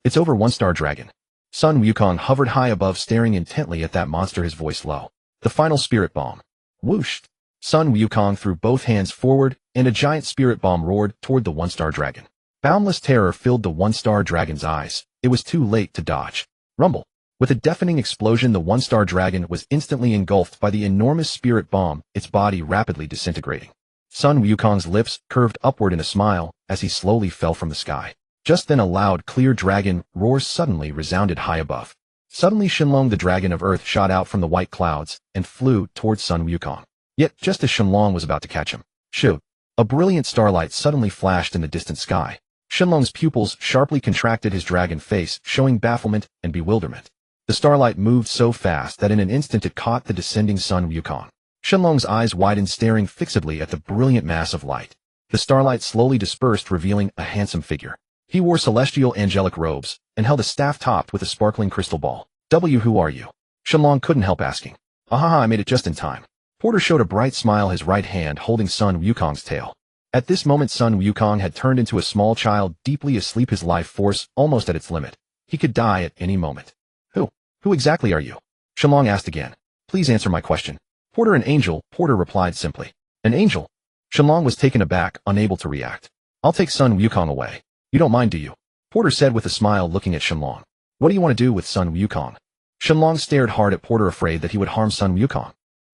It's over, one-star dragon. Sun Wukong hovered high above, staring intently at that monster, his voice low. The final spirit bomb. Whoosh! Sun Wukong threw both hands forward, and a giant spirit bomb roared toward the one-star dragon. Boundless terror filled the one-star dragon's eyes. It was too late to dodge. Rumble. With a deafening explosion, the one-star dragon was instantly engulfed by the enormous spirit bomb, its body rapidly disintegrating. Sun Wukong's lips curved upward in a smile as he slowly fell from the sky. Just then a loud, clear dragon roar suddenly resounded high above. Suddenly Shenlong, the dragon of Earth, shot out from the white clouds and flew towards Sun Wukong. Yet, just as Shenlong was about to catch him, shoot! A brilliant starlight suddenly flashed in the distant sky. Shenlong's pupils sharply contracted, his dragon face showing bafflement and bewilderment. The starlight moved so fast that in an instant it caught the descending Sun Wukong. Shenlong's eyes widened, staring fixedly at the brilliant mass of light. The starlight slowly dispersed, revealing a handsome figure. He wore celestial angelic robes and held a staff topped with a sparkling crystal ball. Who are you? Shenlong couldn't help asking. Ahaha, I made it just in time. Porter showed a bright smile, his right hand holding Sun Wukong's tail. At this moment Sun Wukong had turned into a small child, deeply asleep, his life force almost at its limit. He could die at any moment. Who exactly are you? Shenlong asked again. Please answer my question. Porter, an angel, Porter replied simply. An angel? Shenlong was taken aback, unable to react. I'll take Sun Wukong away. You don't mind, do you? Porter said with a smile, looking at Shenlong. What do you want to do with Sun Wukong? Shenlong stared hard at Porter, afraid that he would harm Sun Wukong.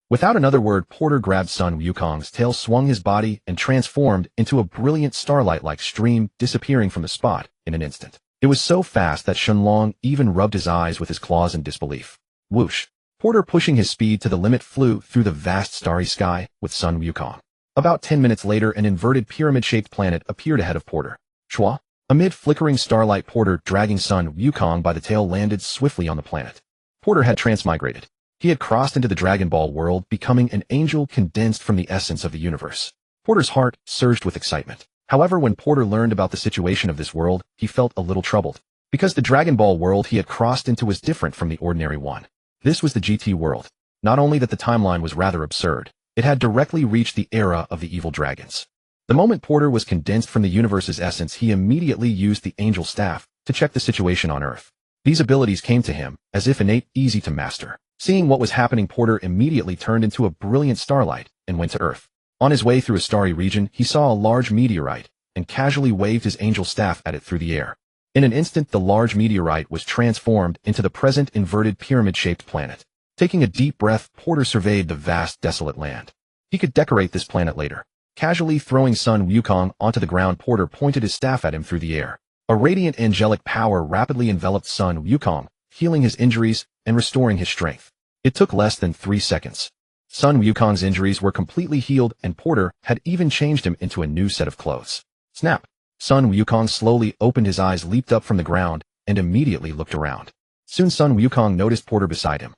Without another word, Porter grabbed Sun Wukong's tail, swung his body, and transformed into a brilliant starlight-like stream, disappearing from the spot in an instant. It was so fast that Shenlong even rubbed his eyes with his claws in disbelief. Whoosh! Porter, pushing his speed to the limit, flew through the vast starry sky with Sun Wukong. About 10 minutes later, an inverted pyramid-shaped planet appeared ahead of Porter. Chua! Amid flickering starlight, Porter, dragging Sun Wukong by the tail, landed swiftly on the planet. Porter had transmigrated. He had crossed into the Dragon Ball world, becoming an angel condensed from the essence of the universe. Porter's heart surged with excitement. However, when Porter learned about the situation of this world, he felt a little troubled. Because the Dragon Ball world he had crossed into was different from the ordinary one. This was the GT world. Not only that the timeline was rather absurd, it had directly reached the era of the evil dragons. The moment Porter was condensed from the universe's essence, he immediately used the angel staff to check the situation on Earth. These abilities came to him as if innate, easy to master. Seeing what was happening, Porter immediately turned into a brilliant starlight and went to Earth. On his way through a starry region, he saw a large meteorite and casually waved his angel staff at it through the air. In an instant, the large meteorite was transformed into the present inverted pyramid-shaped planet. Taking a deep breath, Porter surveyed the vast, desolate land. He could decorate this planet later. Casually throwing Sun Wukong onto the ground, Porter pointed his staff at him through the air. A radiant angelic power rapidly enveloped Sun Wukong, healing his injuries and restoring his strength. It took less than 3 seconds. Sun Wukong's injuries were completely healed, and Porter had even changed him into a new set of clothes. Snap! Sun Wukong slowly opened his eyes, leaped up from the ground, and immediately looked around. Soon Sun Wukong noticed Porter beside him.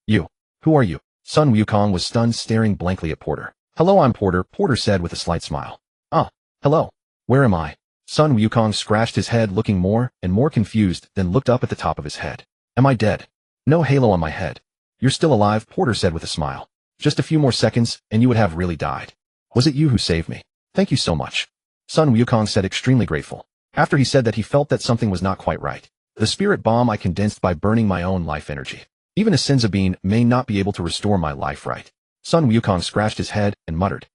You. Who are you? Sun Wukong was stunned, staring blankly at Porter. Hello, I'm Porter, Porter said with a slight smile. Hello. Where am I? Sun Wukong scratched his head, looking more and more confused, then looked up at the top of his head. Am I dead? No halo on my head. You're still alive, Porter said with a smile. Just a few more seconds, and you would have really died. Was it you who saved me? Thank you so much. Sun Wukong said, extremely grateful. After he said that, he felt that something was not quite right. The spirit bomb I condensed by burning my own life energy. Even a Senza bean may not be able to restore my life, right? Sun Wukong scratched his head and muttered.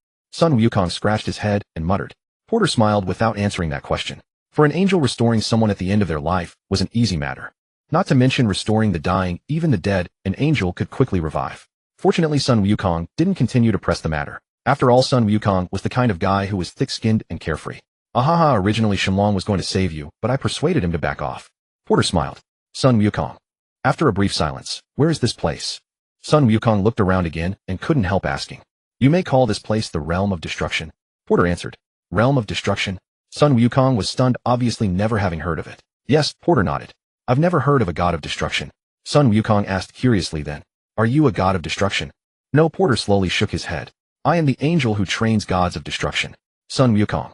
Porter smiled without answering that question. For an angel, restoring someone at the end of their life was an easy matter. Not to mention restoring the dying, even the dead, an angel could quickly revive. Fortunately, Sun Wukong didn't continue to press the matter. After all, Sun Wukong was the kind of guy who was thick-skinned and carefree. Originally Shenlong was going to save you, but I persuaded him to back off. Porter smiled. Sun Wukong. After a brief silence, where is this place? Sun Wukong looked around again and couldn't help asking. You may call this place the realm of destruction. Porter answered. Realm of destruction? Sun Wukong was stunned, obviously never having heard of it. Yes, Porter nodded. I've never heard of a god of destruction. Sun Wukong asked curiously then. Are you a god of destruction? No, Porter slowly shook his head. I am the angel who trains gods of destruction. Sun Wukong.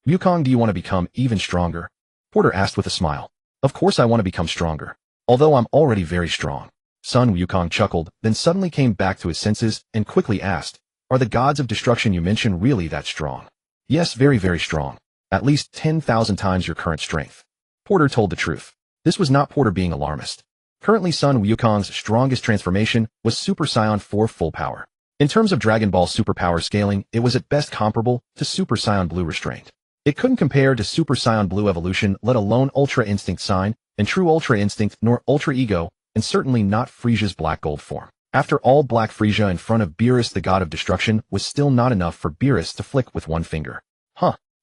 Wukong, do you want to become even stronger? Porter asked with a smile. Of course I want to become stronger. Although I'm already very strong. Sun Wukong chuckled, then suddenly came back to his senses and quickly asked, are the gods of destruction you mention really that strong? Yes, very, very strong. At least 10,000 times your current strength. Porter told the truth. This was not Porter being alarmist. Currently Sun Wukong's strongest transformation was Super Saiyan 4 full power. In terms of Dragon Ball superpower scaling, it was at best comparable to Super Saiyan Blue restraint. It couldn't compare to Super Saiyan Blue evolution, let alone Ultra Instinct Sign, and True Ultra Instinct, nor Ultra Ego, and certainly not Frisia's Black Gold form. After all, Black Frisia in front of Beerus, the god of destruction, was still not enough for Beerus to flick with one finger.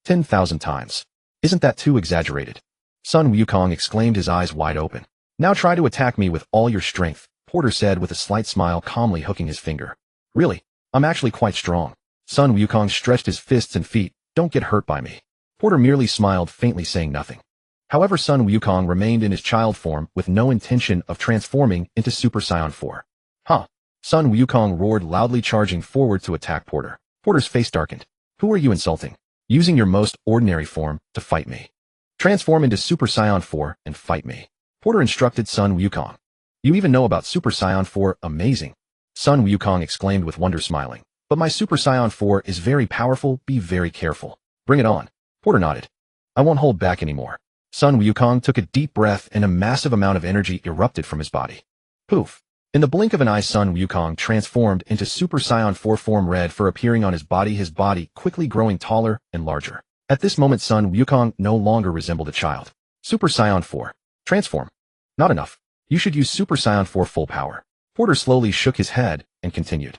10,000 times. Isn't that too exaggerated? Sun Wukong exclaimed, his eyes wide open. Now try to attack me with all your strength, Porter said with a slight smile, calmly hooking his finger. Really? I'm actually quite strong. Sun Wukong stretched his fists and feet. Don't get hurt by me. Porter merely smiled faintly, saying nothing. However, Sun Wukong remained in his child form with no intention of transforming into Super Saiyan 4. Sun Wukong roared loudly, charging forward to attack Porter. Porter's face darkened. Who are you insulting? Using your most ordinary form to fight me. Transform into Super Saiyan 4 and fight me. Porter instructed Sun Wukong. You even know about Super Saiyan 4, amazing. Sun Wukong exclaimed with wonder, smiling. But my Super Saiyan 4 is very powerful, be very careful. Bring it on. Porter nodded. I won't hold back anymore. Sun Wukong took a deep breath and a massive amount of energy erupted from his body. Poof. In the blink of an eye, Sun Wukong transformed into Super Saiyan 4 form, red fur appearing on his body quickly growing taller and larger. At this moment, Sun Wukong no longer resembled a child. Super Saiyan 4. Transform. Not enough. You should use Super Saiyan 4 full power. Porter slowly shook his head and continued.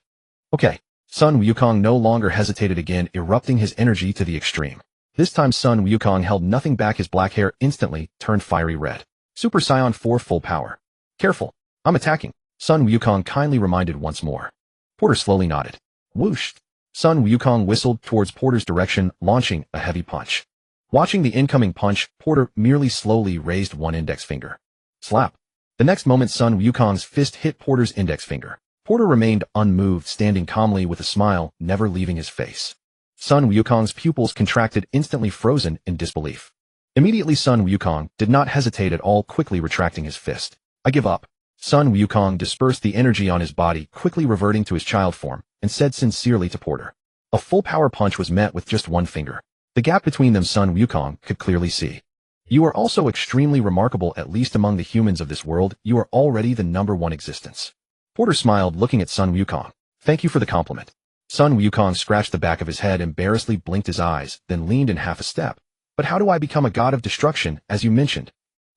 Okay. Sun Wukong no longer hesitated, again erupting his energy to the extreme. This time Sun Wukong held nothing back, his black hair instantly turned fiery red. Super Saiyan 4 full power. Careful. I'm attacking. Sun Wukong kindly reminded once more. Porter slowly nodded. Whoosh. Sun Wukong whistled towards Porter's direction, launching a heavy punch. Watching the incoming punch, Porter merely slowly raised one index finger. Slap. The next moment, Sun Wukong's fist hit Porter's index finger. Porter remained unmoved, standing calmly with a smile never leaving his face. Sun Wukong's pupils contracted, instantly frozen in disbelief. Immediately, Sun Wukong did not hesitate at all, quickly retracting his fist. I give up. Sun Wukong dispersed the energy on his body, quickly reverting to his child form, and said sincerely to Porter. A full power punch was met with just one finger. The gap between them Sun Wukong could clearly see. You are also extremely remarkable, at least among the humans of this world. You are already the #1 existence. Porter smiled, looking at Sun Wukong. Thank you for the compliment. Sun Wukong scratched the back of his head, embarrassedly blinked his eyes, then leaned in half a step. But how do I become a god of destruction, as you mentioned?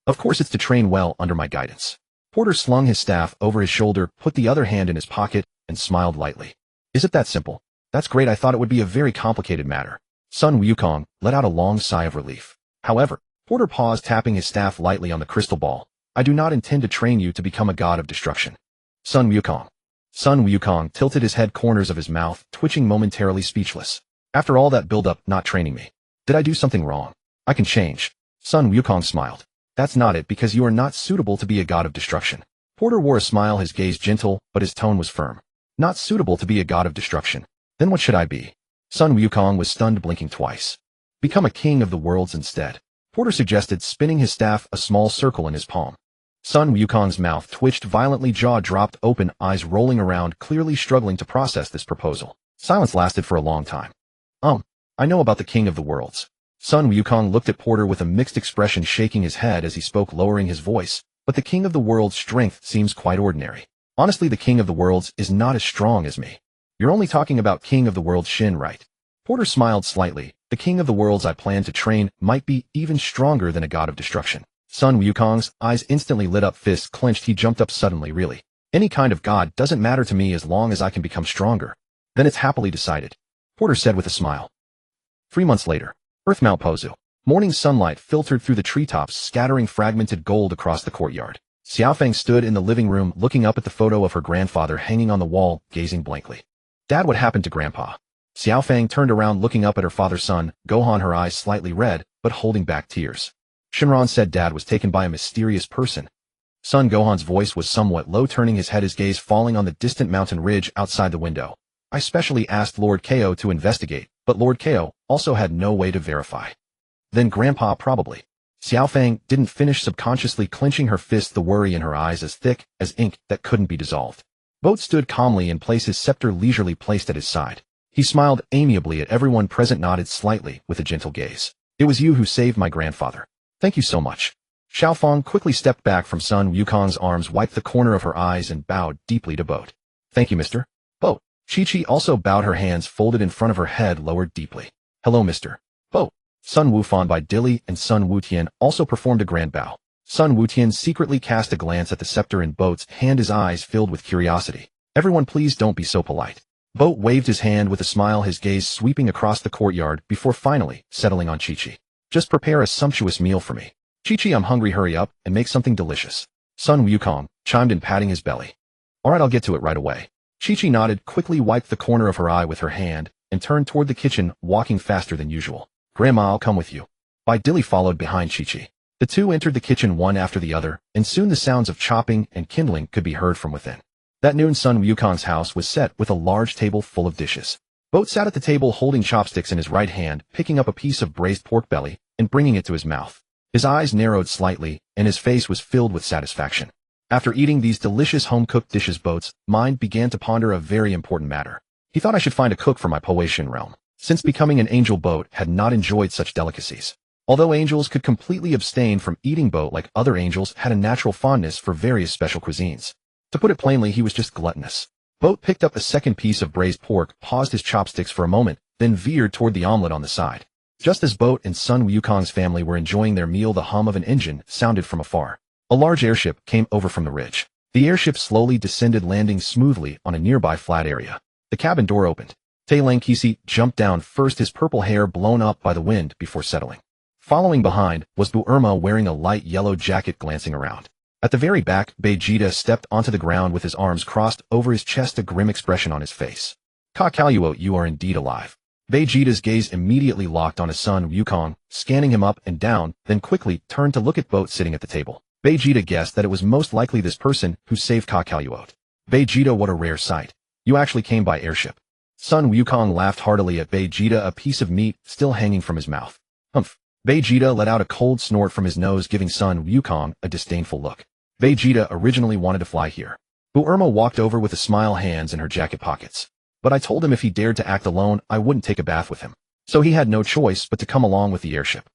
Of course it's to train well under my guidance. Porter slung his staff over his shoulder, put the other hand in his pocket, and smiled lightly. Is it that simple? That's great. I thought it would be a very complicated matter. Sun Wukong let out a long sigh of relief. However, Porter paused, tapping his staff lightly on the crystal ball. I do not intend to train you to become a god of destruction. Sun Wukong. Sun Wukong tilted his head, corners of his mouth twitching, momentarily speechless. After all that build-up, not training me. Did I do something wrong? I can change. Sun Wukong smiled. That's not it, because you are not suitable to be a god of destruction. Porter wore a smile, his gaze gentle, but his tone was firm. Not suitable to be a god of destruction. Then what should I be? Sun Wukong was stunned, blinking twice. Become a king of the worlds instead. Porter suggested, spinning his staff a small circle in his palm. Sun Wukong's mouth twitched violently, jaw dropped open, eyes rolling around, clearly struggling to process this proposal. Silence lasted for a long time. I know about the king of the worlds. Sun Wukong looked at Porter with a mixed expression, shaking his head as he spoke, lowering his voice. But the king of the world's strength seems quite ordinary. Honestly, the king of the worlds is not as strong as me. You're only talking about king of the world Shin, right? Porter smiled slightly. The king of the worlds I plan to train might be even stronger than a god of destruction. Sun Wukong's eyes instantly lit up, fists clenched. He jumped up suddenly. Really? Any kind of god doesn't matter to me as long as I can become stronger. Then it's happily decided. Porter said with a smile. 3 months later. Earth Mount Pozu. Morning sunlight filtered through the treetops, scattering fragmented gold across the courtyard. Xiaofeng stood in the living room, looking up at the photo of her grandfather hanging on the wall, gazing blankly. Dad, what happened to Grandpa? Xiaofeng turned around, looking up at her father's son, Gohan, her eyes slightly red, but holding back tears. Shenron said Dad was taken by a mysterious person. Son Gohan's voice was somewhat low, turning his head, his gaze falling on the distant mountain ridge outside the window. I specially asked Lord Ko to investigate, but Lord Ko also had no way to verify. Then Grandpa probably. Xiaofeng didn't finish, subconsciously clenching her fist, the worry in her eyes as thick as ink that couldn't be dissolved. Boat stood calmly in place, his scepter leisurely placed at his side. He smiled amiably at everyone present, nodded slightly with a gentle gaze. It was you who saved my grandfather. Thank you so much. Xiaofang quickly stepped back from Sun Wukong's arms, wiped the corner of her eyes, and bowed deeply to Boat. Thank you, Mr. Boat. Chi-Chi also bowed, her hands folded in front of her head, lowered deeply. Hello, Mr. Boat. Sun Wufan by Dilly and Sun Wutian also performed a grand bow. Sun Wutian secretly cast a glance at the scepter in Boat's hand, his eyes filled with curiosity. Everyone, please don't be so polite. Boat waved his hand with a smile, his gaze sweeping across the courtyard before finally settling on Chi-Chi. Just prepare a sumptuous meal for me. Chi-Chi, I'm hungry, hurry up and make something delicious. Sun Wukong chimed in, patting his belly. Alright, I'll get to it right away. Chi-Chi nodded, quickly wiped the corner of her eye with her hand, and turned toward the kitchen, walking faster than usual. Grandma, I'll come with you. Bai Dilly followed behind Chi-Chi. The two entered the kitchen one after the other, and soon the sounds of chopping and kindling could be heard from within. That noon, Sun Wukong's house was set with a large table full of dishes. Boat sat at the table holding chopsticks in his right hand, picking up a piece of braised pork belly and bringing it to his mouth. His eyes narrowed slightly, and his face was filled with satisfaction. After eating these delicious home-cooked dishes, Boat's mind began to ponder a very important matter. He thought I should find a cook for my Poatian realm. Since becoming an angel, Boat had not enjoyed such delicacies. Although angels could completely abstain from eating, Boat, like other angels, had a natural fondness for various special cuisines. To put it plainly, he was just gluttonous. Boat picked up a second piece of braised pork, paused his chopsticks for a moment, then veered toward the omelet on the side. Just as Boat and Sun Wukong's family were enjoying their meal, the hum of an engine sounded from afar. A large airship came over from the ridge. The airship slowly descended, landing smoothly on a nearby flat area. The cabin door opened. Tai Langkisi jumped down first, his purple hair blown up by the wind before settling. Following behind was Bu Irma, wearing a light yellow jacket, glancing around. At the very back, Beijita stepped onto the ground with his arms crossed over his chest, a grim expression on his face. Ka Kaluo, you are indeed alive. Beijita's gaze immediately locked on his son Wukong, scanning him up and down, then quickly turned to look at Boat sitting at the table. Beijita guessed that it was most likely this person who saved Ka Kaluo. Beijita, what a rare sight. You actually came by airship. Sun Wukong laughed heartily at Beijita, a piece of meat still hanging from his mouth. Humph. Beijita let out a cold snort from his nose, giving Sun Wukong a disdainful look. Beijita originally wanted to fly here. Bu Irma walked over with a smile, hands in her jacket pockets. But I told him if he dared to act alone, I wouldn't take a bath with him. So he had no choice but to come along with the airship.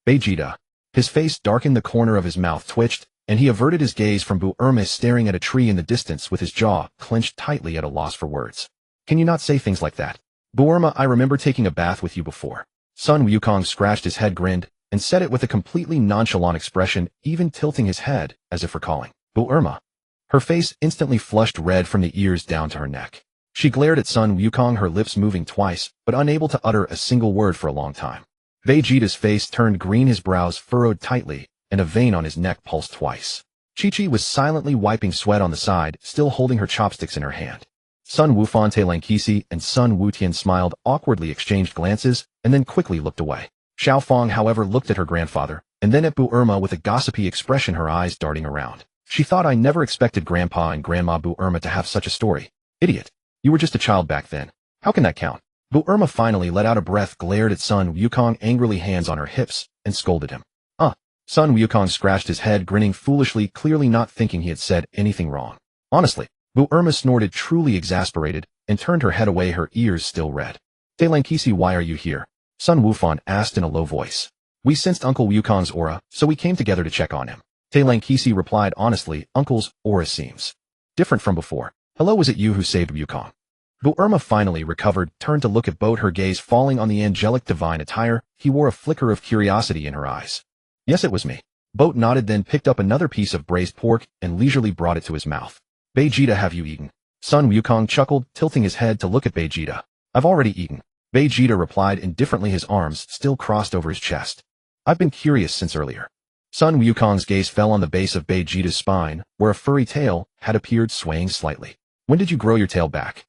Beijita. His face darkened, the corner of his mouth twitched, and he averted his gaze from Bu Irma, staring at a tree in the distance with his jaw clenched tightly, at a loss for words. Can you not say things like that? Bu Irma, I remember taking a bath with you before. Sun Wukong scratched his head, grinned, and said it with a completely nonchalant expression, even tilting his head as if recalling. Bu Irma. Her face instantly flushed red from the ears down to her neck. She glared at Sun Wukong, her lips moving twice, but unable to utter a single word for a long time. Beijita's face turned green, his brows furrowed tightly, and a vein on his neck pulsed twice. Chi-Chi was silently wiping sweat on the side, still holding her chopsticks in her hand. Sun Wufan, Tai Langkisi, and Sun Wutian smiled, awkwardly exchanged glances, and then quickly looked away. Xiaofang, however, looked at her grandfather, and then at Bu Irma with a gossipy expression, her eyes darting around. She thought, I never expected Grandpa and Grandma Bu Irma to have such a story. Idiot. You were just a child back then. How can that count? Bu Irma finally let out a breath, glared at Sun Wukong angrily, hands on her hips, and scolded him. Sun Wukong scratched his head, grinning foolishly, clearly not thinking he had said anything wrong. Honestly. Bu Irma snorted, truly exasperated, and turned her head away, her ears still red. Tai Langkisi, why are you here? Sun Wufan asked in a low voice. We sensed Uncle Wukong's aura, so we came together to check on him. Tai Langkisi replied honestly, Uncle's aura seems different from before. Hello, was it you who saved Wukong? Bu Irma finally recovered, turned to look at Boat, her gaze falling on the angelic divine attire. He wore a flicker of curiosity in her eyes. Yes, it was me. Boat nodded, then picked up another piece of braised pork and leisurely brought it to his mouth. Beijita, have you eaten? Sun Wukong chuckled, tilting his head to look at Beijita. I've already eaten. Beijita replied indifferently, his arms still crossed over his chest. I've been curious since earlier. Sun Wukong's gaze fell on the base of Beijita's spine, where a furry tail had appeared, swaying slightly. When did you grow your tail back?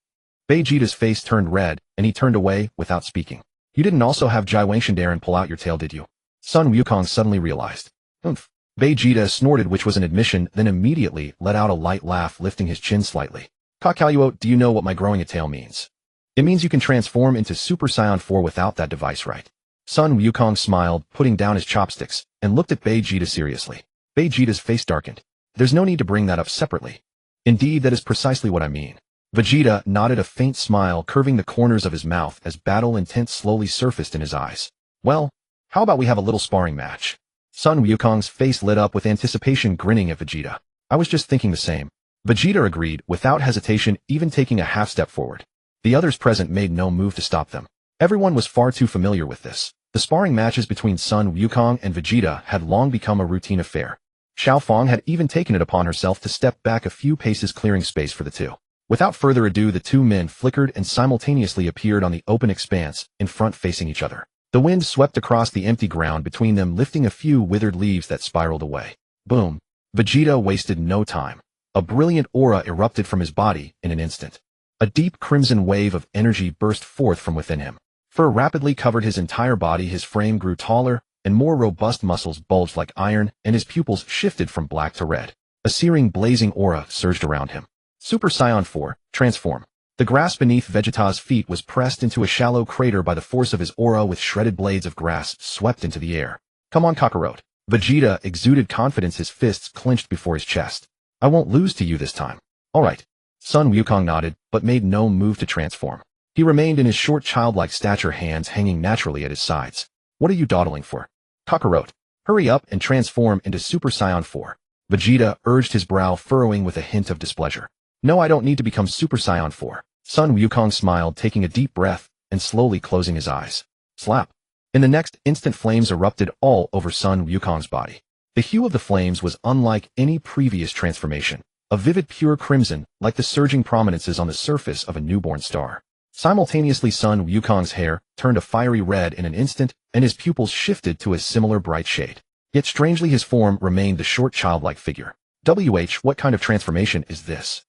Beijita's face turned red, and he turned away without speaking. You didn't also have Jai Wangshandaran pull out your tail, did you? Sun Wukong suddenly realized. Oomph. Beijita snorted, which was an admission, then immediately let out a light laugh, lifting his chin slightly. Ka Kaluo, do you know what my growing a tail means? It means you can transform into Super Saiyan 4 without that device, right? Sun Wukong smiled, putting down his chopsticks, and looked at Beijita seriously. Beijita's face darkened. There's no need to bring that up separately. Indeed, that is precisely what I mean. Vegeta nodded, a faint smile curving the corners of his mouth as battle intent slowly surfaced in his eyes. Well, how about we have a little sparring match? Sun Wukong's face lit up with anticipation, grinning at Vegeta. I was just thinking the same. Vegeta agreed, without hesitation, even taking a half step forward. The others present made no move to stop them. Everyone was far too familiar with this. The sparring matches between Sun Wukong and Vegeta had long become a routine affair. Xiao Fang had even taken it upon herself to step back a few paces, clearing space for the two. Without further ado, the two men flickered and simultaneously appeared on the open expanse, in front facing each other. The wind swept across the empty ground between them, lifting a few withered leaves that spiraled away. Boom! Vegeta wasted no time. A brilliant aura erupted from his body in an instant. A deep crimson wave of energy burst forth from within him. Fur rapidly covered his entire body, his frame grew taller, and more robust muscles bulged like iron, and his pupils shifted from black to red. A searing, blazing aura surged around him. Super Saiyan 4, transform. The grass beneath Vegeta's feet was pressed into a shallow crater by the force of his aura, with shredded blades of grass swept into the air. Come on, Kakarot. Vegeta exuded confidence, his fists clenched before his chest. I won't lose to you this time. All right. Sun Wukong nodded, but made no move to transform. He remained in his short childlike stature, hands hanging naturally at his sides. What are you dawdling for? Kakarot, hurry up and transform into Super Saiyan 4. Vegeta urged, his brow furrowing with a hint of displeasure. No, I don't need to become Super Saiyan 4. Sun Wukong smiled, taking a deep breath and slowly closing his eyes. Slap. In the next instant, flames erupted all over Sun Wukong's body. The hue of the flames was unlike any previous transformation, a vivid pure crimson, like the surging prominences on the surface of a newborn star. Simultaneously, Sun Wukong's hair turned a fiery red in an instant, and his pupils shifted to a similar bright shade. Yet strangely, his form remained the short childlike figure. What kind of transformation is this?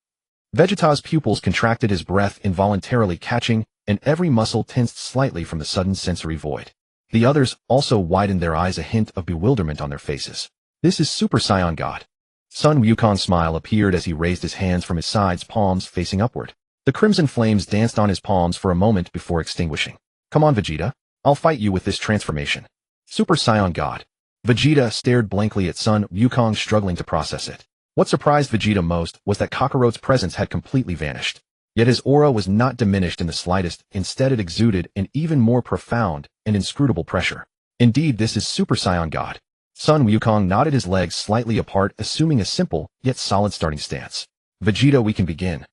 Vegeta's pupils contracted, his breath involuntarily catching, and every muscle tensed slightly from the sudden sensory void. The others also widened their eyes, a hint of bewilderment on their faces. This is Super Saiyan God. Sun Wukong's smile appeared as he raised his hands from his sides, palms facing upward. The crimson flames danced on his palms for a moment before extinguishing. Come on, Vegeta. I'll fight you with this transformation. Super Saiyan God. Vegeta stared blankly at Sun Wukong, struggling to process it. What surprised Vegeta most was that Kakarot's presence had completely vanished. Yet his aura was not diminished in the slightest, instead it exuded an even more profound and inscrutable pressure. Indeed, this is Super Saiyan God. Sun Wukong nodded, his legs slightly apart, assuming a simple, yet solid starting stance. Vegeta, we can begin.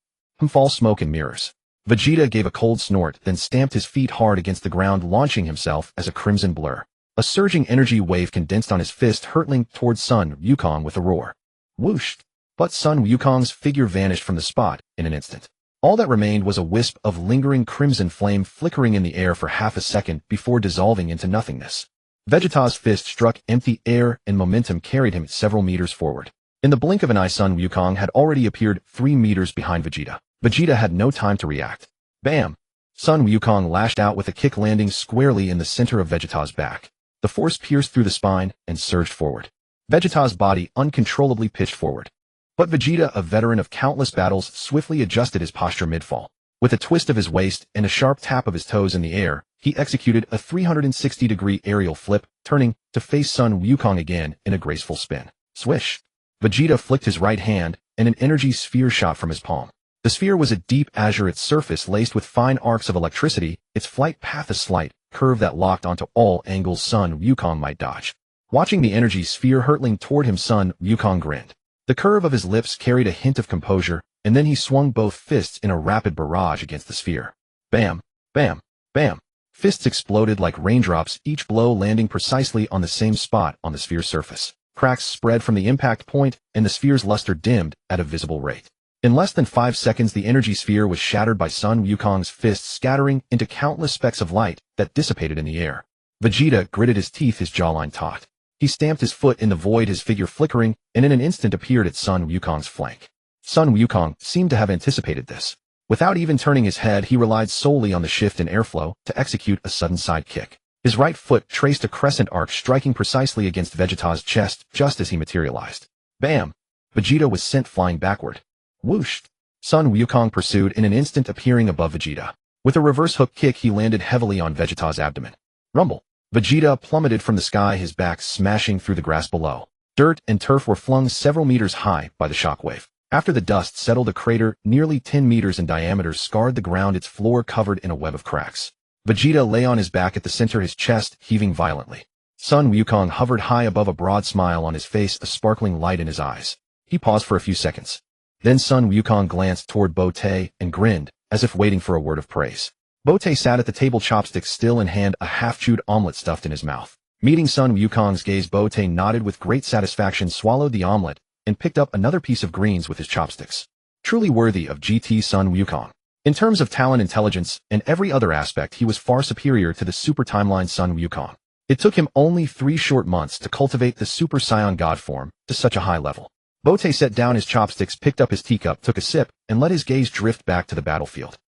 False smoke and mirrors. Vegeta gave a cold snort, then stamped his feet hard against the ground, launching himself as a crimson blur. A surging energy wave condensed on his fist, hurtling towards Sun Wukong with a roar. Whoosh! But Sun Wukong's figure vanished from the spot in an instant. All that remained was a wisp of lingering crimson flame, flickering in the air for half a second before dissolving into nothingness. Vegeta's fist struck empty air, and momentum carried him several meters forward. In the blink of an eye, Sun Wukong had already appeared 3 meters behind Vegeta. Vegeta had no time to react. Bam! Sun Wukong lashed out with a kick, landing squarely in the center of Vegeta's back. The force pierced through the spine and surged forward. Vegeta's body uncontrollably pitched forward. But Vegeta, a veteran of countless battles, swiftly adjusted his posture mid-fall. With a twist of his waist and a sharp tap of his toes in the air, he executed a 360-degree aerial flip, turning to face Sun Wukong again in a graceful spin. Swish! Vegeta flicked his right hand, and an energy sphere shot from his palm. The sphere was a deep azure, its surface laced with fine arcs of electricity, its flight path a slight curve that locked onto all angles Sun Wukong might dodge. Watching the energy sphere hurtling toward him, Sun Wukong grinned. The curve of his lips carried a hint of composure, and then he swung both fists in a rapid barrage against the sphere. Bam! Bam! Bam! Fists exploded like raindrops, each blow landing precisely on the same spot on the sphere's surface. Cracks spread from the impact point, and the sphere's luster dimmed at a visible rate. In less than 5 seconds, the energy sphere was shattered by Sun Wukong's fists, scattering into countless specks of light that dissipated in the air. Vegeta gritted his teeth, his jawline taut. He stamped his foot in the void, his figure flickering, and in an instant appeared at Sun Wukong's flank. Sun Wukong seemed to have anticipated this. Without even turning his head, he relied solely on the shift in airflow to execute a sudden side kick. His right foot traced a crescent arc, striking precisely against Vegeta's chest just as he materialized. Bam! Vegeta was sent flying backward. Whoosh! Sun Wukong pursued, in an instant appearing above Vegeta. With a reverse hook kick, he landed heavily on Vegeta's abdomen. Rumble! Vegeta plummeted from the sky, his back smashing through the grass below. Dirt and turf were flung several meters high by the shockwave. After the dust settled, a crater nearly 10 meters in diameter scarred the ground, its floor covered in a web of cracks. Vegeta lay on his back at the center, his chest heaving violently. Sun Wukong hovered high above, a broad smile on his face, a sparkling light in his eyes. He paused for a few seconds. Then Sun Wukong glanced toward Bo Te and grinned, as if waiting for a word of praise. Bo Te sat at the table, chopsticks still in hand, a half-chewed omelet stuffed in his mouth. Meeting Sun Wukong's gaze, Bo Te nodded with great satisfaction, swallowed the omelet, and picked up another piece of greens with his chopsticks. Truly worthy of GT Sun Wukong. In terms of talent, intelligence, and every other aspect, he was far superior to the Super Timeline Sun Wukong. It took him only 3 short months to cultivate the Super Saiyan God form to such a high level. Bo Te set down his chopsticks, picked up his teacup, took a sip, and let his gaze drift back to the battlefield.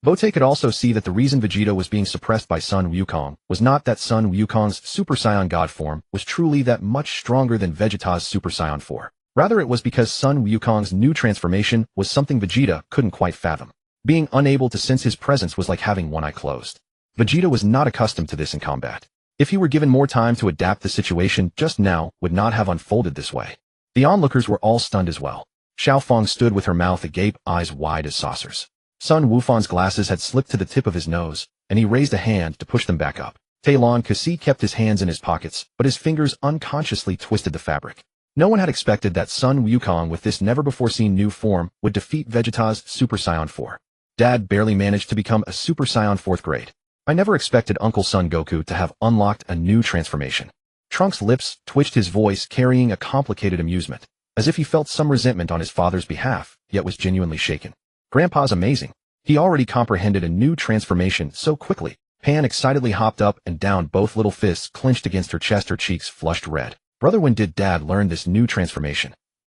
Bo Te could also see that the reason Vegeta was being suppressed by Sun Wukong was not that Sun Wukong's Super Saiyan God form was truly that much stronger than Vegeta's Super Saiyan 4. Rather, it was because Sun Wukong's new transformation was something Vegeta couldn't quite fathom. Being unable to sense his presence was like having one eye closed. Vegeta was not accustomed to this in combat. If he were given more time to adapt, the situation just now would not have unfolded this way. The onlookers were all stunned as well. Xiao Feng stood with her mouth agape, eyes wide as saucers. Sun Wufan's glasses had slipped to the tip of his nose, and he raised a hand to push them back up. Talon Kasi kept his hands in his pockets, but his fingers unconsciously twisted the fabric. No one had expected that Sun Wukong with this never-before-seen new form would defeat Vegeta's Super Saiyan 4. Dad barely managed to become a Super Saiyan 4th grade. I never expected Uncle Son Goku to have unlocked a new transformation. Trunks' lips twitched, his voice carrying a complicated amusement, as if he felt some resentment on his father's behalf, yet was genuinely shaken. Grandpa's amazing. He already comprehended a new transformation so quickly. Pan excitedly hopped up and down, both little fists clenched against her chest, her cheeks flushed red. Brother, when did Dad learn this new transformation?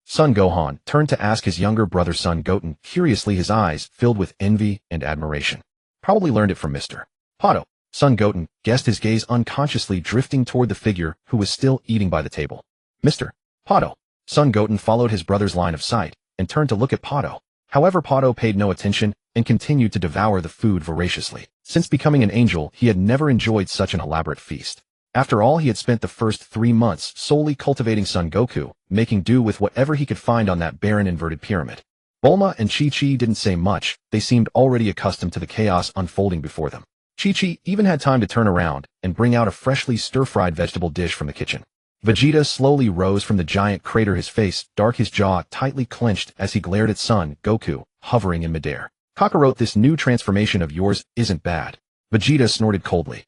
Son Gohan turned to ask his younger brother Son Goten, curiously, his eyes filled with envy and admiration. Probably learned it from Mr. Pato. Son Goten guessed, his gaze unconsciously drifting toward the figure who was still eating by the table. Mr. Pato. Son Goten followed his brother's line of sight and turned to look at Pato. However, Pato paid no attention and continued to devour the food voraciously. Since becoming an angel, he had never enjoyed such an elaborate feast. After all, he had spent the first 3 months solely cultivating Son Goku, making do with whatever he could find on that barren inverted pyramid. Bulma and Chi-Chi didn't say much. They seemed already accustomed to the chaos unfolding before them. Chi-Chi even had time to turn around and bring out a freshly stir-fried vegetable dish from the kitchen. Vegeta slowly rose from the giant crater, his face dark, his jaw tightly clenched as he glared at Son Goku, hovering in midair. Kakarot, this new transformation of yours isn't bad. Vegeta snorted coldly.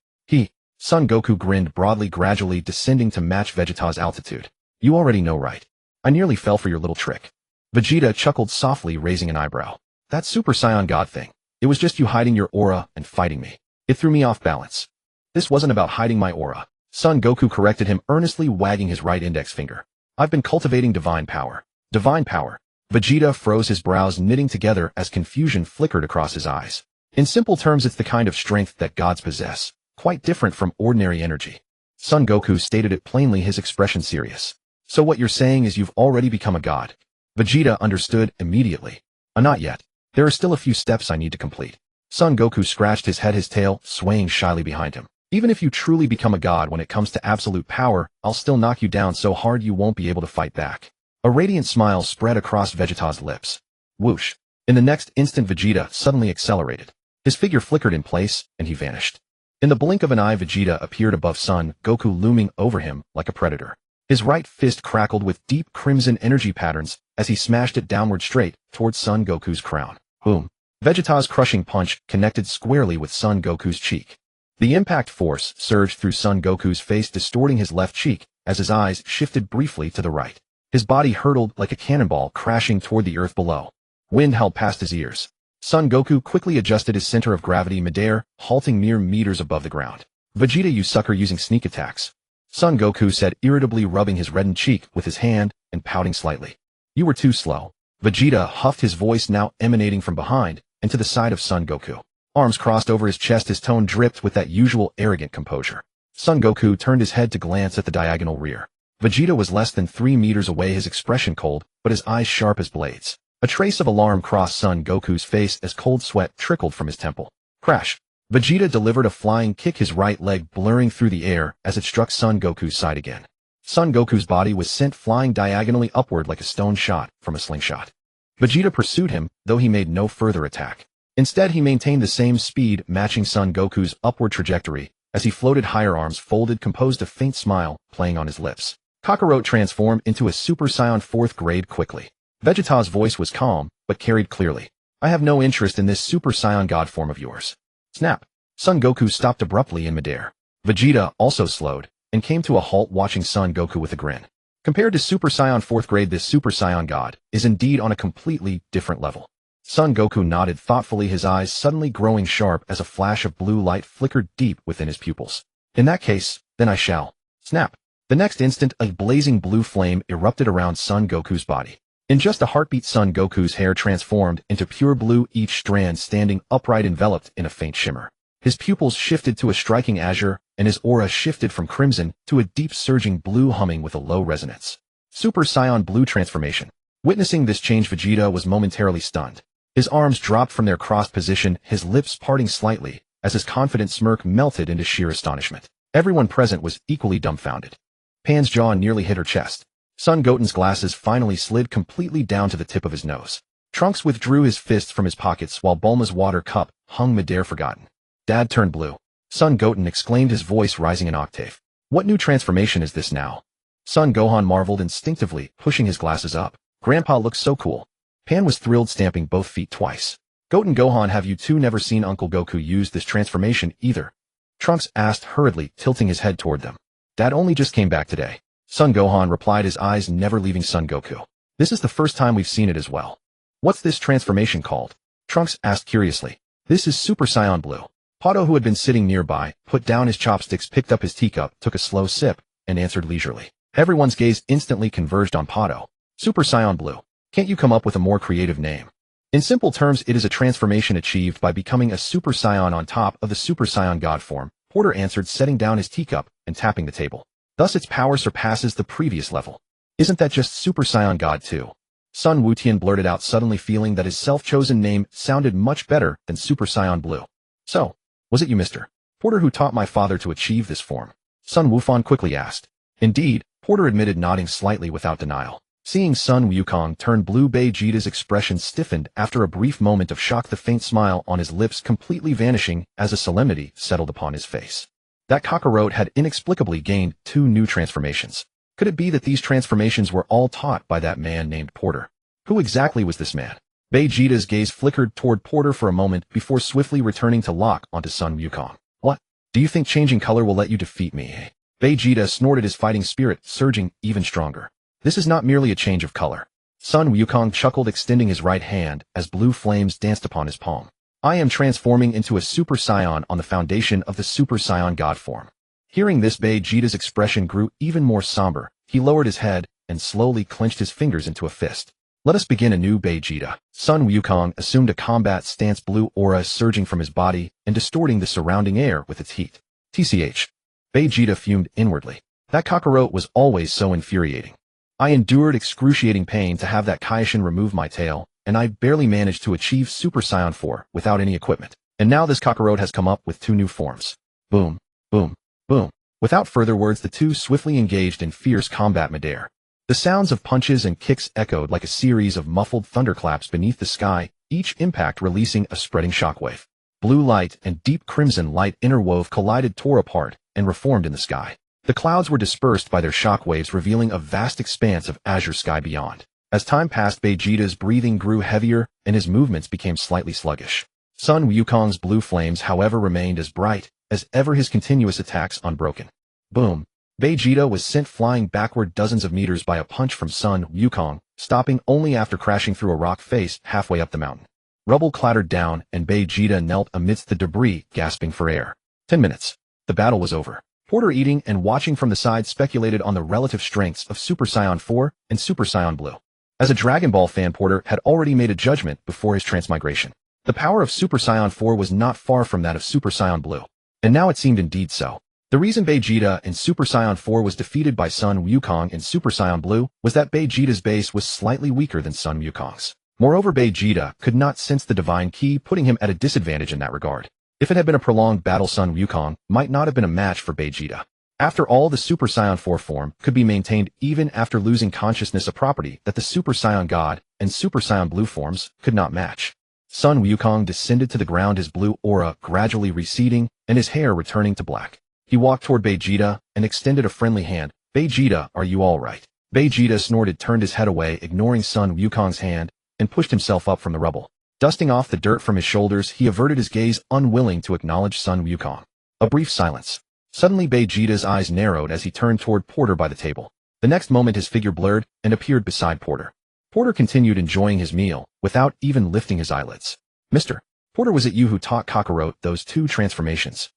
Son Goku grinned broadly, gradually descending to match Vegeta's altitude. You already know, right? I nearly fell for your little trick. Vegeta chuckled softly, raising an eyebrow. That Super Saiyan God thing. It was just you hiding your aura and fighting me. It threw me off balance. This wasn't about hiding my aura. Son Goku corrected him, earnestly wagging his right index finger. I've been cultivating divine power. Divine power. Vegeta froze, his brows knitting together as confusion flickered across his eyes. In simple terms, it's the kind of strength that gods possess. Quite different from ordinary energy. Son Goku stated it plainly, his expression serious. So what you're saying is you've already become a god? Vegeta understood immediately. Not yet. There are still a few steps I need to complete. Son Goku scratched his head, his tail swaying shyly behind him. Even if you truly become a god, when it comes to absolute power, I'll still knock you down so hard you won't be able to fight back. A radiant smile spread across Vegeta's lips. Whoosh. In the next instant, Vegeta suddenly accelerated. His figure flickered in place, and he vanished. In the blink of an eye, Vegeta appeared above Son Goku, looming over him like a predator. His right fist crackled with deep crimson energy patterns as he smashed it downward straight towards Son Goku's crown. Boom. Vegeta's crushing punch connected squarely with Son Goku's cheek. The impact force surged through Son Goku's face, distorting his left cheek as his eyes shifted briefly to the right. His body hurtled like a cannonball, crashing toward the earth below. Wind howled past his ears. Son Goku quickly adjusted his center of gravity midair, halting mere meters above the ground. Vegeta, you sucker, using sneak attacks. Son Goku said, irritably rubbing his reddened cheek with his hand and pouting slightly. You were too slow. Vegeta huffed, his voice now emanating from behind and to the side of Son Goku. Arms crossed over his chest, his tone dripped with that usual arrogant composure. Son Goku turned his head to glance at the diagonal rear. Vegeta was less than 3 meters away, his expression cold, but his eyes sharp as blades. A trace of alarm crossed Son Goku's face as cold sweat trickled from his temple. Crash! Vegeta delivered a flying kick, his right leg blurring through the air as it struck Son Goku's side again. Son Goku's body was sent flying diagonally upward like a stone shot from a slingshot. Vegeta pursued him, though he made no further attack. Instead, he maintained the same speed, matching Son Goku's upward trajectory, As he floated higher, arms folded, composed a faint smile playing on his lips. Kakarot transformed into a Super Saiyan 4th grade quickly. Vegeta's voice was calm, but carried clearly. I have no interest in this Super Saiyan God form of yours. Snap. Son Goku stopped abruptly in midair. Vegeta also slowed, and came to a halt, watching Son Goku with a grin. Compared to Super Saiyan 4th grade, this Super Saiyan God is indeed on a completely different level. Son Goku nodded thoughtfully, his eyes suddenly growing sharp as a flash of blue light flickered deep within his pupils. In that case, then I shall. Snap. The next instant, a blazing blue flame erupted around Son Goku's body. In just a heartbeat, Son Goku's hair transformed into pure blue, each strand standing upright, enveloped in a faint shimmer. His pupils shifted to a striking azure, and his aura shifted from crimson to a deep surging blue, humming with a low resonance. Super Saiyan Blue transformation. Witnessing this change, Vegeta was momentarily stunned. His arms dropped from their crossed position, his lips parting slightly, as his confident smirk melted into sheer astonishment. Everyone present was equally dumbfounded. Pan's jaw nearly hit her chest. Son Goten's glasses finally slid completely down to the tip of his nose. Trunks withdrew his fists from his pockets while Bulma's water cup hung midair, forgotten. Dad turned blue. Son Goten exclaimed, his voice rising an octave. What new transformation is this now? Son Gohan marveled instinctively, pushing his glasses up. Grandpa looks so cool. Pan was thrilled, stamping both feet twice. Goten Gohan, have you two never seen Uncle Goku use this transformation either? Trunks asked hurriedly, tilting his head toward them. Dad only just came back today. Son Gohan replied, his eyes never leaving Son Goku. This is the first time we've seen it as well. What's this transformation called? Trunks asked curiously. This is Super Saiyan Blue. Pato, who had been sitting nearby, put down his chopsticks, picked up his teacup, took a slow sip, and answered leisurely. Everyone's gaze instantly converged on Pato. Super Saiyan Blue. Can't you come up with a more creative name? In simple terms, it is a transformation achieved by becoming a Super Saiyan on top of the Super Saiyan God form, Porter answered, setting down his teacup and tapping the table. Thus its power surpasses the previous level. Isn't that just Super Saiyan God too? Sun Wutian blurted out, suddenly feeling that his self-chosen name sounded much better than Super Saiyan Blue. So, was it you, Mr. Porter, who taught my father to achieve this form? Sun Wufan quickly asked. Indeed, Porter admitted, nodding slightly without denial. Seeing Sun Wukong turn blue, Vegeta's expression stiffened after a brief moment of shock, the faint smile on his lips completely vanishing as a solemnity settled upon his face. That Kakarot had inexplicably gained 2 new transformations. Could it be that these transformations were all taught by that man named Porter? Who exactly was this man? Vegeta's gaze flickered toward Porter for a moment before swiftly returning to lock onto Sun Wukong. What? Do you think changing color will let you defeat me, eh? Vegeta snorted, his fighting spirit surging even stronger. This is not merely a change of color. Sun Wukong chuckled, extending his right hand as blue flames danced upon his palm. I am transforming into a Super Saiyan on the foundation of the Super Saiyan God form. Hearing this, Vegeta's expression grew even more somber. He lowered his head and slowly clenched his fingers into a fist. Let us begin anew, Vegeta. Sun Wukong assumed a combat stance, blue aura surging from his body and distorting the surrounding air with its heat. TCH. Vegeta fumed inwardly. That Kakarot was always so infuriating. I endured excruciating pain to have that Kaishin remove my tail, and I barely managed to achieve Super Saiyan 4 without any equipment. And now this Kakarot has come up with 2 new forms. Boom, boom, boom. Without further words, the two swiftly engaged in fierce combat midair. The sounds of punches and kicks echoed like a series of muffled thunderclaps beneath the sky, each impact releasing a spreading shockwave. Blue light and deep crimson light interwove, collided, tore apart, and reformed in the sky. The clouds were dispersed by their shockwaves, revealing a vast expanse of azure sky beyond. As time passed, Vegeta's breathing grew heavier and his movements became slightly sluggish. Sun Wukong's blue flames, however, remained as bright as ever, his continuous attacks unbroken. Boom. Vegeta was sent flying backward dozens of meters by a punch from Sun Wukong, stopping only after crashing through a rock face halfway up the mountain. Rubble clattered down and Vegeta knelt amidst the debris, gasping for air. 10 minutes. The battle was over. Porter, eating and watching from the side, speculated on the relative strengths of Super Saiyan 4 and Super Saiyan Blue. As a Dragon Ball fan, Porter had already made a judgment before his transmigration. The power of Super Saiyan 4 was not far from that of Super Saiyan Blue. And now it seemed indeed so. The reason Vegeta in Super Saiyan 4 was defeated by Sun Wukong in Super Saiyan Blue was that Vegeta's base was slightly weaker than Sun Wukong's. Moreover, Vegeta could not sense the divine ki, putting him at a disadvantage in that regard. If it had been a prolonged battle, Sun Wukong might not have been a match for Vegeta. After all, the Super Saiyan 4 form could be maintained even after losing consciousness, a property that the Super Saiyan God and Super Saiyan Blue forms could not match. Sun Wukong descended to the ground, his blue aura gradually receding and his hair returning to black. He walked toward Vegeta and extended a friendly hand. Vegeta, are you all right? Vegeta snorted, turned his head away, ignoring Sun Wukong's hand, and pushed himself up from the rubble. Dusting off the dirt from his shoulders, he averted his gaze, unwilling to acknowledge Sun Wukong. A brief silence. Suddenly Vegeta's eyes narrowed as he turned toward Porter by the table. The next moment his figure blurred and appeared beside Porter. Porter continued enjoying his meal, without even lifting his eyelids. Mr. Porter, was it you who taught Kakarot those two transformations?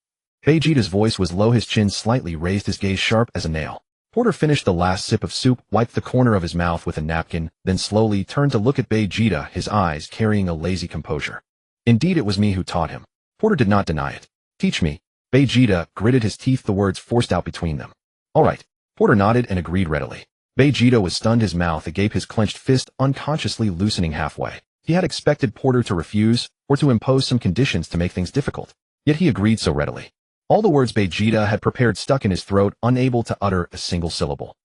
Vegeta's voice was low, his chin slightly raised, his gaze sharp as a nail. Porter finished the last sip of soup, wiped the corner of his mouth with a napkin, then slowly turned to look at Vegeta, his eyes carrying a lazy composure. Indeed, it was me who taught him. Porter did not deny it. Teach me. Vegeta gritted his teeth, the words forced out between them. All right. Porter nodded and agreed readily. Vegeta was stunned, his mouth agape, his clenched fist unconsciously loosening halfway. He had expected Porter to refuse, or to impose some conditions to make things difficult. Yet he agreed so readily. All the words Vegeta had prepared stuck in his throat, unable to utter a single syllable.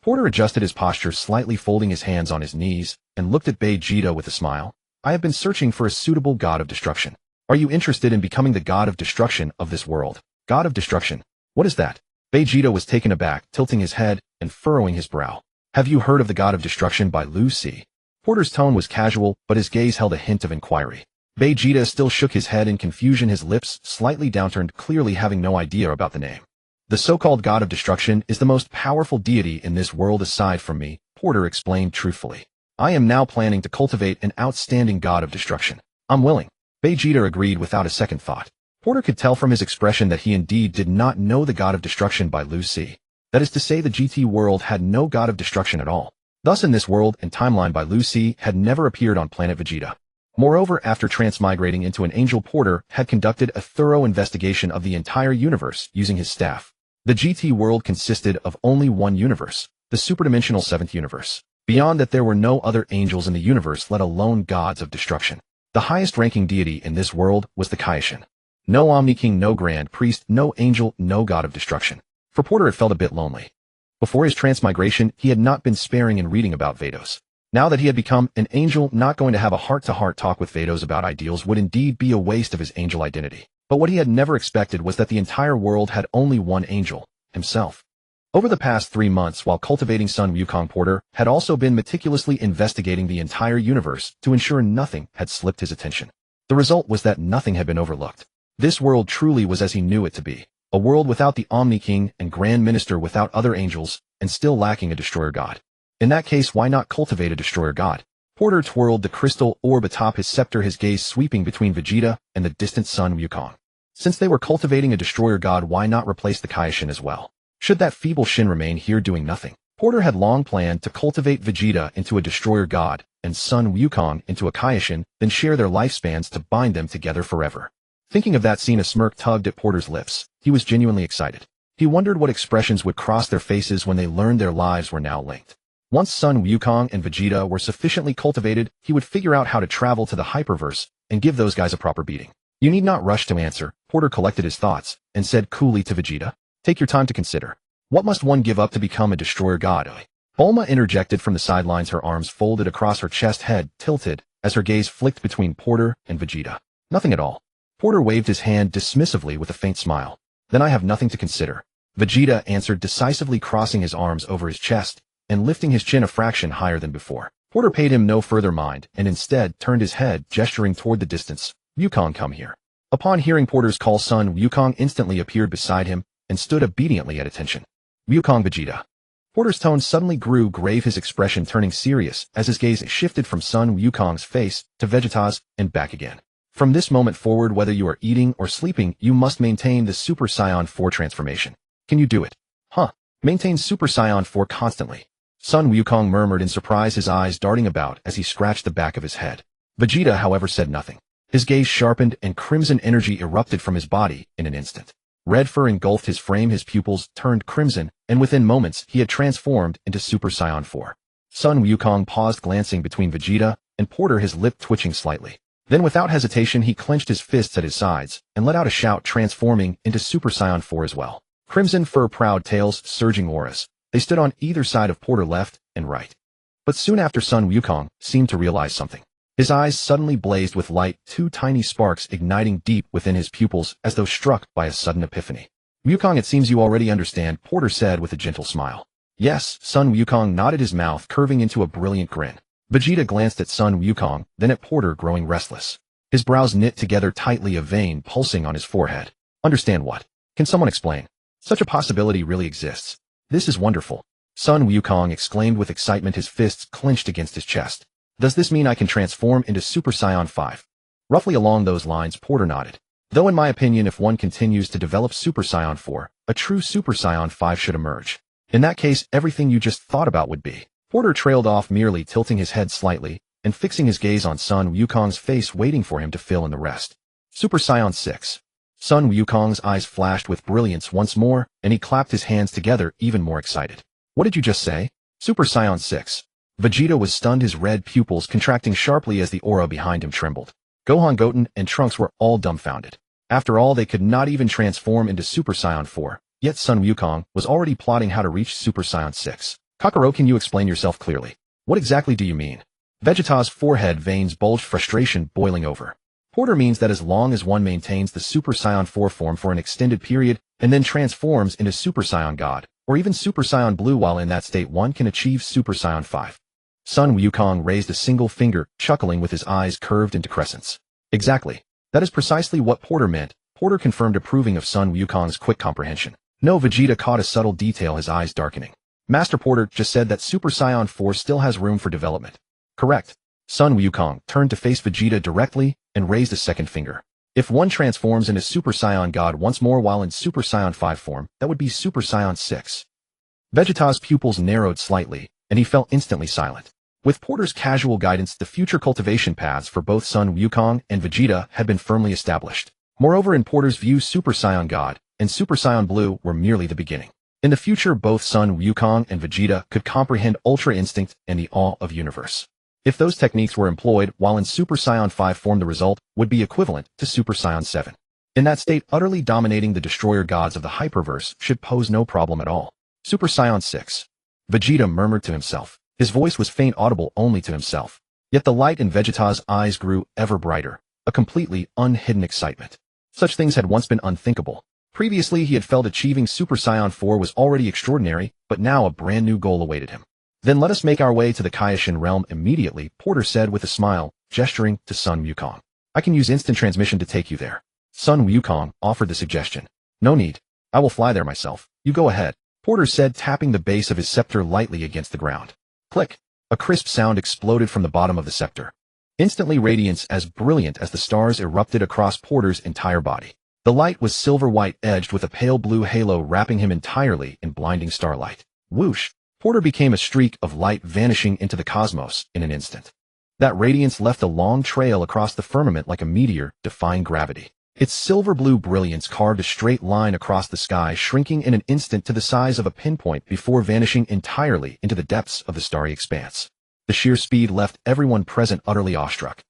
Porter adjusted his posture slightly, folding his hands on his knees, and looked at Vegeta with a smile. I have been searching for a suitable god of destruction. Are you interested in becoming the god of destruction of this world? God of destruction? What is that? Vegeta was taken aback, tilting his head and furrowing his brow. Have you heard of the god of destruction by Lucy? Porter's tone was casual, but his gaze held a hint of inquiry. Vegeta still shook his head in confusion, his lips slightly downturned, clearly having no idea about the name. The so-called god of destruction is the most powerful deity in this world aside from me, Porter explained truthfully. I am now planning to cultivate an outstanding god of destruction. I'm willing. Vegeta agreed without a second thought. Porter could tell from his expression that he indeed did not know the god of destruction by Lucy. That is to say, the GT world had no god of destruction at all. Thus in this world and timeline by Lucy had never appeared on planet Vegeta. Moreover, after transmigrating into an angel, Porter had conducted a thorough investigation of the entire universe using his staff. The GT world consisted of only one universe, the superdimensional 7th universe. Beyond that, there were no other angels in the universe, let alone gods of destruction. The highest-ranking deity in this world was the Kaishin. No Omni King, no Grand Priest, no angel, no god of destruction. For Porter it felt a bit lonely. Before his transmigration, he had not been sparing in reading about Vados. Now that he had become an angel, not going to have a heart-to-heart talk with Vados about ideals would indeed be a waste of his angel identity. But what he had never expected was that the entire world had only one angel, himself. Over the past 3 months, while cultivating Sun Wukong, Porter had also been meticulously investigating the entire universe to ensure nothing had slipped his attention. The result was that nothing had been overlooked. This world truly was as he knew it to be, a world without the Omni King and Grand Minister, without other angels, and still lacking a destroyer god. In that case, why not cultivate a destroyer god? Porter twirled the crystal orb atop his scepter, his gaze sweeping between Vegeta and the distant Sun Wukong. Since they were cultivating a destroyer god, why not replace the Kaishin as well? Should that feeble Shin remain here doing nothing? Porter had long planned to cultivate Vegeta into a destroyer god and Sun Wukong into a Kaishin, then share their lifespans to bind them together forever. Thinking of that scene, a smirk tugged at Porter's lips. He was genuinely excited. He wondered what expressions would cross their faces when they learned their lives were now linked. Once Sun Wukong and Vegeta were sufficiently cultivated, he would figure out how to travel to the hyperverse and give those guys a proper beating. You need not rush to answer, Porter collected his thoughts and said coolly to Vegeta. Take your time to consider. What must one give up to become a destroyer god? Bulma interjected from the sidelines, her arms folded across her chest, head tilted, as her gaze flicked between Porter and Vegeta. Nothing at all. Porter waved his hand dismissively with a faint smile. Then I have nothing to consider, Vegeta answered decisively, crossing his arms over his chest and lifting his chin a fraction higher than before. Porter paid him no further mind and instead turned his head, gesturing toward the distance. Wukong, come here. Upon hearing Porter's call, Sun Wukong instantly appeared beside him and stood obediently at attention. Wukong, Vegeta. Porter's tone suddenly grew grave, his expression turning serious as his gaze shifted from Sun Wukong's face to Vegeta's and back again. From this moment forward, whether you are eating or sleeping, you must maintain the Super Saiyan 4 transformation. Can you do it? Huh. Maintain Super Saiyan 4 constantly. Sun Wukong murmured in surprise, his eyes darting about as he scratched the back of his head. Vegeta, however, said nothing. His gaze sharpened and crimson energy erupted from his body in an instant. Red fur engulfed his frame, his pupils turned crimson, and within moments he had transformed into Super Saiyan 4. Sun Wukong paused, glancing between Vegeta and Porter, his lip twitching slightly. Then without hesitation he clenched his fists at his sides and let out a shout, transforming into Super Saiyan 4 as well. Crimson fur, proud tails, surging auras. They stood on either side of Porter, left and right. But soon after, Sun Wukong seemed to realize something. His eyes suddenly blazed with light, 2 tiny sparks igniting deep within his pupils as though struck by a sudden epiphany. Wukong, it seems you already understand, Porter said with a gentle smile. Yes, Sun Wukong nodded, his mouth curving into a brilliant grin. Vegeta glanced at Sun Wukong, then at Porter, growing restless. His brows knit together tightly, a vein pulsing on his forehead. Understand what? Can someone explain? Such a possibility really exists. This is wonderful. Sun Wukong exclaimed with excitement, his fists clenched against his chest. Does this mean I can transform into Super Saiyan 5? Roughly along those lines, Porter nodded. Though in my opinion, if one continues to develop Super Saiyan 4, a true Super Saiyan 5 should emerge. In that case, everything you just thought about would be. Porter trailed off, merely tilting his head slightly and fixing his gaze on Sun Wukong's face, waiting for him to fill in the rest. Super Saiyan 6. Sun Wukong's eyes flashed with brilliance once more, and he clapped his hands together, even more excited. What did you just say? Super Saiyan 6. Vegeta was stunned, his red pupils contracting sharply as the aura behind him trembled. Gohan, Goten, and Trunks were all dumbfounded. After all, they could not even transform into Super Saiyan 4, yet Sun Wukong was already plotting how to reach Super Saiyan 6. Kakarot, can you explain yourself clearly? What exactly do you mean? Vegeta's forehead veins bulged, frustration boiling over. Porter means that as long as one maintains the Super Saiyan 4 form for an extended period and then transforms into Super Saiyan God, or even Super Saiyan Blue, while in that state one can achieve Super Saiyan 5. Sun Wukong raised a single finger, chuckling with his eyes curved into crescents. Exactly. That is precisely what Porter meant. Porter confirmed, approving of Sun Wukong's quick comprehension. No, Vegeta caught a subtle detail, his eyes darkening. Master, Porter just said that Super Saiyan 4 still has room for development. Correct. Sun Wukong turned to face Vegeta directly and raised a second finger. If one transforms into Super Saiyan God once more while in Super Saiyan 5 form, that would be Super Saiyan 6. Vegeta's pupils narrowed slightly, and he fell instantly silent. With Porter's casual guidance, the future cultivation paths for both Sun Wukong and Vegeta had been firmly established. Moreover, in Porter's view, Super Saiyan God and Super Saiyan Blue were merely the beginning. In the future, both Sun Wukong and Vegeta could comprehend Ultra Instinct and the awe of universe. If those techniques were employed while in Super Saiyan 5 form, the result would be equivalent to Super Saiyan 7. In that state, utterly dominating the destroyer gods of the hyperverse should pose no problem at all. Super Saiyan 6. Vegeta murmured to himself. His voice was faint, audible only to himself. Yet the light in Vegeta's eyes grew ever brighter, a completely unhidden excitement. Such things had once been unthinkable. Previously, he had felt achieving Super Saiyan 4 was already extraordinary, but now a brand new goal awaited him. Then let us make our way to the Kaioshin realm immediately, Porter said with a smile, gesturing to Sun Wukong. I can use instant transmission to take you there. Sun Wukong offered the suggestion. No need. I will fly there myself. You go ahead, Porter said, tapping the base of his scepter lightly against the ground. Click. A crisp sound exploded from the bottom of the scepter. Instantly, radiance as brilliant as the stars erupted across Porter's entire body. The light was silver-white, edged with a pale blue halo, wrapping him entirely in blinding starlight. Whoosh! Porter became a streak of light, vanishing into the cosmos in an instant. That radiance left a long trail across the firmament like a meteor, defying gravity. Its silver-blue brilliance carved a straight line across the sky, shrinking in an instant to the size of a pinpoint before vanishing entirely into the depths of the starry expanse. The sheer speed left everyone present utterly awestruck.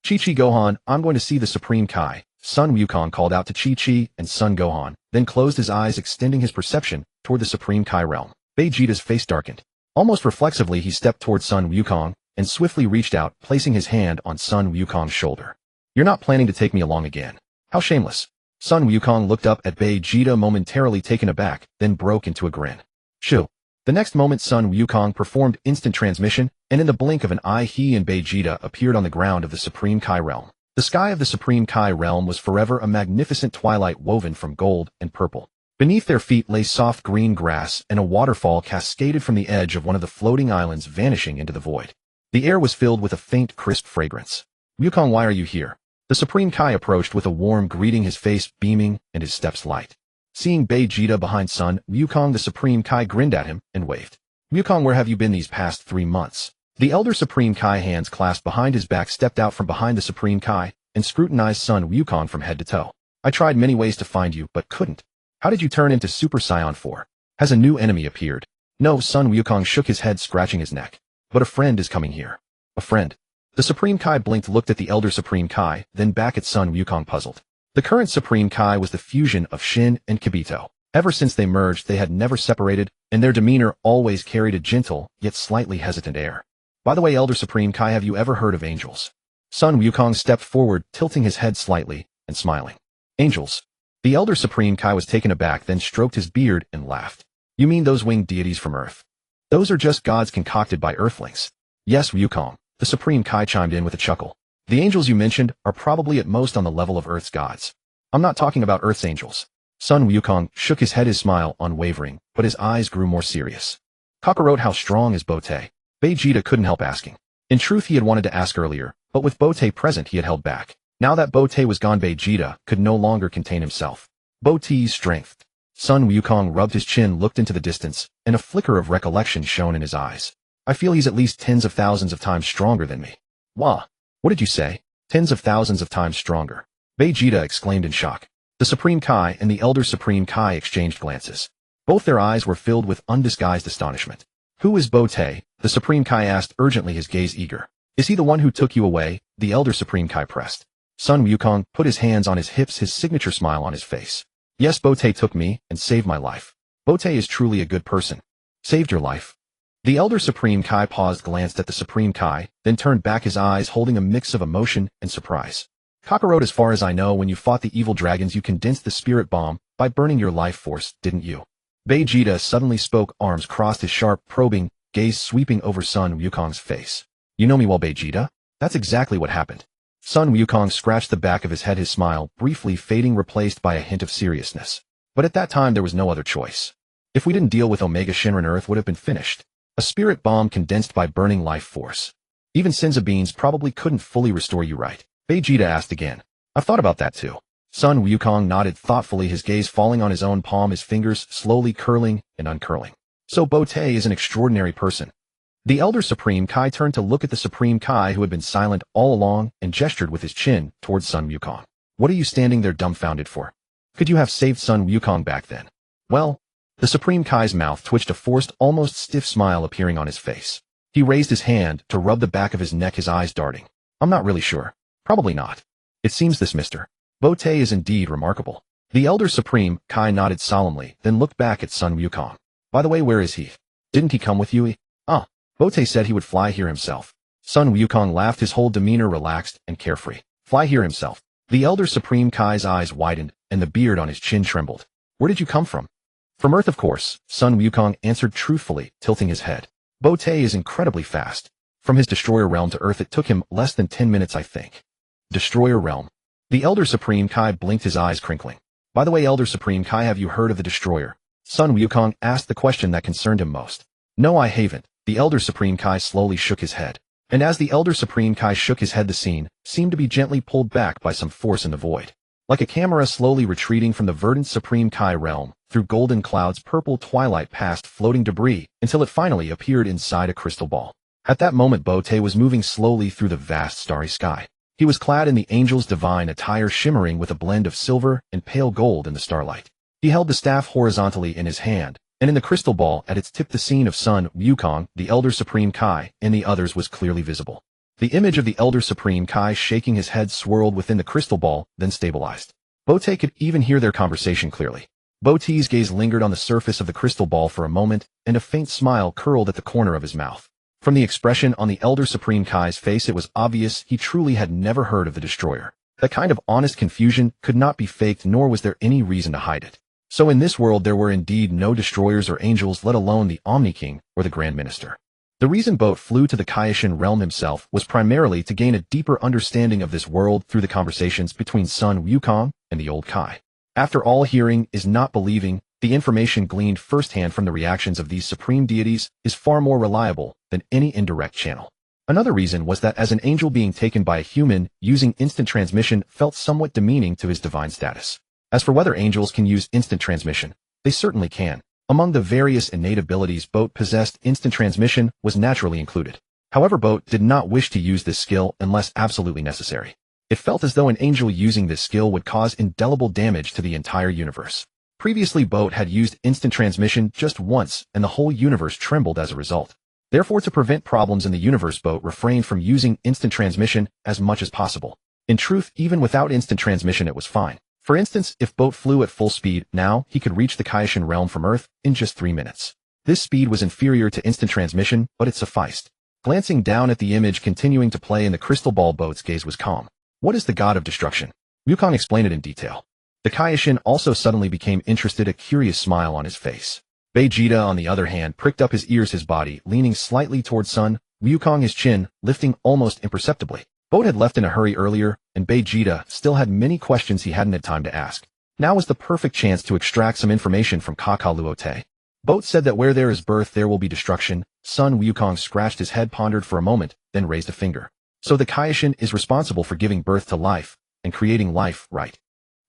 Chi-Chi, Gohan, I'm going to see the Supreme Kai, Sun Wukong called out to Chi-Chi and Sun Gohan, then closed his eyes, extending his perception toward the Supreme Kai realm. Vegeta's face darkened. Almost reflexively, he stepped toward Sun Wukong and swiftly reached out, placing his hand on Sun Wukong's shoulder. You're not planning to take me along again. How shameless. Sun Wukong looked up at Vegeta, momentarily taken aback, then broke into a grin. Shoo. The next moment, Sun Wukong performed instant transmission, and in the blink of an eye, he and Vegeta appeared on the ground of the Supreme Kai realm. The sky of the Supreme Kai realm was forever a magnificent twilight woven from gold and purple. Beneath their feet lay soft green grass, and a waterfall cascaded from the edge of one of the floating islands, vanishing into the void. The air was filled with a faint, crisp fragrance. Wukong, why are you here? The Supreme Kai approached with a warm greeting, his face beaming and his steps light. Seeing Vegeta behind Sun Wukong, the Supreme Kai grinned at him and waved. Wukong, where have you been these past 3 months? The elder Supreme Kai, hands clasped behind his back, stepped out from behind the Supreme Kai and scrutinized Sun Wukong from head to toe. I tried many ways to find you, but couldn't. How did you turn into Super Saiyan 4? Has a new enemy appeared? No, Sun Wukong shook his head, scratching his neck. But a friend is coming here. A friend? The Supreme Kai blinked, looked at the elder Supreme Kai, then back at Sun Wukong, puzzled. The current Supreme Kai was the fusion of Shin and Kibito. Ever since they merged, they had never separated, and their demeanor always carried a gentle, yet slightly hesitant air. By the way, elder Supreme Kai, have you ever heard of angels? Sun Wukong stepped forward, tilting his head slightly and smiling. Angels? The Elder Supreme Kai was taken aback, then stroked his beard and laughed. You mean those winged deities from Earth? Those are just gods concocted by Earthlings. Yes, Wukong, the Supreme Kai chimed in with a chuckle. The angels you mentioned are probably at most on the level of Earth's gods. I'm not talking about Earth's angels. Sun Wukong shook his head, his smile unwavering, but his eyes grew more serious. Kakarot, how strong is Bote? Vegeta couldn't help asking. In truth, he had wanted to ask earlier, but with Bote present he had held back. Now that Bote was gone, Vegeta could no longer contain himself. Bote's strength. Sun Wukong rubbed his chin, looked into the distance, and a flicker of recollection shone in his eyes. I feel he's at least tens of thousands of times stronger than me. Wah! What did you say? Tens of thousands of times stronger. Vegeta exclaimed in shock. The Supreme Kai and the Elder Supreme Kai exchanged glances. Both their eyes were filled with undisguised astonishment. Who is Bote? The Supreme Kai asked urgently, his gaze eager. Is he the one who took you away? The Elder Supreme Kai pressed. Sun Wukong put his hands on his hips, his signature smile on his face. Yes, Bote took me and saved my life. Bote is truly a good person. Saved your life? The Elder Supreme Kai paused, glanced at the Supreme Kai, then turned back, his eyes holding a mix of emotion and surprise. Kakarot, as far as I know, when you fought the evil dragons, you condensed the spirit bomb by burning your life force, didn't you? Vegeta suddenly spoke, arms crossed, his sharp, probing gaze sweeping over Sun Wukong's face. You know me well, Vegeta? That's exactly what happened. Sun Wukong scratched the back of his head, his smile briefly fading, replaced by a hint of seriousness. But at that time there was no other choice. If we didn't deal with Omega Shinran, Earth would have been finished. A spirit bomb condensed by burning life force. Even Senzu beans probably couldn't fully restore you, right? Vegeta asked again. I've thought about that too. Sun Wukong nodded thoughtfully, his gaze falling on his own palm, his fingers slowly curling and uncurling. So Bote is an extraordinary person. The Elder Supreme Kai turned to look at the Supreme Kai, who had been silent all along, and gestured with his chin towards Sun Wukong. What are you standing there dumbfounded for? Could you have saved Sun Wukong back then? Well, the Supreme Kai's mouth twitched, a forced, almost stiff smile appearing on his face. He raised his hand to rub the back of his neck, his eyes darting. I'm not really sure. Probably not. It seems this Mr. Bote is indeed remarkable. The Elder Supreme Kai nodded solemnly, then looked back at Sun Wukong. By the way, where is he? Didn't he come with you? Bote said he would fly here himself. Sun Wukong laughed, his whole demeanor relaxed and carefree. Fly here himself. The Elder Supreme Kai's eyes widened, and the beard on his chin trembled. Where did you come from? From Earth, of course, Sun Wukong answered truthfully, tilting his head. Bote is incredibly fast. From his destroyer realm to Earth it took him less than 10 minutes, I think. Destroyer realm. The Elder Supreme Kai blinked, his eyes crinkling. By the way, Elder Supreme Kai, have you heard of the destroyer? Sun Wukong asked the question that concerned him most. No, I haven't. The Elder Supreme Kai slowly shook his head. And as the Elder Supreme Kai shook his head, the scene seemed to be gently pulled back by some force in the void. Like a camera slowly retreating from the verdant Supreme Kai realm, through golden clouds, purple twilight, past floating debris, until it finally appeared inside a crystal ball. At that moment, Bote was moving slowly through the vast starry sky. He was clad in the angel's divine attire, shimmering with a blend of silver and pale gold in the starlight. He held the staff horizontally in his hand, and in the crystal ball at its tip the scene of Sun Wukong, the Elder Supreme Kai, and the others was clearly visible. The image of the Elder Supreme Kai shaking his head swirled within the crystal ball, then stabilized. Bote could even hear their conversation clearly. Bote's gaze lingered on the surface of the crystal ball for a moment, and a faint smile curled at the corner of his mouth. From the expression on the Elder Supreme Kai's face, it was obvious he truly had never heard of the Destroyer. That kind of honest confusion could not be faked, nor was there any reason to hide it. So in this world there were indeed no destroyers or angels, let alone the Omni King or the Grand Minister. The reason Bote flew to the Kaioshin realm himself was primarily to gain a deeper understanding of this world through the conversations between Sun Wukong and the old Kai. After all, hearing is not believing. The information gleaned firsthand from the reactions of these supreme deities is far more reliable than any indirect channel. Another reason was that as an angel, being taken by a human using instant transmission felt somewhat demeaning to his divine status. As for whether angels can use instant transmission, they certainly can. Among the various innate abilities Bote possessed, instant transmission was naturally included. However, Bote did not wish to use this skill unless absolutely necessary. It felt as though an angel using this skill would cause indelible damage to the entire universe. Previously, Bote had used instant transmission just once, and the whole universe trembled as a result. Therefore, to prevent problems in the universe, Bote refrained from using instant transmission as much as possible. In truth, even without instant transmission it was fine. For instance, if Bote flew at full speed, now he could reach the Kaioshin realm from Earth in just 3 minutes. This speed was inferior to instant transmission, but it sufficed. Glancing down at the image continuing to play in the crystal ball, Bote's gaze was calm. What is the god of destruction? Wukong explained it in detail. The Kaioshin also suddenly became interested, a curious smile on his face. Vegeta, on the other hand, pricked up his ears, his body leaning slightly towards Sun Wukong, his chin lifting almost imperceptibly. Boat had left in a hurry earlier, and Vegeta still had many questions he hadn't had time to ask. Now was the perfect chance to extract some information from Kakaluote. Boat said that where there is birth there will be destruction. Sun Wukong scratched his head, pondered for a moment, then raised a finger. So the Kaioshin is responsible for giving birth to life, and creating life, right?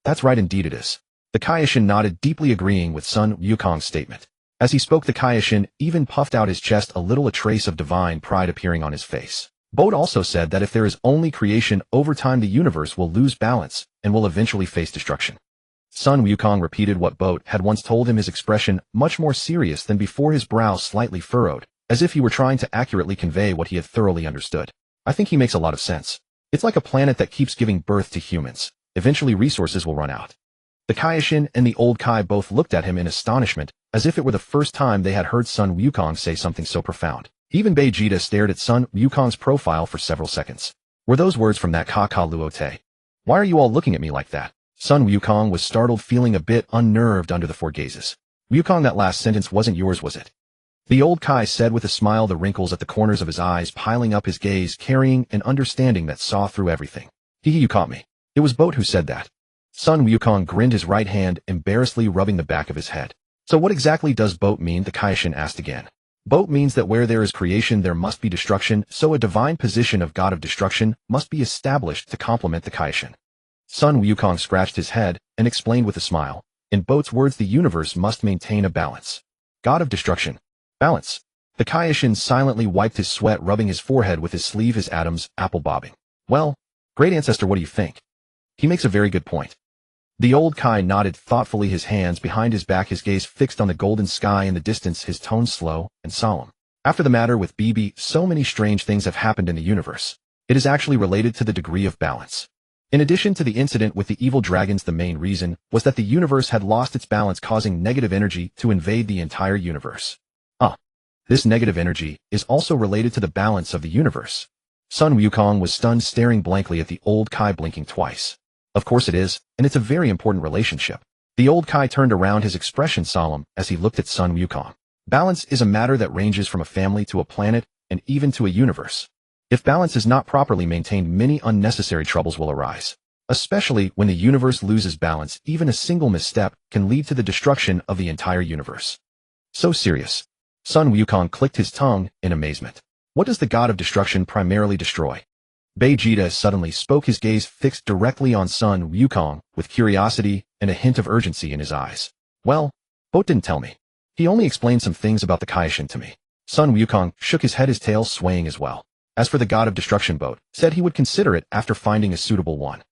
That's right, indeed it is. The Kaioshin nodded, deeply agreeing with Sun Wukong's statement. As he spoke, the Kaioshin even puffed out his chest, a little, a trace of divine pride appearing on his face. Boat also said that if there is only creation, over time the universe will lose balance, and will eventually face destruction. Sun Wukong repeated what Boat had once told him, his expression much more serious than before, his brow slightly furrowed, as if he were trying to accurately convey what he had thoroughly understood. I think he makes a lot of sense. It's like a planet that keeps giving birth to humans. Eventually resources will run out. The Kaioshin and the old Kai both looked at him in astonishment, as if it were the first time they had heard Sun Wukong say something so profound. Even Vegeta stared at Sun Wukong's profile for several seconds. Were those words from that Kakaluote? Why are you all looking at me like that? Sun Wukong was startled, feeling a bit unnerved under the four gazes. Wukong, that last sentence wasn't yours, was it? The old Kai said with a smile, the wrinkles at the corners of his eyes piling up, his gaze carrying an understanding that saw through everything. You caught me. It was Boat who said that. Sun Wukong grinned, his right hand embarrassedly rubbing the back of his head. So what exactly does Boat mean? The Kaioshin asked again. Boat means that where there is creation there must be destruction, so a divine position of God of destruction must be established to complement the Kaioshin. Sun Wukong scratched his head and explained with a smile. In Boat's words, the universe must maintain a balance. God of destruction. Balance. The Kaioshin silently wiped his sweat, rubbing his forehead with his sleeve, his atoms apple bobbing. Well, great ancestor, what do you think? He makes a very good point. The old Kai nodded thoughtfully, his hands behind his back, his gaze fixed on the golden sky in the distance, his tone slow and solemn. After the matter with BB, so many strange things have happened in the universe. It is actually related to the degree of balance. In addition to the incident with the evil dragons, the main reason was that the universe had lost its balance, causing negative energy to invade the entire universe. This negative energy is also related to the balance of the universe. Sun Wukong was stunned, staring blankly at the old Kai, blinking twice. Of course it is, and it's a very important relationship. The old Kai turned around, his expression solemn as he looked at Sun Wukong. Balance is a matter that ranges from a family to a planet and even to a universe. If balance is not properly maintained, many unnecessary troubles will arise. Especially when the universe loses balance, even a single misstep can lead to the destruction of the entire universe. So serious. Sun Wukong clicked his tongue in amazement. What does the God of destruction primarily destroy? Vegeta suddenly spoke, his gaze fixed directly on Sun Wukong with curiosity and a hint of urgency in his eyes. Well, Boat didn't tell me. He only explained some things about the Kaioshin to me. Sun Wukong shook his head, his tail swaying as well. As for the God of destruction, Boat said he would consider it after finding a suitable one.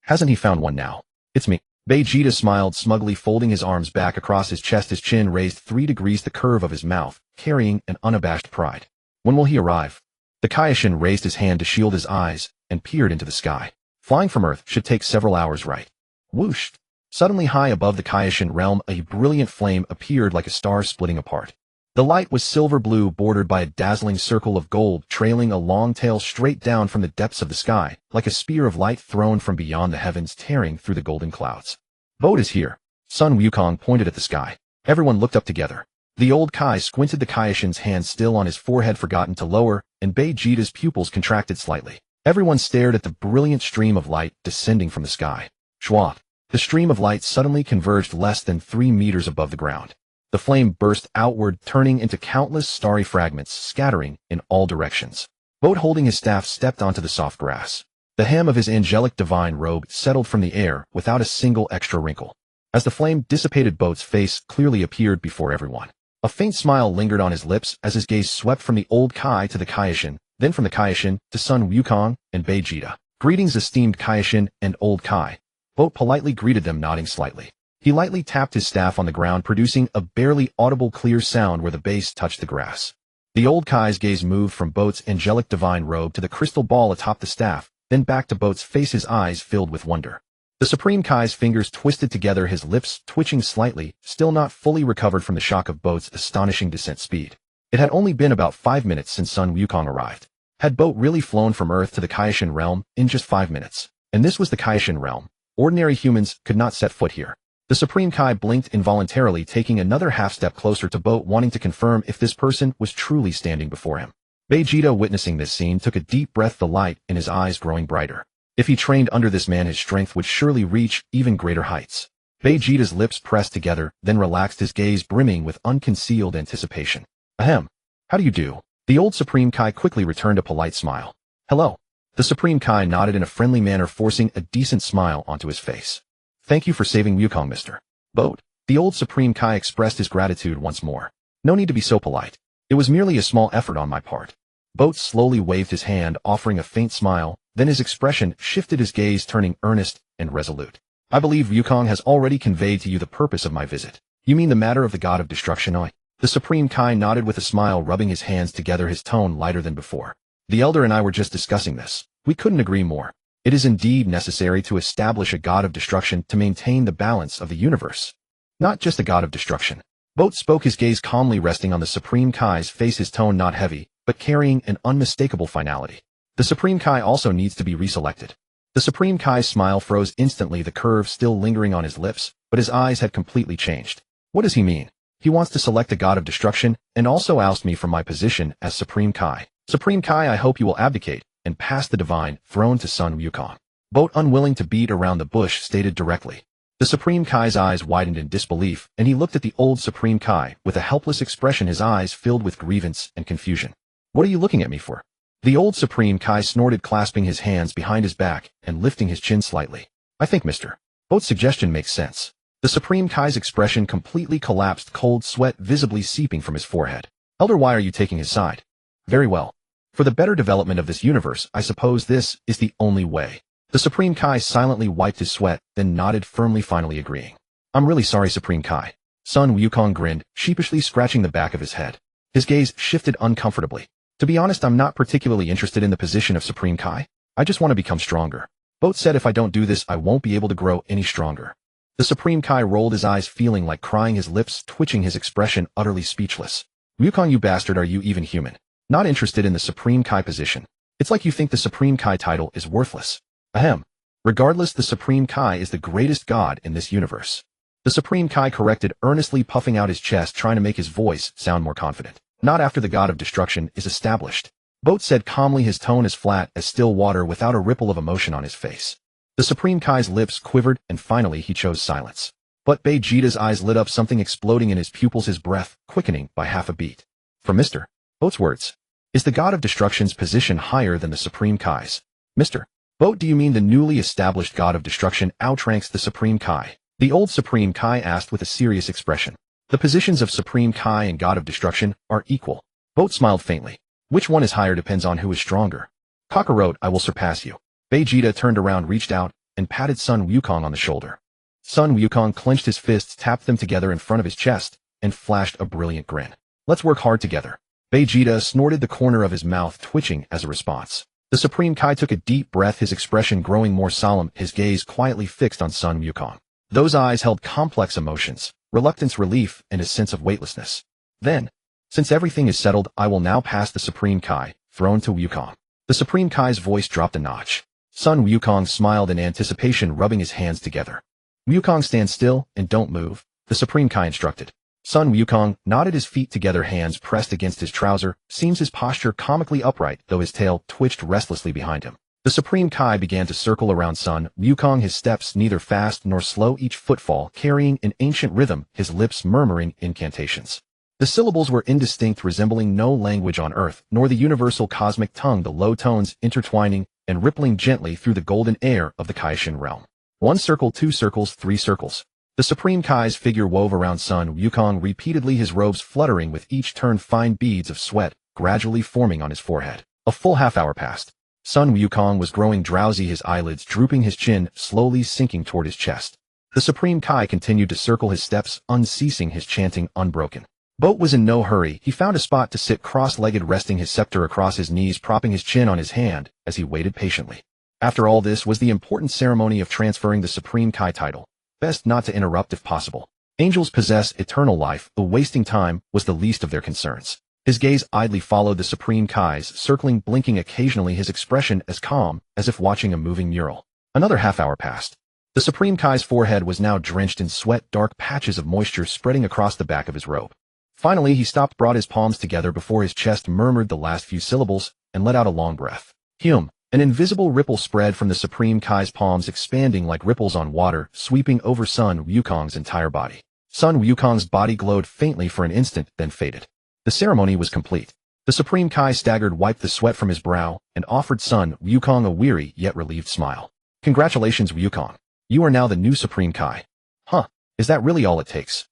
Hasn't he found one now? It's me. Vegeta smiled smugly, folding his arms back across his chest, his chin raised 3 degrees, the curve of his mouth carrying an unabashed pride. When will he arrive? The Kaioshin raised his hand to shield his eyes and peered into the sky. Flying from Earth should take several hours, right? Whoosh! Suddenly, high above the Kaioshin realm, a brilliant flame appeared like a star splitting apart. The light was silver blue, bordered by a dazzling circle of gold, trailing a long tail straight down from the depths of the sky, like a spear of light thrown from beyond the heavens, tearing through the golden clouds. Boat is here. Sun Wukong pointed at the sky. Everyone looked up together. The old Kai squinted, the Kaioshin's hand still on his forehead forgotten to lower, and Vegeta's pupils contracted slightly. Everyone stared at the brilliant stream of light descending from the sky. Schwab. The stream of light suddenly converged less than 3 meters above the ground. The flame burst outward, turning into countless starry fragments, scattering in all directions. Boat, holding his staff, stepped onto the soft grass. The hem of his angelic divine robe settled from the air without a single extra wrinkle. As the flame dissipated, Boat's face clearly appeared before everyone. A faint smile lingered on his lips as his gaze swept from the old Kai to the Kaioshin, then from the Kaioshin to Sun Wukong and Vegeta. Greetings, esteemed Kaioshin and old Kai. Boat politely greeted them, nodding slightly. He lightly tapped his staff on the ground, producing a barely audible clear sound where the base touched the grass. The old Kai's gaze moved from Boat's angelic divine robe to the crystal ball atop the staff, then back to Boat's face, his eyes filled with wonder. The Supreme Kai's fingers twisted together, his lips twitching slightly, still not fully recovered from the shock of Boat's astonishing descent speed. It had only been about 5 minutes since Sun Wukong arrived. Had Boat really flown from Earth to the Kaioshin realm in just 5 minutes? And this was the Kaioshin realm. Ordinary humans could not set foot here. The Supreme Kai blinked involuntarily, taking another half-step closer to Boat, wanting to confirm if this person was truly standing before him. Vegeta, witnessing this scene, took a deep breath, the light in his eyes growing brighter. If he trained under this man, his strength would surely reach even greater heights. Vegeta's lips pressed together, then relaxed, his gaze brimming with unconcealed anticipation. Ahem. How do you do? The old Supreme Kai quickly returned a polite smile. Hello. The Supreme Kai nodded in a friendly manner, forcing a decent smile onto his face. Thank you for saving Wukong, Mr. Boat. The old Supreme Kai expressed his gratitude once more. No need to be so polite. It was merely a small effort on my part. Boat slowly waved his hand, offering a faint smile, then his expression shifted, his gaze turning earnest and resolute. I believe Wukong has already conveyed to you the purpose of my visit. You mean the matter of the God of Destruction, oi? The Supreme Kai nodded with a smile, rubbing his hands together, his tone lighter than before. The Elder and I were just discussing this. We couldn't agree more. It is indeed necessary to establish a God of Destruction to maintain the balance of the universe. Not just a God of Destruction. Boat spoke, his gaze calmly resting on the Supreme Kai's face, his tone not heavy, but carrying an unmistakable finality. The Supreme Kai also needs to be reselected. The Supreme Kai's smile froze instantly, the curve still lingering on his lips, but his eyes had completely changed. What does he mean? He wants to select a God of Destruction and also oust me from my position as Supreme Kai. Supreme Kai, I hope you will abdicate and pass the divine throne to Son Wukong. Boat, unwilling to beat around the bush, stated directly. The Supreme Kai's eyes widened in disbelief, and he looked at the old Supreme Kai with a helpless expression, his eyes filled with grievance and confusion. What are you looking at me for? The old Supreme Kai snorted, clasping his hands behind his back and lifting his chin slightly. I think Mr. Boat's suggestion makes sense. The Supreme Kai's expression completely collapsed, cold sweat visibly seeping from his forehead. Elder, why are you taking his side? Very well. For the better development of this universe, I suppose this is the only way. The Supreme Kai silently wiped his sweat, then nodded firmly, finally agreeing. I'm really sorry, Supreme Kai. Son Wukong grinned, sheepishly scratching the back of his head. His gaze shifted uncomfortably. To be honest, I'm not particularly interested in the position of Supreme Kai. I just want to become stronger. Boat said if I don't do this, I won't be able to grow any stronger. The Supreme Kai rolled his eyes, feeling like crying, his lips twitching, his expression utterly speechless. Wukong, you bastard, are you even human? Not interested in the Supreme Kai position. It's like you think the Supreme Kai title is worthless. Ahem. Regardless, the Supreme Kai is the greatest god in this universe. The Supreme Kai corrected, earnestly puffing out his chest, trying to make his voice sound more confident. Not after the God of Destruction is established. Boat said calmly, his tone as flat as still water, without a ripple of emotion on his face. The Supreme Kai's lips quivered, and finally he chose silence. But Vegeta's eyes lit up, something exploding in his pupils, his breath quickening by half a beat. From Mr. Boat's words, is the God of Destruction's position higher than the Supreme Kai's? Mr. Boat, do you mean the newly established God of Destruction outranks the Supreme Kai? The old Supreme Kai asked with a serious expression. The positions of Supreme Kai and God of Destruction are equal. Boat smiled faintly. Which one is higher depends on who is stronger. Kakarot, I will surpass you. Vegeta turned around, reached out, and patted Son Wukong on the shoulder. Son Wukong clenched his fists, tapped them together in front of his chest, and flashed a brilliant grin. Let's work hard together. Vegeta snorted, the corner of his mouth twitching as a response. The Supreme Kai took a deep breath, his expression growing more solemn, his gaze quietly fixed on Son Wukong. Those eyes held complex emotions, reluctance, relief, and a sense of weightlessness. Then, since everything is settled, I will now pass the Supreme Kai throne to Wukong. The Supreme Kai's voice dropped a notch. Son Wukong smiled in anticipation, rubbing his hands together. Wukong, stand still and don't move, the Supreme Kai instructed. Son Wukong nodded, his feet together, hands pressed against his trouser, seems his posture comically upright, though his tail twitched restlessly behind him. The Supreme Kai began to circle around Son Wukong, his steps neither fast nor slow, each footfall carrying an ancient rhythm, his lips murmuring incantations. The syllables were indistinct, resembling no language on earth, nor the universal cosmic tongue, the low tones intertwining and rippling gently through the golden air of the Kaishin realm. 1 circle, 2 circles, 3 circles. The Supreme Kai's figure wove around Son Wukong repeatedly, his robes fluttering with each turn, fine beads of sweat gradually forming on his forehead. A full half-hour passed. Son Wukong was growing drowsy, his eyelids drooping, his chin slowly sinking toward his chest. The Supreme Kai continued to circle, his steps unceasing, his chanting unbroken. Boat was in no hurry. He found a spot to sit cross-legged, resting his scepter across his knees, propping his chin on his hand as he waited patiently. After all, this was the important ceremony of transferring the Supreme Kai title. Best not to interrupt if possible. Angels possess eternal life, the wasting time was the least of their concerns. His gaze idly followed the Supreme Kai's, circling, blinking occasionally, his expression as calm as if watching a moving mural. Another half-hour passed. The Supreme Kai's forehead was now drenched in sweat, dark patches of moisture spreading across the back of his robe. Finally, he stopped, brought his palms together before his chest, murmured the last few syllables, and let out a long breath. An invisible ripple spread from the Supreme Kai's palms, expanding like ripples on water, sweeping over Sun Wukong's entire body. Sun Wukong's body glowed faintly for an instant, then faded. The ceremony was complete. The Supreme Kai staggered, wiped the sweat from his brow, and offered Sun Wukong a weary yet relieved smile. Congratulations, Wukong. You are now the new Supreme Kai. Huh, is that really all it takes?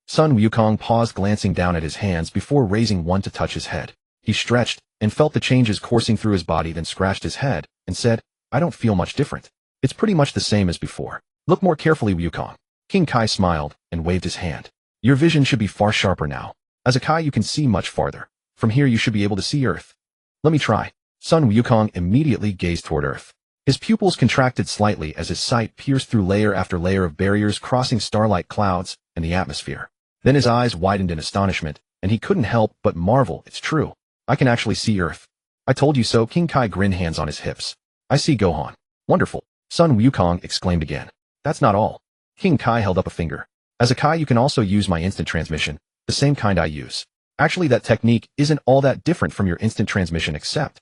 Sun Wukong paused, glancing down at his hands before raising one to touch his head. He stretched and felt the changes coursing through his body, then scratched his head and said, I don't feel much different. It's pretty much the same as before. Look more carefully, Wukong. King Kai smiled and waved his hand. Your vision should be far sharper now. As a Kai, you can see much farther. From here, you should be able to see Earth. Let me try. Sun Wukong immediately gazed toward Earth. His pupils contracted slightly as his sight pierced through layer after layer of barriers, crossing starlight clouds and the atmosphere. Then his eyes widened in astonishment, and he couldn't help but marvel. It's true. I can actually see Earth. I told you so. King Kai grinned, hands on his hips. I see Gohan. Wonderful. Sun Wukong exclaimed again. That's not all. King Kai held up a finger. As a Kai, you can also use my instant transmission, the same kind I use. Actually, that technique isn't all that different from your instant transmission, except...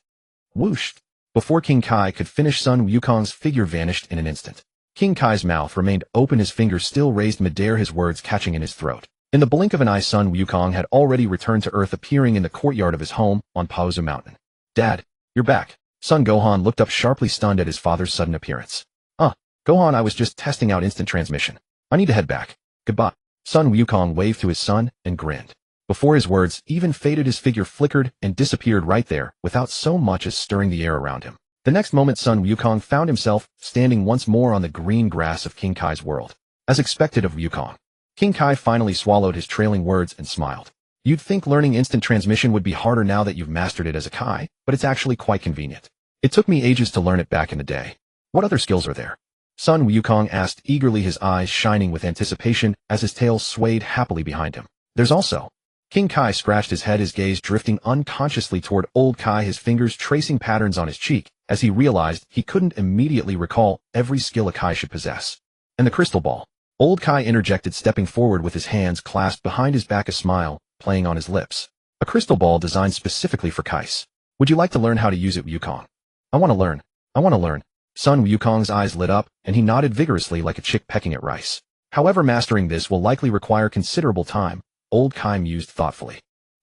Whoosh! Before King Kai could finish, Sun Wukong's figure vanished in an instant. King Kai's mouth remained open, his fingers still raised midair, his words catching in his throat. In the blink of an eye, Sun Wukong had already returned to Earth, appearing in the courtyard of his home on Paozu Mountain. Dad, you're back. Son Gohan looked up sharply, stunned at his father's sudden appearance. Gohan, I was just testing out instant transmission. I need to head back. Goodbye. Sun Wukong waved to his son and grinned. Before his words even faded, his figure flickered and disappeared right there, without so much as stirring the air around him. The next moment, Sun Wukong found himself standing once more on the green grass of King Kai's world. As expected of Wukong, King Kai finally swallowed his trailing words and smiled. You'd think learning instant transmission would be harder now that you've mastered it as a Kai, but it's actually quite convenient. It took me ages to learn it back in the day. What other skills are there? Sun Wukong asked eagerly, his eyes shining with anticipation as his tail swayed happily behind him. There's also... King Kai scratched his head, his gaze drifting unconsciously toward old Kai, his fingers tracing patterns on his cheek, as he realized he couldn't immediately recall every skill a Kai should possess. And the crystal ball. Old Kai interjected, stepping forward with his hands clasped behind his back, a smile playing on his lips. A crystal ball designed specifically for Kais. Would you like to learn how to use it, Wukong? I want to learn. I want to learn. Sun Wukong's eyes lit up, and he nodded vigorously like a chick pecking at rice. However, mastering this will likely require considerable time, old Kai mused thoughtfully.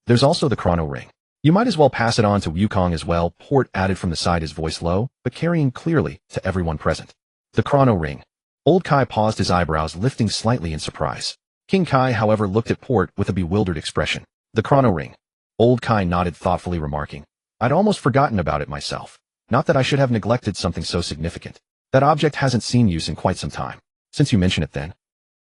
There's also the chrono ring. You might as well pass it on to Wukong as well, Port added from the side, his voice low, but carrying clearly to everyone present. The chrono ring. Old Kai paused, his eyebrows lifting slightly in surprise. King Kai, however, looked at Port with a bewildered expression. The chrono ring. Old Kai nodded thoughtfully, remarking, I'd almost forgotten about it myself. Not that I should have neglected something so significant. That object hasn't seen use in quite some time. Since you mention it then.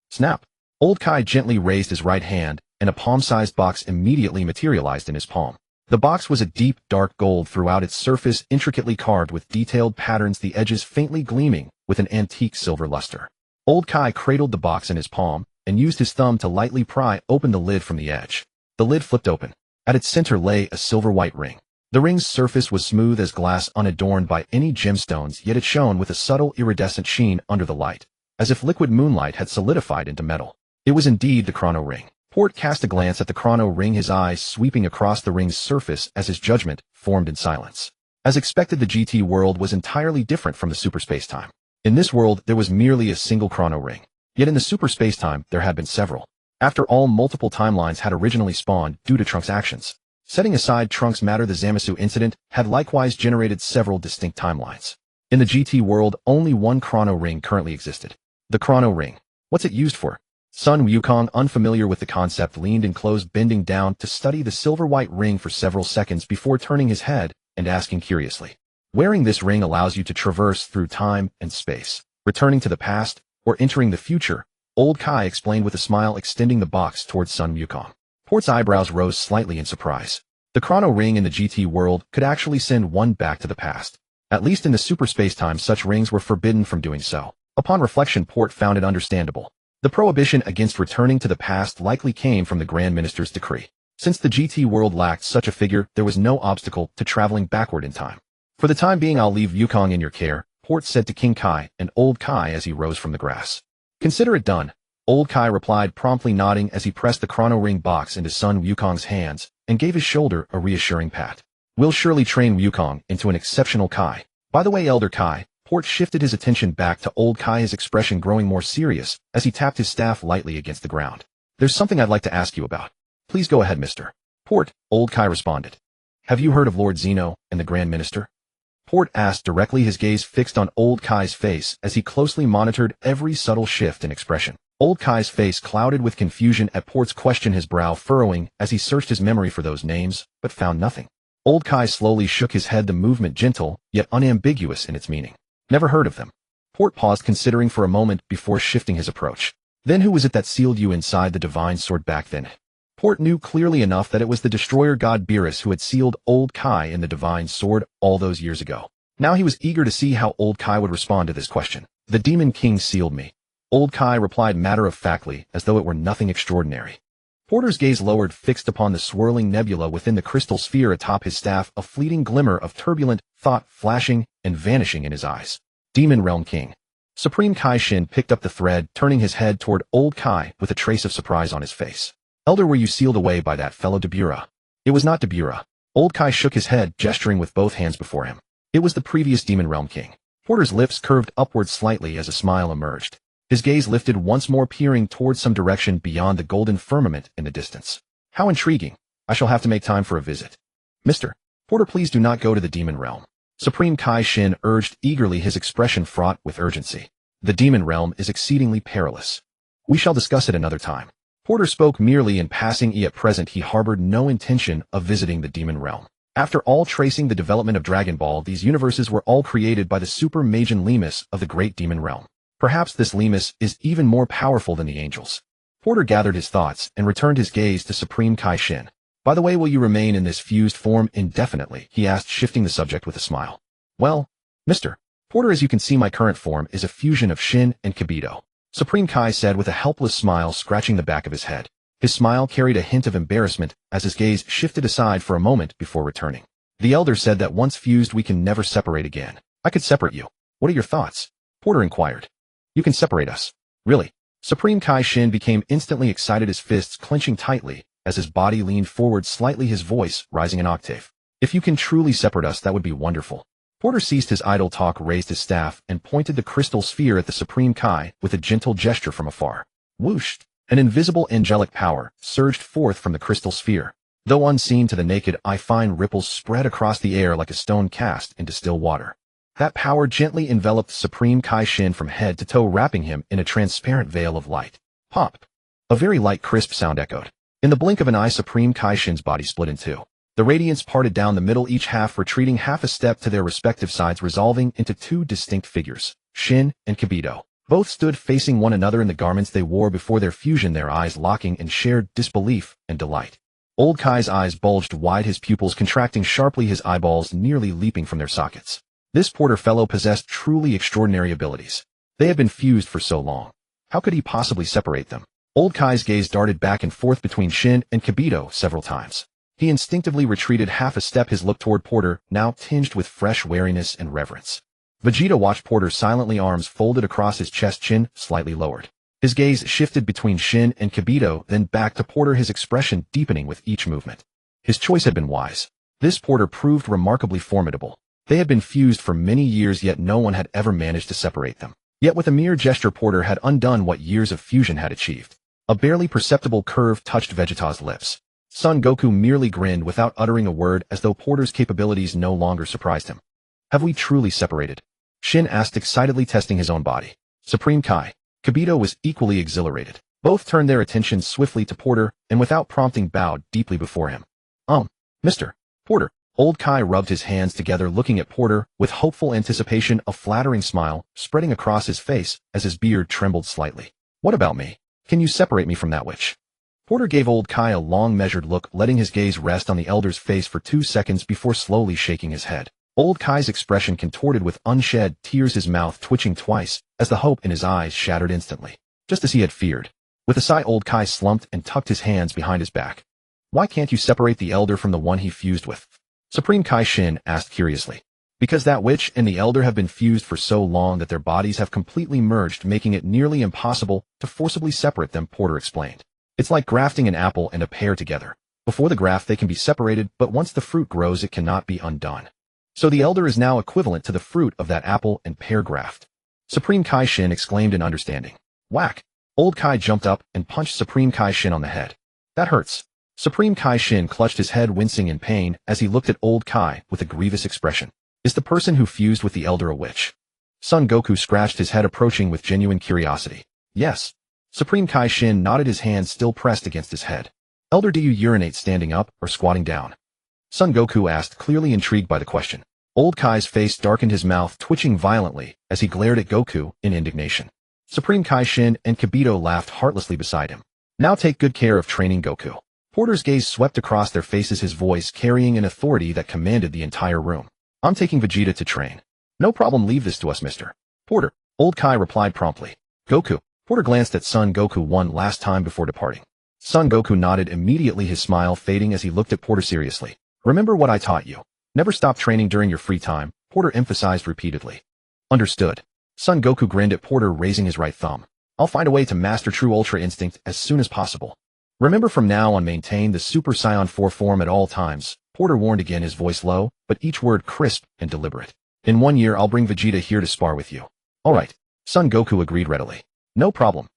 Snap. Old Kai gently raised his right hand, and a palm-sized box immediately materialized in his palm. The box was a deep, dark gold throughout its surface, intricately carved with detailed patterns, the edges faintly gleaming with an antique silver luster. Old Kai cradled the box in his palm and used his thumb to lightly pry open the lid from the edge. The lid flipped open. At its center lay a silver-white ring. The ring's surface was smooth as glass, unadorned by any gemstones, yet it shone with a subtle iridescent sheen under the light, as if liquid moonlight had solidified into metal. It was indeed the chrono ring. Port cast a glance at the chrono ring, his eyes sweeping across the ring's surface as his judgment formed in silence. As expected, the GT world was entirely different from the super space-time. In this world, there was merely a single chrono ring. Yet in the super space-time, there had been several. After all, multiple timelines had originally spawned due to Trunks' actions. Setting aside Trunks' matter, the Zamasu incident had likewise generated several distinct timelines. In the GT world, only one chrono ring currently existed. The chrono ring. What's it used for? Sun Wukong, unfamiliar with the concept, leaned in close, bending down to study the silver-white ring for several seconds before turning his head and asking curiously. Wearing this ring allows you to traverse through time and space, returning to the past or entering the future, old Kai explained with a smile, extending the box towards Sun Wukong. Port's eyebrows rose slightly in surprise. The chrono ring in the GT world could actually send one back to the past. At least in the super space-time, such rings were forbidden from doing so. Upon reflection, Port found it understandable. The prohibition against returning to the past likely came from the Grand Minister's decree. Since the GT world lacked such a figure, there was no obstacle to traveling backward in time. For the time being, I'll leave Wukong in your care, Port said to King Kai and Old Kai as he rose from the grass. Consider it done. Old Kai replied, promptly nodding as he pressed the chrono ring box into Sun Wukong's hands and gave his shoulder a reassuring pat. We'll surely train Wukong into an exceptional Kai. By the way, Elder Kai, Port shifted his attention back to Old Kai, his expression growing more serious as he tapped his staff lightly against the ground. There's something I'd like to ask you about. Please go ahead, Mr. Port, Old Kai responded. Have you heard of Lord Zeno and the Grand Minister? Port asked directly, his gaze fixed on Old Kai's face as he closely monitored every subtle shift in expression. Old Kai's face clouded with confusion at Port's question, his brow furrowing as he searched his memory for those names, but found nothing. Old Kai slowly shook his head, the movement gentle, yet unambiguous in its meaning. Never heard of them. Port paused, considering for a moment before shifting his approach. Then who was it that sealed you inside the divine sword back then? Port knew clearly enough that it was the destroyer god Beerus who had sealed Old Kai in the divine sword all those years ago. Now he was eager to see how Old Kai would respond to this question. The demon king sealed me. Old Kai replied matter-of-factly, as though it were nothing extraordinary. Porter's gaze lowered, fixed upon the swirling nebula within the crystal sphere atop his staff, a fleeting glimmer of turbulent thought flashing and vanishing in his eyes. Demon Realm King. Supreme Kai Shin picked up the thread, turning his head toward Old Kai with a trace of surprise on his face. Elder, were you sealed away by that fellow Beerus? It was not Beerus. Old Kai shook his head, gesturing with both hands before him. It was the previous Demon Realm King. Porter's lips curved upward slightly as a smile emerged. His gaze lifted once more, peering towards some direction beyond the golden firmament in the distance. How intriguing. I shall have to make time for a visit. Mr. Porter, please do not go to the Demon Realm. Supreme Kai Shin urged eagerly, his expression fraught with urgency. The Demon Realm is exceedingly perilous. We shall discuss it another time. Porter spoke merely in passing, yet at present he harbored no intention of visiting the Demon Realm. After all, tracing the development of Dragon Ball, these universes were all created by the super Majin Lemus of the Great Demon Realm. Perhaps this Lemus is even more powerful than the angels. Porter gathered his thoughts and returned his gaze to Supreme Kai Shin. By the way, will you remain in this fused form indefinitely? He asked, shifting the subject with a smile. Well, Mr. Porter, as you can see, my current form is a fusion of Shin and Kibito. Supreme Kai said with a helpless smile, scratching the back of his head. His smile carried a hint of embarrassment as his gaze shifted aside for a moment before returning. The elder said that once fused we can never separate again. I could separate you. What are your thoughts? Porter inquired. You can separate us. Really? Supreme Kai Shin became instantly excited, his fists clenching tightly as his body leaned forward slightly, his voice rising an octave. If you can truly separate us, that would be wonderful. Porter ceased his idle talk, raised his staff, and pointed the crystal sphere at the Supreme Kai with a gentle gesture from afar. Whoosh! An invisible angelic power surged forth from the crystal sphere. Though unseen to the naked eye, fine ripples spread across the air like a stone cast into still water. That power gently enveloped Supreme Kai Shin from head to toe, wrapping him in a transparent veil of light. Pop! A very light, crisp sound echoed. In the blink of an eye, Supreme Kai Shin's body split in two. The radiance parted down the middle, each half retreating half a step to their respective sides, resolving into two distinct figures, Shin and Kibito. Both stood facing one another in the garments they wore before their fusion, their eyes locking in shared disbelief and delight. Old Kai's eyes bulged wide, his pupils contracting sharply, his eyeballs nearly leaping from their sockets. This Porter fellow possessed truly extraordinary abilities. They had been fused for so long. How could he possibly separate them? Old Kai's gaze darted back and forth between Shin and Kibito several times. He instinctively retreated half a step, his look toward Porter now tinged with fresh wariness and reverence. Vegeta watched Porter silently, arms folded across his chest, chin slightly lowered. His gaze shifted between Shin and Kibito, then back to Porter, his expression deepening with each movement. His choice had been wise. This Porter proved remarkably formidable. They had been fused for many years, yet no one had ever managed to separate them. Yet with a mere gesture, Porter had undone what years of fusion had achieved. A barely perceptible curve touched Vegeta's lips. Son Goku merely grinned without uttering a word, as though Porter's capabilities no longer surprised him. Have we truly separated? Shin asked excitedly, testing his own body. Supreme Kai. Kibito was equally exhilarated. Both turned their attention swiftly to Porter, and without prompting bowed deeply before him. Mr. Porter. Old Kai rubbed his hands together, looking at Porter with hopeful anticipation, a flattering smile spreading across his face as his beard trembled slightly. What about me? Can you separate me from that witch? Porter gave Old Kai a long, measured look, letting his gaze rest on the elder's face for 2 seconds before slowly shaking his head. Old Kai's expression contorted with unshed tears, his mouth twitching twice as the hope in his eyes shattered instantly. Just as he had feared. With a sigh, Old Kai slumped and tucked his hands behind his back. Why can't you separate the elder from the one he fused with? Supreme Kai Shin asked curiously. Because that witch and the elder have been fused for so long that their bodies have completely merged, making it nearly impossible to forcibly separate them, Porter explained. It's like grafting an apple and a pear together. Before the graft they can be separated, but once the fruit grows it cannot be undone. So the elder is now equivalent to the fruit of that apple and pear graft. Supreme Kai Shin exclaimed in understanding. Whack! Old Kai jumped up and punched Supreme Kai Shin on the head. That hurts. Supreme Kai Shin clutched his head, wincing in pain as he looked at Old Kai with a grievous expression. Is the person who fused with the elder a witch? Son Goku scratched his head, approaching with genuine curiosity. Yes. Supreme Kai Shin nodded, his hands still pressed against his head. Elder, do you urinate standing up or squatting down? Son Goku asked, clearly intrigued by the question. Old Kai's face darkened, his mouth twitching violently as he glared at Goku in indignation. Supreme Kai Shin and Kibito laughed heartlessly beside him. Now take good care of training Goku. Porter's gaze swept across their faces, his voice carrying an authority that commanded the entire room. I'm taking Vegeta to train. No problem, leave this to us, Mr. Porter. Old Kai replied promptly. Goku. Porter glanced at Son Goku one last time before departing. Son Goku nodded, immediately his smile fading as he looked at Porter seriously. Remember what I taught you. Never stop training during your free time, Porter emphasized repeatedly. Understood. Son Goku grinned at Porter, raising his right thumb. I'll find a way to master True Ultra Instinct as soon as possible. Remember, from now on maintain the Super Saiyan 4 form at all times, Porter warned again, his voice low, but each word crisp and deliberate. In 1 year I'll bring Vegeta here to spar with you. Alright. Son Goku agreed readily. No problem.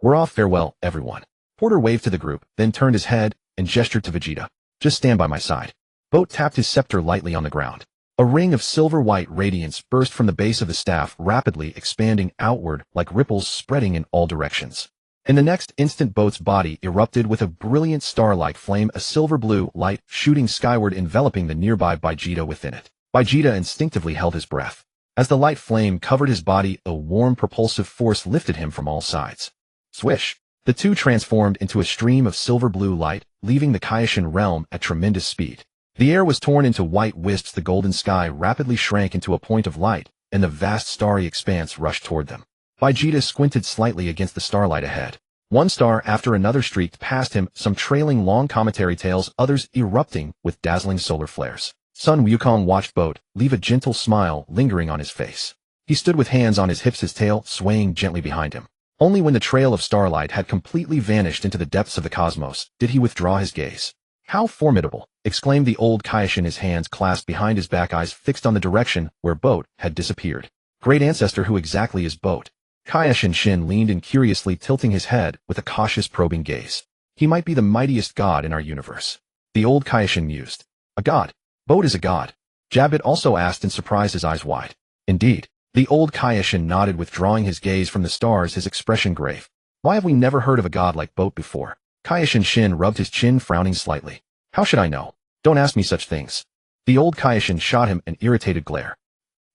We're off, farewell, everyone. Porter waved to the group, then turned his head and gestured to Vegeta. Just stand by my side. Boat tapped his scepter lightly on the ground. A ring of silver-white radiance burst from the base of the staff, rapidly expanding outward like ripples spreading in all directions. In the next instant, Boat's body erupted with a brilliant star-like flame, a silver-blue light shooting skyward, enveloping the nearby Vegeta within it. Vegeta instinctively held his breath. As the light flame covered his body, a warm propulsive force lifted him from all sides. Swish! The two transformed into a stream of silver-blue light, leaving the Kaioshin realm at tremendous speed. The air was torn into white wisps, the golden sky rapidly shrank into a point of light, and the vast starry expanse rushed toward them. Vegeta squinted slightly against the starlight ahead. One star after another streaked past him, some trailing long cometary tails, others erupting with dazzling solar flares. Sun Wukong watched Boat, leave a gentle smile lingering on his face. He stood with hands on his hips, his tail swaying gently behind him. Only when the trail of starlight had completely vanished into the depths of the cosmos did he withdraw his gaze. How formidable! Exclaimed the old Kaioshin, his hands clasped behind his back, eyes fixed on the direction where Boat had disappeared. Great ancestor, who exactly is Boat? Kaioshin Shin leaned in curiously, tilting his head with a cautious, probing gaze. He might be the mightiest god in our universe. The old Kaioshin mused. A god? Boat is a god? Jabit also asked in surprise, his eyes wide. Indeed. The old Kaioshin nodded, withdrawing his gaze from the stars, his expression grave. Why have we never heard of a god like Boat before? Kaioshin Shin rubbed his chin, frowning slightly. How should I know? Don't ask me such things. The old Kaioshin shot him an irritated glare.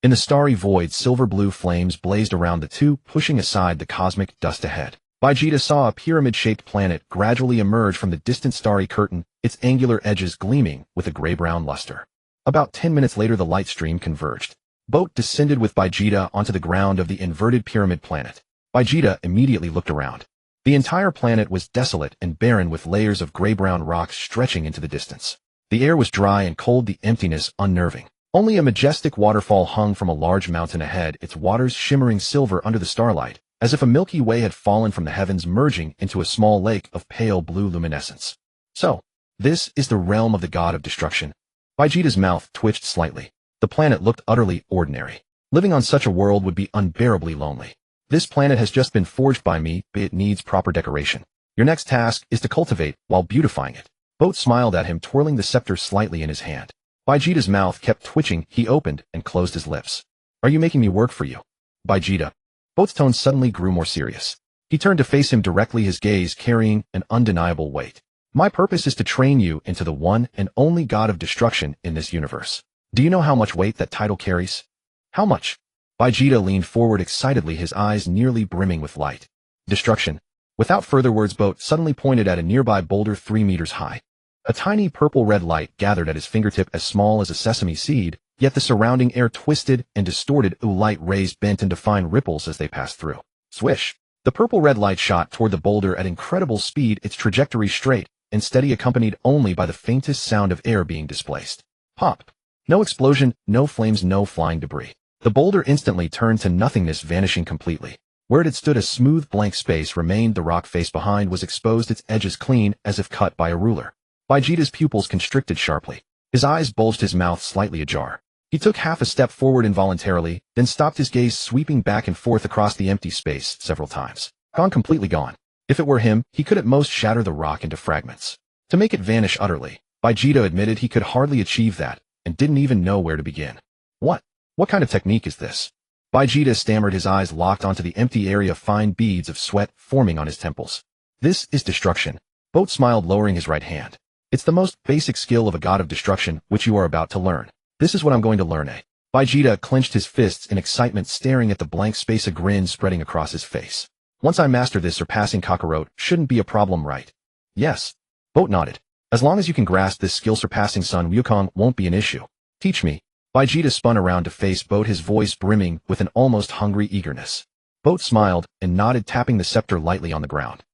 In the starry void, silver-blue flames blazed around the two, pushing aside the cosmic dust ahead. Vegeta saw a pyramid-shaped planet gradually emerge from the distant starry curtain, its angular edges gleaming with a gray-brown luster. About 10 minutes later, the light stream converged. Boat descended with Vegeta onto the ground of the inverted pyramid planet. Vegeta immediately looked around. The entire planet was desolate and barren, with layers of gray-brown rocks stretching into the distance. The air was dry and cold, the emptiness unnerving. Only a majestic waterfall hung from a large mountain ahead, its waters shimmering silver under the starlight, as if a Milky Way had fallen from the heavens, merging into a small lake of pale blue luminescence. So, this is the realm of the god of destruction. Vegeta's mouth twitched slightly. The planet looked utterly ordinary. Living on such a world would be unbearably lonely. This planet has just been forged by me, but it needs proper decoration. Your next task is to cultivate while beautifying it. Boat smiled at him, twirling the scepter slightly in his hand. Vegeta's mouth kept twitching, he opened and closed his lips. Are you making me work for you? Vegeta. Boat's tone suddenly grew more serious. He turned to face him directly, his gaze carrying an undeniable weight. My purpose is to train you into the one and only god of destruction in this universe. Do you know how much weight that title carries? How much? Vegeta leaned forward excitedly, his eyes nearly brimming with light. Destruction. Without further words, Boat suddenly pointed at a nearby boulder 3 meters high. A tiny purple-red light gathered at his fingertip, as small as a sesame seed, yet the surrounding air twisted and distorted. Light rays bent into fine ripples as they passed through. Swish! The purple-red light shot toward the boulder at incredible speed, its trajectory straight and steady, accompanied only by the faintest sound of air being displaced. Pop! No explosion, no flames, no flying debris. The boulder instantly turned to nothingness, vanishing completely. Where it had stood a smooth blank space remained. The rock face behind was exposed, its edges clean, as if cut by a ruler. Vegeta's pupils constricted sharply. His eyes bulged, his mouth slightly ajar. He took half a step forward involuntarily, then stopped, his gaze sweeping back and forth across the empty space several times. Gone, completely gone. If it were him, he could at most shatter the rock into fragments. To make it vanish utterly, Vegeta admitted he could hardly achieve that, and didn't even know where to begin. What kind of technique is this? Vegeta stammered, his eyes locked onto the empty area, fine beads of sweat forming on his temples. This is destruction. Boat smiled, lowering his right hand. It's the most basic skill of a god of destruction, which you are about to learn. This is what I'm going to learn, eh? Vegeta clenched his fists in excitement, staring at the blank space, a grin spreading across his face. Once I master this, surpassing Kakarot shouldn't be a problem, right? Yes. Boat nodded. As long as you can grasp this skill, surpassing Son Wukong won't be an issue. Teach me. Vegeta spun around to face Boat, his voice brimming with an almost hungry eagerness. Boat smiled and nodded, tapping the scepter lightly on the ground.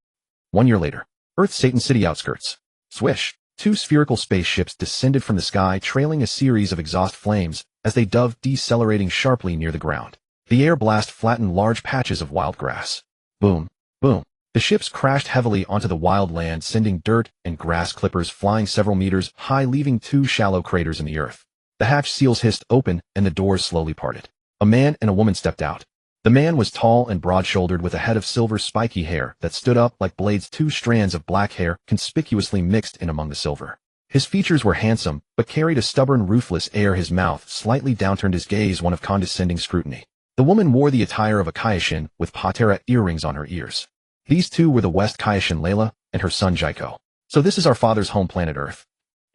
1 year later. Earth, Satan City outskirts. Swish. 2 spherical spaceships descended from the sky, trailing a series of exhaust flames as they dove, decelerating sharply near the ground. The air blast flattened large patches of wild grass. Boom. Boom. The ships crashed heavily onto the wild land, sending dirt and grass clippers flying several meters high, leaving 2 shallow craters in the earth. The hatch seals hissed open, and the doors slowly parted. A man and a woman stepped out. The man was tall and broad-shouldered, with a head of silver spiky hair that stood up like blades, 2 strands of black hair conspicuously mixed in among the silver. His features were handsome, but carried a stubborn, ruthless air, his mouth slightly downturned, his gaze one of condescending scrutiny. The woman wore the attire of a Kaioshin, with patera earrings on her ears. These 2 were the West Kaioshin, Layla, and her son Jaiko. So this is our father's home planet Earth.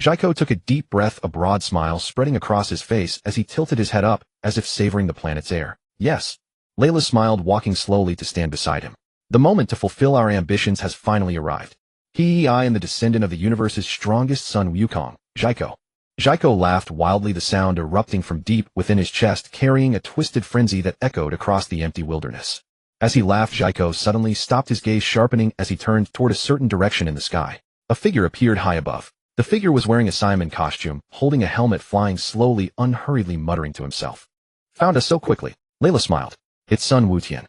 Jaiko took a deep breath, a broad smile spreading across his face as he tilted his head up, as if savoring the planet's air. Yes. Layla smiled, walking slowly to stand beside him. The moment to fulfill our ambitions has finally arrived. I am the descendant of the universe's strongest son Wukong, Jaiko. Jaiko laughed wildly, the sound erupting from deep within his chest, carrying a twisted frenzy that echoed across the empty wilderness. As he laughed, Jaiko suddenly stopped, his gaze sharpening as he turned toward a certain direction in the sky. A figure appeared high above. The figure was wearing a Simon costume, holding a helmet, flying slowly, unhurriedly, muttering to himself. Found us so quickly. Layla smiled. It's Sun Wutian.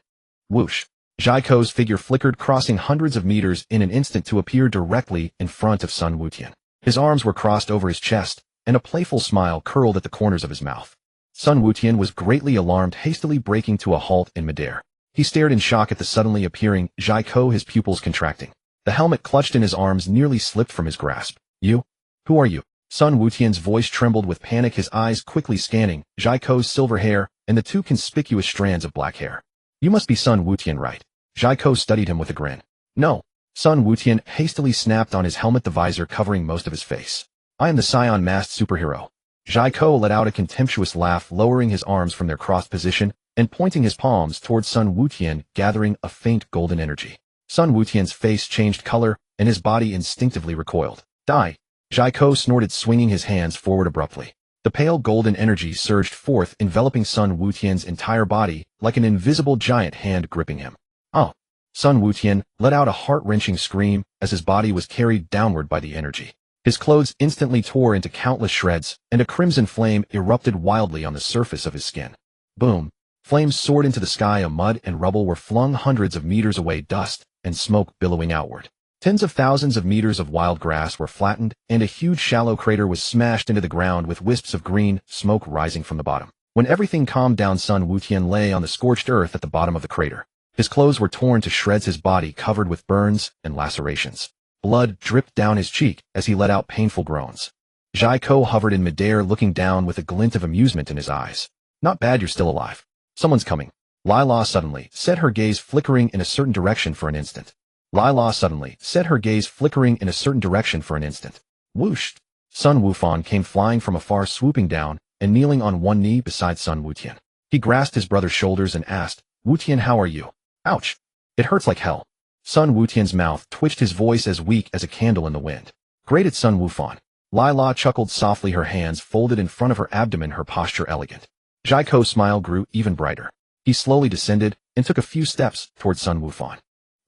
Whoosh. Jaiko's figure flickered, crossing hundreds of meters in an instant to appear directly in front of Sun Wutian. His arms were crossed over his chest, and a playful smile curled at the corners of his mouth. Sun Wutian was greatly alarmed, hastily breaking to a halt in midair. He stared in shock at the suddenly appearing Jaiko, his pupils contracting. The helmet clutched in his arms nearly slipped from his grasp. You? Who are you? Sun Wutian's voice trembled with panic, his eyes quickly scanning Jaiko's silver hair and the 2 conspicuous strands of black hair. You must be Sun Wutian, right? Jaiko studied him with a grin. No. Sun Wutian hastily snapped on his helmet, the visor covering most of his face. I am the Scion masked superhero. Jaiko let out a contemptuous laugh, lowering his arms from their crossed position and pointing his palms towards Sun Wutian, gathering a faint golden energy. Sun Wutian's face changed color, and his body instinctively recoiled. Die! Jaiko snorted, swinging his hands forward abruptly. The pale golden energy surged forth, enveloping Sun Wutian's entire body like an invisible giant hand gripping him. Oh! Sun Wutian let out a heart-wrenching scream as his body was carried downward by the energy. His clothes instantly tore into countless shreds, and a crimson flame erupted wildly on the surface of his skin. Boom! Flames soared into the sky, mud and rubble were flung hundreds of meters away, dust and smoke billowing outward. Tens of thousands of meters of wild grass were flattened, and a huge shallow crater was smashed into the ground with wisps of green smoke rising from the bottom. When everything calmed down, Sun Wutian lay on the scorched earth at the bottom of the crater. His clothes were torn to shreds, his body covered with burns and lacerations. Blood dripped down his cheek as he let out painful groans. Jaiko hovered in midair, looking down with a glint of amusement in his eyes. Not bad, you're still alive. Someone's coming. Lila suddenly set her gaze flickering in a certain direction for an instant. Whoosh! Sun Wufan came flying from afar, swooping down and kneeling on one knee beside Sun Wutian. He grasped his brother's shoulders and asked, Wutian, how are you? Ouch! It hurts like hell. Sun Wutian's mouth twitched, his voice as weak as a candle in the wind. Grated Sun Wufan. Lila chuckled softly, her hands folded in front of her abdomen, her posture elegant. Jaiko's smile grew even brighter. He slowly descended and took a few steps towards Sun Wufan.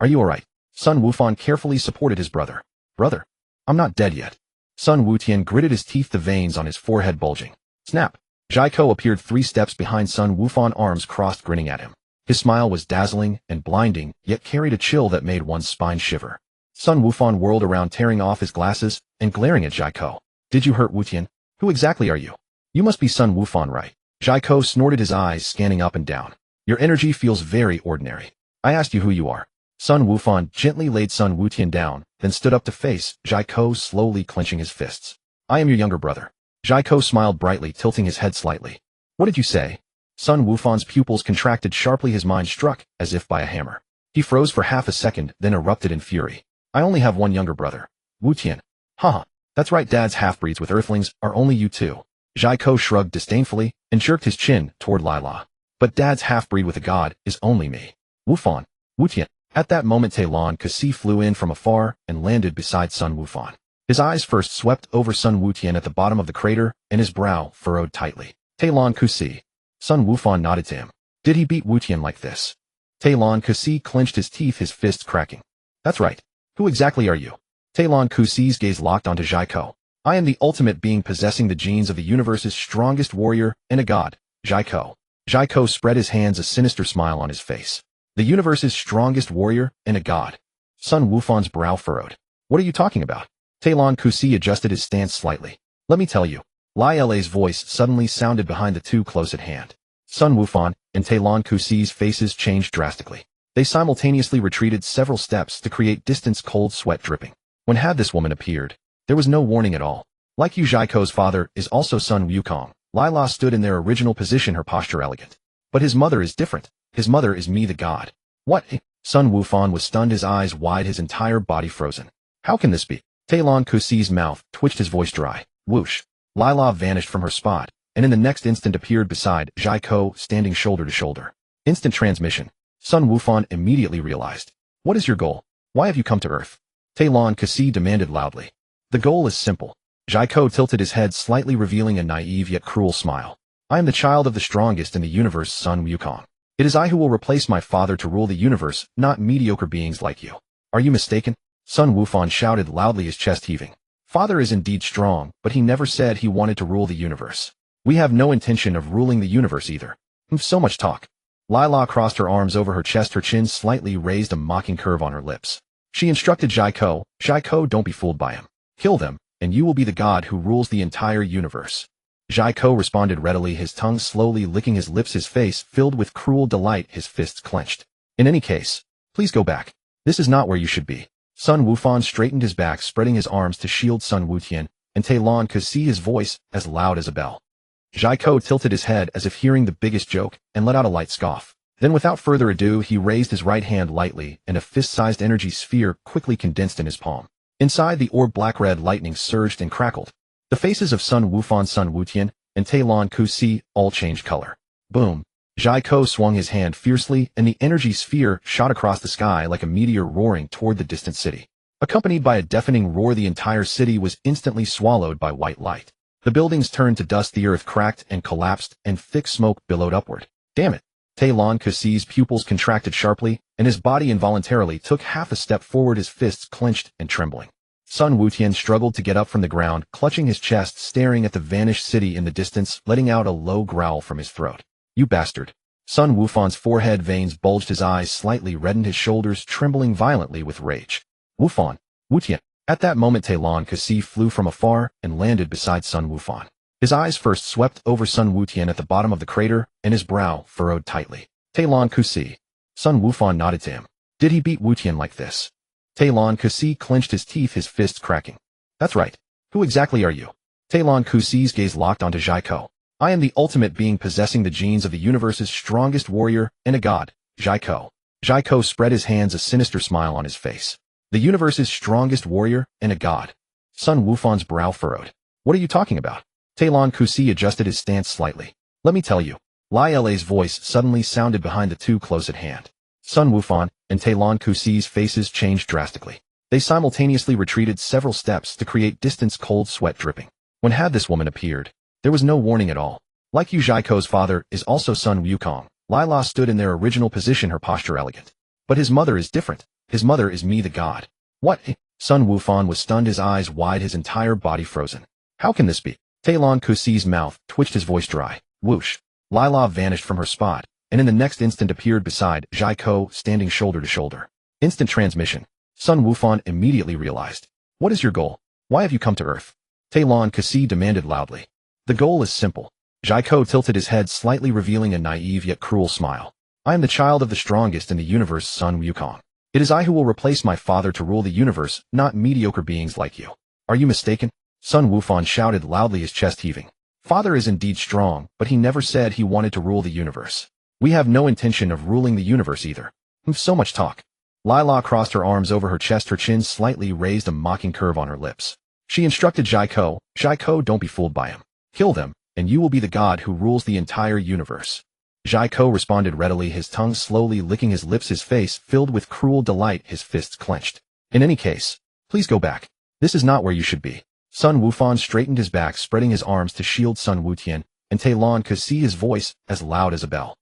Are you alright? Sun Wufan carefully supported his brother. Brother, I'm not dead yet. Sun Wutian gritted his teeth, the veins on his forehead bulging. Snap! Jaiko appeared 3 steps behind Sun Wufan, arms crossed, grinning at him. His smile was dazzling and blinding, yet carried a chill that made one's spine shiver. Sun Wufan whirled around, tearing off his glasses and glaring at Jaiko. Did you hurt Wutian? Who exactly are you? You must be Sun Wufan, right? Jaiko snorted, his eyes scanning up and down. Your energy feels very ordinary. I asked you who you are. Sun Wufan gently laid Sun Wutian down, then stood up to face Jaiko, slowly clenching his fists. I am your younger brother. Jaiko smiled brightly, tilting his head slightly. What did you say? Sun Wufan's pupils contracted sharply, his mind struck as if by a hammer. He froze for half a second, then erupted in fury. I only have one younger brother. Wutian. Haha. That's right, Dad's half-breeds with Earthlings are only you two. Jaiko shrugged disdainfully and jerked his chin toward Lila. But Dad's half-breed with a god is only me. Wufan. Wutian. At that moment, Talon Kasi flew in from afar and landed beside Sun Wufan. His eyes first swept over Sun Wutian at the bottom of the crater, and his brow furrowed tightly. Talon Kasi. Sun Wufan nodded to him. Did he beat Wutian like this? Talon Kasi clenched his teeth, his fists cracking. That's right. Who exactly are you? Talon Kasi's gaze locked onto Jaiko. I am the ultimate being, possessing the genes of the universe's strongest warrior and a god, Jaiko. Jaiko spread his hands, a sinister smile on his face. The universe's strongest warrior and a god. Sun Wufan's brow furrowed. What are you talking about? Talon Kasi adjusted his stance slightly. Let me tell you. Lila's voice suddenly sounded behind the two close at hand. Sun Wufan and Talon Kasi's faces changed drastically. They simultaneously retreated several steps to create distance, cold sweat dripping. When had this woman appeared? There was no warning at all. Like you, Jaiko's father is also Sun Wukong. Lila stood in their original position, her posture elegant. But his mother is different. His mother is me, the god. What? Sun Wufan was stunned, his eyes wide, his entire body frozen. How can this be? Talon Kasi's mouth twitched, his voice dry. Whoosh. Lila vanished from her spot, and in the next instant appeared beside Jaiko, standing shoulder to shoulder. Instant transmission. Sun Wufan immediately realized. What is your goal? Why have you come to Earth? Talon Kasi demanded loudly. The goal is simple. Jaiko tilted his head slightly, revealing a naive yet cruel smile. I am the child of the strongest in the universe, Sun Wukong. It is I who will replace my father to rule the universe, not mediocre beings like you. Are you mistaken? Sun Wufan shouted loudly, his chest heaving. Father is indeed strong, but he never said he wanted to rule the universe. We have no intention of ruling the universe either. So much talk. Lila crossed her arms over her chest, her chin slightly raised, a mocking curve on her lips. She instructed Jaiko, Jaiko, don't be fooled by him. Kill them, and you will be the god who rules the entire universe. Jaiko responded readily, his tongue slowly licking his lips, his face filled with cruel delight, his fists clenched. In any case, please go back. This is not where you should be. Sun Wufan straightened his back, spreading his arms to shield Sun Wutian, and Talon could see his voice as loud as a bell. Jaiko tilted his head as if hearing the biggest joke and let out a light scoff. Then without further ado, he raised his right hand lightly, and a fist-sized energy sphere quickly condensed in his palm. Inside the orb, black-red lightning surged and crackled. The faces of Sun Wufan, Sun Wutian, and Talon Kusi all changed color. Boom. Jaiko swung his hand fiercely, and the energy sphere shot across the sky like a meteor, roaring toward the distant city. Accompanied by a deafening roar, the entire city was instantly swallowed by white light. The buildings turned to dust, the earth cracked and collapsed, and thick smoke billowed upward. Damn it. Talon Kusi's pupils contracted sharply, and his body involuntarily took half a step forward, his fists clenched and trembling. Sun Wutian struggled to get up from the ground, clutching his chest, staring at the vanished city in the distance, letting out a low growl from his throat. You bastard. Sun Wufan's forehead veins bulged, his eyes slightly reddened, his shoulders trembling violently with rage. Wufan. Wutian. At that moment, Talon Kasi flew from afar and landed beside Sun Wufan. His eyes first swept over Sun Wutian at the bottom of the crater, and his brow furrowed tightly. Talon Kasi. Sun Wufan nodded to him. Did he beat Wutian like this? Talon Kasi clenched his teeth, his fists cracking. That's right. Who exactly are you? Talon Kasi's gaze locked onto Jaiko. I am the ultimate being, possessing the genes of the universe's strongest warrior and a god, Jaiko. Jaiko spread his hands, a sinister smile on his face. The universe's strongest warrior and a god. Sun Wufan's brow furrowed. What are you talking about? Talon Kasi adjusted his stance slightly. Let me tell you. Lila's voice suddenly sounded behind the two close at hand. Sun Wufan and Talon Kasi's faces changed drastically. They simultaneously retreated several steps to create distance, cold sweat dripping. When had this woman appeared? There was no warning at all. Like you, Jaiko's father is also Sun Wukong. Lila stood in their original position, her posture elegant. But his mother is different. His mother is me, the god. What? Sun Wufan was stunned, his eyes wide, his entire body frozen. How can this be? Talon Kusi's mouth twitched, his voice dry. Whoosh. Lila vanished from her spot, and in the next instant appeared beside Jaiko, standing shoulder to shoulder. Instant transmission. Sun Wufan immediately realized. What is your goal? Why have you come to Earth? Talon Kusi demanded loudly. The goal is simple. Jaiko tilted his head slightly, revealing a naive yet cruel smile. I am the child of the strongest in the universe, Sun Wukong. It is I who will replace my father to rule the universe, not mediocre beings like you. Are you mistaken? Sun Wufan shouted loudly, his chest heaving. Father is indeed strong, but he never said he wanted to rule the universe. We have no intention of ruling the universe either. So much talk. Lila crossed her arms over her chest, her chin slightly raised, a mocking curve on her lips. She instructed Jaiko, Jaiko, don't be fooled by him. Kill them, and you will be the god who rules the entire universe. Jaiko responded readily, his tongue slowly licking his lips, his face filled with cruel delight, his fists clenched. In any case, please go back. This is not where you should be. Sun Wufan straightened his back, spreading his arms to shield Sun Wutian, and Talon could see his voice as loud as a bell.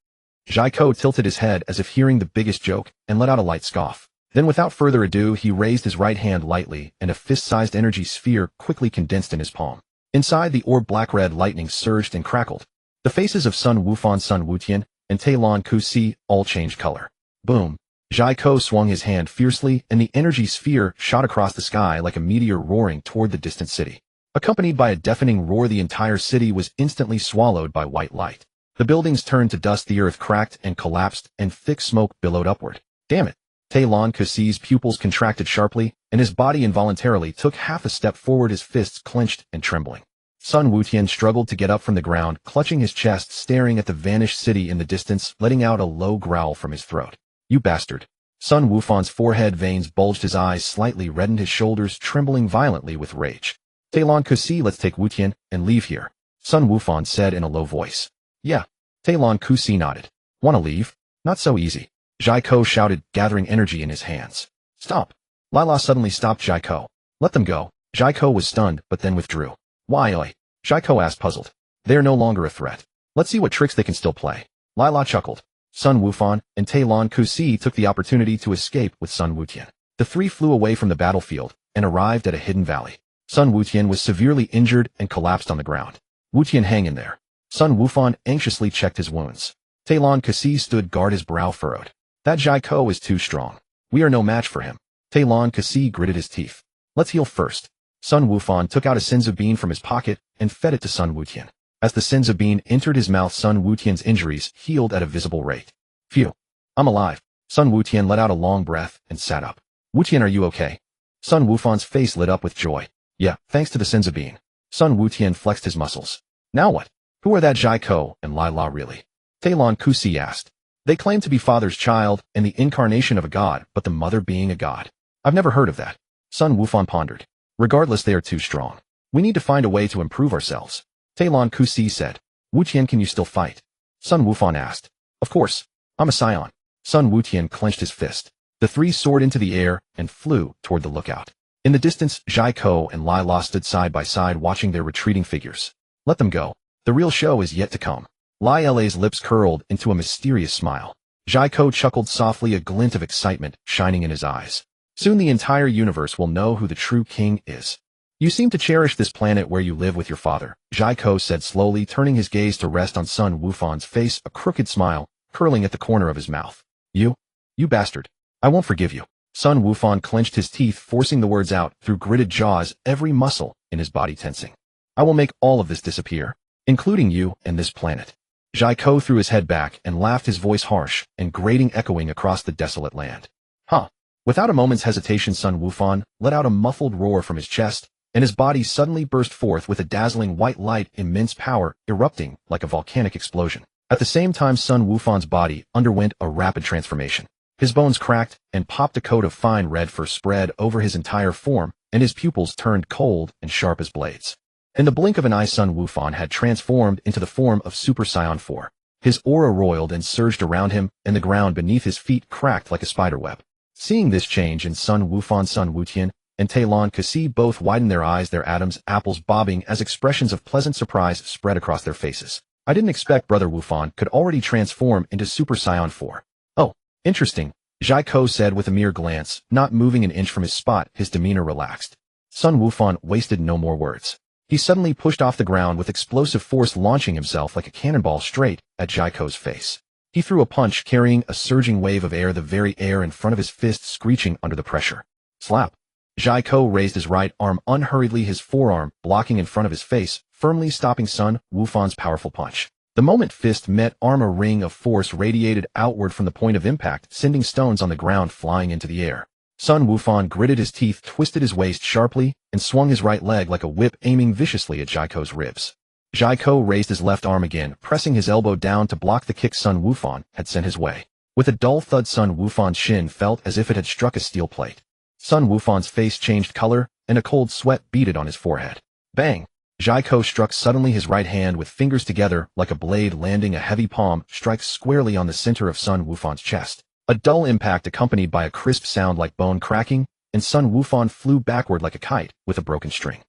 Jaiko tilted his head as if hearing the biggest joke and let out a light scoff. Then without further ado, he raised his right hand lightly, and a fist-sized energy sphere quickly condensed in his palm. Inside the orb, black-red lightning surged and crackled. The faces of Sun Wufan, Sun Wutian, and Talon Kusi all changed color. Boom. Jaiko swung his hand fiercely, and the energy sphere shot across the sky like a meteor, roaring toward the distant city. Accompanied by a deafening roar, the entire city was instantly swallowed by white light. The buildings turned to dust, the earth cracked and collapsed, and thick smoke billowed upward. Damn it. Talon Kusi's pupils contracted sharply, and his body involuntarily took half a step forward, his fists clenched and trembling. Sun Wutian struggled to get up from the ground, clutching his chest, staring at the vanished city in the distance, letting out a low growl from his throat. You bastard. Sun Wufan's forehead veins bulged, his eyes slightly reddened, his shoulders trembling violently with rage. Talon Kusi, let's take Wutian and leave here, Sun Wufan said in a low voice. Yeah. Talon Kusi nodded. Wanna leave? Not so easy. Jaiko shouted, gathering energy in his hands. Stop. Lila suddenly stopped Jaiko. Let them go. Jaiko was stunned, but then withdrew. Why, oi? Jaiko asked, puzzled. They're no longer a threat. Let's see what tricks they can still play. Lila chuckled. Sun Wufan and Talon Kusi took the opportunity to escape with Sun Wutian. The three flew away from the battlefield and arrived at a hidden valley. Sun Wutian was severely injured and collapsed on the ground. Wutian, hang in there. Sun Wufan anxiously checked his wounds. Talon Kusi stood guard, his brow furrowed. That Jaiko is too strong. We are no match for him. Talon Kusi gritted his teeth. Let's heal first. Sun Wufan took out a senzu bean from his pocket and fed it to Sun Wutian. As the senzu bean entered his mouth, Sun Wutian's injuries healed at a visible rate. Phew. I'm alive. Sun Wutian let out a long breath and sat up. Wutian, are you okay? Sun Wufan's face lit up with joy. Yeah, thanks to the senzu bean. Sun Wutian flexed his muscles. Now what? Who are that Jaiko and Lila really? Talon Kusi asked. They claim to be father's child and the incarnation of a god, but the mother being a god. I've never heard of that. Sun Wufan pondered. Regardless, they are too strong. We need to find a way to improve ourselves. Talon Kusi said. Wutian, can you still fight? Sun Wufan asked. Of course. I'm a scion. Sun Wutian clenched his fist. The three soared into the air and flew toward the lookout. In the distance, Jaiko and Lila stood side by side, watching their retreating figures. Let them go. The real show is yet to come. Lila's lips curled into a mysterious smile. Jaiko chuckled softly, a glint of excitement shining in his eyes. Soon the entire universe will know who the true king is. You seem to cherish this planet where you live with your father, Jaiko said slowly, turning his gaze to rest on Sun Wufan's face, a crooked smile curling at the corner of his mouth. You bastard. I won't forgive you. Sun Wufan clenched his teeth, forcing the words out through gritted jaws, every muscle in his body tensing. I will make all of this disappear, including you and this planet. Jaiko threw his head back and laughed, his voice harsh and grating, echoing across the desolate land. Huh. Without a moment's hesitation, Sun Wufan let out a muffled roar from his chest, and his body suddenly burst forth with a dazzling white light, immense power erupting like a volcanic explosion. At the same time, Sun Wufan's body underwent a rapid transformation. His bones cracked and popped, a coat of fine red fur spread over his entire form, and his pupils turned cold and sharp as blades. In the blink of an eye, Sun Wufan had transformed into the form of Super Saiyan 4. His aura roiled and surged around him, and the ground beneath his feet cracked like a spiderweb. Seeing this change in Sun Wufan, Sun Wutian and Talon Kusi both widened their eyes, their Adam's apples bobbing as expressions of pleasant surprise spread across their faces. I didn't expect Brother Wufan could already transform into Super Saiyan 4. Oh, interesting, Jaiko said with a mere glance, not moving an inch from his spot, his demeanor relaxed. Sun Wufan wasted no more words. He suddenly pushed off the ground with explosive force, launching himself like a cannonball straight at Jaiko's face. He threw a punch, carrying a surging wave of air, the very air in front of his fist screeching under the pressure. Slap. Jaiko raised his right arm unhurriedly, his forearm blocking in front of his face, firmly stopping Sun Wufan's powerful punch. The moment fist met arm, a ring of force radiated outward from the point of impact, sending stones on the ground flying into the air. Sun Wufan gritted his teeth, twisted his waist sharply, and swung his right leg like a whip, aiming viciously at Jaiko's ribs. Jaiko raised his left arm again, pressing his elbow down to block the kick Sun Wufan had sent his way. With a dull thud, Sun Wufan's shin felt as if it had struck a steel plate. Sun Wufan's face changed color, and a cold sweat beaded on his forehead. Bang! Jaiko struck suddenly, his right hand with fingers together like a blade, landing a heavy palm strike squarely on the center of Sun Wufan's chest. A dull impact accompanied by a crisp sound like bone cracking, and Sun Wufan flew backward like a kite with a broken string.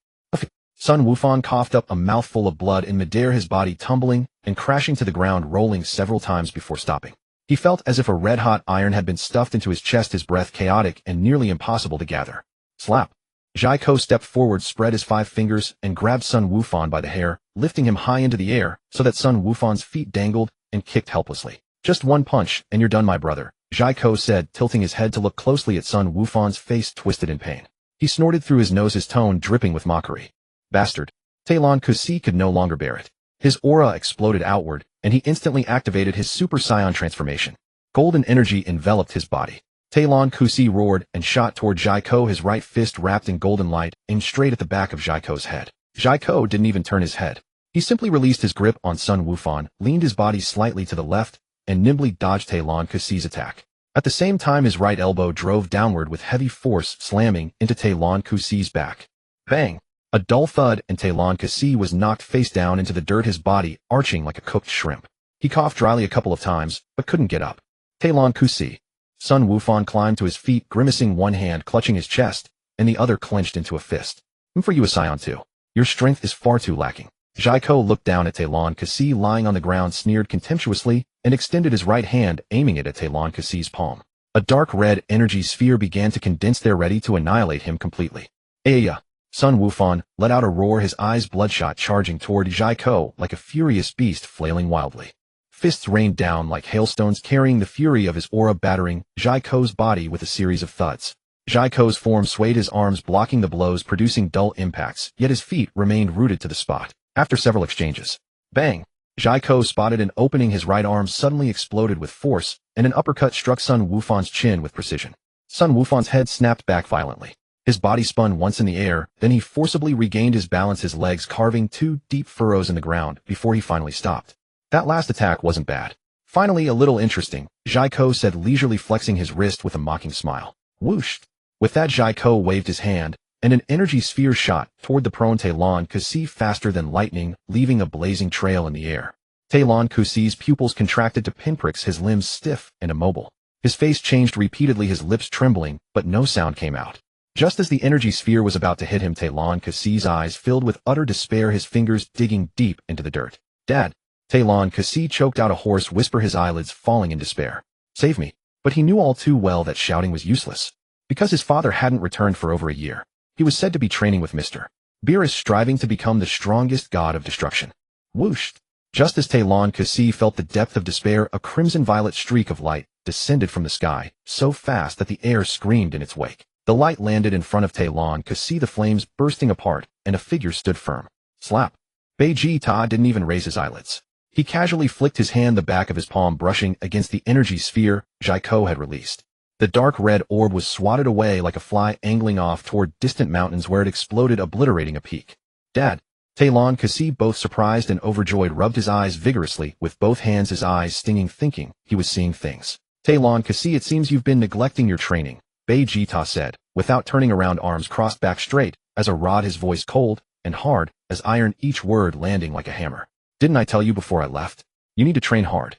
Sun Wufan coughed up a mouthful of blood in midair, his body tumbling and crashing to the ground, rolling several times before stopping. He felt as if a red-hot iron had been stuffed into his chest, his breath chaotic and nearly impossible to gather. Slap. Jaiko stepped forward, spread his 5 fingers, and grabbed Sun Wufan by the hair, lifting him high into the air so that Sun Wufan's feet dangled, and kicked helplessly. Just one punch, and you're done, my brother, Jaiko said, tilting his head to look closely at Sun Wufan's face twisted in pain. He snorted through his nose, his tone dripping with mockery. Bastard. Talon Kusi could no longer bear it. His aura exploded outward, and he instantly activated his Super Saiyan transformation. Golden energy enveloped his body. Talon Kusi roared and shot toward Jaiko, his right fist wrapped in golden light, aimed straight at the back of Jaiko's head. Jaiko didn't even turn his head. He simply released his grip on Sun Wufan, leaned his body slightly to the left, and nimbly dodged Talon Kusi's attack. At the same time, his right elbow drove downward with heavy force, slamming into Talon Kusi's back. Bang! A dull thud, and Talon Kusi was knocked face down into the dirt, his body arching like a cooked shrimp. He coughed dryly a couple of times, but couldn't get up. Talon Kusi. Sun Wufan climbed to his feet, grimacing, one hand clutching his chest, and the other clenched into a fist. I'm for you, a Scion too. Your strength is far too lacking. Jaiko looked down at Talon Kusi lying on the ground, sneered contemptuously, and extended his right hand, aiming it at Talon Kusi's palm. A dark red energy sphere began to condense there, ready to annihilate him completely. Aya! Sun Wufan let out a roar, his eyes bloodshot, charging toward Jaiko like a furious beast flailing wildly. Fists rained down like hailstones, carrying the fury of his aura, battering Jaiko's body with a series of thuds. Jaiko's form swayed, his arms blocking the blows, producing dull impacts, yet his feet remained rooted to the spot. After several exchanges, bang! Jaiko spotted an opening, his right arm suddenly exploded with force, and an uppercut struck Sun Wufan's chin with precision. Sun Wufan's head snapped back violently. His body spun once in the air, then he forcibly regained his balance, his legs carving 2 deep furrows in the ground before he finally stopped. That last attack wasn't bad. Finally, a little interesting, Jaiko said, leisurely flexing his wrist with a mocking smile. Whoosh! With that, Jaiko waved his hand, and an energy sphere shot toward the prone Talon Kusi faster than lightning, leaving a blazing trail in the air. Talon Kusi's pupils contracted to pinpricks, his limbs stiff and immobile. His face changed repeatedly, his lips trembling, but no sound came out. Just as the energy sphere was about to hit him, Talon Kusi's eyes filled with utter despair, his fingers digging deep into the dirt. Dad! Talon Kusi choked out a hoarse whisper, his eyelids falling in despair. Save me. But he knew all too well that shouting was useless. Because his father hadn't returned for over a year. He was said to be training with Mr. Beerus, striving to become the strongest god of destruction. Whoosh! Just as Talon Kusi felt the depth of despair, a crimson-violet streak of light descended from the sky, so fast that the air screamed in its wake. The light landed in front of Talon Kusi, the flames bursting apart, and a figure stood firm. Slap! Beerus didn't even raise his eyelids. He casually flicked his hand, the back of his palm brushing against the energy sphere Jaiko had released. The dark red orb was swatted away like a fly, angling off toward distant mountains where it exploded, obliterating a peak. Dad! Talon Kusi, both surprised and overjoyed, rubbed his eyes vigorously with both hands, his eyes stinging, thinking he was seeing things. Talon Kusi, it seems you've been neglecting your training, Beerus said, without turning around, arms crossed back straight as a rod, his voice cold and hard as iron, each word landing like a hammer. Didn't I tell you before I left? You need to train hard.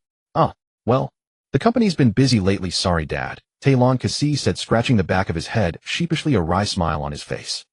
Well, the company's been busy lately, sorry Dad, Talon Kusi said, scratching the back of his head, sheepishly, a wry smile on his face.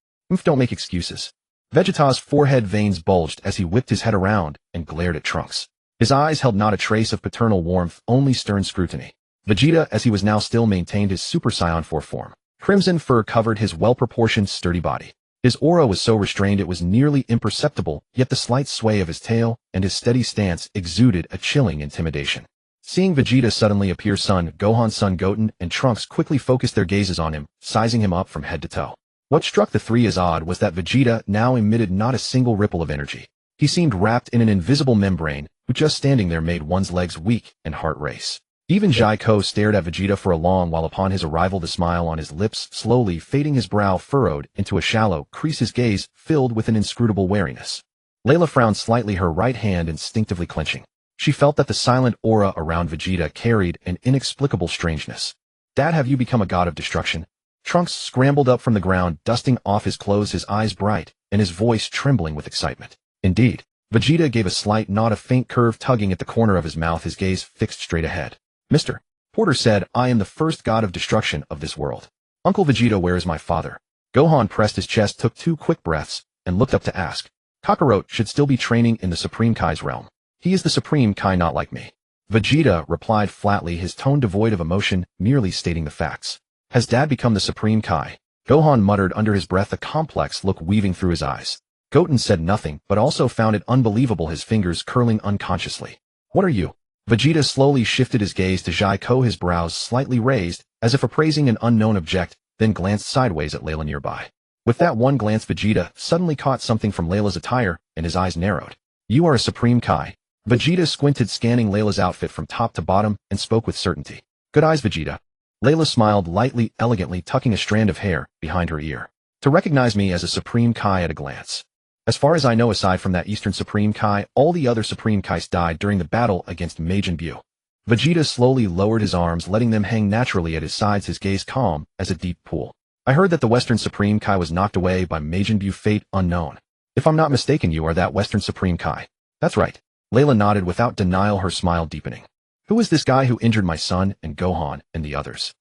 Don't make excuses. Vegeta's forehead veins bulged as he whipped his head around and glared at Trunks. His eyes held not a trace of paternal warmth, only stern scrutiny. Vegeta, as he was now, still maintained his Super Saiyan 4 form. Crimson fur covered his well-proportioned, sturdy body. His aura was so restrained it was nearly imperceptible, yet the slight sway of his tail and his steady stance exuded a chilling intimidation. Seeing Vegeta suddenly appear, Son Gohan, Son Goten, and Trunks quickly focused their gazes on him, sizing him up from head to toe. What struck the three as odd was that Vegeta now emitted not a single ripple of energy. He seemed wrapped in an invisible membrane, who just standing there made one's legs weak and heart race. Even Jaiko stared at Vegeta for a long while. Upon his arrival, the smile on his lips slowly fading, his brow furrowed into a shallow crease, his gaze filled with an inscrutable wariness. Layla frowned slightly, her right hand instinctively clenching. She felt that the silent aura around Vegeta carried an inexplicable strangeness. Dad, have you become a god of destruction? Trunks scrambled up from the ground, dusting off his clothes, his eyes bright, and his voice trembling with excitement. Indeed. Vegeta gave a slight nod, a faint curve tugging at the corner of his mouth, his gaze fixed straight ahead. Mr. Porter said, I am the first god of destruction of this world. Uncle Vegeta, where is my father? Gohan pressed his chest, took 2 quick breaths, and looked up to ask. Kakarot should still be training in the Supreme Kai's realm. He is the Supreme Kai, not like me. Vegeta replied flatly, his tone devoid of emotion, merely stating the facts. Has Dad become the Supreme Kai? Gohan muttered under his breath, a complex look weaving through his eyes. Goten said nothing, but also found it unbelievable, his fingers curling unconsciously. What are you? Vegeta slowly shifted his gaze to Jaiko, his brows slightly raised, as if appraising an unknown object, then glanced sideways at Layla nearby. With that one glance, Vegeta suddenly caught something from Layla's attire, and his eyes narrowed. You are a Supreme Kai. Vegeta squinted, scanning Layla's outfit from top to bottom, and spoke with certainty. Good eyes, Vegeta. Layla smiled lightly, elegantly tucking a strand of hair behind her ear. To recognize me as a Supreme Kai at a glance. As far as I know, aside from that Eastern Supreme Kai, all the other Supreme Kais died during the battle against Majin Buu. Vegeta slowly lowered his arms, letting them hang naturally at his sides, his gaze calm as a deep pool. I heard that the Western Supreme Kai was knocked away by Majin Buu, fate unknown. If I'm not mistaken, you are that Western Supreme Kai. That's right. Layla nodded without denial, her smile deepening. Who is this guy who injured my son and Gohan and the others?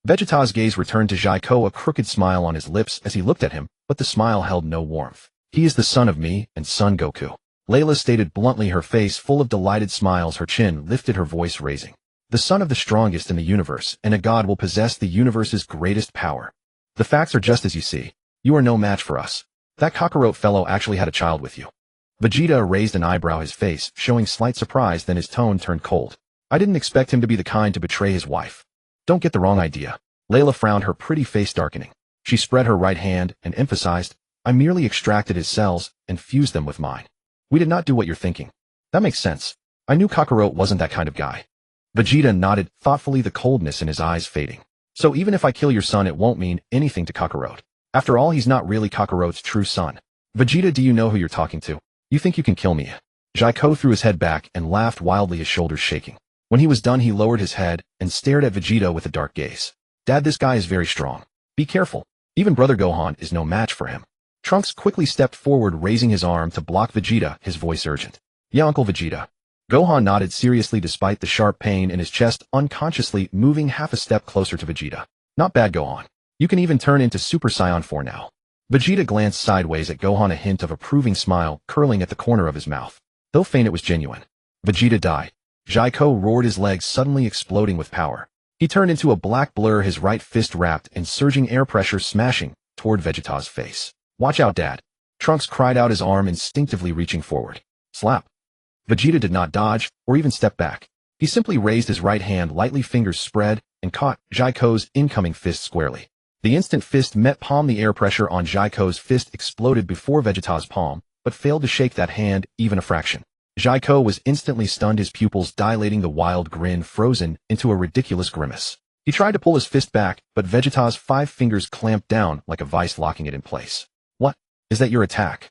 Vegeta's gaze returned to Jaiko, a crooked smile on his lips as he looked at him, but the smile held no warmth. He is the son of me and Son Goku. Layla stated bluntly, her face full of delighted smiles, her chin lifted, her voice raising. The son of the strongest in the universe, and a god will possess the universe's greatest power. The facts are just as you see. You are no match for us. That Kakarot fellow actually had a child with you. Vegeta raised an eyebrow, his face showing slight surprise, then his tone turned cold. I didn't expect him to be the kind to betray his wife. Don't get the wrong idea. Layla frowned, her pretty face darkening. She spread her right hand and emphasized, I merely extracted his cells and fused them with mine. We did not do what you're thinking. That makes sense. I knew Kakarot wasn't that kind of guy. Vegeta nodded thoughtfully, the coldness in his eyes fading. So even if I kill your son, it won't mean anything to Kakarot. After all, he's not really Kakarot's true son. Vegeta, do you know who you're talking to? You think you can kill me? Jaiko threw his head back and laughed wildly, his shoulders shaking. When he was done, he lowered his head and stared at Vegeta with a dark gaze. Dad, this guy is very strong. Be careful. Even Brother Gohan is no match for him. Trunks quickly stepped forward, raising his arm to block Vegeta, his voice urgent. Yeah, Uncle Vegeta. Gohan nodded seriously despite the sharp pain in his chest, unconsciously moving half a step closer to Vegeta. Not bad, Gohan. You can even turn into Super Saiyan 4 now. Vegeta glanced sideways at Gohan, a hint of approving smile curling at the corner of his mouth. Though faint, it was genuine. Vegeta died. Jaiko roared, his legs suddenly exploding with power. He turned into a black blur, his right fist wrapped in surging air pressure, smashing toward Vegeta's face. Watch out, Dad. Trunks cried out, his arm instinctively reaching forward. Slap. Vegeta did not dodge or even step back. He simply raised his right hand lightly, fingers spread, and caught Jaiko's incoming fist squarely. The instant fist met palm, the air pressure on Jaiko's fist exploded before Vegeta's palm, but failed to shake that hand even a fraction. Jaiko was instantly stunned, his pupils dilating, the wild grin frozen into a ridiculous grimace. He tried to pull his fist back, but Vegeta's 5 fingers clamped down like a vice, locking it in place. What? Is that your attack?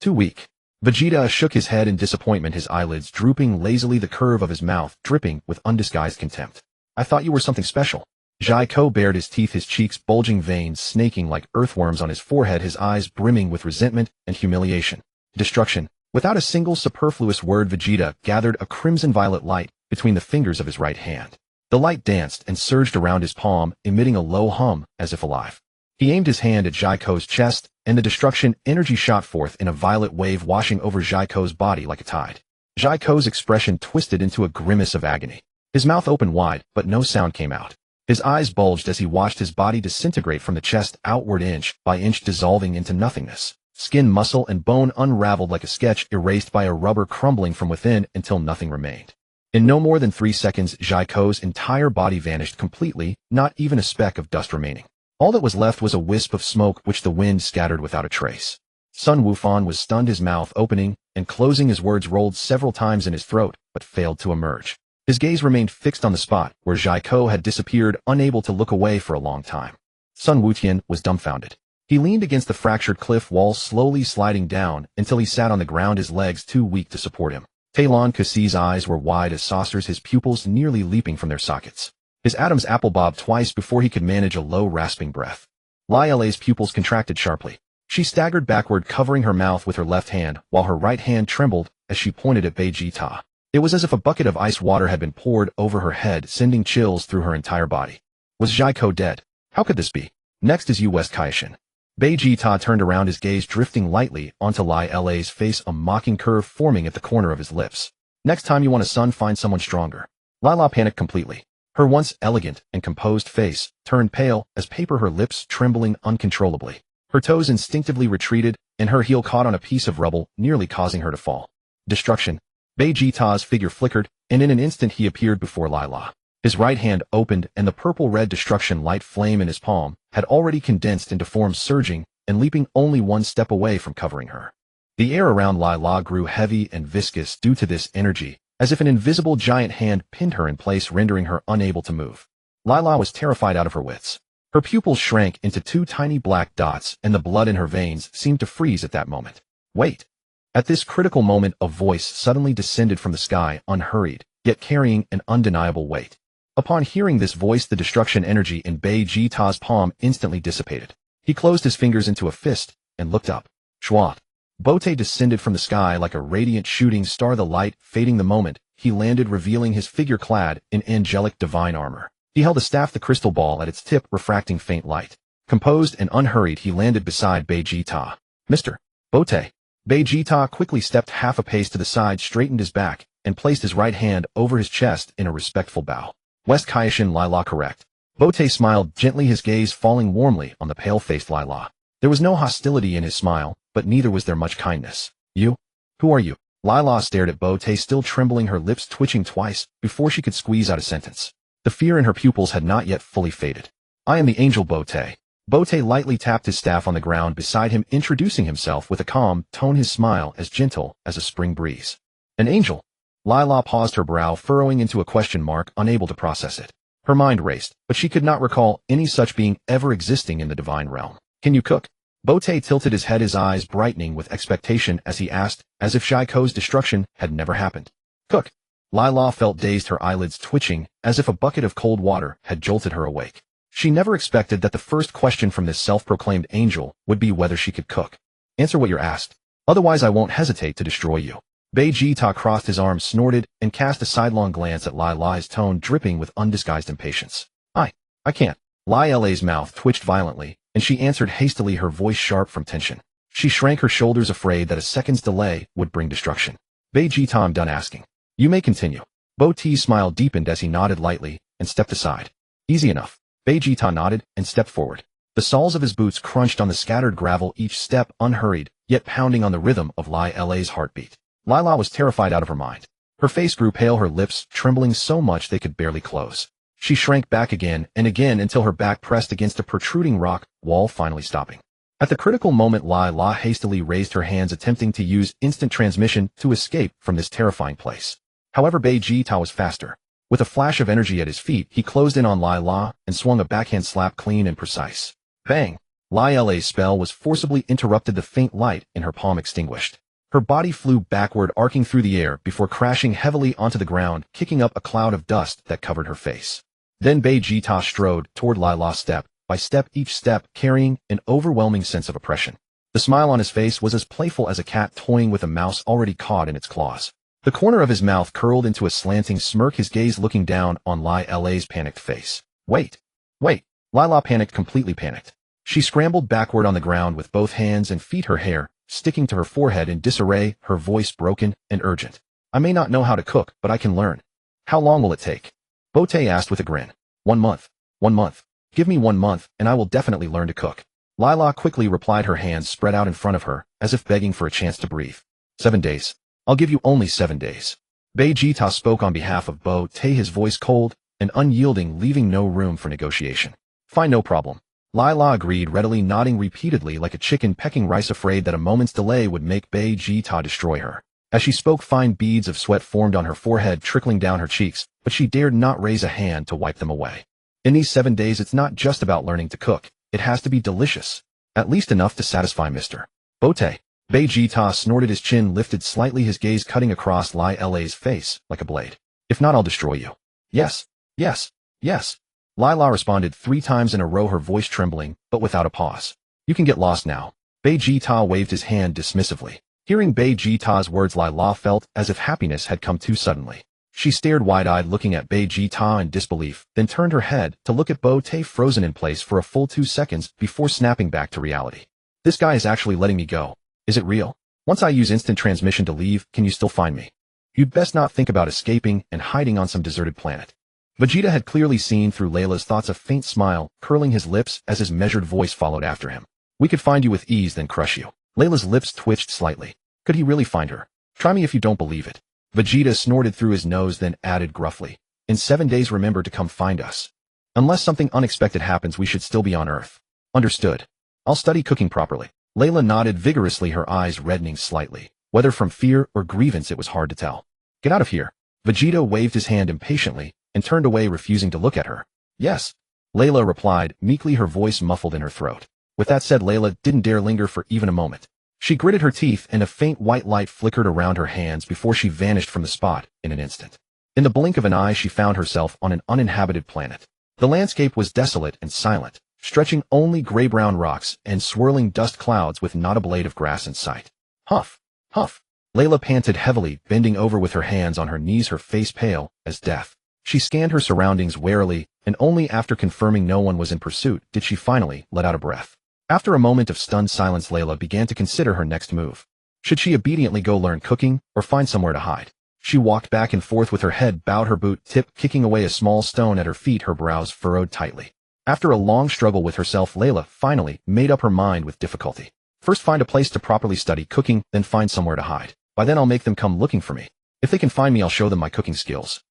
Too weak. Vegeta shook his head in disappointment, his eyelids drooping lazily, the curve of his mouth dripping with undisguised contempt. I thought you were something special. Jaiko bared his teeth, his cheeks bulging, veins snaking like earthworms on his forehead, his eyes brimming with resentment and humiliation. Destruction. Without a single superfluous word, Vegeta gathered a crimson-violet light between the fingers of his right hand. The light danced and surged around his palm, emitting a low hum as if alive. He aimed his hand at Jaiko's chest, and the destruction energy shot forth in a violet wave, washing over Jaiko's body like a tide. Jaiko's expression twisted into a grimace of agony. His mouth opened wide, but no sound came out. His eyes bulged as he watched his body disintegrate from the chest outward, inch by inch, dissolving into nothingness. Skin, muscle, and bone unraveled like a sketch erased by a rubber, crumbling from within until nothing remained. In no more than 3 seconds, Jaiko's entire body vanished completely, not even a speck of dust remaining. All that was left was a wisp of smoke which the wind scattered without a trace. Sun Wukong was stunned, his mouth opening and closing, his words rolled several times in his throat, but failed to emerge. His gaze remained fixed on the spot where Jaiko had disappeared, unable to look away for a long time. Sun Wutian was dumbfounded. He leaned against the fractured cliff wall, slowly sliding down until he sat on the ground, his legs too weak to support him. Talon Kusi's eyes were wide as saucers, his pupils nearly leaping from their sockets. His Adam's apple bobbed twice before he could manage a low, rasping breath. Lai La's pupils contracted sharply. She staggered backward, covering her mouth with her left hand, while her right hand trembled as she pointed at Beiji Ta. It was as if a bucket of ice water had been poured over her head, sending chills through her entire body. Was Jaiko dead? How could this be? Next is West Kaishin. Beiji Ta turned around, his gaze drifting lightly onto Lai La's face, a mocking curve forming at the corner of his lips. Next time you want a son, find someone stronger. Lila panicked completely. Her once elegant and composed face turned pale as paper, her lips trembling uncontrollably. Her toes instinctively retreated, and her heel caught on a piece of rubble, nearly causing her to fall. Destruction. Beiji Ta's figure flickered, and in an instant he appeared before Lila. His right hand opened, and the purple-red destruction light flame in his palm had already condensed into form, surging and leaping only one step away from covering her. The air around Lila grew heavy and viscous due to this energy, as if an invisible giant hand pinned her in place, rendering her unable to move. Lila was terrified out of her wits. Her pupils shrank into 2 tiny black dots, and the blood in her veins seemed to freeze at that moment. Wait. At this critical moment, a voice suddenly descended from the sky, unhurried, yet carrying an undeniable weight. Upon hearing this voice, the destruction energy in Beiji Ta's palm instantly dissipated. He closed his fingers into a fist and looked up. Schwat. Bote descended from the sky like a radiant shooting star, the light fading the moment he landed, revealing his figure clad in angelic divine armor. He held a staff, the crystal ball at its tip refracting faint light. Composed and unhurried, he landed beside Beiji Ta. Mr. Bote. Beiji Ta quickly stepped half a pace to the side, straightened his back, and placed his right hand over his chest in a respectful bow. West Kaishin Lila, correct. Bote smiled gently, his gaze falling warmly on the pale-faced Lila. There was no hostility in his smile, but neither was there much kindness. You? Who are you? Lila stared at Bote, still trembling, her lips twitching twice before she could squeeze out a sentence. The fear in her pupils had not yet fully faded. I am the angel Bote. Bote lightly tapped his staff on the ground beside him, introducing himself with a calm tone, his smile as gentle as a spring breeze. An angel? Lila paused, her brow furrowing into a question mark, unable to process it. Her mind raced, but she could not recall any such being ever existing in the divine realm. Can you cook? Bote tilted his head, his eyes brightening with expectation as he asked, as if Jaiko's destruction had never happened. Cook. Lila felt dazed, her eyelids twitching, as if a bucket of cold water had jolted her awake. She never expected that the first question from this self-proclaimed angel would be whether she could cook. Answer what you're asked. Otherwise I won't hesitate to destroy you. Beiji Ta crossed his arms, snorted, and cast a sidelong glance at Lila, his tone dripping with undisguised impatience. I can't. Lila's mouth twitched violently, and she answered hastily, her voice sharp from tension. She shrank her shoulders, afraid that a second's delay would bring destruction. Beiji Ta, I'm done asking. You may continue. Bote's smile deepened as he nodded lightly and stepped aside. Easy enough. Beiji Ta nodded and stepped forward. The soles of his boots crunched on the scattered gravel, each step unhurried, yet pounding on the rhythm of Lila's heartbeat. Lila was terrified out of her mind. Her face grew pale, her lips trembling so much they could barely close. She shrank back again and again until her back pressed against a protruding rock wall, finally stopping. At the critical moment, Lila hastily raised her hands, attempting to use instant transmission to escape from this terrifying place. However, Beiji Ta was faster. With a flash of energy at his feet, he closed in on Lila and swung a backhand slap, clean and precise. Bang! Lila's spell was forcibly interrupted, the faint light in her palm extinguished. Her body flew backward, arcing through the air before crashing heavily onto the ground, kicking up a cloud of dust that covered her face. Then Beiji Ta strode toward Lila, step by step, each step carrying an overwhelming sense of oppression. The smile on his face was as playful as a cat toying with a mouse already caught in its claws. The corner of his mouth curled into a slanting smirk, his gaze looking down on Lila's panicked face. Wait. Lila panicked, completely panicked. She scrambled backward on the ground with both hands and feet, her hair sticking to her forehead in disarray, her voice broken and urgent. I may not know how to cook, but I can learn. How long will it take? Bote asked with a grin. 1 month. 1 month. Give me 1 month, and I will definitely learn to cook. Lila quickly replied, her hands spread out in front of her, as if begging for a chance to breathe. 7 days. I'll give you only 7 days. Vegeta spoke on behalf of Bo-Tay, his voice cold and unyielding, leaving no room for negotiation. Fine, no problem. Lila agreed, readily nodding repeatedly like a chicken pecking rice, afraid that a moment's delay would make Vegeta destroy her. As she spoke, fine beads of sweat formed on her forehead, trickling down her cheeks, but she dared not raise a hand to wipe them away. In these 7 days, it's not just about learning to cook. It has to be delicious. At least enough to satisfy Mr. Bo-Tay. Vegeta snorted, his chin lifted slightly, his gaze cutting across Lila's face like a blade. If not, I'll destroy you. Yes, yes, yes. Lila responded 3 times in a row, her voice trembling, but without a pause. You can get lost now. Vegeta waved his hand dismissively. Hearing Vegeta's words, Lila felt as if happiness had come too suddenly. She stared wide-eyed, looking at Vegeta in disbelief, then turned her head to look at Bo-Tay, frozen in place for a full 2 seconds before snapping back to reality. This guy is actually letting me go. Is it real? Once I use instant transmission to leave, can you still find me? You'd best not think about escaping and hiding on some deserted planet. Vegeta had clearly seen through Layla's thoughts, a faint smile curling his lips as his measured voice followed after him. We could find you with ease, then crush you. Layla's lips twitched slightly. Could he really find her? Try me if you don't believe it. Vegeta snorted through his nose, then added gruffly. In 7 days, remember to come find us. Unless something unexpected happens, we should still be on Earth. Understood. I'll study cooking properly. Layla nodded vigorously, her eyes reddening slightly. Whether from fear or grievance, it was hard to tell. Get out of here. Vegeta waved his hand impatiently and turned away, refusing to look at her. Yes. Layla replied, meekly, her voice muffled in her throat. With that said, Layla didn't dare linger for even a moment. She gritted her teeth, and a faint white light flickered around her hands before she vanished from the spot in an instant. In the blink of an eye, she found herself on an uninhabited planet. The landscape was desolate and silent, stretching only gray-brown rocks and swirling dust clouds with not a blade of grass in sight. Huff, huff. Layla panted heavily, bending over with her hands on her knees, her face pale as death. She scanned her surroundings warily, and only after confirming no one was in pursuit did she finally let out a breath. After a moment of stunned silence, Layla began to consider her next move. Should she obediently go learn cooking or find somewhere to hide? She walked back and forth with her head bowed, her boot tip kicking away a small stone at her feet, her brows furrowed tightly. After a long struggle with herself, Layla finally made up her mind with difficulty. First, find a place to properly study cooking, then find somewhere to hide. By then I'll make them come looking for me. If they can find me, I'll show them my cooking skills.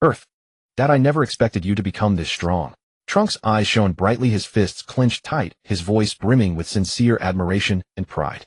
Earth. Dad, I never expected you to become this strong. Trunks' eyes shone brightly, his fists clenched tight, his voice brimming with sincere admiration and pride.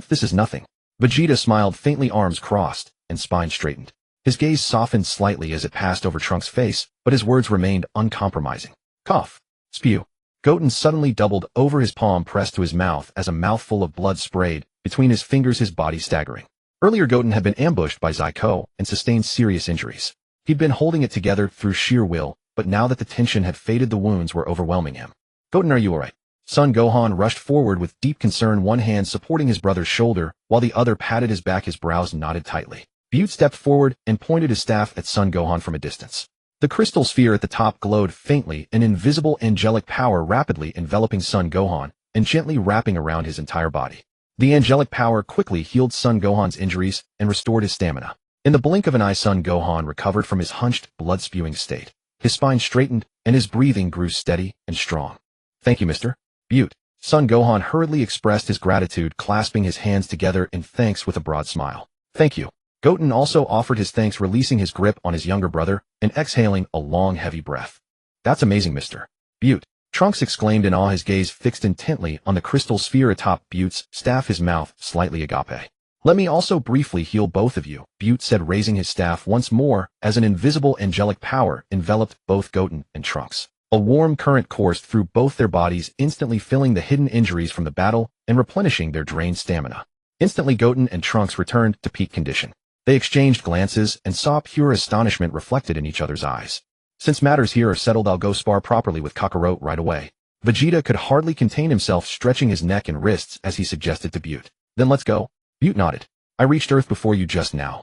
This is nothing. Vegeta smiled faintly, arms crossed and spine straightened. His gaze softened slightly as it passed over Trunks' face, but his words remained uncompromising. Cough. Spew. Goten suddenly doubled over, his palm pressed to his mouth as a mouthful of blood sprayed between his fingers, his body staggering. Earlier, Goten had been ambushed by Zyko and sustained serious injuries. He'd been holding it together through sheer will, but now that the tension had faded, the wounds were overwhelming him. Goten, are you alright? Son Gohan rushed forward with deep concern, one hand supporting his brother's shoulder, while the other patted his back, his brows knotted tightly. Butte stepped forward and pointed his staff at Son Gohan from a distance. The crystal sphere at the top glowed faintly, an invisible angelic power rapidly enveloping Son Gohan and gently wrapping around his entire body. The angelic power quickly healed Son Gohan's injuries and restored his stamina. In the blink of an eye, Son Gohan recovered from his hunched, blood-spewing state. His spine straightened, and his breathing grew steady and strong. Thank you, Mr. Butte. Son Gohan hurriedly expressed his gratitude, clasping his hands together in thanks with a broad smile. Thank you. Goten also offered his thanks, releasing his grip on his younger brother and exhaling a long, heavy breath. That's amazing, Mr. Butte. Trunks exclaimed in awe, his gaze fixed intently on the crystal sphere atop Butte's staff, his mouth slightly agape. Let me also briefly heal both of you, Butte said, raising his staff once more as an invisible angelic power enveloped both Goten and Trunks. A warm current coursed through both their bodies, instantly filling the hidden injuries from the battle and replenishing their drained stamina. Instantly, Goten and Trunks returned to peak condition. They exchanged glances and saw pure astonishment reflected in each other's eyes. Since matters here are settled, I'll go spar properly with Kakarot right away. Vegeta could hardly contain himself, stretching his neck and wrists as he suggested to Butte. Then let's go. Butte nodded. I reached Earth before you just now.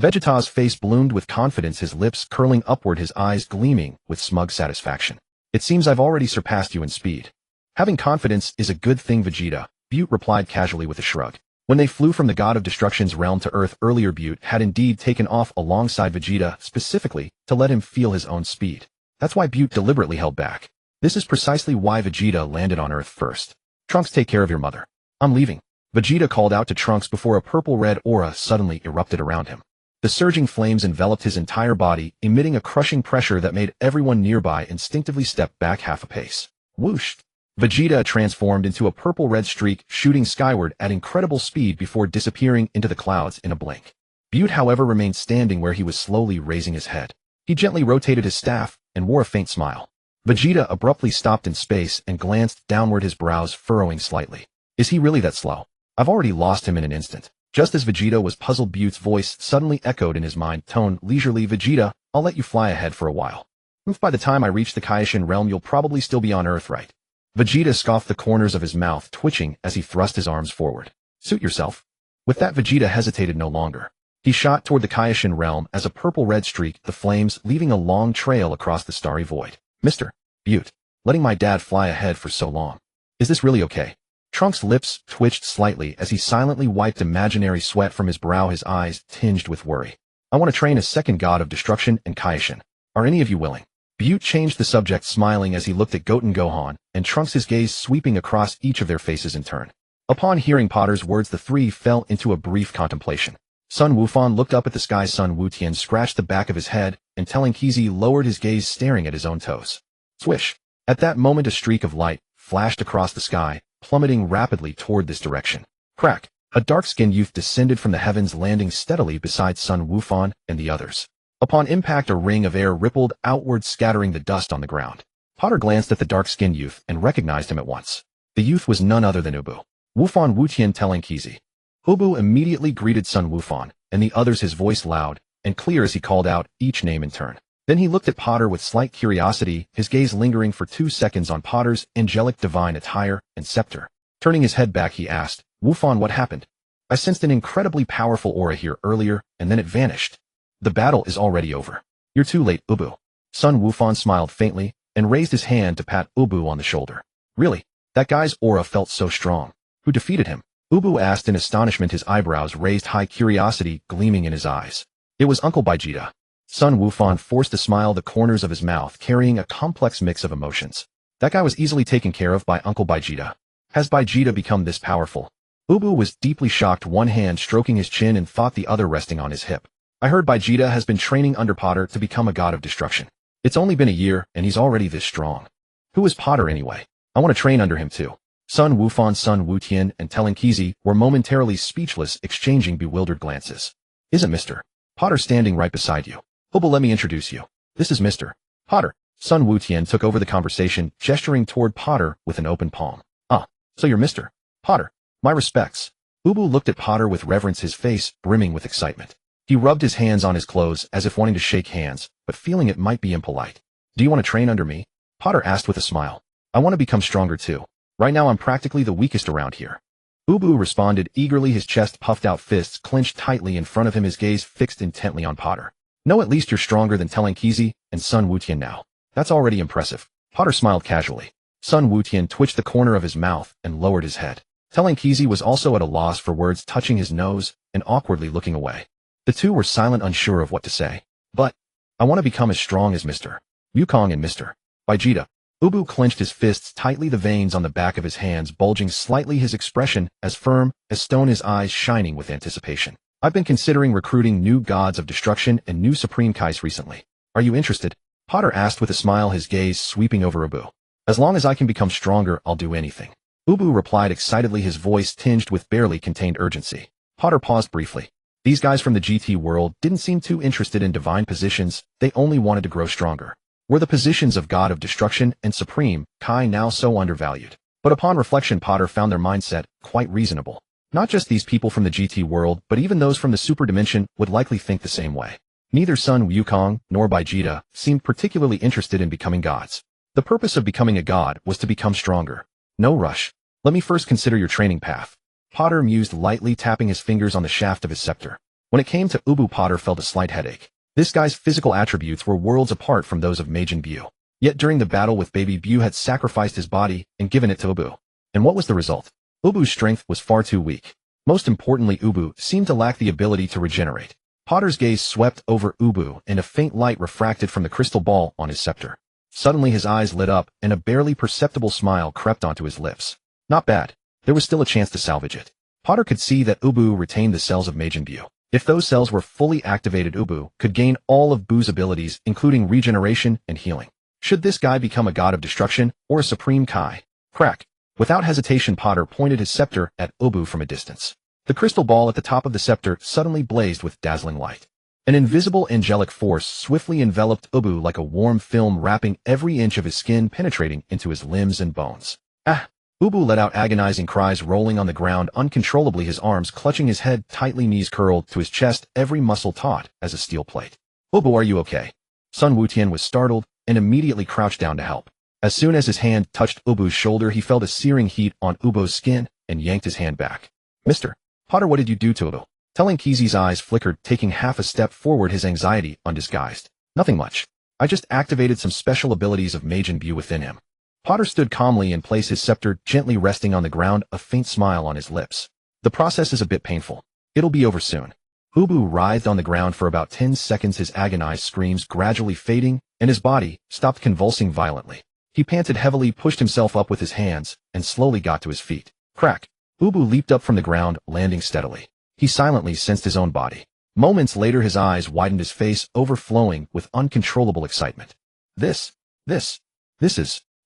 Vegeta's face bloomed with confidence, his lips curling upward, his eyes gleaming with smug satisfaction. It seems I've already surpassed you in speed. Having confidence is a good thing, Vegeta, Butte replied casually with a shrug. When they flew from the God of Destruction's realm to Earth earlier, Butte had indeed taken off alongside Vegeta specifically to let him feel his own speed. That's why Butte deliberately held back. This is precisely why Vegeta landed on Earth first. Trunks, take care of your mother. I'm leaving. Vegeta called out to Trunks before a purple-red aura suddenly erupted around him. The surging flames enveloped his entire body, emitting a crushing pressure that made everyone nearby instinctively step back half a pace. Whoosh! Vegeta transformed into a purple-red streak, shooting skyward at incredible speed before disappearing into the clouds in a blink. Butte, however, remained standing where he was slowly raising his head. He gently rotated his staff and wore a faint smile. Vegeta abruptly stopped in space and glanced downward, his brows furrowing slightly. Is he really that slow? I've already lost him in an instant. Just as Vegeta was puzzled, Butte's voice suddenly echoed in his mind, tone leisurely, Vegeta, I'll let you fly ahead for a while. If by the time I reach the Kaioshin realm you'll probably still be on Earth, right? Vegeta scoffed, the corners of his mouth twitching as he thrust his arms forward. Suit yourself. With that, Vegeta hesitated no longer. He shot toward the Kaioshin realm as a purple-red streak, the flames leaving a long trail across the starry void. Mr. Butte, letting my dad fly ahead for so long. Is this really okay? Trunks' lips twitched slightly as he silently wiped imaginary sweat from his brow, his eyes tinged with worry. I want to train a second god of destruction and Kaioshin. Are any of you willing? Butte changed the subject, smiling as he looked at Goten, Gohan, and Trunks, his gaze sweeping across each of their faces in turn. Upon hearing Potter's words, the three fell into a brief contemplation. Sun Wukong looked up at the sky. Sun Wutian scratched the back of his head, and Telling Kizi lowered his gaze, staring at his own toes. Swish! At that moment, a streak of light flashed across the sky, plummeting rapidly toward this direction. Crack! A dark-skinned youth descended from the heavens, landing steadily beside Sun Wukong and the others. Upon impact, a ring of air rippled outward, scattering the dust on the ground. Potter glanced at the dark-skinned youth and recognized him at once. The youth was none other than Ubu. Wufan Wutian, Telling Kizi. Ubu immediately greeted Sun Wufan and the others, his voice loud and clear as he called out each name in turn. Then he looked at Potter with slight curiosity, his gaze lingering for 2 seconds on Potter's angelic divine attire and scepter. Turning his head back, he asked, Wufan, what happened? I sensed an incredibly powerful aura here earlier, and then it vanished. The battle is already over. You're too late, Ubu. Sun Wufan smiled faintly and raised his hand to pat Ubu on the shoulder. Really? That guy's aura felt so strong. Who defeated him? Ubu asked in astonishment, his eyebrows raised high, curiosity gleaming in his eyes. It was Uncle Vegeta. Sun Wufan forced a smile, the corners of his mouth carrying a complex mix of emotions. That guy was easily taken care of by Uncle Vegeta. Has Vegeta become this powerful? Ubu was deeply shocked, one hand stroking his chin and thought the other resting on his hip. I heard Vegeta has been training under Potter to become a god of destruction. It's only been a year, and he's already this strong. Who is Potter anyway? I want to train under him too. Sun Wufan, Sun Wutian, and Telling Kizi were momentarily speechless, exchanging bewildered glances. Isn't Mr. Potter standing right beside you? Ubu, let me introduce you. This is Mr. Potter. Sun Wutian took over the conversation, gesturing toward Potter with an open palm. Ah, so you're Mr. Potter. My respects. Ubu looked at Potter with reverence, his face brimming with excitement. He rubbed his hands on his clothes as if wanting to shake hands, but feeling it might be impolite. Do you want to train under me? Potter asked with a smile. I want to become stronger too. Right now I'm practically the weakest around here. Ubu responded eagerly, his chest puffed out, fists clenched tightly in front of him, his gaze fixed intently on Potter. No, at least you're stronger than Telling Kizi and Sun Wutian now. That's already impressive. Potter smiled casually. Sun Wutian twitched the corner of his mouth and lowered his head. Telling Kizi was also at a loss for words, touching his nose and awkwardly looking away. The two were silent, unsure of what to say. But, I want to become as strong as Mr. Wukong and Mr. Vegeta. Ubu clenched his fists tightly, the veins on the back of his hands bulging slightly, his expression as firm as stone, his eyes shining with anticipation. I've been considering recruiting new gods of destruction and new supreme Kais recently. Are you interested? Potter asked with a smile, his gaze sweeping over Ubu. As long as I can become stronger, I'll do anything. Ubu replied excitedly, his voice tinged with barely contained urgency. Potter paused briefly. These guys from the GT world didn't seem too interested in divine positions, they only wanted to grow stronger. Were the positions of God of Destruction and Supreme Kai now so undervalued? But upon reflection, Potter found their mindset quite reasonable. Not just these people from the GT world, but even those from the super dimension would likely think the same way. Neither Sun Wukong nor Vegeta seemed particularly interested in becoming gods. The purpose of becoming a god was to become stronger. No rush. Let me first consider your training path. Potter mused lightly, tapping his fingers on the shaft of his scepter. When it came to Ubu, Potter felt a slight headache. This guy's physical attributes were worlds apart from those of Majin Buu. Yet during the battle with Baby Buu had sacrificed his body and given it to Ubu. And what was the result? Ubu's strength was far too weak. Most importantly, Ubu seemed to lack the ability to regenerate. Potter's gaze swept over Ubu and a faint light refracted from the crystal ball on his scepter. Suddenly his eyes lit up, and a barely perceptible smile crept onto his lips. Not bad. There was still a chance to salvage it. Potter could see that Ubu retained the cells of Majin Buu. If those cells were fully activated, Ubu could gain all of Buu's abilities, including regeneration and healing. Should this guy become a god of destruction or a supreme Kai? Crack. Without hesitation, Potter pointed his scepter at Ubu from a distance. The crystal ball at the top of the scepter suddenly blazed with dazzling light. An invisible angelic force swiftly enveloped Ubu like a warm film, wrapping every inch of his skin, penetrating into his limbs and bones. Ah! Ubu let out agonizing cries, rolling on the ground uncontrollably, his arms clutching his head tightly, knees curled to his chest, every muscle taut as a steel plate. Ubu, are you okay? Sun Wutian was startled and immediately crouched down to help. As soon as his hand touched Ubu's shoulder, he felt a searing heat on Ubu's skin and yanked his hand back. Mr. Potter, what did you do to Ubu? Telling Kizi's eyes flickered, taking half a step forward, his anxiety undisguised. Nothing much. I just activated some special abilities of Majin Buu within him. Potter stood calmly and placed his scepter gently resting on the ground, a faint smile on his lips. The process is a bit painful. It'll be over soon. Ubu writhed on the ground for about 10 seconds, his agonized screams gradually fading, and his body stopped convulsing violently. He panted heavily, pushed himself up with his hands, and slowly got to his feet. Crack! Ubu leaped up from the ground, landing steadily. He silently sensed his own body. Moments later, his eyes widened, his face overflowing with uncontrollable excitement. This is...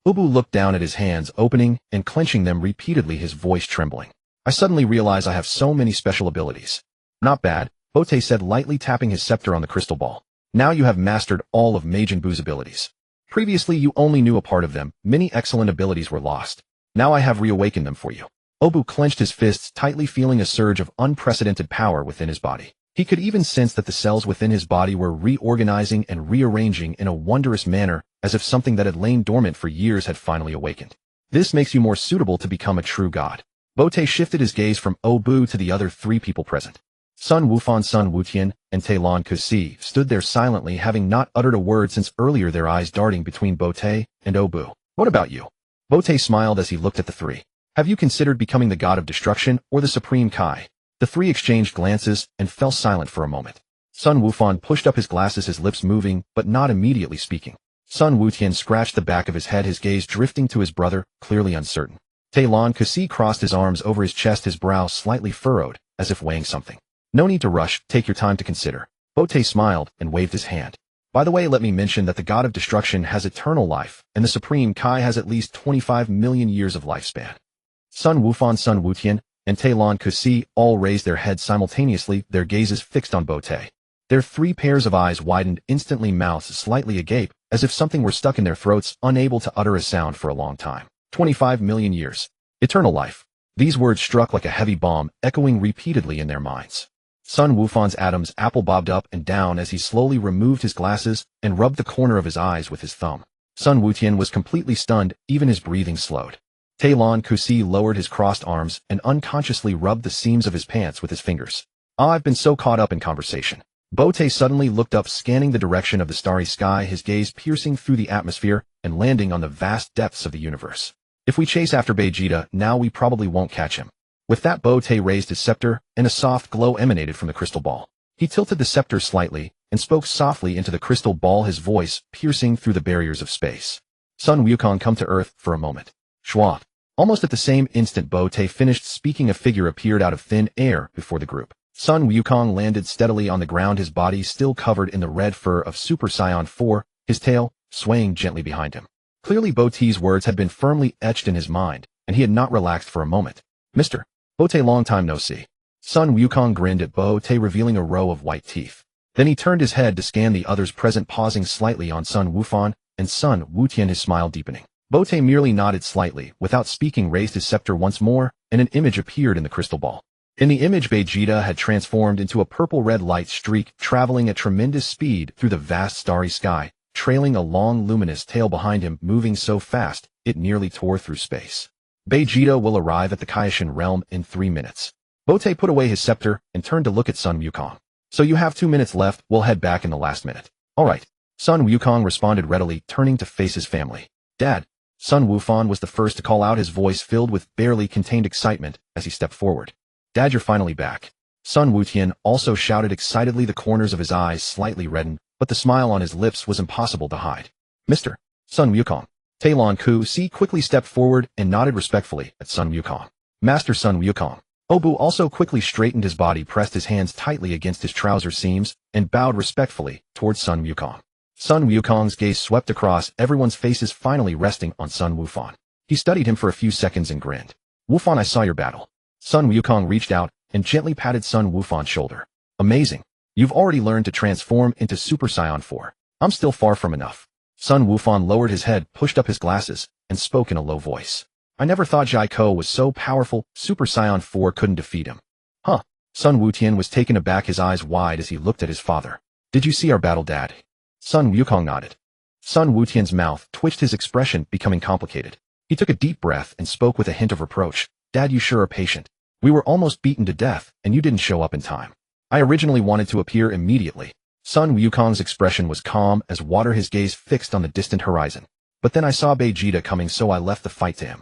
Ubu looked down at his hands, opening and clenching them repeatedly, his voice trembling. I suddenly realize I have so many special abilities. Not bad, Bote said, lightly tapping his scepter on the crystal ball. Now you have mastered all of Majin Buu's abilities. Previously you only knew a part of them, many excellent abilities were lost. Now I have reawakened them for you. Ubu clenched his fists tightly, feeling a surge of unprecedented power within his body. He could even sense that the cells within his body were reorganizing and rearranging in a wondrous manner, as if something that had lain dormant for years had finally awakened. This makes you more suitable to become a true god. Bote shifted his gaze from Ubu to the other three people present. Sun Wufan, Sun Wutian, and Talon Kusi stood there silently, having not uttered a word since earlier, their eyes darting between Bote and Ubu. What about you? Bote smiled as he looked at the three. Have you considered becoming the god of destruction or the supreme Kai? The three exchanged glances and fell silent for a moment. Sun Wufan pushed up his glasses, his lips moving, but not immediately speaking. Sun Wutian scratched the back of his head, his gaze drifting to his brother, clearly uncertain. Talon Kusi crossed his arms over his chest, his brow slightly furrowed, as if weighing something. No need to rush, take your time to consider. Bote smiled and waved his hand. By the way, let me mention that the god of destruction has eternal life, and the supreme Kai has at least 25 million years of lifespan. Sun Wufan, Sun Wutian, and Talon Kusi all raised their heads simultaneously, their gazes fixed on Bote. Their three pairs of eyes widened instantly, mouths slightly agape, as if something were stuck in their throats, unable to utter a sound for a long time. 25 million years. Eternal life. These words struck like a heavy bomb, echoing repeatedly in their minds. Sun Wufan's Adam's apple bobbed up and down as he slowly removed his glasses and rubbed the corner of his eyes with his thumb. Sun Wutian was completely stunned, even his breathing slowed. Talon Kusi lowered his crossed arms and unconsciously rubbed the seams of his pants with his fingers. I've been so caught up in conversation. Bote suddenly looked up, scanning the direction of the starry sky, his gaze piercing through the atmosphere and landing on the vast depths of the universe. If we chase after Vegeta, now we probably won't catch him. With that, Bote raised his scepter, and a soft glow emanated from the crystal ball. He tilted the scepter slightly and spoke softly into the crystal ball, his voice piercing through the barriers of space. Sun Wukong, come to Earth for a moment. Schwa. Almost at the same instant Bote finished speaking, a figure appeared out of thin air before the group. Sun Wukong landed steadily on the ground, his body still covered in the red fur of Super Saiyan 4, his tail swaying gently behind him. Clearly Bote's words had been firmly etched in his mind, and he had not relaxed for a moment. Mr. Bote, long time no see. Sun Wukong grinned at Bote, revealing a row of white teeth. Then he turned his head to scan the others present, pausing slightly on Sun Wufan and Sun Wutian, his smile deepening. Bote merely nodded slightly, without speaking, raised his scepter once more, and an image appeared in the crystal ball. In the image, Vegeta had transformed into a purple-red light streak, traveling at tremendous speed through the vast starry sky, trailing a long luminous tail behind him, moving so fast it nearly tore through space. Vegeta will arrive at the Kaishin realm in 3 minutes. Bote put away his scepter and turned to look at Sun Wukong. So you have 2 minutes left, we'll head back in the last minute. Alright. Sun Wukong responded readily, turning to face his family. Dad. Sun Wufan was the first to call out, his voice filled with barely contained excitement as he stepped forward. Dad, you're finally back. Sun Wutian also shouted excitedly, the corners of his eyes slightly reddened, but the smile on his lips was impossible to hide. Mr. Sun Wukong. Talon Ku Si quickly stepped forward and nodded respectfully at Sun Wukong. Master Sun Wukong. Obu also quickly straightened his body, pressed his hands tightly against his trouser seams, and bowed respectfully towards Sun Wukong. Sun Wukong's gaze swept across everyone's faces, finally resting on Sun Wufan. He studied him for a few seconds and grinned. Wufan, I saw your battle. Sun Wukong reached out and gently patted Sun Wufan's shoulder. Amazing. You've already learned to transform into Super Saiyan 4. I'm still far from enough. Sun Wufan lowered his head, pushed up his glasses, and spoke in a low voice. I never thought Jai Ko was so powerful, Super Saiyan 4 couldn't defeat him. Huh. Sun Wutian was taken aback, his eyes wide as he looked at his father. Did you see our battle, Dad? Sun Wukong nodded. Sun Wutian's mouth twitched, his expression becoming complicated. He took a deep breath and spoke with a hint of reproach. Dad, you sure are patient. We were almost beaten to death, and you didn't show up in time. I originally wanted to appear immediately. Sun Wukong's expression was calm as water, his gaze fixed on the distant horizon. But then I saw Vegeta coming, so I left the fight to him.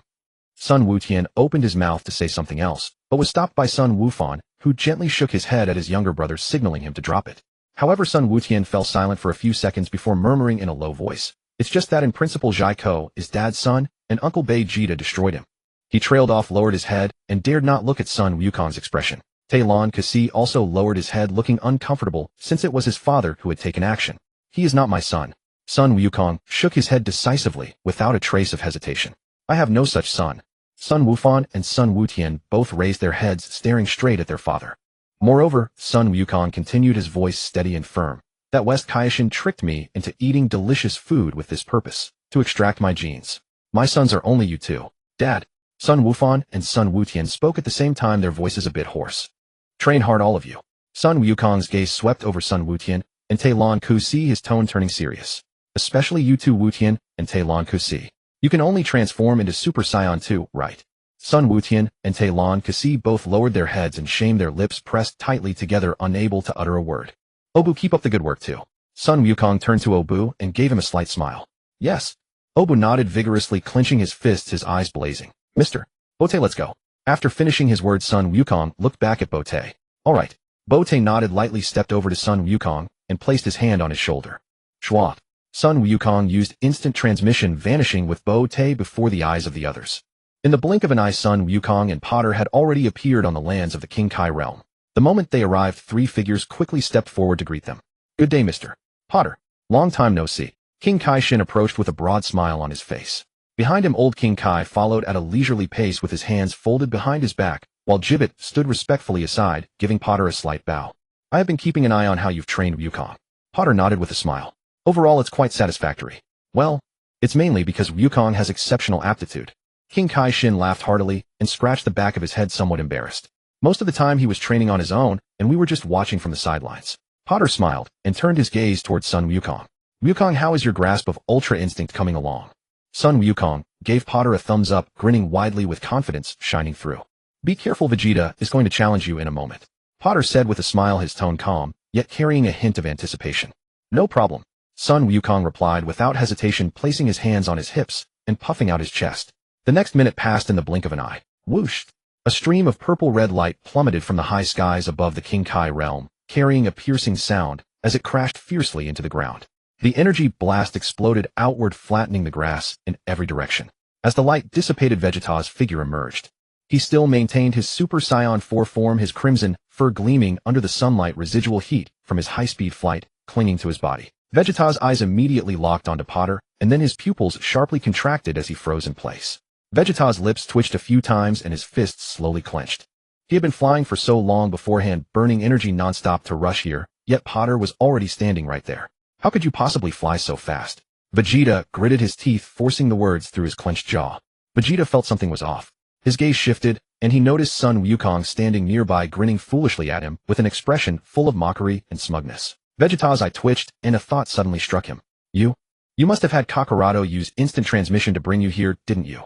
Sun Wutian opened his mouth to say something else, but was stopped by Sun Wufan, who gently shook his head at his younger brother, signaling him to drop it. However, Sun Wutian fell silent for a few seconds before murmuring in a low voice. It's just that in principle Jai Ko is Dad's son, and Uncle Vegeta destroyed him. He trailed off, lowered his head, and dared not look at Sun Wukong's expression. Talon Ku Si also lowered his head, looking uncomfortable, since it was his father who had taken action. He is not my son. Sun Wukong shook his head decisively, without a trace of hesitation. I have no such son. Sun Wufan and Sun Wutian both raised their heads, staring straight at their father. Moreover, Sun Wukong continued, his voice steady and firm. That West Kaishin tricked me into eating delicious food with this purpose, to extract my genes. My sons are only you two. Dad. Sun Wufan and Sun Wutian spoke at the same time, their voices a bit hoarse. Train hard, all of you. Sun Wukong's gaze swept over Sun Wutian and Talon Ku Si, his tone turning serious. Especially you two, Wutian and Talon Ku Si. You can only transform into Super Saiyan 2, right? Sun Wutian and Talon Ku Si both lowered their heads and shamed, their lips pressed tightly together, unable to utter a word. Obu, keep up the good work too. Sun Wukong turned to Obu and gave him a slight smile. Yes. Obu nodded vigorously, clenching his fists, his eyes blazing. Mr. Bote, let's go. After finishing his words, Sun Wukong looked back at Bote. All right. Bote nodded lightly, stepped over to Sun Wukong, and placed his hand on his shoulder. Schwa. Sun Wukong used instant transmission, vanishing with Bote before the eyes of the others. In the blink of an eye, Sun Wukong and Potter had already appeared on the lands of the King Kai realm. The moment they arrived, three figures quickly stepped forward to greet them. Good day, Mr. Potter. Long time no see. King Kai Shin approached with a broad smile on his face. Behind him, old King Kai followed at a leisurely pace with his hands folded behind his back, while Gibbet stood respectfully aside, giving Potter a slight bow. I have been keeping an eye on how you've trained Wukong. Potter nodded with a smile. Overall, it's quite satisfactory. Well, it's mainly because Wukong has exceptional aptitude. King Kai Shin laughed heartily and scratched the back of his head, somewhat embarrassed. Most of the time he was training on his own, and we were just watching from the sidelines. Potter smiled and turned his gaze towards Sun Wukong. Wukong, how is your grasp of Ultra Instinct coming along? Sun Wukong gave Potter a thumbs up, grinning widely with confidence shining through. Be careful, Vegeta is going to challenge you in a moment. Potter said with a smile, his tone calm, yet carrying a hint of anticipation. No problem. Sun Wukong replied without hesitation, placing his hands on his hips and puffing out his chest. The next minute passed in the blink of an eye. Whoosh! A stream of purple-red light plummeted from the high skies above the King Kai realm, carrying a piercing sound as it crashed fiercely into the ground. The energy blast exploded outward, flattening the grass in every direction. As the light dissipated, Vegeta's figure emerged. He still maintained his Super Saiyan 4 form, his crimson fur gleaming under the sunlight, residual heat from his high-speed flight clinging to his body. Vegeta's eyes immediately locked onto Potter, and then his pupils sharply contracted as he froze in place. Vegeta's lips twitched a few times and his fists slowly clenched. He had been flying for so long beforehand, burning energy nonstop to rush here, yet Potter was already standing right there. How could you possibly fly so fast? Vegeta gritted his teeth, forcing the words through his clenched jaw. Vegeta felt something was off. His gaze shifted, and he noticed Sun Wukong standing nearby, grinning foolishly at him with an expression full of mockery and smugness. Vegeta's eye twitched, and a thought suddenly struck him. You must have had Kakarado use instant transmission to bring you here, didn't you?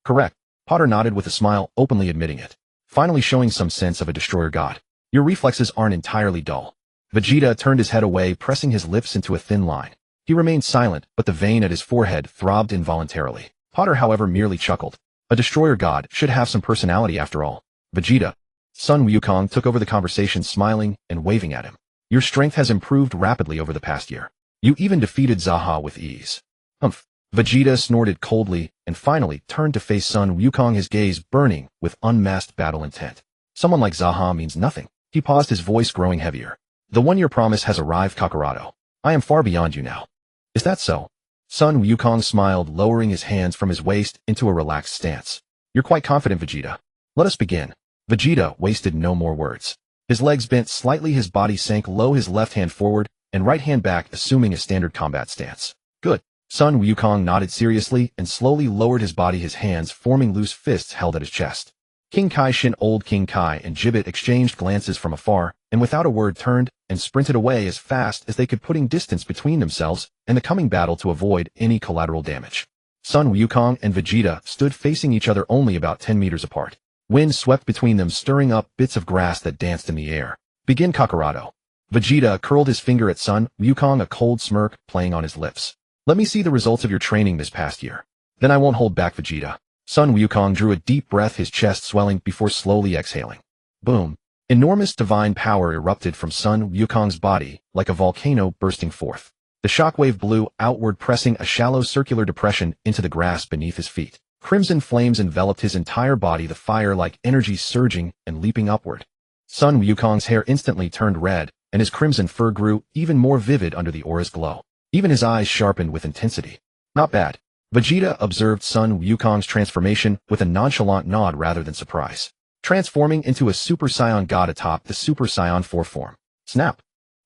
Correct. Potter nodded with a smile, openly admitting it. Finally showing some sense of a destroyer god. Your reflexes aren't entirely dull. Vegeta turned his head away, pressing his lips into a thin line. He remained silent, but the vein at his forehead throbbed involuntarily. Potter, however, merely chuckled. A destroyer god should have some personality after all. Vegeta. Sun Wukong took over the conversation, smiling and waving at him. Your strength has improved rapidly over the past year. You even defeated Zaha with ease. Humph. Vegeta snorted coldly and finally turned to face Sun Wukong, his gaze burning with unmasked battle intent. Someone like Zaha means nothing. He paused, his voice growing heavier. The one-year promise has arrived, Kakarado. I am far beyond you now. Is that so? Sun Wukong smiled, lowering his hands from his waist into a relaxed stance. You're quite confident, Vegeta. Let us begin. Vegeta wasted no more words. His legs bent slightly, his body sank low, his left hand forward and right hand back, assuming a standard combat stance. Good. Sun Wukong nodded seriously and slowly lowered his body, his hands forming loose fists held at his chest. King Kai Shin, old King Kai, and Gibbet exchanged glances from afar, and without a word turned and sprinted away as fast as they could, putting distance between themselves and the coming battle to avoid any collateral damage. Sun Wukong and Vegeta stood facing each other only about 10 meters apart. Wind swept between them, stirring up bits of grass that danced in the air. Begin, Kakarado. Vegeta curled his finger at Sun Wukong, a cold smirk playing on his lips. Let me see the results of your training this past year. Then I won't hold back, Vegeta. Sun Wukong drew a deep breath, his chest swelling before slowly exhaling. Boom. Enormous divine power erupted from Sun Wukong's body, like a volcano bursting forth. The shockwave blew outward, pressing a shallow circular depression into the grass beneath his feet. Crimson flames enveloped his entire body, the fire-like energy surging and leaping upward. Sun Wukong's hair instantly turned red, and his crimson fur grew even more vivid under the aura's glow. Even his eyes sharpened with intensity. Not bad. Vegeta observed Sun Wukong's transformation with a nonchalant nod rather than surprise. Transforming into a Super Saiyan God atop the Super Saiyan 4 form. Snap!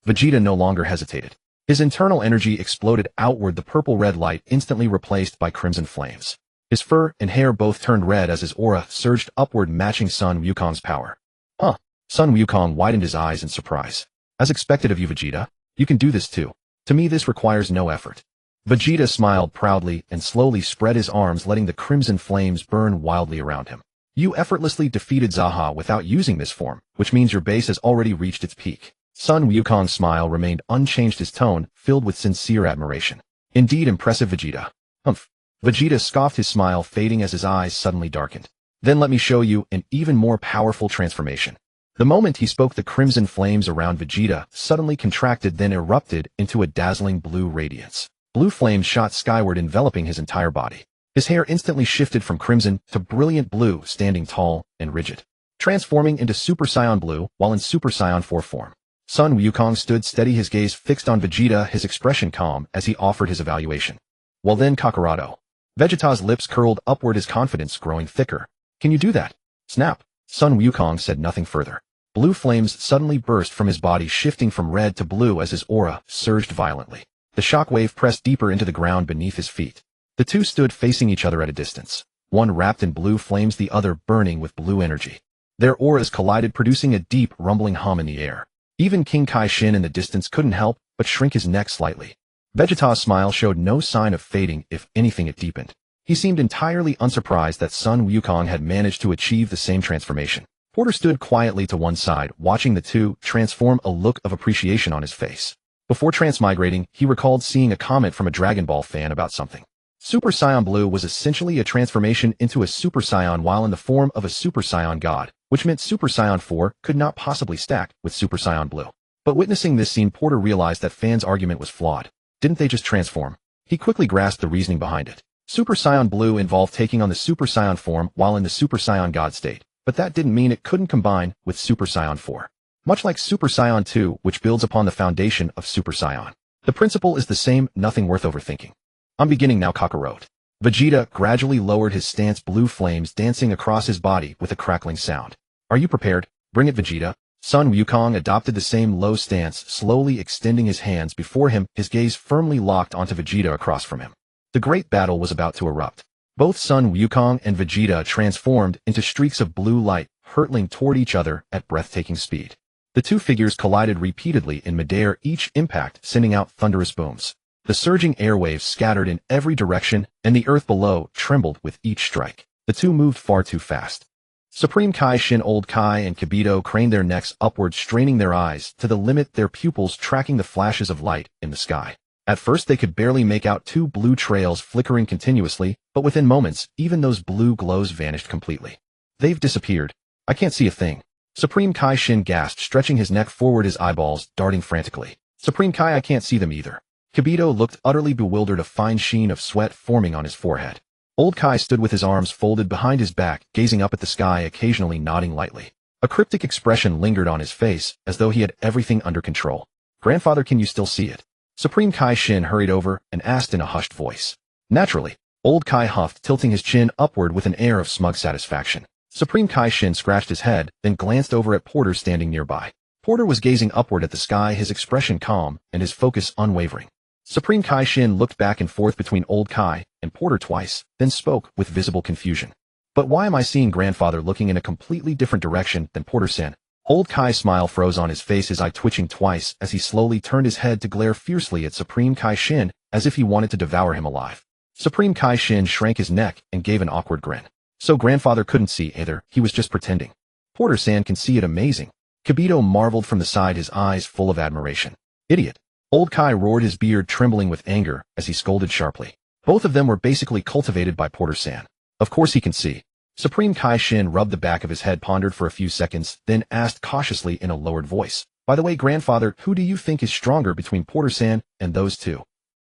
Vegeta no longer hesitated. His internal energy exploded outward, the purple-red light instantly replaced by crimson flames. His fur and hair both turned red as his aura surged upward, matching Sun Wukong's power. Huh! Sun Wukong widened his eyes in surprise. As expected of you, Vegeta. You can do this too. To me, this requires no effort. Vegeta smiled proudly and slowly spread his arms, letting the crimson flames burn wildly around him. You effortlessly defeated Zaha without using this form, which means your base has already reached its peak. Sun Wukong's smile remained unchanged, his tone filled with sincere admiration. Indeed impressive, Vegeta. Humph. Vegeta scoffed, his smile fading as his eyes suddenly darkened. Then let me show you an even more powerful transformation. The moment he spoke, the crimson flames around Vegeta suddenly contracted, then erupted into a dazzling blue radiance. Blue flames shot skyward, enveloping his entire body. His hair instantly shifted from crimson to brilliant blue, standing tall and rigid, transforming into Super Saiyan Blue while in Super Saiyan 4 form. Sun Wukong stood steady, his gaze fixed on Vegeta, his expression calm as he offered his evaluation. Well then, Kakarado. Vegeta's lips curled upward, his confidence growing thicker. Can you do that? Snap. Sun Wukong said nothing further. Blue flames suddenly burst from his body, shifting from red to blue as his aura surged violently. The shockwave pressed deeper into the ground beneath his feet. The two stood facing each other at a distance, one wrapped in blue flames, the other burning with blue energy. Their auras collided, producing a deep, rumbling hum in the air. Even King Kai Shin in the distance couldn't help but shrink his neck slightly. Vegeta's smile showed no sign of fading, if anything it deepened. He seemed entirely unsurprised that Sun Wukong had managed to achieve the same transformation. Porter stood quietly to one side, watching the two transform, a look of appreciation on his face. Before transmigrating, he recalled seeing a comment from a Dragon Ball fan about something. Super Saiyan Blue was essentially a transformation into a Super Saiyan while in the form of a Super Saiyan God, which meant Super Saiyan 4 could not possibly stack with Super Saiyan Blue. But witnessing this scene, Porter realized that fans' argument was flawed. Didn't they just transform? He quickly grasped the reasoning behind it. Super Saiyan Blue involved taking on the Super Saiyan form while in the Super Saiyan God state, but that didn't mean it couldn't combine with Super Saiyan 4. Much like Super Saiyan 2, which builds upon the foundation of Super Saiyan. The principle is the same, nothing worth overthinking. I'm beginning now, Kakarot. Vegeta gradually lowered his stance, blue flames dancing across his body with a crackling sound. Are you prepared? Bring it, Vegeta. Sun Wukong adopted the same low stance, slowly extending his hands before him, his gaze firmly locked onto Vegeta across from him. The great battle was about to erupt. Both Sun Wukong and Vegeta transformed into streaks of blue light, hurtling toward each other at breathtaking speed. The two figures collided repeatedly in midair, each impact sending out thunderous booms. The surging airwaves scattered in every direction, and the earth below trembled with each strike. The two moved far too fast. Supreme Kai Shin, old Kai, and Kibito craned their necks upward, straining their eyes to the limit, their pupils tracking the flashes of light in the sky. At first they could barely make out two blue trails flickering continuously, but within moments, even those blue glows vanished completely. They've disappeared. I can't see a thing. Supreme Kai Shin gasped, stretching his neck forward, his eyeballs darting frantically. Supreme Kai, I can't see them either. Kibito looked utterly bewildered, a fine sheen of sweat forming on his forehead. Old Kai stood with his arms folded behind his back, gazing up at the sky, occasionally nodding lightly. A cryptic expression lingered on his face, as though he had everything under control. "Grandfather, can you still see it?" Supreme Kai Shin hurried over and asked in a hushed voice. Naturally, Old Kai huffed, tilting his chin upward with an air of smug satisfaction. Supreme Kai Shin scratched his head, then glanced over at Porter standing nearby. Porter was gazing upward at the sky, his expression calm and his focus unwavering. Supreme Kai Shin looked back and forth between Old Kai and Porter twice, then spoke with visible confusion. "But why am I seeing Grandfather looking in a completely different direction than Porter-san?" Old Kai's smile froze on his face, his eye twitching twice as he slowly turned his head to glare fiercely at Supreme Kai Shin as if he wanted to devour him alive. Supreme Kai Shin shrank his neck and gave an awkward grin. So Grandfather couldn't see either, he was just pretending. Porter-san can see it, amazing. Kibito marveled from the side, his eyes full of admiration. "Idiot." Old Kai roared, his beard trembling with anger as he scolded sharply. Both of them were basically cultivated by Porter-san. Of course he can see. Supreme Kai Shin rubbed the back of his head, pondered for a few seconds, then asked cautiously in a lowered voice. "By the way, Grandfather, who do you think is stronger between Porter-san and those two?"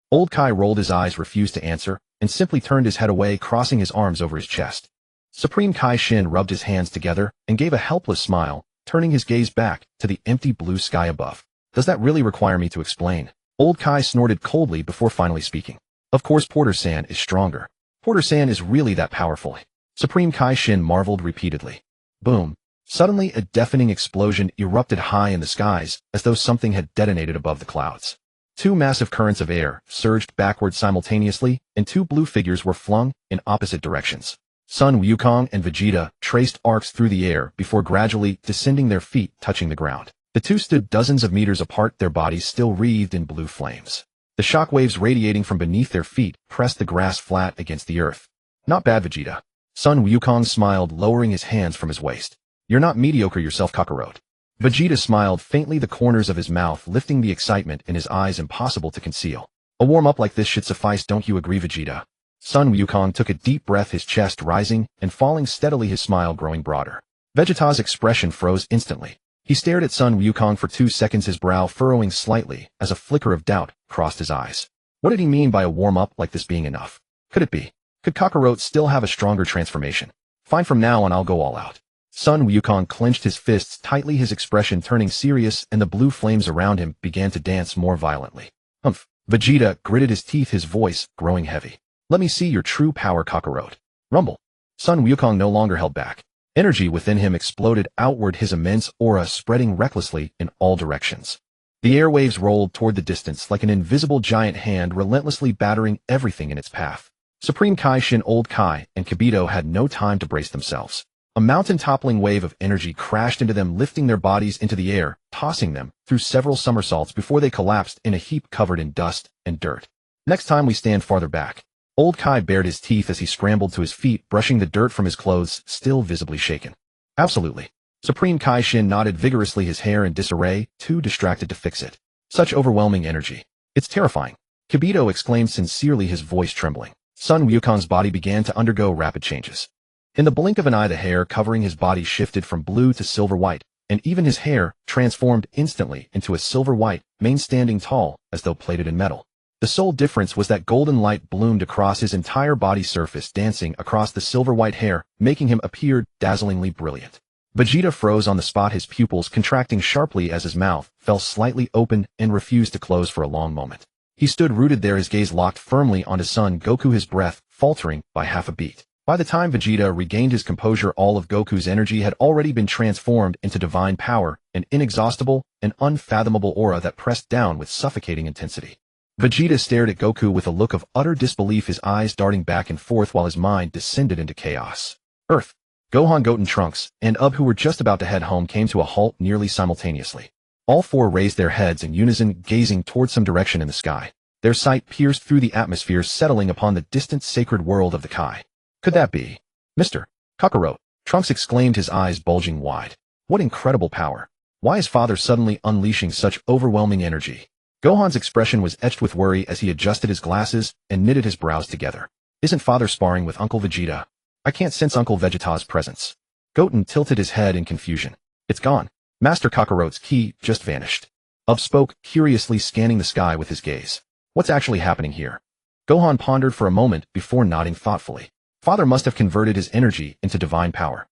Old Kai rolled his eyes, refused to answer, and simply turned his head away, crossing his arms over his chest. Supreme Kai Shin rubbed his hands together and gave a helpless smile, turning his gaze back to the empty blue sky above. "Does that really require me to explain?" Old Kai snorted coldly before finally speaking. "Of course Porter-san is stronger. Porter-san is really that powerful." Supreme Kai Shin marveled repeatedly. Boom. Suddenly a deafening explosion erupted high in the skies, as though something had detonated above the clouds. Two massive currents of air surged backward simultaneously, and two blue figures were flung in opposite directions. Sun Wukong and Vegeta traced arcs through the air before gradually descending, their feet touching the ground. The two stood dozens of meters apart, their bodies still wreathed in blue flames. The shockwaves radiating from beneath their feet pressed the grass flat against the earth. "Not bad, Vegeta." Sun Wukong smiled, lowering his hands from his waist. "You're not mediocre yourself, Kakarot." Vegeta smiled faintly, the corners of his mouth lifting, the excitement in his eyes impossible to conceal. "A warm-up like this should suffice, don't you agree, Vegeta?" Sun Wukong took a deep breath, his chest rising and falling steadily, his smile growing broader. Vegeta's expression froze instantly. He stared at Sun Wukong for 2 seconds, his brow furrowing slightly as a flicker of doubt crossed his eyes. What did he mean by a warm-up like this being enough? Could it be? Could Kakarot still have a stronger transformation? "Fine, from now on I'll go all out." Sun Wukong clenched his fists tightly, his expression turning serious, and the blue flames around him began to dance more violently. "Humph." Vegeta gritted his teeth, his voice growing heavy. "Let me see your true power, Kakarot." Rumble. Sun Wukong no longer held back. Energy within him exploded outward, his immense aura spreading recklessly in all directions. The airwaves rolled toward the distance like an invisible giant hand, relentlessly battering everything in its path. Supreme Kai Shin, Old Kai, and Kibito had no time to brace themselves. A mountain-toppling wave of energy crashed into them, lifting their bodies into the air, tossing them through several somersaults before they collapsed in a heap covered in dust and dirt. "Next time we stand farther back." Old Kai bared his teeth as he scrambled to his feet, brushing the dirt from his clothes, still visibly shaken. "Absolutely." Supreme Kai Shin nodded vigorously, his hair in disarray, too distracted to fix it. "Such overwhelming energy. It's terrifying." Kibito exclaimed sincerely, his voice trembling. Sun Wukong's body began to undergo rapid changes. In the blink of an eye, the hair covering his body shifted from blue to silver white, and even his hair transformed instantly into a silver white mane, standing tall as though plated in metal. The sole difference was that golden light bloomed across his entire body surface, dancing across the silver white hair, making him appear dazzlingly brilliant. Vegeta froze on the spot, his pupils contracting sharply as his mouth fell slightly open and refused to close for a long moment. He stood rooted there, his gaze locked firmly onto Son Goku, his breath faltering by half a beat. By the time Vegeta regained his composure, all of Goku's energy had already been transformed into divine power, an inexhaustible and unfathomable aura that pressed down with suffocating intensity. Vegeta stared at Goku with a look of utter disbelief, his eyes darting back and forth while his mind descended into chaos. Earth. Gohan, Goten, Trunks, and Ub, who were just about to head home, came to a halt nearly simultaneously. All four raised their heads in unison, gazing toward some direction in the sky. Their sight pierced through the atmosphere, settling upon the distant sacred world of the Kai. Could that be Mr. Kakarot? Trunks exclaimed, his eyes bulging wide. What incredible power! Why is father suddenly unleashing such overwhelming energy? Gohan's expression was etched with worry as he adjusted his glasses and knitted his brows together. Isn't father sparring with Uncle Vegeta? I can't sense Uncle Vegeta's presence. Goten tilted his head in confusion. It's gone. Master Kakarot's ki just vanished. Ub spoke, curiously scanning the sky with his gaze. What's actually happening here? Gohan pondered for a moment before nodding thoughtfully. Father must have converted his energy into divine power.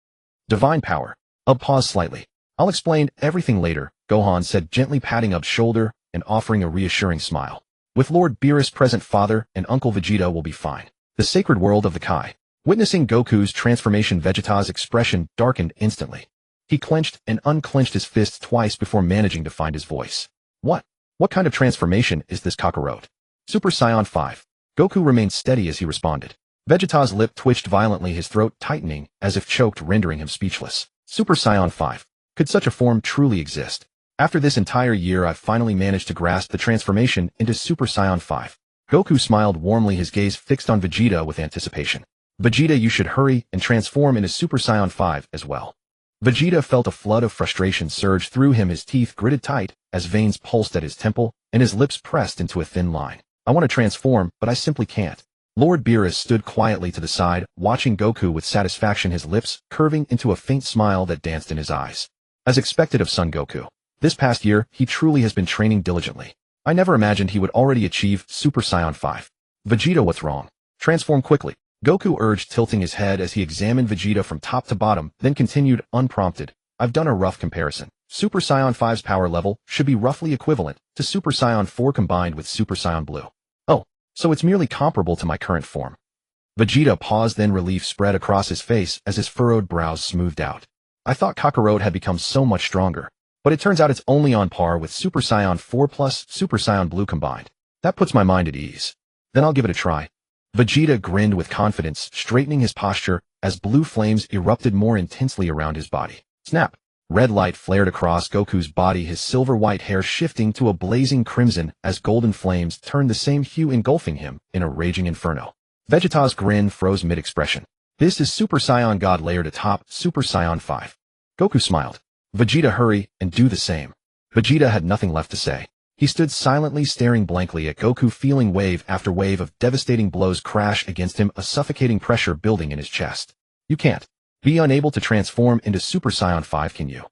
Divine power. Ub paused slightly. I'll explain everything later, Gohan said, gently patting Ub's shoulder and offering a reassuring smile. With Lord Beerus present, Father and Uncle Vegeta will be fine. The sacred world of the Kai. Witnessing Goku's transformation, Vegeta's expression darkened instantly. He clenched and unclenched his fists twice before managing to find his voice. What? What kind of transformation is this, Kakarot? Super Saiyan 5. Goku remained steady as he responded. Vegeta's lip twitched violently, his throat tightening as if choked, rendering him speechless. Super Saiyan 5. Could such a form truly exist? After this entire year, I've finally managed to grasp the transformation into Super Saiyan 5. Goku smiled warmly, his gaze fixed on Vegeta with anticipation. Vegeta, you should hurry and transform into Super Saiyan 5 as well. Vegeta felt a flood of frustration surge through him, his teeth gritted tight as veins pulsed at his temple and his lips pressed into a thin line. I want to transform, but I simply can't. Lord Beerus stood quietly to the side, watching Goku with satisfaction, his lips curving into a faint smile that danced in his eyes. As expected of Son Goku, this past year, he truly has been training diligently. I never imagined he would already achieve Super Saiyan 5. Vegeta, what's wrong? Transform quickly. Goku urged, tilting his head as he examined Vegeta from top to bottom, then continued, unprompted. I've done a rough comparison. Super Saiyan 5's power level should be roughly equivalent to Super Saiyan 4 combined with Super Saiyan Blue. Oh, so it's merely comparable to my current form. Vegeta paused, then relief spread across his face as his furrowed brows smoothed out. I thought Kakarot had become so much stronger, but it turns out it's only on par with Super Saiyan 4 plus Super Saiyan Blue combined. That puts my mind at ease. Then I'll give it a try. Vegeta grinned with confidence, straightening his posture as blue flames erupted more intensely around his body. Snap! Red light flared across Goku's body, his silver-white hair shifting to a blazing crimson as golden flames turned the same hue, engulfing him in a raging inferno. Vegeta's grin froze mid-expression. This is Super Saiyan God layered atop Super Saiyan 5. Goku smiled. Vegeta, hurry and do the same. Vegeta had nothing left to say. He stood silently, staring blankly at Goku, feeling wave after wave of devastating blows crash against him, a suffocating pressure building in his chest. You can't be unable to transform into Super Saiyan 5, can you?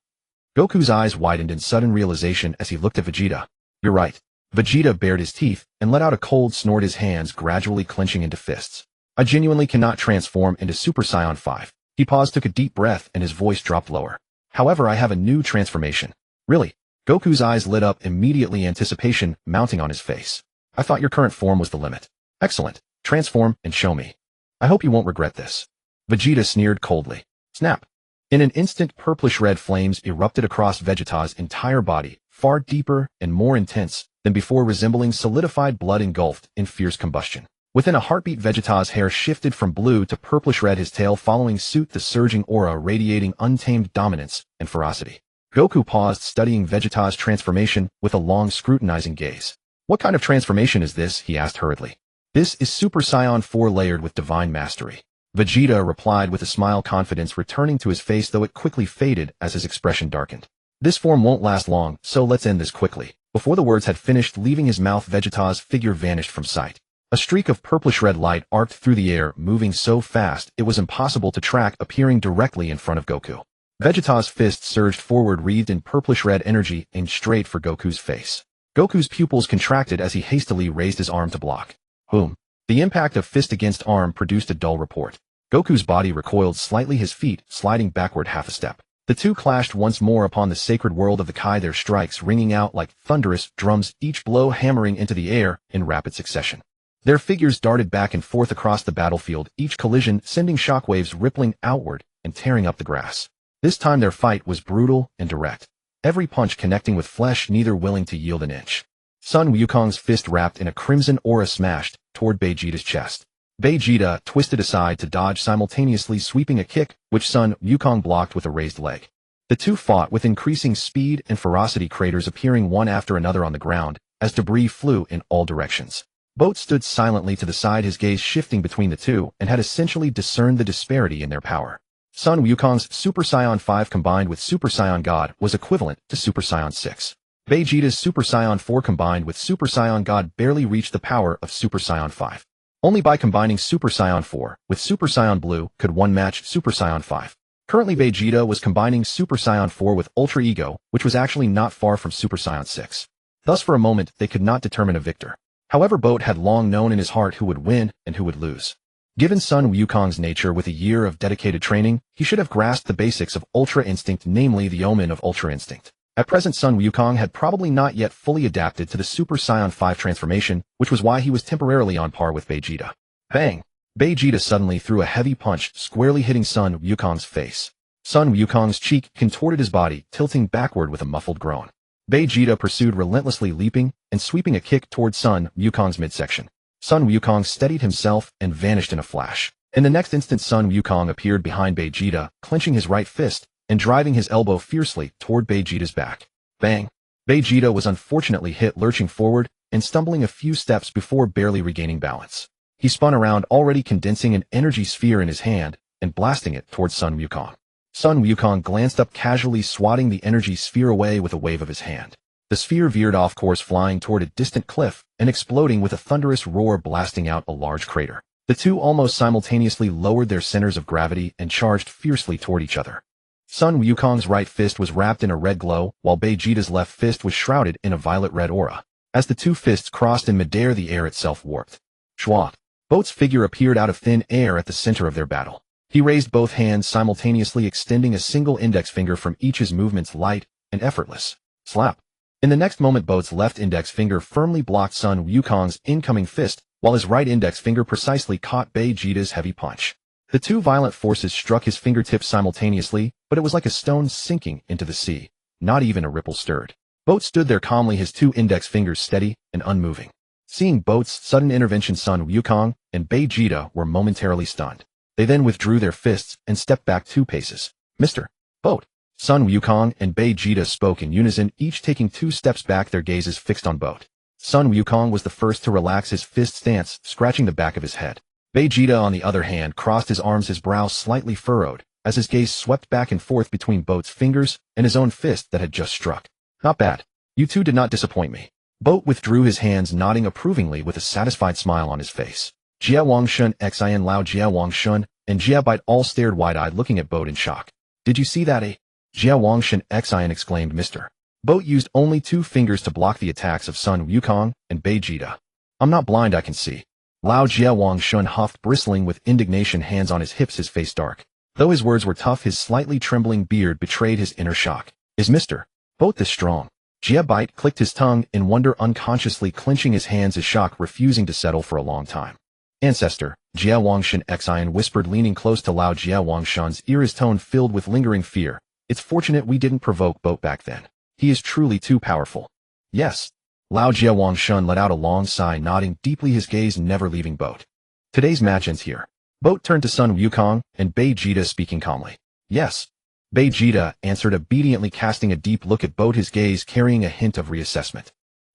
Goku's eyes widened in sudden realization as he looked at Vegeta. You're right. Vegeta bared his teeth and let out a cold snort, his hands gradually clenching into fists. I genuinely cannot transform into Super Saiyan 5. He paused, took a deep breath, and his voice dropped lower. However, I have a new transformation. Really? Goku's eyes lit up immediately, anticipation mounting on his face. I thought your current form was the limit. Excellent. Transform and show me. I hope you won't regret this. Vegeta sneered coldly. Snap. In an instant, purplish-red flames erupted across Vegeta's entire body, far deeper and more intense than before, resembling solidified blood engulfed in fierce combustion. Within a heartbeat, Vegeta's hair shifted from blue to purplish-red, his tail following suit, the surging aura radiating untamed dominance and ferocity. Goku paused, studying Vegeta's transformation with a long, scrutinizing gaze. What kind of transformation is this? He asked hurriedly. This is Super Saiyan 4 layered with divine mastery. Vegeta replied with a smile, confidence returning to his face, though it quickly faded as his expression darkened. This form won't last long, so let's end this quickly. Before the words had finished leaving his mouth, Vegeta's figure vanished from sight. A streak of purplish-red light arced through the air, moving so fast it was impossible to track, appearing directly in front of Goku. Vegeta's fist surged forward, wreathed in purplish-red energy, aimed straight for Goku's face. Goku's pupils contracted as he hastily raised his arm to block. Boom. The impact of fist against arm produced a dull report. Goku's body recoiled slightly, his feet sliding backward half a step. The two clashed once more upon the sacred world of the Kai, their strikes ringing out like thunderous drums, each blow hammering into the air in rapid succession. Their figures darted back and forth across the battlefield, each collision sending shockwaves rippling outward and tearing up the grass. This time their fight was brutal and direct, every punch connecting with flesh, neither willing to yield an inch. Son Wukong's fist, wrapped in a crimson aura, smashed toward Vegeta's chest. Vegeta twisted aside to dodge, simultaneously sweeping a kick, which Son Wukong blocked with a raised leg. The two fought with increasing speed and ferocity, craters appearing one after another on the ground as debris flew in all directions. Both stood silently to the side, his gaze shifting between the two, and had essentially discerned the disparity in their power. Son Wukong's Super Saiyan 5 combined with Super Saiyan God was equivalent to Super Saiyan 6. Vegeta's Super Saiyan 4 combined with Super Saiyan God barely reached the power of Super Saiyan 5. Only by combining Super Saiyan 4 with Super Saiyan Blue could one match Super Saiyan 5. Currently, Vegeta was combining Super Saiyan 4 with Ultra Ego, which was actually not far from Super Saiyan 6. Thus, for a moment, they could not determine a victor. However, Boat had long known in his heart who would win and who would lose. Given Sun Wukong's nature with a year of dedicated training, he should have grasped the basics of Ultra Instinct, namely the omen of Ultra Instinct. At present, Sun Wukong had probably not yet fully adapted to the Super Saiyan 5 transformation, which was why he was temporarily on par with Vegeta. Bang! Vegeta suddenly threw a heavy punch, squarely hitting Sun Wukong's face. Sun Wukong's cheek contorted his body, tilting backward with a muffled groan. Vegeta pursued, relentlessly leaping and sweeping a kick towards Sun Wukong's midsection. Sun Wukong steadied himself and vanished in a flash. In the next instant, Sun Wukong appeared behind Vegeta, clenching his right fist and driving his elbow fiercely toward Vegeta's back. Bang! Vegeta was unfortunately hit, lurching forward and stumbling a few steps before barely regaining balance. He spun around, already condensing an energy sphere in his hand and blasting it towards Sun Wukong. Sun Wukong glanced up, casually swatting the energy sphere away with a wave of his hand. The sphere veered off course, flying toward a distant cliff and exploding with a thunderous roar, blasting out a large crater. The two almost simultaneously lowered their centers of gravity and charged fiercely toward each other. Sun Wukong's right fist was wrapped in a red glow, while Vegeta's left fist was shrouded in a violet-red aura. As the two fists crossed in midair, the air itself warped. Schwat! Boat's figure appeared out of thin air at the center of their battle. He raised both hands simultaneously, extending a single index finger from each, his movements light and effortless. Slap! In the next moment, Boat's left index finger firmly blocked Sun Wukong's incoming fist, while his right index finger precisely caught Vegeta's heavy punch. The two violent forces struck his fingertips simultaneously, but it was like a stone sinking into the sea. Not even a ripple stirred. Boat stood there calmly, his two index fingers steady and unmoving. Seeing Boat's sudden intervention, Sun Wukong and Vegeta were momentarily stunned. They then withdrew their fists and stepped back 2 paces. Mr. Boat! Sun Wukong and Vegeta spoke in unison, each taking 2 steps back, their gazes fixed on Boat. Sun Wukong was the first to relax his fist stance, scratching the back of his head. Vegeta, on the other hand, crossed his arms, his brow slightly furrowed, as his gaze swept back and forth between Boat's fingers and his own fist that had just struck. Not bad. You two did not disappoint me. Boat withdrew his hands, nodding approvingly with a satisfied smile on his face. Jia Wangshun, Xin Lao, Jia Wangshun, and Jia Bite all stared wide-eyed, looking at Boat in shock. Did you see that, eh? Jia Wangshun, Xin exclaimed. Mr. Boat used only 2 fingers to block the attacks of Sun Wukong and Vegeta. I'm not blind, I can see. Lao Jia Wangshun huffed, bristling with indignation, hands on his hips, his face dark. Though his words were tough, his slightly trembling beard betrayed his inner shock. Is Mr. Boat this strong? Jia Bite clicked his tongue in wonder, unconsciously clenching his hands, his shock refusing to settle for a long time. Ancestor, Jia Wangshun Xin whispered, leaning close to Lao Jia Wangshun's ear, his tone filled with lingering fear. It's fortunate we didn't provoke Boat back then. He is truly too powerful. Yes. Lao Jia Wangshun let out a long sigh, nodding deeply, his gaze never leaving Boat. Today's match ends here. Boat turned to Sun Wukong and Vegeta, speaking calmly. Yes. Vegeta answered obediently, casting a deep look at Boat, his gaze carrying a hint of reassessment.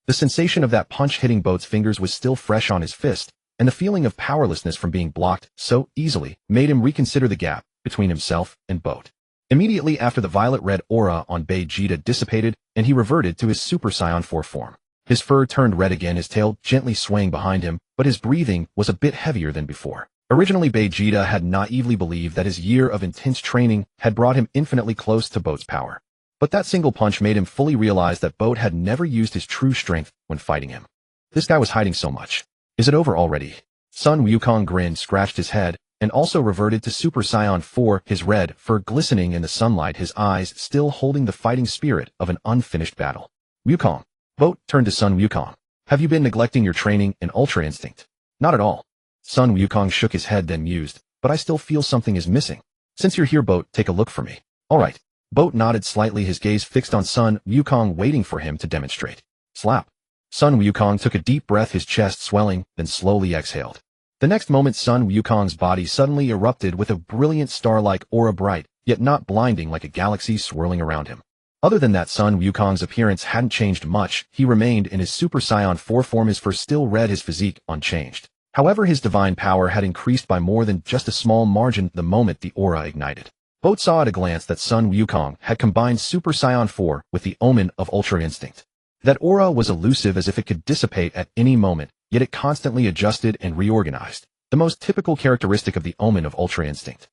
The sensation of that punch hitting Boat's fingers was still fresh on his fist, and the feeling of powerlessness from being blocked so easily made him reconsider the gap between himself and Boat. Immediately after, the violet-red aura on Vegeta dissipated, and he reverted to his Super Saiyan 4 form. His fur turned red again, his tail gently swaying behind him, but his breathing was a bit heavier than before. Originally, Vegeta had naively believed that his year of intense training had brought him infinitely close to Boat's power. But that single punch made him fully realize that Boat had never used his true strength when fighting him. This guy was hiding so much. Is it over already? Sun Wukong grinned, scratched his head, and also reverted to Super Saiyan 4, his red fur glistening in the sunlight, his eyes still holding the fighting spirit of an unfinished battle. Wukong. Boat turned to Sun Wukong. Have you been neglecting your training in Ultra Instinct? Not at all. Sun Wukong shook his head, then mused, but I still feel something is missing. Since you're here, Boat, take a look for me. All right. Boat nodded slightly, his gaze fixed on Sun Wukong, waiting for him to demonstrate. Slap. Sun Wukong took a deep breath, his chest swelling, then slowly exhaled. The next moment, Sun Wukong's body suddenly erupted with a brilliant star-like aura, bright, yet not blinding, like a galaxy swirling around him. Other than that, Sun Wukong's appearance hadn't changed much. He remained in his Super Saiyan 4 form, his fur still red, his physique unchanged. However, his divine power had increased by more than just a small margin the moment the aura ignited. Both saw at a glance that Sun Wukong had combined Super Saiyan 4 with the omen of Ultra Instinct. That aura was elusive, as if it could dissipate at any moment, yet it constantly adjusted and reorganized, the most typical characteristic of the omen of Ultra Instinct.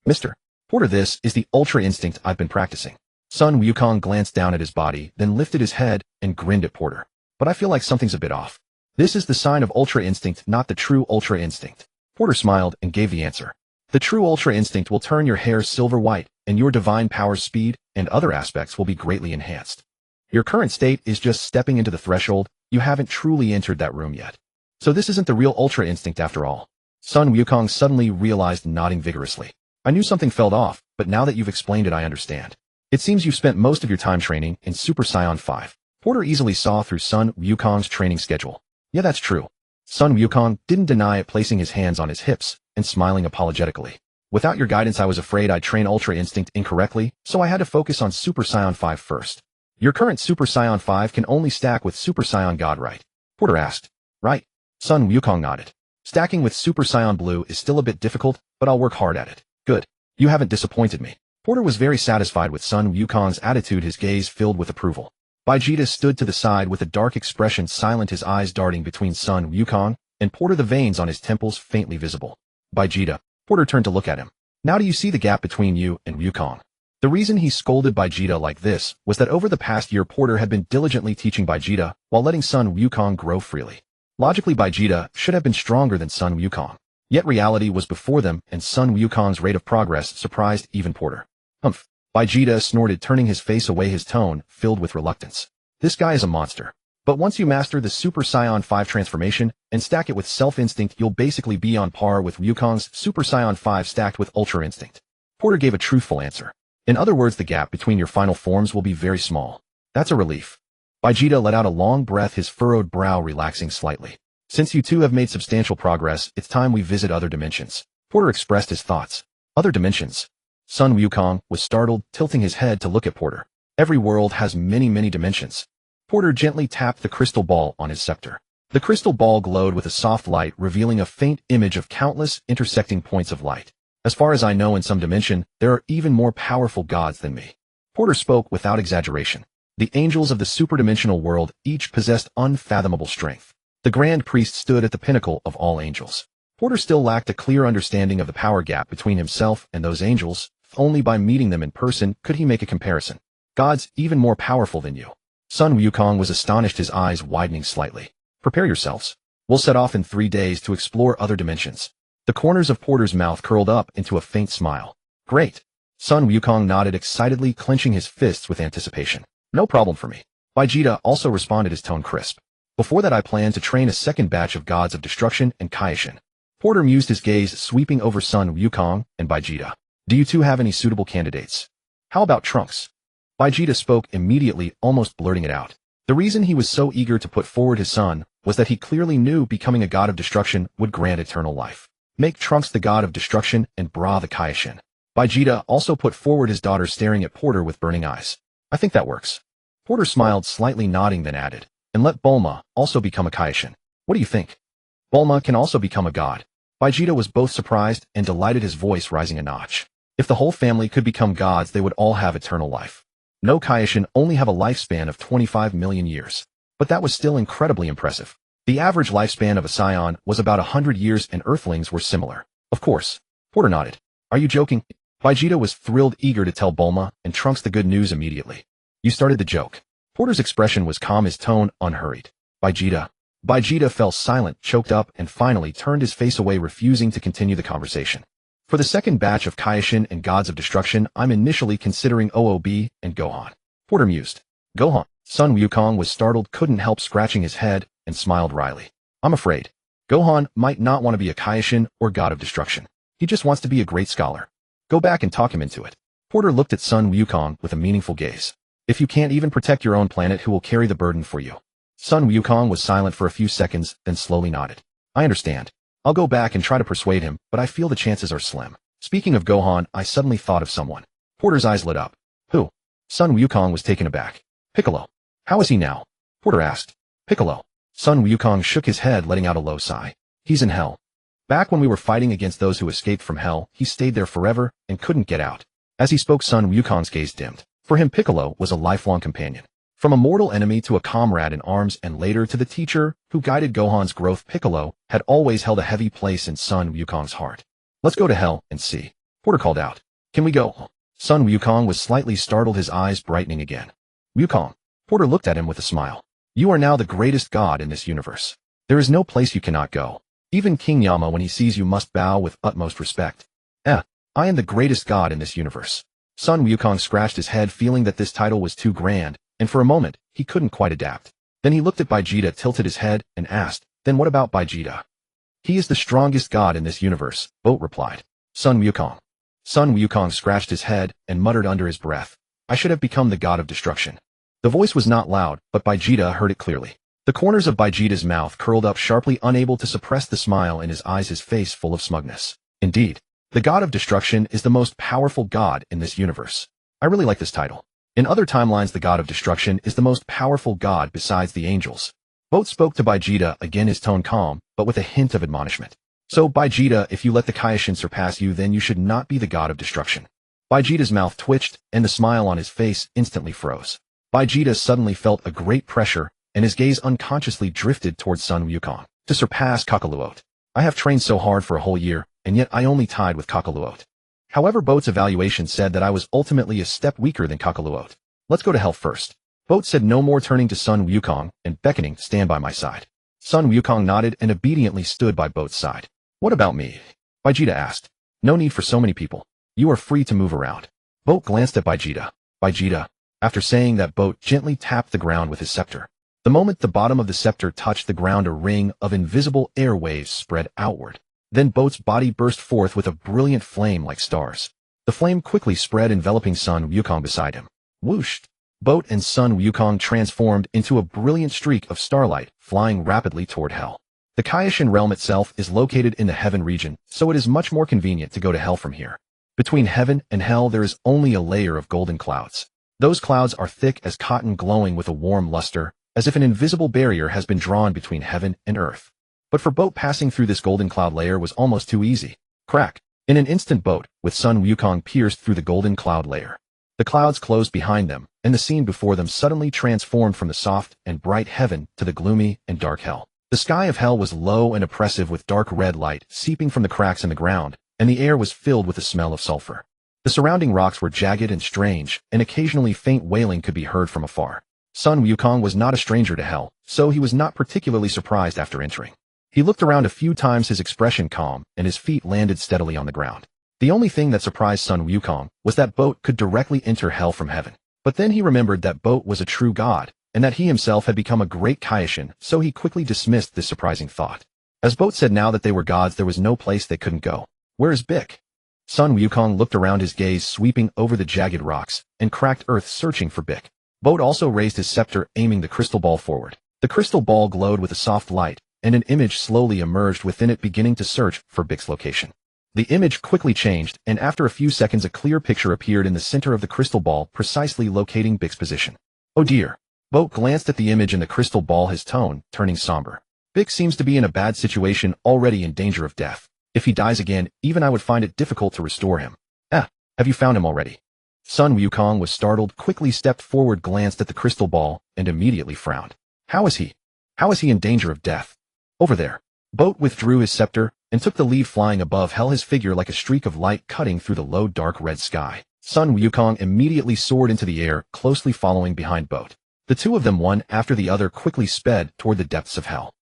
Mr. Porter, this is the Ultra Instinct I've been practicing. Sun Wukong glanced down at his body, then lifted his head and grinned at Porter. But I feel like something's a bit off. This is the sign of Ultra Instinct, not the true Ultra Instinct. Porter smiled and gave the answer. The true Ultra Instinct will turn your hair silver white, and your divine power's speed and other aspects will be greatly enhanced. Your current state is just stepping into the threshold. You haven't truly entered that room yet. So this isn't the real Ultra Instinct after all. Sun Wukong suddenly realized, nodding vigorously. I knew something felt off, but now that you've explained it, I understand. It seems you've spent most of your time training in Super Saiyan 5. Porter easily saw through Sun Wukong's training schedule. Yeah, that's true. Sun Wukong didn't deny it, placing his hands on his hips and smiling apologetically. Without your guidance, I was afraid I'd train Ultra Instinct incorrectly, so I had to focus on Super Saiyan 5 first. Your current Super Saiyan 5 can only stack with Super Saiyan God, right? Porter asked. Right. Sun Wukong nodded. Stacking with Super Saiyan Blue is still a bit difficult, but I'll work hard at it. Good. You haven't disappointed me. Porter was very satisfied with Sun Wukong's attitude, his gaze filled with approval. Vegeta stood to the side with a dark expression, silent, his eyes darting between Sun Wukong and Porter, the veins on his temples faintly visible. Vegeta. Porter turned to look at him. Now do you see the gap between you and Wukong? The reason he scolded Vegeta like this was that over the past year Porter had been diligently teaching Vegeta while letting Sun Wukong grow freely. Logically, Vegeta should have been stronger than Sun Wukong. Yet reality was before them, and Sun Wukong's rate of progress surprised even Porter. Humph. Vegeta snorted, turning his face away, his tone filled with reluctance. This guy is a monster. But once you master the Super Saiyan 5 transformation and stack it with self-instinct, you'll basically be on par with Wukong's Super Saiyan 5 stacked with Ultra Instinct. Porter gave a truthful answer. In other words, the gap between your final forms will be very small. That's a relief. Vegeta let out a long breath, his furrowed brow relaxing slightly. Since you two have made substantial progress, it's time we visit other dimensions. Porter expressed his thoughts. Other dimensions? Sun Wukong was startled, tilting his head to look at Porter. Every world has many dimensions. Porter gently tapped the crystal ball on his scepter. The crystal ball glowed with a soft light, revealing a faint image of countless intersecting points of light. As far as I know, in some dimension, there are even more powerful gods than me. Porter spoke without exaggeration. The angels of the superdimensional world each possessed unfathomable strength. The Grand Priest stood at the pinnacle of all angels. Porter still lacked a clear understanding of the power gap between himself and those angels. Only by meeting them in person could he make a comparison. Gods even more powerful than you. Sun Wukong was astonished, his eyes widening slightly. Prepare yourselves. We'll set off in 3 days to explore other dimensions. The corners of Porter's mouth curled up into a faint smile. Great. Sun Wukong nodded excitedly, clenching his fists with anticipation. No problem for me. Vegeta also responded, his tone crisp. Before that, I plan to train a second batch of gods of destruction and Kaishin. Porter mused, his gaze sweeping over Sun Wukong and Vegeta. Do you two have any suitable candidates? How about Trunks? Vegeta spoke immediately, almost blurting it out. The reason he was so eager to put forward his son was that he clearly knew becoming a god of destruction would grant eternal life. Make Trunks the god of destruction and Bra the Kaishin. Vegeta also put forward his daughter, staring at Porter with burning eyes. I think that works. Porter smiled slightly, nodding, then added, and let Bulma also become a Kaishin. What do you think? Bulma can also become a god. Vegeta was both surprised and delighted, his voice rising a notch. If the whole family could become gods, they would all have eternal life. No Kaishin only have a lifespan of 25 million years. But that was still incredibly impressive. The average lifespan of a Saiyan was about 100 years, and Earthlings were similar. Of course. Porter nodded. Are you joking? Vegeta was thrilled, eager to tell Bulma and Trunks the good news immediately. You started the joke. Porter's expression was calm, his tone unhurried. Vegeta fell silent, choked up, and finally turned his face away, refusing to continue the conversation. For the second batch of Kaishin and gods of destruction, I'm initially considering OOB and Gohan. Porter mused. Gohan. Sun Wukong was startled, couldn't help scratching his head, and smiled wryly. I'm afraid Gohan might not want to be a Kaishin or god of destruction. He just wants to be a great scholar. Go back and talk him into it. Porter looked at Sun Wukong with a meaningful gaze. If you can't even protect your own planet, who will carry the burden for you? Sun Wukong was silent for a few seconds, then slowly nodded. I understand. I'll go back and try to persuade him, but I feel the chances are slim. Speaking of Gohan, I suddenly thought of someone. Porter's eyes lit up. Who? Sun Wukong was taken aback. Piccolo. How is he now? Porter asked. Piccolo. Sun Wukong shook his head, letting out a low sigh. He's in hell. Back when we were fighting against those who escaped from hell, he stayed there forever and couldn't get out. As he spoke, Sun Wukong's gaze dimmed. For him, Piccolo was a lifelong companion. From a mortal enemy to a comrade in arms, and later to the teacher who guided Gohan's growth, Piccolo had always held a heavy place in Sun Wukong's heart. Let's go to hell and see. Porter called out. Can we go? Sun Wukong was slightly startled, his eyes brightening again. Wukong. Porter looked at him with a smile. You are now the greatest god in this universe. There is no place you cannot go. Even King Yama when he sees you must bow with utmost respect. I am the greatest god in this universe. Sun Wukong scratched his head feeling that this title was too grand, and for a moment, he couldn't quite adapt. Then he looked at Baijita, tilted his head, and asked, then what about Baijita? He is the strongest god in this universe, Boat replied. Sun Wukong. Sun Wukong scratched his head and muttered under his breath, I should have become the god of destruction. The voice was not loud, but Baijita heard it clearly. The corners of Baijita's mouth curled up sharply, unable to suppress the smile in his eyes, his face full of smugness. Indeed, the god of destruction is the most powerful god in this universe. I really like this title. In other timelines, the god of destruction is the most powerful god besides the angels. Boat spoke to Baijita, again his tone calm, but with a hint of admonishment. So, Baijita, if you let the Kaioshin surpass you, then you should not be the god of destruction. Baijita's mouth twitched, and the smile on his face instantly froze. Baijita suddenly felt a great pressure, and his gaze unconsciously drifted towards Sun Wukong. To surpass Kakaluot. I have trained so hard for a whole year, and yet I only tied with Kakaluot. However, Boat's evaluation said that I was ultimately a step weaker than Kakaluot. Let's go to hell first. Boat said, no more, turning to Sun Wukong and beckoning, stand by my side. Sun Wukong nodded and obediently stood by Boat's side. What about me? Baijita asked. No need for so many people. You are free to move around. Boat glanced at Baijita. Baijita. After saying that, Boat gently tapped the ground with his scepter. The moment the bottom of the scepter touched the ground, a ring of invisible air waves spread outward. Then Boat's body burst forth with a brilliant flame like stars. The flame quickly spread, enveloping Sun Wukong beside him. Whoosh! Boat and Sun Wukong transformed into a brilliant streak of starlight, flying rapidly toward hell. The Kaioshin realm itself is located in the heaven region, so it is much more convenient to go to hell from here. Between heaven and hell there is only a layer of golden clouds. Those clouds are thick as cotton, glowing with a warm luster, as if an invisible barrier has been drawn between heaven and earth. But for Boat, passing through this golden cloud layer was almost too easy. Crack! In an instant, Boat, with Sun Wukong, pierced through the golden cloud layer. The clouds closed behind them, and the scene before them suddenly transformed from the soft and bright heaven to the gloomy and dark hell. The sky of hell was low and oppressive, with dark red light seeping from the cracks in the ground, and the air was filled with the smell of sulfur. The surrounding rocks were jagged and strange, and occasionally faint wailing could be heard from afar. Sun Wukong was not a stranger to hell, so he was not particularly surprised after entering. He looked around a few times, his expression calm, and his feet landed steadily on the ground. The only thing that surprised Sun Wukong was that Boat could directly enter hell from heaven. But then he remembered that Boat was a true god, and that he himself had become a great Kaioshin, so he quickly dismissed this surprising thought. As Boat said, now that they were gods, there was no place they couldn't go. Where is Bick? Sun Wukong looked around, his gaze sweeping over the jagged rocks and cracked earth, searching for Bick. Boat also raised his scepter, aiming the crystal ball forward. The crystal ball glowed with a soft light, and an image slowly emerged within it, beginning to search for Bick's location. The image quickly changed, and after a few seconds a clear picture appeared in the center of the crystal ball, precisely locating Bick's position. Oh dear. Boat glanced at the image in the crystal ball, his tone turning somber. Bick seems to be in a bad situation, already in danger of death. If he dies again, even I would find it difficult to restore him. Have you found him already? Sun Wukong was startled, quickly stepped forward, glanced at the crystal ball, and immediately frowned. How is he? How is he in danger of death? Over there. Boat withdrew his scepter and took the lead, flying above hell, his figure like a streak of light cutting through the low dark red sky. Sun Wukong immediately soared into the air, closely following behind Boat. The two of them, one after the other, quickly sped toward the depths of hell.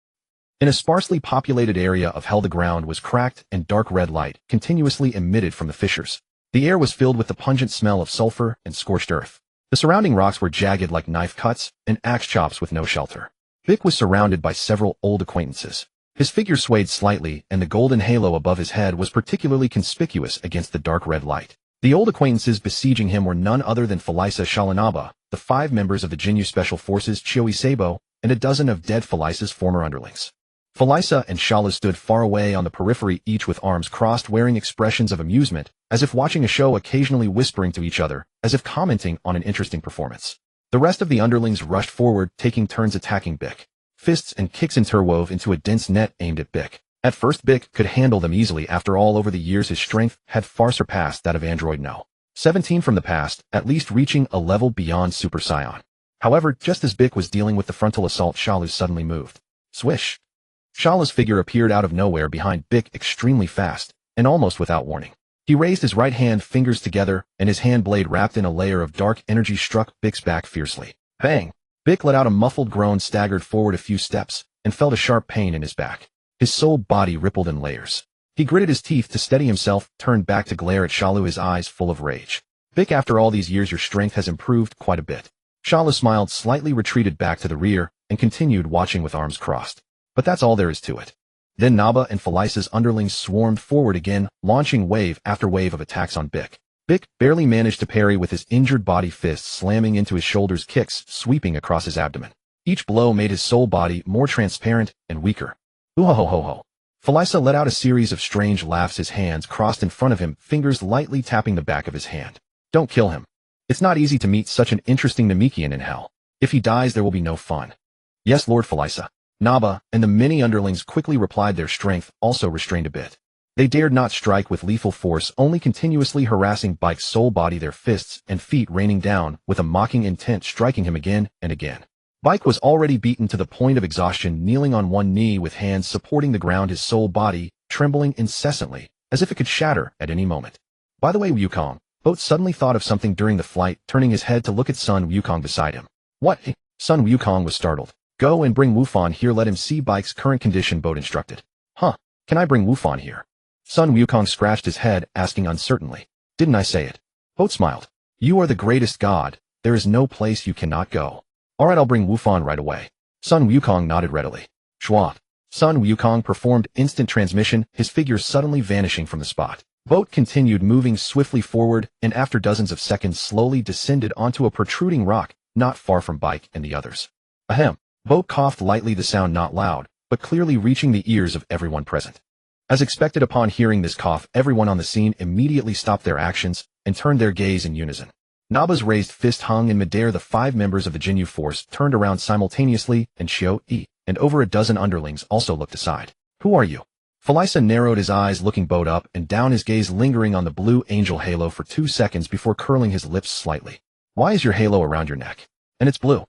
In a sparsely populated area of hell, the ground was cracked and dark red light continuously emitted from the fissures. The air was filled with the pungent smell of sulfur and scorched earth. The surrounding rocks were jagged like knife cuts and axe chops with no shelter. Bick was surrounded by several old acquaintances. His figure swayed slightly, and the golden halo above his head was particularly conspicuous against the dark red light. The old acquaintances besieging him were none other than Felisa Shalinaba, the 5 members of the Jinyu Special Forces Chioi Sabo, and a dozen of dead Felisa's former underlings. Felisa and Shala stood far away on the periphery, each with arms crossed, wearing expressions of amusement, as if watching a show, occasionally whispering to each other, as if commenting on an interesting performance. The rest of the underlings rushed forward, taking turns attacking Bick. Fists and kicks interwove into a dense net aimed at Bick. At first, Bick could handle them easily. After all, over the years his strength had far surpassed that of Android No. 17 from the past, at least reaching a level beyond Super Saiyan. However, just as Bick was dealing with the frontal assault, Shalu suddenly moved. Swish! Shala's figure appeared out of nowhere behind Bick, extremely fast, and almost without warning. He raised his right hand, fingers together, and his hand blade wrapped in a layer of dark energy struck Bick's back fiercely. Bang! Bick let out a muffled groan, staggered forward a few steps, and felt a sharp pain in his back. His soul body rippled in layers. He gritted his teeth to steady himself, turned back to glare at Shalu, his eyes full of rage. Vic, after all these years your strength has improved quite a bit. Shalu smiled, slightly retreated back to the rear, and continued watching with arms crossed. But that's all there is to it. Then Naba and Phalisa's underlings swarmed forward again, launching wave after wave of attacks on Bic. Bic barely managed to parry, with his injured body fists slamming into his shoulders, kicks sweeping across his abdomen. Each blow made his soul body more transparent and weaker. Ooh-ho-ho-ho-ho. Phalisa let out a series of strange laughs, his hands crossed in front of him, fingers lightly tapping the back of his hand. Don't kill him. It's not easy to meet such an interesting Namekian in hell. If he dies, there will be no fun. Yes, Lord Phalisa. Naba and the many underlings quickly replied, their strength also restrained a bit. They dared not strike with lethal force, only continuously harassing Bike's soul body, their fists and feet raining down with a mocking intent, striking him again and again. Bike was already beaten to the point of exhaustion, kneeling on one knee with hands supporting the ground, his soul body trembling incessantly, as if it could shatter at any moment. By the way, Wukong, Boat suddenly thought of something during the flight, turning his head to look at Sun Wukong beside him. What? Sun Wukong was startled. Go and bring Wufan here, let him see Bike's current condition, Boat instructed. Huh, can I bring Wufan here? Sun Wukong scratched his head, asking uncertainly. Didn't I say it? Boat smiled. You are the greatest god, there is no place you cannot go. Alright, I'll bring Wufan right away. Sun Wukong nodded readily. Schwab. Sun Wukong performed instant transmission, his figure suddenly vanishing from the spot. Boat continued moving swiftly forward, and after dozens of seconds slowly descended onto a protruding rock, not far from Bike and the others. Ahem. Boat coughed lightly, the sound not loud, but clearly reaching the ears of everyone present. As expected, upon hearing this cough, everyone on the scene immediately stopped their actions and turned their gaze in unison. Naba's raised fist hung in midair. The 5 members of the Jinyu force turned around simultaneously, and Xiao-Yi and over a dozen underlings also looked aside. Who are you? Phalisa narrowed his eyes, looking Boat up and down, his gaze lingering on the blue angel halo for 2 seconds before curling his lips slightly. Why is your halo around your neck? And it's blue.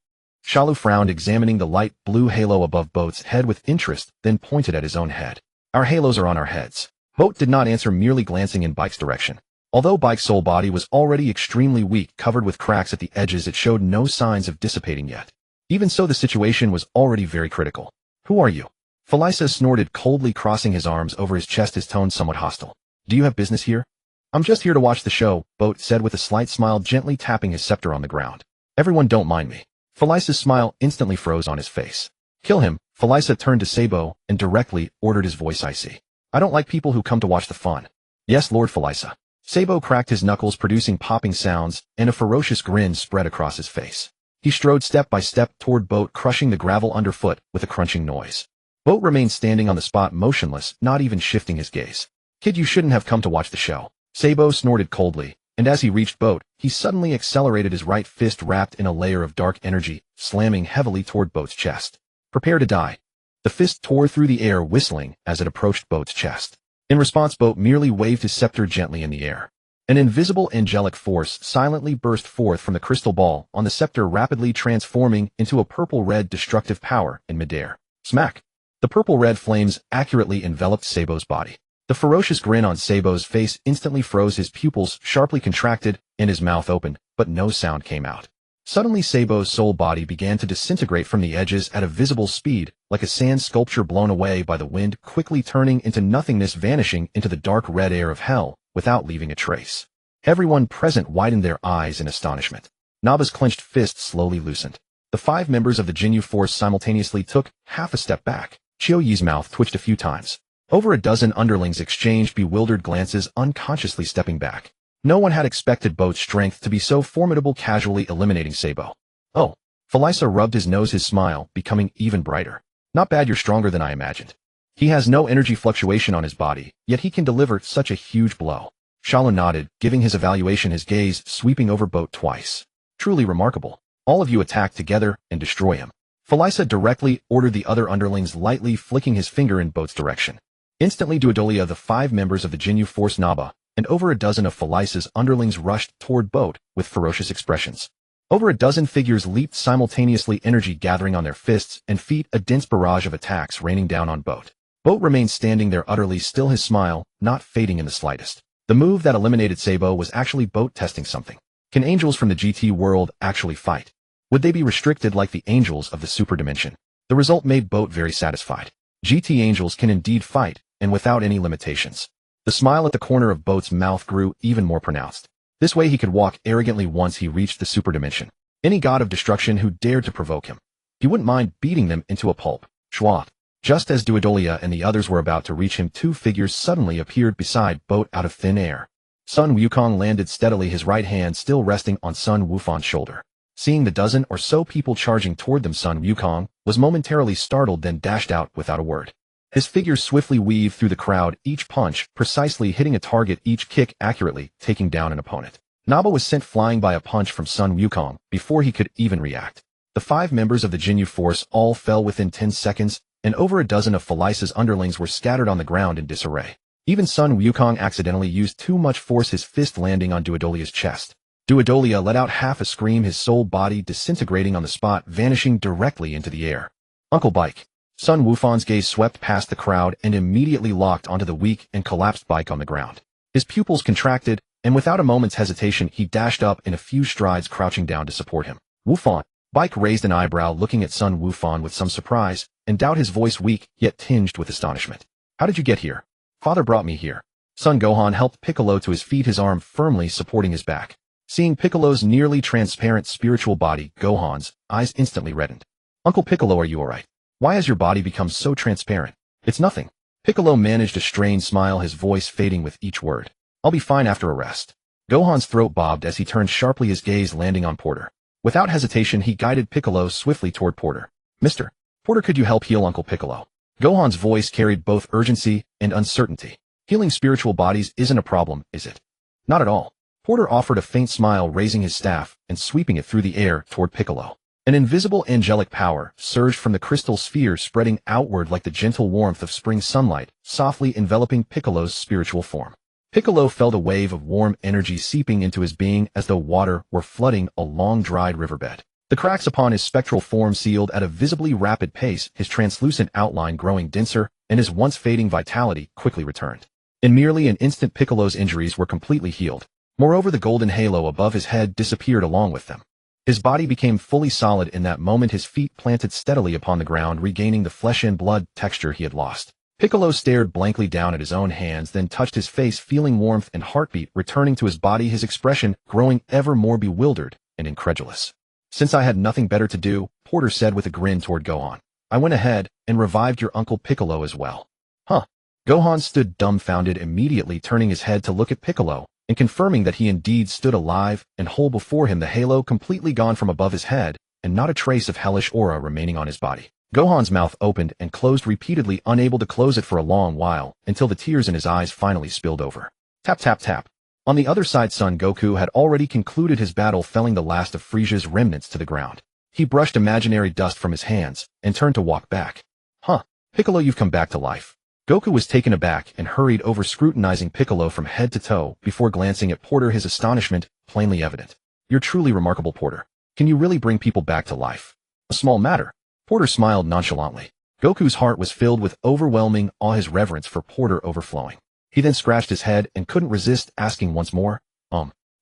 Shalu frowned, examining the light blue halo above Boat's head with interest, then pointed at his own head. Our halos are on our heads. Boat did not answer, merely glancing in Bike's direction. Although Bike's soul body was already extremely weak, covered with cracks at the edges, it showed no signs of dissipating yet. Even so, the situation was already very critical. Who are you? Phalisa snorted coldly, crossing his arms over his chest, his tone somewhat hostile. Do you have business here? I'm just here to watch the show, Boat said with a slight smile, gently tapping his scepter on the ground. Everyone don't mind me. Phalisa's smile instantly froze on his face. Kill him. Phalisa turned to Sabo and directly ordered, his voice icy. I don't like people who come to watch the fun. Yes, Lord Phalisa. Sabo cracked his knuckles, producing popping sounds, and a ferocious grin spread across his face. He strode step by step toward Boat, crushing the gravel underfoot with a crunching noise. Boat remained standing on the spot, motionless, not even shifting his gaze. Kid, you shouldn't have come to watch the show. Sabo snorted coldly, and as he reached Boat, he suddenly accelerated, his right fist wrapped in a layer of dark energy, slamming heavily toward Boat's chest. Prepare to die. The fist tore through the air, whistling as it approached Boat's chest. In response, Boat merely waved his scepter gently in the air. An invisible angelic force silently burst forth from the crystal ball on the scepter, rapidly transforming into a purple-red destructive power in midair. Smack! The purple-red flames accurately enveloped Sabo's body. The ferocious grin on Sabo's face instantly froze, his pupils sharply contracted and his mouth opened, but no sound came out. Suddenly, Sabo's soul body began to disintegrate from the edges at a visible speed, like a sand sculpture blown away by the wind, quickly turning into nothingness, vanishing into the dark red air of hell without leaving a trace. Everyone present widened their eyes in astonishment. Naba's clenched fist slowly loosened. The 5 members of the Jinyu force simultaneously took half a step back. Xiao-Yi's mouth twitched a few times. Over a dozen underlings exchanged bewildered glances, unconsciously stepping back. No one had expected Boat's strength to be so formidable, casually eliminating Sabo. Oh. Phalisa rubbed his nose, his smile becoming even brighter. Not bad, you're stronger than I imagined. He has no energy fluctuation on his body, yet he can deliver such a huge blow. Shalu nodded, giving his evaluation, his gaze sweeping over Boat twice. Truly remarkable. All of you attack together and destroy him. Phalisa directly ordered the other underlings, lightly flicking his finger in Boat's direction. Instantly, Duodolia, the 5 members of the Jinyu force, Naba, and over a dozen of Phalisa's underlings rushed toward Boat with ferocious expressions. Over a dozen figures leaped simultaneously, energy gathering on their fists and feet, a dense barrage of attacks raining down on Boat. Boat remained standing there, utterly still, his smile not fading in the slightest. The move that eliminated Sabo was actually Boat testing something. Can angels from the GT world actually fight? Would they be restricted like the angels of the super dimension? The result made Boat very satisfied. GT angels can indeed fight, and without any limitations. The smile at the corner of Boat's mouth grew even more pronounced. This way he could walk arrogantly once he reached the superdimension. Any god of destruction who dared to provoke him, he wouldn't mind beating them into a pulp. Schwa. Just as Duodolia and the others were about to reach him, two figures suddenly appeared beside Boat out of thin air. Sun Wukong landed steadily, his right hand still resting on Sun Wufan's shoulder. Seeing the dozen or so people charging toward them, Sun Wukong was momentarily startled, then dashed out without a word. His figures swiftly weaved through the crowd, each punch precisely hitting a target, each kick accurately taking down an opponent. Naba was sent flying by a punch from Sun Wukong before he could even react. The 5 members of the Jinyu force all fell within 10 seconds, and over a dozen of Felice's underlings were scattered on the ground in disarray. Even Sun Wukong accidentally used too much force, his fist landing on Duodolia's chest. Duodolia let out half a scream, his sole body disintegrating on the spot, vanishing directly into the air. Uncle Bike. Sun Wufan's gaze swept past the crowd and immediately locked onto the weak and collapsed Bike on the ground. His pupils contracted, and without a moment's hesitation he dashed up in a few strides, crouching down to support him. Wufan. Bike raised an eyebrow, looking at Sun Wufan with some surprise, and doubt, his voice weak yet tinged with astonishment. How did you get here? Father brought me here. Sun Gohan helped Piccolo to his feet, his arm firmly supporting his back. Seeing Piccolo's nearly transparent spiritual body, Gohan's eyes instantly reddened. Uncle Piccolo, are you alright? Why has your body become so transparent? It's nothing. Piccolo managed a strained smile, his voice fading with each word. I'll be fine after a rest. Gohan's throat bobbed as he turned sharply, his gaze landing on Porter. Without hesitation he guided Piccolo swiftly toward Porter. Mr. Porter, could you help heal Uncle Piccolo? Gohan's voice carried both urgency and uncertainty. Healing spiritual bodies isn't a problem, is it? Not at all. Porter offered a faint smile, raising his staff and sweeping it through the air toward Piccolo. An invisible angelic power surged from the crystal sphere, spreading outward like the gentle warmth of spring sunlight, softly enveloping Piccolo's spiritual form. Piccolo felt a wave of warm energy seeping into his being as though water were flooding a long-dried riverbed. The cracks upon his spectral form sealed at a visibly rapid pace, his translucent outline growing denser, and his once fading vitality quickly returned. In merely an instant Piccolo's injuries were completely healed. Moreover, the golden halo above his head disappeared along with them. His body became fully solid in that moment, his feet planted steadily upon the ground, regaining the flesh and blood texture he had lost. Piccolo stared blankly down at his own hands, then touched his face, feeling warmth and heartbeat returning to his body, his expression growing ever more bewildered and incredulous. Since I had nothing better to do, Porter said with a grin toward Gohan, I went ahead and revived your Uncle Piccolo as well. Huh? Gohan stood dumbfounded, immediately turning his head to look at Piccolo, and confirming that he indeed stood alive and whole before him, the halo completely gone from above his head, and not a trace of hellish aura remaining on his body. Gohan's mouth opened and closed repeatedly, unable to close it for a long while, until the tears in his eyes finally spilled over. Tap tap tap. On the other side, Son Goku had already concluded his battle, felling the last of Frisia's remnants to the ground. He brushed imaginary dust from his hands, and turned to walk back. Huh, Piccolo, you've come back to life. Goku was taken aback and hurried over, scrutinizing Piccolo from head to toe before glancing at Porter, his astonishment plainly evident. You're truly remarkable, Porter. Can you really bring people back to life? A small matter. Porter smiled nonchalantly. Goku's heart was filled with overwhelming awe, his reverence for Porter overflowing. He then scratched his head and couldn't resist asking once more,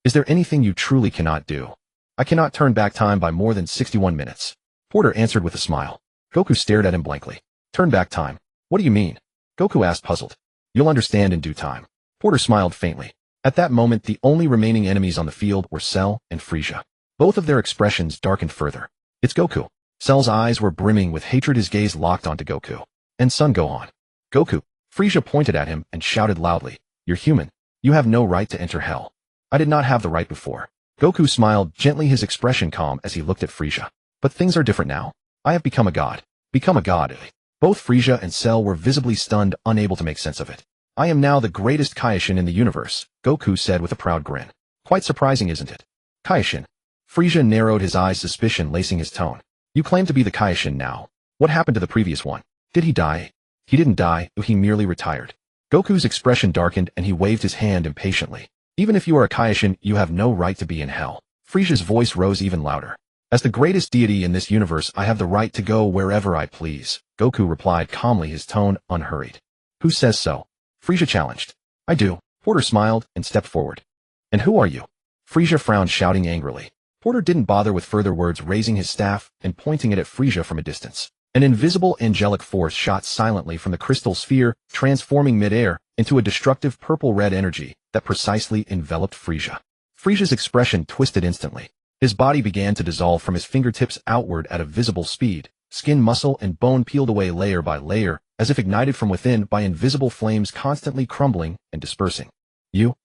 is there anything you truly cannot do? I cannot turn back time by more than 61 minutes. Porter answered with a smile. Goku stared at him blankly. Turn back time? What do you mean? Goku asked, puzzled. You'll understand in due time. Porter smiled faintly. At that moment, the only remaining enemies on the field were Cell and Frisia. Both of their expressions darkened further. It's Goku. Cell's eyes were brimming with hatred, his gaze locked onto Goku. And Son Gohan. Goku. Frisia pointed at him and shouted loudly, You're human. You have no right to enter hell. I did not have the right before. Goku smiled gently, his expression calm as he looked at Frisia. But things are different now. I have become a god. Become a god. Both Frisia and Cell were visibly stunned, unable to make sense of it. I am now the greatest Kaioshin in the universe, Goku said with a proud grin. Quite surprising, isn't it? Kaioshin. Frisia narrowed his eyes, suspicion lacing his tone. You claim to be the Kaioshin now. What happened to the previous one? Did he die? He didn't die, he merely retired. Goku's expression darkened and he waved his hand impatiently. Even if you are a Kaioshin, you have no right to be in hell. Frisia's voice rose even louder. As the greatest deity in this universe, I have the right to go wherever I please, Goku replied calmly, his tone unhurried. Who says so? Frisia challenged. I do. Porter smiled and stepped forward. And who are you? Frisia frowned, shouting angrily. Porter didn't bother with further words, raising his staff and pointing it at Frisia from a distance. An invisible angelic force shot silently from the crystal sphere, transforming midair into a destructive purple-red energy that precisely enveloped Frisia. Frisia's expression twisted instantly. His body began to dissolve from his fingertips outward at a visible speed. Skin, muscle, and bone peeled away layer by layer, as if ignited from within by invisible flames constantly crumbling and dispersing. You.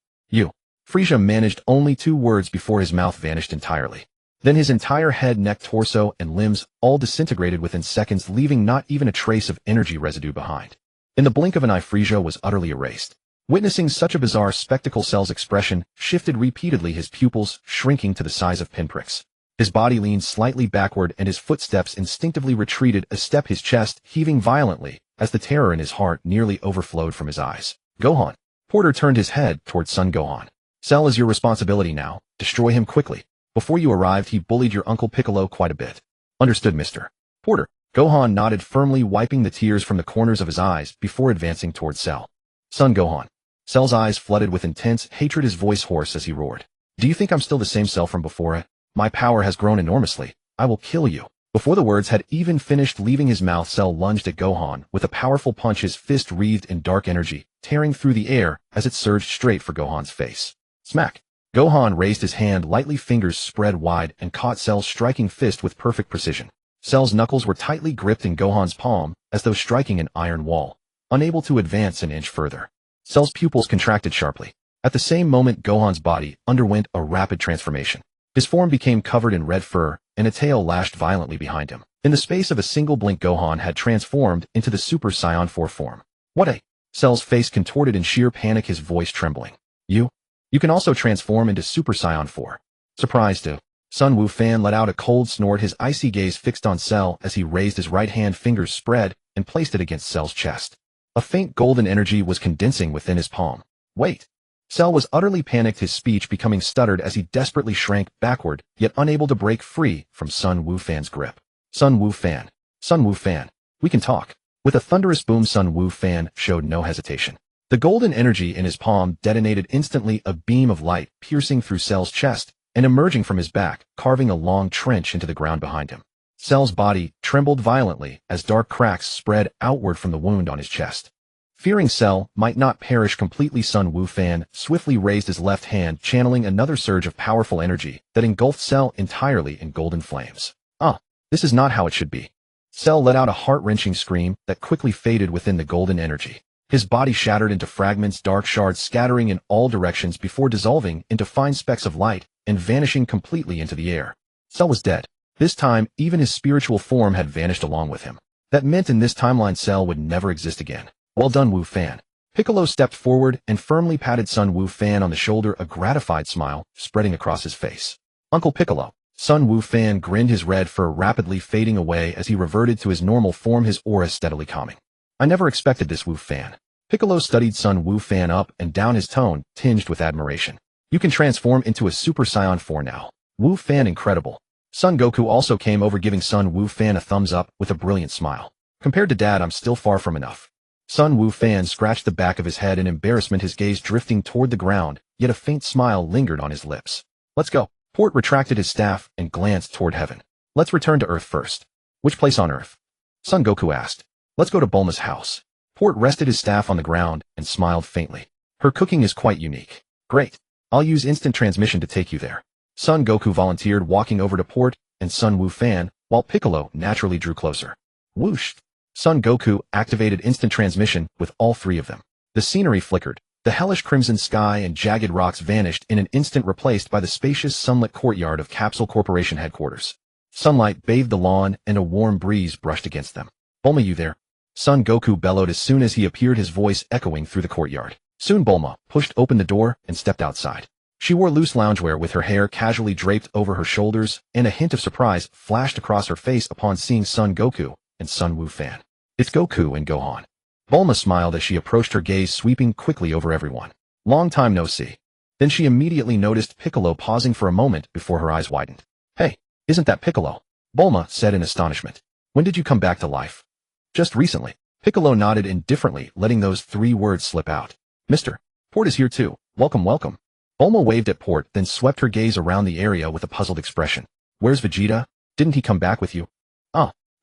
Frisia managed only 2 words before his mouth vanished entirely. Then his entire head, neck, torso, and limbs all disintegrated within seconds, leaving not even a trace of energy residue behind. In the blink of an eye, Frisia was utterly erased. Witnessing such a bizarre spectacle, Cell's expression shifted repeatedly, his pupils shrinking to the size of pinpricks. His body leaned slightly backward and his footsteps instinctively retreated a step, his chest heaving violently as the terror in his heart nearly overflowed from his eyes. Gohan. Porter turned his head toward Son Gohan. Cell is your responsibility now. Destroy him quickly. Before you arrived, he bullied your Uncle Piccolo quite a bit. Understood, Mr. Porter. Gohan nodded firmly, wiping the tears from the corners of his eyes before advancing toward Cell. Son Gohan. Cell's eyes flooded with intense hatred, his voice hoarse as he roared. Do you think I'm still the same Cell from before? My power has grown enormously. I will kill you. Before the words had even finished leaving his mouth, Cell lunged at Gohan with a powerful punch, his fist wreathed in dark energy, tearing through the air as it surged straight for Gohan's face. Smack! Gohan raised his hand lightly, fingers spread wide, and caught Cell's striking fist with perfect precision. Cell's knuckles were tightly gripped in Gohan's palm, as though striking an iron wall, unable to advance an inch further. Cell's pupils contracted sharply. At the same moment, Gohan's body underwent a rapid transformation. His form became covered in red fur, and a tail lashed violently behind him. In the space of a single blink, Gohan had transformed into the Super Saiyan 4 form. What a... Cell's face contorted in sheer panic, his voice trembling. You can also transform into Super Saiyan 4. Surprised too. Sun Wufan let out a cold snort, his icy gaze fixed on Cell as he raised his right hand, fingers spread, and placed it against Cell's chest. A faint golden energy was condensing within his palm. Wait. Cell was utterly panicked, his speech becoming stuttered as he desperately shrank backward, yet unable to break free from Sun Wufan's grip. Sun Wufan, we can talk. With a thunderous boom, Sun Wufan showed no hesitation. The golden energy in his palm detonated instantly, a beam of light piercing through Cell's chest and emerging from his back, carving a long trench into the ground behind him. Cell's body trembled violently as dark cracks spread outward from the wound on his chest. Fearing Cell might not perish completely, Sun Wufan swiftly raised his left hand, channeling another surge of powerful energy that engulfed Cell entirely in golden flames. This is not how it should be. Cell let out a heart-wrenching scream that quickly faded within the golden energy. His body shattered into fragments, dark shards scattering in all directions before dissolving into fine specks of light and vanishing completely into the air. Cell was dead. This time, even his spiritual form had vanished along with him. That meant in this timeline, Cell would never exist again. Well done, Wufan. Piccolo stepped forward and firmly patted Sun Wufan on the shoulder, a gratified smile spreading across his face. Uncle Piccolo. Sun Wufan grinned, his red fur rapidly fading away as he reverted to his normal form, his aura steadily calming. I never expected this, Wufan. Piccolo studied Sun Wufan up and down, his tone tinged with admiration. You can transform into a Super Saiyan 4 now. Wufan, incredible. Son Goku also came over, giving Sun Wufan a thumbs up with a brilliant smile. Compared to Dad, I'm still far from enough. Sun Wufan scratched the back of his head in embarrassment, his gaze drifting toward the ground, yet a faint smile lingered on his lips. Let's go. Port retracted his staff and glanced toward heaven. Let's return to Earth first. Which place on Earth? Son Goku asked. Let's go to Bulma's house. Port rested his staff on the ground and smiled faintly. Her cooking is quite unique. Great. I'll use instant transmission to take you there. Son Goku volunteered, walking over to Port and Sun Wufan, while Piccolo naturally drew closer. Whoosh! Son Goku activated instant transmission with all 3 of them. The scenery flickered. The hellish crimson sky and jagged rocks vanished in an instant, replaced by the spacious sunlit courtyard of Capsule Corporation headquarters. Sunlight bathed the lawn and a warm breeze brushed against them. Bulma, you there? Son Goku bellowed as soon as he appeared, his voice echoing through the courtyard. Soon Bulma pushed open the door and stepped outside. She wore loose loungewear with her hair casually draped over her shoulders, and a hint of surprise flashed across her face upon seeing Son Goku and Sun Wufan. It's Goku and Gohan. Bulma smiled as she approached, her gaze sweeping quickly over everyone. Long time no see. Then she immediately noticed Piccolo, pausing for a moment before her eyes widened. Hey, isn't that Piccolo? Bulma said in astonishment. When did you come back to life? Just recently. Piccolo nodded indifferently, letting those 3 words slip out. Mr. Port is here too. Welcome, welcome. Bulma waved at Port, then swept her gaze around the area with a puzzled expression. Where's Vegeta? Didn't he come back with you?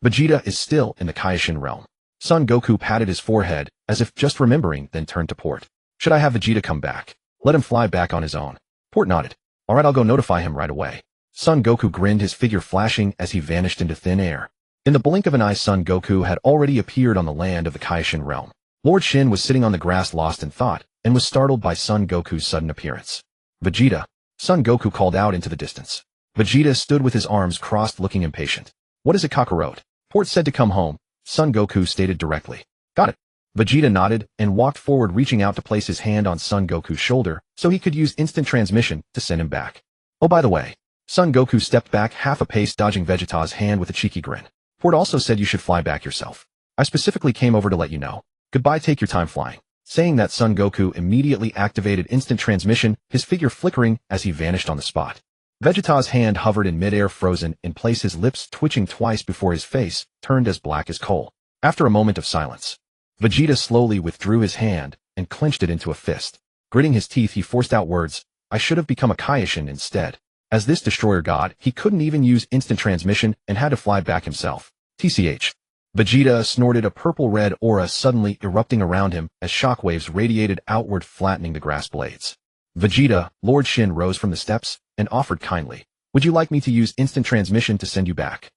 Vegeta is still in the Kaioshin realm. Son Goku patted his forehead, as if just remembering, then turned to Port. Should I have Vegeta come back? Let him fly back on his own. Port nodded. Alright, I'll go notify him right away. Son Goku grinned, his figure flashing as he vanished into thin air. In the blink of an eye, Son Goku had already appeared on the land of the Kaioshin realm. Lord Shin was sitting on the grass lost in thought, and was startled by Son Goku's sudden appearance. Vegeta! Son Goku called out into the distance. Vegeta stood with his arms crossed, looking impatient. What is it, Kakarot? Port said to come home, Son Goku stated directly. Got it. Vegeta nodded and walked forward, reaching out to place his hand on Son Goku's shoulder so he could use instant transmission to send him back. Oh, by the way. Son Goku stepped back half a pace, dodging Vegeta's hand with a cheeky grin. Port also said you should fly back yourself. I specifically came over to let you know. Goodbye, take your time flying. Saying that, Son Goku immediately activated instant transmission, his figure flickering as he vanished on the spot. Vegeta's hand hovered in midair, frozen in place, his lips twitching twice before his face turned as black as coal. After a moment of silence, Vegeta slowly withdrew his hand and clenched it into a fist. Gritting his teeth, he forced out words, I should have become a Kaioshin instead. As this destroyer god, he couldn't even use instant transmission and had to fly back himself. TCH. Vegeta snorted, a purple-red aura suddenly erupting around him as shockwaves radiated outward, flattening the grass blades. Vegeta, Lord Shin rose from the steps and offered kindly. Would you like me to use instant transmission to send you back?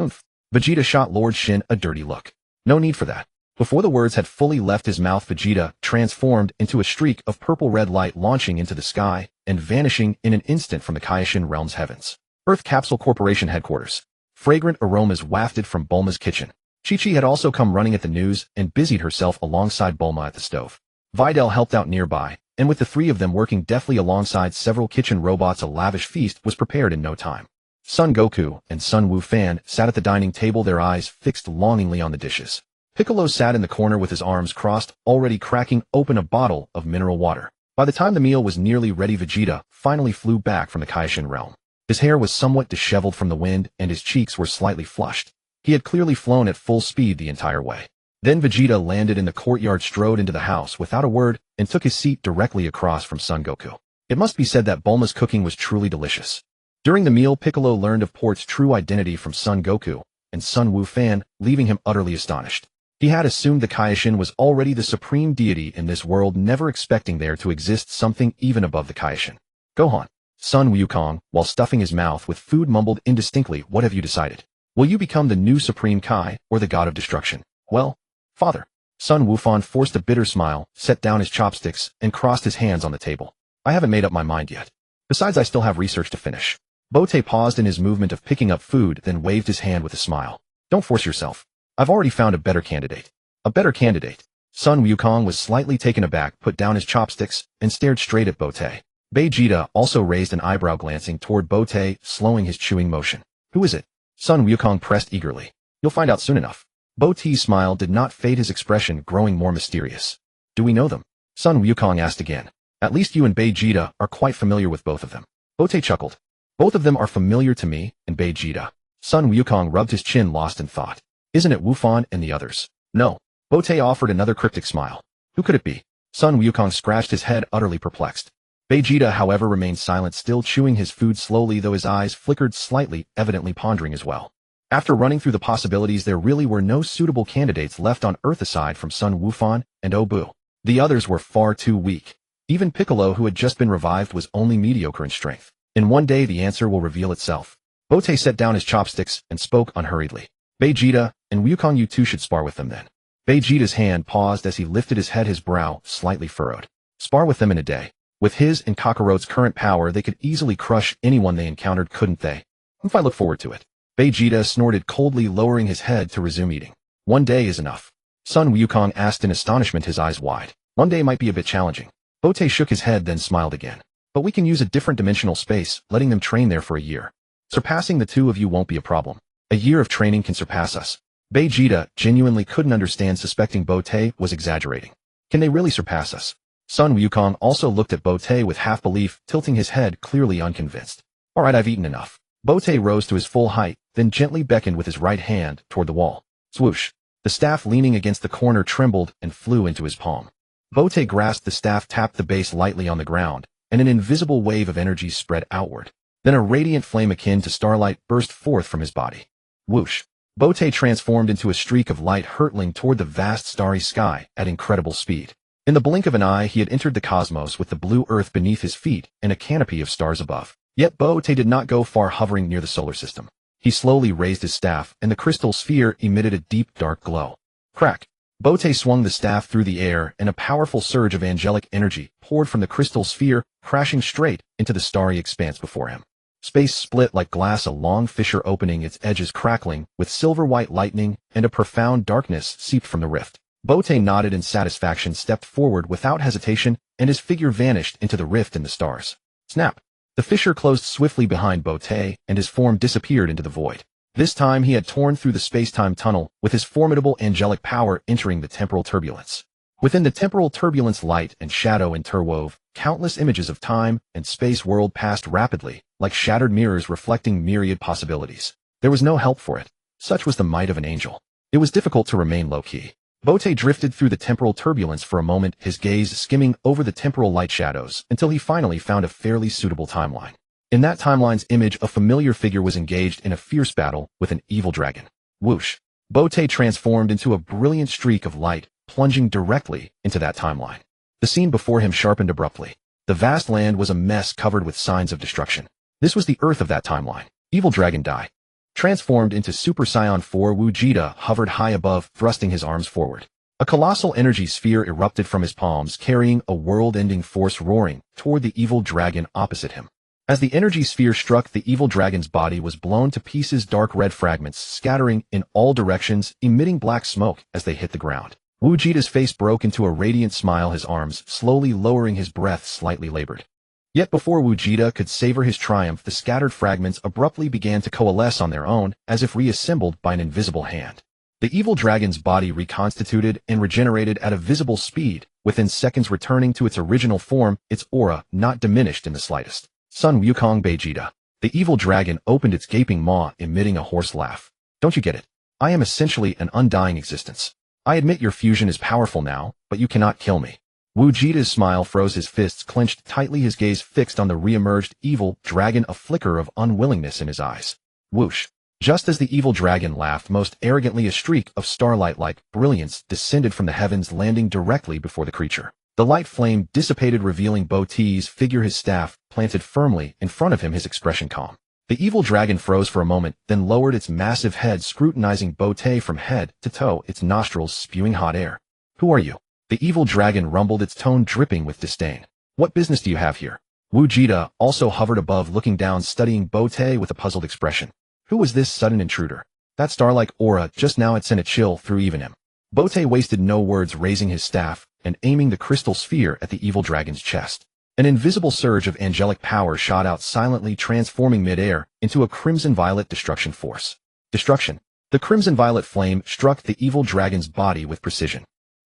Oomph. Vegeta shot Lord Shin a dirty look. No need for that. Before the words had fully left his mouth, Vegeta transformed into a streak of purple-red light, launching into the sky and vanishing in an instant from the Kaioshin realm's heavens. Earth Capsule Corporation headquarters. Fragrant aromas wafted from Bulma's kitchen. Chi-Chi had also come running at the news and busied herself alongside Bulma at the stove. Videl helped out nearby, and with the three of them working deftly alongside several kitchen robots, a lavish feast was prepared in no time. Son Goku and Sun Wufan sat at the dining table, their eyes fixed longingly on the dishes. Piccolo sat in the corner with his arms crossed, already cracking open a bottle of mineral water. By the time the meal was nearly ready, Vegeta finally flew back from the Kaioshin realm. His hair was somewhat disheveled from the wind, and his cheeks were slightly flushed. He had clearly flown at full speed the entire way. Then Vegeta landed in the courtyard, strode into the house without a word, and took his seat directly across from Son Goku. It must be said that Bulma's cooking was truly delicious. During the meal, Piccolo learned of Port's true identity from Son Goku and Sun Wufan, leaving him utterly astonished. He had assumed the Kaioshin was already the supreme deity in this world, never expecting there to exist something even above the Kaioshin. Gohan. Sun Wukong, while stuffing his mouth with food, mumbled indistinctly, what have you decided? Will you become the new Supreme Kai, or the God of Destruction? Well, Father. Sun Wufan forced a bitter smile, set down his chopsticks, and crossed his hands on the table. I haven't made up my mind yet. Besides, I still have research to finish. Bote paused in his movement of picking up food, then waved his hand with a smile. Don't force yourself. I've already found a better candidate. A better candidate? Sun Wukong was slightly taken aback, put down his chopsticks, and stared straight at Bote. Vegeta also raised an eyebrow, glancing toward Bote, slowing his chewing motion. Who is it? Sun Wukong pressed eagerly. You'll find out soon enough. Bote's smile did not fade, his expression growing more mysterious. Do we know them? Sun Wukong asked again. At least you and Vegeta are quite familiar with both of them. Bote chuckled. Both of them are familiar to me and Vegeta. Sun Wukong rubbed his chin, lost in thought. Isn't it Wufan and the others? No. Bote offered another cryptic smile. Who could it be? Sun Wukong scratched his head, utterly perplexed. Vegeta, however, remained silent, still chewing his food slowly, though his eyes flickered slightly, evidently pondering as well. After running through the possibilities, there really were no suitable candidates left on Earth aside from Sun Wufan and Obu. The others were far too weak. Even Piccolo, who had just been revived, was only mediocre in strength. In one day the answer will reveal itself. Bote set down his chopsticks and spoke unhurriedly. Vegeta and Wukong, you two should spar with them then. Vegeta's hand paused as he lifted his head, his brow slightly furrowed. Spar with them in a day. With his and Kakarot's current power, they could easily crush anyone they encountered, couldn't they? If I look forward to it. Vegeta snorted coldly, lowering his head to resume eating. One day is enough. Sun Wukong asked in astonishment, his eyes wide. One day might be a bit challenging. Bote shook his head, then smiled again. But we can use a different dimensional space, letting them train there for a year. Surpassing the two of you won't be a problem. A year of training can surpass us. Vegeta genuinely couldn't understand, suspecting Bote was exaggerating. Can they really surpass us? Sun Wukong also looked at Bote with half-belief, tilting his head, clearly unconvinced. Alright, I've eaten enough. Bote rose to his full height, then gently beckoned with his right hand toward the wall. Swoosh. The staff leaning against the corner trembled and flew into his palm. Bote grasped the staff, tapped the base lightly on the ground, and an invisible wave of energy spread outward. Then a radiant flame akin to starlight burst forth from his body. Whoosh. Bote transformed into a streak of light hurtling toward the vast starry sky at incredible speed. In the blink of an eye, he had entered the cosmos with the blue earth beneath his feet and a canopy of stars above. Yet Bote did not go far, hovering near the solar system. He slowly raised his staff, and the crystal sphere emitted a deep, dark glow. Crack! Bote swung the staff through the air, and a powerful surge of angelic energy poured from the crystal sphere, crashing straight into the starry expanse before him. Space split like glass, a long fissure opening, its edges crackling, with silver-white lightning, and a profound darkness seeped from the rift. Bote nodded in satisfaction, stepped forward without hesitation, and his figure vanished into the rift in the stars. Snap! The fissure closed swiftly behind Bote, and his form disappeared into the void. This time he had torn through the space-time tunnel, with his formidable angelic power entering the temporal turbulence. Within the temporal turbulence, light and shadow interwove, countless images of time and space world passed rapidly, like shattered mirrors reflecting myriad possibilities. There was no help for it. Such was the might of an angel. It was difficult to remain low-key. Bote drifted through the temporal turbulence for a moment, his gaze skimming over the temporal light shadows, until he finally found a fairly suitable timeline. In that timeline's image, a familiar figure was engaged in a fierce battle with an evil dragon. Whoosh! Bote transformed into a brilliant streak of light, plunging directly into that timeline. The scene before him sharpened abruptly. The vast land was a mess covered with signs of destruction. This was the Earth of that timeline. Evil Dragon Dai, transformed into Super Saiyan 4, Vegeta hovered high above, thrusting his arms forward. A colossal energy sphere erupted from his palms, carrying a world-ending force roaring toward the evil dragon opposite him. As the energy sphere struck, the evil dragon's body was blown to pieces, dark red fragments scattering in all directions, emitting black smoke as they hit the ground. Vegeta's face broke into a radiant smile, his arms slowly lowering, his breath slightly labored. Yet before Vegeta could savor his triumph, the scattered fragments abruptly began to coalesce on their own, as if reassembled by an invisible hand. The evil dragon's body reconstituted and regenerated at a visible speed, within seconds returning to its original form, its aura not diminished in the slightest. Sun Wukong Vegeta. The evil dragon opened its gaping maw, emitting a hoarse laugh. Don't you get it? I am essentially an undying existence. I admit your fusion is powerful now, but you cannot kill me. Vegeta's smile froze, his fists clenched tightly, his gaze fixed on the re-emerged evil dragon, a flicker of unwillingness in his eyes. Whoosh! Just as the evil dragon laughed most arrogantly, a streak of starlight-like brilliance descended from the heavens, landing directly before the creature. The light flame dissipated, revealing Bote's figure, his staff planted firmly in front of him, his expression calm. The evil dragon froze for a moment, then lowered its massive head, scrutinizing Bote from head to toe, its nostrils spewing hot air. Who are you? The evil dragon rumbled, its tone dripping with disdain. What business do you have here? Vegeta also hovered above, looking down, studying Bote with a puzzled expression. Who was this sudden intruder? That star-like aura just now had sent a chill through even him. Bote wasted no words, raising his staff and aiming the crystal sphere at the evil dragon's chest. An invisible surge of angelic power shot out silently, transforming mid-air into a crimson-violet destruction force. Destruction. The crimson-violet flame struck the evil dragon's body with precision.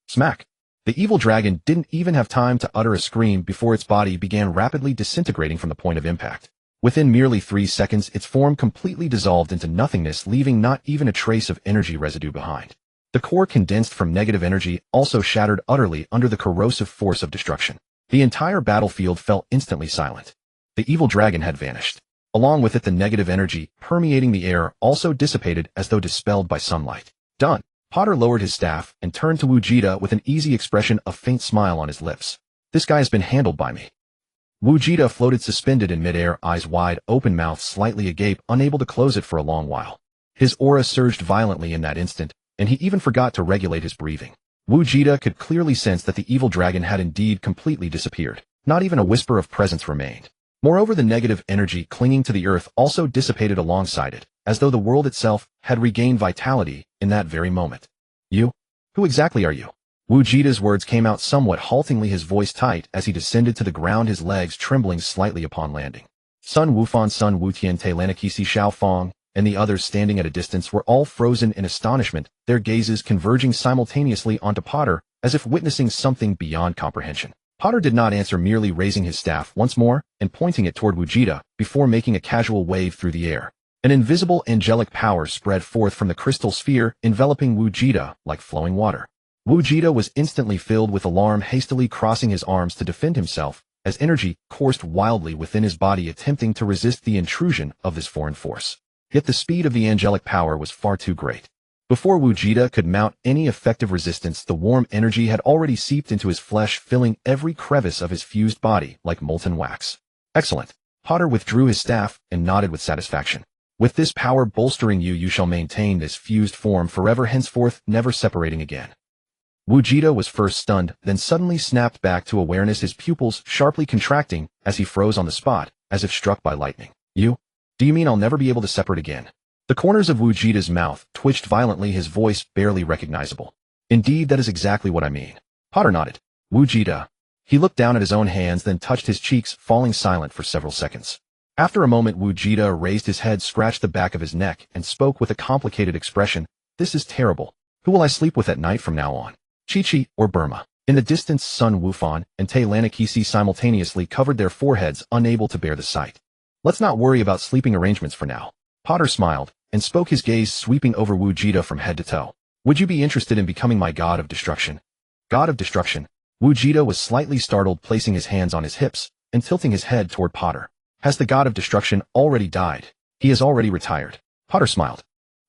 Smack! The evil dragon didn't even have time to utter a scream before its body began rapidly disintegrating from the point of impact. Within merely 3 seconds, its form completely dissolved into nothingness, leaving not even a trace of energy residue behind. The core, condensed from negative energy, also shattered utterly under the corrosive force of destruction. The entire battlefield fell instantly silent. The evil dragon had vanished. Along with it, the negative energy permeating the air also dissipated as though dispelled by sunlight. Done. Potter lowered his staff and turned to Vegeta with an easy expression, a faint smile on his lips. This guy has been handled by me. Vegeta floated suspended in midair, eyes wide open, mouth slightly agape, unable to close it for a long while. His aura surged violently in that instant, and he even forgot to regulate his breathing. Vegeta could clearly sense that the evil dragon had indeed completely disappeared. Not even a whisper of presence remained. Moreover, the negative energy clinging to the earth also dissipated alongside it, as though the world itself had regained vitality in that very moment. You? Who exactly are you? Vegeta's words came out somewhat haltingly, his voice tight as he descended to the ground, his legs trembling slightly upon landing. Sun Wufan, Sun Wutian, Telanakisi, Xiao Fong, and the others standing at a distance were all frozen in astonishment, their gazes converging simultaneously onto Potter, as if witnessing something beyond comprehension. Potter did not answer, merely raising his staff once more and pointing it toward Vegeta before making a casual wave through the air. An invisible angelic power spread forth from the crystal sphere, enveloping Vegeta like flowing water. Vegeta was instantly filled with alarm, hastily crossing his arms to defend himself, as energy coursed wildly within his body, attempting to resist the intrusion of this foreign force. Yet the speed of the angelic power was far too great. Before Wujita could mount any effective resistance, the warm energy had already seeped into his flesh, filling every crevice of his fused body like molten wax. Excellent. Potter withdrew his staff and nodded with satisfaction. With this power bolstering you, you shall maintain this fused form forever, henceforth, never separating again. Wujita was first stunned, then suddenly snapped back to awareness, his pupils sharply contracting as he froze on the spot, as if struck by lightning. You? Do you mean I'll never be able to separate again? The corners of Wujita's mouth twitched violently, his voice barely recognizable. Indeed, that is exactly what I mean. Potter nodded. Wujita. He looked down at his own hands, then touched his cheeks, falling silent for several seconds. After a moment, Wujita raised his head, scratched the back of his neck, and spoke with a complicated expression. This is terrible. Who will I sleep with at night from now on? Chi-Chi or Burma? In the distance, Sun Wufan and Te Lanakisi simultaneously covered their foreheads, unable to bear the sight. Let's not worry about sleeping arrangements for now. Potter smiled and spoke, his gaze sweeping over Wujita from head to toe. Would you be interested in becoming my god of destruction? God of destruction? Wujita was slightly startled, placing his hands on his hips and tilting his head toward Potter. Has the god of destruction already died? He has already retired. Potter smiled.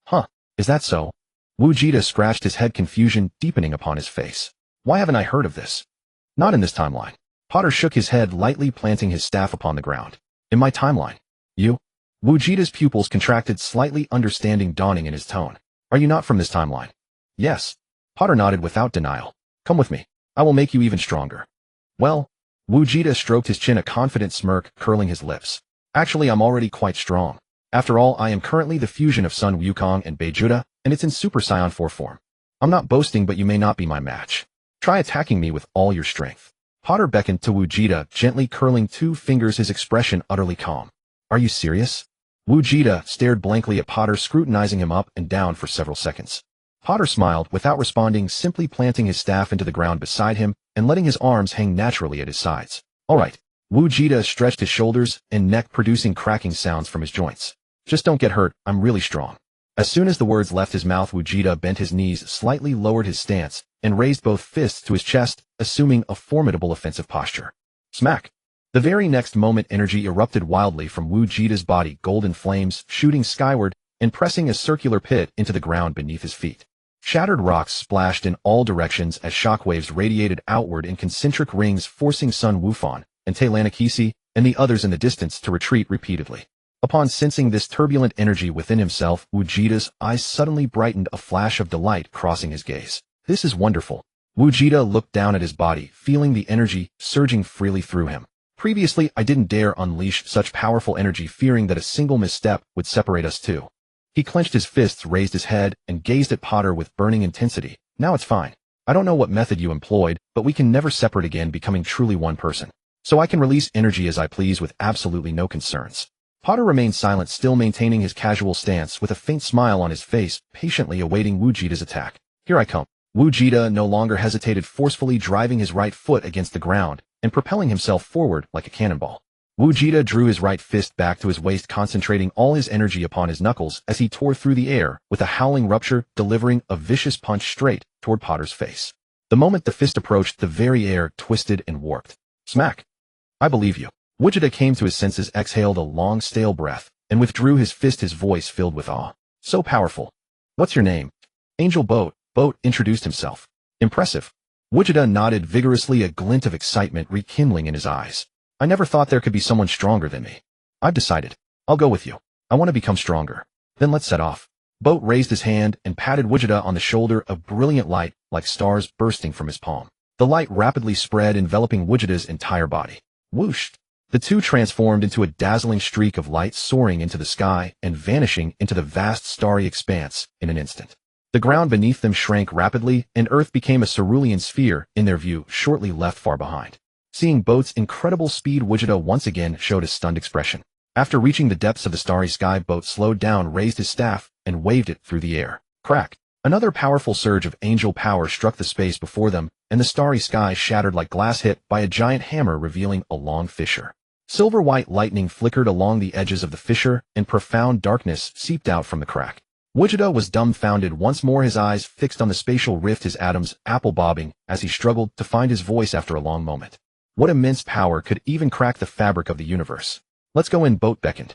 Huh, is that so? Wujita scratched his head, confusion deepening upon his face. Why haven't I heard of this? Not in this timeline. Potter shook his head lightly, planting his staff upon the ground. In my timeline? You? Wujita's pupils contracted slightly, understanding dawning in his tone. Are you not from this timeline? Yes. Potter nodded without denial. Come with me. I will make you even stronger. Well, Wujita stroked his chin, a confident smirk curling his lips. Actually, I'm already quite strong. After all, I am currently the fusion of Sun Wukong and Beijuda, and it's in Super Saiyan 4 form. I'm not boasting, but you may not be my match. Try attacking me with all your strength. Potter beckoned to Wujita, gently curling 2 fingers, his expression utterly calm. Are you serious? Wujita stared blankly at Potter, scrutinizing him up and down for several seconds. Potter smiled without responding, simply planting his staff into the ground beside him and letting his arms hang naturally at his sides. All right. Wujita stretched his shoulders and neck, producing cracking sounds from his joints. Just don't get hurt, I'm really strong. As soon as the words left his mouth, Wujita bent his knees, slightly lowered his stance, and raised both fists to his chest, assuming a formidable offensive posture. Smack! The very next moment, energy erupted wildly from Wujita's body, golden flames shooting skyward and pressing a circular pit into the ground beneath his feet. Shattered rocks splashed in all directions as shockwaves radiated outward in concentric rings, forcing Sun Wufan and Te Lanakisi and the others in the distance to retreat repeatedly. Upon sensing this turbulent energy within himself, Wujita's eyes suddenly brightened, a flash of delight crossing his gaze. This is wonderful. Wujita looked down at his body, feeling the energy surging freely through him. Previously, I didn't dare unleash such powerful energy, fearing that a single misstep would separate us two. He clenched his fists, raised his head, and gazed at Potter with burning intensity. Now it's fine. I don't know what method you employed, but we can never separate again, becoming truly one person. So I can release energy as I please with absolutely no concerns. Potter remained silent, still maintaining his casual stance, with a faint smile on his face, patiently awaiting Wujita's attack. Here I come. Wujita no longer hesitated, forcefully driving his right foot against the ground and propelling himself forward like a cannonball. Wujita drew his right fist back to his waist, concentrating all his energy upon his knuckles as he tore through the air with a howling rupture, delivering a vicious punch straight toward Potter's face. The moment the fist approached, the very air twisted and warped. Smack! I believe you. Wujita came to his senses, exhaled a long, stale breath, and withdrew his fist, his voice filled with awe. So powerful. What's your name? Angel Boat. Boat introduced himself. Impressive. Wujita nodded vigorously, a glint of excitement rekindling in his eyes. I never thought there could be someone stronger than me. I've decided. I'll go with you. I want to become stronger. Then let's set off. Boat raised his hand and patted Wujita on the shoulder, a brilliant light like stars bursting from his palm. The light rapidly spread, enveloping Wujita's entire body. Whoosh! The two transformed into a dazzling streak of light, soaring into the sky and vanishing into the vast starry expanse in an instant. The ground beneath them shrank rapidly, and Earth became a cerulean sphere in their view, shortly left far behind. Seeing Boat's incredible speed, Wujita once again showed a stunned expression. After reaching the depths of the starry sky, Boat slowed down, raised his staff, and waved it through the air. Crack! Another powerful surge of angel power struck the space before them, and the starry sky shattered like glass hit by a giant hammer, revealing a long fissure. Silver-white lightning flickered along the edges of the fissure, and profound darkness seeped out from the crack. Wujita was dumbfounded once more, his eyes fixed on the spatial rift, his atoms apple-bobbing as he struggled to find his voice after a long moment. What immense power could even crack the fabric of the universe? Let's go in, Boat beckoned.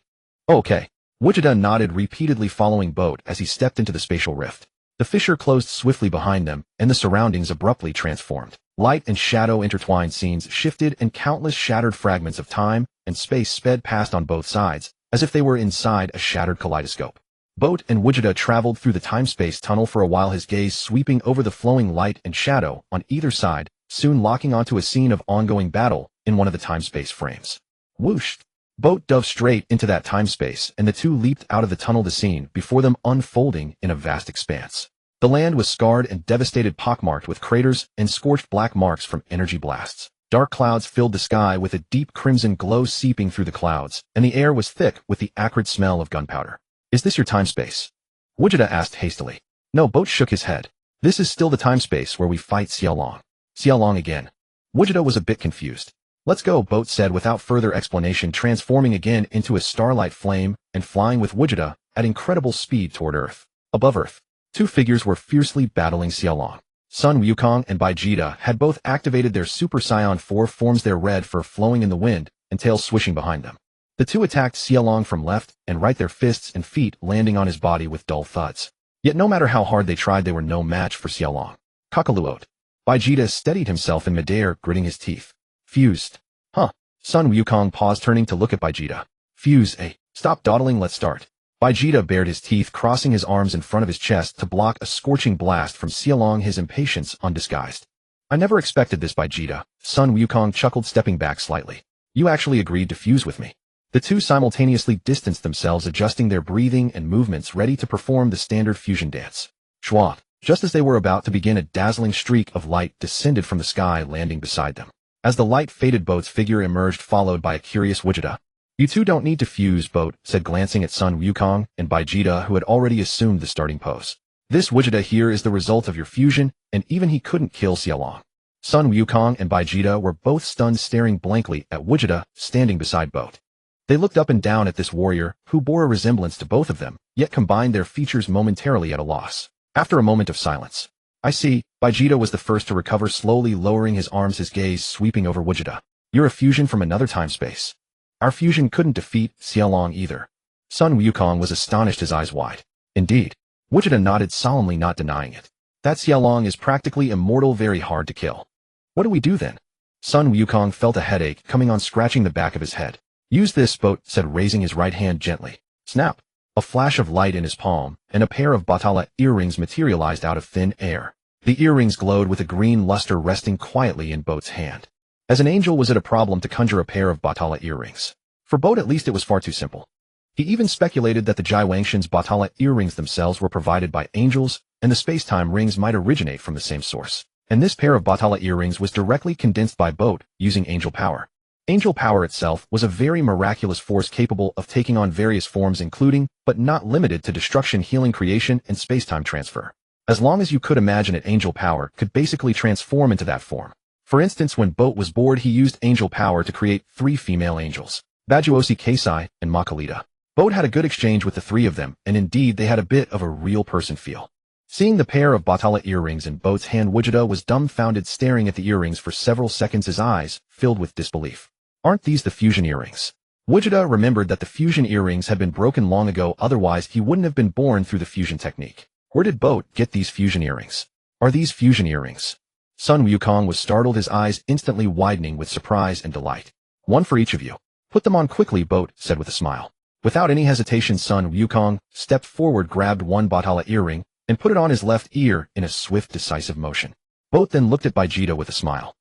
Oh, okay. Vegeta nodded repeatedly, following Boat as he stepped into the spatial rift. The fissure closed swiftly behind them, and the surroundings abruptly transformed. Light and shadow intertwined, scenes shifted, and countless shattered fragments of time and space sped past on both sides, as if they were inside a shattered kaleidoscope. Boat and Vegeta traveled through the time-space tunnel for a while, his gaze sweeping over the flowing light and shadow on either side, soon locking onto a scene of ongoing battle in one of the time-space frames. Whoosh! Boat dove straight into that time-space, and the two leaped out of the tunnel, the scene before them unfolding in a vast expanse. The land was scarred and devastated, pockmarked with craters and scorched black marks from energy blasts. Dark clouds filled the sky with a deep crimson glow seeping through the clouds, and the air was thick with the acrid smell of gunpowder. Is this your time-space? Vegeta asked hastily. No, Boat shook his head. This is still the time-space where we fight Xiaolong. Xiaolong again. Vegeta was a bit confused. Let's go, Boat said without further explanation, transforming again into a starlight flame and flying with Vegeta at incredible speed toward Earth. Above Earth, two figures were fiercely battling Xiaolong. Sun Wukong and Vegeta had both activated their Super Saiyan 4 forms, their red fur flowing in the wind and tails swishing behind them. The two attacked Xiaolong from left and right, their fists and feet landing on his body with dull thuds. Yet no matter how hard they tried, they were no match for Xiaolong. Kakaluot. Vegeta steadied himself in midair, gritting his teeth. Fused. Huh. Sun Wukong paused, turning to look at Vegeta. Fuse, eh? Stop dawdling, let's start. Vegeta bared his teeth, crossing his arms in front of his chest to block a scorching blast from Xiaolong, his impatience undisguised. I never expected this, Vegeta. Sun Wukong chuckled, stepping back slightly. You actually agreed to fuse with me. The two simultaneously distanced themselves, adjusting their breathing and movements, ready to perform the standard fusion dance. Schwa. Just as they were about to begin, a dazzling streak of light descended from the sky, landing beside them. As the light faded, Boat's figure emerged, followed by a curious Vegeta. You two don't need to fuse, Boat said, glancing at Sun Wukong and Vegeta, who had already assumed the starting pose. This Vegeta here is the result of your fusion, and even he couldn't kill Xiaolong. Sun Wukong and Vegeta were both stunned, staring blankly at Vegeta standing beside Boat. They looked up and down at this warrior, who bore a resemblance to both of them, yet combined their features, momentarily at a loss. After a moment of silence, I see, Vegeta was the first to recover, slowly lowering his arms, his gaze sweeping over Vegeta. You're a fusion from another time-space. Our fusion couldn't defeat Xiaolong either. Sun Wukong was astonished, his eyes wide. Indeed. Vegeta nodded solemnly, not denying it. That Xiaolong is practically immortal, very hard to kill. What do we do then? Sun Wukong felt a headache coming on, scratching the back of his head. Use this, Boat said, raising his right hand gently. Snap! A flash of light in his palm, and a pair of Batala earrings materialized out of thin air. The earrings glowed with a green luster, resting quietly in Boat's hand. As an angel, was it a problem to conjure a pair of Batala earrings? For Boat, at least, it was far too simple. He even speculated that the Jai Wangshan's Batala earrings themselves were provided by angels, and the space-time rings might originate from the same source. And this pair of Batala earrings was directly condensed by Boat using angel power. Angel power itself was a very miraculous force capable of taking on various forms, including, but not limited to, destruction, healing, creation, and space-time transfer. As long as you could imagine it, angel power could basically transform into that form. For instance, when Boat was bored, he used angel power to create 3 female angels, Bajuosi, Keisai, and Makalita. Boat had a good exchange with the 3 of them, and indeed they had a bit of a real person feel. Seeing the pair of Batala earrings in Boat's hand, Vegeta was dumbfounded, staring at the earrings for several seconds, his eyes filled with disbelief. Aren't these the fusion earrings? Vegeta remembered that the fusion earrings had been broken long ago, otherwise he wouldn't have been born through the fusion technique. Where did Boat get these fusion earrings? Are these fusion earrings? Sun Wukong was startled, his eyes instantly widening with surprise and delight. One for each of you. Put them on quickly, Boat said with a smile. Without any hesitation, Sun Wukong stepped forward, grabbed one Batala earring, and put it on his left ear in a swift, decisive motion. Boat then looked at Vegeta with a smile.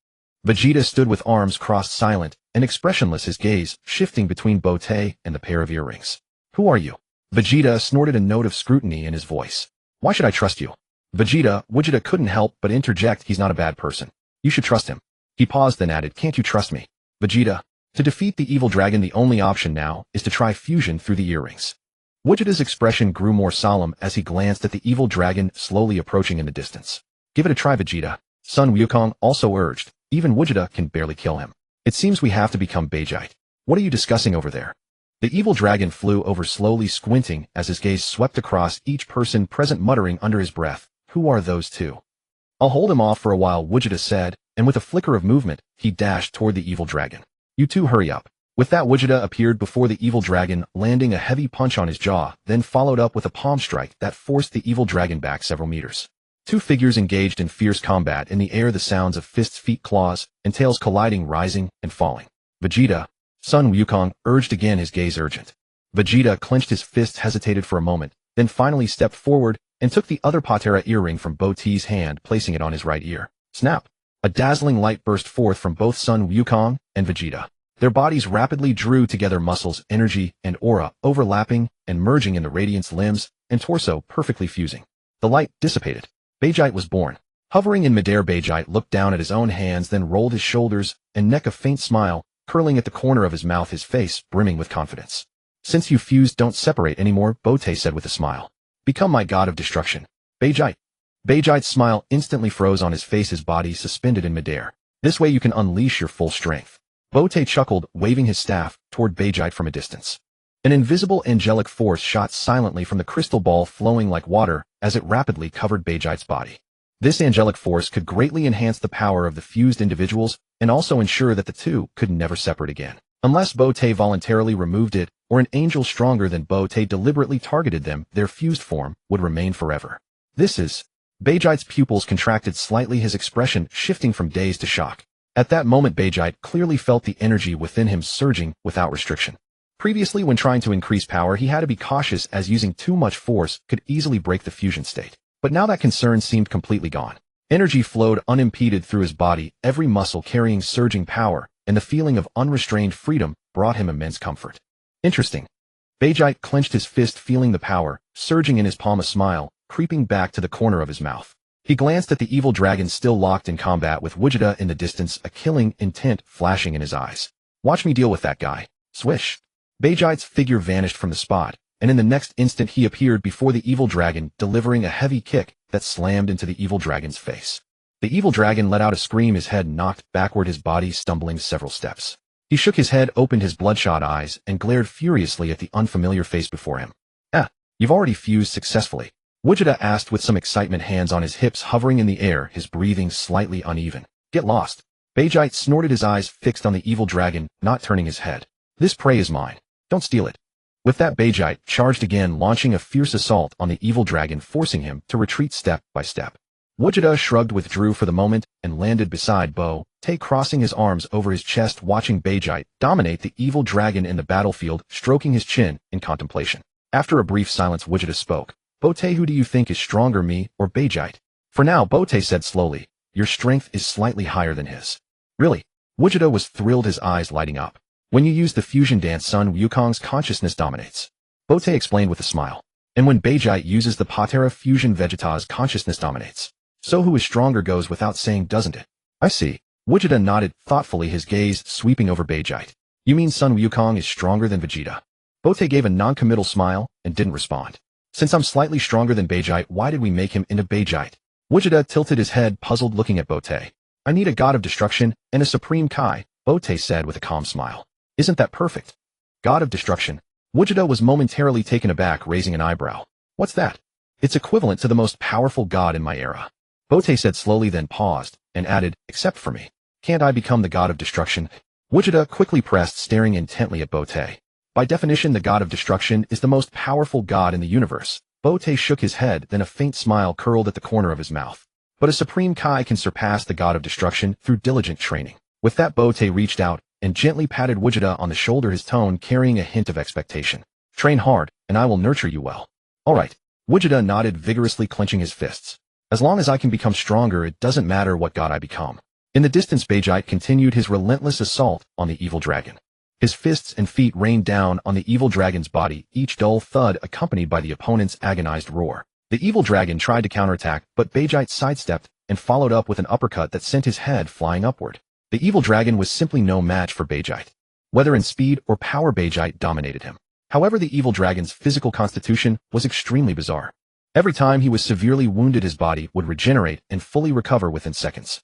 Vegeta stood with arms crossed, silent and expressionless, his gaze shifting between Boat and the pair of earrings. Who are you? Vegeta snorted, a note of scrutiny in his voice. Why should I trust you? Vegeta couldn't help but interject. He's not a bad person. You should trust him. He paused, then added, can't you trust me? Vegeta, to defeat the evil dragon, the only option now is to try fusion through the earrings. Vegeta's expression grew more solemn as he glanced at the evil dragon slowly approaching in the distance. Give it a try, Vegeta. Sun Wukong also urged. Even Vegeta can barely kill him. It seems we have to become Beerus. What are you discussing over there? The evil dragon flew over, slowly squinting as his gaze swept across each person present, muttering under his breath, who are those two? I'll hold him off for a while, Vegeta said, and with a flicker of movement, he dashed toward the evil dragon. You two hurry up. With that, Vegeta appeared before the evil dragon, landing a heavy punch on his jaw, then followed up with a palm strike that forced the evil dragon back several meters. Two figures engaged in fierce combat in the air, the sounds of fists, feet, claws, and tails colliding, rising and falling. Vegeta, Sun Wukong, urged again, his gaze urgent. Vegeta clenched his fists, hesitated for a moment, then finally stepped forward and took the other Patera earring from Bo-T's hand, placing it on his right ear. Snap! A dazzling light burst forth from both Sun Wukong and Vegeta. Their bodies rapidly drew together, muscles, energy, and aura overlapping and merging in the radiance, limbs and torso perfectly fusing. The light dissipated. Vegeta was born. Hovering in midair, Vegeta looked down at his own hands, then rolled his shoulders and neck, a faint smile curling at the corner of his mouth, his face brimming with confidence. Since you fused, don't separate anymore, Bo-Te said with a smile. Become my god of destruction. Vegeta's smile instantly froze on his face, his body suspended in midair. This way you can unleash your full strength. Bo-Te chuckled, waving his staff toward Vegeta from a distance. An invisible angelic force shot silently from the crystal ball, flowing like water as it rapidly covered Vegeta's body. This angelic force could greatly enhance the power of the fused individuals and also ensure that the two could never separate again. Unless Bo-Te voluntarily removed it, or an angel stronger than Bo-Te deliberately targeted them, their fused form would remain forever. This is... Vegeta's pupils contracted slightly, his expression shifting from daze to shock. At that moment, Vegeta clearly felt the energy within him surging without restriction. Previously, when trying to increase power, he had to be cautious, as using too much force could easily break the fusion state. But now that concern seemed completely gone. Energy flowed unimpeded through his body, every muscle carrying surging power, and the feeling of unrestrained freedom brought him immense comfort. Interesting. Vegeta clenched his fist, feeling the power surging in his palm, a smile creeping back to the corner of his mouth. He glanced at the evil dragon, still locked in combat with Vegeta in the distance, a killing intent flashing in his eyes. Watch me deal with that guy. Swish. Vegeta's figure vanished from the spot, and in the next instant he appeared before the evil dragon, delivering a heavy kick that slammed into the evil dragon's face. The evil dragon let out a scream, his head knocked backward, his body stumbling several steps. He shook his head, opened his bloodshot eyes, and glared furiously at the unfamiliar face before him. You've already fused successfully. Vegeta asked with some excitement, hands on his hips hovering in the air, his breathing slightly uneven. Get lost. Vegeta snorted, his eyes fixed on the evil dragon, not turning his head. This prey is mine. Don't steal it. With that, Vegeta charged again, launching a fierce assault on the evil dragon, forcing him to retreat step by step. Vegeta shrugged, withdrew for the moment, and landed beside Bo-Te, crossing his arms over his chest, watching Vegeta dominate the evil dragon in the battlefield, stroking his chin in contemplation. After a brief silence, Vegeta spoke. Bo-Te, who do you think is stronger, me or Vegeta? For now, Bo-Te said slowly, your strength is slightly higher than his. Really? Vegeta was thrilled, his eyes lighting up. When you use the fusion dance, Sun Wukong's consciousness dominates. Bo-Te explained with a smile. And when Vegeta uses the Patera fusion, Vegeta's consciousness dominates. So who is stronger goes without saying, doesn't it? I see. Vegeta nodded thoughtfully, his gaze sweeping over Vegeta. You mean Sun Wukong is stronger than Vegeta? Bo-Te gave a non-committal smile and didn't respond. Since I'm slightly stronger than Vegeta, why did we make him into Vegeta? Vegeta tilted his head, puzzled, looking at Bo-Te. I need a god of destruction and a supreme Kai, Bo-Te said with a calm smile. Isn't that perfect? God of destruction. Vegeta was momentarily taken aback, raising an eyebrow. What's that? It's equivalent to the most powerful god in my era. Bo-Te said slowly, then paused, and added, except for me. Can't I become the god of destruction? Vegeta quickly pressed, staring intently at Bo-Te. By definition, the god of destruction is the most powerful god in the universe. Bo-Te shook his head, then a faint smile curled at the corner of his mouth. But a supreme Kai can surpass the god of destruction through diligent training. With that, Bo-Te reached out and gently patted Vegeta on the shoulder, his tone carrying a hint of expectation. Train hard, and I will nurture you well. All right. Vegeta nodded, vigorously clenching his fists. As long as I can become stronger, it doesn't matter what god I become. In the distance, Vegeta continued his relentless assault on the evil dragon. His fists and feet rained down on the evil dragon's body, each dull thud accompanied by the opponent's agonized roar. The evil dragon tried to counterattack, but Vegeta sidestepped and followed up with an uppercut that sent his head flying upward. The evil dragon was simply no match for Vegeta. Whether in speed or power, Vegeta dominated him. However, the evil dragon's physical constitution was extremely bizarre. Every time he was severely wounded, his body would regenerate and fully recover within seconds.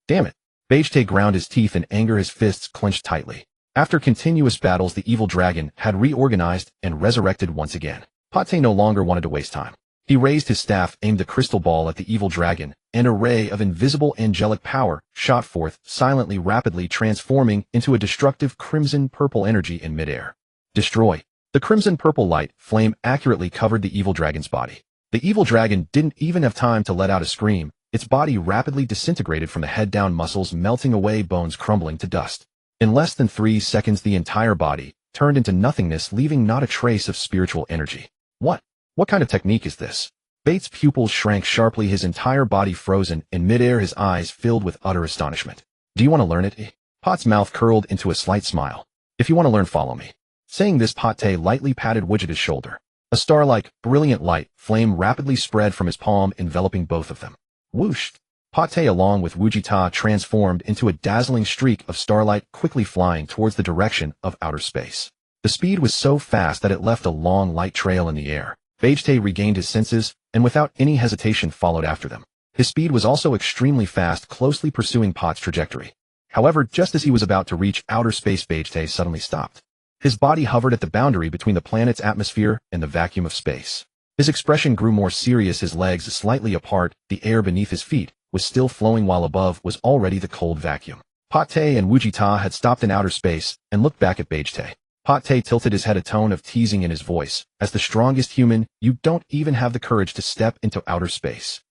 Damn it. Vegeta ground his teeth in anger, his fists clenched tightly. After continuous battles, the evil dragon had reorganized and resurrected once again. Pate no longer wanted to waste time. He raised his staff, aimed the crystal ball at the evil dragon, and a ray of invisible angelic power shot forth, silently, rapidly transforming into a destructive crimson-purple energy in midair. Destroy. The crimson-purple light flame accurately covered the evil dragon's body. The evil dragon didn't even have time to let out a scream. Its body rapidly disintegrated from the head down, muscles melting away, bones crumbling to dust. In less than 3 seconds, the entire body turned into nothingness, leaving not a trace of spiritual energy. What kind of technique is this? Bates' pupils shrank sharply, his entire body frozen in midair, his eyes filled with utter astonishment. Do you want to learn it? Pot's mouth curled into a slight smile. If you want to learn, follow me. Saying this, Pate lightly patted Widget's shoulder. A star-like, brilliant light flame rapidly spread from his palm, enveloping both of them. Whoosh! Pate, along with Wujita, transformed into a dazzling streak of starlight, quickly flying towards the direction of outer space. The speed was so fast that it left a long, light trail in the air. Bejte regained his senses, and without any hesitation followed after them. His speed was also extremely fast, closely pursuing Pot's trajectory. However, just as he was about to reach outer space, Bejte suddenly stopped. His body hovered at the boundary between the planet's atmosphere and the vacuum of space. His expression grew more serious, his legs slightly apart, the air beneath his feet was still flowing while above was already the cold vacuum. Pate and Wujita had stopped in outer space and looked back at Bejte. Pate tilted his head, a tone of teasing in his voice. As the strongest human, you don't even have the courage to step into outer space.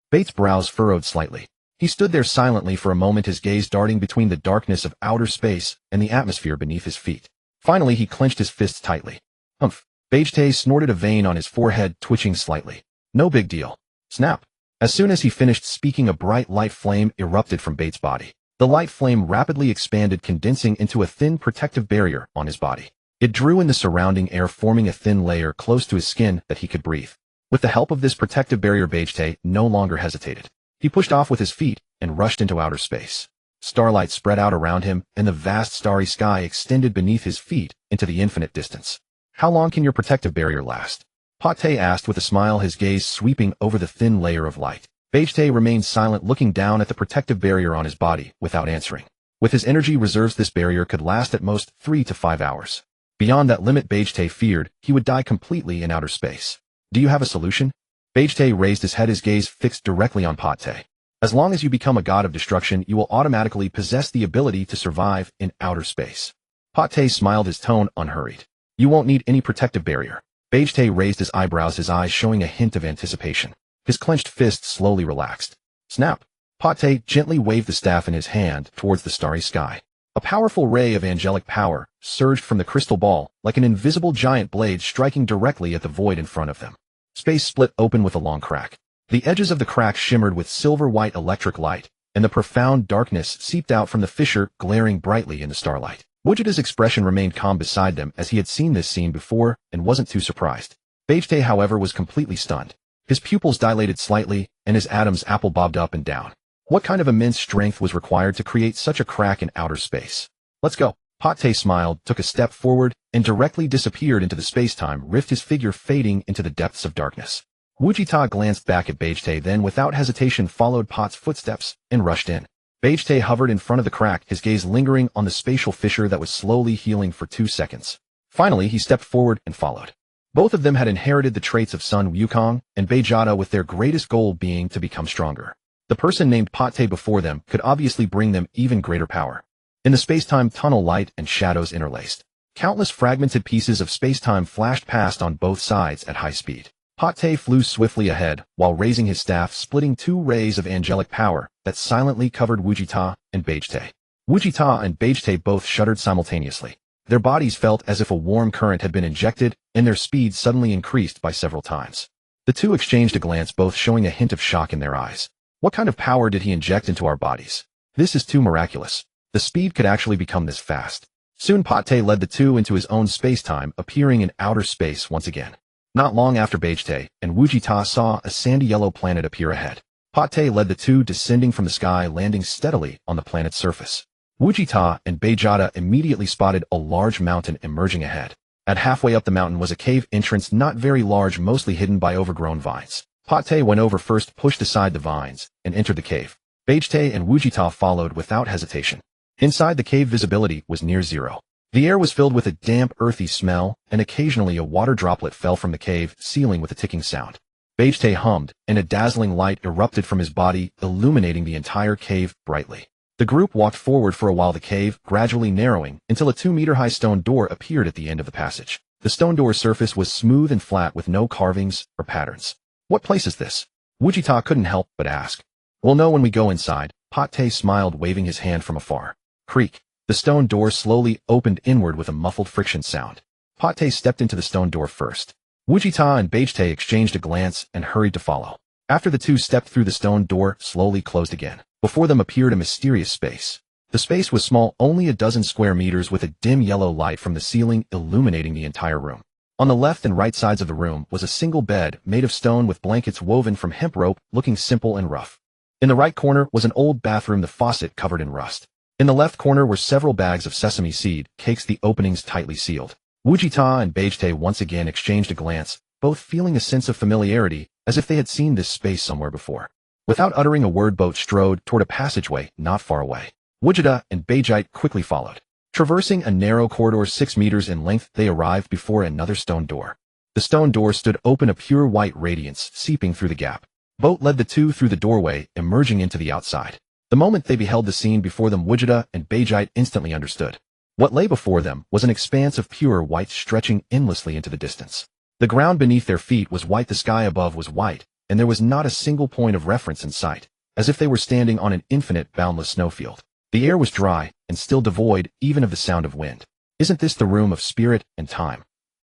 Bates' brows furrowed slightly. He stood there silently for a moment, his gaze darting between the darkness of outer space and the atmosphere beneath his feet. Finally, he clenched his fists tightly. Humph. Bejte snorted, a vein on his forehead twitching slightly. No big deal. Snap. As soon as he finished speaking, a bright light flame erupted from Bates' body. The light flame rapidly expanded, condensing into a thin protective barrier on his body. It drew in the surrounding air, forming a thin layer close to his skin that he could breathe. With the help of this protective barrier, Bejte no longer hesitated. He pushed off with his feet and rushed into outer space. Starlight spread out around him, and the vast starry sky extended beneath his feet into the infinite distance. How long can your protective barrier last? Pate asked with a smile, his gaze sweeping over the thin layer of light. Bejte remained silent, looking down at the protective barrier on his body without answering. With his energy reserves, this barrier could last at most 3 to 5 hours. Beyond that limit, Bejte feared he would die completely in outer space. Do you have a solution? Bejte raised his head, his gaze fixed directly on Pate. As long as you become a god of destruction, you will automatically possess the ability to survive in outer space. Pate smiled, his tone unhurried. You won't need any protective barrier. Bejte raised his eyebrows, his eyes showing a hint of anticipation. His clenched fist slowly relaxed. Snap! Pate gently waved the staff in his hand towards the starry sky. A powerful ray of angelic power surged from the crystal ball, like an invisible giant blade striking directly at the void in front of them. Space split open with a long crack. The edges of the crack shimmered with silver-white electric light, and the profound darkness seeped out from the fissure, glaring brightly in the starlight. Wujita's expression remained calm beside them, as he had seen this scene before and wasn't too surprised. Bejte, however, was completely stunned. His pupils dilated slightly, and his Adam's apple bobbed up and down. What kind of immense strength was required to create such a crack in outer space? Let's go. Pate smiled, took a step forward, and directly disappeared into the space-time rift, his figure fading into the depths of darkness. Wujita glanced back at Bejte, then without hesitation followed Pot's footsteps and rushed in. Bejte hovered in front of the crack, his gaze lingering on the spatial fissure that was slowly healing for 2 seconds. Finally, he stepped forward and followed. Both of them had inherited the traits of Sun Wukong and Beijata, with their greatest goal being to become stronger. The person named Pate before them could obviously bring them even greater power. In the space-time tunnel, light and shadows interlaced. Countless fragmented pieces of space-time flashed past on both sides at high speed. Pate flew swiftly ahead, while raising his staff, splitting 2 rays of angelic power that silently covered Wujita and Bejte. Wujita and Bejte both shuddered simultaneously. Their bodies felt as if a warm current had been injected, and their speed suddenly increased by several times. The two exchanged a glance, both showing a hint of shock in their eyes. What kind of power did he inject into our bodies? This is too miraculous. The speed could actually become this fast. Soon Pate led the two into his own space-time, appearing in outer space once again. Not long after, Bejte and Wujita saw a sandy yellow planet appear ahead. Pate led the two, descending from the sky, landing steadily on the planet's surface. Wujita and Bejata immediately spotted a large mountain emerging ahead. At halfway up the mountain was a cave entrance, not very large, mostly hidden by overgrown vines. Pate went over first, pushed aside the vines, and entered the cave. Bejte and Wujita followed without hesitation. Inside the cave, visibility was near zero. The air was filled with a damp, earthy smell, and occasionally a water droplet fell from the cave, sealing with a ticking sound. Beerus hummed, and a dazzling light erupted from his body, illuminating the entire cave brightly. The group walked forward for a while, the cave gradually narrowing until a 2-meter-high stone door appeared at the end of the passage. The stone door's surface was smooth and flat with no carvings or patterns. What place is this? Wujita couldn't help but ask. We'll know when we go inside, Pate smiled, waving his hand from afar. Creak. The stone door slowly opened inward with a muffled friction sound. Pate stepped into the stone door first. Wujita and Beerus exchanged a glance and hurried to follow. After the two stepped through, the stone door slowly closed again. Before them appeared a mysterious space. The space was small, only a dozen square meters, with a dim yellow light from the ceiling illuminating the entire room. On the left and right sides of the room was a single bed made of stone with blankets woven from hemp rope, looking simple and rough. In the right corner was an old bathroom, the faucet covered in rust. In the left corner were several bags of sesame seed cakes, the openings tightly sealed. Wujita and Beerus once again exchanged a glance, both feeling a sense of familiarity, as if they had seen this space somewhere before. Without uttering a word, Boat strode toward a passageway not far away. Wujita and Beerus quickly followed. Traversing a narrow corridor 6 meters in length, they arrived before another stone door. The stone door stood open, a pure white radiance seeping through the gap. Boat led the two through the doorway, emerging into the outside. The moment they beheld the scene before them, Wujita and Beerus instantly understood. What lay before them was an expanse of pure white stretching endlessly into the distance. The ground beneath their feet was white, the sky above was white, and there was not a single point of reference in sight, as if they were standing on an infinite, boundless snowfield. The air was dry and still devoid even of the sound of wind. Isn't this the room of spirit and time?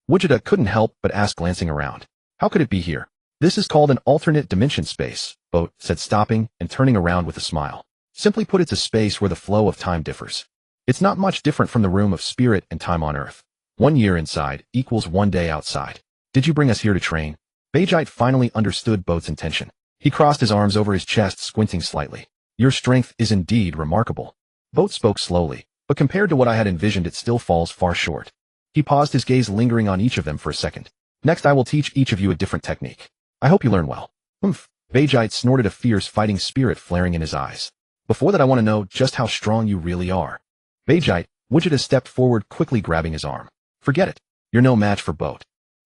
Wujita couldn't help but ask, glancing around. How could it be here? This is called an alternate dimension space, Boat said, stopping and turning around with a smile. Simply put, it's a space where the flow of time differs. It's not much different from the room of spirit and time on Earth. 1 year inside equals 1 day outside. Did you bring us here to train? Beerus finally understood Boat's intention. He crossed his arms over his chest, squinting slightly. Your strength is indeed remarkable. Boat spoke slowly, but compared to what I had envisioned, it still falls far short. He paused, his gaze lingering on each of them for a second. Next, I will teach each of you a different technique. I hope you learn well. Humph. Beerus snorted, a fierce fighting spirit flaring in his eyes. Before that, I want to know just how strong you really are. Beerus, Wujita stepped forward, quickly grabbing his arm. Forget it. You're no match for Boat.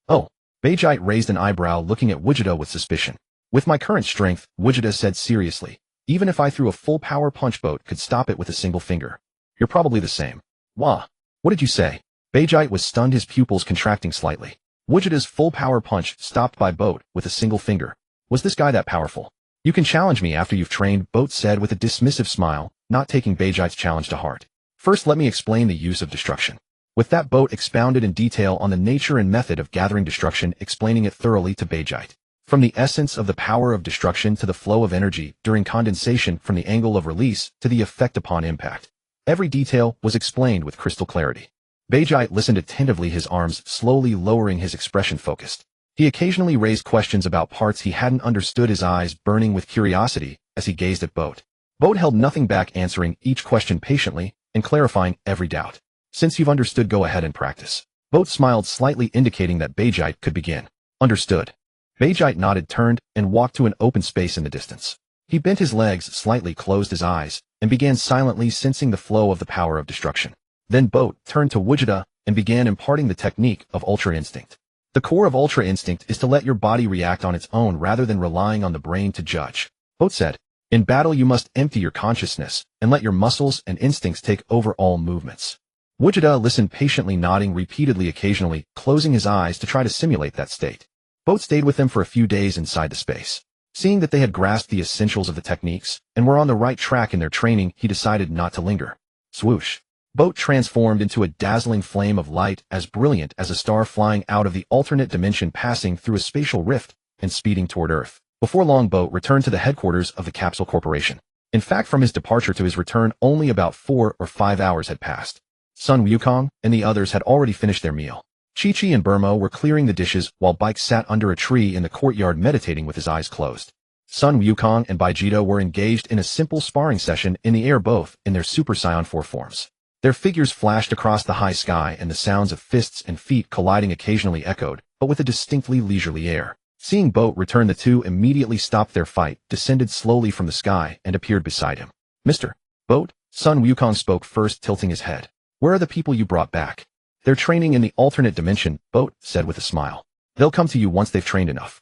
Oh. Beerus raised an eyebrow, looking at Wujita with suspicion. With my current strength, Wujita said seriously, even if I threw a full power punch, Boat could stop it with a single finger. You're probably the same. Wah. What did you say? Beerus was stunned, his pupils contracting slightly. Wujita's full power punch stopped by Boat with a single finger. Was this guy that powerful? You can challenge me after you've trained, Boat said with a dismissive smile, not taking Beerus' challenge to heart. First, let me explain the use of destruction. With that, Boat expounded in detail on the nature and method of gathering destruction, explaining it thoroughly to Beerus. From the essence of the power of destruction to the flow of energy during condensation, from the angle of release to the effect upon impact. Every detail was explained with crystal clarity. Beerus listened attentively, his arms slowly lowering, his expression focused. He occasionally raised questions about parts he hadn't understood, his eyes burning with curiosity as he gazed at Boat. Boat held nothing back, answering each question patiently and clarifying every doubt. Since you've understood, go ahead and practice. Boat smiled slightly, indicating that Beerus could begin. Understood. Beerus nodded, turned, and walked to an open space in the distance. He bent his legs slightly, closed his eyes, and began silently sensing the flow of the power of destruction. Then Boat turned to Wujita and began imparting the technique of Ultra Instinct. The core of Ultra Instinct is to let your body react on its own rather than relying on the brain to judge. Boat said, in battle you must empty your consciousness and let your muscles and instincts take over all movements. Wujita listened patiently, nodding repeatedly, occasionally closing his eyes to try to simulate that state. Boat stayed with them for a few days inside the space. Seeing that they had grasped the essentials of the techniques and were on the right track in their training, he decided not to linger. Swoosh. Boat transformed into a dazzling flame of light, as brilliant as a star flying out of the alternate dimension, passing through a spatial rift and speeding toward Earth. Before long, Boat returned to the headquarters of the Capsule Corporation. In fact, from his departure to his return, only about 4 or 5 hours had passed. Sun Wukong and the others had already finished their meal. Chi-Chi and Burmo were clearing the dishes while Bike sat under a tree in the courtyard, meditating with his eyes closed. Sun Wukong and Baijito were engaged in a simple sparring session in the air, both in their Super Saiyan 4 forms. Their figures flashed across the high sky, and the sounds of fists and feet colliding occasionally echoed, but with a distinctly leisurely air. Seeing Boat return, the two immediately stopped their fight, descended slowly from the sky, and appeared beside him. Mr. Boat, Sun Wukong spoke first, tilting his head. Where are the people you brought back? They're training in the alternate dimension, Boat said with a smile. They'll come to you once they've trained enough.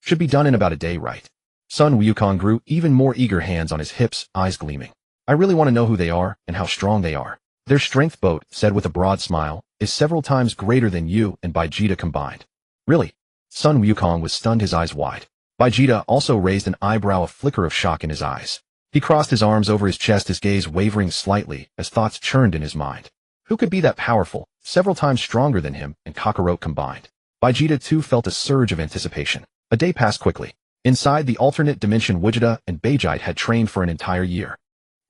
Should be done in about a day, right? Sun Wukong grew even more eager, hands on his hips, eyes gleaming. I really want to know who they are and how strong they are. Their strength, Boat said with a broad smile, is several times greater than you and Vegeta combined. Really? Sun Wukong was stunned, his eyes wide. Vegeta also raised an eyebrow, a flicker of shock in his eyes. He crossed his arms over his chest, his gaze wavering slightly as thoughts churned in his mind. Who could be that powerful, several times stronger than him and Kakarot combined? Vegeta too felt a surge of anticipation. A day passed quickly. Inside the alternate dimension, Vegeta and Vegeta had trained for an entire year.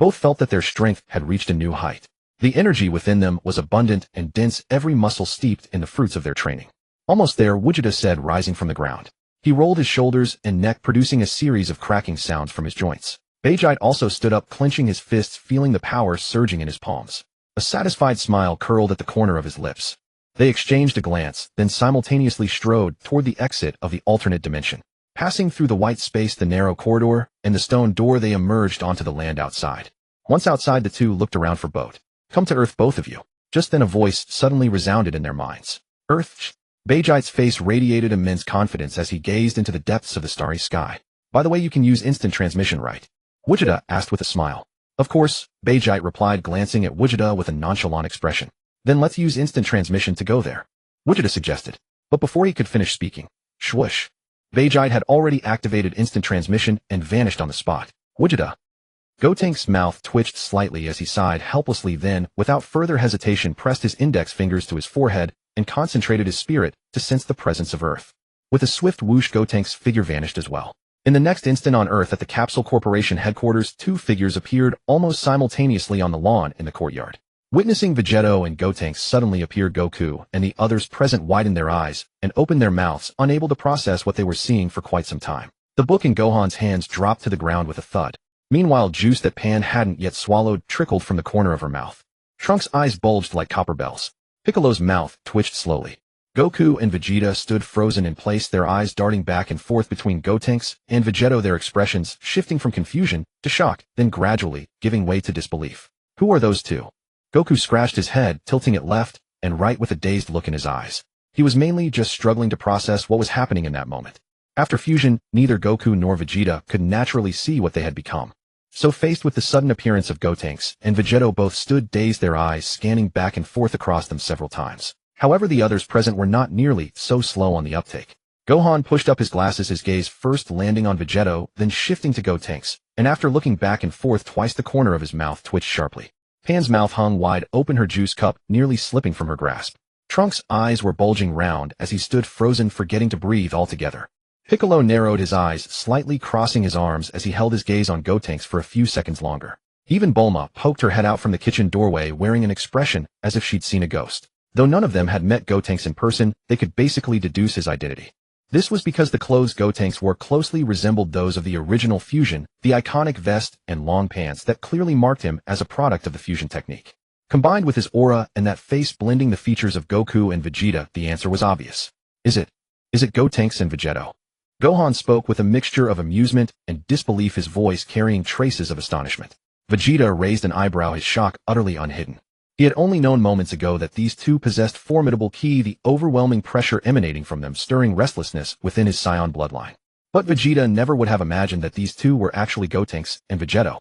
Both felt that their strength had reached a new height. The energy within them was abundant and dense, every muscle steeped in the fruits of their training. Almost there, Vegeta said, rising from the ground. He rolled his shoulders and neck, producing a series of cracking sounds from his joints. Vegeta also stood up, clenching his fists, feeling the power surging in his palms. A satisfied smile curled at the corner of his lips. They exchanged a glance, then simultaneously strode toward the exit of the alternate dimension. Passing through the white space, the narrow corridor, and the stone door, they emerged onto the land outside. Once outside, the two looked around for Boat. Come to Earth, both of you. Just then a voice suddenly resounded in their minds. Earth? Vegeta's face radiated immense confidence as he gazed into the depths of the starry sky. By the way, you can use instant transmission, right? Vegeta asked with a smile. Of course, Vegeta replied, glancing at Vegeta with a nonchalant expression. Then let's use instant transmission to go there, Vegeta suggested. But before he could finish speaking, swoosh. Vegeta had already activated instant transmission and vanished on the spot. Vegeta. Gotenks' mouth twitched slightly as he sighed helplessly, then, without further hesitation, pressed his index fingers to his forehead and concentrated his spirit to sense the presence of Earth. With a swift whoosh, Gotenks' figure vanished as well. In the next instant, on Earth at the Capsule Corporation headquarters, two figures appeared almost simultaneously on the lawn in the courtyard. Witnessing Vegeta and Gotenks suddenly appear, Goku and the others present widened their eyes and opened their mouths, unable to process what they were seeing for quite some time. The book in Gohan's hands dropped to the ground with a thud. Meanwhile, juice that Pan hadn't yet swallowed trickled from the corner of her mouth. Trunks' eyes bulged like copper bells. Piccolo's mouth twitched slowly. Goku and Vegeta stood frozen in place, their eyes darting back and forth between Gotenks and Vegeta, their expressions shifting from confusion to shock, then gradually giving way to disbelief. Who are those two? Goku scratched his head, tilting it left and right with a dazed look in his eyes. He was mainly just struggling to process what was happening in that moment. After fusion, neither Goku nor Vegeta could naturally see what they had become. So faced with the sudden appearance of Gotenks and Vegeta, both stood dazed, their eyes scanning back and forth across them several times. However, the others present were not nearly so slow on the uptake. Gohan pushed up his glasses, his gaze first landing on Vegeta, then shifting to Gotenks, and after looking back and forth twice, the corner of his mouth twitched sharply. Pan's mouth hung wide open, her juice cup nearly slipping from her grasp. Trunks' eyes were bulging round as he stood frozen, forgetting to breathe altogether. Piccolo narrowed his eyes, slightly crossing his arms as he held his gaze on Gotenks for a few seconds longer. Even Bulma poked her head out from the kitchen doorway, wearing an expression as if she'd seen a ghost. Though none of them had met Gotenks in person, they could basically deduce his identity. This was because the clothes Gotenks wore closely resembled those of the original fusion, the iconic vest and long pants that clearly marked him as a product of the fusion technique. Combined with his aura and that face blending the features of Goku and Vegeta, the answer was obvious. Is it Gotenks and Vegeta? Gohan spoke with a mixture of amusement and disbelief, his voice carrying traces of astonishment. Vegeta raised an eyebrow, his shock utterly unhidden. He had only known moments ago that these two possessed formidable ki, the overwhelming pressure emanating from them stirring restlessness within his Saiyan bloodline. But Vegeta never would have imagined that these two were actually Gotenks and Vegeta.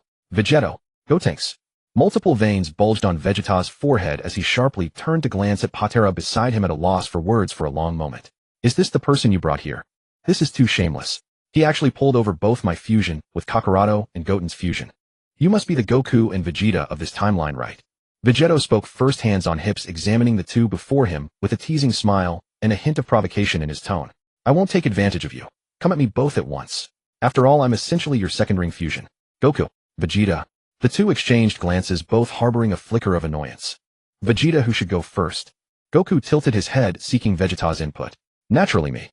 Gotenks. Multiple veins bulged on Vegeta's forehead as he sharply turned to glance at Patera beside him, at a loss for words for a long moment. Is this the person you brought here? This is too shameless. He actually pulled over both my fusion with Kakarot and Goten's fusion. You must be the Goku and Vegeta of this timeline, right? Vegeta spoke first, hands on hips, examining the two before him with a teasing smile and a hint of provocation in his tone. I won't take advantage of you. Come at me both at once. After all, I'm essentially your second-ring fusion. Goku, Vegeta. The two exchanged glances, both harboring a flicker of annoyance. Vegeta, who should go first? Goku tilted his head, seeking Vegeta's input. Naturally me.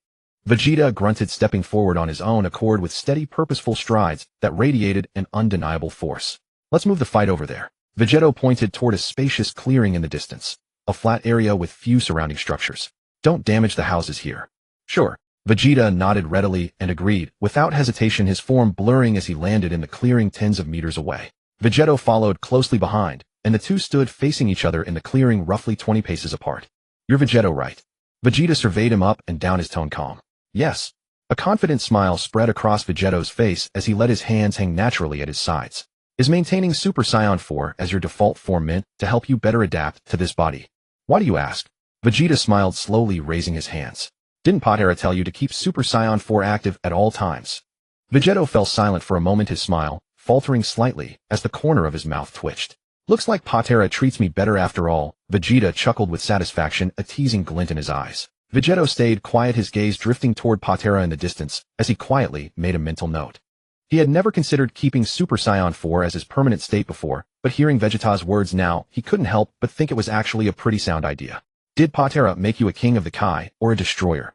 Vegeta grunted, stepping forward on his own accord with steady, purposeful strides that radiated an undeniable force. Let's move the fight over there. Vegeta pointed toward a spacious clearing in the distance, a flat area with few surrounding structures. Don't damage the houses here. Sure. Vegeta nodded readily and agreed, without hesitation, his form blurring as he landed in the clearing tens of meters away. Vegeta followed closely behind, and the two stood facing each other in the clearing, roughly 20 paces apart. You're Vegeta, right? Vegeta surveyed him up and down, his tone calm. Yes. A confident smile spread across Vegeto's face as he let his hands hang naturally at his sides. Is maintaining Super Saiyan 4 as your default form meant to help you better adapt to this body? Why do you ask? Vegeta smiled slowly, raising his hands. Didn't Patera tell you to keep Super Saiyan 4 active at all times? Vegeto fell silent for a moment, his smile faltering slightly as the corner of his mouth twitched. Looks like Patera treats me better after all, Vegeta chuckled with satisfaction, a teasing glint in his eyes. Vegeto stayed quiet, his gaze drifting toward Patera in the distance, as he quietly made a mental note. He had never considered keeping Super Saiyan 4 as his permanent state before, but hearing Vegeta's words now, he couldn't help but think it was actually a pretty sound idea. Did Patera make you a king of the Kai, or a destroyer?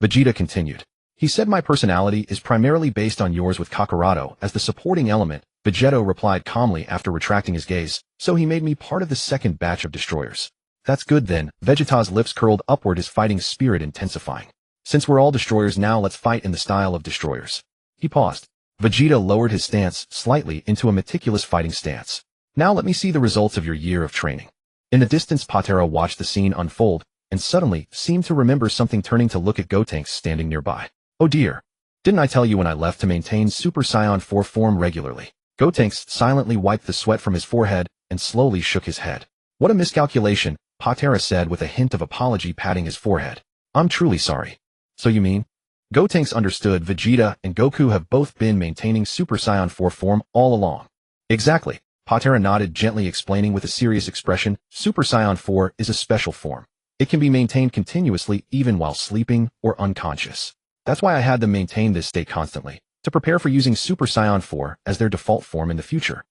Vegeta continued. He said my personality is primarily based on yours with Kakaroto as the supporting element, Vegeto replied calmly after retracting his gaze, so he made me part of the second batch of destroyers. That's good then, Vegeta's lips curled upward, his fighting spirit intensifying. Since we're all destroyers now, let's fight in the style of destroyers. He paused. Vegeta lowered his stance slightly into a meticulous fighting stance. Now let me see the results of your year of training. In the distance, Patera watched the scene unfold, and suddenly seemed to remember something, turning to look at Gotenks standing nearby. Oh dear. Didn't I tell you when I left to maintain Super Saiyan 4 form regularly? Gotenks silently wiped the sweat from his forehead and slowly shook his head. What a miscalculation, Patera said with a hint of apology, patting his forehead. I'm truly sorry. So you mean? Gotenks understood. Vegeta and Goku have both been maintaining Super Saiyan 4 form all along. Exactly. Patera nodded, gently explaining with a serious expression, Super Saiyan 4 is a special form. It can be maintained continuously even while sleeping or unconscious. That's why I had them maintain this state constantly, to prepare for using Super Saiyan 4 as their default form in the future.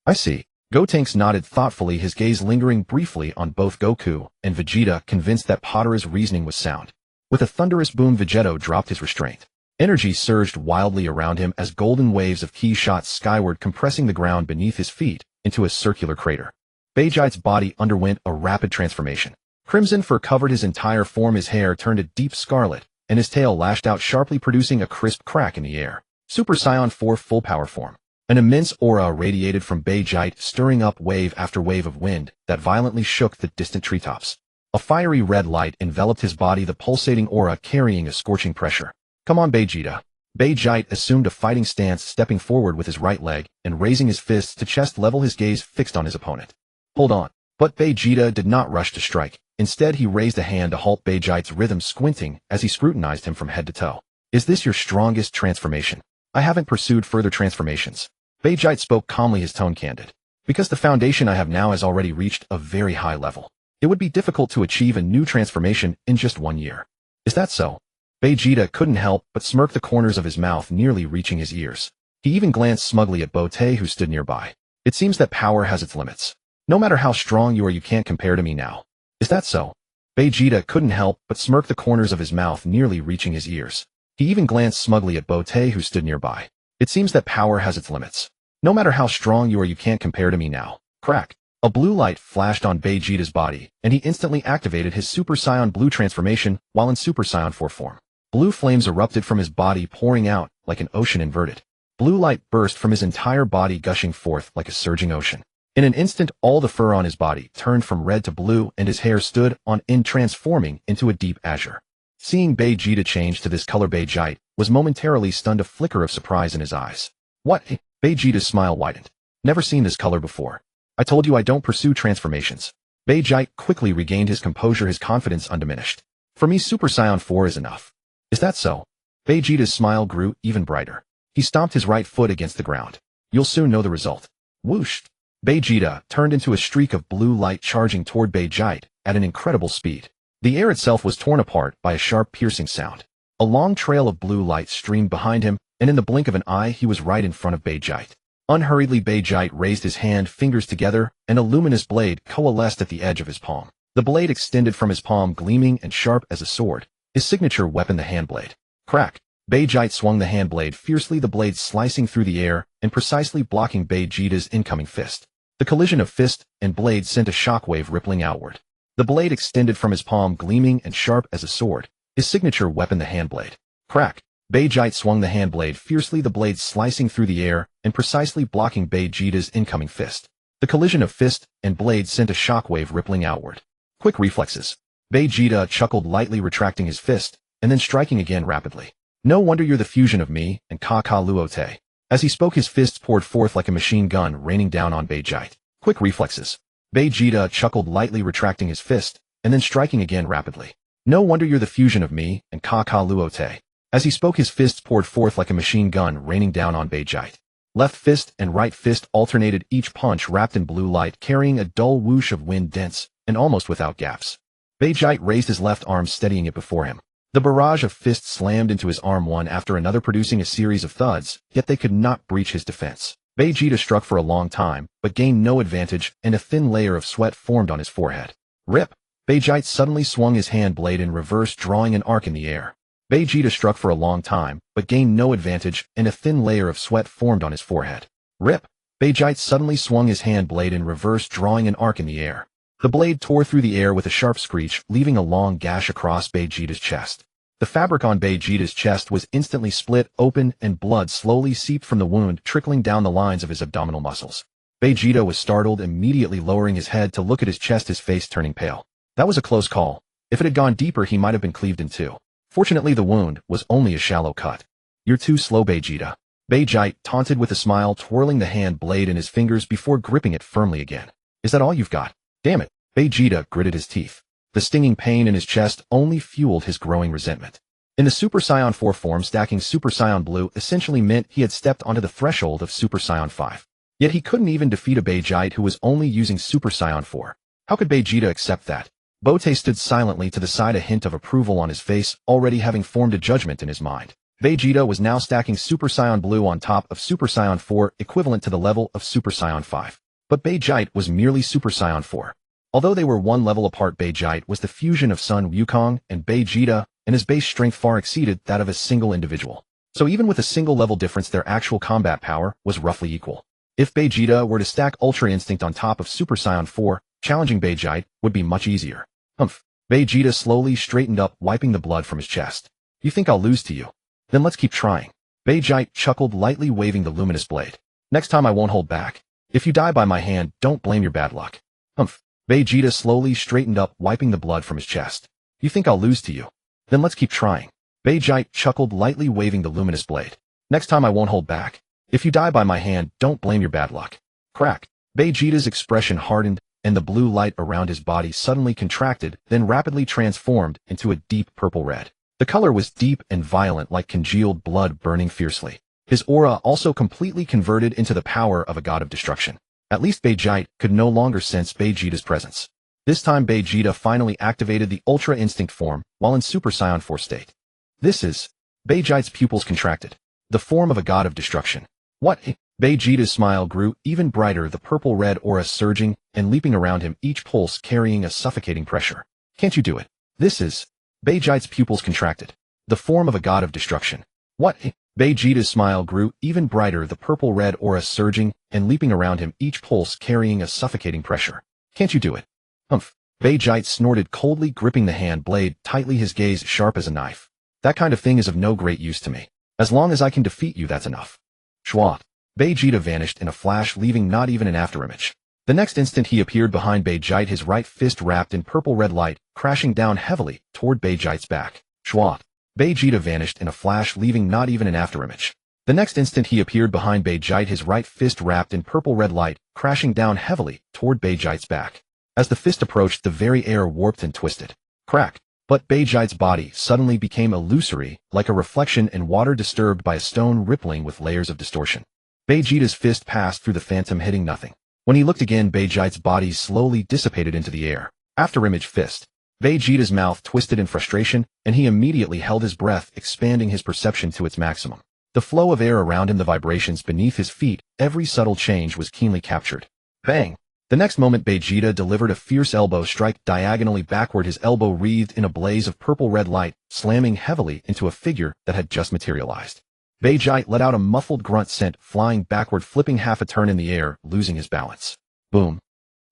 I see. Gotenks nodded thoughtfully, his gaze lingering briefly on both Goku and Vegeta, convinced that Patera's reasoning was sound. With a thunderous boom, Vegeto dropped his restraint. Energy surged wildly around him as golden waves of ki shot skyward, compressing the ground beneath his feet into a circular crater. Vegeta's body underwent a rapid transformation. Crimson fur covered his entire form, his hair turned a deep scarlet, and his tail lashed out sharply, producing a crisp crack in the air. Super Saiyan 4 full power form. An immense aura radiated from Vegeta, stirring up wave after wave of wind that violently shook the distant treetops. A fiery red light enveloped his body, the pulsating aura carrying a scorching pressure. Come on, Vegeta. Vegeta assumed a fighting stance, stepping forward with his right leg and raising his fists to chest level, his gaze fixed on his opponent. Hold on. But Vegeta did not rush to strike. Instead, he raised a hand to halt Vegeta's rhythm, squinting as he scrutinized him from head to toe. Is this your strongest transformation? I haven't pursued further transformations. Vegeta spoke calmly, his tone candid. Because the foundation I have now has already reached a very high level. It would be difficult to achieve a new transformation in just 1 year. Is that so? Vegeta couldn't help but smirk, the corners of his mouth nearly reaching his ears. He even glanced smugly at Bote, who stood nearby. It seems that power has its limits. No matter how strong you are, you can't compare to me now. Is that so? Vegeta couldn't help but smirk, the corners of his mouth nearly reaching his ears. He even glanced smugly at Bote, who stood nearby. It seems that power has its limits. No matter how strong you are, you can't compare to me now. Crack. A blue light flashed on Vegeta's body, and he instantly activated his Super Saiyan Blue transformation while in Super Saiyan 4 form. Blue flames erupted from his body, pouring out like an ocean inverted. Blue light burst from his entire body, gushing forth like a surging ocean. In an instant, all the fur on his body turned from red to blue, and his hair stood on end, transforming into a deep azure. Seeing Vegeta change to this color, Vegeta was momentarily stunned, a flicker of surprise in his eyes. What? Vegeta's smile widened. Never seen this color before. I told you I don't pursue transformations. Vegeta quickly regained his composure, his confidence undiminished. For me, Super Saiyan 4 is enough. Is that so? Vegeta's smile grew even brighter. He stomped his right foot against the ground. You'll soon know the result. Whoosh! Vegeta turned into a streak of blue light, charging toward Vegeta at an incredible speed. The air itself was torn apart by a sharp, piercing sound. A long trail of blue light streamed behind him, and in the blink of an eye, he was right in front of Vegeta. Unhurriedly, Vegeta raised his hand, fingers together, and a luminous blade coalesced at the edge of his palm. The blade extended from his palm, gleaming and sharp as a sword, his signature weapon, the handblade. Crack! Vegeta swung the handblade fiercely, the blade slicing through the air and precisely blocking Vegeta's incoming fist. The collision of fist and blade sent a shockwave rippling outward. The blade extended from his palm, gleaming and sharp as a sword, his signature weapon, the handblade. Crack! Vegeta swung the handblade fiercely, the blade slicing through the air and precisely blocking Vegeta's incoming fist. The collision of fist and blade sent a shockwave rippling outward. Quick reflexes. Vegeta chuckled lightly, retracting his fist, and then striking again rapidly. No wonder you're the fusion of me and Luote. As he spoke, his fists poured forth like a machine gun, raining down on Beijite. Quick reflexes. Vegeta chuckled lightly, retracting his fist, and then striking again rapidly. No wonder you're the fusion of me and Luote. As he spoke, his fists poured forth like a machine gun, raining down on Beijite. Left fist and right fist alternated, each punch wrapped in blue light, carrying a dull whoosh of wind, dense and almost without gaps. Beijite raised his left arm, steadying it before him. The barrage of fists slammed into his arm, one after another, producing a series of thuds, yet they could not breach his defense. Vegeta struck for a long time, but gained no advantage, and a thin layer of sweat formed on his forehead. Rip! Beijite suddenly swung his hand blade in reverse, drawing an arc in the air. Vegeta struck for a long time, but gained no advantage, and a thin layer of sweat formed on his forehead. Rip! Beijite suddenly swung his hand blade in reverse, drawing an arc in the air. The blade tore through the air with a sharp screech, leaving a long gash across Vegeta's chest. The fabric on Vegeta's chest was instantly split open, and blood slowly seeped from the wound, trickling down the lines of his abdominal muscles. Vegeta was startled, immediately lowering his head to look at his chest, his face turning pale. That was a close call. If it had gone deeper, he might have been cleaved in two. Fortunately, the wound was only a shallow cut. You're too slow, Vegeta. Vegite taunted with a smile, twirling the hand blade in his fingers before gripping it firmly again. Is that all you've got? Damn it. Vegeta gritted his teeth. The stinging pain in his chest only fueled his growing resentment. In the Super Saiyan 4 form, stacking Super Saiyan Blue essentially meant he had stepped onto the threshold of Super Saiyan 5. Yet he couldn't even defeat a Vegite who was only using Super Saiyan 4. How could Vegeta accept that? Bote stood silently to the side, a hint of approval on his face, already having formed a judgment in his mind. Vegeta was now stacking Super Saiyan Blue on top of Super Saiyan 4, equivalent to the level of Super Saiyan 5. But Vegite was merely Super Saiyan 4. Although they were one level apart, Vegite was the fusion of Sun Wukong and Vegeta, and his base strength far exceeded that of a single individual. So even with a single level difference, their actual combat power was roughly equal. If Vegeta were to stack Ultra Instinct on top of Super Saiyan 4, challenging Vegite would be much easier. Humph. Vegeta slowly straightened up, wiping the blood from his chest. You think I'll lose to you? Then let's keep trying. Vegite chuckled, lightly waving the luminous blade. Next time I won't hold back. If you die by my hand, don't blame your bad luck. Humph. Vegeta slowly straightened up, wiping the blood from his chest. You think I'll lose to you? Then let's keep trying. Vegite chuckled, lightly waving the luminous blade. Next time I won't hold back. If you die by my hand, don't blame your bad luck. Crack. Vegeta's expression hardened, and the blue light around his body suddenly contracted, then rapidly transformed into a deep purple red. The color was deep and violent, like congealed blood burning fiercely. His aura also completely converted into the power of a god of destruction. At least Vegite could no longer sense Vegeta's presence. This time Vegeta finally activated the Ultra Instinct form while in Super Saiyan 4 state. This is... Vegite's pupils contracted. The form of a god of destruction. What? Vegeta's smile grew even brighter, the purple-red aura surging and leaping around him, each pulse carrying a suffocating pressure. Can't you do it? This is... Vegeta's pupils contracted. The form of a god of destruction. What? Vegeta's smile grew even brighter, the purple-red aura surging and leaping around him, each pulse carrying a suffocating pressure. Can't you do it? Humph. Vegite snorted coldly, gripping the hand blade tightly, his gaze sharp as a knife. That kind of thing is of no great use to me. As long as I can defeat you, that's enough. Schwat. Vegeta vanished in a flash, leaving not even an afterimage. The next instant he appeared behind Vegite, his right fist wrapped in purple-red light, crashing down heavily toward Vegite's back. Schwat. Vegeta vanished in a flash, leaving not even an afterimage. The next instant he appeared behind Vegite, his right fist wrapped in purple-red light, crashing down heavily toward Vegite's back. As the fist approached, the very air warped and twisted. Crack. But Vegite's body suddenly became illusory, like a reflection in water disturbed by a stone, rippling with layers of distortion. Vegeta's fist passed through the phantom, hitting nothing. When he looked again, Vegite's body slowly dissipated into the air. Afterimage fist. Vegeta's mouth twisted in frustration, and he immediately held his breath, expanding his perception to its maximum. The flow of air around him, the vibrations beneath his feet, every subtle change was keenly captured. Bang! The next moment Vegeta delivered a fierce elbow strike diagonally backward, his elbow wreathed in a blaze of purple-red light, slamming heavily into a figure that had just materialized. Vegite let out a muffled grunt, sent flying backward, flipping half a turn in the air, losing his balance. Boom!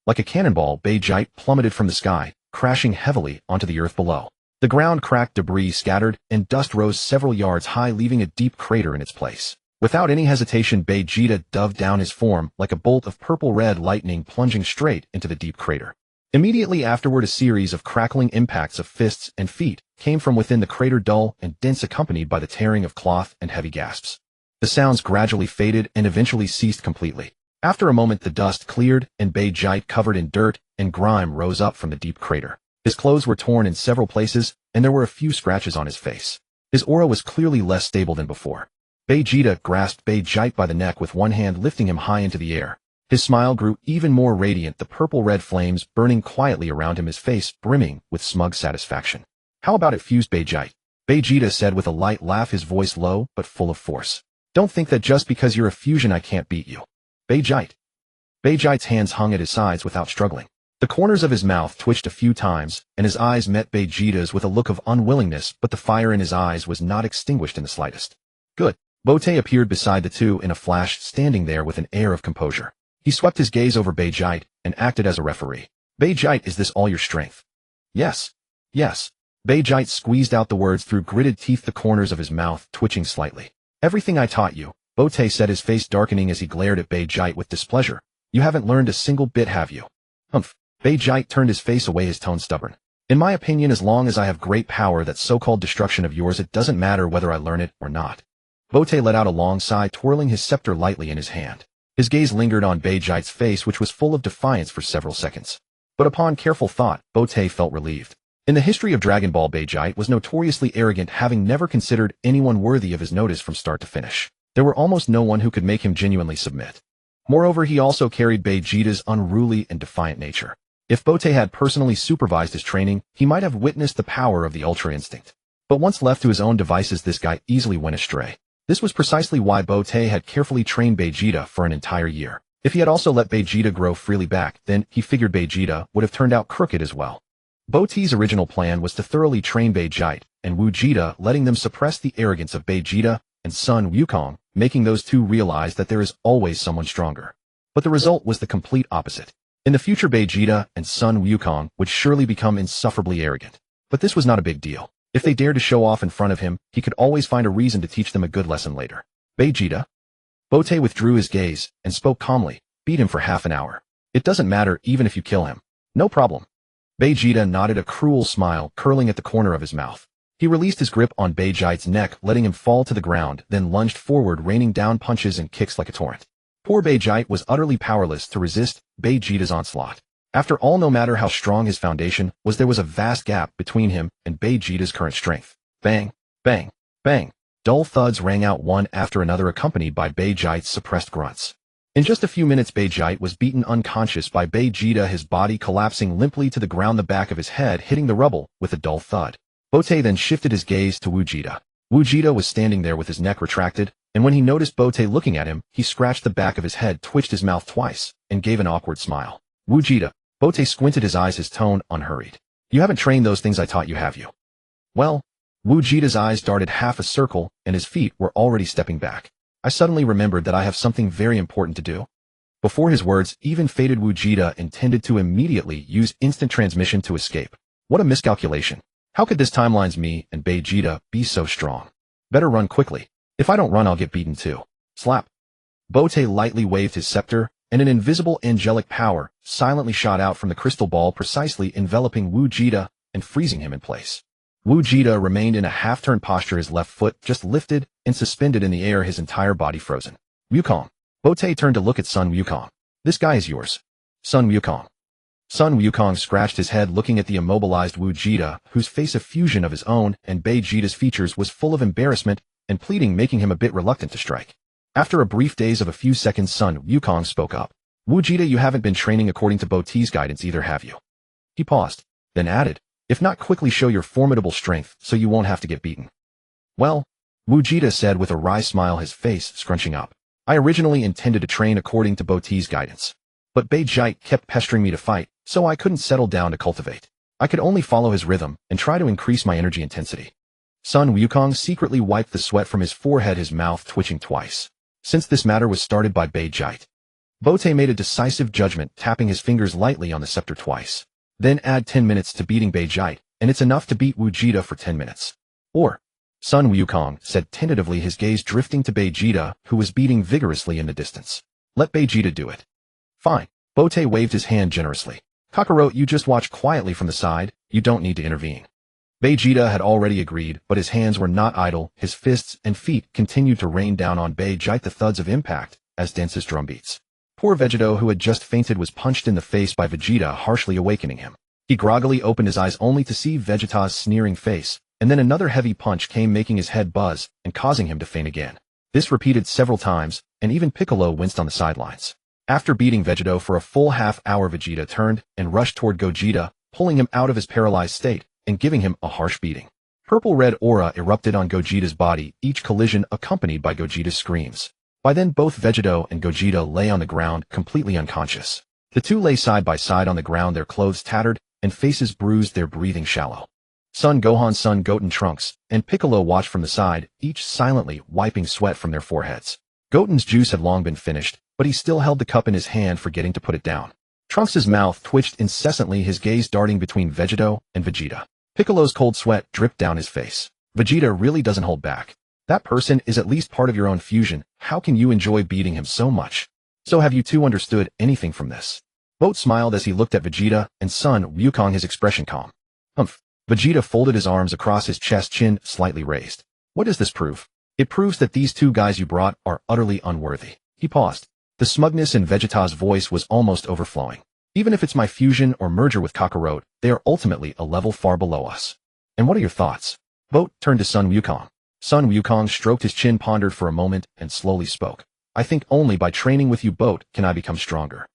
Like a cannonball, Vegite plummeted from the sky, crashing heavily onto the earth below. The ground cracked, debris scattered, and dust rose several yards high, leaving a deep crater in its place. Without any hesitation, Vegeta dove down, his form like a bolt of purple-red lightning, plunging straight into the deep crater. Immediately afterward, a series of crackling impacts of fists and feet came from within the crater, dull and dense, accompanied by the tearing of cloth and heavy gasps. The sounds gradually faded and eventually ceased completely. After a moment, the dust cleared and Beerus, covered in dirt and grime, rose up from the deep crater. His clothes were torn in several places, and there were a few scratches on his face. His aura was clearly less stable than before. Beerus grasped Beerus by the neck with one hand, lifting him high into the air. His smile grew even more radiant, the purple-red flames burning quietly around him, his face brimming with smug satisfaction. "How about it?" fused Beerus. Beerus said with a light laugh, his voice low but full of force. "Don't think that just because you're a fusion I can't beat you." Beerus' hands hung at his sides without struggling. The corners of his mouth twitched a few times, and his eyes met Beerus' with a look of unwillingness, but the fire in his eyes was not extinguished in the slightest. "Good." Beerus appeared beside the two in a flash, standing there with an air of composure. He swept his gaze over Beerus and acted as a referee. "Beerus, is this all your strength?" "Yes. Yes." Beerus squeezed out the words through gritted teeth, the corners of his mouth twitching slightly. "Everything I taught you," Beerus said, his face darkening as he glared at Beerus with displeasure. "You haven't learned a single bit, have you?" "Humph." Beerus turned his face away, his tone stubborn. "In my opinion, as long as I have great power, that so-called destruction of yours, it doesn't matter whether I learn it or not." Beerus let out a long sigh, twirling his scepter lightly in his hand. His gaze lingered on Beerus' face, which was full of defiance, for several seconds. But upon careful thought, Beerus felt relieved. In the history of Dragon Ball, Beerus was notoriously arrogant, having never considered anyone worthy of his notice from start to finish. There were almost no one who could make him genuinely submit. Moreover, he also carried Beerus' unruly and defiant nature. If Beerus had personally supervised his training, he might have witnessed the power of the Ultra Instinct. But once left to his own devices, this guy easily went astray. This was precisely why Beerus had carefully trained Beerus for an entire year. If he had also let Beerus grow freely back, then he figured Beerus would have turned out crooked as well. Beerus' original plan was to thoroughly train Beerus and Vegeta, letting them suppress the arrogance of Vegeta and Sun Wukong, making those two realize that there is always someone stronger. But the result was the complete opposite. In the future, Vegeta and Sun Wukong would surely become insufferably arrogant. But this was not a big deal. If they dared to show off in front of him, he could always find a reason to teach them a good lesson later. "Vegeta?" Beerus withdrew his gaze and spoke calmly. "Beat him for half an hour. It doesn't matter even if you kill him." "No problem." Vegeta nodded, a cruel smile curling at the corner of his mouth. He released his grip on Beerus' neck, letting him fall to the ground, then lunged forward, raining down punches and kicks like a torrent. Poor Beerus was utterly powerless to resist Vegeta's onslaught. After all, no matter how strong his foundation was, there was a vast gap between him and Vegeta's current strength. Bang, bang, bang. Dull thuds rang out one after another, accompanied by Beerus' suppressed grunts. In just a few minutes, Beerus was beaten unconscious by Vegeta, his body collapsing limply to the ground, the back of his head hitting the rubble with a dull thud. Beerus then shifted his gaze to Vegeta. Vegeta was standing there with his neck retracted, and when he noticed Beerus looking at him, he scratched the back of his head, twitched his mouth twice, and gave an awkward smile. "Vegeta." Beerus squinted his eyes, his tone unhurried. "You haven't trained those things I taught you, have you?" "Well." Vegeta's eyes darted half a circle, and his feet were already stepping back. "I suddenly remembered that I have something very important to do." Before his words even faded, Vegeta intended to immediately use instant transmission to escape. What a miscalculation. How could this timeline's me and Vegeta be so strong? Better run quickly. If I don't run, I'll get beaten too. Slap. Beerus lightly waved his scepter, and an invisible angelic power silently shot out from the crystal ball, precisely enveloping Vegeta and freezing him in place. Vegeta remained in a half-turned posture, his left foot just lifted and suspended in the air, his entire body frozen. "Wukong." Beerus turned to look at Sun Wukong. "This guy is yours." "Sun Wukong." Sun Wukong scratched his head, looking at the immobilized Vegeta, whose face, a fusion of his own and Vegeta's features, was full of embarrassment and pleading, making him a bit reluctant to strike. After a brief daze of a few seconds, Sun Wukong spoke up. "Vegeta, you haven't been training according to Beerus' guidance either, have you?" He paused, then added, "If not, quickly show your formidable strength so you won't have to get beaten." "Well," Vegeta said with a wry smile, his face scrunching up, "I originally intended to train according to Beerus' guidance. But Beerus kept pestering me to fight, so I couldn't settle down to cultivate. I could only follow his rhythm and try to increase my energy intensity." Sun Wukong secretly wiped the sweat from his forehead, his mouth twitching twice. Since this matter was started by Beerus, Beerus made a decisive judgment, tapping his fingers lightly on the scepter twice. "Then add 10 minutes to beating Beerus, and it's enough to beat Vegeta for 10 minutes. Or," Sun Wukong said tentatively, his gaze drifting to Vegeta, who was beating vigorously in the distance. "Let Vegeta do it." "Fine." Beerus waved his hand generously. Kakarot, you just watch quietly from the side, you don't need to intervene. Vegeta had already agreed, but his hands were not idle, his fists and feet continued to rain down on Vegeta the thuds of impact, as dense as drumbeats. Poor Vegito, who had just fainted, was punched in the face by Vegeta, harshly awakening him. He groggily opened his eyes only to see Vegeta's sneering face, and then another heavy punch came, making his head buzz and causing him to faint again. This repeated several times, and even Piccolo winced on the sidelines. After beating Vegito for a full half hour, Vegeta turned and rushed toward Gogeta, pulling him out of his paralyzed state and giving him a harsh beating. Purple-red aura erupted on Gogeta's body, each collision accompanied by Gogeta's screams. By then both Vegito and Gogeta lay on the ground, completely unconscious. The two lay side by side on the ground, their clothes tattered and faces bruised, their breathing shallow. Son Gohan, Son Goten, Trunks, and Piccolo watched from the side, each silently wiping sweat from their foreheads. Goten's juice had long been finished, but he still held the cup in his hand, forgetting to put it down. Trunks' mouth twitched incessantly, his gaze darting between Vegito and Vegeta. Piccolo's cold sweat dripped down his face. Vegeta really doesn't hold back. That person is at least part of your own fusion. How can you enjoy beating him so much? So have you two understood anything from this? Boat smiled as he looked at Vegeta and Son Wukong, his expression calm. Humph. Vegeta folded his arms across his chest, chin slightly raised. What does this prove? It proves that these two guys you brought are utterly unworthy. He paused. The smugness in Vegeta's voice was almost overflowing. Even if it's my fusion or merger with Kakarot, they are ultimately a level far below us. And what are your thoughts? Boat turned to Son Wukong. Son Wukong stroked his chin, pondered for a moment, and slowly spoke. I think only by training with you, Boat, can I become stronger.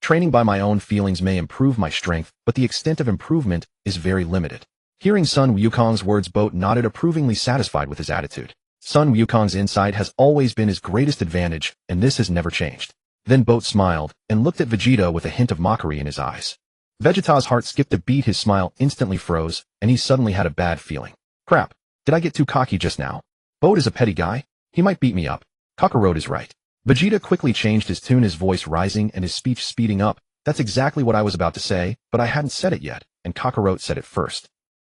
Training by my own feelings may improve my strength, but the extent of improvement is very limited. Hearing Son Wukong's words, Boat nodded, approvingly satisfied with his attitude. Son Wukong's insight has always been his greatest advantage, and this has never changed. Then Boat smiled and looked at Vegeta with a hint of mockery in his eyes. Vegeta's heart skipped a beat, his smile instantly froze, and he suddenly had a bad feeling. Crap, did I get too cocky just now? Boat is a petty guy. He might beat me up. Kakarot is right. Vegeta quickly changed his tune, his voice rising and his speech speeding up. That's exactly what I was about to say, but I hadn't said it yet, and Kakarot said it first.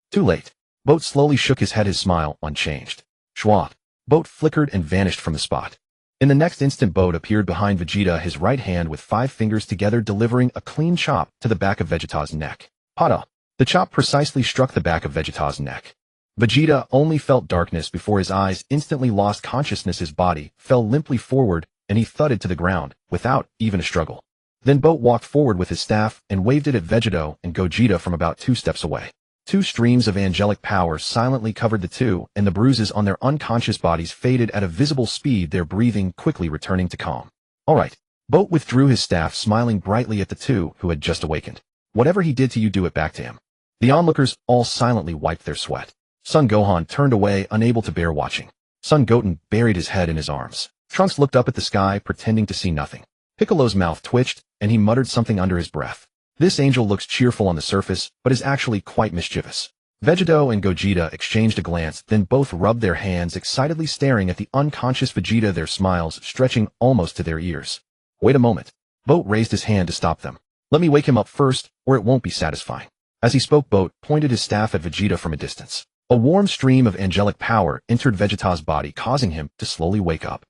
Too late. Boat slowly shook his head, his smile unchanged. Schwab. Boat flickered and vanished from the spot. In the next instant, Boat appeared behind Vegeta, his right hand with 5 fingers together, delivering a clean chop to the back of Vegeta's neck. Pada! The chop precisely struck the back of Vegeta's neck. Vegeta only felt darkness before his eyes instantly lost consciousness. His body fell limply forward, and he thudded to the ground, without even a struggle. Then Boat walked forward with his staff and waved it at Vegito and Gogeta from about 2 steps away. 2 streams of angelic power silently covered the two, and the bruises on their unconscious bodies faded at a visible speed, their breathing quickly returning to calm. All right. Boat withdrew his staff, smiling brightly at the two who had just awakened. Whatever he did to you, do it back to him. The onlookers all silently wiped their sweat. Son Gohan turned away, unable to bear watching. Son Goten buried his head in his arms. Trunks looked up at the sky, pretending to see nothing. Piccolo's mouth twitched, and he muttered something under his breath. This angel looks cheerful on the surface, but is actually quite mischievous. Vegito and Gogeta exchanged a glance, then both rubbed their hands, excitedly staring at the unconscious Vegeta, their smiles stretching almost to their ears. Wait a moment. Boat raised his hand to stop them. Let me wake him up first, or it won't be satisfying. As he spoke, Boat pointed his staff at Vegeta from a distance. A warm stream of angelic power entered Vegeta's body, causing him to slowly wake up.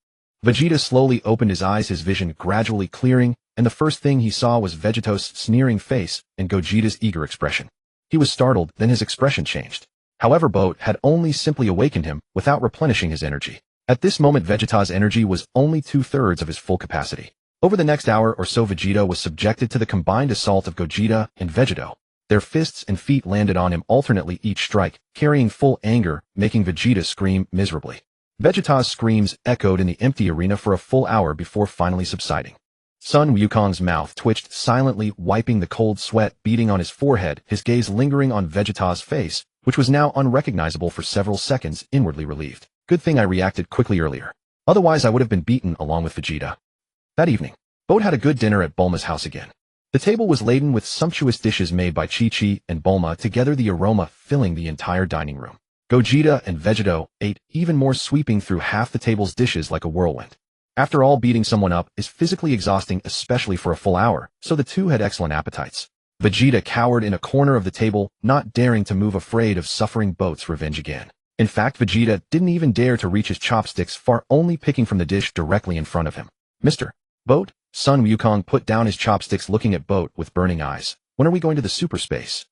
Vegeta slowly opened his eyes, his vision gradually clearing, and the first thing he saw was Vegeto's sneering face and Gogeta's eager expression. He was startled, then his expression changed. However, Boat had only simply awakened him without replenishing his energy. At this moment, Vegeta's energy was only 2/3 of his full capacity. Over the next hour or so, Vegeta was subjected to the combined assault of Gogeta and Vegito. Their fists and feet landed on him alternately, each strike carrying full anger, making Vegeta scream miserably. Vegeta's screams echoed in the empty arena for a full hour before finally subsiding. Son Wukong's mouth twitched silently, wiping the cold sweat beading on his forehead, his gaze lingering on Vegeta's face, which was now unrecognizable for several seconds, inwardly relieved. Good thing I reacted quickly earlier. Otherwise I would have been beaten along with Vegeta. That evening, Boat had a good dinner at Bulma's house again. The table was laden with sumptuous dishes made by Chi-Chi and Bulma, together the aroma filling the entire dining room. Gogeta and Vegito ate even more, sweeping through half the table's dishes like a whirlwind. After all, beating someone up is physically exhausting, especially for a full hour, so the two had excellent appetites. Vegeta cowered in a corner of the table, not daring to move, afraid of suffering Boat's revenge again. In fact, Vegeta didn't even dare to reach his chopsticks far, only picking from the dish directly in front of him. Mr. Boat? Son Wukong put down his chopsticks, looking at Boat with burning eyes. When are we going to the super space?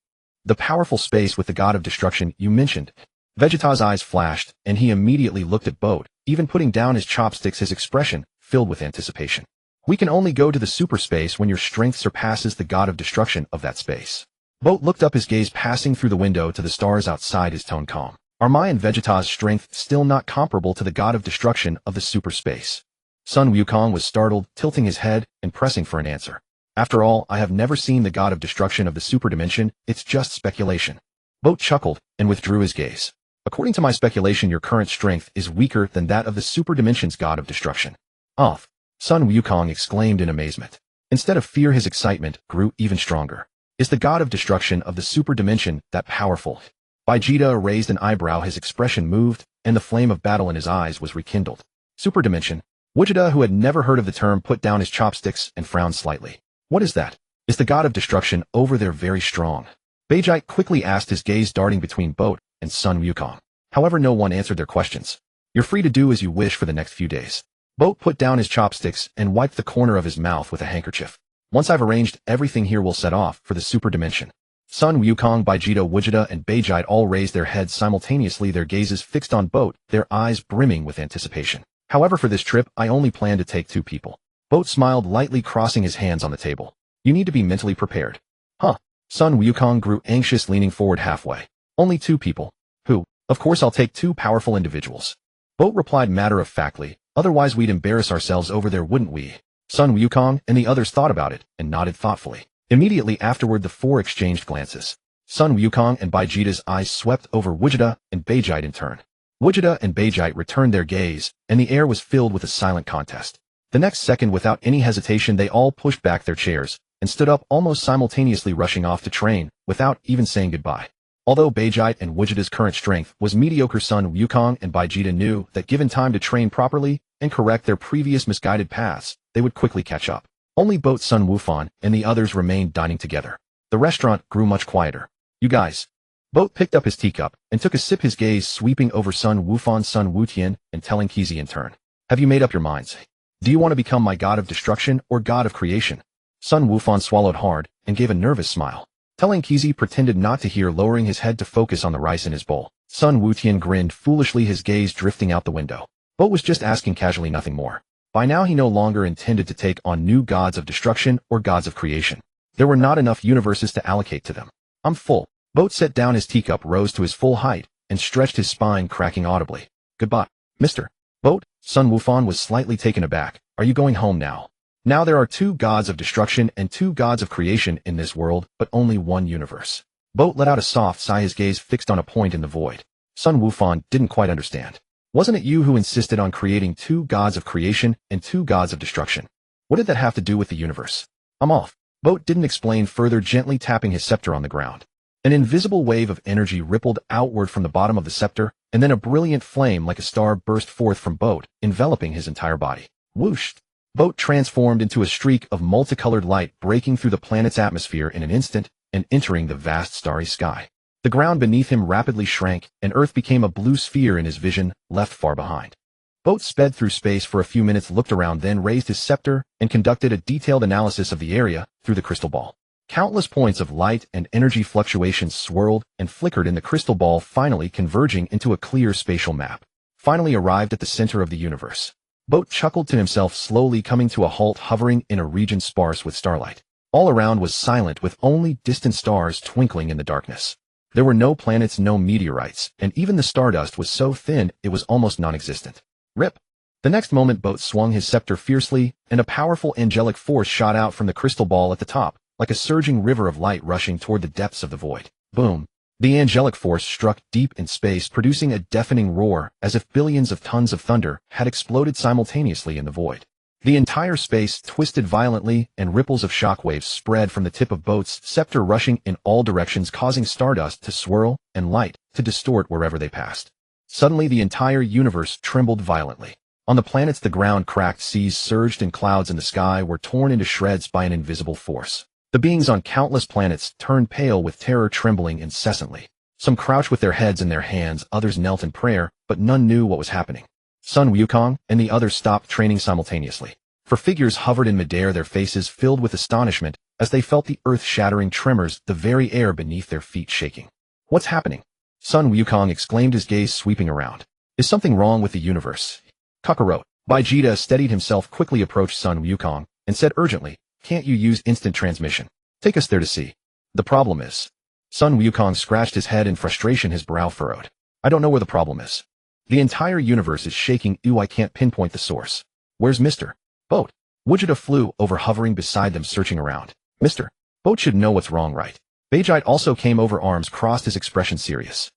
The powerful space with the god of destruction you mentioned. Vegeta's eyes flashed, and he immediately looked at Boat, even putting down his chopsticks, his expression filled with anticipation. We can only go to the super space when your strength surpasses the god of destruction of that space. Boat looked up, his gaze passing through the window to the stars outside, his tone calm. Are my and Vegeta's strength still not comparable to the god of destruction of the super space? Sun Wukong was startled, tilting his head and pressing for an answer. After all, I have never seen the god of destruction of the super dimension, it's just speculation. Boat chuckled and withdrew his gaze. According to my speculation, your current strength is weaker than that of the super dimension's god of destruction. Off! Sun Wukong exclaimed in amazement. Instead of fear, his excitement grew even stronger. Is the god of destruction of the super dimension that powerful? Vegeta raised an eyebrow, his expression moved, and the flame of battle in his eyes was rekindled. Super dimension? Vegeta, who had never heard of the term, put down his chopsticks and frowned slightly. What is that? Is the god of destruction over there very strong? Vegeta quickly asked, his gaze darting between Boat and Sun Wukong. However, no one answered their questions. You're free to do as you wish for the next few days. Boat put down his chopsticks and wiped the corner of his mouth with a handkerchief. Once I've arranged everything here, we'll set off for the super dimension. Sun Wukong, Vegeta, and Vegeta all raised their heads simultaneously, their gazes fixed on Boat, their eyes brimming with anticipation. However, for this trip, I only plan to take 2 people. Boat smiled lightly, crossing his hands on the table. You need to be mentally prepared. Huh? Sun Wukong grew anxious, leaning forward halfway. Only 2 people? Who? Of course I'll take 2 powerful individuals. Boat replied matter-of-factly, otherwise we'd embarrass ourselves over there, wouldn't we? Sun Wukong and the others thought about it and nodded thoughtfully. Immediately afterward, the 4 exchanged glances. Sun Wukong and Vegeta's eyes swept over Vegeta and Vegeta in turn. Vegeta and Vegeta returned their gaze, and the air was filled with a silent contest. The next second, without any hesitation, they all pushed back their chairs and stood up almost simultaneously, rushing off to train without even saying goodbye. Although Vegeta and Vegeta's current strength was mediocre, Sun Wukong and Vegeta knew that given time to train properly and correct their previous misguided paths, they would quickly catch up. Only Boat, Sun Wufan, and the others remained dining together. The restaurant grew much quieter. You guys. Boat picked up his teacup and took a sip, his gaze sweeping over Sun Wufan, Sun Wutian, and telling Kizi in turn. Have you made up your minds? Do you want to become my god of destruction or god of creation? Sun Wufan swallowed hard and gave a nervous smile. Telling Kizi pretended not to hear, lowering his head to focus on the rice in his bowl. Sun Wutian grinned foolishly, his gaze drifting out the window. Boat was just asking casually, nothing more. By now he no longer intended to take on new gods of destruction or gods of creation. There were not enough universes to allocate to them. I'm full. Boat set down his teacup, rose to his full height, and stretched his spine, cracking audibly. Goodbye, Mr. Boat. Sun Wufan was slightly taken aback. Are you going home now? Now there are 2 gods of destruction and 2 gods of creation in this world, but only 1 universe. Boat let out a soft sigh, his gaze fixed on a point in the void. Sun Wufan didn't quite understand. Wasn't it you who insisted on creating 2 gods of creation and 2 gods of destruction? What did that have to do with the universe? I'm off. Boat didn't explain further, gently tapping his scepter on the ground. An invisible wave of energy rippled outward from the bottom of the scepter, and then a brilliant flame like a star burst forth from Boat, enveloping his entire body. Whoosh! Boat transformed into a streak of multicolored light, breaking through the planet's atmosphere in an instant and entering the vast starry sky. The ground beneath him rapidly shrank, and Earth became a blue sphere in his vision, left far behind. Boat sped through space for a few minutes, looked around, then raised his scepter and conducted a detailed analysis of the area through the crystal ball. Countless points of light and energy fluctuations swirled and flickered in the crystal ball, finally converging into a clear spatial map. Finally arrived at the center of the universe. Boat chuckled to himself, slowly coming to a halt, hovering in a region sparse with starlight. All around was silent, with only distant stars twinkling in the darkness. There were no planets, no meteorites, and even the stardust was so thin it was almost non-existent. Rip! The next moment, Boat swung his scepter fiercely, and a powerful angelic force shot out from the crystal ball at the top, like a surging river of light rushing toward the depths of the void. Boom! The angelic force struck deep in space, producing a deafening roar, as if billions of tons of thunder had exploded simultaneously in the void. The entire space twisted violently, and ripples of shockwaves spread from the tip of Boat's scepter, rushing in all directions, causing stardust to swirl and light to distort wherever they passed. Suddenly, the entire universe trembled violently. On the planets, the ground cracked, seas surged, and clouds in the sky were torn into shreds by an invisible force. The beings on countless planets turned pale with terror, trembling incessantly. Some crouched with their heads in their hands, others knelt in prayer, but none knew what was happening. Sun Wukong and the others stopped training simultaneously. For figures hovered in midair, their faces filled with astonishment as they felt the earth-shattering tremors, the very air beneath their feet shaking. What's happening? Sun Wukong exclaimed, his gaze sweeping around. Is something wrong with the universe? Kakarot. Vegeta steadied himself, quickly approached Sun Wukong, and said urgently, can't you use instant transmission? Take us there to see. The problem is. Sun Wukong scratched his head in frustration, his brow furrowed. I don't know where the problem is. The entire universe is shaking. I can't pinpoint the source. Where's Mr. Boat? Vegeta flew over, hovering beside them, searching around. Mr. Boat should know what's wrong, right? Vegeta also came over, arms crossed, his expression serious.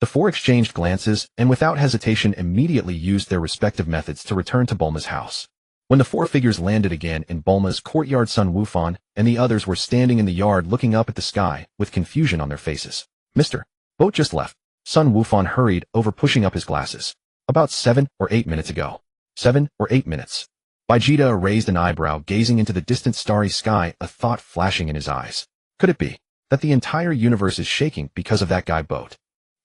The four exchanged glances, and without hesitation immediately used their respective methods to return to Bulma's house. When the four figures landed again in Bulma's courtyard, Sun Wukong and the others were standing in the yard looking up at the sky with confusion on their faces. Mr. Boat just left. Sun Wukong hurried over, pushing up his glasses. About 7 or 8 minutes ago. 7 or 8 minutes. Vegeta raised an eyebrow, gazing into the distant starry sky, a thought flashing in his eyes. Could it be that the entire universe is shaking because of that guy Boat?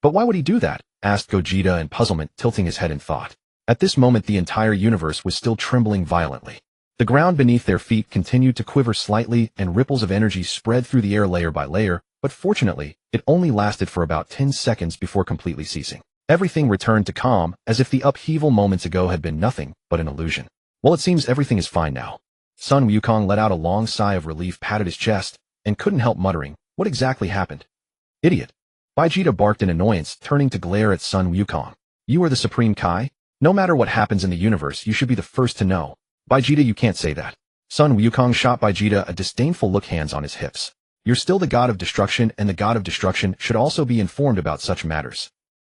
But why would he do that? Asked Gogeta in puzzlement, tilting his head in thought. At this moment the entire universe was still trembling violently. The ground beneath their feet continued to quiver slightly, and ripples of energy spread through the air layer by layer, but fortunately, it only lasted for about 10 seconds before completely ceasing. Everything returned to calm, as if the upheaval moments ago had been nothing but an illusion. Well, it seems everything is fine now. Sun Wukong let out a long sigh of relief, patted his chest, and couldn't help muttering, what exactly happened? Idiot. Vegeta barked in annoyance, turning to glare at Sun Wukong. You are the Supreme Kai? No matter what happens in the universe, you should be the first to know. Vegeta, you can't say that. Sun Wukong shot Vegeta a disdainful look, hands on his hips. You're still the god of destruction, and the god of destruction should also be informed about such matters.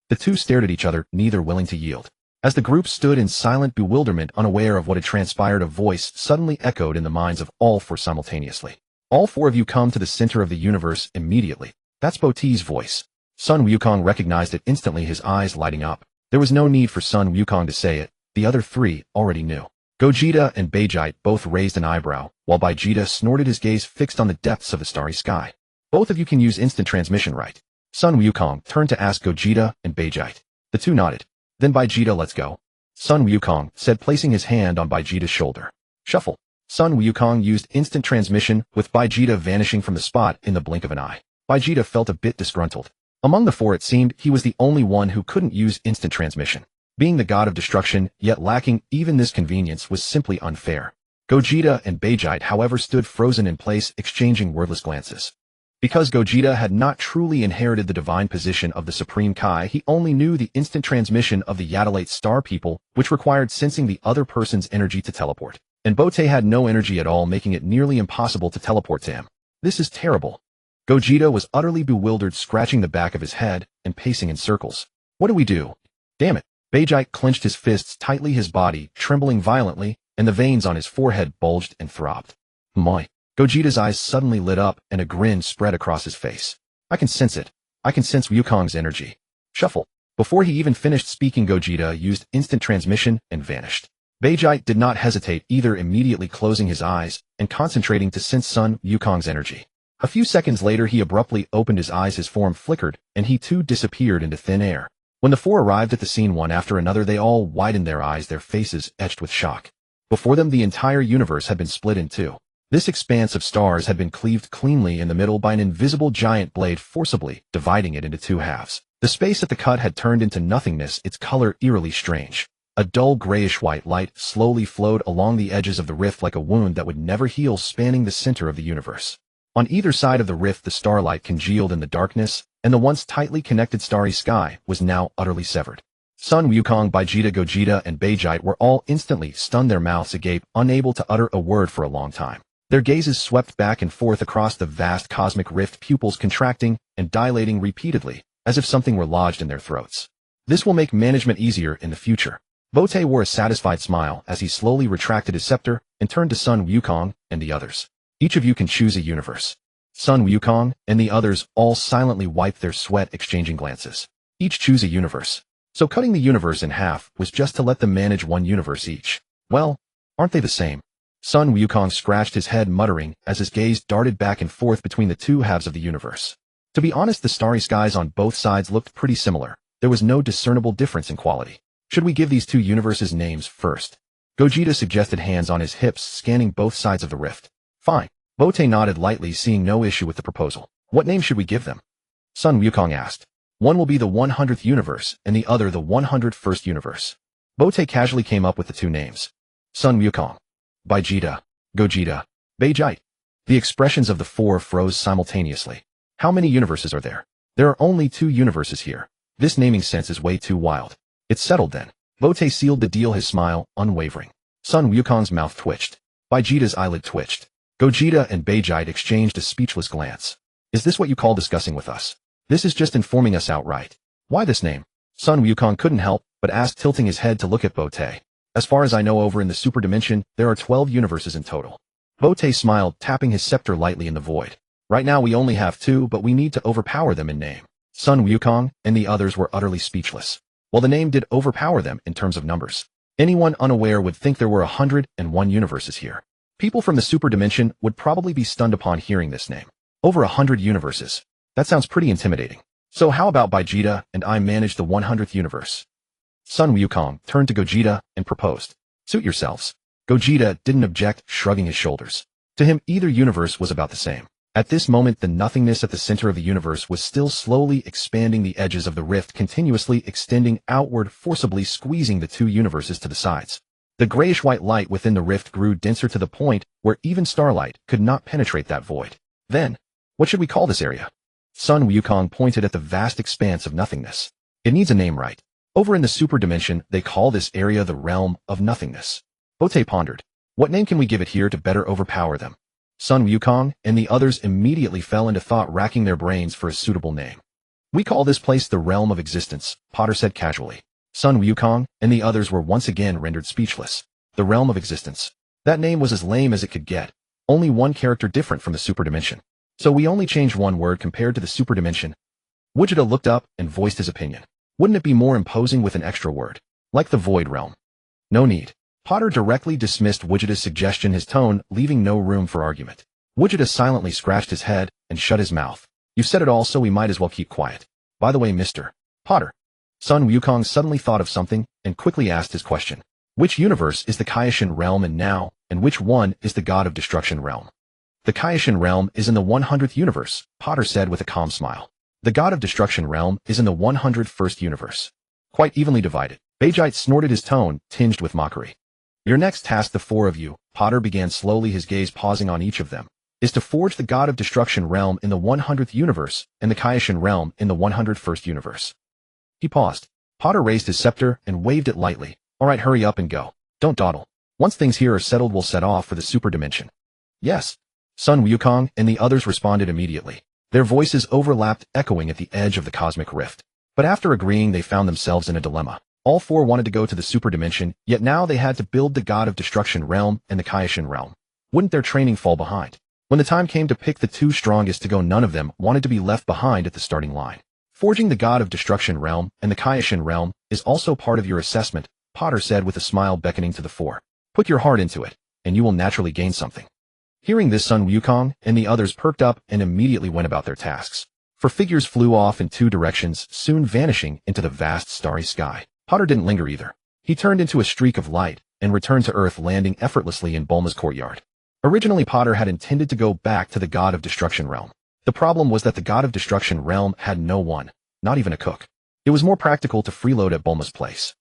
The two stared at each other, neither willing to yield. As the group stood in silent bewilderment, unaware of what had transpired, a voice suddenly echoed in the minds of all four simultaneously. All four of you come to the center of the universe immediately. That's Bote's voice. Sun Wukong recognized it instantly, his eyes lighting up. There was no need for Sun Wukong to say it. The other three already knew. Gogeta and Vegeta both raised an eyebrow, while Vegeta snorted, his gaze fixed on the depths of the starry sky. Both of you can use instant transmission, right? Sun Wukong turned to ask Gogeta and Vegeta. The two nodded. Then Vegeta, let's go. Sun Wukong said, placing his hand on Vegeta's shoulder. Shuffle. Sun Wukong used instant transmission, with Vegeta vanishing from the spot in the blink of an eye. Vegeta felt a bit disgruntled. Among the four, it seemed he was the only one who couldn't use instant transmission. Being the god of destruction, yet lacking even this convenience, was simply unfair. Gogeta and Vegeta, however, stood frozen in place, exchanging wordless glances. Because Gogeta had not truly inherited the divine position of the Supreme Kai, he only knew the instant transmission of the Yadalate star people, which required sensing the other person's energy to teleport. And Bote had no energy at all, making it nearly impossible to teleport to him. This is terrible. Gogeta was utterly bewildered, scratching the back of his head and pacing in circles. What do we do? Damn it. Vegeta clenched his fists tightly, his body trembling violently, and the veins on his forehead bulged and throbbed. My. Gogeta's eyes suddenly lit up, and a grin spread across his face. I can sense it. I can sense Wukong's energy. Shuffle. Before he even finished speaking, Gogeta used instant transmission and vanished. Vegeta did not hesitate either, immediately closing his eyes and concentrating to sense Sun Wukong's energy. A few seconds later, he abruptly opened his eyes, his form flickered, and he too disappeared into thin air. When the four arrived at the scene one after another, they all widened their eyes, their faces etched with shock. Before them, the entire universe had been split in two. This expanse of stars had been cleaved cleanly in the middle by an invisible giant blade, forcibly dividing it into two halves. The space at the cut had turned into nothingness, its color eerily strange. A dull grayish-white light slowly flowed along the edges of the rift like a wound that would never heal, spanning the center of the universe. On either side of the rift, the starlight congealed in the darkness, and the once tightly connected starry sky was now utterly severed. Sun Wukong, Vegeta, Gogeta, and Vegeta were all instantly stunned, their mouths agape, unable to utter a word for a long time. Their gazes swept back and forth across the vast cosmic rift, pupils contracting and dilating repeatedly, as if something were lodged in their throats. This will make management easier in the future. Bote wore a satisfied smile as he slowly retracted his scepter and turned to Sun Wukong and the others. Each of you can choose a universe. Sun Wukong and the others all silently wiped their sweat, exchanging glances. Each choose a universe. So cutting the universe in half was just to let them manage one universe each. Well, aren't they the same? Sun Wukong scratched his head, muttering as his gaze darted back and forth between the two halves of the universe. To be honest, the starry skies on both sides looked pretty similar. There was no discernible difference in quality. Should we give these two universes names first? Gogeta suggested, hands on his hips, scanning both sides of the rift. Fine. Bote nodded lightly, seeing no issue with the proposal. What name should we give them? Sun Wukong asked. One will be the 100th universe, and the other the 101st universe. Bote casually came up with the two names. Sun Wukong. Baijita. Gogeta. Beijite. The expressions of the four froze simultaneously. How many universes are there? There are only 2 universes here. This naming sense is way too wild. It's settled then. Bote sealed the deal, his smile unwavering. Sun Wukong's mouth twitched. Baijita's eyelid twitched. Gogeta and Beijite exchanged a speechless glance. Is this what you call discussing with us? This is just informing us outright. Why this name? Sun Wukong couldn't help but ask, tilting his head to look at Bote. As far as I know, over in the super dimension, there are 12 universes in total. Bote smiled, tapping his scepter lightly in the void. Right now we only have 2, but we need to overpower them in name. Sun Wukong and the others were utterly speechless. While the name did overpower them in terms of numbers, anyone unaware would think there were 101 universes here. People from the super dimension would probably be stunned upon hearing this name. Over 100 universes. That sounds pretty intimidating. So how about Baijita and I manage the 100th universe? Sun Wukong turned to Gogeta and proposed. Suit yourselves. Gogeta didn't object, shrugging his shoulders. To him, either universe was about the same. At this moment, the nothingness at the center of the universe was still slowly expanding, the edges of the rift continuously extending outward, forcibly squeezing the 2 universes to the sides. The grayish-white light within the rift grew denser to the point where even starlight could not penetrate that void. Then, what should we call this area? Sun Wukong pointed at the vast expanse of nothingness. It needs a name, right? Over in the super dimension, they call this area the realm of nothingness. Bote pondered. What name can we give it here to better overpower them? Sun Wukong and the others immediately fell into thought, racking their brains for a suitable name. We call this place the realm of existence, Potter said casually. Sun Wukong and the others were once again rendered speechless. The realm of existence. That name was as lame as it could get. Only one character different from the super dimension. So we only changed one word compared to the super dimension. Wujita looked up and voiced his opinion. Wouldn't it be more imposing with an extra word? Like the void realm? No need. Potter directly dismissed Wujita's suggestion, his tone leaving no room for argument. Wujita silently scratched his head and shut his mouth. You said it all, so we might as well keep quiet. By the way, Mr. Potter. Sun Wukong suddenly thought of something and quickly asked his question. Which universe is the Kaioshin realm in now, and which one is the God of Destruction realm? The Kaioshin realm is in the 100th universe, Potter said with a calm smile. The God of Destruction realm is in the 101st universe. Quite evenly divided. Beijite snorted, his tone tinged with mockery. Your next task, the 4 of you, Potter began slowly, his gaze pausing on each of them, is to forge the God of Destruction realm in the 100th universe and the Kaioshin realm in the 101st universe. He paused. Potter raised his scepter and waved it lightly. All right, hurry up and go. Don't dawdle. Once things here are settled, we'll set off for the super dimension. Yes. Sun Wukong and the others responded immediately. Their voices overlapped, echoing at the edge of the cosmic rift. But after agreeing, they found themselves in a dilemma. All 4 wanted to go to the super dimension, yet now they had to build the God of Destruction realm and the Kaioshin realm. Wouldn't their training fall behind? When the time came to pick the 2 strongest to go, none of them wanted to be left behind at the starting line. Forging the God of Destruction realm and the Kaioshin realm is also part of your assessment, Potter said with a smile, beckoning to the 4. Put your heart into it, and you will naturally gain something. Hearing this, Sun Wukong and the others perked up and immediately went about their tasks. For figures flew off in 2 directions, soon vanishing into the vast starry sky. Potter didn't linger either. He turned into a streak of light and returned to Earth, landing effortlessly in Bulma's courtyard. Originally, Potter had intended to go back to the God of Destruction realm. The problem was that the God of Destruction realm had no one, not even a cook. It was more practical to freeload at Bulma's place.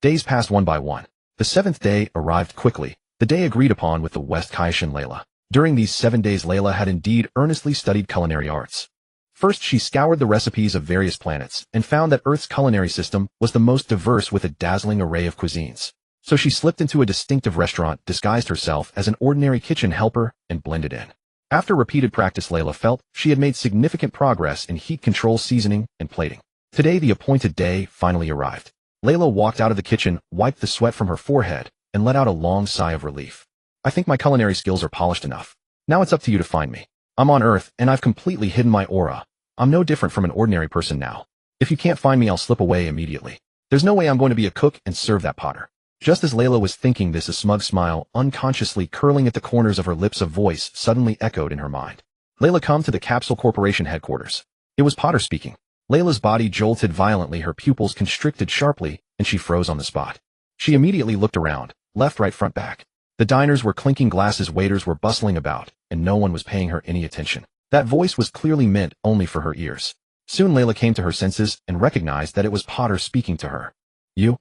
Days passed one by one. The 7th day arrived quickly, the day agreed upon with the West Kaioshin Layla. During these 7 days, Layla had indeed earnestly studied culinary arts. First, she scoured the recipes of various planets and found that Earth's culinary system was the most diverse, with a dazzling array of cuisines. So she slipped into a distinctive restaurant, disguised herself as an ordinary kitchen helper, and blended in. After repeated practice, Layla felt she had made significant progress in heat control, seasoning, and plating. Today, the appointed day finally arrived. Layla walked out of the kitchen, wiped the sweat from her forehead, and let out a long sigh of relief. I think my culinary skills are polished enough. Now it's up to you to find me. I'm on Earth, and I've completely hidden my aura. I'm no different from an ordinary person now. If you can't find me, I'll slip away immediately. There's no way I'm going to be a cook and serve that Potter. Just as Layla was thinking this, a smug smile, unconsciously curling at the corners of her lips, a voice suddenly echoed in her mind. Layla, come to the Capsule Corporation headquarters. It was Potter speaking. Layla's body jolted violently, her pupils constricted sharply, and she froze on the spot. She immediately looked around, left, right, front, back. The diners were clinking glasses, waiters were bustling about, and no one was paying her any attention. That voice was clearly meant only for her ears. Soon Layla came to her senses and recognized that it was Potter speaking to her. You're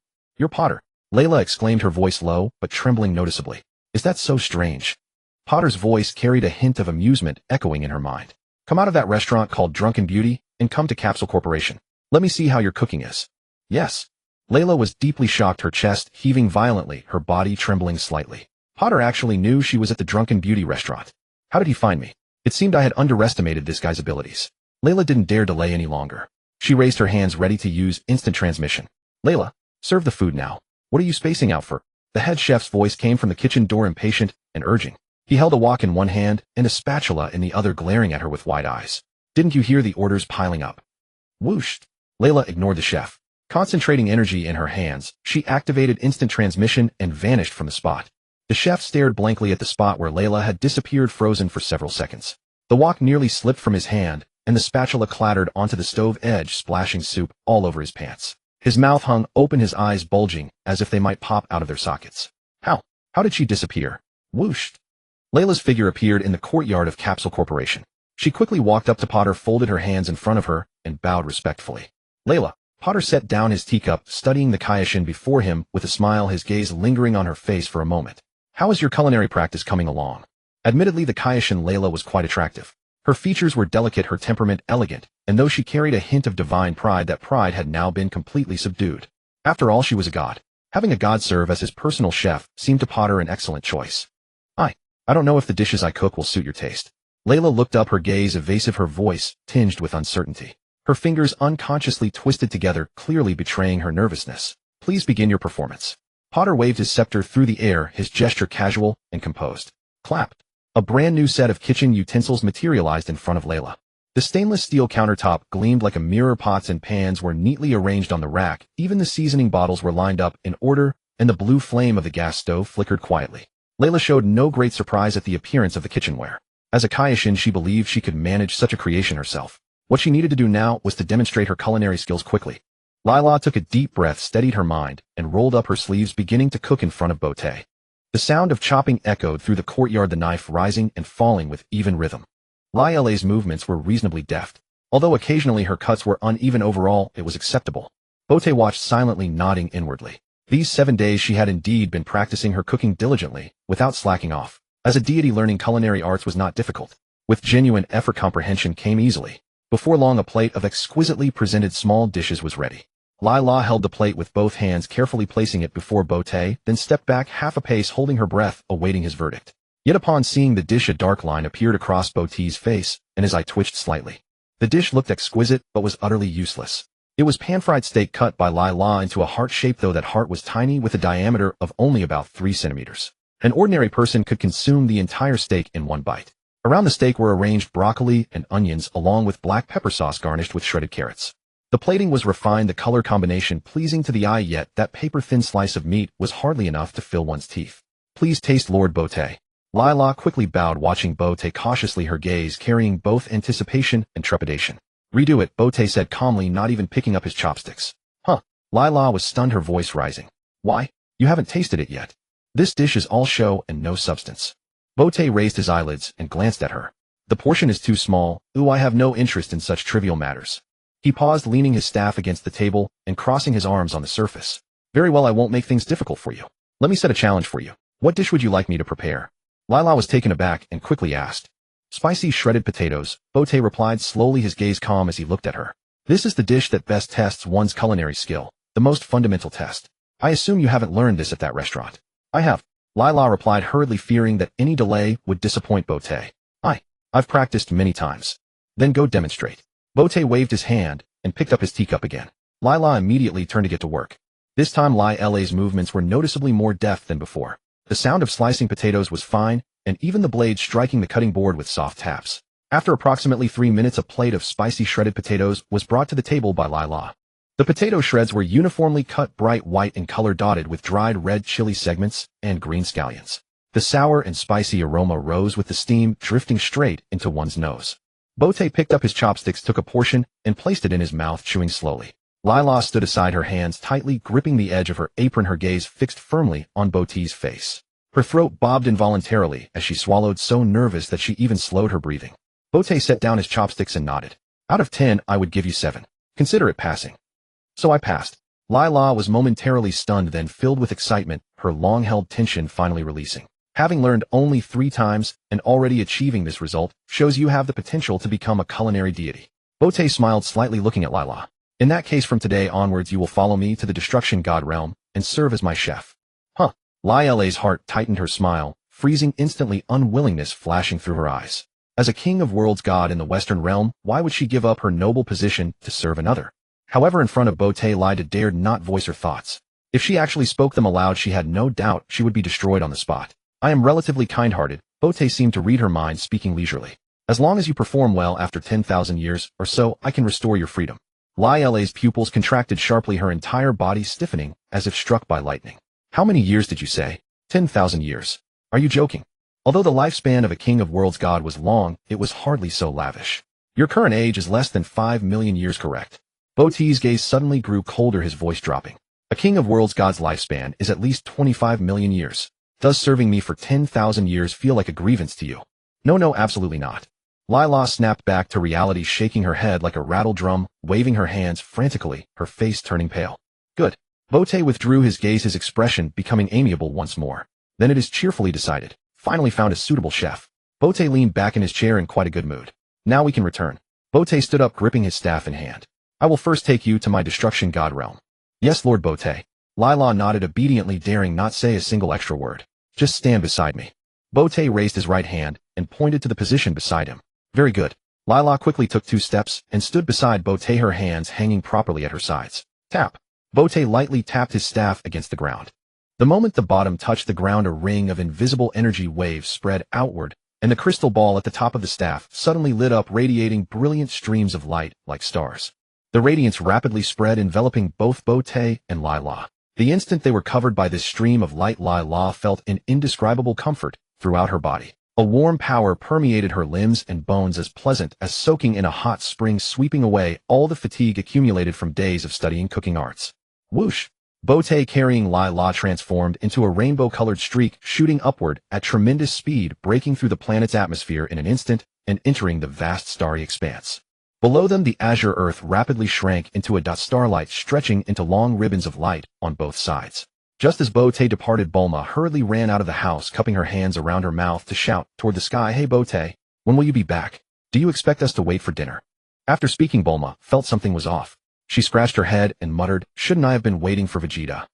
Potter. Layla exclaimed, her voice low, but trembling noticeably. Is that so strange? Potter's voice carried a hint of amusement echoing in her mind. Come out of that restaurant called Drunken Beauty and come to Capsule Corporation. Let me see how your cooking is. Yes. Layla was deeply shocked, her chest heaving violently, her body trembling slightly. Potter actually knew she was at the Drunken Beauty restaurant. How did he find me? It seemed I had underestimated this guy's abilities. Layla didn't dare delay any longer. She raised her hands, ready to use instant transmission. Layla, serve the food now. What are you spacing out for? The head chef's voice came from the kitchen door, impatient and urging. He held a wok in one hand and a spatula in the other, glaring at her with wide eyes. Didn't you hear the orders piling up? Whoosh! Layla ignored the chef. Concentrating energy in her hands, she activated instant transmission and vanished from the spot. The chef stared blankly at the spot where Layla had disappeared, frozen for several seconds. The wok nearly slipped from his hand, and the spatula clattered onto the stove edge, splashing soup all over his pants. His mouth hung open, his eyes bulging, as if they might pop out of their sockets. How did she disappear? Whoosh! Layla's figure appeared in the courtyard of Capsule Corporation. She quickly walked up to Potter, folded her hands in front of her, and bowed respectfully. Layla. Potter set down his teacup, studying the Kaioshin before him with a smile, his gaze lingering on her face for a moment. How is your culinary practice coming along? Admittedly, the Kaioshin Layla was quite attractive. Her features were delicate, her temperament elegant, and though she carried a hint of divine pride, that pride had now been completely subdued. After all, she was a god. Having a god serve as his personal chef seemed to Potter an excellent choice. I don't know if the dishes I cook will suit your taste. Layla looked up, her gaze evasive, her voice tinged with uncertainty. Her fingers unconsciously twisted together, clearly betraying her nervousness. Please begin your performance. Potter waved his scepter through the air, his gesture casual and composed. Clap. A brand new set of kitchen utensils materialized in front of Layla. The stainless steel countertop gleamed like a mirror, pots and pans were neatly arranged on the rack, even the seasoning bottles were lined up in order, and the blue flame of the gas stove flickered quietly. Layla showed no great surprise at the appearance of the kitchenware. As a Kaioshin, she believed she could manage such a creation herself. What she needed to do now was to demonstrate her culinary skills quickly. Layla took a deep breath, steadied her mind, and rolled up her sleeves, beginning to cook in front of Bote. The sound of chopping echoed through the courtyard, the knife rising and falling with even rhythm. Layla's movements were reasonably deft. Although occasionally her cuts were uneven, overall it was acceptable. Bote watched silently, nodding inwardly. These 7 days she had indeed been practicing her cooking diligently, without slacking off. As a deity, learning culinary arts was not difficult. With genuine effort, comprehension came easily. Before long, a plate of exquisitely presented small dishes was ready. Layla held the plate with both hands, carefully placing it before Bote, then stepped back half a pace, holding her breath, awaiting his verdict. Yet upon seeing the dish, a dark line appeared across Bote's face, and his eye twitched slightly. The dish looked exquisite, but was utterly useless. It was pan-fried steak cut by Layla into a heart shape, though that heart was tiny, with a diameter of only about 3 centimeters. An ordinary person could consume the entire steak in one bite. Around the steak were arranged broccoli and onions, along with black pepper sauce garnished with shredded carrots. The plating was refined, the color combination pleasing to the eye, yet that paper-thin slice of meat was hardly enough to fill one's teeth. Please taste, Lord Bote. Layla quickly bowed, watching Bote cautiously, her gaze carrying both anticipation and trepidation. Redo it, Bote said calmly, not even picking up his chopsticks. Layla was stunned, her voice rising. Why? You haven't tasted it yet. This dish is all show and no substance. Bote raised his eyelids and glanced at her. The portion is too small. I have no interest in such trivial matters. He paused, leaning his staff against the table and crossing his arms on the surface. Very well, I won't make things difficult for you. Let me set a challenge for you. What dish would you like me to prepare? Layla was taken aback and quickly asked. Spicy shredded potatoes, Bote replied slowly, his gaze calm as he looked at her. This is the dish that best tests one's culinary skill, the most fundamental test. I assume you haven't learned this at that restaurant. I have, Layla replied hurriedly, fearing that any delay would disappoint Bote. I've practiced many times. Then go demonstrate. Bote waved his hand and picked up his teacup again. Layla immediately turned to get to work. This time Layla's movements were noticeably more deft than before. The sound of slicing potatoes was fine, and even the blade striking the cutting board with soft taps. After approximately 3 minutes, a plate of spicy shredded potatoes was brought to the table by Layla. The potato shreds were uniformly cut, bright white in color, dotted with dried red chili segments and green scallions. The sour and spicy aroma rose with the steam, drifting straight into one's nose. Bote picked up his chopsticks, took a portion, and placed it in his mouth, chewing slowly. Layla stood aside, her hands tightly gripping the edge of her apron, her gaze fixed firmly on Bote's face. Her throat bobbed involuntarily as she swallowed, so nervous that she even slowed her breathing. Bote set down his chopsticks and nodded. Out of 10, I would give you 7. Consider it passing. So I passed. Lila was momentarily stunned, then filled with excitement, her long-held tension finally releasing. Having learned only 3 times and already achieving this result shows you have the potential to become a culinary deity. Bote smiled slightly, looking at Lila. In that case, from today onwards you will follow me to the destruction god realm and serve as my chef. Huh. Lila's heart tightened, her smile freezing instantly, unwillingness flashing through her eyes. As a king of worlds god in the Western realm, why would she give up her noble position to serve another? However, in front of Bote, Lila dared not voice her thoughts. If she actually spoke them aloud, she had no doubt she would be destroyed on the spot. I am relatively kind-hearted. Bote seemed to read her mind, speaking leisurely. As long as you perform well after 10,000 years or so, I can restore your freedom. Lila's pupils contracted sharply, her entire body stiffening as if struck by lightning. How many years did you say? 10,000 years. Are you joking? Although the lifespan of a king of worlds god was long, it was hardly so lavish. Your current age is less than 5 million years, correct? Bote's gaze suddenly grew colder, his voice dropping. A king of worlds god's lifespan is at least 25 million years. Does serving me for 10,000 years feel like a grievance to you? No, absolutely not. Lila snapped back to reality, shaking her head like a rattle drum, waving her hands frantically, her face turning pale. Good. Bote withdrew his gaze, his expression becoming amiable once more. Then it is cheerfully decided. Finally found a suitable chef. Bote leaned back in his chair in quite a good mood. Now we can return. Bote stood up, gripping his staff in hand. I will first take you to my destruction god realm. Yes, Lord Bote. Lila nodded obediently, daring not say a single extra word. Just stand beside me. Bote raised his right hand and pointed to the position beside him. Very good. Lila quickly took 2 steps and stood beside Bote, her hands hanging properly at her sides. Tap. Bote lightly tapped his staff against the ground. The moment the bottom touched the ground, a ring of invisible energy waves spread outward, and the crystal ball at the top of the staff suddenly lit up, radiating brilliant streams of light like stars. The radiance rapidly spread, enveloping both Bote and Lila. The instant they were covered by this stream of light, Lila felt an indescribable comfort throughout her body. A warm power permeated her limbs and bones, as pleasant as soaking in a hot spring, sweeping away all the fatigue accumulated from days of studying cooking arts. Whoosh! Bote, carrying Lila, transformed into a rainbow-colored streak, shooting upward at tremendous speed, breaking through the planet's atmosphere in an instant and entering the vast starry expanse. Below them, the azure earth rapidly shrank into a dot, starlight stretching into long ribbons of light on both sides. Just as Bote departed, Bulma hurriedly ran out of the house, cupping her hands around her mouth to shout toward the sky, "Hey Bote, when will you be back? Do you expect us to wait for dinner?" After speaking, Bulma felt something was off. She scratched her head and muttered, "Shouldn't I have been waiting for Vegeta?"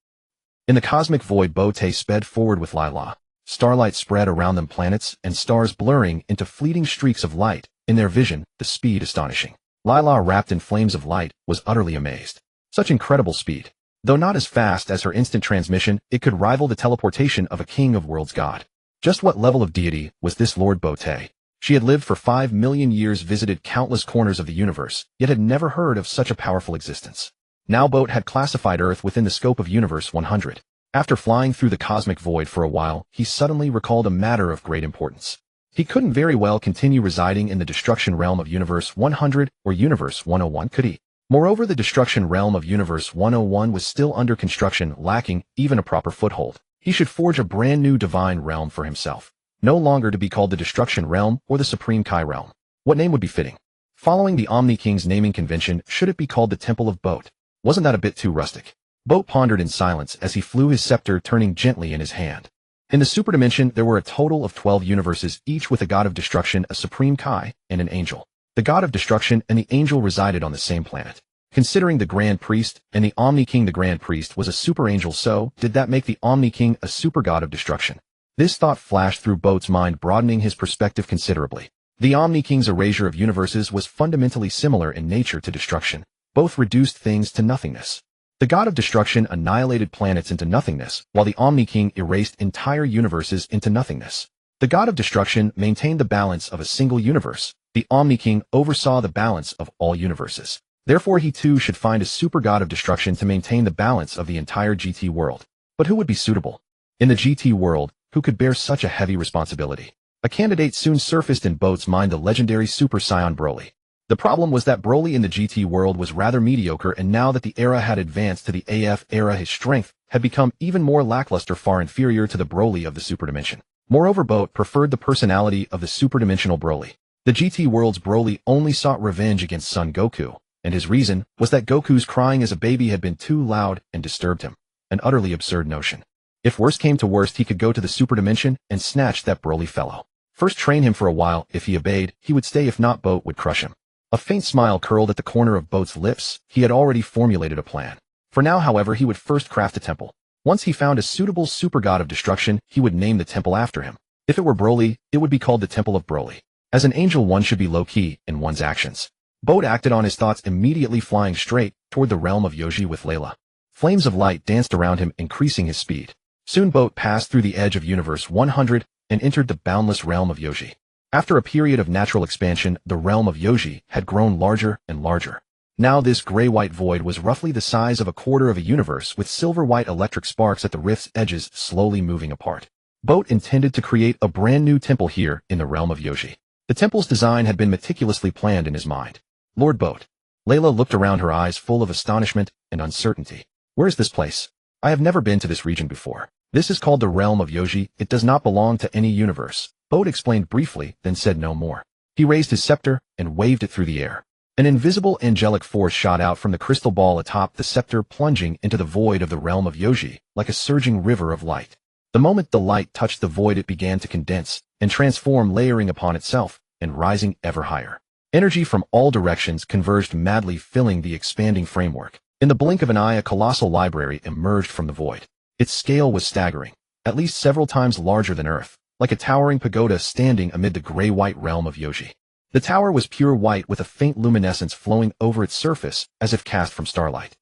In the cosmic void, Bote sped forward with Lila. Starlight spread around them, planets and stars blurring into fleeting streaks of light, in their vision, the speed astonishing. Lila, wrapped in flames of light, was utterly amazed. Such incredible speed. Though not as fast as her instant transmission, it could rival the teleportation of a king of worlds god. Just what level of deity was this Lord Bote? She had lived for 5 million years, visited countless corners of the universe, yet had never heard of such a powerful existence. Now Bote had classified Earth within the scope of Universe 100. After flying through the cosmic void for a while, he suddenly recalled a matter of great importance. He couldn't very well continue residing in the destruction realm of Universe 100 or Universe 101, could he? Moreover, the destruction realm of Universe 101 was still under construction, lacking even a proper foothold. He should forge a brand new divine realm for himself, no longer to be called the destruction realm or the supreme Kai realm. What name would be fitting? Following the Omni King's naming convention, should it be called the Temple of Bote? Wasn't that a bit too rustic? Bote pondered in silence as he flew his scepter, turning gently in his hand. In the superdimension, there were a total of 12 universes, each with a god of destruction, a supreme Kai, and an angel. The god of destruction and the angel resided on the same planet. Considering the Grand Priest and the Omni King, the Grand Priest was a super angel, so did that make the Omni King a super god of destruction? This thought flashed through Bote's mind, broadening his perspective considerably. The Omni King's erasure of universes was fundamentally similar in nature to destruction. Both reduced things to nothingness. The god of destruction annihilated planets into nothingness, while the Omni King erased entire universes into nothingness. The god of destruction maintained the balance of a single universe. The Omni King oversaw the balance of all universes. Therefore, he too should find a super god of destruction to maintain the balance of the entire GT world. But who would be suitable? In the GT world, who could bear such a heavy responsibility? A candidate soon surfaced in Bote's mind, the legendary Super Saiyan Broly. The problem was that Broly in the GT world was rather mediocre, and now that the era had advanced to the AF era, his strength had become even more lackluster, far inferior to the Broly of the superdimension. Moreover, Boat preferred the personality of the superdimensional Broly. The GT world's Broly only sought revenge against Son Goku, and his reason was that Goku's crying as a baby had been too loud and disturbed him. An utterly absurd notion. If worst came to worst, he could go to the superdimension and snatch that Broly fellow. First train him for a while. If he obeyed, he would stay. If not, Boat would crush him. A faint smile curled at the corner of Boat's lips. He had already formulated a plan. For now, however, he would first craft a temple. Once he found a suitable super god of destruction, he would name the temple after him. If it were Broly, it would be called the Temple of Broly. As an angel, one should be low-key in one's actions. Boat acted on his thoughts, immediately flying straight toward the realm of Yoji with Layla. Flames of light danced around him, increasing his speed. Soon Boat passed through the edge of Universe 100 and entered the boundless realm of Yoji. After a period of natural expansion, the realm of Yoji had grown larger and larger. Now this gray-white void was roughly the size of a quarter of a universe, with silver-white electric sparks at the rift's edges slowly moving apart. Boat intended to create a brand new temple here in the realm of Yoji. The temple's design had been meticulously planned in his mind. Lord Boat. Layla looked around, her eyes full of astonishment and uncertainty. Where is this place? I have never been to this region before. This is called the realm of Yoji. It does not belong to any universe. Boat explained briefly, then said no more. He raised his scepter and waved it through the air. An invisible angelic force shot out from the crystal ball atop the scepter, plunging into the void of the realm of Yoji like a surging river of light. The moment the light touched the void, it began to condense and transform, layering upon itself and rising ever higher. Energy from all directions converged madly, filling the expanding framework. In the blink of an eye, a colossal library emerged from the void. Its scale was staggering, at least several times larger than Earth, like a towering pagoda standing amid the gray-white realm of Yoji. The tower was pure white, with a faint luminescence flowing over its surface as if cast from starlight.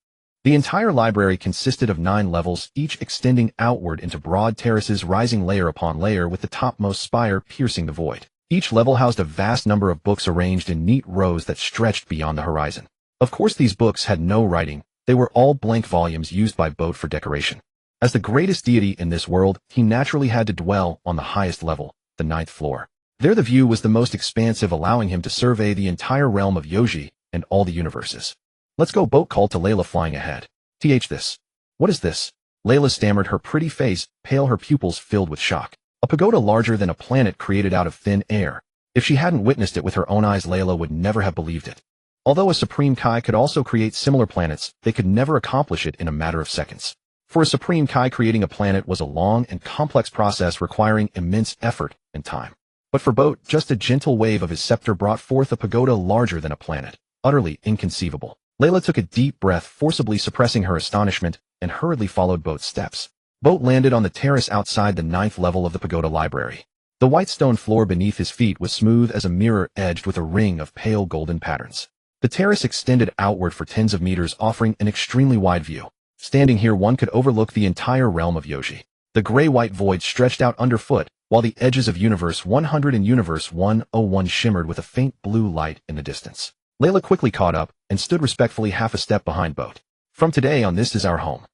The entire library consisted of 9 levels, each extending outward into broad terraces, rising layer upon layer, with the topmost spire piercing the void. Each level housed a vast number of books arranged in neat rows that stretched beyond the horizon. Of course, these books had no writing. They were all blank volumes used by Boat for decoration. As the greatest deity in this world, he naturally had to dwell on the highest level, the 9th floor. There the view was the most expansive, allowing him to survey the entire realm of Yoji and all the universes. Let's go, Boat called to Layla, flying ahead. This. What is this? Layla stammered, her pretty face pale, her pupils filled with shock. A pagoda larger than a planet created out of thin air. If she hadn't witnessed it with her own eyes, Layla would never have believed it. Although a Supreme Kai could also create similar planets, they could never accomplish it in a matter of seconds. For a Supreme Kai, creating a planet was a long and complex process requiring immense effort and time. But for Boat, just a gentle wave of his scepter brought forth a pagoda larger than a planet. Utterly inconceivable. Layla took a deep breath, forcibly suppressing her astonishment, and hurriedly followed Boat's steps. Boat landed on the terrace outside the 9th level of the pagoda library. The white stone floor beneath his feet was smooth as a mirror, edged with a ring of pale golden patterns. The terrace extended outward for tens of meters, offering an extremely wide view. Standing here, one could overlook the entire realm of Yoji. The gray-white void stretched out underfoot, while the edges of Universe 100 and Universe 101 shimmered with a faint blue light in the distance. Layla quickly caught up and stood respectfully half a step behind Boat. From today on, this is our home.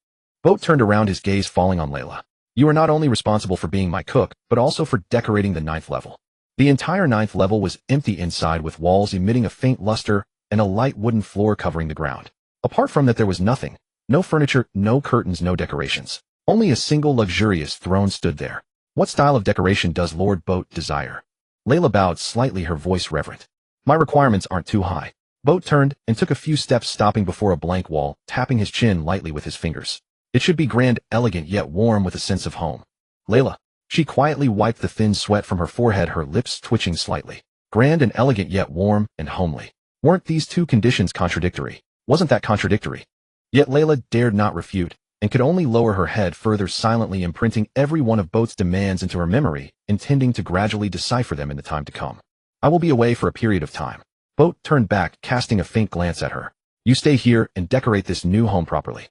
Boat turned around, his gaze falling on Layla. You are not only responsible for being my cook, but also for decorating the 9th level. The entire 9th level was empty inside, with walls emitting a faint luster and a light wooden floor covering the ground. Apart from that, there was nothing. No furniture, no curtains, no decorations. Only a single luxurious throne stood there. What style of decoration does Lord Boat desire? Layla bowed slightly, her voice reverent. My requirements aren't too high. Boat turned and took a few steps, stopping before a blank wall, tapping his chin lightly with his fingers. It should be grand, elegant, yet warm, with a sense of home. Layla. She quietly wiped the thin sweat from her forehead, her lips twitching slightly. Grand and elegant, yet warm and homely. Weren't these two conditions contradictory? Wasn't that contradictory? Yet Layla dared not refute, and could only lower her head further, silently imprinting every one of Boat's demands into her memory, intending to gradually decipher them in the time to come. I will be away for a period of time. Boat turned back, casting a faint glance at her. You stay here and decorate this new home properly.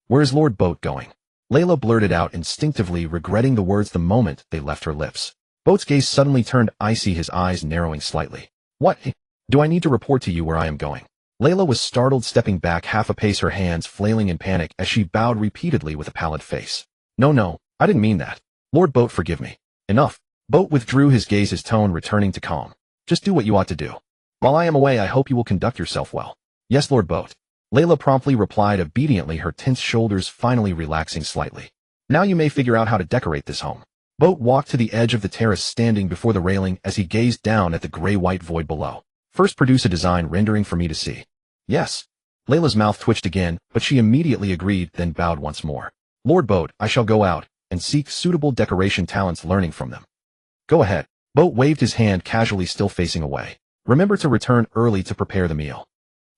Where is Lord Boat going? Layla blurted out, instinctively regretting the words the moment they left her lips. Boat's gaze suddenly turned icy, his eyes narrowing slightly. What? Do I need to report to you where I am going? Layla was startled, stepping back half a pace, her hands flailing in panic as she bowed repeatedly with a pallid face. No, I didn't mean that. Lord Boat, forgive me. Enough. Boat withdrew his gaze, his tone returning to calm. Just do what you ought to do. While I am away, I hope you will conduct yourself well. Yes, Lord Boat. Layla promptly replied obediently, her tense shoulders finally relaxing slightly. Now you may figure out how to decorate this home. Boat walked to the edge of the terrace, standing before the railing as he gazed down at the gray-white void below. First, produce a design rendering for me to see. Yes. Layla's mouth twitched again, but she immediately agreed, then bowed once more. Lord Boat, I shall go out and seek suitable decoration talents, learning from them. Go ahead. Boat waved his hand casually, still facing away. Remember to return early to prepare the meal.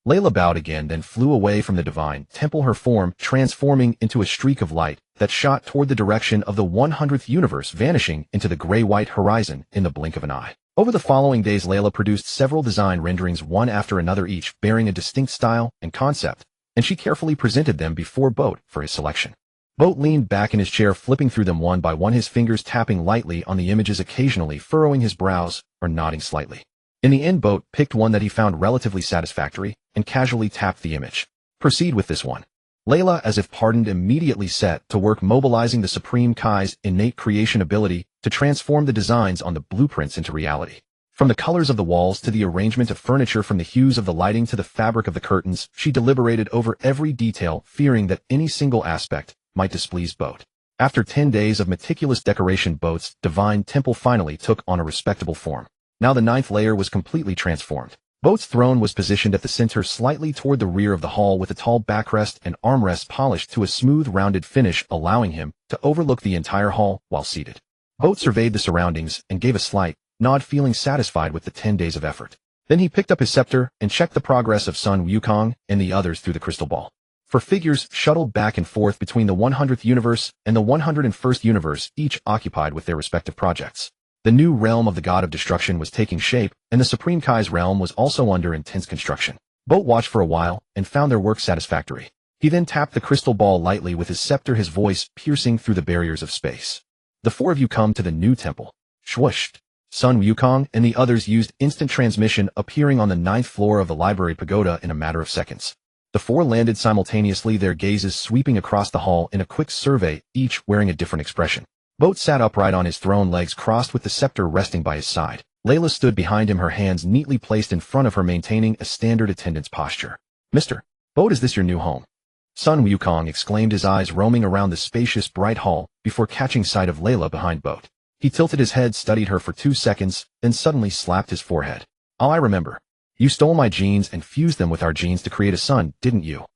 Layla bowed again, then flew away from the divine temple, her form transforming into a streak of light that shot toward the direction of the 100th universe, vanishing into the gray-white horizon in the blink of an eye. Over the following days, Layla produced several design renderings, one after another, each bearing a distinct style and concept, and she carefully presented them before Boat for his selection. Boat leaned back in his chair, flipping through them one by one, his fingers tapping lightly on the images, occasionally furrowing his brows or nodding slightly. In the end, Boat picked one that he found relatively satisfactory and casually tapped the image. Proceed with this one. Layla, as if pardoned, immediately set to work, mobilizing the Supreme Kai's innate creation ability to transform the designs on the blueprints into reality. From the colors of the walls to the arrangement of furniture, from the hues of the lighting to the fabric of the curtains, she deliberated over every detail, fearing that any single aspect might displease Boat. After 10 days of meticulous decoration, Boat's divine temple finally took on a respectable form. Now the 9th layer was completely transformed. Boat's throne was positioned at the center, slightly toward the rear of the hall, with a tall backrest and armrests polished to a smooth, rounded finish, allowing him to overlook the entire hall while seated. Boat surveyed the surroundings and gave a slight nod, feeling satisfied with the 10 days of effort. Then he picked up his scepter and checked the progress of Sun Wukong and the others through the crystal ball. For figures shuttled back and forth between the 100th universe and the 101st universe, each occupied with their respective projects. The new realm of the God of Destruction was taking shape, and the Supreme Kai's realm was also under intense construction. Boat watched for a while and found their work satisfactory. He then tapped the crystal ball lightly with his scepter, his voice piercing through the barriers of space. The 4 of you come to the new temple. Swoosh. Sun Wukong and the others used instant transmission, appearing on the 9th floor of the library pagoda in a matter of seconds. The 4 landed simultaneously, their gazes sweeping across the hall in a quick survey, each wearing a different expression. Boat sat upright on his throne, legs crossed with the scepter resting by his side. Layla stood behind him, her hands neatly placed in front of her, maintaining a standard attendance posture. Mr. Boat, is this your new home? Sun Wukong exclaimed, his eyes roaming around the spacious, bright hall before catching sight of Layla behind Boat. He tilted his head, studied her for 2 seconds, then suddenly slapped his forehead. Oh, I remember. You stole my genes and fused them with our genes to create a son, didn't you?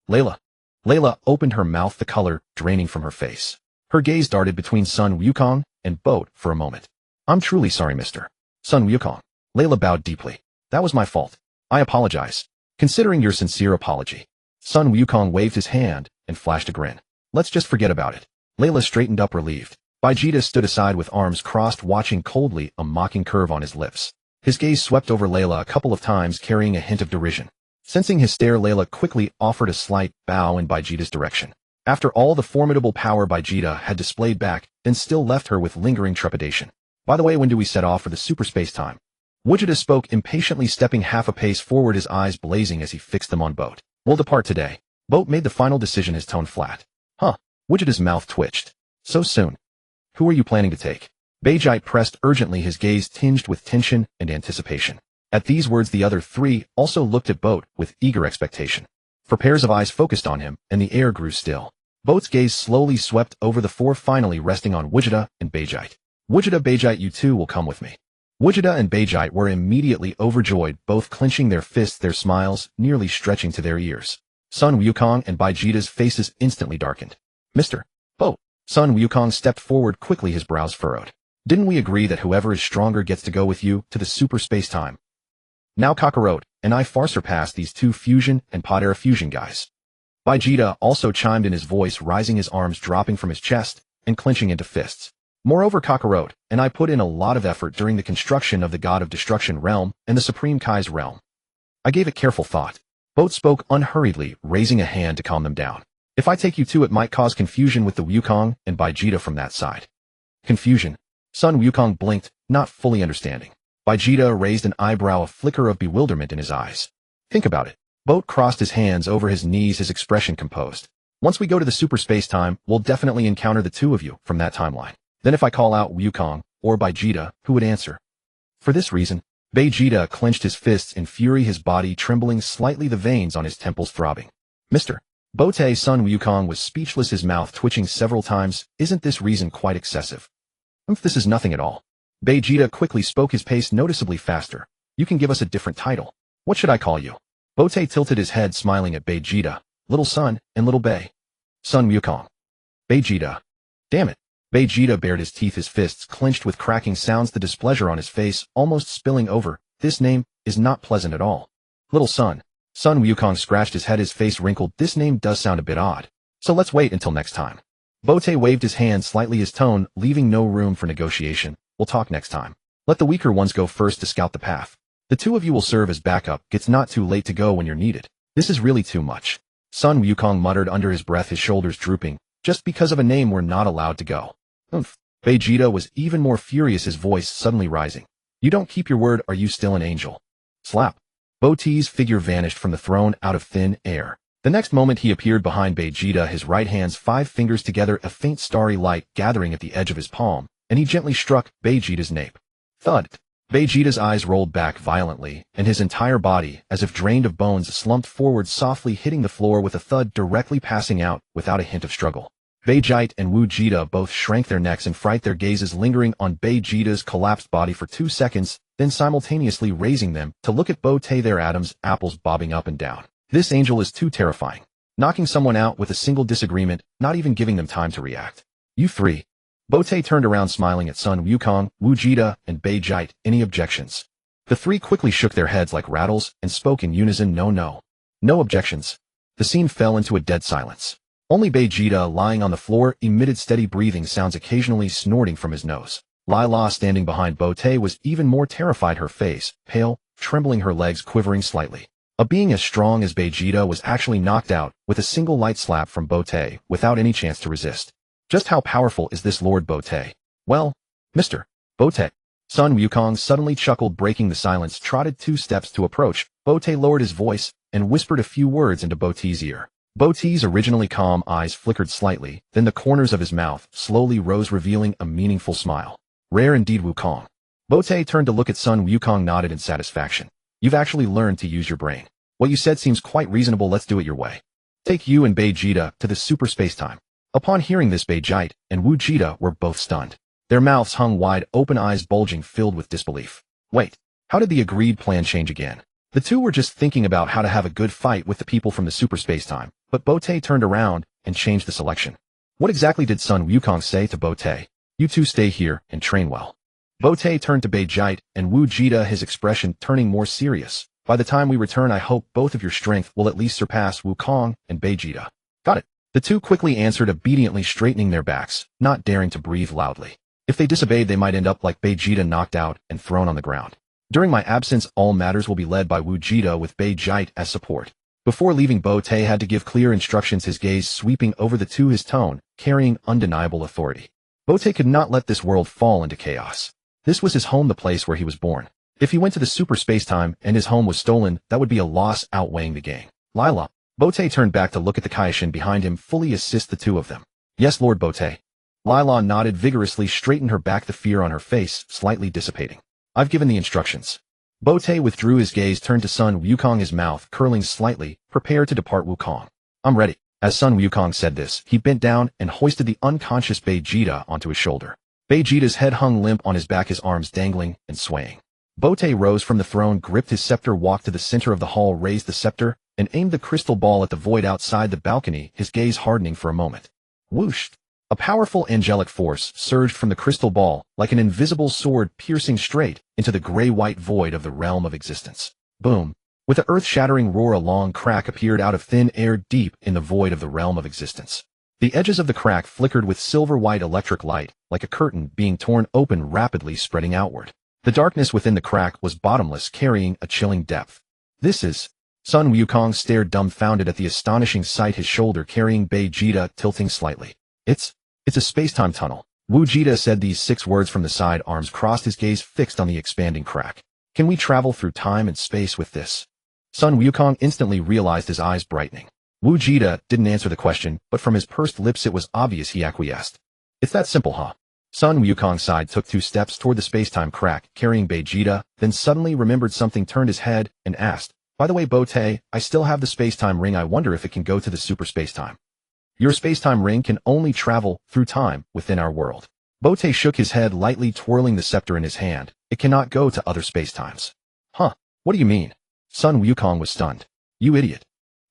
Layla opened her mouth, the color draining from her face. Her gaze darted between Sun Wukong and Boat for a moment. I'm truly sorry, Mr. Sun Wukong. Layla bowed deeply. That was my fault. I apologize. Considering your sincere apology. Sun Wukong waved his hand and flashed a grin. Let's just forget about it. Layla straightened up, relieved. Vegeta stood aside with arms crossed, watching coldly, a mocking curve on his lips. His gaze swept over Layla a couple of times, carrying a hint of derision. Sensing his stare, Layla quickly offered a slight bow in Vegeta's direction. After all the formidable power Vegeta had displayed back, then still left her with lingering trepidation. By the way, when do we set off for the super space time? Vegeta spoke impatiently, stepping half a pace forward, his eyes blazing as he fixed them on Boat. We'll depart today. Boat made the final decision, his tone flat. Huh. Vegeta's mouth twitched. So soon. Who are you planning to take? Vegeta pressed urgently, his gaze tinged with tension and anticipation. At these words, the other 3 also looked at Boat with eager expectation. For pairs of eyes focused on him, and the air grew still. Boat's gaze slowly swept over the 4, finally resting on Vegeta and Vegeta. Vegeta, you two will come with me. Vegeta and Vegeta were immediately overjoyed, both clenching their fists, their smiles nearly stretching to their ears. Sun Wukong and Vegeta's faces instantly darkened. Mr. Boat. Sun Wukong stepped forward quickly, his brows furrowed. Didn't we agree that whoever is stronger gets to go with you to the super space time? Now Kakarot and I far surpass these 2 fusion and pod era fusion guys. Vegeta also chimed in, his voice rising, his arms dropping from his chest and clenching into fists. Moreover, Kakarot and I put in a lot of effort during the construction of the God of Destruction realm and the Supreme Kai's realm. I gave it careful thought. Boat spoke unhurriedly, raising a hand to calm them down. If I take you two, it might cause confusion with the Wukong and Vegeta from that side. Confusion? Sun Wukong blinked, not fully understanding. Vegeta raised an eyebrow, a flicker of bewilderment in his eyes. Think about it. Boat crossed his hands over his knees, his expression composed. Once we go to the super space-time, we'll definitely encounter the 2 of you from that timeline. Then if I call out Wukong or Vegeta, who would answer? For this reason, Vegeta clenched his fists in fury, his body trembling slightly, the veins on his temples throbbing. Mr. Bote Sun Wukong was speechless, his mouth twitching several times. Isn't this reason quite excessive? This is nothing at all. Vegeta quickly spoke, his pace noticeably faster. You can give us a different title. What should I call you? Bote tilted his head, smiling at Vegeta. Little Sun and Little Bay. Sun Wukong. Vegeta. Damn it. Vegeta bared his teeth, his fists clenched with cracking sounds, the displeasure on his face almost spilling over. This name is not pleasant at all. Little Sun. Sun Wukong scratched his head, his face wrinkled. This name does sound a bit odd. So let's wait until next time. Bote waved his hand slightly, his tone leaving no room for negotiation. We'll talk next time. Let the weaker ones go first to scout the path. The two of you will serve as backup. It's not too late to go when you're needed. This is really too much. Sun Wukong muttered under his breath, his shoulders drooping. Just because of a name we're not allowed to go. Vegeta was even more furious, his voice suddenly rising. You don't keep your word, are you still an angel? Slap. Bote's figure vanished from the throne out of thin air. The next moment he appeared behind Vegeta, his right hand's 5 fingers together, a faint starry light gathering at the edge of his palm, and he gently struck Vegeta's nape. Thud. Vegeta's eyes rolled back violently, and his entire body, as if drained of bones, slumped forward, softly hitting the floor with a thud, directly passing out without a hint of struggle. Vegeta and Vegeta both shrank their necks in fright, their gazes lingering on Vegeta's collapsed body for 2 seconds, then simultaneously raising them to look at Bote, their atoms, apples bobbing up and down. This angel is too terrifying. Knocking someone out with a single disagreement, not even giving them time to react. You three. Bote turned around, smiling at Sun Wukong, Vegeta, and Vegeta. Any objections? The three quickly shook their heads like rattles and spoke in unison. No. No objections. The scene fell into a dead silence. Only Vegeta, lying on the floor, emitted steady breathing sounds, occasionally snorting from his nose. Lila, standing behind Bote, was even more terrified, her face pale, trembling, her legs quivering slightly. A being as strong as Vegeta was actually knocked out with a single light slap from Bote, without any chance to resist. Just how powerful is this Lord Bote? Well, Mr. Bote. Sun Wukong suddenly chuckled, breaking the silence, trotted 2 steps to approach. Bote lowered his voice and whispered a few words into Bote's ear. Bote's originally calm eyes flickered slightly, then the corners of his mouth slowly rose, revealing a meaningful smile. Rare indeed, Wukong. Bote turned to look at Sun Wukong, nodded in satisfaction. You've actually learned to use your brain. What you said seems quite reasonable, let's do it your way. Take you and Vegeta to the super space-time. Upon hearing this, Vegeta and Vegeta were both stunned. Their mouths hung wide open, eyes bulging, filled with disbelief. Wait, how did the agreed plan change again? The two were just thinking about how to have a good fight with the people from the super space-time, but Bote turned around and changed the selection. What exactly did Sun Wukong say to Bote? You two stay here and train well. Bote turned to Vegeta and Vegeta, his expression turning more serious. By the time we return, I hope both of your strength will at least surpass Wukong and Vegeta. Got it. The two quickly answered, obediently straightening their backs, not daring to breathe loudly. If they disobeyed, they might end up like Vegeta, knocked out and thrown on the ground. During my absence, all matters will be led by Vegeta with Vegeta as support. Before leaving, Bote had to give clear instructions, his gaze sweeping over the two, his tone carrying undeniable authority. Bote could not let this world fall into chaos. This was his home, the place where he was born. If he went to the super space-time and his home was stolen, that would be a loss outweighing the gain. Lila. Bote turned back to look at the Kaishin behind him, fully assist the two of them. Yes, Lord Bote. Lila nodded vigorously, straightened her back, the fear on her face slightly dissipating. I've given the instructions. Bote withdrew his gaze, turned to Sun Wukong, his mouth curling slightly, prepared to depart. Wukong. I'm ready. As Sun Wukong said this, he bent down and hoisted the unconscious Vegeta onto his shoulder. Vegeta's head hung limp on his back, his arms dangling and swaying. Bote rose from the throne, gripped his scepter, walked to the center of the hall, raised the scepter, and aimed the crystal ball at the void outside the balcony, his gaze hardening for a moment. Whoosh! A powerful angelic force surged from the crystal ball, like an invisible sword piercing straight into the gray-white void of the realm of existence. Boom! With an earth-shattering roar, a long crack appeared out of thin air deep in the void of the realm of existence. The edges of the crack flickered with silver-white electric light, like a curtain being torn open, rapidly spreading outward. The darkness within the crack was bottomless, carrying a chilling depth. This is... Sun Wukong stared dumbfounded at the astonishing sight, his shoulder carrying Vegeta tilting slightly. It's a space-time tunnel. Vegeta said these 6 words from the side, arms crossed, his gaze fixed on the expanding crack. Can we travel through time and space with this? Sun Wukong instantly realized, his eyes brightening. Vegeta didn't answer the question, but from his pursed lips it was obvious he acquiesced. It's that simple, huh? Sun Wukong's side took 2 steps toward the space-time crack, carrying Vegeta, then suddenly remembered something, turned his head, and asked, "By the way, Bote, I still have the space-time ring. I wonder if it can go to the super space-time." "Your space-time ring can only travel through time within our world." Bote shook his head lightly, twirling the scepter in his hand. "It cannot go to other space-times." "Huh? What do you mean?" Sun Wukong was stunned. "You idiot."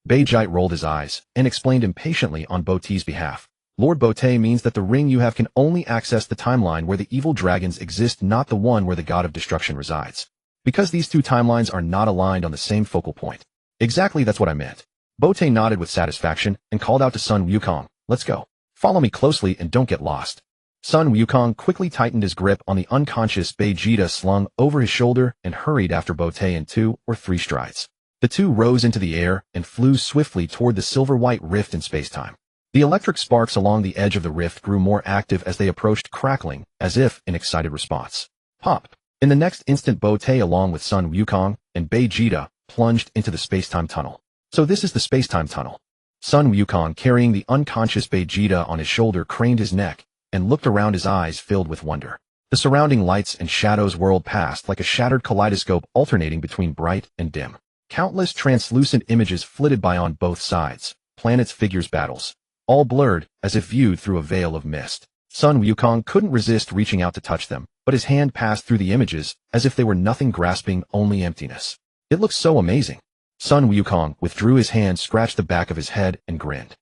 Vegeta rolled his eyes and explained impatiently on Bote's behalf. "Lord Bote means that the ring you have can only access the timeline where the evil dragons exist, not the one where the god of destruction resides. Because these 2 timelines are not aligned on the same focal point." "Exactly, that's what I meant." Bote nodded with satisfaction and called out to Sun Wukong, "Let's go. Follow me closely and don't get lost." Sun Wukong quickly tightened his grip on the unconscious Vegeta slung over his shoulder and hurried after Bote in 2 or 3 strides. The 2 rose into the air and flew swiftly toward the silver-white rift in spacetime. The electric sparks along the edge of the rift grew more active as they approached, crackling, as if in excited response. Pop! In the next instant, Bote, along with Sun Wukong and Vegeta, plunged into the spacetime tunnel. "So this is the spacetime tunnel." Sun Wukong, carrying the unconscious Vegeta on his shoulder, craned his neck and looked around, his eyes filled with wonder. The surrounding lights and shadows whirled past like a shattered kaleidoscope, alternating between bright and dim. Countless translucent images flitted by on both sides, planets, figures, battles, all blurred as if viewed through a veil of mist. Sun Wukong couldn't resist reaching out to touch them, but his hand passed through the images as if they were nothing, grasping only emptiness. "It looks so amazing." Sun Wukong withdrew his hand, scratched the back of his head, and grinned.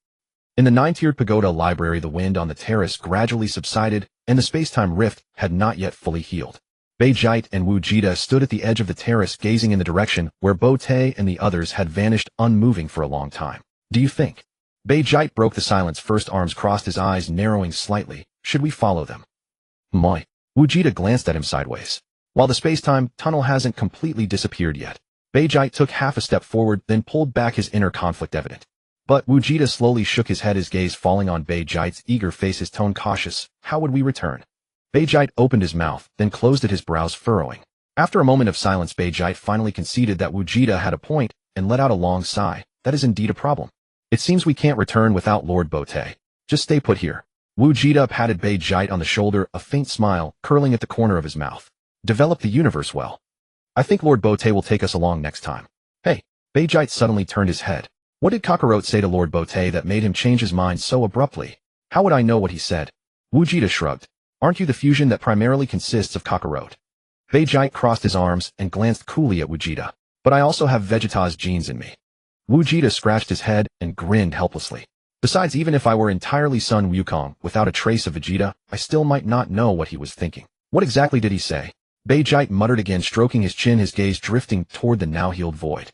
In the 9-tiered pagoda library, the wind on the terrace gradually subsided, and the space-time rift had not yet fully healed. Vegeta and Vegeta stood at the edge of the terrace, gazing in the direction where Bote and the others had vanished, unmoving for a long time. "Do you think?" Vegeta broke the silence first, arms crossed, his eyes narrowing slightly. "Should we follow them?" "Moi." Vegeta glanced at him sideways. "While the space-time tunnel hasn't completely disappeared yet." Vegeta took half a step forward, then pulled back, his inner conflict evident. But Vegeta slowly shook his head, his gaze falling on Vegeta's eager face, his tone cautious. "How would we return?" Vegeta opened his mouth, then closed it, his brows furrowing. After a moment of silence, Vegeta finally conceded that Vegeta had a point and let out a long sigh. "That is indeed a problem. It seems we can't return without Lord Bote. Just stay put here." Vegeta patted Vegeta on the shoulder, a faint smile curling at the corner of his mouth. "Develop the universe well. I think Lord Bote will take us along next time." "Hey." Vegeta suddenly turned his head. What did Kakarot say to Lord Bote that made him change his mind so abruptly? How would I know what he said? Vegeta shrugged. "Aren't you the fusion that primarily consists of Kakarot?" Vegeta crossed his arms and glanced coolly at Vegeta. "But I also have Vegeta's genes in me." Vegeta scratched his head and grinned helplessly. "Besides, even if I were entirely Sun Wukong without a trace of Vegeta, I still might not know what he was thinking." "What exactly did he say?" Vegeta muttered again, stroking his chin, his gaze drifting toward the now-healed void.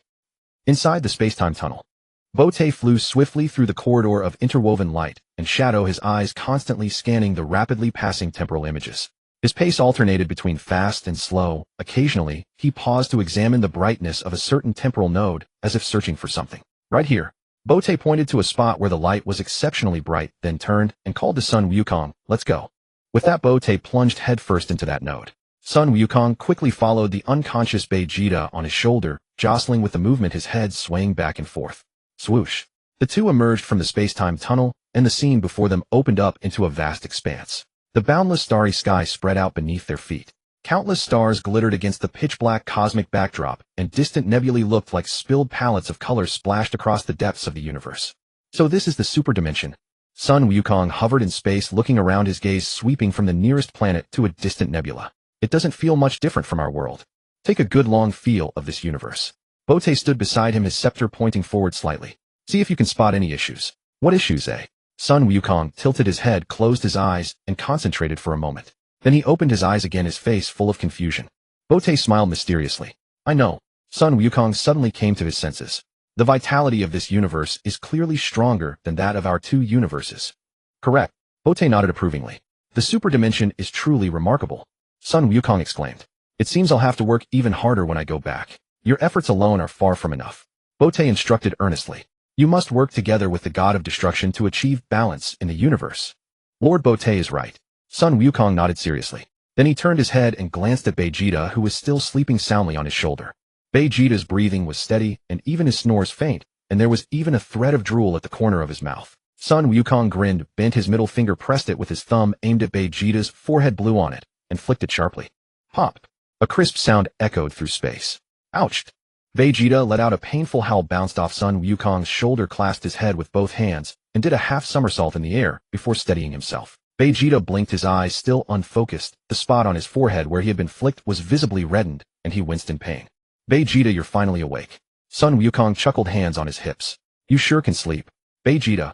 Inside the space-time tunnel, Bote flew swiftly through the corridor of interwoven light and shadow, his eyes constantly scanning the rapidly passing temporal images. His pace alternated between fast and slow. Occasionally, he paused to examine the brightness of a certain temporal node, as if searching for something. "Right here." Bote pointed to a spot where the light was exceptionally bright, then turned and called to Sun Wukong, "Let's go." With that, Bote plunged headfirst into that node. Sun Wukong quickly followed, the unconscious Vegeta on his shoulder, jostling with the movement, his head swaying back and forth. Swoosh. The 2 emerged from the space-time tunnel, and the scene before them opened up into a vast expanse. The boundless starry sky spread out beneath their feet. Countless stars glittered against the pitch-black cosmic backdrop, and distant nebulae looked like spilled palettes of color splashed across the depths of the universe. "So this is the super dimension." Sun Wukong hovered in space, looking around, his gaze sweeping from the nearest planet to a distant nebula. "It doesn't feel much different from our world. Take a good long feel of this universe." Bote stood beside him, his scepter pointing forward slightly. "See if you can spot any issues." "What issues, eh?" Sun Wukong tilted his head, closed his eyes, and concentrated for a moment. Then he opened his eyes again, his face full of confusion. Bote smiled mysteriously. "I know." Sun Wukong suddenly came to his senses. "The vitality of this universe is clearly stronger than that of our 2 universes." "Correct." Bote nodded approvingly. "The super dimension is truly remarkable." Sun Wukong exclaimed. "It seems I'll have to work even harder when I go back." "Your efforts alone are far from enough," Bote instructed earnestly. "You must work together with the god of destruction to achieve balance in the universe." "Lord Bote is right." Sun Wukong nodded seriously. Then he turned his head and glanced at Vegeta, who was still sleeping soundly on his shoulder. Vegeta's breathing was steady, and even his snores faint, and there was even a thread of drool at the corner of his mouth. Sun Wukong grinned, bent his middle finger, pressed it with his thumb, aimed at Vegeta's forehead, blew on it, and flicked it sharply. Pop! A crisp sound echoed through space. Ouch! Vegeta let out a painful howl, bounced off Sun Wukong's shoulder, clasped his head with both hands, and did a half somersault in the air before steadying himself. Vegeta blinked, his eyes still unfocused. The spot on his forehead where he had been flicked was visibly reddened, and he winced in pain. Vegeta, you're finally awake. Sun Wukong chuckled, hands on his hips. You sure can sleep. Vegeta.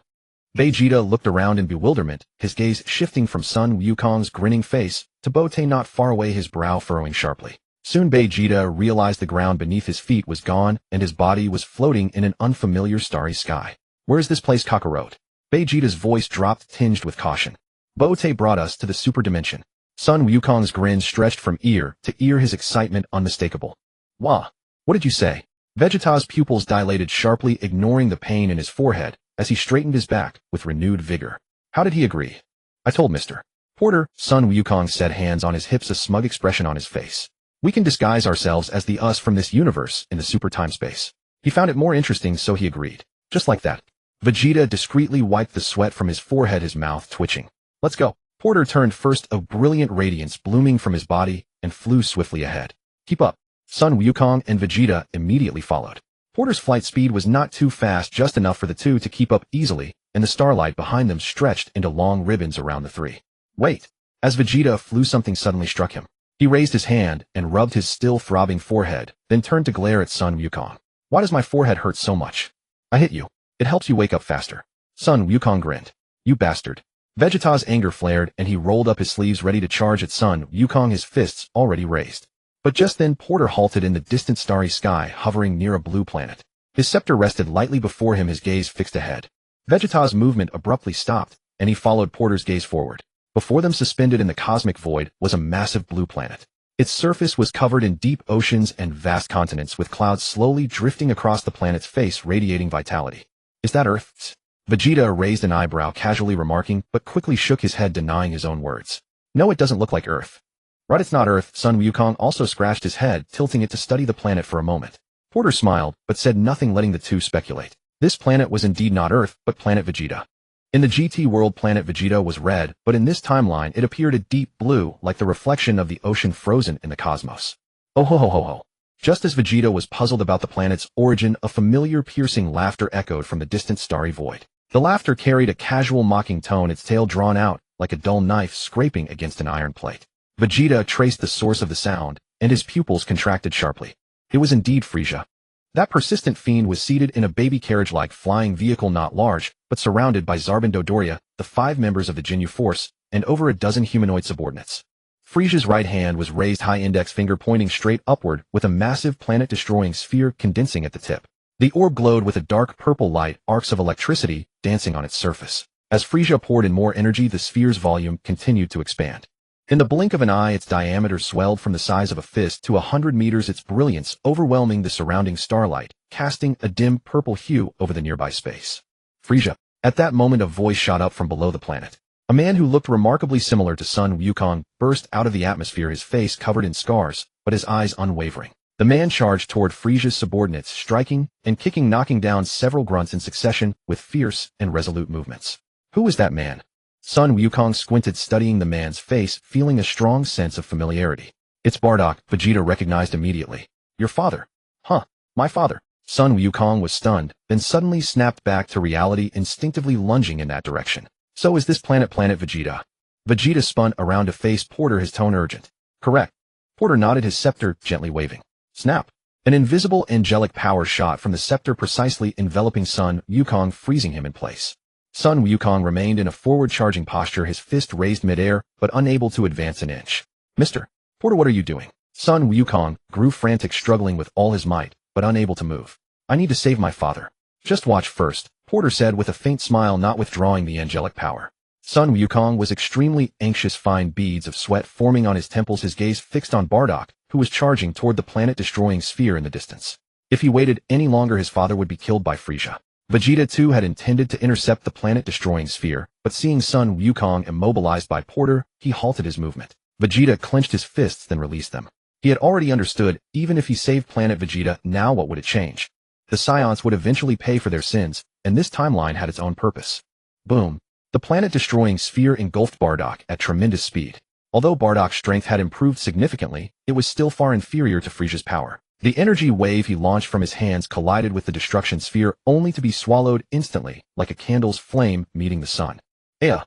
Vegeta looked around in bewilderment, his gaze shifting from Sun Wukong's grinning face to Bote not far away, his brow furrowing sharply. Soon Vegeta realized the ground beneath his feet was gone, and his body was floating in an unfamiliar starry sky. Where is this place, Kakarot? Vegeta's voice dropped, tinged with caution. Bote brought us to the super dimension. Sun Wukong's grin stretched from ear to ear, his excitement unmistakable. Wah! What did you say? Vegeta's pupils dilated sharply, ignoring the pain in his forehead as he straightened his back with renewed vigor. How did he agree? I told Mr. Porter, Sun Wukong said, hands on his hips, a smug expression on his face. We can disguise ourselves as the us from this universe in the super time space. He found it more interesting, so he agreed. Just like that. Vegeta discreetly wiped the sweat from his forehead, his mouth twitching. Let's go. Porter turned first, a brilliant radiance blooming from his body, and flew swiftly ahead. Keep up. Sun Wukong and Vegeta immediately followed. Porter's flight speed was not too fast, just enough for the two to keep up easily, and the starlight behind them stretched into long ribbons around the three. Wait. As Vegeta flew, something suddenly struck him. He raised his hand and rubbed his still throbbing forehead, then turned to glare at Sun Wukong. Why does my forehead hurt so much? I hit you. It helps you wake up faster. Sun Wukong grinned. You bastard. Vegeta's anger flared, and he rolled up his sleeves, ready to charge at Sun Wukong, his fists already raised. But just then Porter halted in the distant starry sky, hovering near a blue planet. His scepter rested lightly before him, his gaze fixed ahead. Vegeta's movement abruptly stopped, and he followed Porter's gaze forward. Before them, suspended in the cosmic void, was a massive blue planet. Its surface was covered in deep oceans and vast continents, with clouds slowly drifting across the planet's face, radiating vitality. Is that Earth's? Vegeta raised an eyebrow, casually remarking, but quickly shook his head, denying his own words. No, it doesn't look like Earth. Right, it's not Earth. Sun Wukong also scratched his head, tilting it to study the planet for a moment. Porter smiled, but said nothing, letting the two speculate. This planet was indeed not Earth, but planet Vegeta. In the GT world, planet Vegeta was red, but in this timeline it appeared a deep blue, like the reflection of the ocean frozen in the cosmos. Oh ho ho ho ho. Just as Vegeta was puzzled about the planet's origin, a familiar piercing laughter echoed from the distant starry void. The laughter carried a casual mocking tone, its tail drawn out, like a dull knife scraping against an iron plate. Vegeta traced the source of the sound, and his pupils contracted sharply. It was indeed Frieza. That persistent fiend was seated in a baby carriage-like flying vehicle, not large, but surrounded by Zarbon Dodoria, the 5 members of the Ginyu Force, and over a dozen humanoid subordinates. Frieza's right hand was raised high, index finger pointing straight upward, with a massive planet-destroying sphere condensing at the tip. The orb glowed with a dark purple light, arcs of electricity dancing on its surface. As Frieza poured in more energy, the sphere's volume continued to expand. In the blink of an eye, its diameter swelled from the size of a fist to 100 meters, its brilliance overwhelming the surrounding starlight, casting a dim purple hue over the nearby space. Frieza. At that moment, a voice shot up from below the planet. A man who looked remarkably similar to Sun Wukong burst out of the atmosphere, his face covered in scars, but his eyes unwavering. The man charged toward Frieza's subordinates, striking and kicking, knocking down several grunts in succession with fierce and resolute movements. Who was that man? Sun Wukong squinted, studying the man's face, feeling a strong sense of familiarity. It's Bardock, Vegeta recognized immediately. Your father. Huh, my father. Sun Wukong was stunned, then suddenly snapped back to reality, instinctively lunging in that direction. So is this planet Vegeta? Vegeta spun around to face Porter, his tone urgent. Correct. Porter nodded, his scepter gently waving. Snap. An invisible angelic power shot from the scepter, precisely enveloping Sun Wukong, freezing him in place. Sun Wukong remained in a forward-charging posture, his fist raised midair, but unable to advance an inch. Mr. Porter, what are you doing? Sun Wukong grew frantic, struggling with all his might, but unable to move. I need to save my father. Just watch first, Porter said with a faint smile, not withdrawing the angelic power. Sun Wukong was extremely anxious, fine beads of sweat forming on his temples, his gaze fixed on Bardock, who was charging toward the planet-destroying sphere in the distance. If he waited any longer, his father would be killed by Frieza. Vegeta too had intended to intercept the planet-destroying sphere, but seeing Sun Wukong immobilized by Porter, he halted his movement. Vegeta clenched his fists, then released them. He had already understood, even if he saved planet Vegeta, now what would it change? The Scions would eventually pay for their sins, and this timeline had its own purpose. Boom. The planet-destroying sphere engulfed Bardock at tremendous speed. Although Bardock's strength had improved significantly, it was still far inferior to Frisia's power. The energy wave he launched from his hands collided with the destruction sphere only to be swallowed instantly, like a candle's flame meeting the sun. Ea!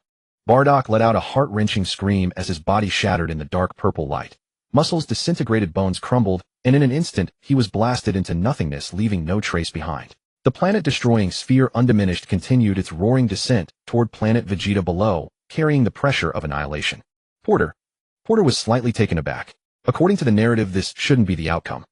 Bardock let out a heart-wrenching scream as his body shattered in the dark purple light. Muscles disintegrated, bones crumbled, and in an instant he was blasted into nothingness, leaving no trace behind. The planet-destroying sphere undiminished continued its roaring descent toward planet Vegeta below, carrying the pressure of annihilation. Porter was slightly taken aback. According to the narrative, this shouldn't be the outcome.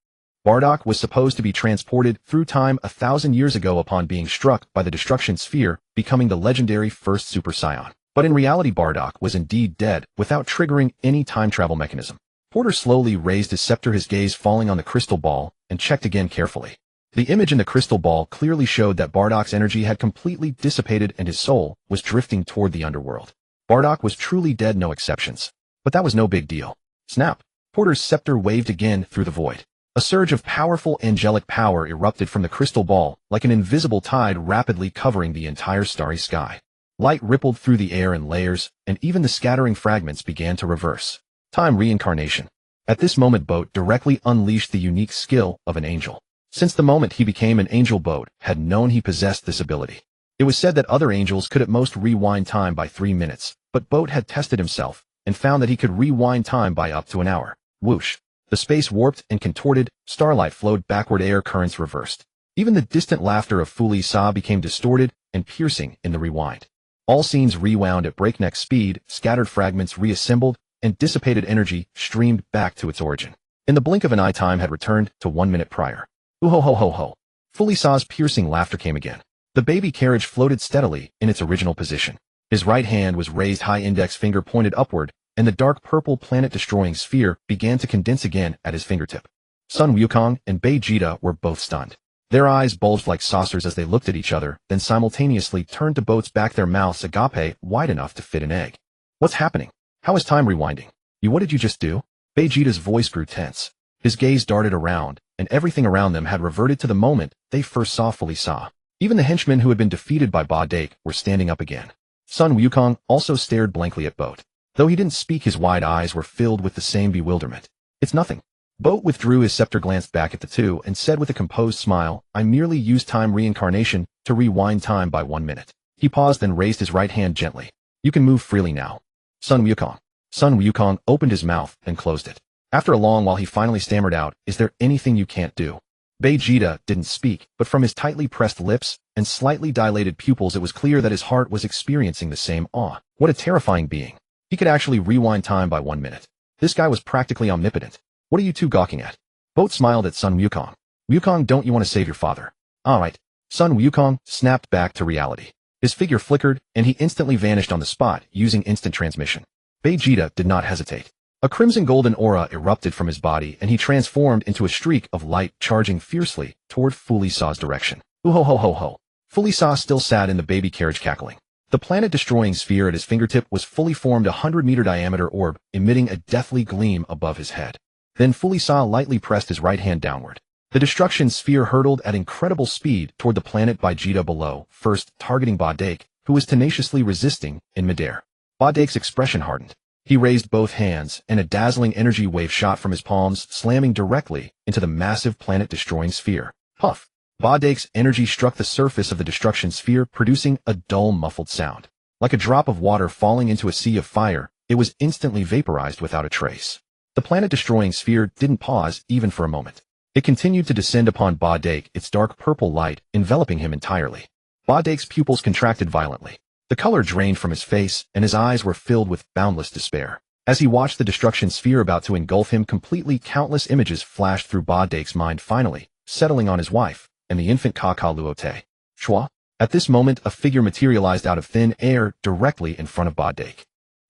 Bardock was supposed to be transported through time 1,000 years ago upon being struck by the destruction sphere, becoming the legendary first Super Saiyan. But in reality, Bardock was indeed dead, without triggering any time travel mechanism. Porter slowly raised his scepter, his gaze falling on the crystal ball, and checked again carefully. The image in the crystal ball clearly showed that Bardock's energy had completely dissipated and his soul was drifting toward the underworld. Bardock was truly dead, no exceptions. But that was no big deal. Snap! Porter's scepter waved again through the void. A surge of powerful angelic power erupted from the crystal ball, like an invisible tide rapidly covering the entire starry sky. Light rippled through the air in layers, and even the scattering fragments began to reverse. Time reincarnation. At this moment, Boat directly unleashed the unique skill of an angel. Since the moment he became an angel, Boat had known he possessed this ability. It was said that other angels could at most rewind time by 3 minutes, but Boat had tested himself and found that he could rewind time by up to an hour. Whoosh. The space warped and contorted, starlight flowed backward, air currents reversed. Even the distant laughter of Fuli Sa became distorted and piercing in the rewind. All scenes rewound at breakneck speed, scattered fragments reassembled, and dissipated energy streamed back to its origin. In the blink of an eye, time had returned to 1 minute prior. Ooh ho ho ho ho. Fuli Sa's piercing laughter came again. The baby carriage floated steadily in its original position. His right hand was raised high, index finger pointed upward, and the dark purple planet-destroying sphere began to condense again at his fingertip. Sun Wukong and Vegeta were both stunned. Their eyes bulged like saucers as they looked at each other, then simultaneously turned to Boat's back, their mouths agape wide enough to fit an egg. What's happening? How is time rewinding? What did you just do? Vegeta's voice grew tense. His gaze darted around, and everything around them had reverted to the moment they first saw Fuli Sa. Even the henchmen who had been defeated by Bardock were standing up again. Sun Wukong also stared blankly at Boat. Though he didn't speak, his wide eyes were filled with the same bewilderment. It's nothing. Boat withdrew his scepter, glanced back at the two, and said with a composed smile, I merely used time reincarnation to rewind time by 1 minute. He paused, then raised his right hand gently. You can move freely now. Sun Wukong opened his mouth and closed it. After a long while he finally stammered out, is there anything you can't do? Vegeta didn't speak, but from his tightly pressed lips and slightly dilated pupils it was clear that his heart was experiencing the same awe. What a terrifying being. He could actually rewind time by 1 minute. This guy was practically omnipotent. What are you two gawking at? Boat smiled at Sun Wukong. Wukong, don't you want to save your father? Alright. Sun Wukong snapped back to reality. His figure flickered, and he instantly vanished on the spot using instant transmission. Vegeta did not hesitate. A crimson golden aura erupted from his body, and he transformed into a streak of light, charging fiercely toward Fuli Sa's direction. Ooh ho ho ho ho. Fuli Sa still sat in the baby carriage cackling. The planet-destroying sphere at his fingertip was fully formed, a 100-meter diameter orb, emitting a deathly gleam above his head. Then Fuli Sa lightly pressed his right hand downward. The destruction sphere hurtled at incredible speed toward the planet Vegeta below, first targeting Bardock, who was tenaciously resisting in midair. Bardock's expression hardened. He raised both hands, and a dazzling energy wave shot from his palms, slamming directly into the massive planet-destroying sphere. Puff! Bardock's energy struck the surface of the destruction sphere, producing a dull, muffled sound. Like a drop of water falling into a sea of fire, it was instantly vaporized without a trace. The planet-destroying sphere didn't pause even for a moment. It continued to descend upon Bardock, its dark purple light enveloping him entirely. Bardock's pupils contracted violently. The color drained from his face, and his eyes were filled with boundless despair. As he watched the destruction sphere about to engulf him completely, countless images flashed through Bardock's mind, finally settling on his wife and the infant Kakaluote. Chua. At this moment, a figure materialized out of thin air directly in front of Bardock.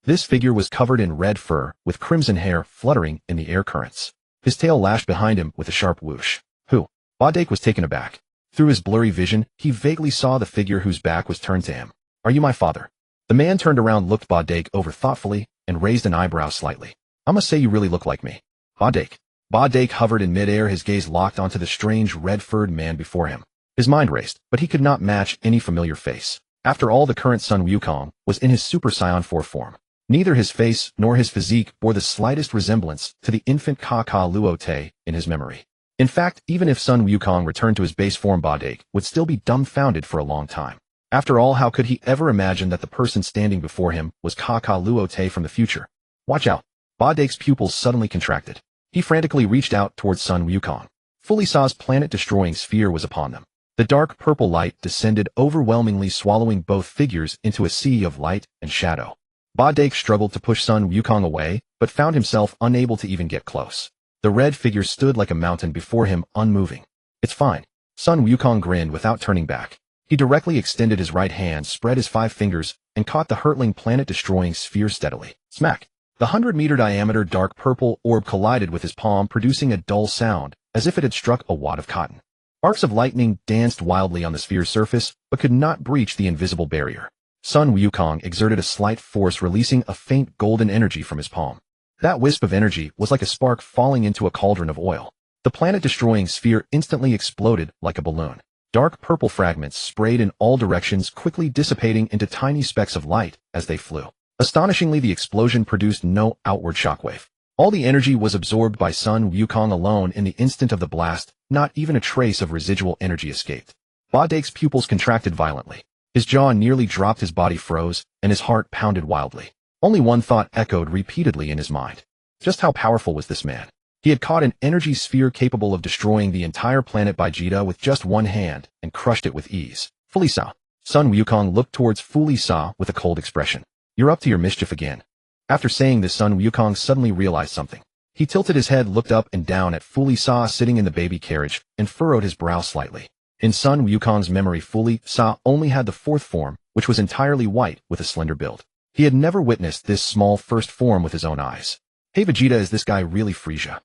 This figure was covered in red fur, with crimson hair fluttering in the air currents. His tail lashed behind him with a sharp whoosh. Who? Bardock was taken aback. Through his blurry vision, he vaguely saw the figure whose back was turned to him. Are you my father? The man turned around, looked Bardock over thoughtfully, and raised an eyebrow slightly. I must say you really look like me. Bardock. Bardock hovered in midair, his gaze locked onto the strange red-furred man before him. His mind raced, but he could not match any familiar face. After all, the current Sun Wukong was in his Super Saiyan 4 form. Neither his face nor his physique bore the slightest resemblance to the infant Kaka Luote in his memory. In fact, even if Sun Wukong returned to his base form, Bodake would still be dumbfounded for a long time. After all, how could he ever imagine that the person standing before him was Kaka Luote from the future? Watch out. Bodake's pupils suddenly contracted. He frantically reached out towards Sun Wukong. Fully Saw's planet-destroying sphere was upon them. The dark purple light descended overwhelmingly, swallowing both figures into a sea of light and shadow. Bodake struggled to push Sun Wukong away, but found himself unable to even get close. The red figure stood like a mountain before him, unmoving. It's fine. Sun Wukong grinned without turning back. He directly extended his right hand, spread his 5 fingers, and caught the hurtling planet-destroying sphere steadily. Smack! The 100-meter diameter dark purple orb collided with his palm, producing a dull sound, as if it had struck a wad of cotton. Arcs of lightning danced wildly on the sphere's surface, but could not breach the invisible barrier. Sun Wukong exerted a slight force, releasing a faint golden energy from his palm. That wisp of energy was like a spark falling into a cauldron of oil. The planet-destroying sphere instantly exploded like a balloon. Dark purple fragments sprayed in all directions, quickly dissipating into tiny specks of light as they flew. Astonishingly, the explosion produced no outward shockwave. All the energy was absorbed by Sun Wukong alone in the instant of the blast. Not even a trace of residual energy escaped. Bodake's pupils contracted violently. His jaw nearly dropped, his body froze, and his heart pounded wildly. Only one thought echoed repeatedly in his mind. Just how powerful was this man? He had caught an energy sphere capable of destroying the entire planet Vegeta with just one hand, and crushed it with ease. Fully Saw. Sun Wukong looked towards Fully Saw with a cold expression. You're up to your mischief again. After saying this, Sun Wukong suddenly realized something. He tilted his head, looked up and down at Fully Saw sitting in the baby carriage, and furrowed his brow slightly. In Sun Wukong's memory, Fully Saw only had the 4th form, which was entirely white with a slender build. He had never witnessed this small first form with his own eyes. Hey Vegeta, is this guy really Frieza?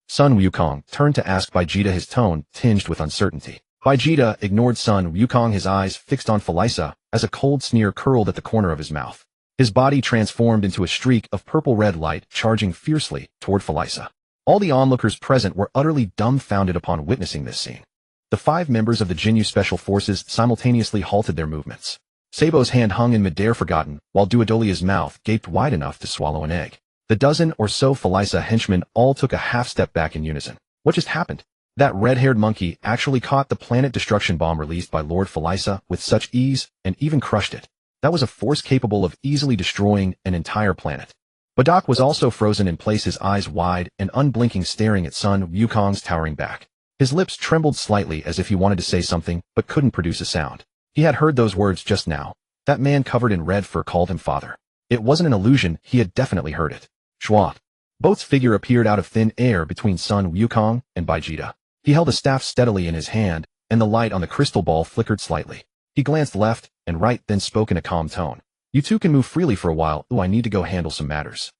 Sun Wukong turned to ask Vegeta, his tone tinged with uncertainty. Vegeta ignored Sun Wukong, his eyes fixed on Felisa, as a cold sneer curled at the corner of his mouth. His body transformed into a streak of purple-red light, charging fiercely toward Felisa. All the onlookers present were utterly dumbfounded upon witnessing this scene. The 5 members of the Jinyu Special Forces simultaneously halted their movements. Sabo's hand hung in midair forgotten, while Duodolia's mouth gaped wide enough to swallow an egg. The dozen or so Felisa henchmen all took a half-step back in unison. What just happened? That red-haired monkey actually caught the planet destruction bomb released by Lord Felisa with such ease, and even crushed it. That was a force capable of easily destroying an entire planet. Bardock was also frozen in place, his eyes wide and unblinking, staring at Sun Wukong's towering back. His lips trembled slightly as if he wanted to say something, but couldn't produce a sound. He had heard those words just now. That man covered in red fur called him father. It wasn't an illusion, he had definitely heard it. Schwa. Boat's figure appeared out of thin air between Sun Wukong and Vegeta. He held a staff steadily in his hand, and the light on the crystal ball flickered slightly. He glanced left and right, then spoke in a calm tone. You two can move freely for a while. I need to go handle some matters.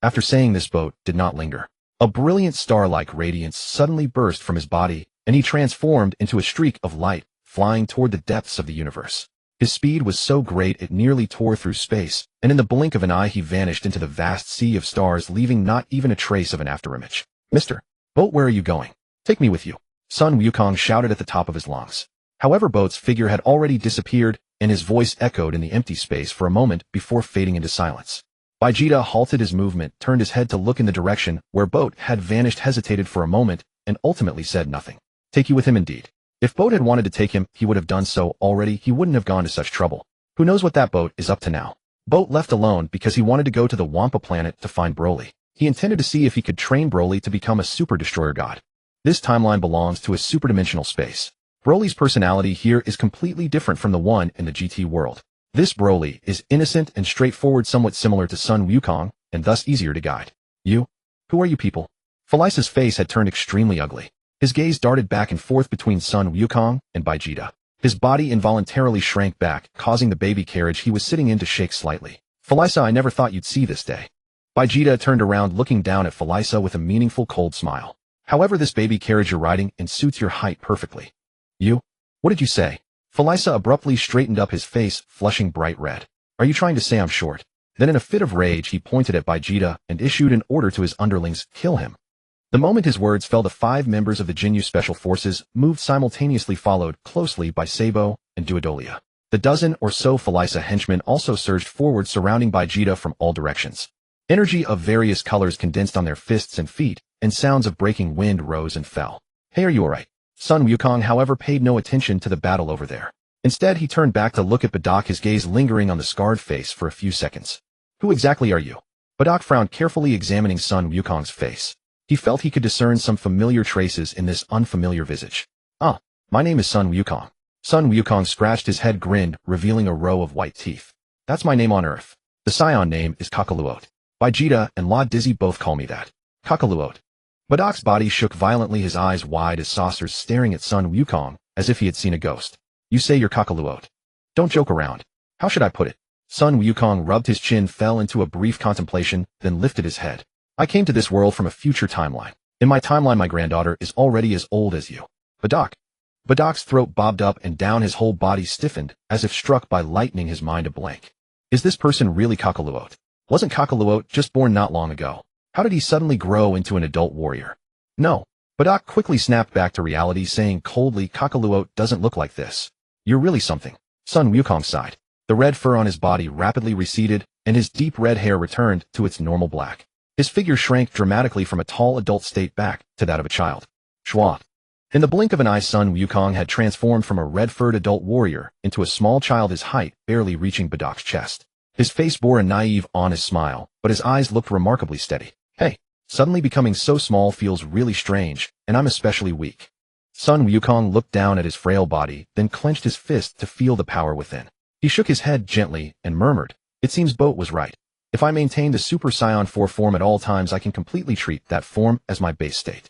After saying this, Boat did not linger. A brilliant star-like radiance suddenly burst from his body, and he transformed into a streak of light, flying toward the depths of the universe. His speed was so great it nearly tore through space, and in the blink of an eye he vanished into the vast sea of stars, leaving not even a trace of an afterimage. Mr. Boat, where are you going? Take me with you. Sun Wukong shouted at the top of his lungs. However, Boat's figure had already disappeared, and his voice echoed in the empty space for a moment before fading into silence. Vegeta halted his movement, turned his head to look in the direction where Boat had vanished, hesitated for a moment, and ultimately said nothing. Take you with him indeed. If Boat had wanted to take him, he would have done so already. He wouldn't have gone to such trouble. Who knows what that Boat is up to now? Boat left alone because he wanted to go to the Wampa planet to find Broly. He intended to see if he could train Broly to become a super destroyer god. This timeline belongs to a superdimensional space. Broly's personality here is completely different from the one in the GT world. This Broly is innocent and straightforward, somewhat similar to Sun Wukong, and thus easier to guide. You? Who are you people? Felice's face had turned extremely ugly. His gaze darted back and forth between Sun Wukong and Vegeta. His body involuntarily shrank back, causing the baby carriage he was sitting in to shake slightly. Felice, I never thought you'd see this day. Vegeta turned around, looking down at Felice with a meaningful cold smile. However, this baby carriage you're riding in suits your height perfectly. You? What did you say? Felice abruptly straightened up, his face flushing bright red. Are you trying to say I'm short? Then in a fit of rage he pointed at Vegeta and issued an order to his underlings, kill him. The moment his words fell, the 5 members of the Jinyu Special Forces moved simultaneously, followed closely by Sabo and Duodolia. The dozen or so Phalisa henchmen also surged forward, surrounding Vegeta from all directions. Energy of various colors condensed on their fists and feet, and sounds of breaking wind rose and fell. "Hey, are you alright?" Sun Wukong, however, paid no attention to the battle over there. Instead, he turned back to look at Bardock, his gaze lingering on the scarred face for a few seconds. "Who exactly are you?" Bardock frowned, carefully examining Sun Wukong's face. He felt he could discern some familiar traces in this unfamiliar visage. "Ah, my name is Sun Wukong." Sun Wukong scratched his head, grinned, revealing a row of white teeth. "That's my name on Earth. The Scion name is Kakaluot. Vegeta and La Dizzy both call me that. Kakaluot." Bardock's body shook violently, his eyes wide as saucers, staring at Sun Wukong as if he had seen a ghost. "You say you're Kakaluot? Don't joke around. How should I put it?" Sun Wukong rubbed his chin, fell into a brief contemplation, then lifted his head. "I came to this world from a future timeline. In my timeline, my granddaughter is already as old as you." "Bardock." Bardock's throat bobbed up and down, his whole body stiffened, as if struck by lightning, his mind a blank. Is this person really Kakaluot? Wasn't Kakaluot just born not long ago? How did he suddenly grow into an adult warrior? "No." Bardock quickly snapped back to reality, saying coldly, "Kakaluot doesn't look like this. You're really something." Sun Wukong sighed. The red fur on his body rapidly receded, and his deep red hair returned to its normal black. His figure shrank dramatically from a tall adult state back to that of a child. Schwa. In the blink of an eye, Sun Wukong had transformed from a red-furred adult warrior into a small child, his height barely reaching Bardock's chest. His face bore a naive, honest smile, but his eyes looked remarkably steady. "Hey, suddenly becoming so small feels really strange, and I'm especially weak." Sun Wukong looked down at his frail body, then clenched his fist to feel the power within. He shook his head gently and murmured, "It seems Boat was right. If I maintain the Super Saiyan 4 form at all times, I can completely treat that form as my base state."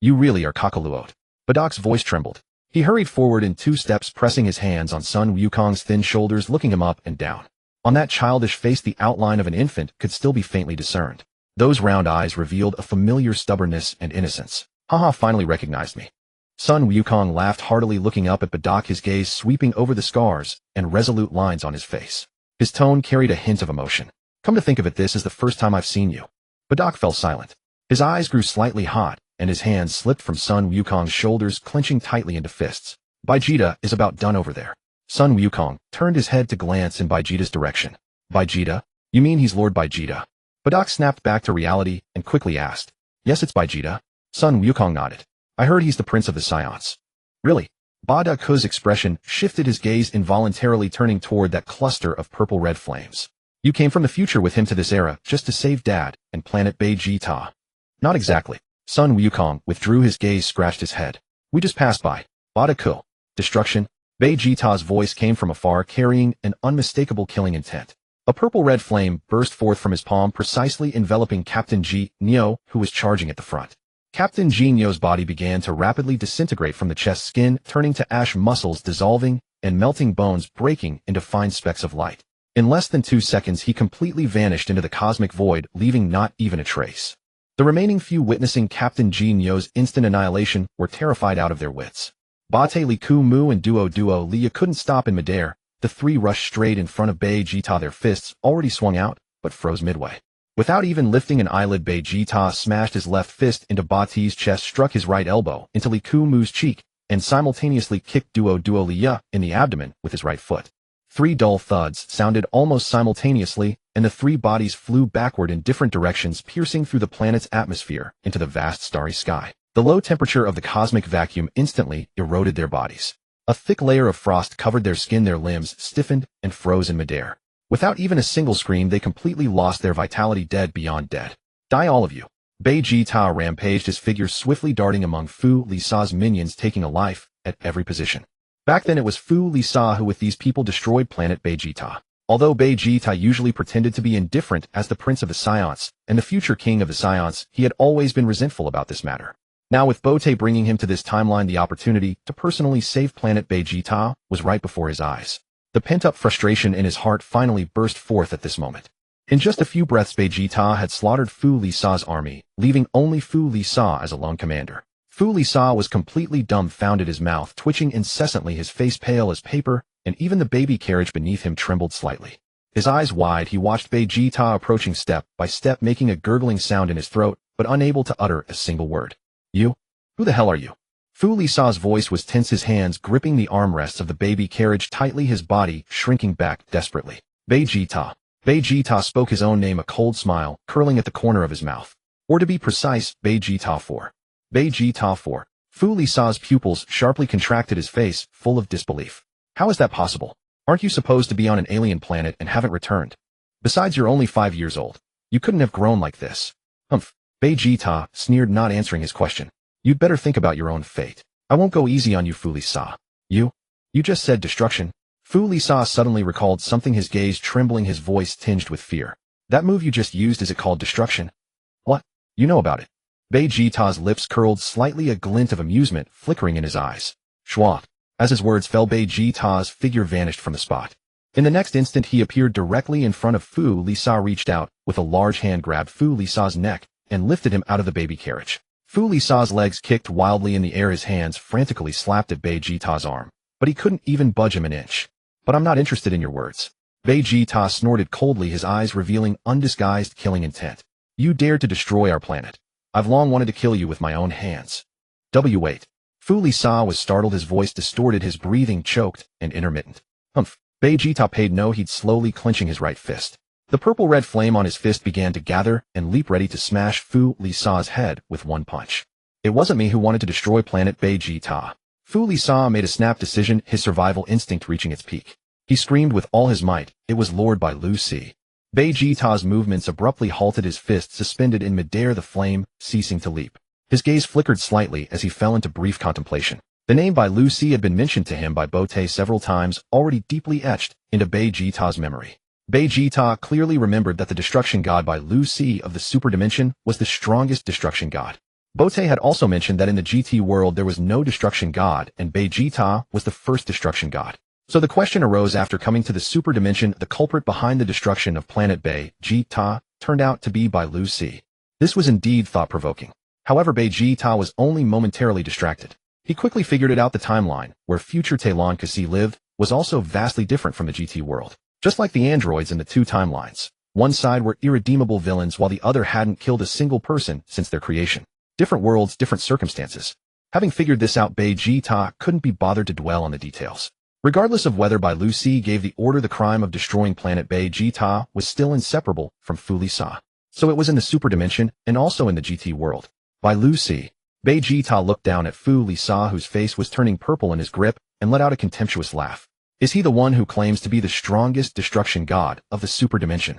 You really are Kakaluot." Bardock's voice trembled. He hurried forward in 2 steps, pressing his hands on Sun Wukong's thin shoulders, looking him up and down. On that childish face, the outline of an infant could still be faintly discerned. Those round eyes revealed a familiar stubbornness and innocence. "Haha, finally recognized me." Sun Wukong laughed heartily, looking up at Bardock, his gaze sweeping over the scars and resolute lines on his face. His tone carried a hint of emotion. "Come to think of it, this is the first time I've seen you." Bardock fell silent. His eyes grew slightly hot, and his hands slipped from Sun Wukong's shoulders, clenching tightly into fists. "Vegeta is about done over there." Sun Wukong turned his head to glance in Vegeta's direction. "Vegeta? You mean he's Lord Vegeta?" Bardock snapped back to reality and quickly asked. "Yes, it's Vegeta." Sun Wukong nodded. "I heard he's the Prince of the Saiyans." "Really?" Bardock's expression shifted, his gaze involuntarily turning toward that cluster of purple-red flames. "You came from the future with him to this era just to save Dad and planet Vegeta." "Not exactly." Sun Wukong withdrew his gaze, scratched his head. "We just passed by. Bardock. Destruction." Vegeta's voice came from afar, carrying an unmistakable killing intent. A purple-red flame burst forth from his palm, precisely enveloping Captain G. Neo, who was charging at the front. Captain G. Neo's body began to rapidly disintegrate from the chest, skin turning to ash, muscles dissolving, and melting bones breaking into fine specks of light. In less than 2 seconds, he completely vanished into the cosmic void, leaving not even a trace. The remaining few witnessing Captain G. Neo's instant annihilation were terrified out of their wits. Bate, Liku Mu, and Duo Lia couldn't stop in midair. The 3 rushed straight in front of Vegeta, their fists already swung out, but froze midway. Without even lifting an eyelid, Vegeta smashed his left fist into Bate's chest, struck his right elbow into Liku Mu's cheek, and simultaneously kicked Duo Lia in the abdomen with his right foot. 3 dull thuds sounded almost simultaneously, and the 3 bodies flew backward in different directions, piercing through the planet's atmosphere into the vast starry sky. The low temperature of the cosmic vacuum instantly eroded their bodies. A thick layer of frost covered their skin, their limbs stiffened and froze in midair. Without even a single scream, they completely lost their vitality, dead beyond dead. "Die all of you." Vegeta rampaged, his figure swiftly darting among Fu Lisa's minions, taking a life at every position. Back then it was Fu Lisa who with these people destroyed planet Vegeta. Although Vegeta usually pretended to be indifferent as the Prince of the Saiyans and the future King of the Saiyans, he had always been resentful about this matter. Now with Bote bringing him to this timeline, the opportunity to personally save planet Vegeta was right before his eyes. The pent-up frustration in his heart finally burst forth at this moment. In just a few breaths, Vegeta had slaughtered Fu Lisa's army, leaving only Fu Lisa as a lone commander. Fu Lisa was completely dumbfounded, his mouth twitching incessantly, his face pale as paper, and even the baby carriage beneath him trembled slightly. His eyes wide, he watched Vegeta approaching step by step, making a gurgling sound in his throat, but unable to utter a single word. "You? Who the hell are you?" Fu Lisa's voice was tense, his hands gripping the armrests of the baby carriage tightly, his body shrinking back desperately. Beijita. Beijita spoke his own name, a cold smile curling at the corner of his mouth. Or to be precise, Beijita 4. Beijita 4. Fu Lisa's pupils sharply contracted, his face full of disbelief. How is that possible? Aren't you supposed to be on an alien planet and haven't returned? Besides, you're only 5 years old. You couldn't have grown like this. Humph. Beijita sneered, not answering his question. You'd better think about your own fate. I won't go easy on you, Fu Lisa. You just said destruction. Fu Lisa suddenly recalled something, his gaze trembling, his voice tinged with fear. That move you just used, is it called destruction? What? You know about it. Beijita's lips curled slightly, a glint of amusement flickering in his eyes. Schwa. As his words fell, Beijita's figure vanished from the spot. In the next instant, he appeared directly in front of Fu Lisa, reached out with a large hand, grabbed Fu Lisa's neck, and lifted him out of the baby carriage. Fu Lisa's legs kicked wildly in the air, his hands frantically slapped at Beijita's arm, but he couldn't even budge him an inch. But I'm not interested in your words. Beijita snorted coldly, his eyes revealing undisguised killing intent. You dared to destroy our planet. I've long wanted to kill you with my own hands. Wait. Fu Lisa was startled, his voice distorted, his breathing choked and intermittent. Humph. Beijita paid no heed, slowly clenching his right fist. The purple-red flame on his fist began to gather and leap, ready to smash Fu Lisa's head with one punch. It wasn't me who wanted to destroy planet Beijita. Fu Lisa made a snap decision, his survival instinct reaching its peak. He screamed with all his might. It was Lord by Lucy. Beijita's movements abruptly halted, his fist suspended in midair, the flame ceasing to leap. His gaze flickered slightly as he fell into brief contemplation. The name Bai Lucy had been mentioned to him by Bote several times, already deeply etched into Beijita's memory. Beijita clearly remembered that the destruction god Bai Lucy of the superdimension was the strongest destruction god. Bote had also mentioned that in the GT world there was no destruction god, and Beijita was the first destruction god. So the question arose, after coming to the superdimension, the culprit behind the destruction of planet Beijita turned out to be Bai Lucy. This was indeed thought-provoking. However, Beijita was only momentarily distracted. He quickly figured it out. The timeline, where future Talon Kasi lived, was also vastly different from the GT world. Just like the androids in the two timelines, one side were irredeemable villains while the other hadn't killed a single person since their creation. Different worlds, different circumstances. Having figured this out, Beijita couldn't be bothered to dwell on the details. Regardless of whether Bai Lucy gave the order, the crime of destroying planet Beijita was still inseparable from Fu Lisa. So it was in the superdimension and also in the GT world. Bai Lucy. Beijita looked down at Fu Lisa, whose face was turning purple in his grip, and let out a contemptuous laugh. Is he the one who claims to be the strongest destruction god of the superdimension?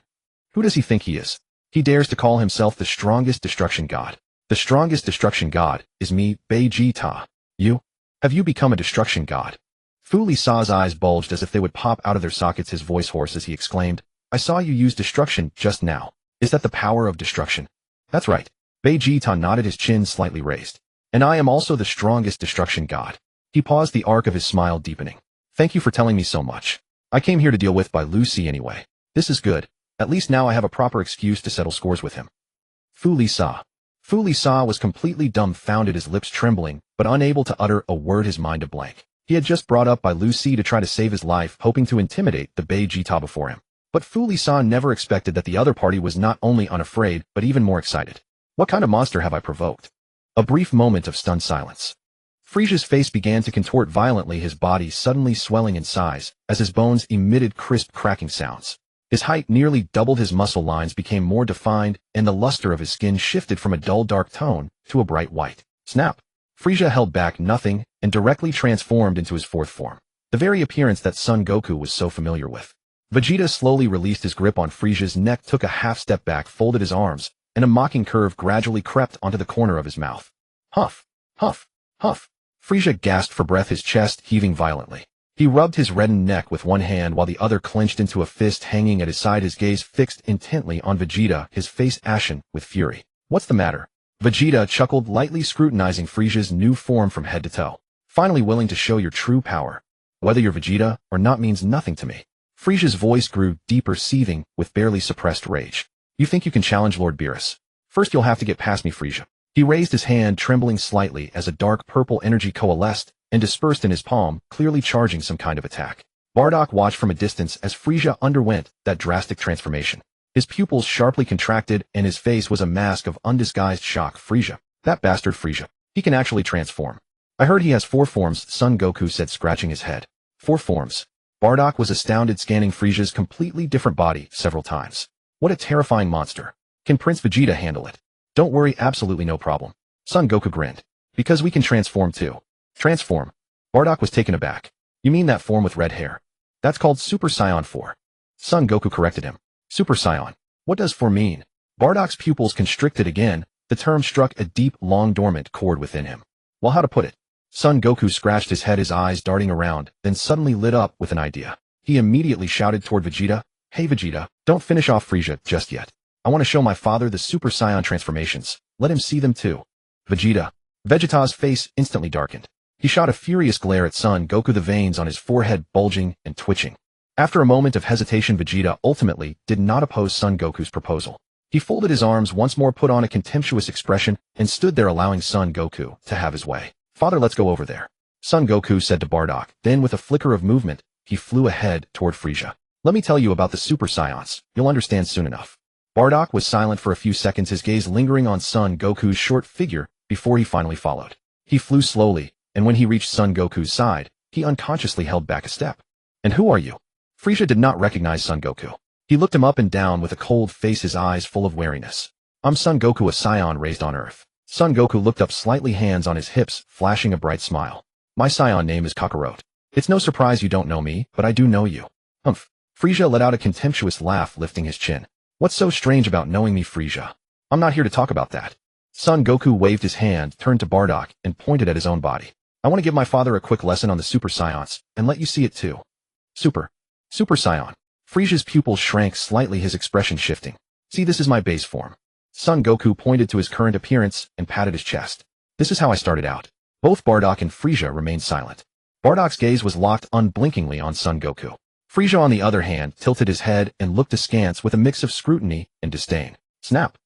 Who does he think he is? He dares to call himself the strongest destruction god. The strongest destruction god is me, Beijita. You? Have you become a destruction god? Fu Lisa's eyes bulged as if they would pop out of their sockets, his voice hoarse as he exclaimed, I saw you use destruction just now. Is that the power of destruction? That's right. Beijita nodded, his chin slightly raised. And I am also the strongest destruction god. He paused, the arc of his smile deepening. Thank you for telling me so much. I came here to deal with Bai Lucy anyway. This is good. At least now I have a proper excuse to settle scores with him. Fu Lisa. Fu Lisa was completely dumbfounded, his lips trembling, but unable to utter a word, his mind a blank. He had just brought up Bai Lucy to try to save his life, hoping to intimidate the Beijita before him. But Fu Lisa never expected that the other party was not only unafraid, but even more excited. What kind of monster have I provoked? A brief moment of stunned silence. Frisia's face began to contort violently, his body suddenly swelling in size, as his bones emitted crisp cracking sounds. His height nearly doubled, his muscle lines became more defined, and the luster of his skin shifted from a dull dark tone to a bright white. Snap! Frisia held back nothing, and directly transformed into his fourth form. The very appearance that Son Goku was so familiar with. Vegeta slowly released his grip on Frisia's neck, took a half step back, folded his arms, and a mocking curve gradually crept onto the corner of his mouth. Huff! Huff! Huff! Frisia gasped for breath, his chest heaving violently. He rubbed his reddened neck with one hand while the other clenched into a fist hanging at his side, his gaze fixed intently on Vegeta, his face ashen with fury. What's the matter? Vegeta chuckled, lightly scrutinizing Frisia's new form from head to toe. Finally willing to show your true power. Whether you're Vegeta or not means nothing to me. Frisia's voice grew deeper, seething with barely suppressed rage. You think you can challenge Lord Beerus? First you'll have to get past me, Frisia. He raised his hand, trembling slightly as a dark purple energy coalesced and dispersed in his palm, clearly charging some kind of attack. Bardock watched from a distance as Frisia underwent that drastic transformation. His pupils sharply contracted and his face was a mask of undisguised shock. Frisia. That bastard Frisia. He can actually transform. I heard he has 4 forms, Son Goku said, scratching his head. 4 forms. Bardock was astounded, scanning Frisia's completely different body several times. What a terrifying monster. Can Prince Vegeta handle it? Don't worry, absolutely no problem. Son Goku grinned. Because we can transform too. Transform. Bardock was taken aback. You mean that form with red hair? That's called Super Saiyan 4. Son Goku corrected him. Super Saiyan. What does 4 mean? Bardock's pupils constricted again. The term struck a deep, long dormant chord within him. Well, how to put it? Son Goku scratched his head, his eyes darting around, then suddenly lit up with an idea. He immediately shouted toward Vegeta, "Hey Vegeta, don't finish off Frieza just yet. I want to show my father the Super Saiyan transformations. Let him see them too." Vegeta's face instantly darkened. He shot a furious glare at Son Goku, the veins on his forehead bulging and twitching. After a moment of hesitation, Vegeta ultimately did not oppose Son Goku's proposal. He folded his arms once more, put on a contemptuous expression, and stood there, allowing Son Goku to have his way. "Father, let's go over there," Son Goku said to Bardock. Then with a flicker of movement, he flew ahead toward Frieza. "Let me tell you about the Super Saiyans. You'll understand soon enough." Bardock was silent for a few seconds, his gaze lingering on Son Goku's short figure before he finally followed. He flew slowly, and when he reached Son Goku's side, he unconsciously held back a step. "And who are you?" Frieza did not recognize Son Goku. He looked him up and down with a cold face, his eyes full of wariness. "I'm Son Goku, a Saiyan raised on Earth." Son Goku looked up slightly, hands on his hips, flashing a bright smile. "My Saiyan name is Kakarot. It's no surprise you don't know me, but I do know you." "Humph." Frieza let out a contemptuous laugh, lifting his chin. "What's so strange about knowing me, Frieza? I'm not here to talk about that." Son Goku waved his hand, turned to Bardock, and pointed at his own body. "I want to give my father a quick lesson on the Super Saiyans, and let you see it too." Super Saiyan. Frieza's pupils shrank slightly, his expression shifting. "See, this is my base form." Son Goku pointed to his current appearance and patted his chest. "This is how I started out." Both Bardock and Frieza remained silent. Bardock's gaze was locked unblinkingly on Son Goku. Frieza, on the other hand, tilted his head and looked askance with a mix of scrutiny and disdain. Snap!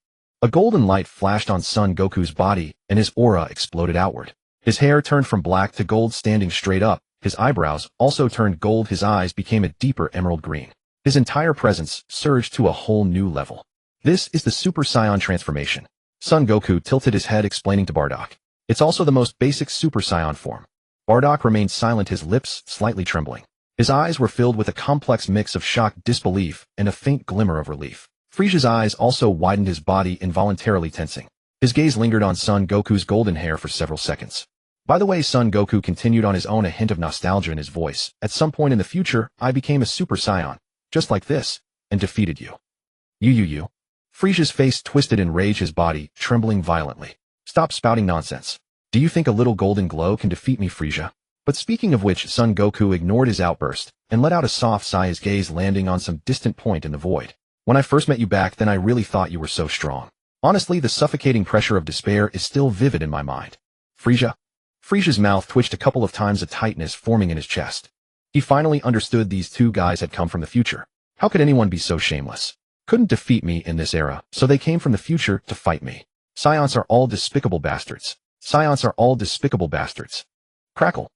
A golden light flashed on Son Goku's body, and his aura exploded outward. His hair turned from black to gold, standing straight up. His eyebrows also turned gold. His eyes became a deeper emerald green. His entire presence surged to a whole new level. "This is the Super Saiyan transformation." Son Goku tilted his head, explaining to Bardock. "It's also the most basic Super Saiyan form." Bardock remained silent, his lips slightly trembling. His eyes were filled with a complex mix of shock, disbelief, and a faint glimmer of relief. Frieza's eyes also widened, his body involuntarily tensing. His gaze lingered on Son Goku's golden hair for several seconds. "By the way," Son Goku continued on his own, a hint of nostalgia in his voice, "at some point in the future, I became a Super Saiyan, just like this, and defeated you." You. Frieza's face twisted in rage, his body trembling violently. "Stop spouting nonsense. Do you think a little golden glow can defeat me, Frieza?" But speaking of which, Son Goku ignored his outburst and let out a soft sigh, his gaze landing on some distant point in the void. "When I first met you back then, I really thought you were so strong. Honestly, the suffocating pressure of despair is still vivid in my mind." Frieza's mouth twitched a couple of times, a tightness forming in his chest. He finally understood these two guys had come from the future. How could anyone be so shameless? Couldn't defeat me in this era, so they came from the future to fight me. Saiyans are all despicable bastards. Crackle.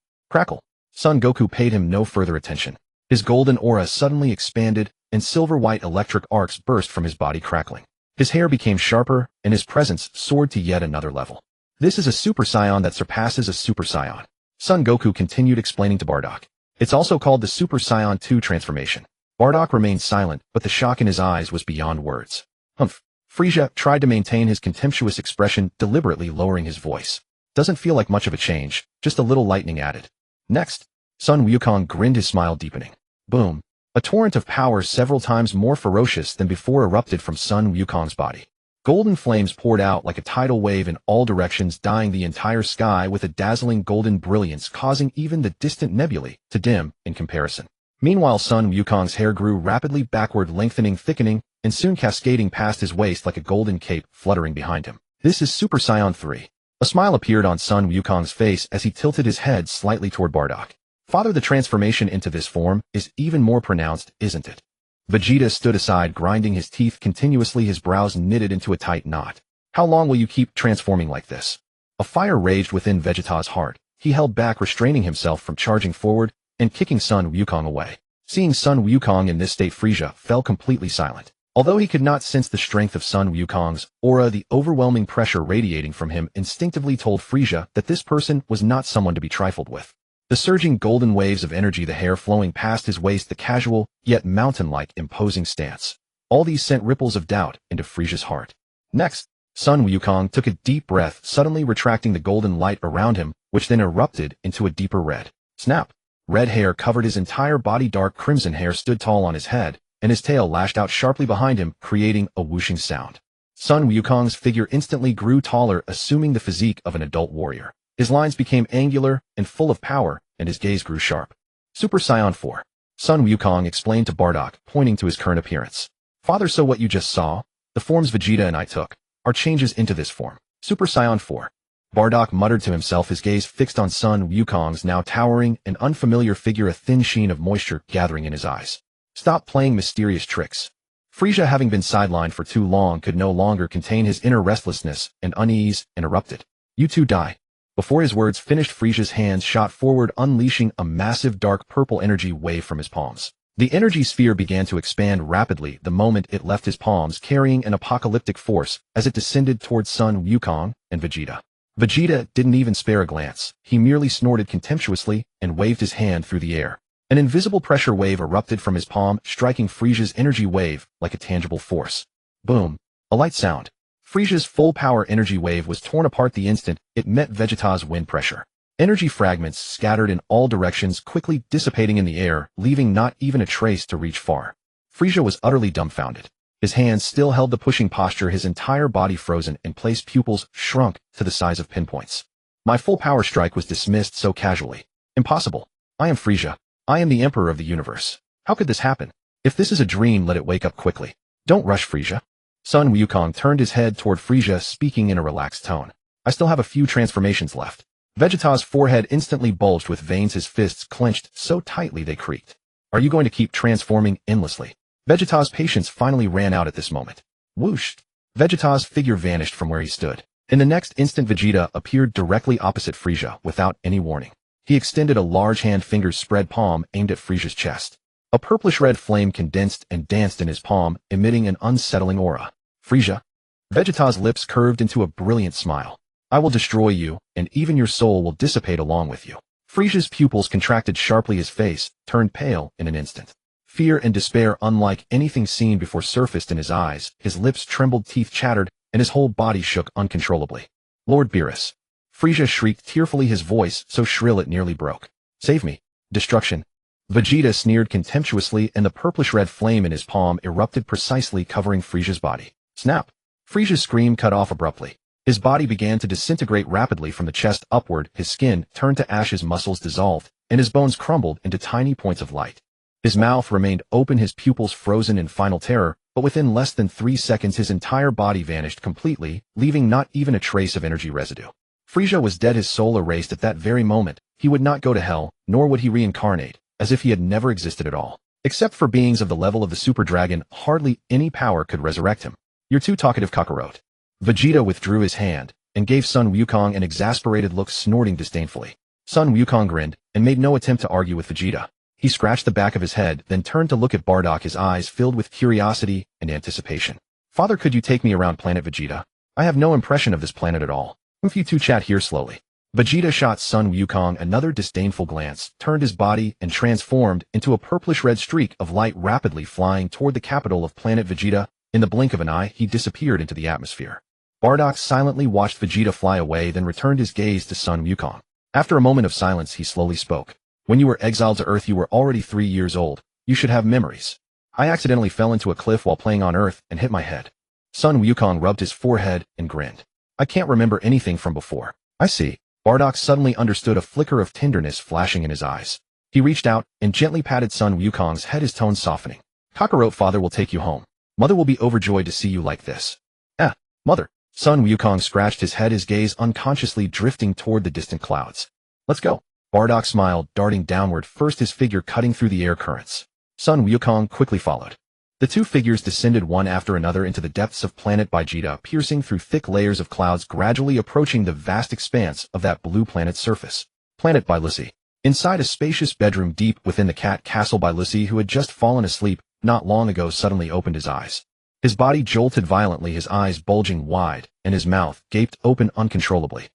Son Goku paid him no further attention. His golden aura suddenly expanded, and silver-white electric arcs burst from his body, crackling. His hair became sharper, and his presence soared to yet another level. "This is a Super Saiyan that surpasses a Super Saiyan," Son Goku continued, explaining to Bardock. "It's also called the Super Saiyan 2 transformation." Bardock remained silent, but the shock in his eyes was beyond words. "Humph." Frieza tried to maintain his contemptuous expression, deliberately lowering his voice. "Doesn't feel like much of a change, just a little lightning added." "Next." Sun Wukong grinned, his smile deepening. Boom. A torrent of power several times more ferocious than before erupted from Sun Wukong's body. Golden flames poured out like a tidal wave in all directions, dyeing the entire sky with a dazzling golden brilliance, causing even the distant nebulae to dim in comparison. Meanwhile, Sun Wukong's hair grew rapidly backward, lengthening, thickening, and soon cascading past his waist like a golden cape fluttering behind him. "This is Super Saiyan 3. A smile appeared on Sun Wukong's face as he tilted his head slightly toward Bardock. "Father, the transformation into this form is even more pronounced, isn't it?" Vegeta stood aside, grinding his teeth continuously, his brows knitted into a tight knot. "How long will you keep transforming like this?" A fire raged within Vegeta's heart. He held back, restraining himself from charging forward and kicking Sun Wukong away. Seeing Sun Wukong in this state, Frieza fell completely silent. Although he could not sense the strength of Sun Wukong's aura, the overwhelming pressure radiating from him instinctively told Frisia that this person was not someone to be trifled with. The surging golden waves of energy, the hair flowing past his waist, the casual, yet mountain-like imposing stance. All these sent ripples of doubt into Frisia's heart. Next, Sun Wukong took a deep breath, suddenly retracting the golden light around him, which then erupted into a deeper red. Snap! Red hair covered his entire body, dark crimson hair stood tall on his head, and his tail lashed out sharply behind him, creating a whooshing sound. Sun Wukong's figure instantly grew taller, assuming the physique of an adult warrior. His lines became angular and full of power, and his gaze grew sharp. Super Saiyan 4. Sun Wukong explained to Bardock, pointing to his current appearance. Father, so what you just saw, the forms Vegeta and I took, are changes into this form. Super Saiyan 4. Bardock muttered to himself, his gaze fixed on Sun Wukong's now towering and unfamiliar figure, a thin sheen of moisture gathering in his eyes. Stop playing mysterious tricks. Frisia, having been sidelined for too long, could no longer contain his inner restlessness and unease and erupted. You two die. Before his words finished, Frisia's hands shot forward, unleashing a massive dark purple energy wave from his palms. The energy sphere began to expand rapidly the moment it left his palms, carrying an apocalyptic force as it descended towards Sun Wukong and Vegeta. Vegeta didn't even spare a glance. He merely snorted contemptuously and waved his hand through the air. An invisible pressure wave erupted from his palm, striking Frisia's energy wave like a tangible force. Boom! A light sound. Frisia's full-power energy wave was torn apart the instant it met Vegeta's wind pressure. Energy fragments scattered in all directions, quickly dissipating in the air, leaving not even a trace to reach far. Frisia was utterly dumbfounded. His hands still held the pushing posture, his entire body frozen in place, pupils shrunk to the size of pinpoints. My full-power strike was dismissed so casually. Impossible. I am Frisia. I am the Emperor of the universe. How could this happen? If this is a dream, let it wake up quickly. Don't rush, Frisia. Sun Wukong turned his head toward Frisia, speaking in a relaxed tone. I still have a few transformations left. Vegeta's forehead instantly bulged with veins, his fists clenched so tightly they creaked. Are you going to keep transforming endlessly? Vegeta's patience finally ran out at this moment. Whoosh! Vegeta's figure vanished from where he stood. In the next instant, Vegeta appeared directly opposite Frisia without any warning. He extended a large hand, fingers spread palm aimed at Frisia's chest. A purplish-red flame condensed and danced in his palm, emitting an unsettling aura. Frisia? Vegeta's lips curved into a brilliant smile. I will destroy you, and even your soul will dissipate along with you. Frisia's pupils contracted sharply, his face turned pale in an instant. Fear and despair unlike anything seen before surfaced in his eyes, his lips trembled, teeth chattered, and his whole body shook uncontrollably. Lord Beerus. Frisia shrieked tearfully, his voice so shrill it nearly broke. Save me. Destruction. Vegeta sneered contemptuously, and the purplish-red flame in his palm erupted precisely, covering Frisia's body. Snap! Frisia's scream cut off abruptly. His body began to disintegrate rapidly from the chest upward, his skin turned to ash, his muscles dissolved, and his bones crumbled into tiny points of light. His mouth remained open, his pupils frozen in final terror, but within less than 3 seconds his entire body vanished completely, leaving not even a trace of energy residue. Frisia was dead, his soul erased at that very moment. He would not go to hell, nor would he reincarnate, as if he had never existed at all. Except for beings of the level of the Super Dragon, hardly any power could resurrect him. You're too talkative, Kakarot. Vegeta withdrew his hand, and gave Sun Wukong an exasperated look, snorting disdainfully. Sun Wukong grinned, and made no attempt to argue with Vegeta. He scratched the back of his head, then turned to look at Bardock, his eyes filled with curiosity and anticipation. Father, could you take me around planet Vegeta? I have no impression of this planet at all. If you two chat here slowly. Vegeta shot Sun Wukong another disdainful glance, turned his body, and transformed into a purplish-red streak of light, rapidly flying toward the capital of planet Vegeta. In the blink of an eye, he disappeared into the atmosphere. Bardock silently watched Vegeta fly away, then returned his gaze to Sun Wukong. After a moment of silence, he slowly spoke. When you were exiled to Earth, you were already 3 years old. You should have memories. I accidentally fell into a cliff while playing on Earth and hit my head. Sun Wukong rubbed his forehead and grinned. I can't remember anything from before. I see. Bardock suddenly understood, a flicker of tenderness flashing in his eyes. He reached out and gently patted Sun Wukong's head, his tone softening. Kakarot, father will take you home. Mother will be overjoyed to see you like this. Mother. Sun Wukong scratched his head, his gaze unconsciously drifting toward the distant clouds. Let's go. Bardock smiled, darting downward, first his figure cutting through the air currents. Sun Wukong quickly followed. The two figures descended one after another into the depths of planet Vegeta, piercing through thick layers of clouds, gradually approaching the vast expanse of that blue planet's surface. Planet Beerus. Inside a spacious bedroom deep within the cat castle, Beerus, who had just fallen asleep not long ago, suddenly opened his eyes. His body jolted violently, his eyes bulging wide, and his mouth gaped open uncontrollably.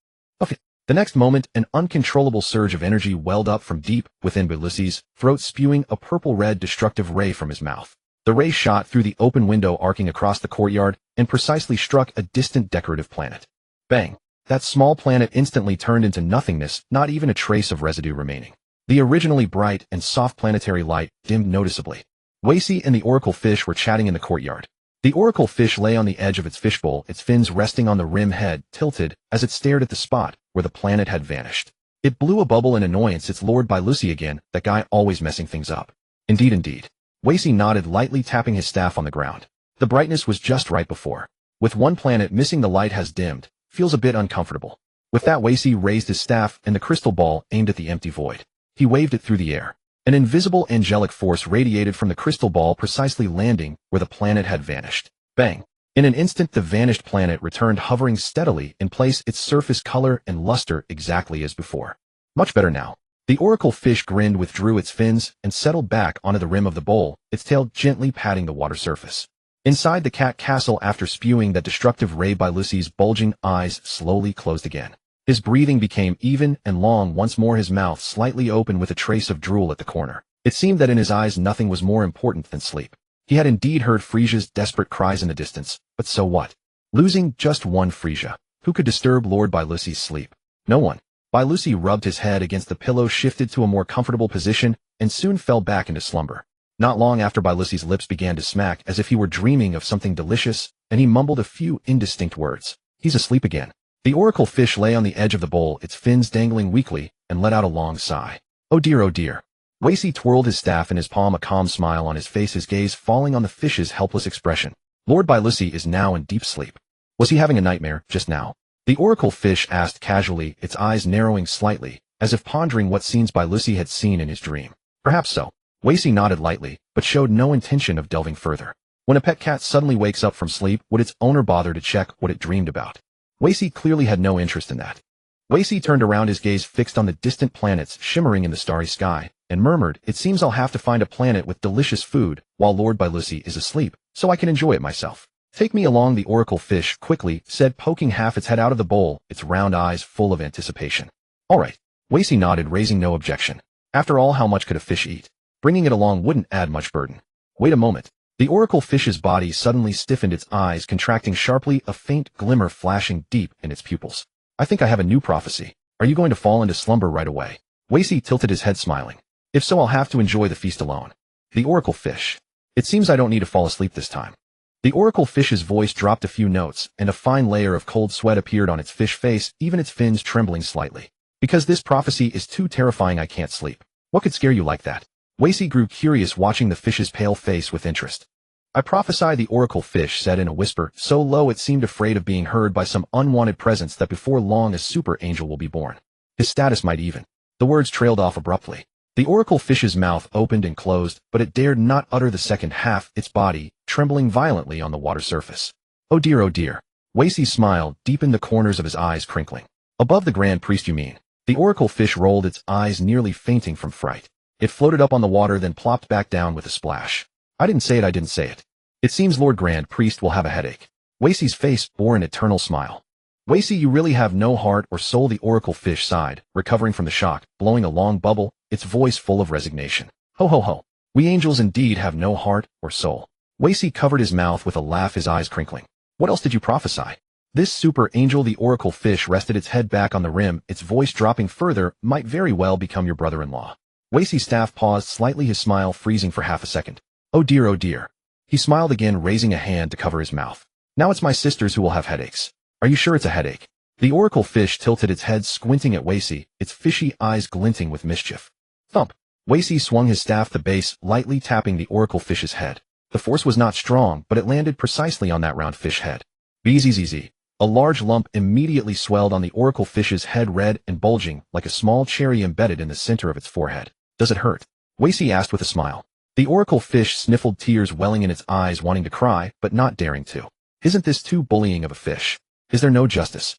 The next moment, an uncontrollable surge of energy welled up from deep within Beerus's throat, spewing a purple-red destructive ray from his mouth. The ray shot through the open window arcing across the courtyard and precisely struck a distant decorative planet. Bang! That small planet instantly turned into nothingness, not even a trace of residue remaining. The originally bright and soft planetary light dimmed noticeably. Whis and the oracle fish were chatting in the courtyard. The oracle fish lay on the edge of its fishbowl, its fins resting on the rim, head tilted as it stared at the spot where the planet had vanished. It blew a bubble in annoyance. It's Lord Beerus again, that guy always messing things up. Indeed. Whis nodded, lightly tapping his staff on the ground. The brightness was just right before. With one planet missing, the light has dimmed. Feels a bit uncomfortable. With that, Whis raised his staff and the crystal ball aimed at the empty void. He waved it through the air. An invisible angelic force radiated from the crystal ball, precisely landing where the planet had vanished. Bang! In an instant, the vanished planet returned, hovering steadily in place, its surface color and luster exactly as before. Much better now. The oracle fish grinned, withdrew its fins, and settled back onto the rim of the bowl, its tail gently patting the water surface. Inside the cat castle, after spewing that destructive ray, Beerus's bulging eyes slowly closed again. His breathing became even and long once more, his mouth slightly open with a trace of drool at the corner. It seemed that in his eyes nothing was more important than sleep. He had indeed heard Frisia's desperate cries in the distance, but so what? Losing just one Frisia. Who could disturb Lord Beerus's sleep? No one. Beerus rubbed his head against the pillow, shifted to a more comfortable position, and soon fell back into slumber. Not long after, Beerus's lips began to smack as if he were dreaming of something delicious, and he mumbled a few indistinct words. He's asleep again. The oracle fish lay on the edge of the bowl, its fins dangling weakly, and let out a long sigh. Oh dear, oh dear. Whis twirled his staff in his palm, a calm smile on his face, his gaze falling on the fish's helpless expression. Lord Beerus is now in deep sleep. Was he having a nightmare just now? The oracle fish asked casually, its eyes narrowing slightly, as if pondering what scenes Beerus had seen in his dream. Perhaps so. Whis nodded lightly, but showed no intention of delving further. When a pet cat suddenly wakes up from sleep, would its owner bother to check what it dreamed about? Whis clearly had no interest in that. Whis turned around, his gaze fixed on the distant planets shimmering in the starry sky, and murmured, "It seems I'll have to find a planet with delicious food while Lord Beerus is asleep, so I can enjoy it myself. Take me along." The oracle fish quickly said, poking half its head out of the bowl, its round eyes full of anticipation. All right. Whis nodded, raising no objection. After all, how much could a fish eat? Bringing it along wouldn't add much burden. Wait a moment. The oracle fish's body suddenly stiffened, its eyes contracting sharply, a faint glimmer flashing deep in its pupils. I think I have a new prophecy. Are you going to fall into slumber right away? Whis tilted his head, smiling. If so, I'll have to enjoy the feast alone. The oracle fish. It seems I don't need to fall asleep this time. The oracle fish's voice dropped a few notes, and a fine layer of cold sweat appeared on its fish face, even its fins trembling slightly. Because this prophecy is too terrifying, I can't sleep. What could scare you like that? Whis grew curious, watching the fish's pale face with interest. I prophesy, the oracle fish said in a whisper, so low it seemed afraid of being heard by some unwanted presence, that before long a super angel will be born. His status might even. The words trailed off abruptly. The oracle fish's mouth opened and closed, but it dared not utter the second half, its body trembling violently on the water surface. Oh dear, oh dear. Whis smiled, deepened the corners of his eyes crinkling. Above the grand priest, you mean? The oracle fish rolled its eyes, nearly fainting from fright. It floated up on the water, then plopped back down with a splash. I didn't say it. It seems Lord Grand Priest will have a headache. Whis' face bore an eternal smile. Whis, you really have no heart or soul, the oracle fish sighed, recovering from the shock, blowing a long bubble, its voice full of resignation. Ho ho ho. We angels indeed have no heart or soul. Whis covered his mouth with a laugh, his eyes crinkling. What else did you prophesy? This super angel, the oracle fish rested its head back on the rim, its voice dropping further, might very well become your brother-in-law. Whis' staff paused slightly, his smile freezing for half a second. Oh dear, oh dear. He smiled again, raising a hand to cover his mouth. Now it's my sisters who will have headaches. Are you sure it's a headache? The oracle fish tilted its head, squinting at Whis, its fishy eyes glinting with mischief. Thump. Whis swung his staff, the base lightly tapping the oracle fish's head. The force was not strong, but it landed precisely on that round fish head. Bzzz. A large lump immediately swelled on the oracle fish's head, red and bulging, like a small cherry embedded in the center of its forehead. Does it hurt? Whis asked with a smile. The oracle fish sniffled, tears welling in its eyes, wanting to cry, but not daring to. Isn't this too bullying of a fish? Is there no justice?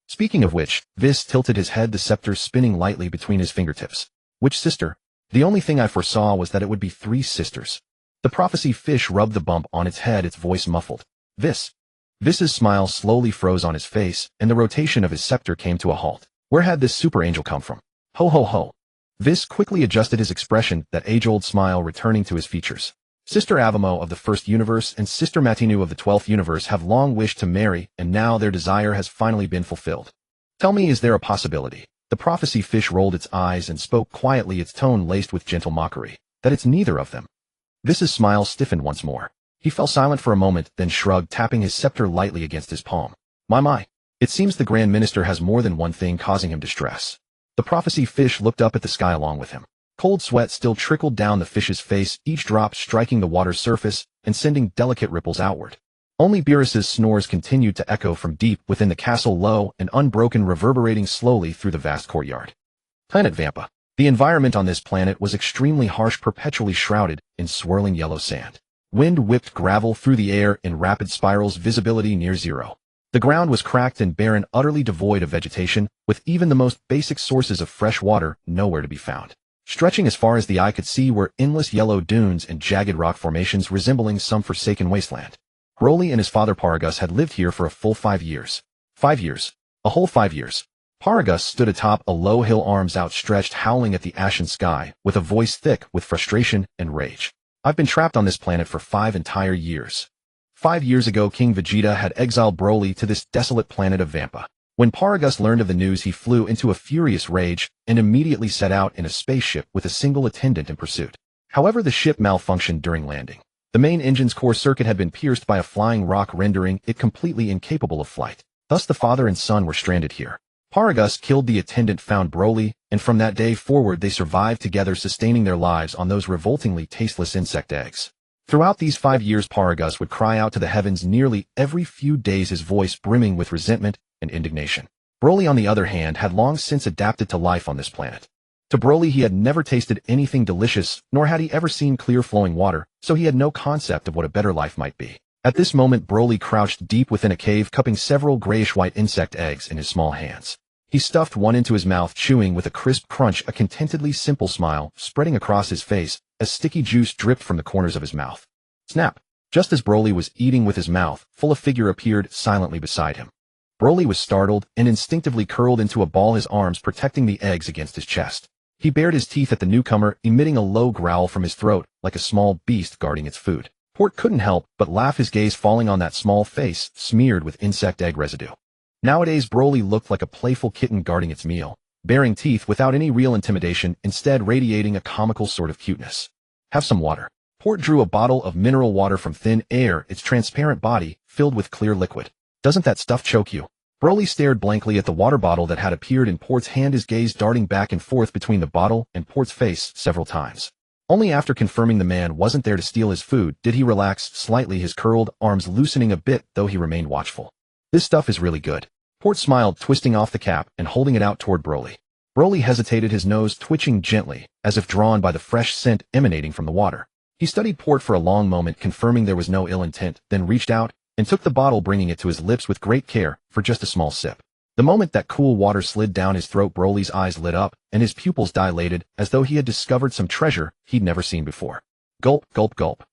Speaking of which, Whis tilted his head, the scepter spinning lightly between his fingertips. Which sister? The only thing I foresaw was that it would be 3 sisters. The prophecy fish rubbed the bump on its head, its voice muffled. Vis. Vis's smile slowly froze on his face, and the rotation of his scepter came to a halt. Where had this super angel come from? Ho ho ho. Vis quickly adjusted his expression, that age-old smile returning to his features. Sister Avamo of the First Universe and Sister Matinu of the 12th Universe have long wished to marry, and now their desire has finally been fulfilled. Tell me, is there a possibility? The prophecy fish rolled its eyes and spoke quietly, its tone laced with gentle mockery. That it's neither of them. Vis's smile stiffened once more. He fell silent for a moment, then shrugged, tapping his scepter lightly against his palm. My. It seems the Grand Minister has more than one thing causing him distress. The prophecy fish looked up at the sky along with him. Cold sweat still trickled down the fish's face, each drop striking the water's surface and sending delicate ripples outward. Only Beerus's snores continued to echo from deep within the castle, low and unbroken, reverberating slowly through the vast courtyard. Planet Vampa. The environment on this planet was extremely harsh, perpetually shrouded in swirling yellow sand. Wind whipped gravel through the air in rapid spirals, visibility near zero. The ground was cracked and barren, utterly devoid of vegetation, with even the most basic sources of fresh water nowhere to be found. Stretching as far as the eye could see were endless yellow dunes and jagged rock formations resembling some forsaken wasteland. Broly and his father Paragus had lived here for a full 5 years. 5 years. A whole 5 years. Paragus stood atop a low hill, arms outstretched, howling at the ashen sky, with a voice thick with frustration and rage. I've been trapped on this planet for 5 entire years. 5 years ago, King Vegeta had exiled Broly to this desolate planet of Vampa. When Paragus learned of the news, he flew into a furious rage and immediately set out in a spaceship with a single attendant in pursuit. However, the ship malfunctioned during landing. The main engine's core circuit had been pierced by a flying rock, rendering it completely incapable of flight. Thus the father and son were stranded here. Paragus killed the attendant, found Broly, and from that day forward they survived together, sustaining their lives on those revoltingly tasteless insect eggs. Throughout these 5 years, Paragus would cry out to the heavens nearly every few days, his voice brimming with resentment and indignation. Broly, on the other hand, had long since adapted to life on this planet. To Broly, he had never tasted anything delicious, nor had he ever seen clear flowing water, so he had no concept of what a better life might be. At this moment, Broly crouched deep within a cave, cupping several grayish-white insect eggs in his small hands. He stuffed one into his mouth, chewing with a crisp crunch, a contentedly simple smile spreading across his face as sticky juice dripped from the corners of his mouth. Snap! Just as Broly was eating with his mouth full, a figure appeared silently beside him. Broly was startled and instinctively curled into a ball, his arms protecting the eggs against his chest. He bared his teeth at the newcomer, emitting a low growl from his throat like a small beast guarding its food. Port couldn't help but laugh, his gaze falling on that small face smeared with insect egg residue. Nowadays, Broly looked like a playful kitten guarding its meal, baring teeth without any real intimidation, instead radiating a comical sort of cuteness. Have some water. Port drew a bottle of mineral water from thin air, its transparent body filled with clear liquid. Doesn't that stuff choke you? Broly stared blankly at the water bottle that had appeared in Port's hand, his gaze darting back and forth between the bottle and Port's face several times. Only after confirming the man wasn't there to steal his food did he relax slightly, his curled arms loosening a bit, though he remained watchful. This stuff is really good. Port smiled, twisting off the cap and holding it out toward Broly. Broly hesitated, his nose twitching gently, as if drawn by the fresh scent emanating from the water. He studied Port for a long moment, confirming there was no ill intent, then reached out and took the bottle, bringing it to his lips with great care for just a small sip. The moment that cool water slid down his throat, Broly's eyes lit up and his pupils dilated as though he had discovered some treasure he'd never seen before. Gulp, gulp, gulp.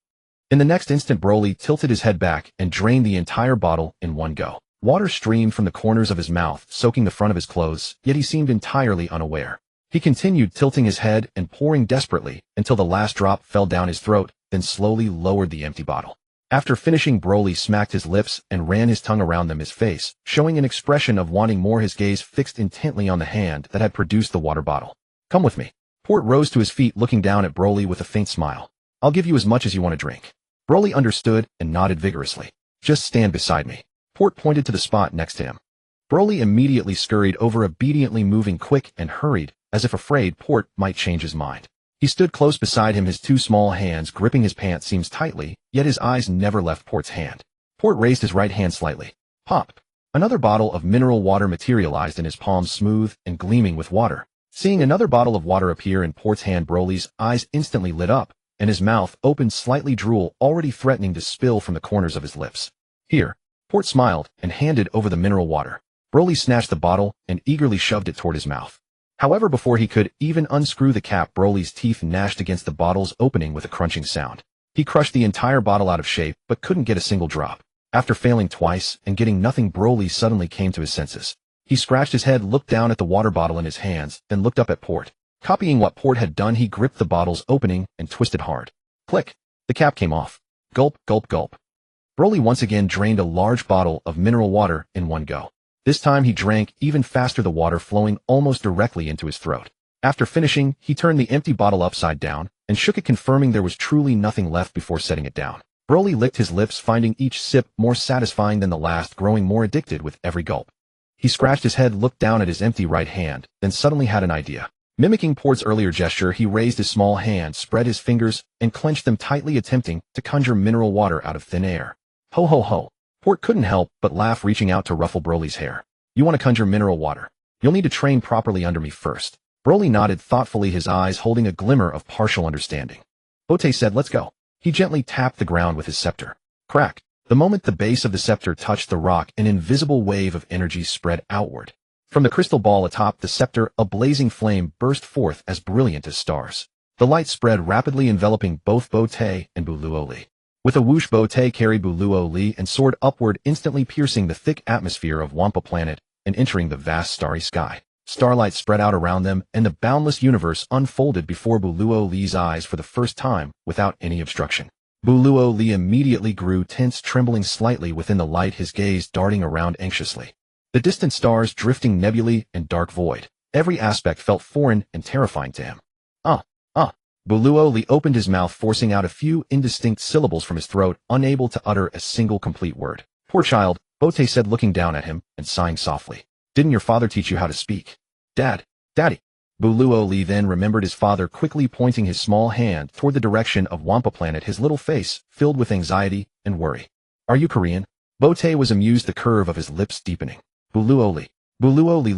In the next instant, Broly tilted his head back and drained the entire bottle in one go. Water streamed from the corners of his mouth, soaking the front of his clothes, yet he seemed entirely unaware. He continued tilting his head and pouring desperately until the last drop fell down his throat, then slowly lowered the empty bottle. After finishing, Broly smacked his lips and ran his tongue around them, his face showing an expression of wanting more, his gaze fixed intently on the hand that had produced the water bottle. Come with me. Port rose to his feet, looking down at Broly with a faint smile. I'll give you as much as you want to drink. Broly understood and nodded vigorously. Just stand beside me. Port pointed to the spot next to him. Broly immediately scurried over, obediently moving quick and hurried, as if afraid Port might change his mind. He stood close beside him, his two small hands gripping his pant seams tightly, yet his eyes never left Port's hand. Port raised his right hand slightly. Pop! Another bottle of mineral water materialized in his palm, smooth and gleaming with water. Seeing another bottle of water appear in Port's hand, Broly's eyes instantly lit up, and his mouth opened slightly, drool already threatening to spill from the corners of his lips. Here. Port smiled and handed over the mineral water. Broly snatched the bottle and eagerly shoved it toward his mouth. However, before he could even unscrew the cap, Broly's teeth gnashed against the bottle's opening with a crunching sound. He crushed the entire bottle out of shape, but couldn't get a single drop. After failing twice and getting nothing, Broly suddenly came to his senses. He scratched his head, looked down at the water bottle in his hands, then looked up at Port. Copying what Port had done, he gripped the bottle's opening and twisted hard. Click! The cap came off. Gulp, gulp, gulp. Broly once again drained a large bottle of mineral water in one go. This time he drank even faster, the water flowing almost directly into his throat. After finishing, he turned the empty bottle upside down and shook it, confirming there was truly nothing left before setting it down. Broly licked his lips, finding each sip more satisfying than the last, growing more addicted with every gulp. He scratched his head, looked down at his empty right hand, then suddenly had an idea. Mimicking Port's earlier gesture, he raised his small hand, spread his fingers, and clenched them tightly, attempting to conjure mineral water out of thin air. Ho ho ho. Port couldn't help but laugh, reaching out to ruffle Broly's hair. You want to conjure mineral water? You'll need to train properly under me first. Broly nodded thoughtfully, his eyes holding a glimmer of partial understanding. Bote said, let's go. He gently tapped the ground with his scepter. Crack. The moment the base of the scepter touched the rock, an invisible wave of energy spread outward. From the crystal ball atop the scepter, a blazing flame burst forth as brilliant as stars. The light spread rapidly, enveloping both Bote and Buluoli. With a whoosh, Bote carried Buluoli and soared upward, instantly piercing the thick atmosphere of Wampa Planet and entering the vast starry sky. Starlight spread out around them, and the boundless universe unfolded before Buluoli's eyes for the first time, without any obstruction. Buluoli immediately grew tense, trembling slightly within the light, his gaze darting around anxiously. The distant stars, drifting nebulae and dark void. Every aspect felt foreign and terrifying to him. Buluoli opened his mouth, forcing out a few indistinct syllables from his throat, unable to utter a single complete word. Poor child, Bote said, looking down at him and sighing softly. Didn't your father teach you how to speak? Daddy. Buluoli then remembered his father, quickly pointing his small hand toward the direction of Wampa Planet, his little face filled with anxiety and worry. Are you Korean? Bote was amused, the curve of his lips deepening. Buluoli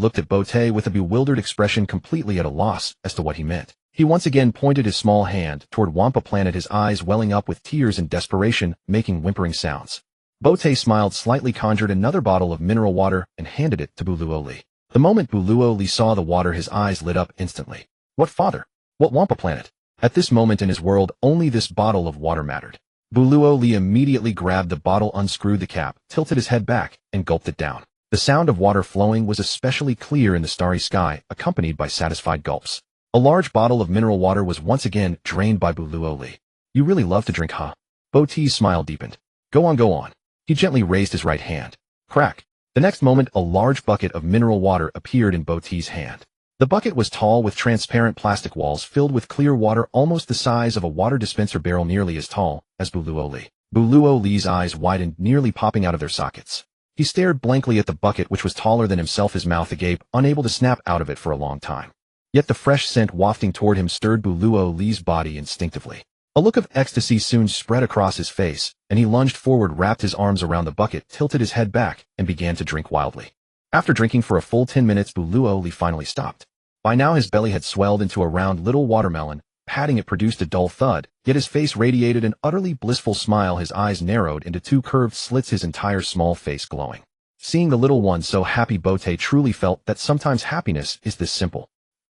looked at Bote with a bewildered expression, completely at a loss as to what he meant. He once again pointed his small hand toward Wampa Planet, his eyes welling up with tears and desperation, making whimpering sounds. Bote smiled slightly, conjured another bottle of mineral water, and handed it to Buluoli. The moment Buluoli saw the water, his eyes lit up instantly. What father? What Wampa Planet? At this moment in his world, only this bottle of water mattered. Buluoli immediately grabbed the bottle, unscrewed the cap, tilted his head back, and gulped it down. The sound of water flowing was especially clear in the starry sky, accompanied by satisfied gulps. A large bottle of mineral water was once again drained by Buluoli. You really love to drink, huh? Bote's smile deepened. Go on. He gently raised his right hand. Crack. The next moment, a large bucket of mineral water appeared in Bote's hand. The bucket was tall, with transparent plastic walls filled with clear water, almost the size of a water dispenser barrel, nearly as tall as Buluoli. Buluoli's eyes widened, nearly popping out of their sockets. He stared blankly at the bucket, which was taller than himself, his mouth agape, unable to snap out of it for a long time. Yet the fresh scent wafting toward him stirred Buluoli's body instinctively. A look of ecstasy soon spread across his face, and he lunged forward, wrapped his arms around the bucket, tilted his head back, and began to drink wildly. After drinking for a full 10 minutes, Buluoli finally stopped. By now his belly had swelled into a round little watermelon. Patting it produced a dull thud, yet his face radiated an utterly blissful smile. His eyes narrowed into two curved slits, his entire small face glowing. Seeing the little one so happy, Bote truly felt that sometimes happiness is this simple.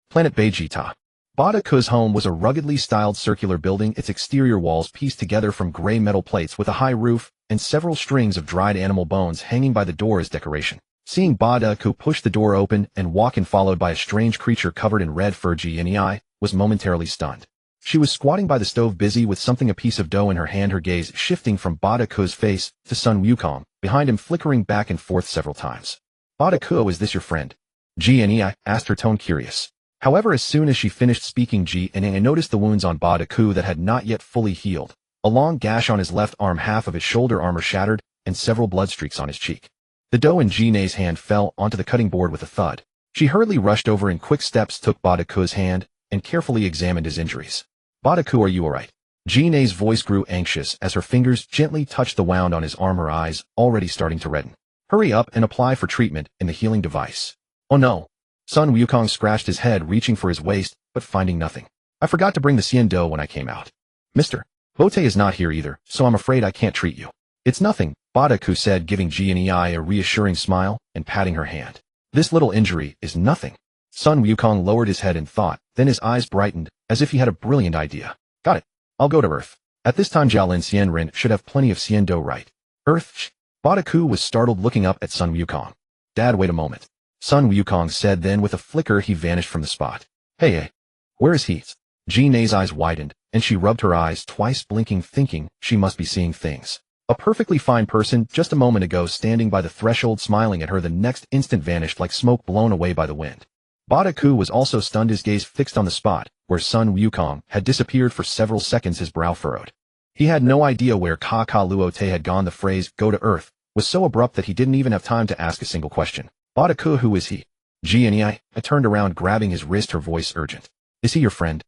Planet Vegeta. Bada Ku's home was a ruggedly styled circular building, its exterior walls pieced together from gray metal plates with a high roof and several strings of dried animal bones hanging by the door as decoration. Seeing Bada Ku push the door open and walk in, followed by a strange creature covered in red fur, Geni was momentarily stunned. She was squatting by the stove, busy with something, a piece of dough in her hand, her gaze shifting from Bada Ku's face to Sun Wukong, behind him, flickering back and forth several times. Bada Ku, is this your friend? Geni asked, her tone curious. However, as soon as she finished speaking, Geni noticed the wounds on Bada Ku that had not yet fully healed. A long gash on his left arm, half of his shoulder armor shattered, and several blood streaks on his cheek. The dough in Geni's hand fell onto the cutting board with a thud. She hurriedly rushed over, in quick steps took Bada Ku's hand and carefully examined his injuries. Bada Ku, are you alright? Geni's voice grew anxious as her fingers gently touched the wound on his arm, her eyes already starting to redden. Hurry up and apply for treatment in the healing device. Oh no. Sun Wukong scratched his head, reaching for his waist, but finding nothing. I forgot to bring the cien dough when I came out. Mister, Bote is not here either, so I'm afraid I can't treat you. It's nothing, Bada Ku said, giving Geni a reassuring smile and patting her hand. This little injury is nothing. Sun Wukong lowered his head in thought, then his eyes brightened, as if he had a brilliant idea. Got it. I'll go to Earth. At this time Jiaolin Xianren should have plenty of Xiando right. Earth. Badaku was startled looking up at Sun Wukong. Dad, wait a moment. Sun Wukong said, then with a flicker he vanished from the spot. Hey, where is he? Jinae's eyes widened, and she rubbed her eyes twice blinking, thinking she must be seeing things. A perfectly fine person just a moment ago standing by the threshold smiling at her the next instant vanished like smoke blown away by the wind. Badaku was also stunned, his gaze fixed on the spot where Sun Wukong had disappeared for several seconds, his brow furrowed. He had no idea where Luote had gone. The phrase, go to Earth, was so abrupt that he didn't even have time to ask a single question. Badaku, who is he? Jianei, I turned around grabbing his wrist, her voice urgent. Is he your friend?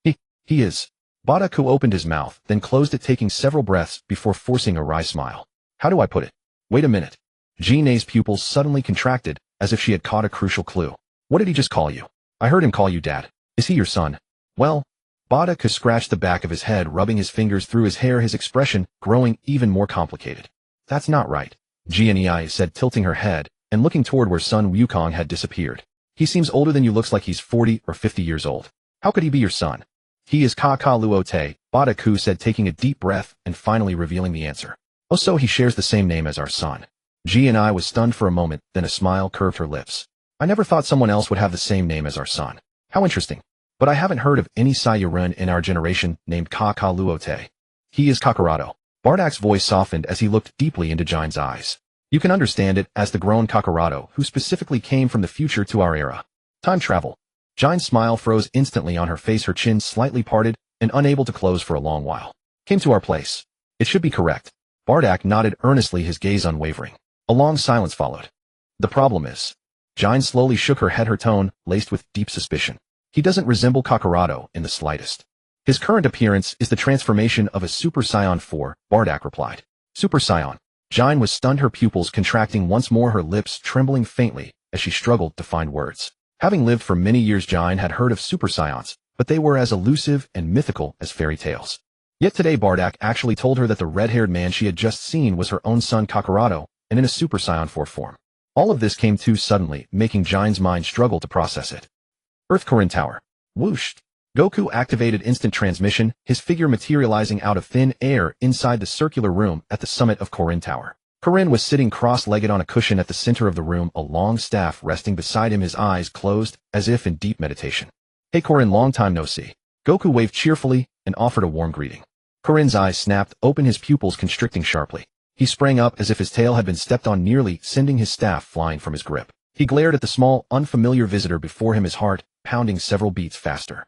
He is. Badaku opened his mouth, then closed it, taking several breaths before forcing a wry smile. How do I put it? Wait a minute. Jianei's pupils suddenly contracted, as if she had caught a crucial clue. What did he just call you? I heard him call you Dad. Is he your son? Well, Badaku scratched the back of his head, rubbing his fingers through his hair, his expression growing even more complicated. That's not right, Jianei said, tilting her head and looking toward where Sun Wukong had disappeared. He seems older than you, looks like he's 40 or 50 years old. How could he be your son? He is Luote, Badaku said, taking a deep breath and finally revealing the answer. Oh, so he shares the same name as our son. Jianei was stunned for a moment, then a smile curved her lips. I never thought someone else would have the same name as our son. How interesting. But I haven't heard of any Saiyuren in our generation named Luote. He is Kakarado. Bardak's voice softened as he looked deeply into Jine's eyes. You can understand it as the grown Kakarado who specifically came from the future to our era. Time travel. Jine's smile froze instantly on her face, her chin slightly parted and unable to close for a long while. Came to our place. It should be correct. Bardak nodded earnestly, his gaze unwavering. A long silence followed. The problem is. Jine slowly shook her head, her tone laced with deep suspicion. He doesn't resemble Kakarado in the slightest. His current appearance is the transformation of a Super Saiyan 4, Bardak replied. Super Saiyan. Jine was stunned, her pupils contracting once more, her lips trembling faintly as she struggled to find words. Having lived for many years, Jine had heard of Super Saiyans, but they were as elusive and mythical as fairy tales. Yet today Bardak actually told her that the red-haired man she had just seen was her own son Kakarado, and in a Super Saiyan 4 form. All of this came too suddenly, making Jine's mind struggle to process it. Earth Korin Tower. Whoosh. Goku activated instant transmission, his figure materializing out of thin air inside the circular room at the summit of Korin Tower. Korin was sitting cross-legged on a cushion at the center of the room, a long staff resting beside him, his eyes closed as if in deep meditation. Hey Korin, long time no see. Goku waved cheerfully and offered a warm greeting. Korin's eyes snapped open, his pupils constricting sharply. He sprang up as if his tail had been stepped on, nearly sending his staff flying from his grip. He glared at the small, unfamiliar visitor before him, his heart pounding several beats faster.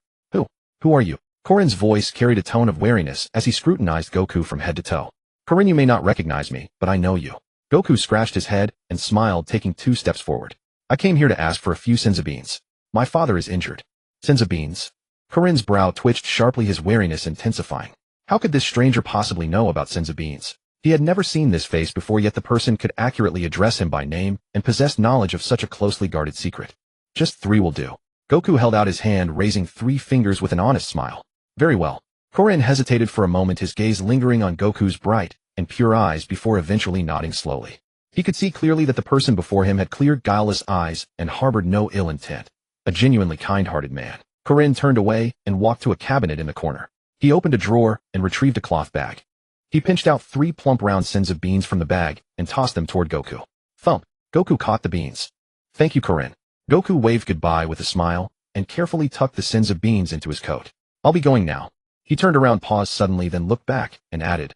Who are you? Korin's voice carried a tone of wariness as he scrutinized Goku from head to toe. Korin, you may not recognize me, but I know you. Goku scratched his head and smiled, taking 2 steps forward. I came here to ask for a few senza beans. My father is injured. Senza beans? Korin's brow twitched sharply, his wariness intensifying. How could this stranger possibly know about senza beans? He had never seen this face before, yet the person could accurately address him by name and possessed knowledge of such a closely guarded secret. Just 3 will do. Goku held out his hand, raising 3 fingers with an honest smile. Very well. Korin hesitated for a moment, his gaze lingering on Goku's bright and pure eyes before eventually nodding slowly. He could see clearly that the person before him had clear, guileless eyes and harbored no ill intent. A genuinely kind-hearted man. Korin turned away and walked to a cabinet in the corner. He opened a drawer and retrieved a cloth bag. He pinched out 3 plump round senza beans from the bag and tossed them toward Goku. Thump. Goku caught the beans. Thank you, Korin. Goku waved goodbye with a smile and carefully tucked the senza beans into his coat. I'll be going now. He turned around, paused suddenly, then looked back and added,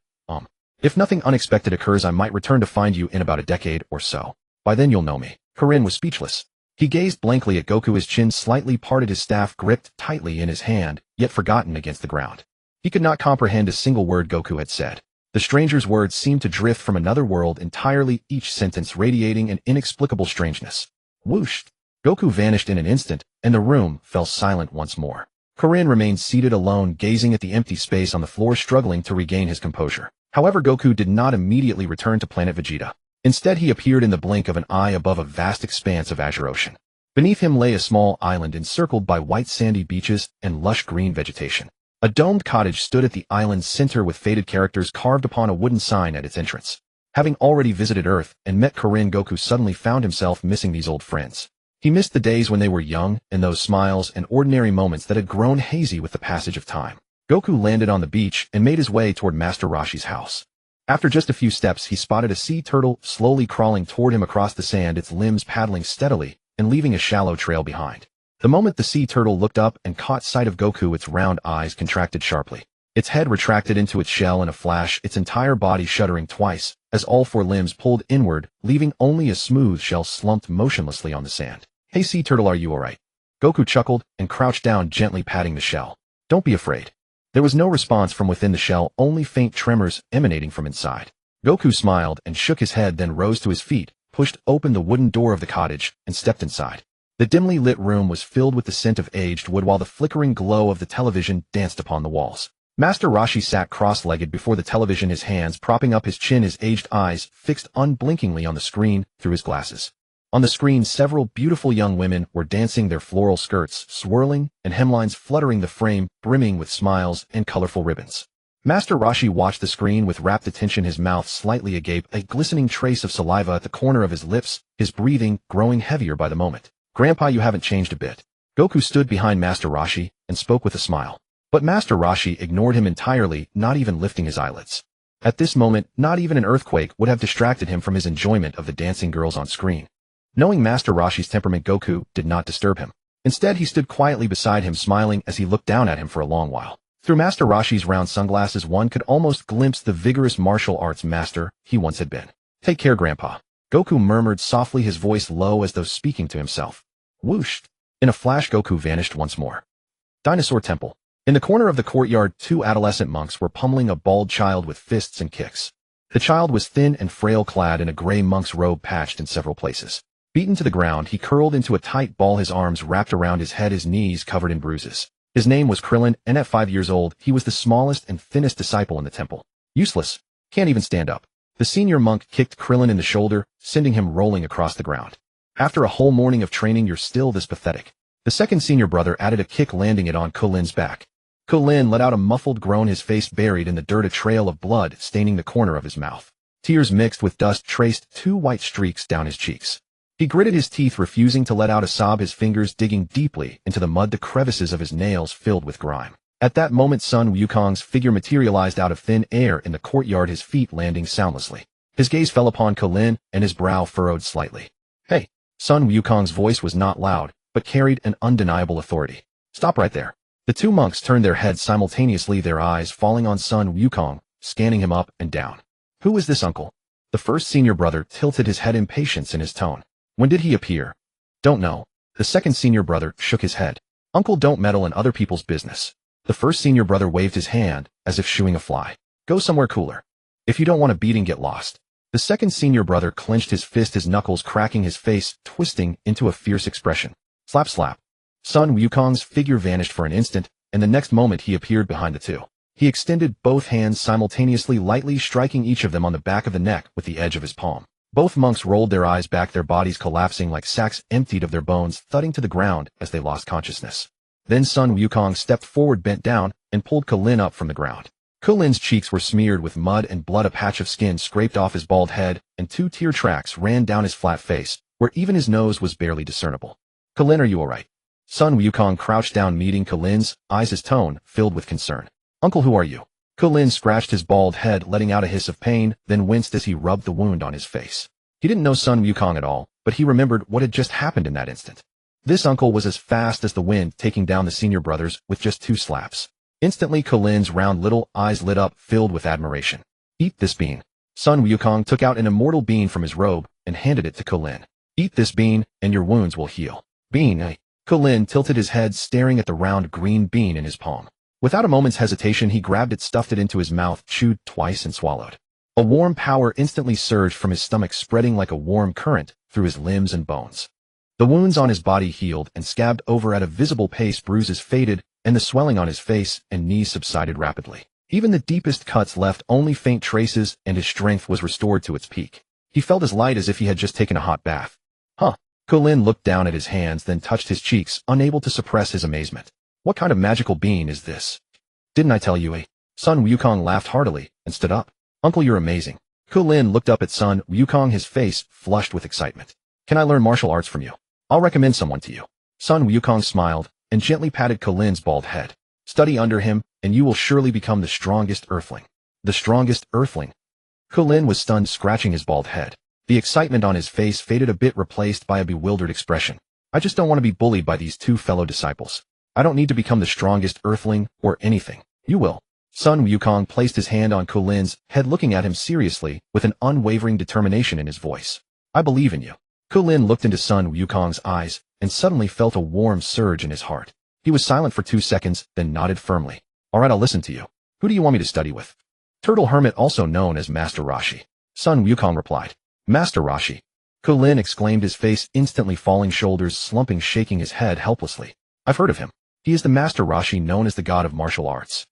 if nothing unexpected occurs, I might return to find you in about a decade or so. By then you'll know me. Korin was speechless. He gazed blankly at Goku, his chin slightly parted, his staff gripped tightly in his hand, yet forgotten against the ground. He could not comprehend a single word Goku had said. The stranger's words seemed to drift from another world entirely, each sentence radiating an inexplicable strangeness. Whoosh! Goku vanished in an instant, and the room fell silent once more. Korin remained seated alone, gazing at the empty space on the floor, struggling to regain his composure. However, Goku did not immediately return to planet Vegeta. Instead, he appeared in the blink of an eye above a vast expanse of azure ocean. Beneath him lay a small island encircled by white sandy beaches and lush green vegetation. A domed cottage stood at the island's center with faded characters carved upon a wooden sign at its entrance. Having already visited Earth and met Korin, Goku suddenly found himself missing these old friends. He missed the days when they were young and those smiles and ordinary moments that had grown hazy with the passage of time. Goku landed on the beach and made his way toward Master Roshi's house. After just a few steps, he spotted a sea turtle slowly crawling toward him across the sand, its limbs paddling steadily and leaving a shallow trail behind. The moment the sea turtle looked up and caught sight of Goku, its round eyes contracted sharply. Its head retracted into its shell in a flash, its entire body shuddering twice, as all four limbs pulled inward, leaving only a smooth shell slumped motionlessly on the sand. "Hey sea turtle, are you alright?" Goku chuckled and crouched down, gently patting the shell. "Don't be afraid." There was no response from within the shell, only faint tremors emanating from inside. Goku smiled and shook his head, then rose to his feet, pushed open the wooden door of the cottage, and stepped inside. The dimly lit room was filled with the scent of aged wood, while the flickering glow of the television danced upon the walls. Master Roshi sat cross-legged before the television, his hands propping up his chin, his aged eyes fixed unblinkingly on the screen through his glasses. On the screen, several beautiful young women were dancing, their floral skirts swirling and hemlines fluttering the frame, brimming with smiles and colorful ribbons. Master Roshi watched the screen with rapt attention, his mouth slightly agape, a glistening trace of saliva at the corner of his lips, his breathing growing heavier by the moment. "Grandpa, you haven't changed a bit." Goku stood behind Master Roshi and spoke with a smile. But Master Roshi ignored him entirely, not even lifting his eyelids. At this moment, not even an earthquake would have distracted him from his enjoyment of the dancing girls on screen. Knowing Master Roshi's temperament, Goku did not disturb him. Instead, he stood quietly beside him, smiling as he looked down at him for a long while. Through Master Roshi's round sunglasses, one could almost glimpse the vigorous martial arts master he once had been. "Take care, Grandpa," Goku murmured softly, his voice low as though speaking to himself. Whoosh! In a flash, Goku vanished once more. Dinosaur Temple. In the corner of the courtyard, two adolescent monks were pummeling a bald child with fists and kicks. The child was thin and frail, clad in a gray monk's robe patched in several places. Beaten to the ground, he curled into a tight ball, his arms wrapped around his head, his knees covered in bruises. His name was Krillin, and at 5 years old, he was the smallest and thinnest disciple in the temple. "Useless. Can't even stand up." The senior monk kicked Krillin in the shoulder, sending him rolling across the ground. "After a whole morning of training, you're still this pathetic." The second senior brother added a kick, landing it on Krillin's back. Krillin let out a muffled groan, his face buried in the dirt, a trail of blood staining the corner of his mouth. Tears mixed with dust traced 2 white streaks down his cheeks. He gritted his teeth, refusing to let out a sob, his fingers digging deeply into the mud, the crevices of his nails filled with grime. At that moment, Sun Wukong's figure materialized out of thin air in the courtyard, his feet landing soundlessly. His gaze fell upon Krillin, and his brow furrowed slightly. "Hey!" Sun Wukong's voice was not loud, but carried an undeniable authority. "Stop right there." The two monks turned their heads simultaneously, their eyes falling on Sun Wukong, scanning him up and down. "Who is this, uncle?" The first senior brother tilted his head, impatience in his tone. "When did he appear?" "Don't know." The second senior brother shook his head. "Uncle, don't meddle in other people's business." The first senior brother waved his hand, as if shooing a fly. "Go somewhere cooler. If you don't want a beating, get lost." The second senior brother clenched his fist, his knuckles cracking, his face twisting into a fierce expression. Slap, slap. Sun Wukong's figure vanished for an instant, and the next moment he appeared behind the two. He extended both hands simultaneously, lightly striking each of them on the back of the neck with the edge of his palm. Both monks rolled their eyes back, their bodies collapsing like sacks emptied of their bones, thudding to the ground as they lost consciousness. Then Sun Wukong stepped forward, bent down, and pulled Krillin up from the ground. Krillin's cheeks were smeared with mud and blood, a patch of skin scraped off his bald head, and 2 tear tracks ran down his flat face, where even his nose was barely discernible. "Krillin, are you alright?" Sun Wukong crouched down, meeting Krillin's eyes, his tone filled with concern. "Uncle, who are you?" Krillin scratched his bald head, letting out a hiss of pain, then winced as he rubbed the wound on his face. He didn't know Sun Wukong at all, but he remembered what had just happened in that instant. This uncle was as fast as the wind, taking down the senior brothers with just 2 slaps. Instantly, Krillin's round little eyes lit up, filled with admiration. "Eat this bean." Sun Wukong took out an immortal bean from his robe and handed it to Krillin. "Eat this bean, and your wounds will heal." "Bean, eh?" Krillin tilted his head, staring at the round green bean in his palm. Without a moment's hesitation, he grabbed it, stuffed it into his mouth, chewed twice, and swallowed. A warm power instantly surged from his stomach, spreading like a warm current through his limbs and bones. The wounds on his body healed and scabbed over at a visible pace, bruises faded, and the swelling on his face and knees subsided rapidly. Even the deepest cuts left only faint traces, and his strength was restored to its peak. He felt as light as if he had just taken a hot bath. "Huh." Krillin looked down at his hands, then touched his cheeks, unable to suppress his amazement. "What kind of magical bean is this?" "Didn't I tell you, eh?" Sun Wukong laughed heartily and stood up. "Uncle, you're amazing." Krillin looked up at Sun Wukong, his face flushed with excitement. "Can I learn martial arts from you? I'll recommend someone to you." Sun Wukong smiled and gently patted Krillin's bald head. "Study under him, and and you will surely become the strongest earthling. The strongest earthling? Kulin was stunned, scratching his bald head. The excitement on his face faded a bit, replaced by a bewildered expression. I just don't want to be bullied by these two fellow disciples. I don't need to become the strongest earthling or anything. You will. Sun Wukong placed his hand on Kulin's head, looking at him seriously with an unwavering determination in his voice. I believe in you. Kulin looked into Sun Wukong's eyes and suddenly felt a warm surge in his heart. He was silent for 2 seconds, then nodded firmly. All right, I'll listen to you. Who do you want me to study with? Turtle Hermit, also known as Master Rashi. Sun Wukong replied. Master Rashi. Kulin exclaimed, his face instantly falling, shoulders slumping, shaking his head helplessly. I've heard of him. He is the Master Rashi, known as the god of martial arts.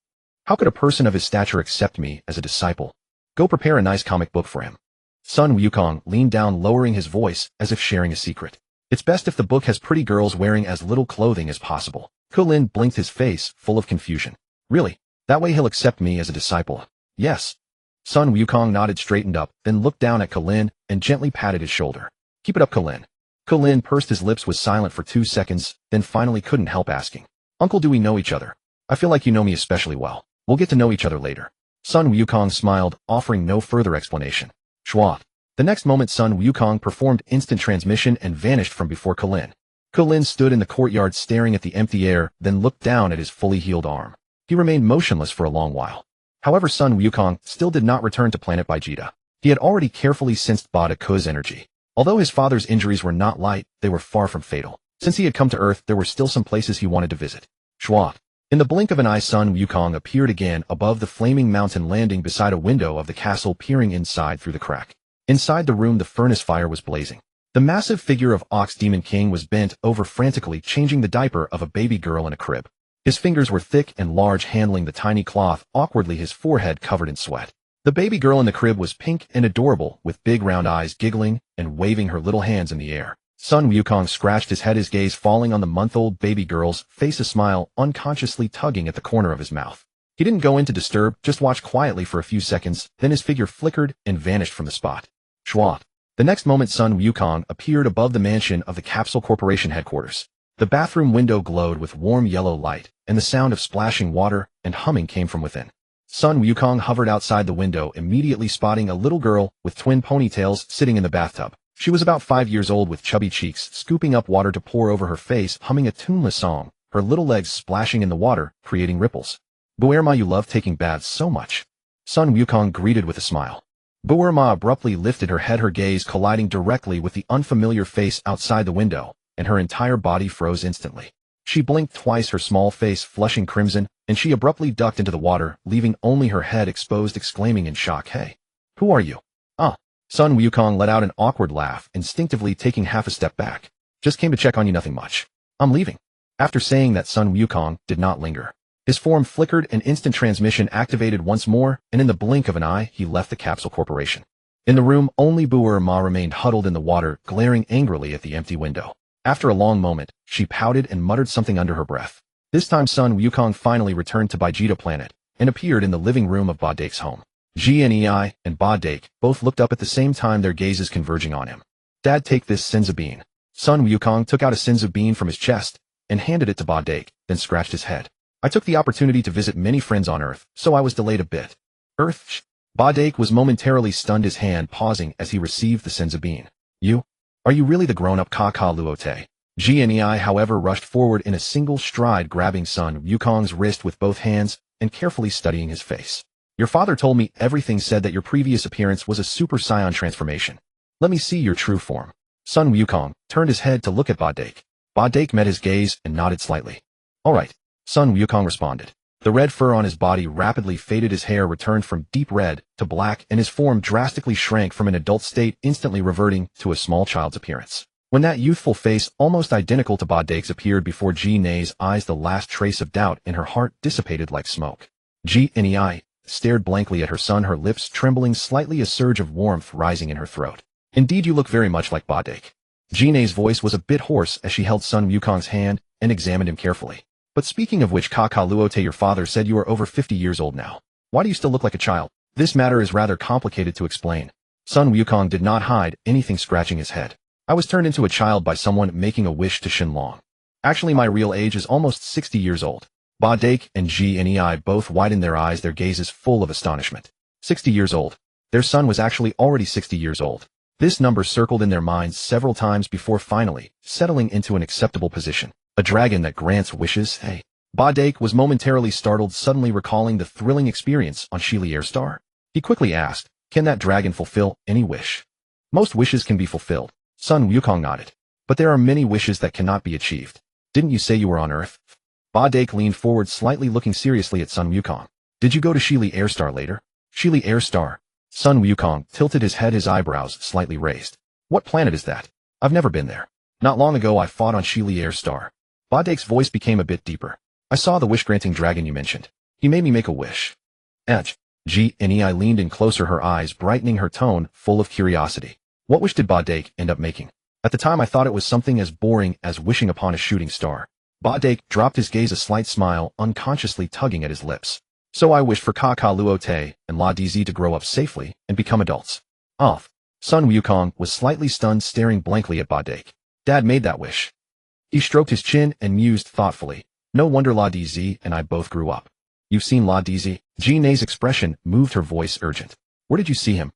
How could a person of his stature accept me as a disciple? Go prepare a nice comic book for him. Sun Wukong leaned down, lowering his voice as if sharing a secret. It's best if the book has pretty girls wearing as little clothing as possible. Kulin blinked, his face full of confusion. Really? That way he'll accept me as a disciple? Yes. Sun Wukong nodded, straightened up, then looked down at Kulin and gently patted his shoulder. Keep it up, Kulin. Kulin pursed his lips, was silent for 2 seconds, then finally couldn't help asking. Uncle, do we know each other? I feel like you know me especially well. We'll get to know each other later. Sun Wukong smiled, offering no further explanation. Schwa. The next moment, Sun Wukong performed instant transmission and vanished from before Kulin. Kulin stood in the courtyard staring at the empty air, then looked down at his fully healed arm. He remained motionless for a long while. However, Sun Wukong still did not return to planet Baijita. He had already carefully sensed Ba De Ku's energy. Although his father's injuries were not light, they were far from fatal. Since he had come to Earth, there were still some places he wanted to visit. Schwa. In the blink of an eye, Sun Wukong appeared again above the flaming mountain, landing beside a window of the castle, peering inside through the crack. Inside the room, the furnace fire was blazing. The massive figure of Ox Demon King was bent over, frantically changing the diaper of a baby girl in a crib. His fingers were thick and large, handling the tiny cloth awkwardly, his forehead covered in sweat. The baby girl in the crib was pink and adorable, with big round eyes, giggling and waving her little hands in the air. Sun Wukong scratched his head, his gaze falling on the month-old baby girl's face, a smile unconsciously tugging at the corner of his mouth. He didn't go in to disturb, just watched quietly for a few seconds, then his figure flickered and vanished from the spot. Schwa. The next moment, Sun Wukong appeared above the mansion of the Capsule Corporation headquarters. The bathroom window glowed with warm yellow light, and the sound of splashing water and humming came from within. Sun Wukong hovered outside the window, immediately spotting a little girl with twin ponytails sitting in the bathtub. She was about 5 years old, with chubby cheeks, scooping up water to pour over her face, humming a tuneless song, her little legs splashing in the water, creating ripples. Buerma, you love taking baths so much. Sun Wukong greeted with a smile. Buerma abruptly lifted her head, her gaze colliding directly with the unfamiliar face outside the window, and her entire body froze instantly. She blinked twice, her small face flushing crimson, and she abruptly ducked into the water, leaving only her head exposed, exclaiming in shock, "Hey, who are you?" Sun Wukong let out an awkward laugh, instinctively taking half a step back. Just came to check on you, nothing much. I'm leaving. After saying that, Sun Wukong did not linger. His form flickered and instant transmission activated once more, and in the blink of an eye, he left the Capsule Corporation. In the room, only Buerma remained huddled in the water, glaring angrily at the empty window. After a long moment, she pouted and muttered something under her breath. This time, Sun Wukong finally returned to Baijita planet and appeared in the living room of Ba Dake's home. Gnei and Ba Dake both looked up at the same time, their gazes converging on him. Dad, take this Senzu bean. Sun Wukong took out a Senzu bean from his chest and handed it to Ba Dake, then scratched his head. I took the opportunity to visit many friends on Earth, so I was delayed a bit. Earth? Ba Dake was momentarily stunned, his hand pausing as he received the Senzu bean. You? Are you really the grown-up Kaka-Luote? Gnei, however, rushed forward in a single stride, grabbing Sun Wukong's wrist with both hands and carefully studying his face. Your father told me everything, said that your previous appearance was a Super Saiyan transformation. Let me see your true form. Sun Wukong turned his head to look at Ba Dake. Ba Dake met his gaze and nodded slightly. All right, Sun Wukong responded. The red fur on his body rapidly faded, his hair returned from deep red to black, and his form drastically shrank from an adult state, instantly reverting to a small child's appearance. When that youthful face, almost identical to Ba Dake's, appeared before Gnei's eyes, the last trace of doubt in her heart dissipated like smoke. Gnei stared blankly at her son, her lips trembling slightly, a surge of warmth rising in her throat. Indeed, you look very much like Ba Dake. Gnei's voice was a bit hoarse as she held Sun Wukong's hand and examined him carefully. But speaking of which, Kaka-Luote, your father said you are over 50 years old now. Why do you still look like a child? This matter is rather complicated to explain. Sun Wukong did not hide anything, scratching his head. I was turned into a child by someone making a wish to Shenlong. Actually, my real age is almost 60 years old. Ba Dake and Gnei both widened their eyes, their gazes full of astonishment. 60 years old. Their son was actually already 60 years old. This number circled in their minds several times before finally settling into an acceptable position. A dragon that grants wishes, hey. Ba Dake was momentarily startled, suddenly recalling the thrilling experience on Sheely Airstar. He quickly asked, can that dragon fulfill any wish? Most wishes can be fulfilled. Sun Wukong nodded. But there are many wishes that cannot be achieved. Didn't you say you were on Earth? Ba Dake leaned forward, slightly looking seriously at Sun Wukong. Did you go to Sheely Airstar later? Sheely Airstar. Sun Wukong tilted his head, his eyebrows slightly raised. What planet is that? I've never been there. Not long ago I fought on Sheely Airstar. Ba Dake's voice became a bit deeper. I saw the wish-granting dragon you mentioned. He made me make a wish. Gnei leaned in closer, her eyes brightening, her tone full of curiosity. What wish did Ba Dake end up making? At the time I thought it was something as boring as wishing upon a shooting star. Ba Dake dropped his gaze, a slight smile unconsciously tugging at his lips. So I wished for Luote and La DZ to grow up safely and become adults. Sun Wukong was slightly stunned, staring blankly at Ba Dake. Dad made that wish. He stroked his chin and mused thoughtfully. No wonder La DZ and I both grew up. You've seen La DZ? Gnei's expression moved, her voice urgent. Where did you see him?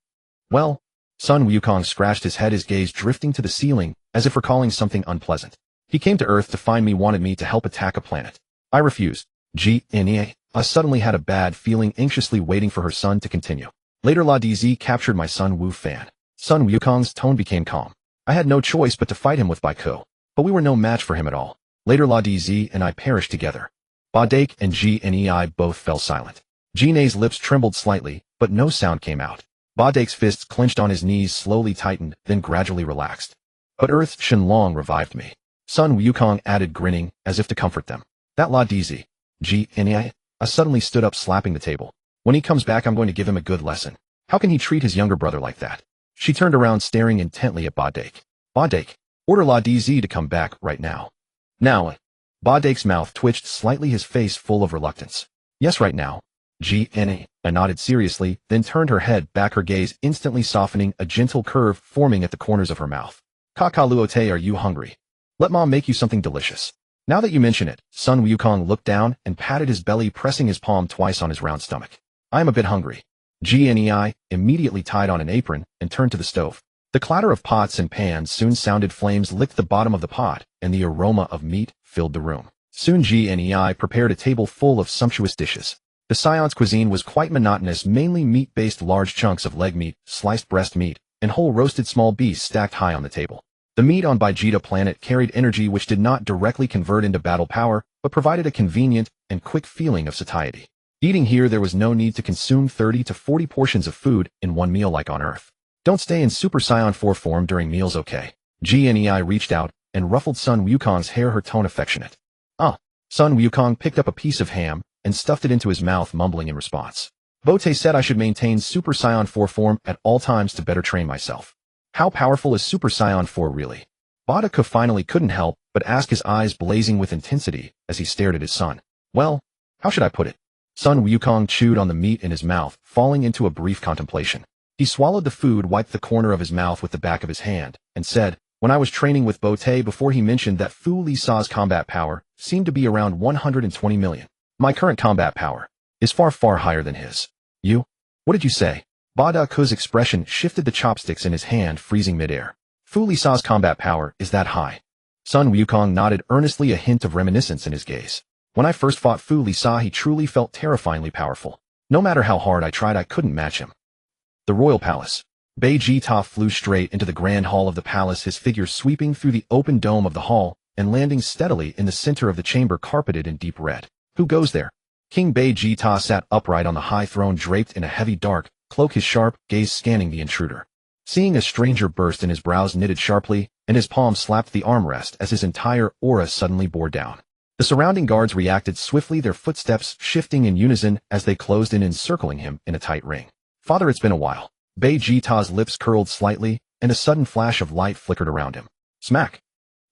Well, Sun Wukong scratched his head, his gaze drifting to the ceiling, as if recalling something unpleasant. He came to Earth to find me, wanted me to help attack a planet. I refused. Gnei suddenly had a bad feeling, anxiously waiting for her son to continue. Later La DZ captured my son Wu Fan. Sun Wukong's tone became calm. I had no choice but to fight him with Baikou. But we were no match for him at all. Later La DZ and I perished together. Ba Dake and Gnei both fell silent. Gnei's lips trembled slightly, but no sound came out. Ba Dake's fists clenched on his knees, slowly tightened, then gradually relaxed. But Earth Shenlong revived me. Sun Wukong added, grinning, as if to comfort them. That La DZ. Gnei suddenly stood up, slapping the table. When he comes back I'm going to give him a good lesson. How can he treat his younger brother like that? She turned around, staring intently at Ba Dake. Ba Dake, order La DZ to come back right now. Now. Ba Dake's mouth twitched slightly, his face full of reluctance. Yes, right now. Gnei nodded seriously, then turned her head back, her gaze instantly softening, a gentle curve forming at the corners of her mouth. Luote, are you hungry? Let Mom make you something delicious. Now that you mention it, Sun Wukong looked down and patted his belly, pressing his palm twice on his round stomach. I am a bit hungry. Gnei immediately tied on an apron and turned to the stove. The clatter of pots and pans soon sounded. Flames licked the bottom of the pot, and the aroma of meat filled the room. Soon Gnei prepared a table full of sumptuous dishes. The Scion's cuisine was quite monotonous, mainly meat-based, large chunks of leg meat, sliced breast meat, and whole roasted small beasts stacked high on the table. The meat on Baijita planet carried energy which did not directly convert into battle power, but provided a convenient and quick feeling of satiety. Eating here there was no need to consume 30 to 40 portions of food in one meal like on Earth. Don't stay in Super Saiyan 4 form during meals, okay? Gnei reached out and ruffled Sun Wukong's hair, her tone affectionate. Sun Wukong picked up a piece of ham and stuffed it into his mouth, mumbling in response. Bote said I should maintain Super Saiyan 4 form at all times to better train myself. How powerful is Super Saiyan 4 really? Badaku finally couldn't help but ask, his eyes blazing with intensity as he stared at his son. Well, how should I put it? Sun Wukong chewed on the meat in his mouth, falling into a brief contemplation. He swallowed the food, wiped the corner of his mouth with the back of his hand, and said, when I was training with Bote before, he mentioned that Fu Li Sa's combat power seemed to be around 120 million. My current combat power is far, far higher than his. You? What did you say? Badaku's expression shifted, the chopsticks in his hand freezing midair. Fu Li Sa's combat power is that high. Sun Wukong nodded earnestly, a hint of reminiscence in his gaze. When I first fought Fu Li Sa, he truly felt terrifyingly powerful. No matter how hard I tried, I couldn't match him. The royal palace. Baijita flew straight into the grand hall of the palace, his figure sweeping through the open dome of the hall and landing steadily in the center of the chamber, carpeted in deep red. Who goes there? King Baijita sat upright on the high throne, draped in a heavy dark cloak, his sharp gaze scanning the intruder. Seeing a stranger burst in, his brows knitted sharply, and his palm slapped the armrest as his entire aura suddenly bore down. The surrounding guards reacted swiftly, their footsteps shifting in unison as they closed in, encircling him in a tight ring. Father, it's been a while. Baijita's lips curled slightly, and a sudden flash of light flickered around him. Smack!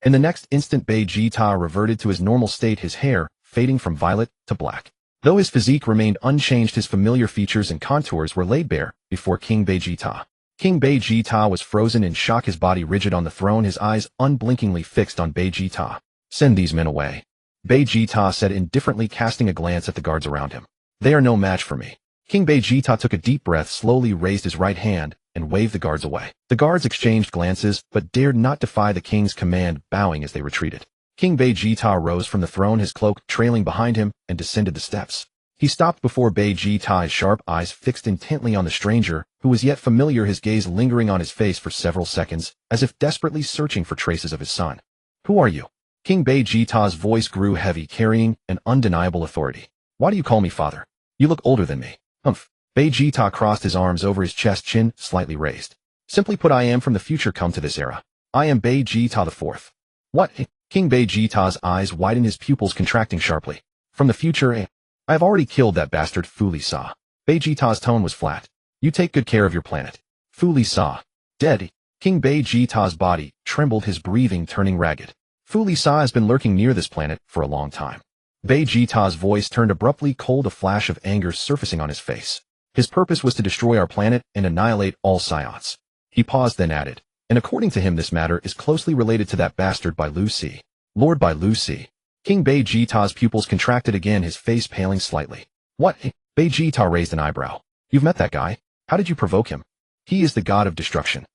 In the next instant, Baijita reverted to his normal state, his hair fading from violet to black. Though his physique remained unchanged, his familiar features and contours were laid bare before King Baijita. King Baijita was frozen in shock, his body rigid on the throne, his eyes unblinkingly fixed on Baijita. Send these men away. Vegeta said indifferently, casting a glance at the guards around him. They are no match for me. King Vegeta took a deep breath, slowly raised his right hand, and waved the guards away. The guards exchanged glances, but dared not defy the king's command, bowing as they retreated. King Vegeta rose from the throne, his cloak trailing behind him, and descended the steps. He stopped before Vegeta's sharp eyes fixed intently on the stranger, who was yet familiar, his gaze lingering on his face for several seconds, as if desperately searching for traces of his son. Who are you? King Vegeta's voice grew heavy, carrying an undeniable authority. Why do you call me father? You look older than me. Humph. Vegeta crossed his arms over his chest, chin slightly raised. Simply put, I am from the future, come to this era. I am Vegeta the Fourth. What? King Vegeta's eyes widened, his pupils contracting sharply. From the future, I have already killed that bastard Fulisa. Vegeta's tone was flat. You take good care of your planet. Fulisa. Dead. King Vegeta's body trembled, his breathing turning ragged. Fulisa has been lurking near this planet for a long time. Vegeta's voice turned abruptly cold, a flash of anger surfacing on his face. His purpose was to destroy our planet and annihilate all Psiots. He paused, then added, and according to him this matter is closely related to that bastard by Lucy. Lord by Lucy. King Vegeta's pupils contracted again, his face paling slightly. What? Vegeta raised an eyebrow. You've met that guy? How did you provoke him? He is the god of destruction.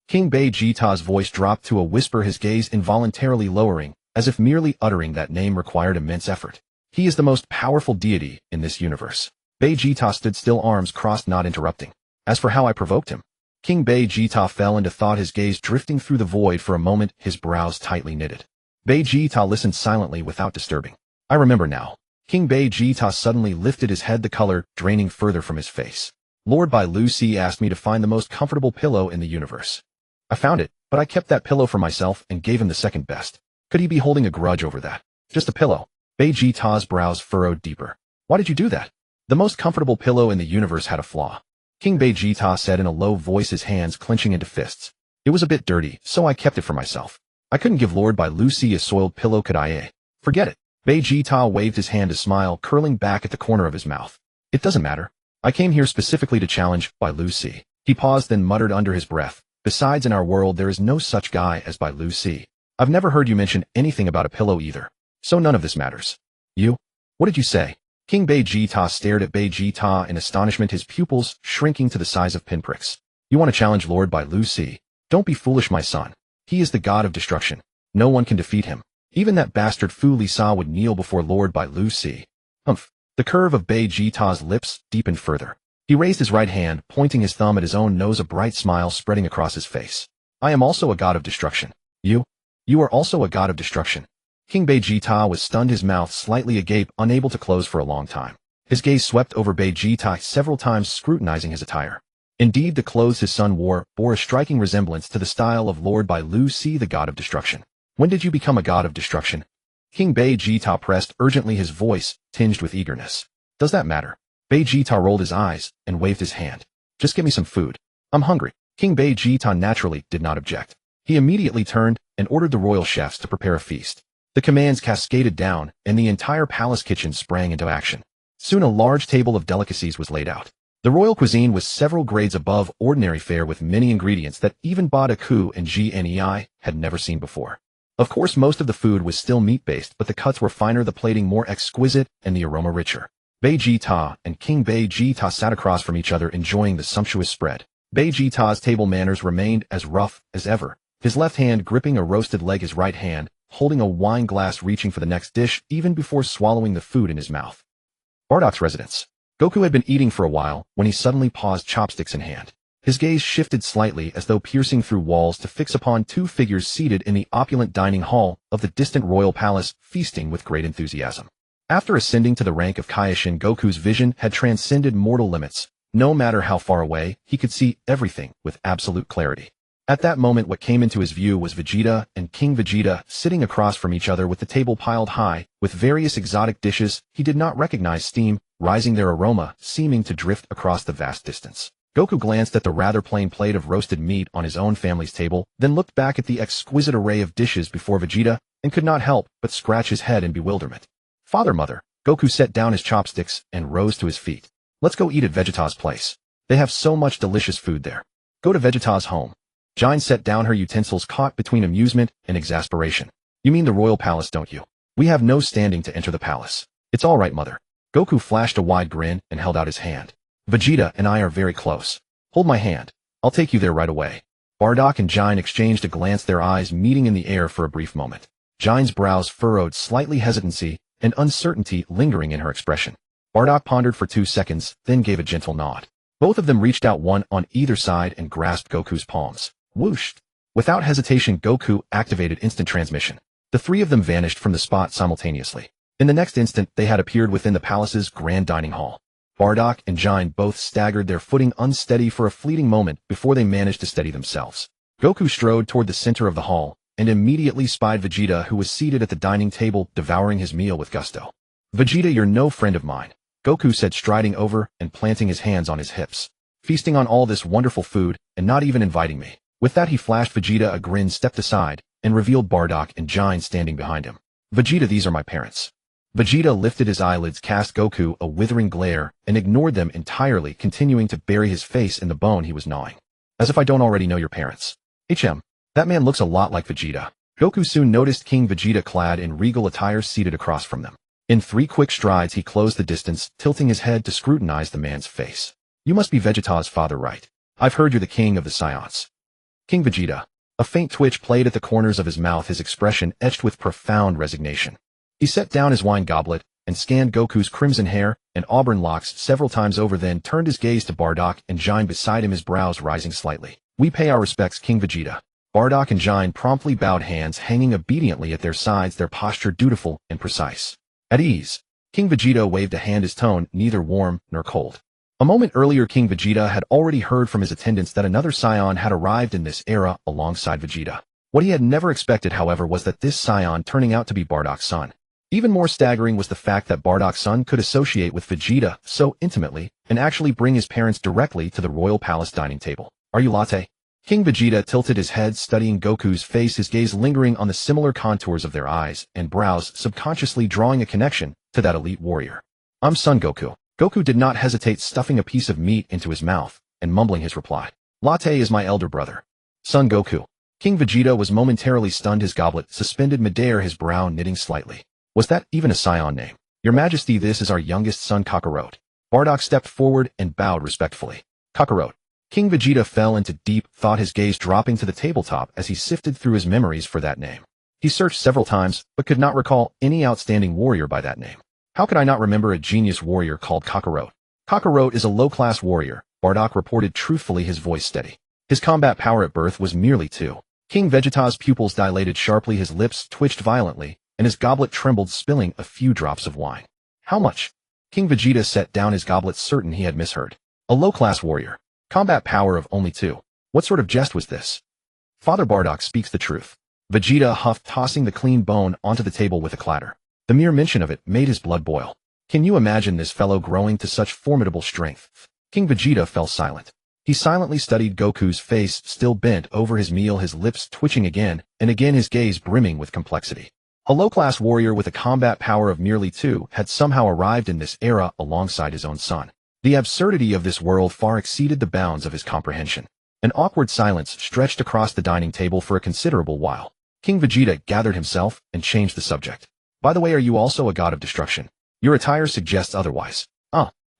King Vegeta's voice dropped to a whisper, his gaze involuntarily lowering, as if merely uttering that name required immense effort. He is the most powerful deity in this universe. Vegeta stood still, arms crossed, not interrupting. As for how I provoked him, King Vegeta fell into thought, his gaze drifting through the void for a moment, his brows tightly knitted. Vegeta listened silently without disturbing. I remember now. King Vegeta suddenly lifted his head, the color draining further from his face. Lord by Lucy asked me to find the most comfortable pillow in the universe. I found it, but I kept that pillow for myself and gave him the second best. Could he be holding a grudge over that? Just a pillow. Vegeta's brows furrowed deeper. Why did you do that? The most comfortable pillow in the universe had a flaw. King Vegeta said in a low voice, his hands clenching into fists. It was a bit dirty, so I kept it for myself. I couldn't give Lord by Lucy a soiled pillow, could I? Forget it. Vegeta waved his hand, a smile curling back at the corner of his mouth. It doesn't matter. I came here specifically to challenge by Lucy. He paused, then muttered under his breath. Besides, in our world there is no such guy as by Lucy. I've never heard you mention anything about a pillow either. So none of this matters. You? What did you say? King Vegeta stared at Vegeta in astonishment, his pupils shrinking to the size of pinpricks. You want to challenge Lord by Lucy? Don't be foolish, my son. He is the god of destruction. No one can defeat him. Even that bastard Fulisa would kneel before Lord by Lucy. Humph. The curve of Vegeta's lips deepened further. He raised his right hand, pointing his thumb at his own nose, a bright smile spreading across his face. I am also a god of destruction. You are also a god of destruction. King Vegeta was stunned, his mouth slightly agape, unable to close for a long time. His gaze swept over Vegeta several times, scrutinizing his attire. Indeed, the clothes his son wore bore a striking resemblance to the style of Lord by Lucy, the god of destruction. When did you become a god of destruction? King Vegeta pressed urgently, his voice tinged with eagerness. Does that matter? Vegeta rolled his eyes and waved his hand. Just give me some food. I'm hungry. King Vegeta naturally did not object. He immediately turned and ordered the royal chefs to prepare a feast. The commands cascaded down, and the entire palace kitchen sprang into action. Soon a large table of delicacies was laid out. The royal cuisine was several grades above ordinary fare, with many ingredients that even Badaku and Gnei had never seen before. Of course, most of the food was still meat-based, but the cuts were finer, the plating more exquisite, and the aroma richer. Vegeta and King Vegeta sat across from each other, enjoying the sumptuous spread. Vegeta's table manners remained as rough as ever, his left hand gripping a roasted leg, his right hand holding a wine glass, reaching for the next dish even before swallowing the food in his mouth. Bardock's residence. Goku had been eating for a while when he suddenly paused, chopsticks in hand. His gaze shifted slightly, as though piercing through walls, to fix upon two figures seated in the opulent dining hall of the distant royal palace, feasting with great enthusiasm. After ascending to the rank of Kaioshin, Goku's vision had transcended mortal limits. No matter how far away, he could see everything with absolute clarity. At that moment, what came into his view was Vegeta and King Vegeta sitting across from each other, with the table piled high with various exotic dishes he did not recognize, steam rising, their aroma seeming to drift across the vast distance. Goku glanced at the rather plain plate of roasted meat on his own family's table, then looked back at the exquisite array of dishes before Vegeta, and could not help but scratch his head in bewilderment. Father, mother. Goku set down his chopsticks and rose to his feet. Let's go eat at Vegeta's place. They have so much delicious food there. Go to Vegeta's home. Jine set down her utensils, caught between amusement and exasperation. You mean the royal palace, don't you? We have no standing to enter the palace. It's all right, mother. Goku flashed a wide grin and held out his hand. Vegeta and I are very close. Hold my hand. I'll take you there right away. Bardock and Jine exchanged a glance, their eyes meeting in the air for a brief moment. Jine's brows furrowed, slightly hesitancy and uncertainty lingering in her expression. Bardock pondered for 2 seconds, then gave a gentle nod. Both of them reached out, one on either side, and grasped Goku's palms. Whoosh! Without hesitation, Goku activated instant transmission. The three of them vanished from the spot simultaneously. In the next instant, they had appeared within the palace's grand dining hall. Bardock and Jine both staggered, their footing unsteady for a fleeting moment before they managed to steady themselves. Goku strode toward the center of the hall and immediately spied Vegeta, who was seated at the dining table devouring his meal with gusto. Vegeta, you're no friend of mine, Goku said, striding over and planting his hands on his hips. Feasting on all this wonderful food and not even inviting me. With that, he flashed Vegeta a grin, stepped aside, and revealed Bardock and Jine standing behind him. Vegeta, these are my parents. Vegeta lifted his eyelids, cast Goku a withering glare, and ignored them entirely, continuing to bury his face in the bone he was gnawing. As if I don't already know your parents. That man looks a lot like Vegeta. Goku soon noticed King Vegeta, clad in regal attire, seated across from them. In 3 quick strides, he closed the distance, tilting his head to scrutinize the man's face. You must be Vegeta's father, right? I've heard you're the king of the Saiyans. King Vegeta. A faint twitch played at the corners of his mouth, his expression etched with profound resignation. He set down his wine goblet and scanned Goku's crimson hair and auburn locks several times over, then turned his gaze to Bardock and Jine beside him, his brows rising slightly. We pay our respects, King Vegeta. Bardock and Jine promptly bowed, hands hanging obediently at their sides, their posture dutiful and precise. At ease. King Vegeta waved a hand, his tone neither warm nor cold. A moment earlier, King Vegeta had already heard from his attendants that another Saiyan had arrived in this era alongside Vegeta. What he had never expected, however, was that this Saiyan turning out to be Bardock's son. Even more staggering was the fact that Bardock's son could associate with Vegeta so intimately and actually bring his parents directly to the royal palace dining table. Are you Latte? King Vegeta tilted his head, studying Goku's face, his gaze lingering on the similar contours of their eyes and brows, subconsciously drawing a connection to that elite warrior. I'm Son Goku. Goku did not hesitate, stuffing a piece of meat into his mouth and mumbling his reply. Latte is my elder brother. Son Goku. King Vegeta was momentarily stunned, his goblet suspended midair, his brow knitting slightly. Was that even a Saiyan name? Your Majesty, this is our youngest son, Kakarot. Bardock stepped forward and bowed respectfully. Kakarot. King Vegeta fell into deep thought, his gaze dropping to the tabletop as he sifted through his memories for that name. He searched several times, but could not recall any outstanding warrior by that name. How could I not remember a genius warrior called Kakarot? Kakarot is a low-class warrior, Bardock reported truthfully, his voice steady. His combat power at birth was merely 2. King Vegeta's pupils dilated sharply, his lips twitched violently, and his goblet trembled, spilling a few drops of wine. How much? King Vegeta set down his goblet, certain he had misheard. A low-class warrior. Combat power of only 2. What sort of jest was this? Father Bardock speaks the truth. Vegeta huffed, tossing the clean bone onto the table with a clatter. The mere mention of it made his blood boil. Can you imagine this fellow growing to such formidable strength? King Vegeta fell silent. He silently studied Goku's face, still bent over his meal, his lips twitching again and again, his gaze brimming with complexity. A low-class warrior with a combat power of merely 2 had somehow arrived in this era alongside his own son. The absurdity of this world far exceeded the bounds of his comprehension. An awkward silence stretched across the dining table for a considerable while. King Vegeta gathered himself and changed the subject. By the way, are you also a god of destruction? Your attire suggests otherwise.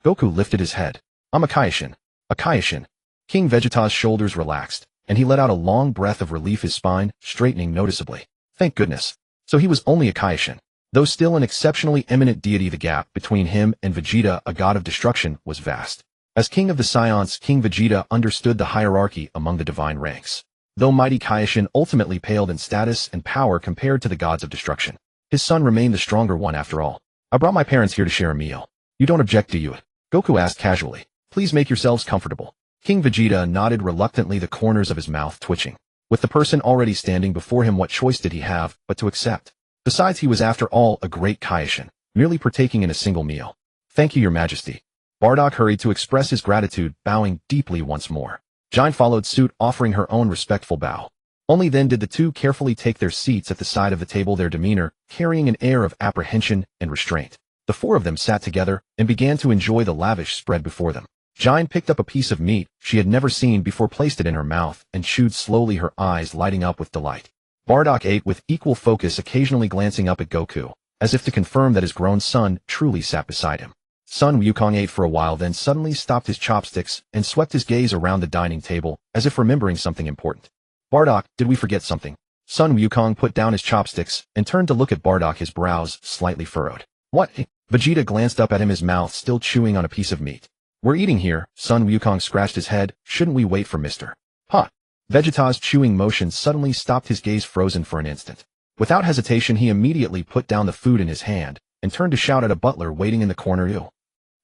Goku lifted his head. I'm a Kaioshin. A Kaioshin. King Vegeta's shoulders relaxed, and he let out a long breath of relief, his spine straightening noticeably. Thank goodness. So he was only a Kaioshin. Though still an exceptionally eminent deity, the gap between him and Vegeta, a god of destruction, was vast. As king of the Saiyans, King Vegeta understood the hierarchy among the divine ranks. Though mighty Kaioshin ultimately paled in status and power compared to the gods of destruction, his son remained the stronger one after all. I brought my parents here to share a meal. You don't object, do you? Goku asked casually. Please make yourselves comfortable. King Vegeta nodded reluctantly, the corners of his mouth twitching. With the person already standing before him, what choice did he have but to accept? Besides, he was after all a great Kaioshin, merely partaking in a single meal. Thank you, Your Majesty. Bardock hurried to express his gratitude, bowing deeply once more. Jine followed suit, offering her own respectful bow. Only then did the two carefully take their seats at the side of the table, their demeanor carrying an air of apprehension and restraint. The 4 of them sat together and began to enjoy the lavish spread before them. Jine picked up a piece of meat she had never seen before, placed it in her mouth, and chewed slowly, her eyes lighting up with delight. Bardock ate with equal focus, occasionally glancing up at Goku, as if to confirm that his grown son truly sat beside him. Sun Wukong ate for a while, then suddenly stopped his chopsticks and swept his gaze around the dining table, as if remembering something important. Bardock, did we forget something? Sun Wukong put down his chopsticks and turned to look at Bardock, his brows slightly furrowed. What? Vegeta glanced up at him, his mouth still chewing on a piece of meat. We're eating here. Sun Wukong scratched his head. Shouldn't we wait for Mr. Huh? Vegeta's chewing motion suddenly stopped, his gaze frozen for an instant. Without hesitation, he immediately put down the food in his hand and turned to shout at a butler waiting in the corner. You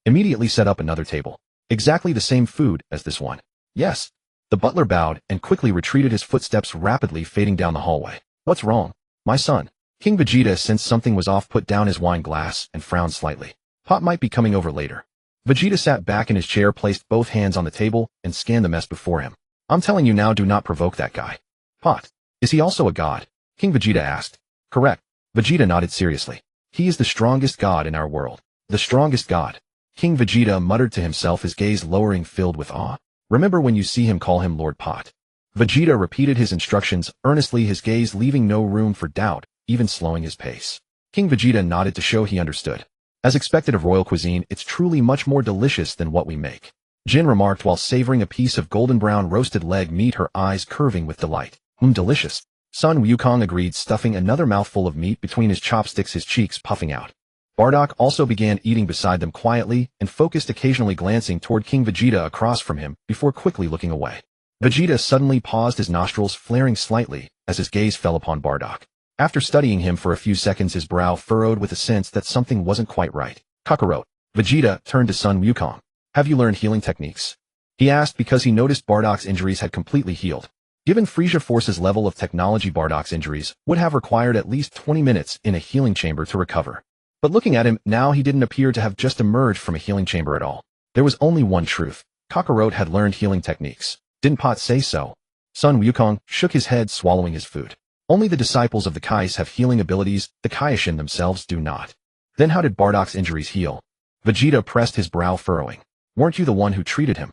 immediately set up another table. Exactly the same food as this one. Yes. The butler bowed and quickly retreated, his footsteps rapidly fading down the hallway. What's wrong, my son? King Vegeta sensed something was off, put down his wine glass and frowned slightly. Pop might be coming over later. Vegeta sat back in his chair, placed both hands on the table, and scanned the mess before him. I'm telling you now, do not provoke that guy. Pot. Is he also a god? King Vegeta asked. Correct. Vegeta nodded seriously. He is the strongest god in our world. The strongest god. King Vegeta muttered to himself, his gaze lowering, filled with awe. Remember when you see him, call him Lord Pot. Vegeta repeated his instructions earnestly, his gaze leaving no room for doubt, even slowing his pace. King Vegeta nodded to show he understood. As expected of royal cuisine, it's truly much more delicious than what we make. Jin remarked while savoring a piece of golden brown roasted leg meat, her eyes curving with delight. Delicious. Sun Wukong agreed, stuffing another mouthful of meat between his chopsticks, his cheeks puffing out. Bardock also began eating beside them quietly and focused, occasionally glancing toward King Vegeta across from him before quickly looking away. Vegeta suddenly paused, his nostrils flaring slightly as his gaze fell upon Bardock. After studying him for a few seconds, his brow furrowed with a sense that something wasn't quite right. Kakarot. Vegeta turned to Sun Wukong. Have you learned healing techniques? He asked because he noticed Bardock's injuries had completely healed. Given Frieza Force's level of technology, Bardock's injuries would have required at least 20 minutes in a healing chamber to recover. But looking at him now, he didn't appear to have just emerged from a healing chamber at all. There was only one truth. Kakarot had learned healing techniques. Didn't Pot say so? Sun Wukong shook his head, swallowing his food. Only the disciples of the Kais have healing abilities, the Kaioshin themselves do not. Then how did Bardock's injuries heal? Vegeta pressed, his brow furrowing. Weren't you the one who treated him?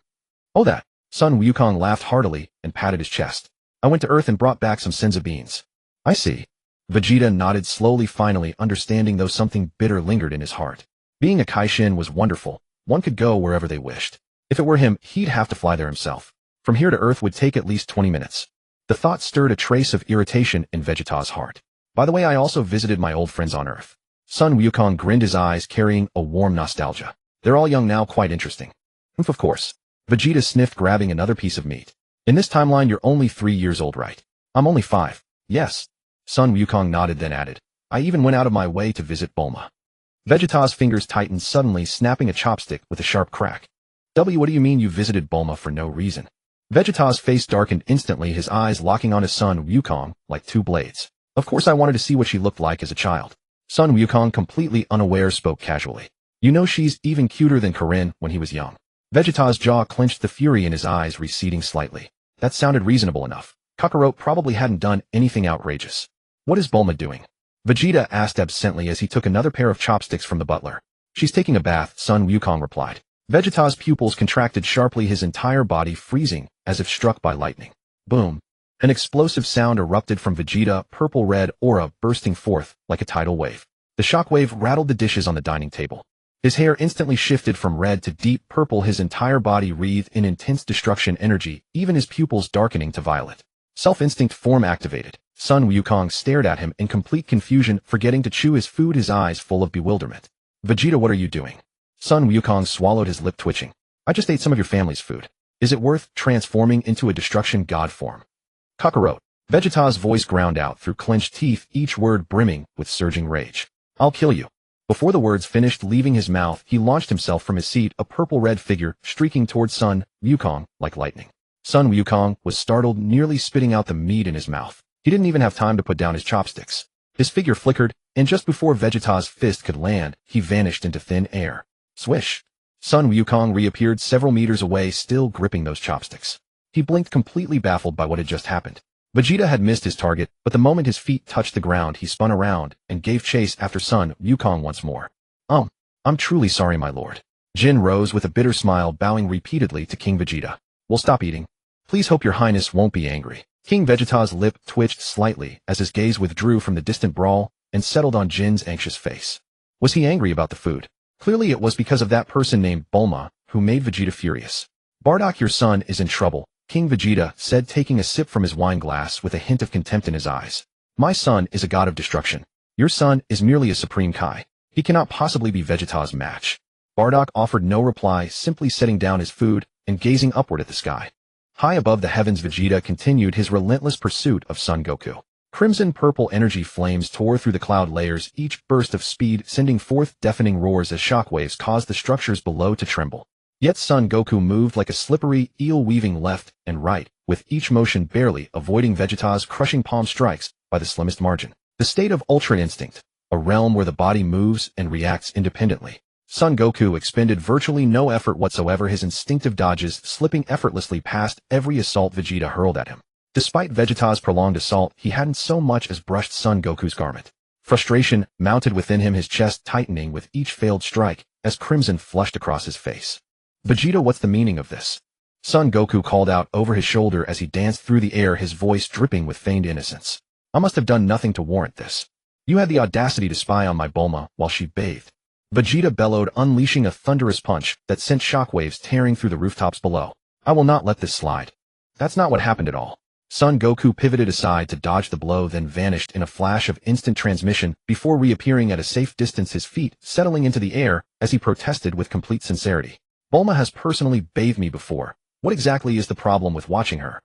Oh, that. Sun Wukong laughed heartily and patted his chest. I went to Earth and brought back some senza beans. I see. Vegeta nodded slowly, finally understanding, though something bitter lingered in his heart. Being a Kaioshin was wonderful. One could go wherever they wished. If it were him, he'd have to fly there himself. From here to Earth would take at least 20 minutes. The thought stirred a trace of irritation in Vegeta's heart. By the way, I also visited my old friends on Earth. Sun Wukong grinned, his eyes carrying a warm nostalgia. They're all young now, quite interesting. Of course. Vegeta sniffed, grabbing another piece of meat. In this timeline, you're only 3 years old, right? I'm only 5. Yes. Sun Wukong nodded, then added, I even went out of my way to visit Bulma. Vegeta's fingers tightened, suddenly snapping a chopstick with a sharp crack. What do you mean you visited Bulma for no reason? Vegeta's face darkened instantly, his eyes locking on his Sun Wukong like two blades. Of course I wanted to see what she looked like as a child. Sun Wukong, completely unaware, spoke casually. You know, she's even cuter than Karin when he was young. Vegeta's jaw clenched, the fury in his eyes receding slightly. That sounded reasonable enough. Kakarot probably hadn't done anything outrageous. What is Bulma doing? Vegeta asked absently as he took another pair of chopsticks from the butler. She's taking a bath, Sun Wukong replied. Vegeta's pupils contracted sharply, his entire body freezing as if struck by lightning. Boom. An explosive sound erupted from Vegeta, purple-red aura bursting forth like a tidal wave. The shockwave rattled the dishes on the dining table. His hair instantly shifted from red to deep purple, his entire body wreathed in intense destruction energy, even his pupils darkening to violet. Self-instinct form activated. Sun Wukong stared at him in complete confusion, forgetting to chew his food, his eyes full of bewilderment. Vegeta, what are you doing? Sun Wukong swallowed, his lip twitching. I just ate some of your family's food. Is it worth transforming into a destruction god form? Kakarot. Vegeta's voice ground out through clenched teeth, each word brimming with surging rage. I'll kill you. Before the words finished leaving his mouth, he launched himself from his seat, a purple-red figure streaking towards Sun Wukong like lightning. Sun Wukong was startled, nearly spitting out the meat in his mouth. He didn't even have time to put down his chopsticks. His figure flickered, and just before Vegeta's fist could land, he vanished into thin air. Swish. Sun Wukong reappeared several meters away, still gripping those chopsticks. He blinked, completely baffled by what had just happened. Vegeta had missed his target, but the moment his feet touched the ground, he spun around and gave chase after Sun Wukong once more. I'm truly sorry, my lord. Jin rose with a bitter smile, bowing repeatedly to King Vegeta. We'll stop eating. Please hope your highness won't be angry. King Vegeta's lip twitched slightly as his gaze withdrew from the distant brawl and settled on Jin's anxious face. Was he angry about the food? Clearly it was because of that person named Bulma, who made Vegeta furious. Bardock, your son is in trouble, King Vegeta said, taking a sip from his wine glass with a hint of contempt in his eyes. My son is a god of destruction. Your son is merely a supreme Kai. He cannot possibly be Vegeta's match. Bardock offered no reply, simply setting down his food and gazing upward at the sky. High above the heavens, Vegeta continued his relentless pursuit of Son Goku. Crimson-purple energy flames tore through the cloud layers, each burst of speed sending forth deafening roars as shockwaves caused the structures below to tremble. Yet Son Goku moved like a slippery eel, weaving left and right, with each motion barely avoiding Vegeta's crushing palm strikes by the slimmest margin. The state of Ultra Instinct, a realm where the body moves and reacts independently. Son Goku expended virtually no effort whatsoever, his instinctive dodges slipping effortlessly past every assault Vegeta hurled at him. Despite Vegeta's prolonged assault, he hadn't so much as brushed Son Goku's garment. Frustration mounted within him, his chest tightening with each failed strike as crimson flushed across his face. Vegeta, what's the meaning of this? Son Goku called out over his shoulder as he danced through the air, his voice dripping with feigned innocence. I must have done nothing to warrant this. You had the audacity to spy on my Bulma while she bathed. Vegeta bellowed, unleashing a thunderous punch that sent shockwaves tearing through the rooftops below. I will not let this slide. That's not what happened at all. Son Goku pivoted aside to dodge the blow, then vanished in a flash of instant transmission before reappearing at a safe distance, his feet settling into the air as he protested with complete sincerity. Bulma has personally bathed me before. What exactly is the problem with watching her?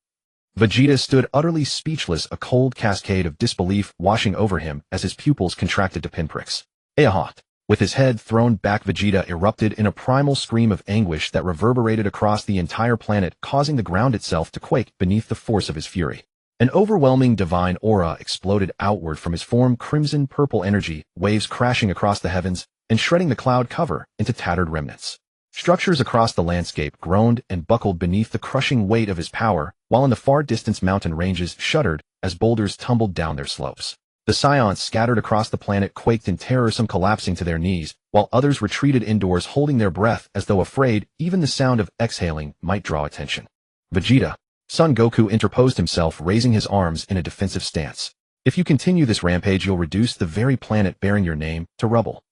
Vegeta stood utterly speechless, a cold cascade of disbelief washing over him as his pupils contracted to pinpricks. Ahot! With his head thrown back, Vegeta erupted in a primal scream of anguish that reverberated across the entire planet, causing the ground itself to quake beneath the force of his fury. An overwhelming divine aura exploded outward from his form, crimson-purple energy, waves crashing across the heavens and shredding the cloud cover into tattered remnants. Structures across the landscape groaned and buckled beneath the crushing weight of his power, while in the far distance mountain ranges shuddered as boulders tumbled down their slopes. The scions scattered across the planet quaked in terror, some collapsing to their knees, while others retreated indoors holding their breath as though afraid even the sound of exhaling might draw attention. Vegeta. Son Goku interposed himself, raising his arms in a defensive stance. If you continue this rampage, you'll reduce the very planet bearing your name to rubble.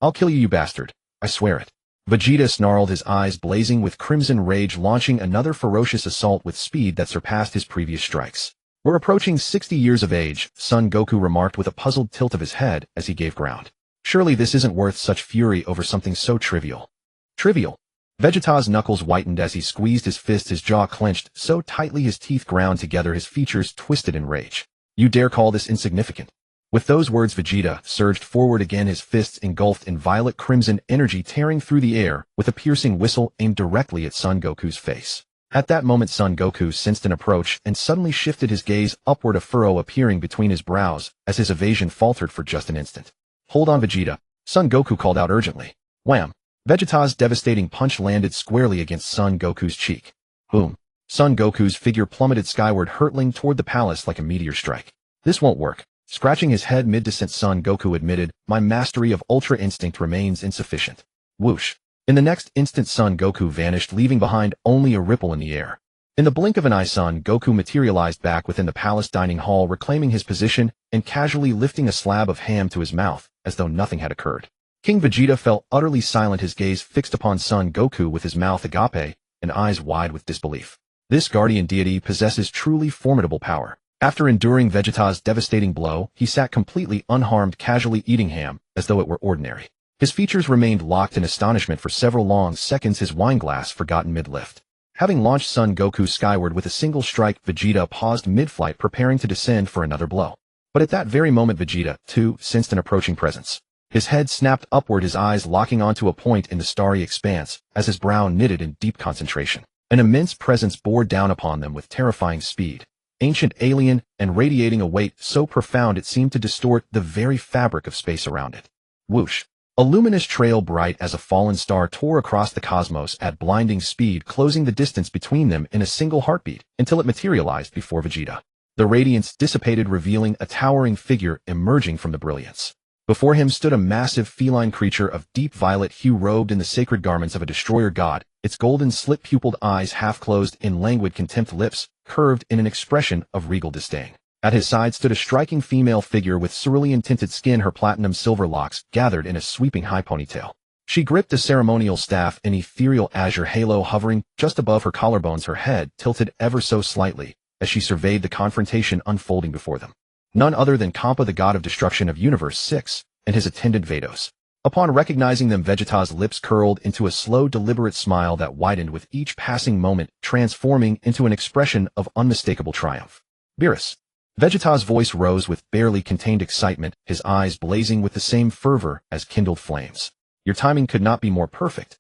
I'll kill you, you bastard. I swear it. Vegeta snarled, his eyes blazing with crimson rage, launching another ferocious assault with speed that surpassed his previous strikes. We're approaching 60 years of age, Son Goku remarked with a puzzled tilt of his head as he gave ground. Surely this isn't worth such fury over something so trivial. Trivial? Vegeta's knuckles whitened as he squeezed his fists, his jaw clenched so tightly his teeth ground together, his features twisted in rage. You dare call this insignificant? With those words, Vegeta surged forward again, his fists engulfed in violet crimson energy tearing through the air with a piercing whistle aimed directly at Son Goku's face. At that moment, Son Goku sensed an approach and suddenly shifted his gaze upward, a furrow appearing between his brows as his evasion faltered for just an instant. Hold on, Vegeta, Son Goku called out urgently. Wham! Vegeta's devastating punch landed squarely against Son Goku's cheek. Boom! Son Goku's figure plummeted skyward, hurtling toward the palace like a meteor strike. This won't work. Scratching his head mid-descent, Son Goku admitted, my mastery of Ultra Instinct remains insufficient. Whoosh! In the next instant, Son Goku vanished, leaving behind only a ripple in the air. In the blink of an eye, Son Goku materialized back within the palace dining hall, reclaiming his position and casually lifting a slab of ham to his mouth as though nothing had occurred. King Vegeta fell utterly silent, his gaze fixed upon Son Goku with his mouth agape and eyes wide with disbelief. This guardian deity possesses truly formidable power. After enduring Vegeta's devastating blow, he sat completely unharmed, casually eating ham as though it were ordinary. His features remained locked in astonishment for several long seconds, his wine glass forgotten mid-lift. Having launched Son Goku skyward with a single strike, Vegeta paused mid-flight, preparing to descend for another blow. But at that very moment, Vegeta, too, sensed an approaching presence. His head snapped upward, his eyes locking onto a point in the starry expanse as his brow knitted in deep concentration. An immense presence bore down upon them with terrifying speed. Ancient, alien, and radiating a weight so profound it seemed to distort the very fabric of space around it. Whoosh! A luminous trail bright as a fallen star tore across the cosmos at blinding speed, closing the distance between them in a single heartbeat until it materialized before Vegeta. The radiance dissipated, revealing a towering figure emerging from the brilliance. Before him stood a massive feline creature of deep violet hue, robed in the sacred garments of a destroyer god, its golden slit-pupiled eyes half closed in languid contempt, lips curved in an expression of regal disdain. At his side stood a striking female figure with cerulean-tinted skin, her platinum-silver locks gathered in a sweeping high ponytail. She gripped a ceremonial staff, an ethereal azure halo hovering just above her collarbones, her head tilted ever so slightly as she surveyed the confrontation unfolding before them. None other than Kampa, the god of destruction of Universe 6, and his attendant Vados. Upon recognizing them, Vegeta's lips curled into a slow, deliberate smile that widened with each passing moment, transforming into an expression of unmistakable triumph. Beerus. Vegeta's voice rose with barely contained excitement, his eyes blazing with the same fervor as kindled flames. Your timing could not be more perfect.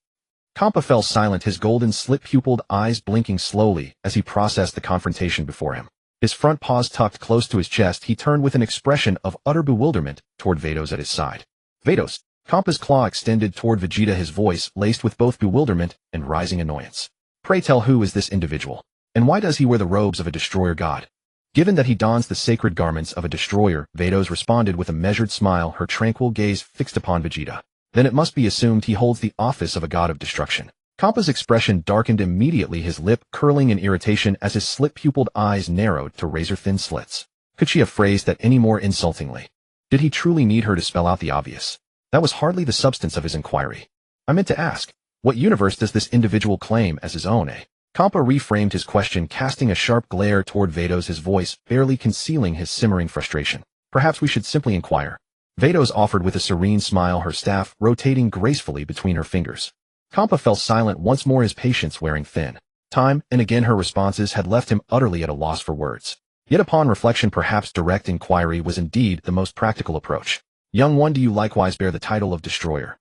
Kampa fell silent, his golden slit-pupilled eyes blinking slowly as he processed the confrontation before him. His front paws tucked close to his chest, he turned with an expression of utter bewilderment toward Vados at his side. Vados. Kampa's claw extended toward Vegeta, his voice laced with both bewilderment and rising annoyance. Pray tell, who is this individual? And why does he wear the robes of a destroyer god? Given that he dons the sacred garments of a destroyer, Vados responded with a measured smile, her tranquil gaze fixed upon Vegeta. Then it must be assumed he holds the office of a god of destruction. Kampa's expression darkened immediately, his lip curling in irritation as his slit-pupilled eyes narrowed to razor-thin slits. Could she have phrased that any more insultingly? Did he truly need her to spell out the obvious? That was hardly the substance of his inquiry. I meant to ask, what universe does this individual claim as his own, eh? Kampa reframed his question, casting a sharp glare toward Vados, his voice barely concealing his simmering frustration. Perhaps we should simply inquire. Vados offered with a serene smile, her staff rotating gracefully between her fingers. Kampa fell silent once more, his patience wearing thin. Time and again her responses had left him utterly at a loss for words. Yet upon reflection, perhaps direct inquiry was indeed the most practical approach. Young one, do you likewise bear the title of Destroyer?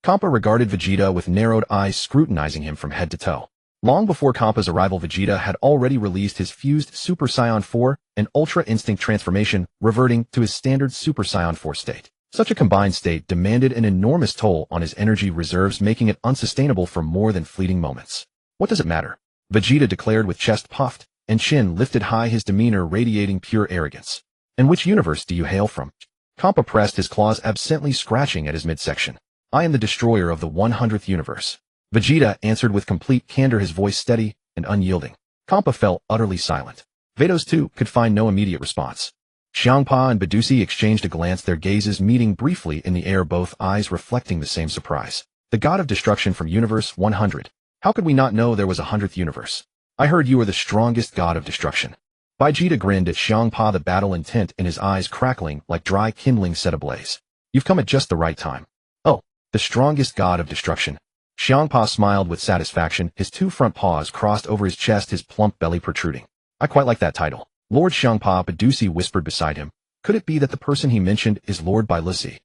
Kampa regarded Vegeta with narrowed eyes, scrutinizing him from head to toe. Long before Kampa's arrival, Vegeta had already released his fused Super Saiyan 4 and Ultra Instinct transformation, reverting to his standard Super Saiyan 4 state. Such a combined state demanded an enormous toll on his energy reserves, making it unsustainable for more than fleeting moments. What does it matter? Vegeta declared with chest puffed and chin lifted high, his demeanor radiating pure arrogance. And which universe do you hail from? Kampa pressed his claws, absently scratching at his midsection. I am the destroyer of the 100th universe. Vegeta answered with complete candor, his voice steady and unyielding. Kampa fell utterly silent. Vados, too, could find no immediate response. Xiangpa and Badusi exchanged a glance, their gazes meeting briefly in the air, both eyes reflecting the same surprise. The god of destruction from Universe 100. How could we not know there was a 100th universe? I heard you are the strongest god of destruction. Vegeta grinned at Xiangpa, the battle intent in his eyes crackling like dry kindling set ablaze. You've come at just the right time. Oh, the strongest god of destruction. Xiangpa smiled with satisfaction, his two front paws crossed over his chest, his plump belly protruding. I quite like that title. Lord Xiangpa, Badusi whispered beside him. Could it be that the person he mentioned is Lord Wielding?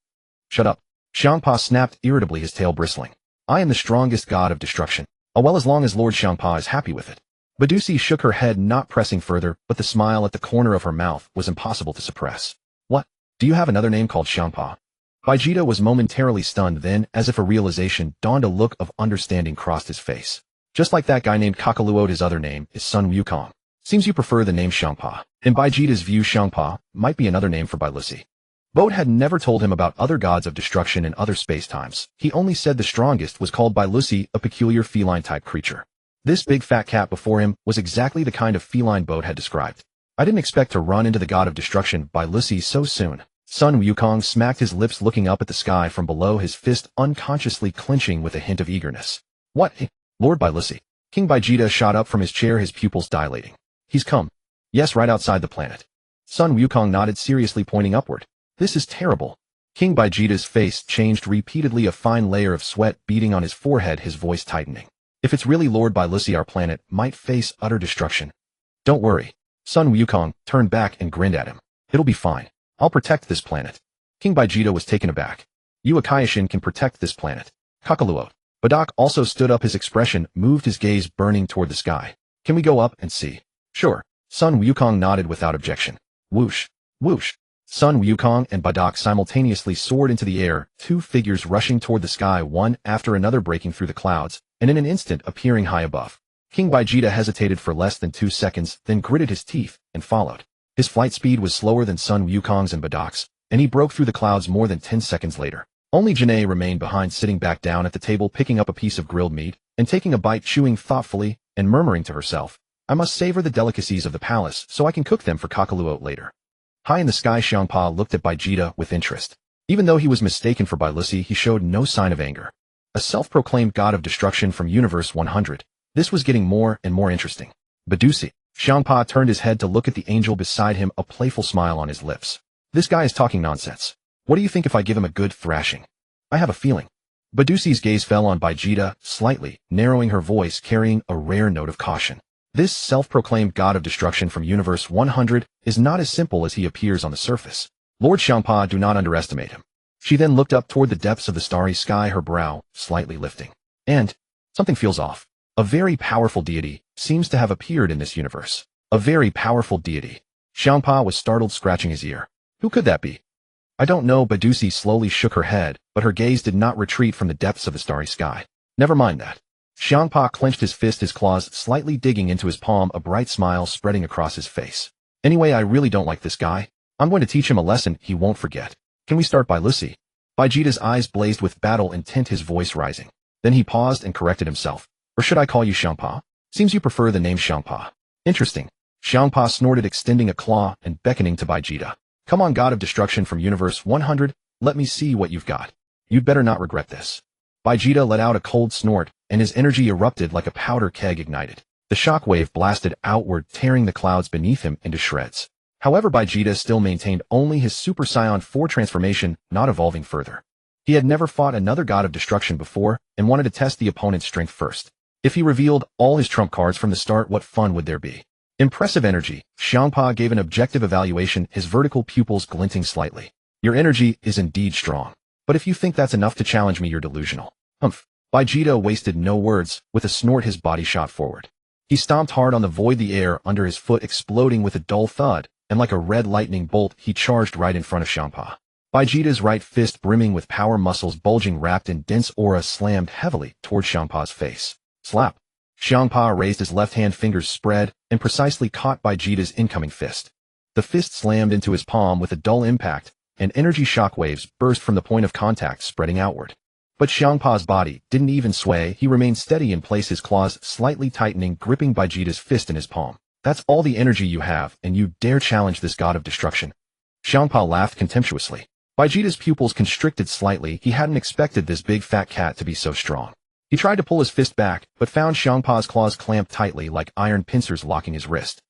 Shut up. Xiangpa snapped irritably, his tail bristling. I am the strongest god of destruction. Well, as long as Lord Xiangpa is happy with it. Badusi shook her head, not pressing further, but the smile at the corner of her mouth was impossible to suppress. What? Do you have another name called Xiangpa? Vegeta was momentarily stunned, then, as if a realization dawned, a look of understanding crossed his face. Just like that guy named Kakaluot, his other name is Sun Wukong. Seems you prefer the name Xiangpa. In Vegeta's view, Xiangpa might be another name for Wielding. Boat had never told him about other gods of destruction in other space-times. He only said the strongest was called Wielding, a peculiar feline-type creature. This big fat cat before him was exactly the kind of feline Boat had described. I didn't expect to run into the god of destruction, Wielding, so soon. Sun Wukong smacked his lips, looking up at the sky from below, his fist unconsciously clenching with a hint of eagerness. What? Lord Wielding. King Vegeta shot up from his chair, his pupils dilating. He's come. Yes, right outside the planet. Sun Wukong nodded, seriously pointing upward. This is terrible. King Vegeta's face changed repeatedly, a fine layer of sweat beading on his forehead, his voice tightening. If it's really Lord Wielding, our planet might face utter destruction. Don't worry. Sun Wukong turned back and grinned at him. It'll be fine. I'll protect this planet. King Vegeta was taken aback. You Kaioshin can protect this planet. Kakaluot. Bardock also stood up, his expression moved, his gaze burning toward the sky. Can we go up and see? Sure. Sun Wukong nodded without objection. Whoosh. Whoosh. Sun Wukong and Bardock simultaneously soared into the air, two figures rushing toward the sky, one after another breaking through the clouds, and in an instant appearing high above. King Vegeta hesitated for less than 2 seconds, then gritted his teeth and followed. His flight speed was slower than Sun Wukong's and Bardock's, and he broke through the clouds more than 10 seconds later. Only Janae remained behind, sitting back down at the table, picking up a piece of grilled meat and taking a bite, chewing thoughtfully and murmuring to herself, I must savor the delicacies of the palace so I can cook them for Kakaluot later. High in the sky, Xiangpa looked at Baijita with interest. Even though he was mistaken for Beerus, he showed no sign of anger. A self-proclaimed god of destruction from Universe 100. This was getting more and more interesting. Beerus. Xiangpa turned his head to look at the angel beside him, a playful smile on his lips. This guy is talking nonsense. What do you think if I give him a good thrashing? I have a feeling. Beerus's gaze fell on Baijita, slightly, narrowing her voice, carrying a rare note of caution. This self-proclaimed god of destruction from Universe 100 is not as simple as he appears on the surface. Lord Xiangpa, do not underestimate him. She then looked up toward the depths of the starry sky, her brow slightly lifting. And something feels off. A very powerful deity seems to have appeared in this universe. A very powerful deity. Xiangpa was startled, scratching his ear. Who could that be? I don't know. Beerus slowly shook her head, but her gaze did not retreat from the depths of the starry sky. Never mind that. Xiangpa clenched his fist, his claws slightly digging into his palm, a bright smile spreading across his face. Anyway, I really don't like this guy. I'm going to teach him a lesson he won't forget. Can we start by Lucy? Baijita's eyes blazed with battle intent, his voice rising. Then he paused and corrected himself. Or should I call you Xiangpa? Seems you prefer the name Xiangpa. Interesting. Xiangpa snorted, extending a claw and beckoning to Baijita. Come on, god of destruction from Universe 100, let me see what you've got. You'd better not regret this. Baijita let out a cold snort, and his energy erupted like a powder keg ignited. The shockwave blasted outward, tearing the clouds beneath him into shreds. However, Baijita still maintained only his Super Saiyan 4 transformation, not evolving further. He had never fought another god of destruction before, and wanted to test the opponent's strength first. If he revealed all his trump cards from the start, what fun would there be? Impressive energy. Xiangpa gave an objective evaluation, his vertical pupils glinting slightly. Your energy is indeed strong. But if you think that's enough to challenge me, you're delusional. Humph. Baijita wasted no words. With a snort, his body shot forward. He stomped hard on the void, the air under his foot exploding with a dull thud, and like a red lightning bolt, he charged right in front of Xiangpa. Baijita's right fist, brimming with power, muscles bulging, wrapped in dense aura, slammed heavily toward Xiangpa's face. Slap. Xiangpa raised his left hand, fingers spread, and precisely caught Baijita's incoming fist. The fist slammed into his palm with a dull impact, and energy shockwaves burst from the point of contact, spreading outward. But Xiangpa's body didn't even sway. He remained steady in place, his claws slightly tightening, gripping Baijita's fist in his palm. That's all the energy you have, and you dare challenge this god of destruction? Xiangpa laughed contemptuously. Baijita's pupils constricted slightly. He hadn't expected this big fat cat to be so strong. He tried to pull his fist back, but found Xiangpa's claws clamped tightly like iron pincers locking his wrist.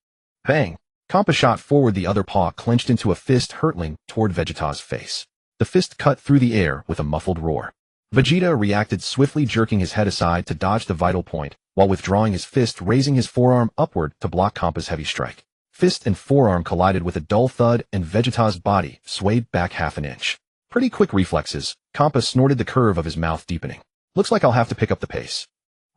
Bang! Kampa shot forward, the other paw clenched into a fist, hurtling toward Vegeta's face. The fist cut through the air with a muffled roar. Vegeta reacted swiftly, jerking his head aside to dodge the vital point, while withdrawing his fist, raising his forearm upward to block Kampa's heavy strike. Fist and forearm collided with a dull thud, and Vegeta's body swayed back half an inch. Pretty quick reflexes. Kampa snorted, the curve of his mouth deepening. Looks like I'll have to pick up the pace.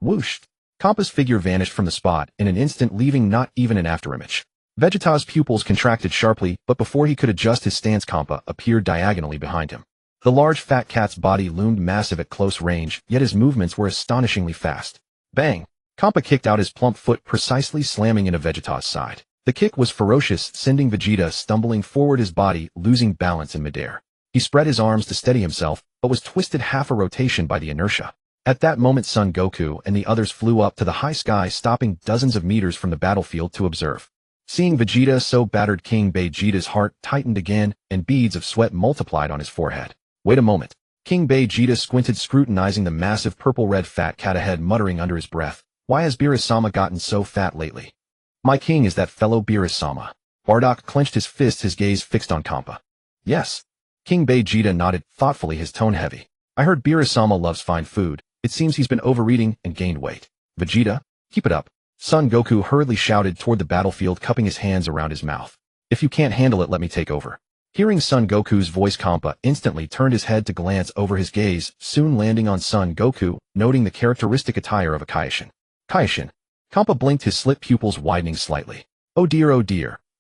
Whoosh! Kampa's figure vanished from the spot in an instant, leaving not even an afterimage. Vegeta's pupils contracted sharply, but before he could adjust his stance, Kampa appeared diagonally behind him. The large fat cat's body loomed massive at close range, yet his movements were astonishingly fast. Bang! Kampa kicked out his plump foot, precisely slamming into Vegeta's side. The kick was ferocious, sending Vegeta stumbling forward, his body losing balance in midair. He spread his arms to steady himself, but was twisted half a rotation by the inertia. At that moment, Son Goku and the others flew up to the high sky, stopping dozens of meters from the battlefield to observe. Seeing Vegeta so battered, King Vegeta's heart tightened again, and beads of sweat multiplied on his forehead. Wait a moment. King Vegeta squinted, scrutinizing the massive purple-red fat cat ahead, muttering under his breath, "Why has Beerus-sama gotten so fat lately?" "My king is that fellow Beerus-sama." Bardock clenched his fist, his gaze fixed on Kampa. "Yes." King Vegeta nodded, thoughtfully, his tone heavy. "I heard Beerus-sama loves fine food. It seems he's been overeating and gained weight." "Vegeta, keep it up." Son Goku hurriedly shouted toward the battlefield, cupping his hands around his mouth. "If you can't handle it, let me take over." Hearing Son Goku's voice, Kampa instantly turned his head to glance over, his gaze soon landing on Son Goku, noting the characteristic attire of a Kaishin. Kaishin. Kampa blinked, his slit pupils widening slightly. Oh dear,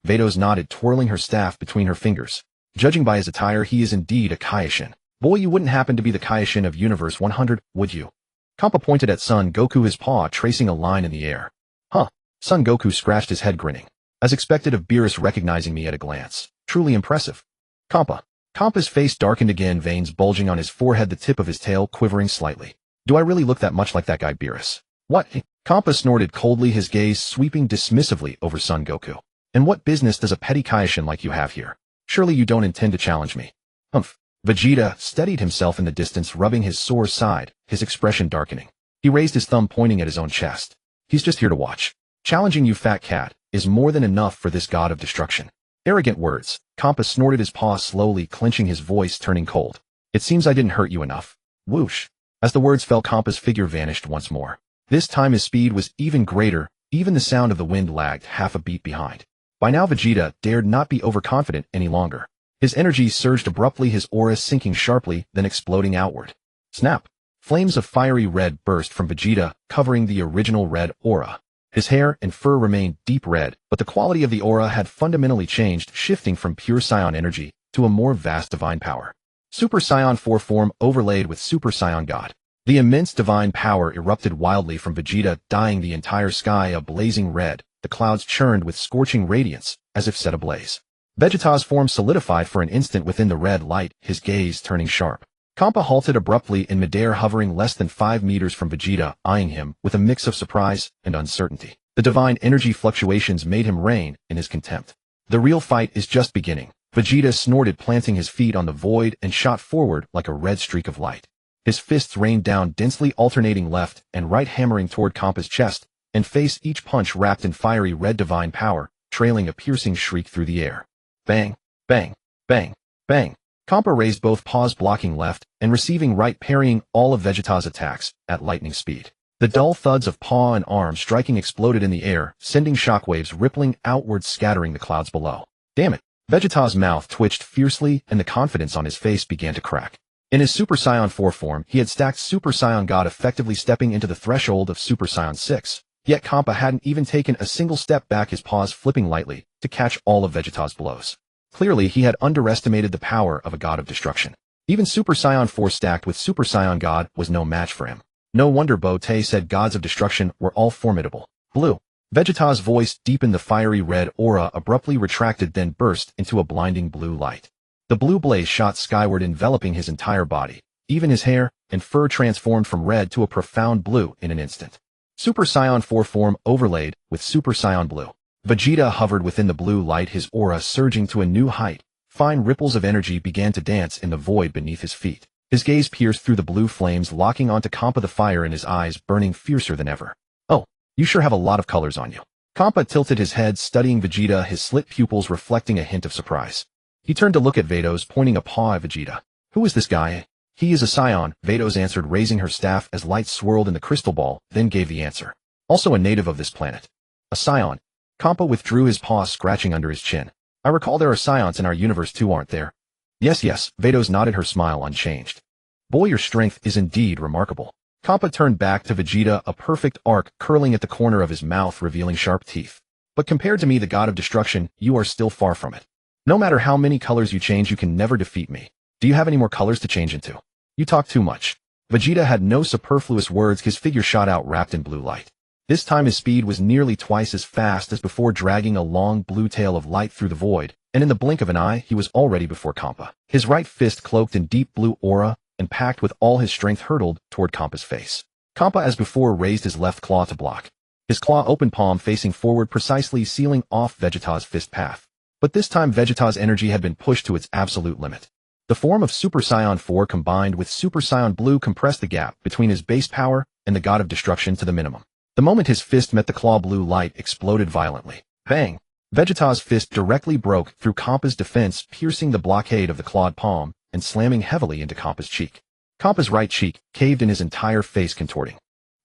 Vados nodded, twirling her staff between her fingers. Judging by his attire, he is indeed a Kaishin. Boy, you wouldn't happen to be the Kaishin of Universe 100, would you? Kampa pointed at Son Goku, his paw tracing a line in the air. Huh. Son Goku scratched his head, grinning. As expected of Beerus recognizing me at a glance. Truly impressive. Kampa. Kampa's face darkened again, veins bulging on his forehead, the tip of his tail quivering slightly. Do I really look that much like that guy Beerus? What? Kampa snorted coldly, his gaze sweeping dismissively over Son Goku. And what business does a petty Kaishin like you have here? Surely you don't intend to challenge me. Humph. Vegeta steadied himself in the distance, rubbing his sore side, his expression darkening. He raised his thumb, pointing at his own chest. He's just here to watch. Challenging you, fat cat, is more than enough for this god of destruction. Arrogant words. Kampa snorted, his paw slowly clenching, his voice turning cold. It seems I didn't hurt you enough. Whoosh. As the words fell, Kampa's figure vanished once more. This time his speed was even greater, even the sound of the wind lagged half a beat behind. By now Vegeta dared not be overconfident any longer. His energy surged abruptly, his aura sinking sharply, then exploding outward. Snap! Flames of fiery red burst from Vegeta, covering the original red aura. His hair and fur remained deep red, but the quality of the aura had fundamentally changed, shifting from pure Saiyan energy to a more vast divine power. Super Saiyan 4 form overlaid with Super Saiyan God. The immense divine power erupted wildly from Vegeta, dyeing the entire sky a blazing red. The clouds churned with scorching radiance, as if set ablaze. Vegeta's form solidified for an instant within the red light, his gaze turning sharp. Kampa halted abruptly in midair, hovering less than 5 meters from Vegeta, eyeing him with a mix of surprise and uncertainty. The divine energy fluctuations made him rein in his contempt. The real fight is just beginning. Vegeta snorted, planting his feet on the void, and shot forward like a red streak of light. His fists rained down densely, alternating left and right, hammering toward Kampa's chest and face, each punch wrapped in fiery red divine power, trailing a piercing shriek through the air. Bang, bang, bang, bang. Kampa raised both paws, blocking left and receiving right, parrying all of Vegeta's attacks at lightning speed. The dull thuds of paw and arm striking exploded in the air, sending shockwaves rippling outward, scattering the clouds below. Damn it! Vegeta's mouth twitched fiercely and the confidence on his face began to crack. In his Super Saiyan 4 form, he had stacked Super Saiyan God, effectively stepping into the threshold of Super Saiyan 6. Yet Kampa hadn't even taken a single step back, his paws flipping lightly to catch all of Vegeta's blows. Clearly, he had underestimated the power of a god of destruction. Even Super Saiyan 4 stacked with Super Saiyan God was no match for him. No wonder Bo-Tay said gods of destruction were all formidable. Blue. Vegeta's voice deepened, the fiery red aura abruptly retracted, then burst into a blinding blue light. The blue blaze shot skyward, enveloping his entire body. Even his hair and fur transformed from red to a profound blue in an instant. Super Saiyan 4 form overlaid with Super Saiyan Blue. Vegeta hovered within the blue light, his aura surging to a new height. Fine ripples of energy began to dance in the void beneath his feet. His gaze pierced through the blue flames, locking onto Kampa, the fire in his eyes burning fiercer than ever. Oh, you sure have a lot of colors on you. Kampa tilted his head, studying Vegeta, his slit pupils reflecting a hint of surprise. He turned to look at Vados, pointing a paw at Vegeta. Who is this guy? He is a Saiyan, Vados answered, raising her staff as light swirled in the crystal ball, then gave the answer. Also a native of this planet. A Saiyan. Kampa withdrew his paw, scratching under his chin. I recall there are Saions in our universe too, aren't there? Yes, Vados nodded, her smile unchanged. Boy, your strength is indeed remarkable. Kampa turned back to Vegeta, a perfect arc curling at the corner of his mouth, revealing sharp teeth. But compared to me, the god of destruction, you are still far from it. No matter how many colors you change, you can never defeat me. Do you have any more colors to change into? You talk too much. Vegeta had no superfluous words, his figure shot out wrapped in blue light. This time his speed was nearly twice as fast as before, dragging a long blue tail of light through the void, and in the blink of an eye he was already before Kampa. His right fist, cloaked in deep blue aura and packed with all his strength, hurtled toward Kampa's face. Kampa, as before, raised his left claw to block. His claw open palm facing forward, precisely sealing off Vegeta's fist path. But this time Vegeta's energy had been pushed to its absolute limit. The form of Super Saiyan 4 combined with Super Saiyan Blue compressed the gap between his base power and the god of destruction to the minimum. The moment his fist met the claw, blue light exploded violently. Bang! Vegeta's fist directly broke through Kampa's defense, piercing the blockade of the clawed palm and slamming heavily into Kampa's cheek. Kampa's right cheek caved in, his entire face contorting.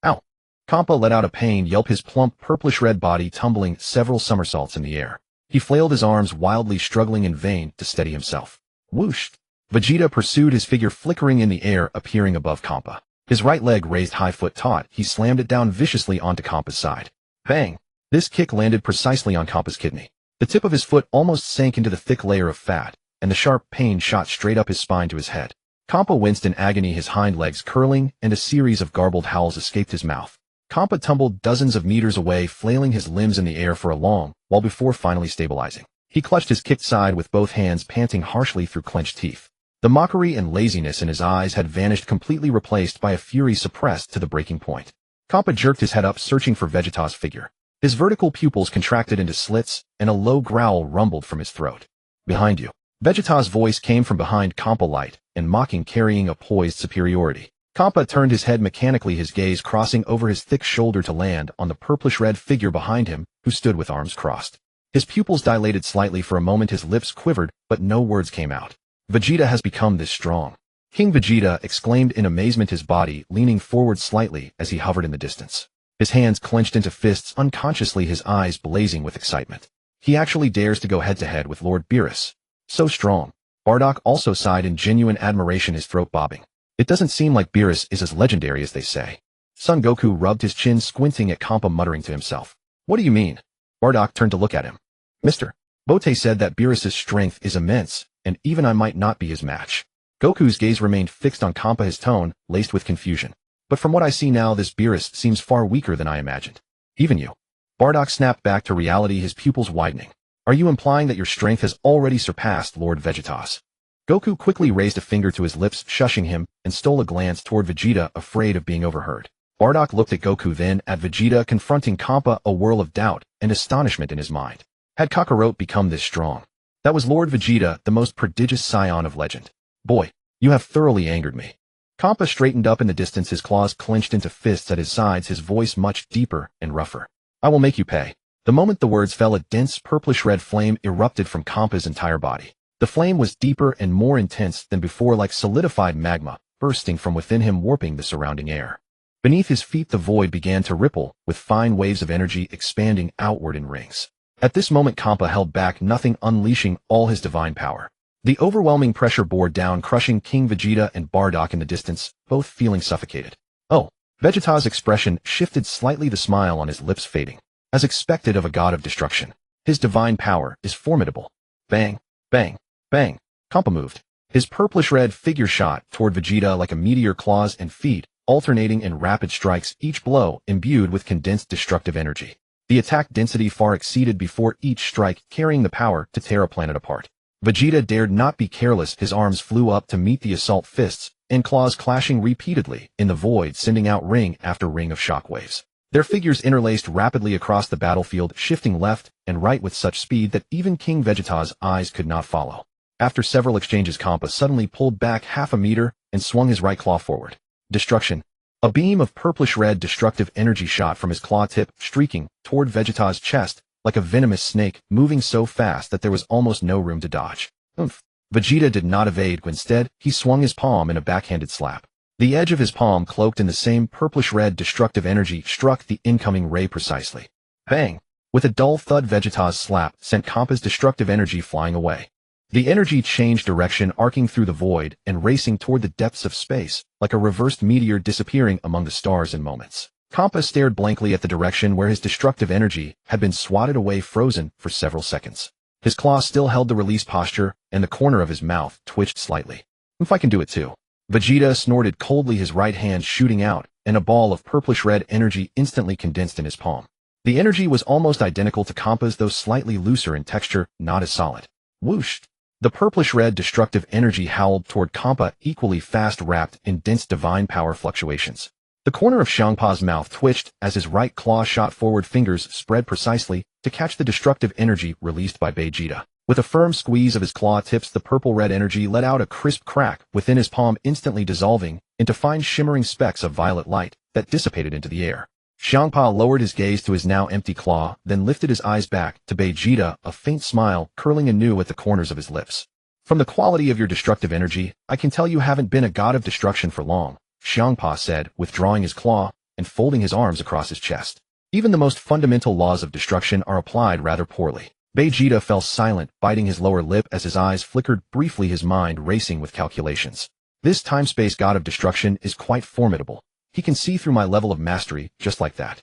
Ow! Kampa let out a pained yelp, his plump purplish-red body tumbling several somersaults in the air. He flailed his arms wildly, struggling in vain to steady himself. Whoosh! Vegeta pursued, his figure flickering in the air, appearing above Kampa. His right leg raised high, foot taut, he slammed it down viciously onto Kampa's side. Bang! This kick landed precisely on Kampa's kidney. The tip of his foot almost sank into the thick layer of fat, and the sharp pain shot straight up his spine to his head. Kampa winced in agony, his hind legs curling, and a series of garbled howls escaped his mouth. Kampa tumbled dozens of meters away, flailing his limbs in the air for a long while before finally stabilizing. He clutched his kicked side with both hands, panting harshly through clenched teeth. The mockery and laziness in his eyes had vanished, completely replaced by a fury suppressed to the breaking point. Kampa jerked his head up, searching for Vegeta's figure. His vertical pupils contracted into slits, and a low growl rumbled from his throat. Behind you. Vegeta's voice came from behind Kampa light, and mocking carrying a poised superiority. Kampa turned his head mechanically, his gaze crossing over his thick shoulder to land on the purplish-red figure behind him, who stood with arms crossed. His pupils dilated slightly for a moment, his lips quivered, but no words came out. Vegeta has become this strong. King Vegeta exclaimed in amazement, his body leaning forward slightly as he hovered in the distance. His hands clenched into fists unconsciously, his eyes blazing with excitement. He actually dares to go head-to-head with Lord Beerus. So strong. Bardock also sighed in genuine admiration, his throat bobbing. It doesn't seem like Beerus is as legendary as they say. Son Goku rubbed his chin, squinting at Kampa, muttering to himself. What do you mean? Bardock turned to look at him. Mr. Bote said that Beerus's strength is immense, and even I might not be his match. Goku's gaze remained fixed on Kampa, his tone laced with confusion. But from what I see now, this Beerus seems far weaker than I imagined. Even you. Bardock snapped back to reality, his pupils widening. Are you implying that your strength has already surpassed Lord Vegeta's? Goku quickly raised a finger to his lips, shushing him, and stole a glance toward Vegeta, afraid of being overheard. Bardock looked at Goku, then at Vegeta, confronting Kampa, a whirl of doubt and astonishment in his mind. Had Kakarot become this strong? That was Lord Vegeta, the most prodigious scion of legend. Boy, you have thoroughly angered me. Kampa straightened up in the distance, his claws clenched into fists at his sides, his voice much deeper and rougher. I will make you pay. The moment the words fell, a dense purplish-red flame erupted from Kampa's entire body. The flame was deeper and more intense than before, like solidified magma, bursting from within him, warping the surrounding air. Beneath his feet the void began to ripple, with fine waves of energy expanding outward in rings. At this moment Kampa held back nothing, unleashing all his divine power. The overwhelming pressure bore down, crushing King Vegeta and Bardock in the distance, both feeling suffocated. Oh! Vegeta's expression shifted slightly, the smile on his lips fading. As expected of a god of destruction, his divine power is formidable. Bang! Bang! Bang! Kampa moved. His purplish-red figure shot toward Vegeta like a meteor, claws and feet, alternating in rapid strikes, each blow imbued with condensed destructive energy. The attack density far exceeded before each strike, carrying the power to tear a planet apart. Vegeta dared not be careless, his arms flew up to meet the assault, fists and claws clashing repeatedly in the void, sending out ring after ring of shockwaves. Their figures interlaced rapidly across the battlefield, shifting left and right with such speed that even King Vegeta's eyes could not follow. After several exchanges, Kampa suddenly pulled back half a meter and swung his right claw forward. Destruction. A beam of purplish-red destructive energy shot from his claw tip, streaking toward Vegeta's chest like a venomous snake, moving so fast that there was almost no room to dodge. Oomph. Vegeta did not evade. Instead, he swung his palm in a backhanded slap. The edge of his palm, cloaked in the same purplish-red destructive energy, struck the incoming ray precisely. Bang! With a dull thud, Vegeta's slap sent Kampa's destructive energy flying away. The energy changed direction, arcing through the void and racing toward the depths of space, like a reversed meteor disappearing among the stars in moments. Kampa stared blankly at the direction where his destructive energy had been swatted away, frozen for several seconds. His claw still held the release posture, and the corner of his mouth twitched slightly. If I can do it too. Vegeta snorted coldly, his right hand shooting out, and a ball of purplish-red energy instantly condensed in his palm. The energy was almost identical to Kampa's, though slightly looser in texture, not as solid. Whoosh! The purplish-red destructive energy howled toward Kampa, equally fast, wrapped in dense divine power fluctuations. The corner of Shangpa's mouth twitched as his right claw shot forward, fingers spread precisely to catch the destructive energy released by Vegeta. With a firm squeeze of his claw tips, the purple-red energy let out a crisp crack within his palm, instantly dissolving into fine shimmering specks of violet light that dissipated into the air. Shangpa lowered his gaze to his now empty claw, then lifted his eyes back to Vegeta, a faint smile curling anew at the corners of his lips. From the quality of your destructive energy, I can tell you haven't been a god of destruction for long, Shangpa said, withdrawing his claw and folding his arms across his chest. Even the most fundamental laws of destruction are applied rather poorly. Vegeta fell silent, biting his lower lip as his eyes flickered briefly, his mind racing with calculations. This time-space god of destruction is quite formidable. He can see through my level of mastery, just like that.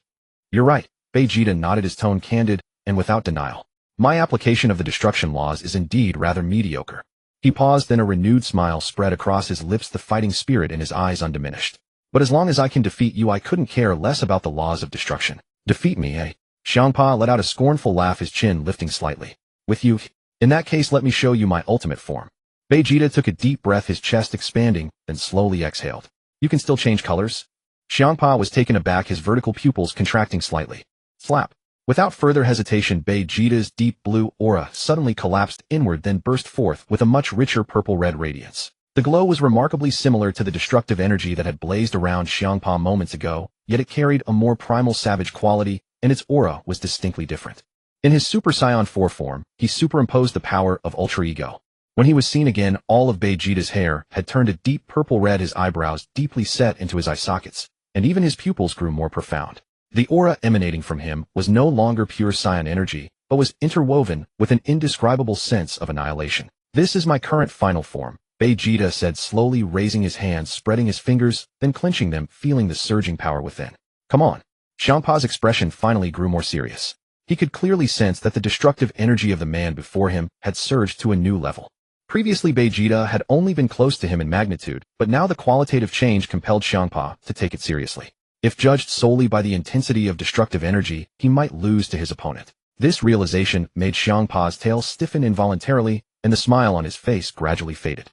You're right, Vegeta nodded, his tone candid and without denial. My application of the destruction laws is indeed rather mediocre. He paused, then a renewed smile spread across his lips, the fighting spirit in his eyes undiminished. But as long as I can defeat you, I couldn't care less about the laws of destruction. Defeat me, eh? Shangpa let out a scornful laugh, his chin lifting slightly. With you? In that case, let me show you my ultimate form. Vegeta took a deep breath, his chest expanding, then slowly exhaled. You can still change colors? Shangpa was taken aback, his vertical pupils contracting slightly. Slap. Without further hesitation, Vegeta's deep blue aura suddenly collapsed inward, then burst forth with a much richer purple-red radiance. The glow was remarkably similar to the destructive energy that had blazed around Xiangpa moments ago, yet it carried a more primal savage quality, and its aura was distinctly different. In his Super Saiyan 4 form, he superimposed the power of Ultra Ego. When he was seen again, all of Vegeta's hair had turned a deep purple red, his eyebrows deeply set into his eye sockets, and even his pupils grew more profound. The aura emanating from him was no longer pure Saiyan energy, but was interwoven with an indescribable sense of annihilation. "This is my current final form," Vegeta said, slowly raising his hands, spreading his fingers, then clenching them, feeling the surging power within. "Come on." Xiangpa's expression finally grew more serious. He could clearly sense that the destructive energy of the man before him had surged to a new level. Previously, Vegeta had only been close to him in magnitude, but now the qualitative change compelled Xiangpa to take it seriously. If judged solely by the intensity of destructive energy, he might lose to his opponent. This realization made Xiangpa's tail stiffen involuntarily, and the smile on his face gradually faded.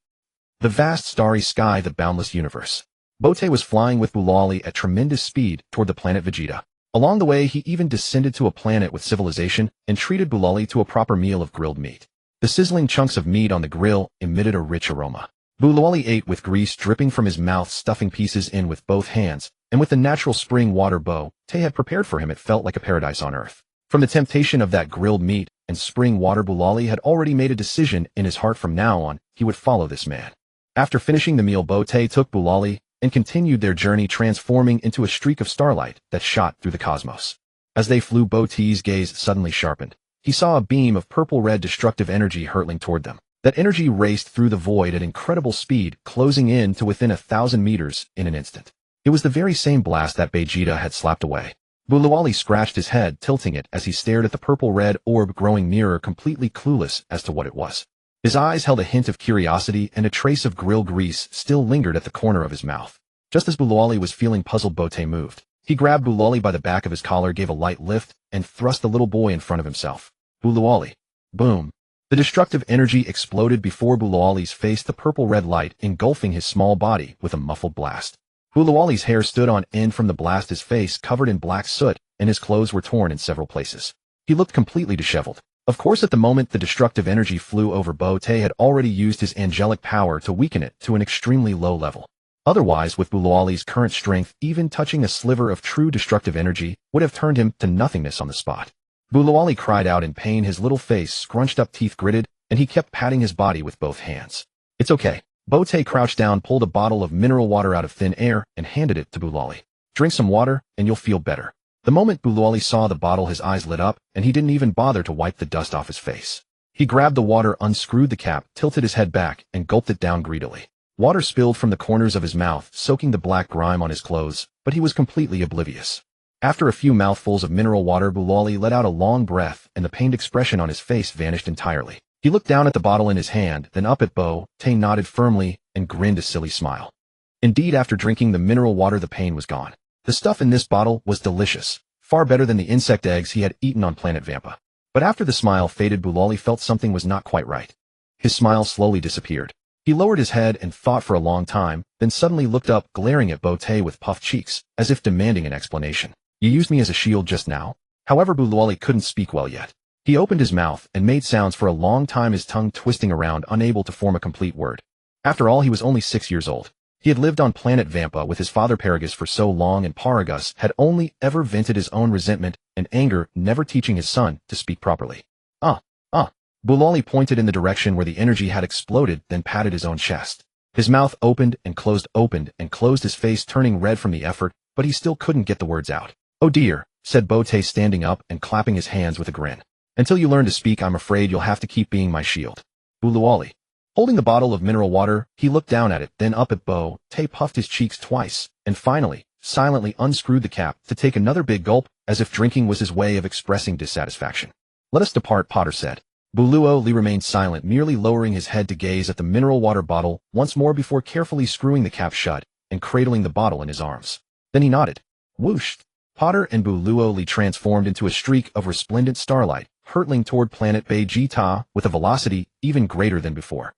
The vast starry sky, the boundless universe. Bote was flying with Bulali at tremendous speed toward the planet Vegeta. Along the way, he even descended to a planet with civilization and treated Bulali to a proper meal of grilled meat. The sizzling chunks of meat on the grill emitted a rich aroma. Bulali ate with grease dripping from his mouth, stuffing pieces in with both hands, and with the natural spring water Bote had prepared for him, it felt like a paradise on earth. From the temptation of that grilled meat and spring water, Bulali had already made a decision in his heart. From now on, he would follow this man. After finishing the meal, Bote took Bulali and continued their journey, transforming into a streak of starlight that shot through the cosmos. As they flew, Bote's gaze suddenly sharpened. He saw a beam of purple-red destructive energy hurtling toward them. That energy raced through the void at incredible speed, closing in to within 1,000 meters in an instant. It was the very same blast that Vegeta had slapped away. Bulali scratched his head, tilting it as he stared at the purple-red orb growing nearer, completely clueless as to what it was. His eyes held a hint of curiosity, and a trace of grill grease still lingered at the corner of his mouth. Just as Bulali was feeling puzzled, Bote moved. He grabbed Bulali by the back of his collar, gave a light lift, and thrust the little boy in front of himself. Bulali. Boom. The destructive energy exploded before Bulali's face, the purple-red light engulfing his small body with a muffled blast. Bulali's hair stood on end from the blast, his face covered in black soot, and his clothes were torn in several places. He looked completely disheveled. Of course, at the moment the destructive energy flew over, Bote had already used his angelic power to weaken it to an extremely low level. Otherwise, with Bulali's current strength, even touching a sliver of true destructive energy would have turned him to nothingness on the spot. Bulali cried out in pain, his little face scrunched up, teeth gritted, and he kept patting his body with both hands. "It's okay." Bote crouched down, pulled a bottle of mineral water out of thin air, and handed it to Bulali. "Drink some water, and you'll feel better." The moment Bulali saw the bottle, his eyes lit up, and he didn't even bother to wipe the dust off his face. He grabbed the water, unscrewed the cap, tilted his head back, and gulped it down greedily. Water spilled from the corners of his mouth, soaking the black grime on his clothes, but he was completely oblivious. After a few mouthfuls of mineral water, Bulali let out a long breath, and the pained expression on his face vanished entirely. He looked down at the bottle in his hand, then up at Bote, nodded firmly, and grinned a silly smile. Indeed, after drinking the mineral water, the pain was gone. The stuff in this bottle was delicious, far better than the insect eggs he had eaten on planet Vampa. But after the smile faded, Bulali felt something was not quite right. His smile slowly disappeared. He lowered his head and thought for a long time, then suddenly looked up, glaring at Bote with puffed cheeks, as if demanding an explanation. "You used me as a shield just now?" However, Bulali couldn't speak well yet. He opened his mouth and made sounds for a long time, his tongue twisting around, unable to form a complete word. After all, he was only 6 years old. He had lived on planet Vampa with his father Paragus for so long, and Paragus had only ever vented his own resentment and anger, never teaching his son to speak properly. Bulali pointed in the direction where the energy had exploded, then patted his own chest. His mouth opened and closed, his face turning red from the effort, but he still couldn't get the words out. "Oh dear," said Bote, standing up and clapping his hands with a grin. "Until you learn to speak, I'm afraid you'll have to keep being my shield." Bulali. Holding the bottle of mineral water, he looked down at it, then up at Bote, puffed his cheeks twice, and finally, silently unscrewed the cap to take another big gulp, as if drinking was his way of expressing dissatisfaction. "Let us depart," Potter said. Bulali remained silent, merely lowering his head to gaze at the mineral water bottle once more before carefully screwing the cap shut and cradling the bottle in his arms. Then he nodded. Whoosh! Potter and Bulali transformed into a streak of resplendent starlight, hurtling toward planet Vegeta with a velocity even greater than before.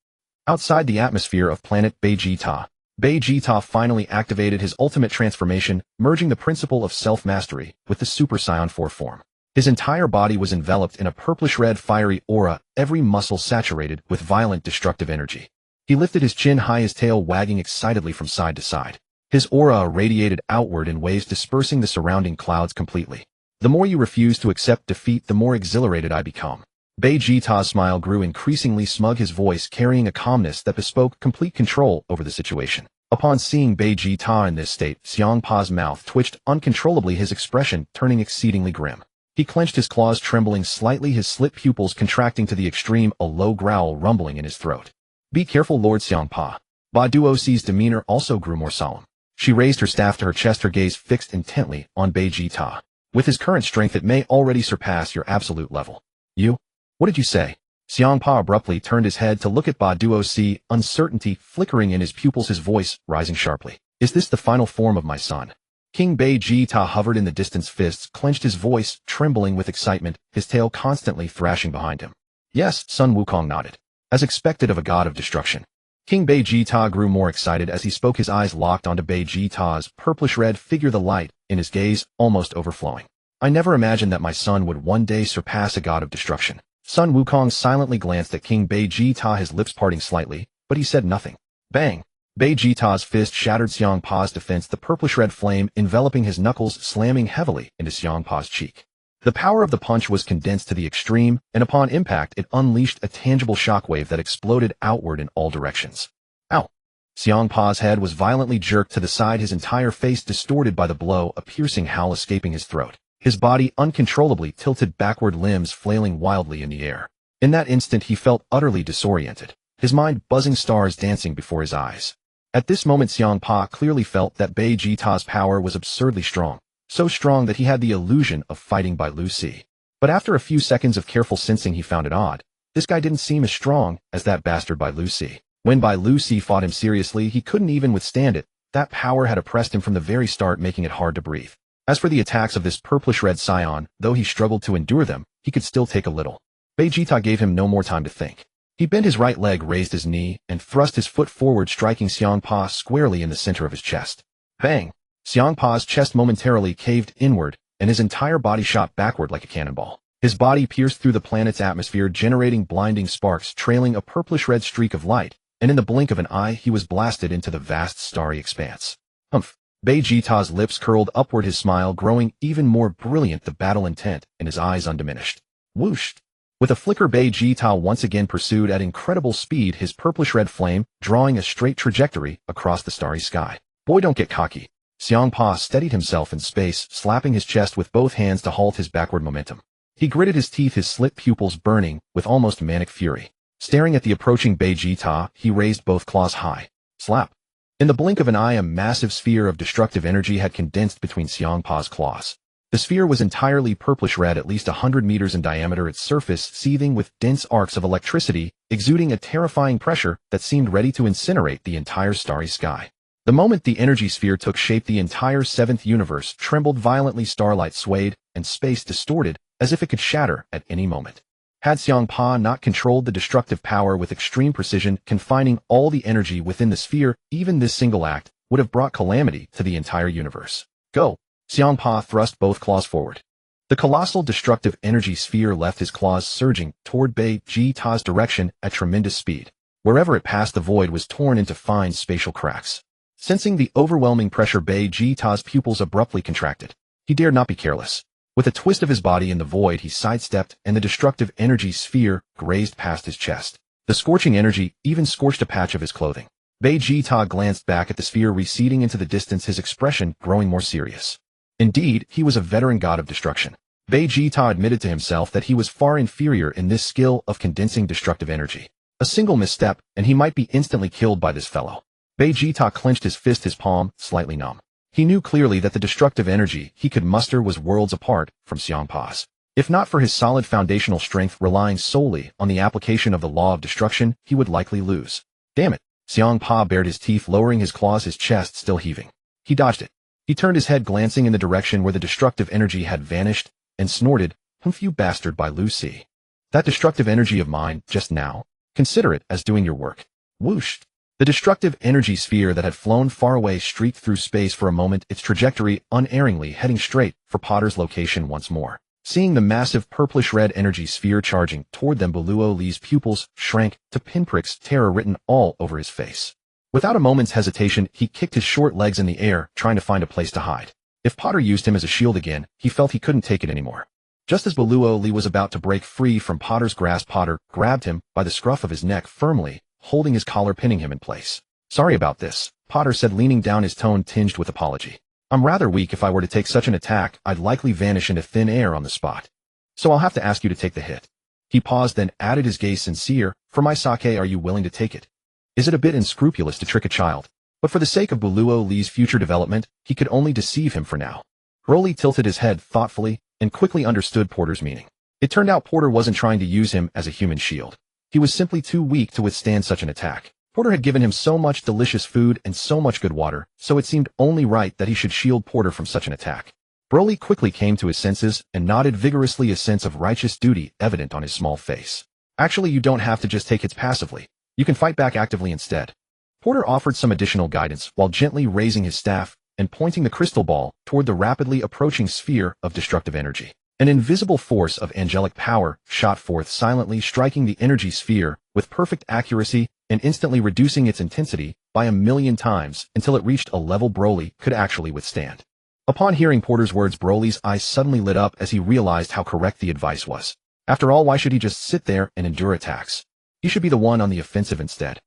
Outside the atmosphere of planet Vegeta, Vegeta finally activated his ultimate transformation, merging the principle of self-mastery with the Super Saiyan 4 form. His entire body was enveloped in a purplish-red fiery aura, every muscle saturated with violent destructive energy. He lifted his chin high, his tail wagging excitedly from side to side. His aura radiated outward in waves, dispersing the surrounding clouds completely. The more you refuse to accept defeat, the more exhilarated I become. Vegeta's smile grew increasingly smug, his voice carrying a calmness that bespoke complete control over the situation. Upon seeing Vegeta in this state, Xiangpa's mouth twitched uncontrollably, his expression turning exceedingly grim. He clenched his claws, trembling slightly, his slit pupils contracting to the extreme, a low growl rumbling in his throat. "Be careful, Lord Xiangpa." Ba Duoci's demeanor also grew more solemn. She raised her staff to her chest, her gaze fixed intently on Vegeta. "With his current strength, it may already surpass your absolute level." "You? What did you say?" Xiangpa abruptly turned his head to look at Ba Duoci, uncertainty flickering in his pupils, his voice rising sharply. "Is this the final form of my son?" King Vegeta hovered in the distance, fists clenched, his voice trembling with excitement, his tail constantly thrashing behind him. "Yes," Sun Wukong nodded. "As expected of a god of destruction." King Vegeta grew more excited as he spoke, his eyes locked onto Vegeta's purplish-red figure, the light in his gaze almost overflowing. "I never imagined that my son would one day surpass a god of destruction." Sun Wukong silently glanced at King Vegeta, his lips parting slightly, but he said nothing. Bang! Vegeta's fist shattered Xiangpa's defense, the purplish-red flame enveloping his knuckles, slamming heavily into Xiangpa's cheek. The power of the punch was condensed to the extreme, and upon impact it unleashed a tangible shockwave that exploded outward in all directions. Ow! Xiangpa's head was violently jerked to the side, his entire face distorted by the blow, a piercing howl escaping his throat. His body uncontrollably tilted backward, limbs flailing wildly in the air. In that instant he felt utterly disoriented, his mind buzzing, stars dancing before his eyes. At this moment Xiangpa clearly felt that Vegeta's power was absurdly strong, so strong that he had the illusion of fighting Bai Lucy. But after a few seconds of careful sensing he found it odd. This guy didn't seem as strong as that bastard Bai Lucy. When Bai Lucy fought him seriously, he couldn't even withstand it. That power had oppressed him from the very start, making it hard to breathe. As for the attacks of this purplish-red scion, though he struggled to endure them, he could still take a little. Vegeta gave him no more time to think. He bent his right leg, raised his knee, and thrust his foot forward, striking Xiangpa squarely in the center of his chest. Bang! Xiangpa's chest momentarily caved inward, and his entire body shot backward like a cannonball. His body pierced through the planet's atmosphere, generating blinding sparks, trailing a purplish-red streak of light, and in the blink of an eye he was blasted into the vast starry expanse. Humph! Vegeta's lips curled upward, his smile growing even more brilliant, the battle intent in his eyes undiminished. Whoosh! With a flicker, Vegeta once again pursued at incredible speed, his purplish-red flame drawing a straight trajectory across the starry sky. "Boy, don't get cocky." Xiangpa steadied himself in space, slapping his chest with both hands to halt his backward momentum. He gritted his teeth, his slit pupils burning with almost manic fury. Staring at the approaching Vegeta, he raised both claws high. Slap! In the blink of an eye, a massive sphere of destructive energy had condensed between Xiangpa's claws. The sphere was entirely purplish-red, at least 100 meters in diameter, its surface seething with dense arcs of electricity, exuding a terrifying pressure that seemed ready to incinerate the entire starry sky. The moment the energy sphere took shape, the entire seventh universe trembled violently, starlight swayed, and space distorted, as if it could shatter at any moment. Had Xiangpa not controlled the destructive power with extreme precision, confining all the energy within the sphere, even this single act would have brought calamity to the entire universe. Go! Xiangpa thrust both claws forward. The colossal destructive energy sphere left his claws surging toward Vegeta's direction at tremendous speed. Wherever it passed, the void was torn into fine spatial cracks. Sensing the overwhelming pressure, Vegeta's pupils abruptly contracted. He dared not be careless. With a twist of his body in the void, he sidestepped, and the destructive energy sphere grazed past his chest. The scorching energy even scorched a patch of his clothing. Vegeta glanced back at the sphere receding into the distance, his expression growing more serious. Indeed, he was a veteran god of destruction. Vegeta admitted to himself that he was far inferior in this skill of condensing destructive energy. A single misstep, and he might be instantly killed by this fellow. Vegeta clenched his fist, his palm slightly numb. He knew clearly that the destructive energy he could muster was worlds apart from Xiangpa's. If not for his solid foundational strength relying solely on the application of the law of destruction, he would likely lose. Damn it! Xiangpa bared his teeth, lowering his claws, his chest still heaving. He dodged it. He turned his head, glancing in the direction where the destructive energy had vanished, and snorted, "Humph, you bastard Bai Lucy. That destructive energy of mine, just now, consider it as doing your work." Whoosh! The destructive energy sphere that had flown far away streaked through space for a moment, its trajectory unerringly heading straight for Potter's location once more. Seeing the massive purplish-red energy sphere charging toward them, Beerus's pupils shrank to pinpricks, terror written all over his face. Without a moment's hesitation, he kicked his short legs in the air, trying to find a place to hide. If Potter used him as a shield again, he felt he couldn't take it anymore. Just as Beerus was about to break free from Potter's grasp, Potter grabbed him by the scruff of his neck firmly, holding his collar, pinning him in place. "Sorry about this," Potter said, leaning down, his tone tinged with apology. "I'm rather weak. If I were to take such an attack, I'd likely vanish into thin air on the spot. So I'll have to ask you to take the hit." He paused, then added, his gaze sincere, "For my sake, are you willing to take it? Is it a bit unscrupulous to trick a child?" But for the sake of Beerus's future development, he could only deceive him for now. Broly tilted his head thoughtfully and quickly understood Porter's meaning. It turned out Porter wasn't trying to use him as a human shield. He was simply too weak to withstand such an attack. Porter had given him so much delicious food and so much good water, so it seemed only right that he should shield Porter from such an attack. Broly quickly came to his senses and nodded vigorously, a sense of righteous duty evident on his small face. "Actually, you don't have to just take hits passively. You can fight back actively instead." Porter offered some additional guidance while gently raising his staff and pointing the crystal ball toward the rapidly approaching sphere of destructive energy. An invisible force of angelic power shot forth silently, striking the energy sphere with perfect accuracy and instantly reducing its intensity by 1,000,000 times until it reached a level Broly could actually withstand. Upon hearing Porter's words, Broly's eyes suddenly lit up as he realized how correct the advice was. After all, why should he just sit there and endure attacks? He should be the one on the offensive instead.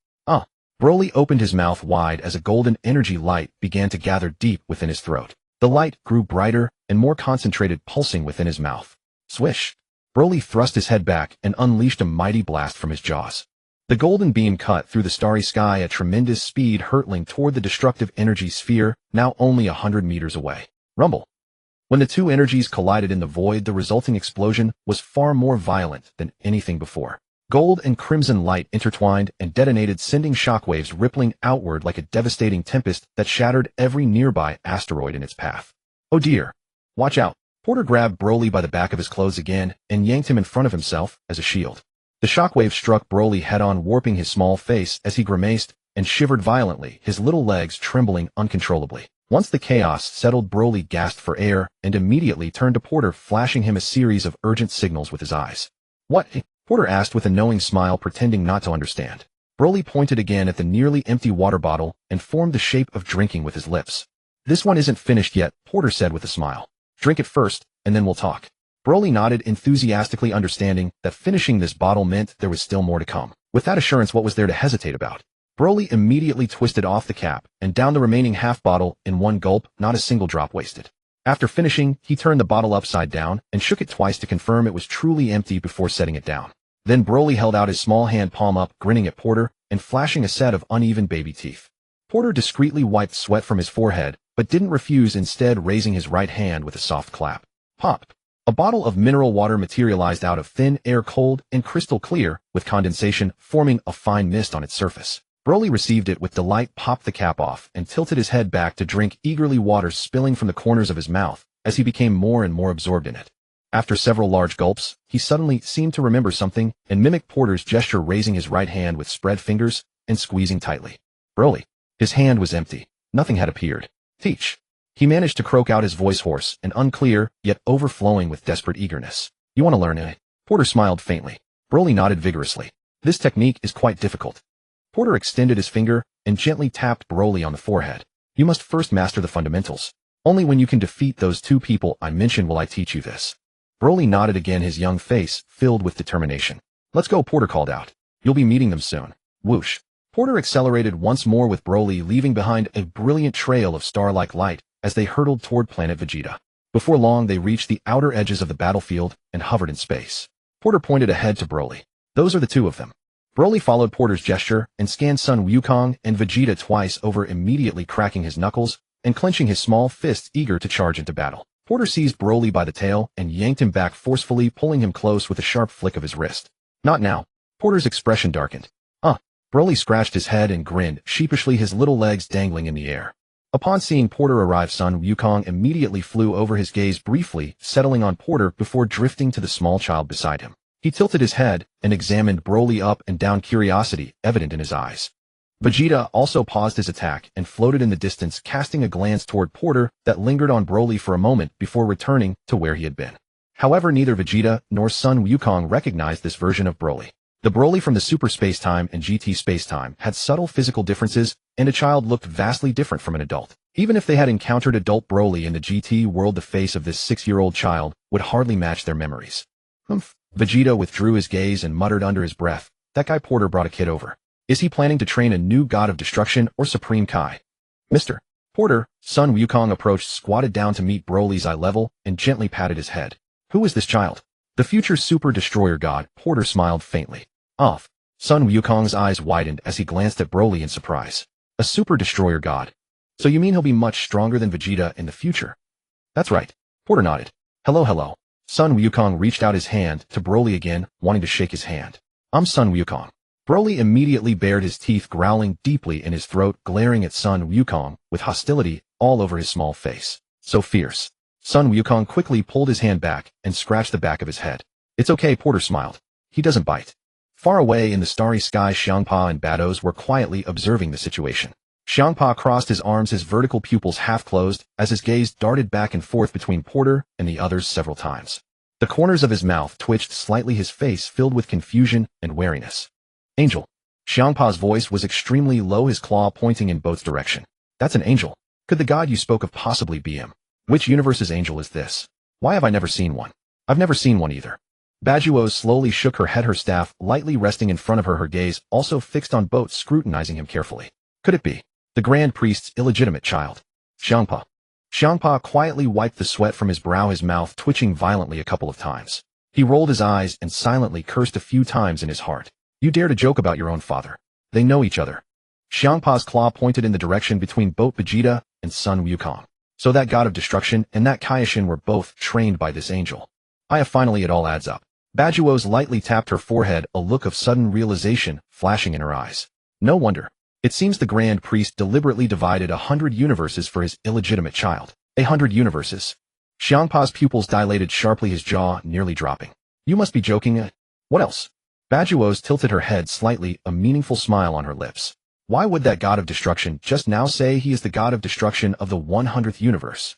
Broly opened his mouth wide as a golden energy light began to gather deep within his throat. The light grew brighter and more concentrated, pulsing within his mouth. Swish! Broly thrust his head back and unleashed a mighty blast from his jaws. The golden beam cut through the starry sky at tremendous speed, hurtling toward the destructive energy sphere, now only 100 meters away. Rumble! When the two energies collided in the void, the resulting explosion was far more violent than anything before. Gold and crimson light intertwined and detonated, sending shockwaves rippling outward like a devastating tempest that shattered every nearby asteroid in its path. "Oh dear! Watch out!" Porter grabbed Broly by the back of his clothes again and yanked him in front of himself as a shield. The shockwave struck Broly head-on, warping his small face as he grimaced and shivered violently, his little legs trembling uncontrollably. Once the chaos settled, Broly gasped for air and immediately turned to Porter, flashing him a series of urgent signals with his eyes. "What?" Porter asked with a knowing smile, pretending not to understand. Broly pointed again at the nearly empty water bottle and formed the shape of drinking with his lips. "This one isn't finished yet," Porter said with a smile. "Drink it first, and then we'll talk." Broly nodded enthusiastically, understanding that finishing this bottle meant there was still more to come. With that assurance, what was there to hesitate about? Broly immediately twisted off the cap and downed the remaining half bottle in one gulp, not a single drop wasted. After finishing, he turned the bottle upside down and shook it twice to confirm it was truly empty before setting it down. Then Broly held out his small hand, palm up, grinning at Porter and flashing a set of uneven baby teeth. Porter discreetly wiped sweat from his forehead, but didn't refuse, instead raising his right hand with a soft clap. Pop! A bottle of mineral water materialized out of thin air, cold and crystal clear, with condensation forming a fine mist on its surface. Broly received it with delight, popped the cap off, and tilted his head back to drink eagerly, water spilling from the corners of his mouth as he became more and more absorbed in it. After several large gulps, he suddenly seemed to remember something and mimicked Porter's gesture, raising his right hand with spread fingers and squeezing tightly. Broly. His hand was empty. Nothing had appeared. "Teach." He managed to croak out, his voice hoarse and unclear, yet overflowing with desperate eagerness. "You want to learn, eh?" Porter smiled faintly. Broly nodded vigorously. "This technique is quite difficult." Porter extended his finger and gently tapped Broly on the forehead. "You must first master the fundamentals. Only when you can defeat those two people I mentioned will I teach you this." Broly nodded again, his young face filled with determination. "Let's go," Porter called out. "You'll be meeting them soon." Whoosh. Porter accelerated once more with Broly, leaving behind a brilliant trail of star-like light as they hurtled toward planet Vegeta. Before long, they reached the outer edges of the battlefield and hovered in space. Porter pointed ahead to Broly. "Those are the two of them." Broly followed Porter's gesture and scanned Son Wukong and Vegeta twice over, immediately cracking his knuckles and clenching his small fists, eager to charge into battle. Porter seized Broly by the tail and yanked him back forcefully, pulling him close with a sharp flick of his wrist. "Not now." Porter's expression darkened. Broly scratched his head and grinned sheepishly, his little legs dangling in the air. Upon seeing Porter arrive, Son Wukong immediately flew over, his gaze briefly settling on Porter before drifting to the small child beside him. He tilted his head and examined Broly up and down, curiosity evident in his eyes. Vegeta also paused his attack and floated in the distance, casting a glance toward Porter that lingered on Broly for a moment before returning to where he had been. However, neither Vegeta nor Sun Wukong recognized this version of Broly. The Broly from the Super Spacetime and GT Spacetime had subtle physical differences, and a child looked vastly different from an adult. Even if they had encountered adult Broly in the GT world, the face of this 6-year-old child would hardly match their memories. Humph. Vegeta withdrew his gaze and muttered under his breath, "That guy Porter brought a kid over. Is he planning to train a new god of destruction or Supreme Kai?" "Mr. Porter," Sun Wukong approached, squatted down to meet Broly's eye level, and gently patted his head. "Who is this child?" "The future Super Destroyer God," Porter smiled faintly. "Off." Sun Wukong's eyes widened as he glanced at Broly in surprise. "A Super Destroyer God? So you mean he'll be much stronger than Vegeta in the future?" "That's right." Porter nodded. Hello. Sun Wukong reached out his hand to Broly again, wanting to shake his hand. "I'm Sun Wukong." Broly immediately bared his teeth, growling deeply in his throat, glaring at Sun Wukong with hostility all over his small face. "So fierce." Sun Wukong quickly pulled his hand back and scratched the back of his head. "It's okay," Porter smiled. "He doesn't bite." Far away in the starry sky, Xiangpa and Bados were quietly observing the situation. Xiangpa crossed his arms, his vertical pupils half closed, as his gaze darted back and forth between Porter and the others several times. The corners of his mouth twitched slightly, his face filled with confusion and wariness. "Angel." Xiangpa's voice was extremely low, his claw pointing in both directions. "That's an angel. Could the god you spoke of possibly be him? Which universe's angel is this? Why have I never seen one?" "I've never seen one either." Bajuo slowly shook her head, her staff lightly resting in front of her gaze also fixed on Boat, scrutinizing him carefully. "Could it be the Grand Priest's illegitimate child?" Xiangpa quietly wiped the sweat from his brow, his mouth twitching violently a couple of times. He rolled his eyes and silently cursed a few times in his heart. "You dare to joke about your own father? They know each other." Xiangpa's claw pointed in the direction between Boat, Vegeta, and Sun Wukong. "So that god of destruction and that Kaioshin were both trained by this angel. Finally it all adds up." Bajuos lightly tapped her forehead, a look of sudden realization flashing in her eyes. "No wonder. It seems the Grand Priest deliberately divided 100 universes for his illegitimate child." 100 universes? Xiangpa's pupils dilated sharply, his jaw nearly dropping. "You must be joking. What else?" Bajuos tilted her head slightly, a meaningful smile on her lips. "Why would that god of destruction just now say he is the god of destruction of the 100th universe?"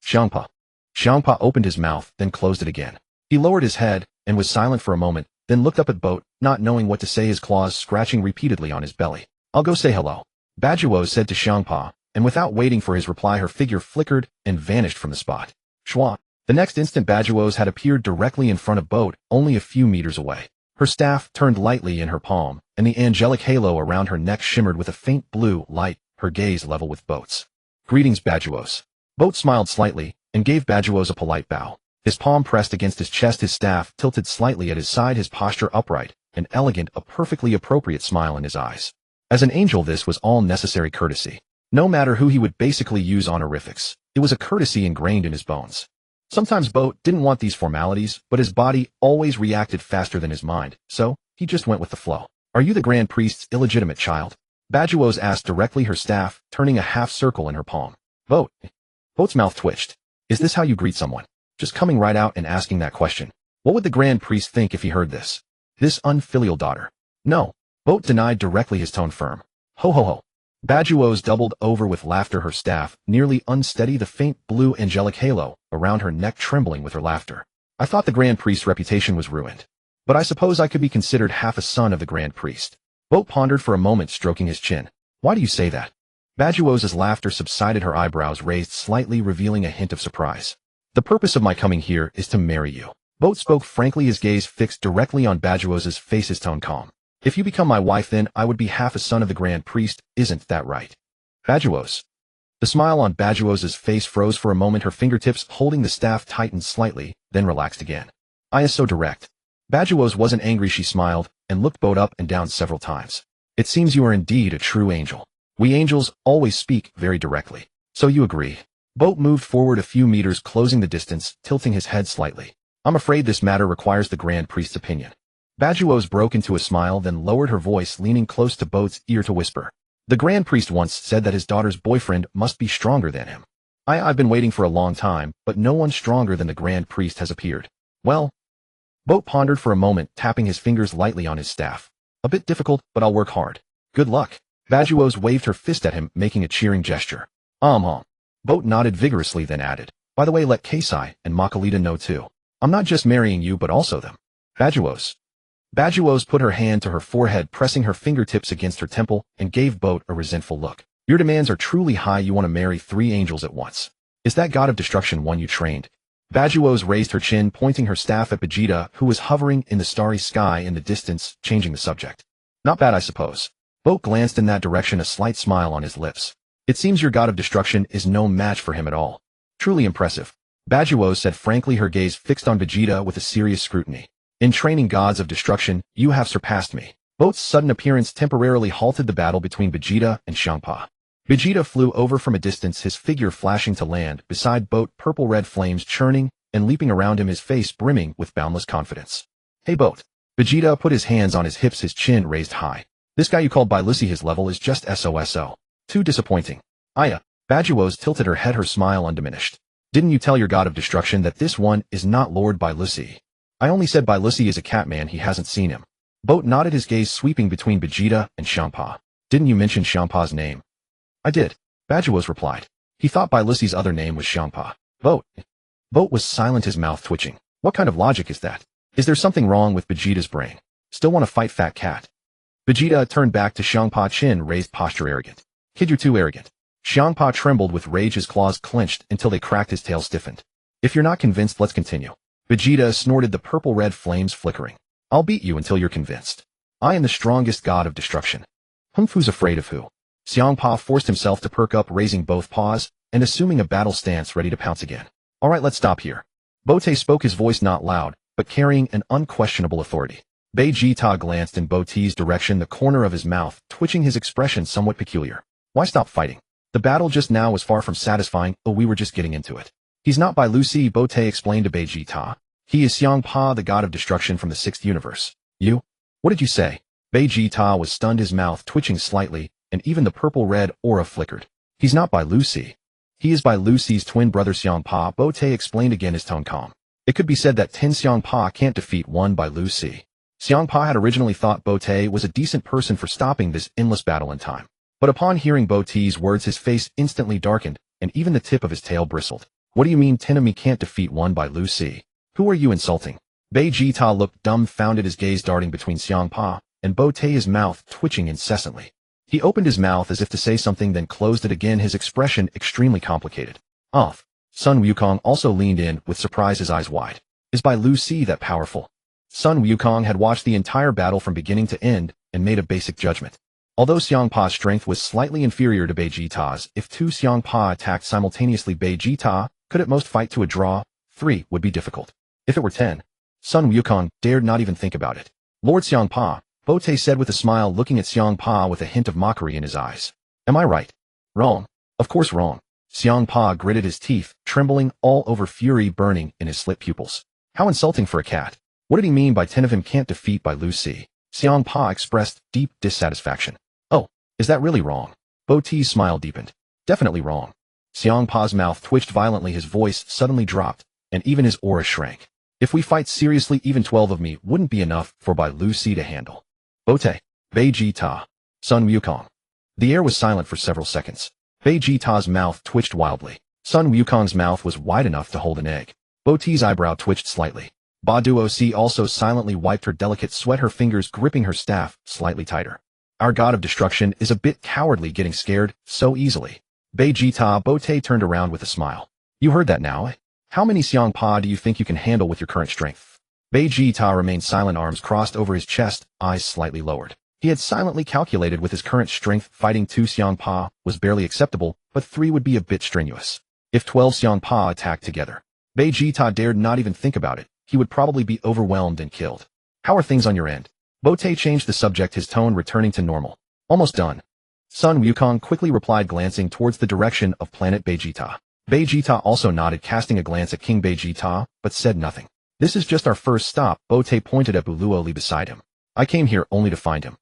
Xiangpa opened his mouth, then closed it again. He lowered his head and was silent for a moment, then looked up at Boat, not knowing what to say, his claws scratching repeatedly on his belly. "I'll go say hello," Bajuo said to Xiangpa, and without waiting for his reply, her figure flickered and vanished from the spot. Schwa. The next instant, Bajuos had appeared directly in front of Boat, only a few meters away. Her staff turned lightly in her palm, and the angelic halo around her neck shimmered with a faint blue light, her gaze level with Boat's. "Greetings, Bajuos." Boat smiled slightly and gave Bajuos a polite bow. His palm pressed against his chest, his staff tilted slightly at his side, his posture upright, an elegant, a perfectly appropriate smile in his eyes. As an angel, this was all necessary courtesy. No matter who he would basically use honorifics. It was a courtesy ingrained in his bones. Sometimes Boat didn't want these formalities, but his body always reacted faster than his mind, so he just went with the flow. "Are you the Grand Priest's illegitimate child?" Bajuos asked directly, her staff turning a half circle in her palm. Boat's mouth twitched. "Is this how you greet someone? Just coming right out and asking that question? What would the Grand Priest think if he heard this? This unfilial daughter?" "No." Boat denied directly, his tone firm. Ho. Bajuos doubled over with laughter, her staff nearly unsteady, the faint blue angelic halo around her neck trembling with her laughter. "I thought the Grand Priest's reputation was ruined. But I suppose I could be considered half a son of the Grand Priest." Boat pondered for a moment, stroking his chin. "Why do you say that?" Bajuos' laughter subsided, her eyebrows raised slightly, revealing a hint of surprise. "The purpose of my coming here is to marry you." Boat spoke frankly, his gaze fixed directly on Bajuos' face, his tone calm. "If you become my wife, then I would be half a son of the Grand Priest, isn't that right?" "Bajuos." The smile on Bajuos' face froze for a moment, her fingertips holding the staff tightened slightly, then relaxed again. "I is so direct." Bajuos wasn't angry, she smiled, and looked Boat up and down several times. "It seems you are indeed a true angel. We angels always speak very directly. So you agree?" Boat moved forward a few meters, closing the distance, tilting his head slightly. "I'm afraid this matter requires the Grand Priest's opinion." Bajuos broke into a smile, then lowered her voice, leaning close to Boat's ear to whisper. "The Grand Priest once said that his daughter's boyfriend must be stronger than him. I've been waiting for a long time, but no one stronger than the Grand Priest has appeared." "Well?" Boat pondered for a moment, tapping his fingers lightly on his staff. "A bit difficult, but I'll work hard. Good luck." Bajuos waved her fist at him, making a cheering gesture. Boat nodded vigorously, then added, "By the way, let Kasai and Makalita know too." I'm not just marrying you but also them. Bajuos. Bajuos put her hand to her forehead, pressing her fingertips against her temple, and gave Boat a resentful look. Your demands are truly high. You want to marry 3 angels at once. Is that god of destruction one you trained? Bajuos raised her chin, pointing her staff at Vegeta, who was hovering in the starry sky in the distance, changing the subject. Not bad, I suppose. Boat glanced in that direction, a slight smile on his lips. It seems your god of destruction is no match for him at all. Truly impressive. Bajuos said frankly, her gaze fixed on Vegeta with a serious scrutiny. In training gods of destruction, you have surpassed me. Boat's sudden appearance temporarily halted the battle between Vegeta and Xiangpa. Vegeta flew over from a distance, his figure flashing to land beside Boat, purple-red flames churning and leaping around him, his face brimming with boundless confidence. Hey Boat. Vegeta put his hands on his hips, his chin raised high. This guy you called Beerus his level is just SOSO. Too disappointing. Aya. Bajuos tilted her head, her smile undiminished. Didn't you tell your god of destruction that this one is not Lord Beerus? I only said Beerus is a catman, he hasn't seen him. Boat nodded, his gaze sweeping between Vegeta and Xiangpa. Didn't you mention Xiangpa's name? I did. Bajuos replied. He thought Beerus's other name was Xiangpa. Boat. Boat was silent, his mouth twitching. What kind of logic is that? Is there something wrong with Vegeta's brain? Still want to fight, fat cat? Vegeta turned back to Xiangpa, chin raised, posture arrogant. Kid, you're too arrogant. Xiangpa trembled with rage, his claws clenched until they cracked, his tail stiffened. If you're not convinced, let's continue. Vegeta snorted, the purple-red flames flickering. I'll beat you until you're convinced. I am the strongest god of destruction. Who's afraid of who? Xiangpa forced himself to perk up, raising both paws and assuming a battle stance, ready to pounce again. All right, let's stop here. Bote spoke, his voice not loud, but carrying an unquestionable authority. Vegeta glanced in Bote's direction, the corner of his mouth twitching, his expression somewhat peculiar. Why stop fighting? The battle just now was far from satisfying, but we were just getting into it. He's not Beerus, Bote explained to Vegeta. He is Xiangpa, the god of destruction from the 6th universe. You? What did you say? Vegeta was stunned, his mouth twitching slightly, and even the purple-red aura flickered. He's not Beerus. He is Beerus's twin brother Xiangpa, Bote explained, again his tone calm. It could be said that 10 Xiangpa can't defeat 1 Beerus. Xiangpa had originally thought Bote was a decent person for stopping this endless battle in time. But upon hearing Bote's words, his face instantly darkened, and even the tip of his tail bristled. What do you mean 10 of me can't defeat 1 Beerus? Who are you insulting? Vegeta looked dumbfounded, his gaze darting between Xiangpa and Bote, his mouth twitching incessantly. He opened his mouth as if to say something, then closed it again, his expression extremely complicated. Off. Sun Wukong also leaned in with surprise, his eyes wide. Is Beerus that powerful? Sun Wukong had watched the entire battle from beginning to end and made a basic judgment. Although Xiangpa's strength was slightly inferior to Vegeta's, if 2 Xiangpa attacked simultaneously, Vegeta could at most fight to a draw. 3 would be difficult. If it were 10, Sun Wukong dared not even think about it. Lord Xiangpa, Bote said with a smile, looking at Xiangpa with a hint of mockery in his eyes. Am I right? Wrong. Of course wrong. Xiangpa gritted his teeth, trembling all over, fury burning in his slit pupils. How insulting for a cat. What did he mean by 10 of him can't defeat Beerus? Xiangpa expressed deep dissatisfaction. Oh, is that really wrong? Bote's smile deepened. Definitely wrong. Xiangpa's mouth twitched violently, his voice suddenly dropped, and even his aura shrank. If we fight seriously, even 12 of me wouldn't be enough for Beerus to handle. Bote. Vegeta. Sun Wukong. The air was silent for several seconds. Vegeta's mouth twitched wildly. Sun Wukong's mouth was wide enough to hold an egg. Bote's eyebrow twitched slightly. Baduosi also silently wiped her delicate sweat, her fingers gripping her staff slightly tighter. Our god of destruction is a bit cowardly, getting scared so easily. Vegeta. Bote turned around with a smile. You heard that now, eh? How many Xiangpa do you think you can handle with your current strength? Vegeta remained silent, arms crossed over his chest, eyes slightly lowered. He had silently calculated with his current strength, fighting 2 Xiangpa was barely acceptable, but 3 would be a bit strenuous. If 12 Xiangpa attacked together, Vegeta dared not even think about it. He would probably be overwhelmed and killed. How are things on your end? Bote changed the subject, his tone returning to normal. Almost done. Sun Wukong quickly replied, glancing towards the direction of planet Vegeta. Vegeta also nodded, casting a glance at King Vegeta, but said nothing. This is just our first stop. Bote pointed at Buluoli beside him. I came here only to find him.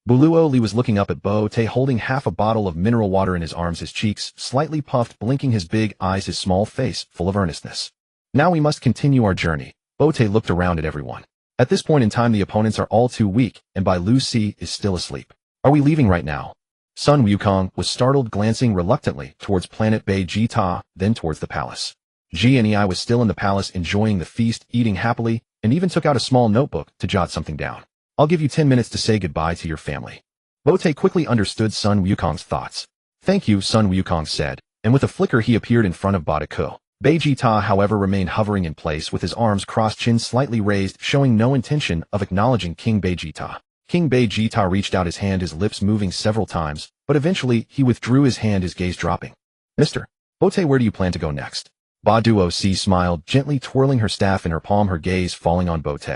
Buluoli was looking up at Bote, holding half a bottle of mineral water in his arms, his cheeks slightly puffed, blinking his big eyes, his small face full of earnestness. Now we must continue our journey. Bote looked around at everyone. At this point in time, the opponents are all too weak, and Beerus is still asleep. Are we leaving right now? Sun Wukong was startled, glancing reluctantly towards planet Vegeta, then towards the palace. G&I was still in the palace enjoying the feast, eating happily, and even took out a small notebook to jot something down. I'll give you 10 minutes to say goodbye to your family. Bote quickly understood Sun Wukong's thoughts. Thank you, Sun Wukong said, and with a flicker he appeared in front of Badaku. Beijita, however, remained hovering in place with his arms crossed, chin slightly raised, showing no intention of acknowledging King Beijita. King Beijita reached out his hand, his lips moving several times, but eventually he withdrew his hand, his gaze dropping. Mr. Bote, where do you plan to go next? Baduo smiled, gently twirling her staff in her palm, her gaze falling on Bote.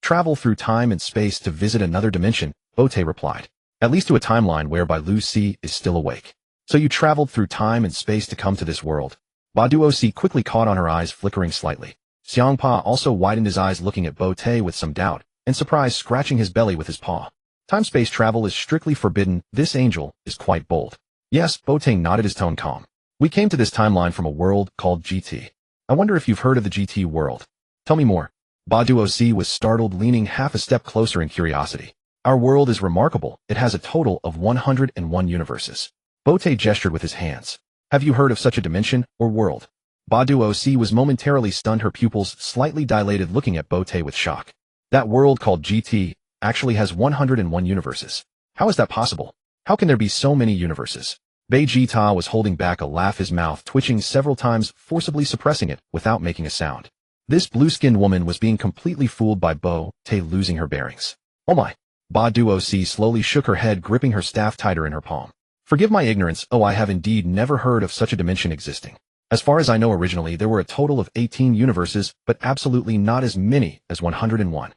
Travel through time and space to visit another dimension, Bote replied. At least to a timeline whereby Lu Si is still awake. So you traveled through time and space to come to this world. Baduo quickly caught on, her eyes flickering slightly. Xiangpa also widened his eyes, looking at Bote with some doubt and surprise, scratching his belly with his paw. Time-space travel is strictly forbidden. This angel is quite bold. Yes, Bote nodded, his tone calm. We came to this timeline from a world called GT. I wonder if you've heard of the GT world. Tell me more. Baduo was startled, leaning half a step closer in curiosity. Our world is remarkable. It has a total of 101 universes. Bote gestured with his hands. Have you heard of such a dimension or world? Baduo was momentarily stunned, her pupils slightly dilated, looking at Bote with shock. That world called GT actually has 101 universes. How is that possible? How can there be so many universes? Beijita was holding back a laugh, his mouth twitching several times, forcibly suppressing it without making a sound. This blue-skinned woman was being completely fooled by Bote, losing her bearings. Oh my! Baduo slowly shook her head, gripping her staff tighter in her palm. Forgive my ignorance. Oh, I have indeed never heard of such a dimension existing. As far as I know, originally there were a total of 18 universes, but absolutely not as many as 101.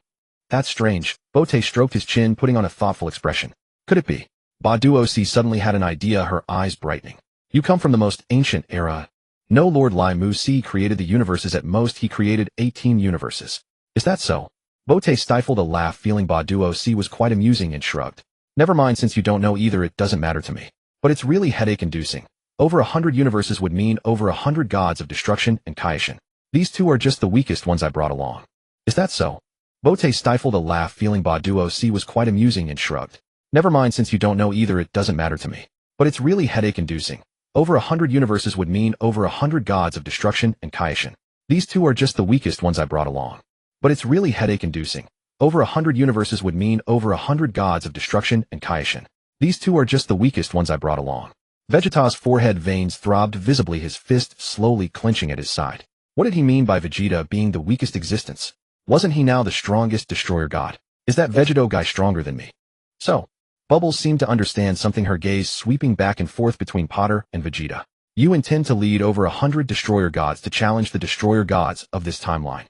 That's strange. Bote stroked his chin, putting on a thoughtful expression. Could it be? Baduo suddenly had an idea, her eyes brightening. You come from the most ancient era. No, Lord Lai Mu Si created the universes. At most, he created 18 universes. Is that so? Bote stifled a laugh, feeling Baduo was quite amusing, and shrugged. Never mind, since you don't know either, it doesn't matter to me. But it's really headache-inducing. Over 100 universes would mean over 100 gods of destruction and Kaishin. These two are just the weakest ones I brought along. Is that so? Bote stifled a laugh, feeling Baduo was quite amusing, and shrugged. Never mind, since you don't know either, it doesn't matter to me. But it's really headache-inducing. Over 100 universes would mean over 100 gods of destruction and Kaishin. These two are just the weakest ones I brought along. But it's really headache-inducing. Over 100 universes would mean over 100 gods of destruction and Kaishin. These two are just the weakest ones I brought along. Vegeta's forehead veins throbbed visibly, his fist slowly clenching at his side. What did he mean by Vegeta being the weakest existence? Wasn't he now the strongest destroyer god? Is that Vegeto guy stronger than me? So, Bubbles seemed to understand something, her gaze sweeping back and forth between Potter and Vegeta. You intend to lead over 100 destroyer gods to challenge the destroyer gods of this timeline.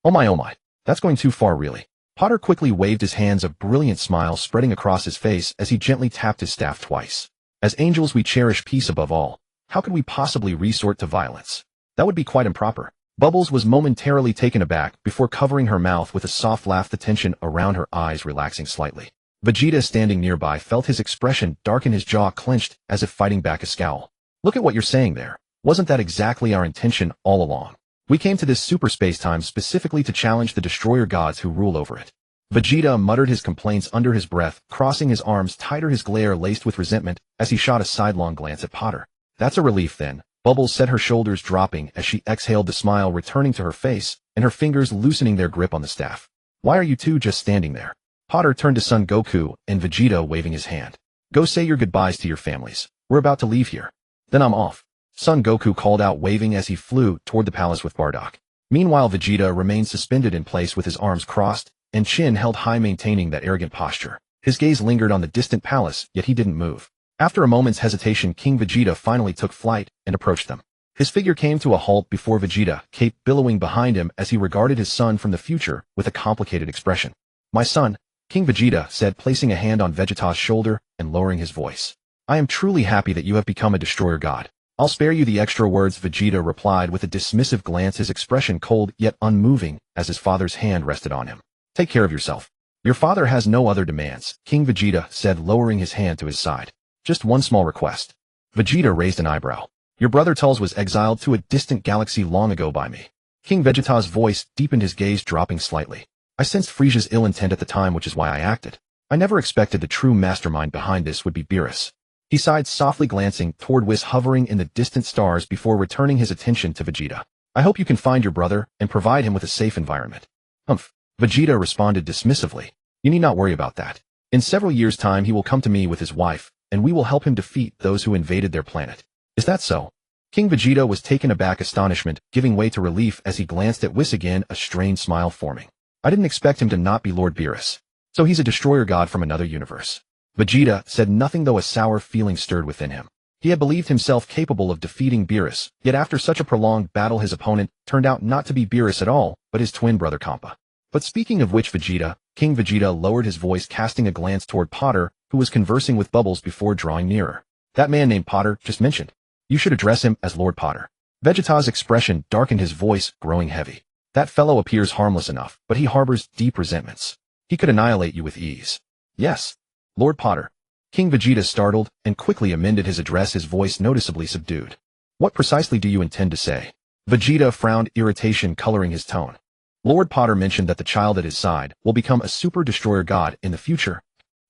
Oh my, that's going too far, really. Potter quickly waved his hands, a brilliant smile spreading across his face as he gently tapped his staff twice. As angels, we cherish peace above all. How could we possibly resort to violence? That would be quite improper. Bubbles was momentarily taken aback before covering her mouth with a soft laugh, the tension around her eyes relaxing slightly. Vegeta, standing nearby, felt his expression darken, his jaw clenched as if fighting back a scowl. Look at what you're saying there. Wasn't that exactly our intention all along? We came to this super space-time specifically to challenge the destroyer gods who rule over it. Vegeta muttered his complaints under his breath, crossing his arms tighter, his glare laced with resentment as he shot a sidelong glance at Potter. That's a relief then. Bubbles said, her shoulders dropping as she exhaled, the smile returning to her face and her fingers loosening their grip on the staff. Why are you two just standing there? Potter turned to Son Goku and Vegeta, waving his hand. Go say your goodbyes to your families. We're about to leave here. Then I'm off. Son Goku called out, waving as he flew toward the palace with Bardock. Meanwhile, Vegeta remained suspended in place with his arms crossed and chin held high, maintaining that arrogant posture. His gaze lingered on the distant palace, yet he didn't move. After a moment's hesitation, King Vegeta finally took flight and approached them. His figure came to a halt before Vegeta, cape billowing behind him as he regarded his son from the future with a complicated expression. My son, King Vegeta said, placing a hand on Vegeta's shoulder and lowering his voice. I am truly happy that you have become a destroyer god. I'll spare you the extra words, Vegeta replied with a dismissive glance, his expression cold yet unmoving as his father's hand rested on him. Take care of yourself. Your father has no other demands, King Vegeta said, lowering his hand to his side. Just one small request. Vegeta raised an eyebrow. Your brother Tulls was exiled to a distant galaxy long ago by me. King Vegeta's voice deepened, his gaze dropping slightly. I sensed Frisia's ill intent at the time, which is why I acted. I never expected the true mastermind behind this would be Beerus. He sighed softly, glancing toward Whis hovering in the distant stars before returning his attention to Vegeta. I hope you can find your brother and provide him with a safe environment. Humph. Vegeta responded dismissively. You need not worry about that. In several years' time he will come to me with his wife, and we will help him defeat those who invaded their planet. Is that so? King Vegeta was taken aback, astonishment giving way to relief as he glanced at Whis again, a strained smile forming. I didn't expect him to not be Lord Beerus. So he's a destroyer god from another universe. Vegeta said nothing, though a sour feeling stirred within him. He had believed himself capable of defeating Beerus, yet after such a prolonged battle his opponent turned out not to be Beerus at all, but his twin brother Kampa. But speaking of which, King Vegeta lowered his voice, casting a glance toward Potter, who was conversing with Bubbles before drawing nearer. That man named Potter just mentioned. You should address him as Lord Potter. Vegeta's expression darkened, his voice growing heavy. That fellow appears harmless enough, but he harbors deep resentments. He could annihilate you with ease. Yes, Lord Potter. King Vegeta startled and quickly amended his address, his voice noticeably subdued. What precisely do you intend to say? Vegeta frowned, irritation coloring his tone. Lord Potter mentioned that the child at his side will become a super destroyer god in the future.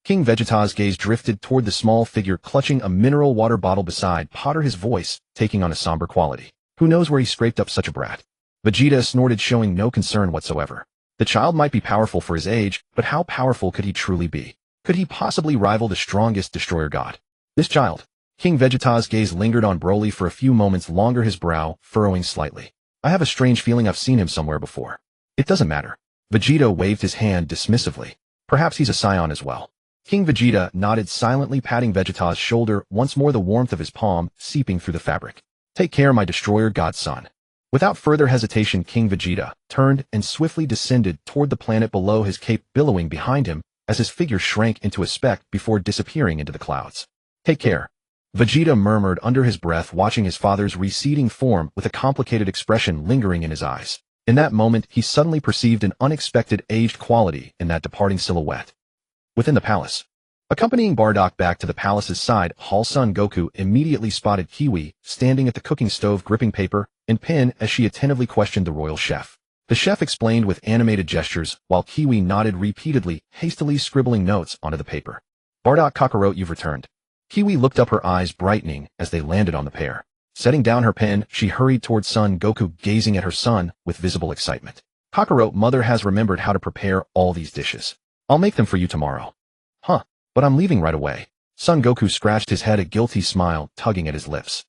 King Vegeta's gaze drifted toward the small figure clutching a mineral water bottle beside Potter, his voice taking on a somber quality. Who knows where he scraped up such a brat? Vegeta snorted, showing no concern whatsoever. The child might be powerful for his age, but how powerful could he truly be? Could he possibly rival the strongest destroyer god? This child. King Vegeta's gaze lingered on Broly for a few moments longer, his brow furrowing slightly. I have a strange feeling I've seen him somewhere before. It doesn't matter. Vegeta waved his hand dismissively. Perhaps he's a scion as well. King Vegeta nodded silently, patting Vegeta's shoulder, once more the warmth of his palm seeping through the fabric. Take care, my destroyer godson. Without further hesitation, King Vegeta turned and swiftly descended toward the planet below, his cape billowing behind him as his figure shrank into a speck before disappearing into the clouds. Take care. Vegeta murmured under his breath, watching his father's receding form with a complicated expression lingering in his eyes. In that moment, he suddenly perceived an unexpected aged quality in that departing silhouette. Within the palace. Accompanying Bardock back to the palace's side hall, Son Goku immediately spotted Kiwi standing at the cooking stove, gripping paper and pen as she attentively questioned the royal chef. The chef explained with animated gestures, while Kiwi nodded repeatedly, hastily scribbling notes onto the paper. Bardock Kakarot, you've returned. Kiwi looked up, her eyes brightening as they landed on the pair. Setting down her pen, she hurried toward Son Goku, gazing at her son with visible excitement. Kakarot, mother has remembered how to prepare all these dishes. I'll make them for you tomorrow. Huh, but I'm leaving right away. Son Goku scratched his head, a guilty smile tugging at his lips.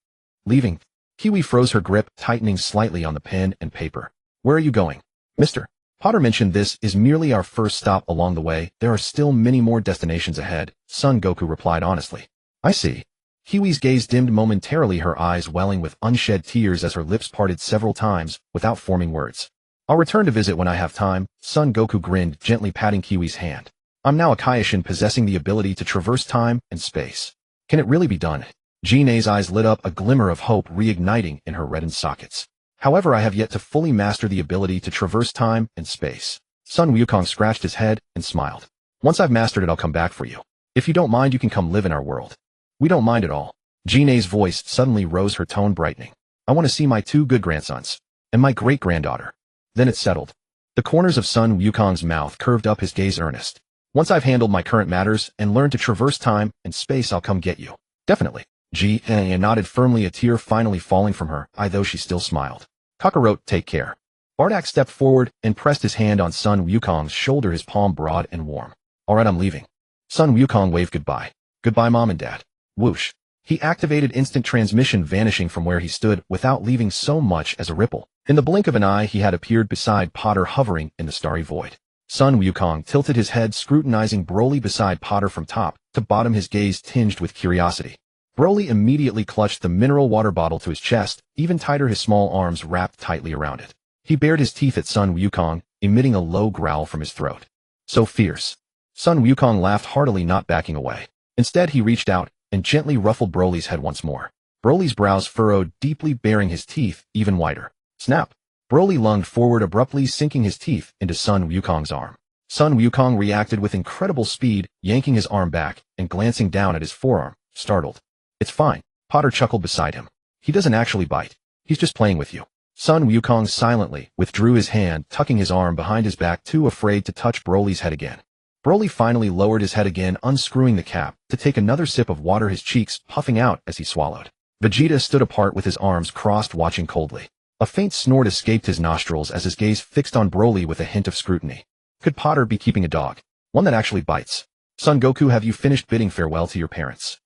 Leaving? Kiwi froze, her grip tightening slightly on the pen and paper. Where are you going? Mr. Potter mentioned this is merely our first stop along the way. There are still many more destinations ahead, Son Goku replied honestly. I see. Kiwi's gaze dimmed momentarily, her eyes welling with unshed tears as her lips parted several times without forming words. I'll return to visit when I have time, Son Goku grinned, gently patting Kiwi's hand. I'm now a Kaioshin, possessing the ability to traverse time and space. Can it really be done? Jinae's eyes lit up, a glimmer of hope reigniting in her reddened sockets. However, I have yet to fully master the ability to traverse time and space. Sun Wukong scratched his head and smiled. Once I've mastered it, I'll come back for you. If you don't mind, you can come live in our world. We don't mind at all. Jinae's voice suddenly rose, her tone brightening. I want to see my 2 good grandsons. And my great-granddaughter. Then it settled. The corners of Sun Wukong's mouth curved up, his gaze earnest. Once I've handled my current matters and learned to traverse time and space, I'll come get you. Definitely. Jinae nodded firmly, a tear finally falling from her eye, though she still smiled. Kakarot, take care. Bardock stepped forward and pressed his hand on Sun Wukong's shoulder, his palm broad and warm. Alright, I'm leaving. Sun Wukong waved goodbye. Goodbye, Mom and Dad. Whoosh. He activated instant transmission, vanishing from where he stood without leaving so much as a ripple. In the blink of an eye, he had appeared beside Potter, hovering in the starry void. Sun Wukong tilted his head, scrutinizing Broly beside Potter from top to bottom, his gaze tinged with curiosity. Broly immediately clutched the mineral water bottle to his chest, even tighter, his small arms wrapped tightly around it. He bared his teeth at Sun Wukong, emitting a low growl from his throat. So fierce. Sun Wukong laughed heartily, not backing away. Instead, he reached out and gently ruffled Broly's head once more. Broly's brows furrowed deeply, baring his teeth even wider. Snap! Broly lunged forward, abruptly sinking his teeth into Sun Wukong's arm. Sun Wukong reacted with incredible speed, yanking his arm back and glancing down at his forearm, startled. It's fine. Potter chuckled beside him. He doesn't actually bite. He's just playing with you. Sun Wukong silently withdrew his hand, tucking his arm behind his back, too afraid to touch Broly's head again. Broly finally lowered his head again, unscrewing the cap to take another sip of water, his cheeks puffing out as he swallowed. Vegeta stood apart with his arms crossed, watching coldly. A faint snort escaped his nostrils as his gaze fixed on Broly with a hint of scrutiny. Could Potter be keeping a dog? One that actually bites. Son Goku, have you finished bidding farewell to your parents?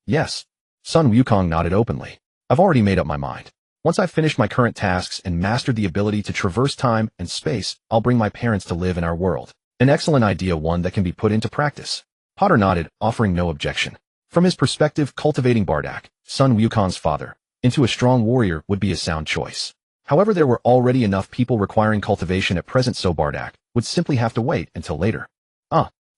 Yes. Son Wukong nodded openly. I've already made up my mind. Once I've finished my current tasks and mastered the ability to traverse time and space, I'll bring my parents to live in our world. An excellent idea, one that can be put into practice. Potter nodded, offering no objection. From his perspective, cultivating Bardock, Son Wukong's father, into a strong warrior would be a sound choice. However, there were already enough people requiring cultivation at present, so Bardock would simply have to wait until later.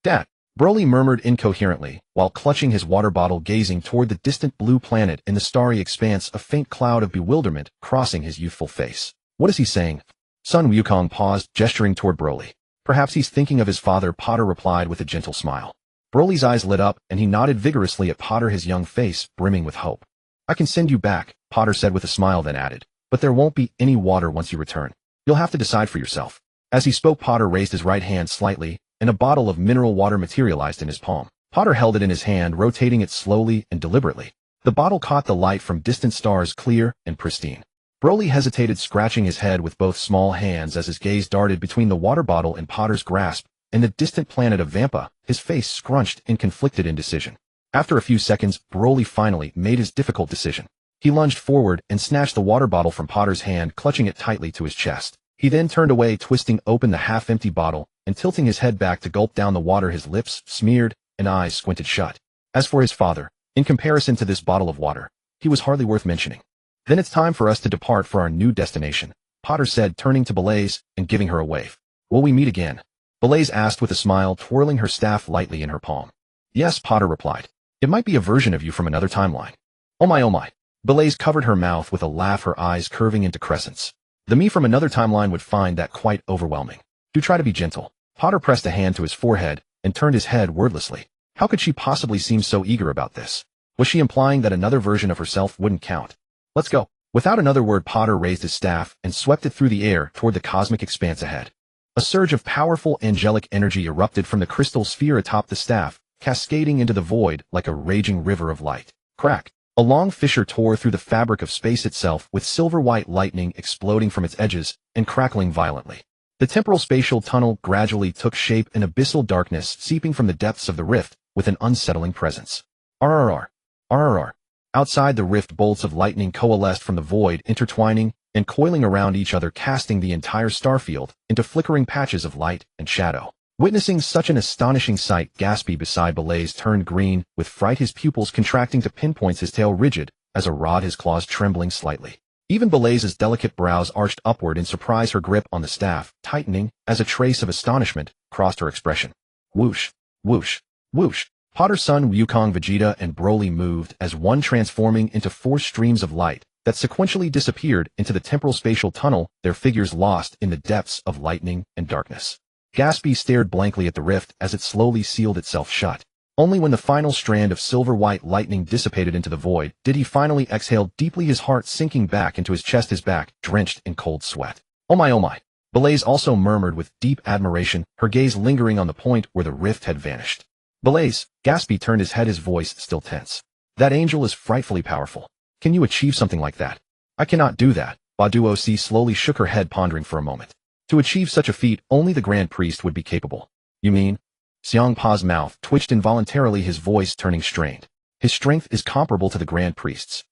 Dad. Broly murmured incoherently, while clutching his water bottle, gazing toward the distant blue planet in the starry expanse, a faint cloud of bewilderment crossing his youthful face. What is he saying? Son Wukong paused, gesturing toward Broly. Perhaps he's thinking of his father, Potter replied with a gentle smile. Broly's eyes lit up, and he nodded vigorously at Potter, his young face brimming with hope. I can send you back, Potter said with a smile, then added, but there won't be any water once you return. You'll have to decide for yourself. As he spoke, Potter raised his right hand slightly, and a bottle of mineral water materialized in his palm. Potter held it in his hand, rotating it slowly and deliberately. The bottle caught the light from distant stars, clear and pristine. Broly hesitated, scratching his head with both small hands as his gaze darted between the water bottle and Potter's grasp and the distant planet of Vampa, his face scrunched in conflicted indecision. After a few seconds, Broly finally made his difficult decision. He lunged forward and snatched the water bottle from Potter's hand, clutching it tightly to his chest. He then turned away, twisting open the half-empty bottle and tilting his head back to gulp down the water, his lips smeared and eyes squinted shut. As for his father, in comparison to this bottle of water, he was hardly worth mentioning. Then it's time for us to depart for our new destination, Potter said, turning to Blaze and giving her a wave. Will we meet again? Blaze asked with a smile, twirling her staff lightly in her palm. Yes, Potter replied. It might be a version of you from another timeline. Oh my, oh my. Blaze covered her mouth with a laugh, her eyes curving into crescents. The me from another timeline would find that quite overwhelming. Do try to be gentle. Potter pressed a hand to his forehead and turned his head wordlessly. How could she possibly seem so eager about this? Was she implying that another version of herself wouldn't count? Let's go. Without another word, Potter raised his staff and swept it through the air toward the cosmic expanse ahead. A surge of powerful angelic energy erupted from the crystal sphere atop the staff, cascading into the void like a raging river of light. Crack! A long fissure tore through the fabric of space itself, with silver-white lightning exploding from its edges and crackling violently. The temporal spatial tunnel gradually took shape, in abyssal darkness seeping from the depths of the rift with an unsettling presence. RRR. RRR. Outside the rift, bolts of lightning coalesced from the void, intertwining and coiling around each other, casting the entire starfield into flickering patches of light and shadow. Witnessing such an astonishing sight, Gaspy beside Blaze turned green with fright, his pupils contracting to pinpoints, his tail rigid as a rod, his claws trembling slightly. Even Blaze's delicate brows arched upward in surprise, her grip on the staff tightening as a trace of astonishment crossed her expression. Whoosh, whoosh, whoosh. Potter's son Wukong, Vegeta, and Broly moved as one, transforming into four streams of light that sequentially disappeared into the temporal spatial tunnel, their figures lost in the depths of lightning and darkness. Gaspy stared blankly at the rift as it slowly sealed itself shut. Only when the final strand of silver-white lightning dissipated into the void did he finally exhale deeply, his heart sinking back into his chest, his back drenched in cold sweat. Oh my, oh my. Blaze also murmured with deep admiration, her gaze lingering on the point where the rift had vanished. Blaze, Gaspy turned his head, his voice still tense. That angel is frightfully powerful. Can you achieve something like that? I cannot do that. Badu slowly shook her head, pondering for a moment. To achieve such a feat, only the Grand Priest would be capable. You mean? Xiang Pa's mouth twitched involuntarily, his voice turning strained. His strength is comparable to the Grand Priest's.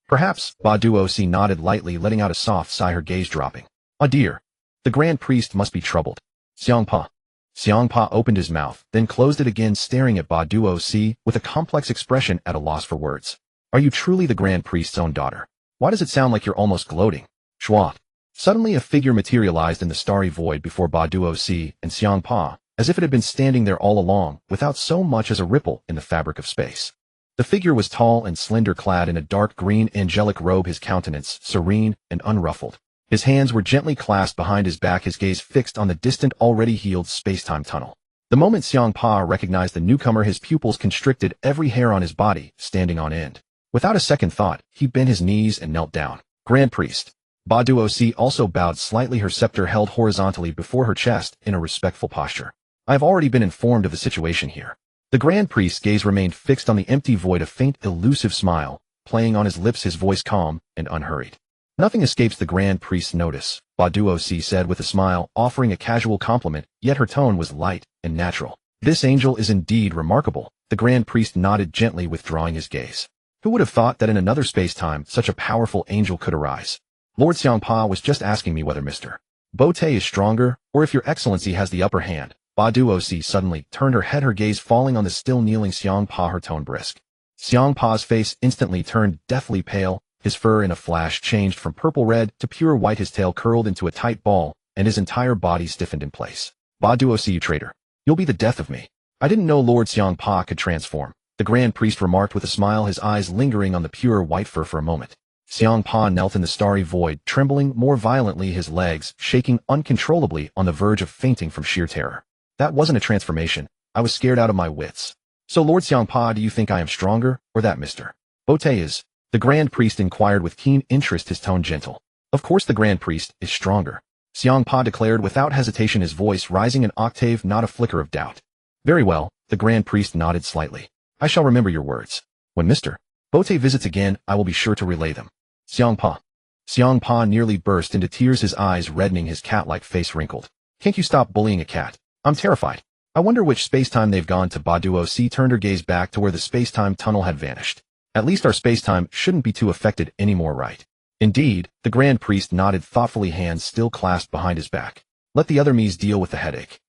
Perhaps, Badu nodded lightly, letting out a soft sigh, her gaze dropping. Oh dear. The Grand Priest must be troubled. Xiang Pa opened his mouth, then closed it again, staring at Badu with a complex expression, at a loss for words. Are you truly the Grand Priest's own daughter? Why does it sound like you're almost gloating? Schwa. Suddenly a figure materialized in the starry void before Badu and Xiang Pa, as if it had been standing there all along, without so much as a ripple in the fabric of space. The figure was tall and slender, clad in a dark green angelic robe, his countenance serene and unruffled. His hands were gently clasped behind his back, his gaze fixed on the distant, already healed space-time tunnel. The moment Xiang Pa recognized the newcomer, his pupils constricted, every hair on his body standing on end. Without a second thought, he bent his knees and knelt down. Grand Priest. Badu also bowed slightly, her scepter held horizontally before her chest in a respectful posture. I have already been informed of the situation here. The Grand Priest's gaze remained fixed on the empty void, a faint, elusive smile playing on his lips, his voice calm and unhurried. Nothing escapes the Grand Priest's notice, Baduosi said with a smile, offering a casual compliment, yet her tone was light and natural. This angel is indeed remarkable. The Grand Priest nodded gently, withdrawing his gaze. Who would have thought that in another space-time such a powerful angel could arise? Lord Xiangpa was just asking me whether Mr. Bote is stronger, or if your excellency has the upper hand. Baduosi suddenly turned her head, her gaze falling on the still kneeling Xiangpa, her tone brisk. Xiangpa's face instantly turned deathly pale, his fur in a flash changed from purple-red to pure white, his tail curled into a tight ball, and his entire body stiffened in place. Baduosi, you traitor. You'll be the death of me. I didn't know Lord Xiangpa could transform, the Grand Priest remarked with a smile, his eyes lingering on the pure white fur for a moment. Xiangpa knelt in the starry void, trembling more violently, his legs shaking uncontrollably, on the verge of fainting from sheer terror. That wasn't a transformation. I was scared out of my wits. So Lord Xiangpa, do you think I am stronger, or that Mr. Bote is? The Grand Priest inquired with keen interest, his tone gentle. Of course the Grand Priest is stronger, Xiangpa declared without hesitation, his voice rising an octave, not a flicker of doubt. Very well, the Grand Priest nodded slightly. I shall remember your words. When Mr. Bote visits again, I will be sure to relay them. Xiangpa nearly burst into tears, his eyes reddening, his cat-like face wrinkled. Can't you stop bullying a cat? I'm terrified. I wonder which space-time they've gone to. Baduosi turned her gaze back to where the space-time tunnel had vanished. At least our space-time shouldn't be too affected anymore, right? Indeed, the Grand Priest nodded thoughtfully, hands still clasped behind his back. Let the other me's deal with the headache.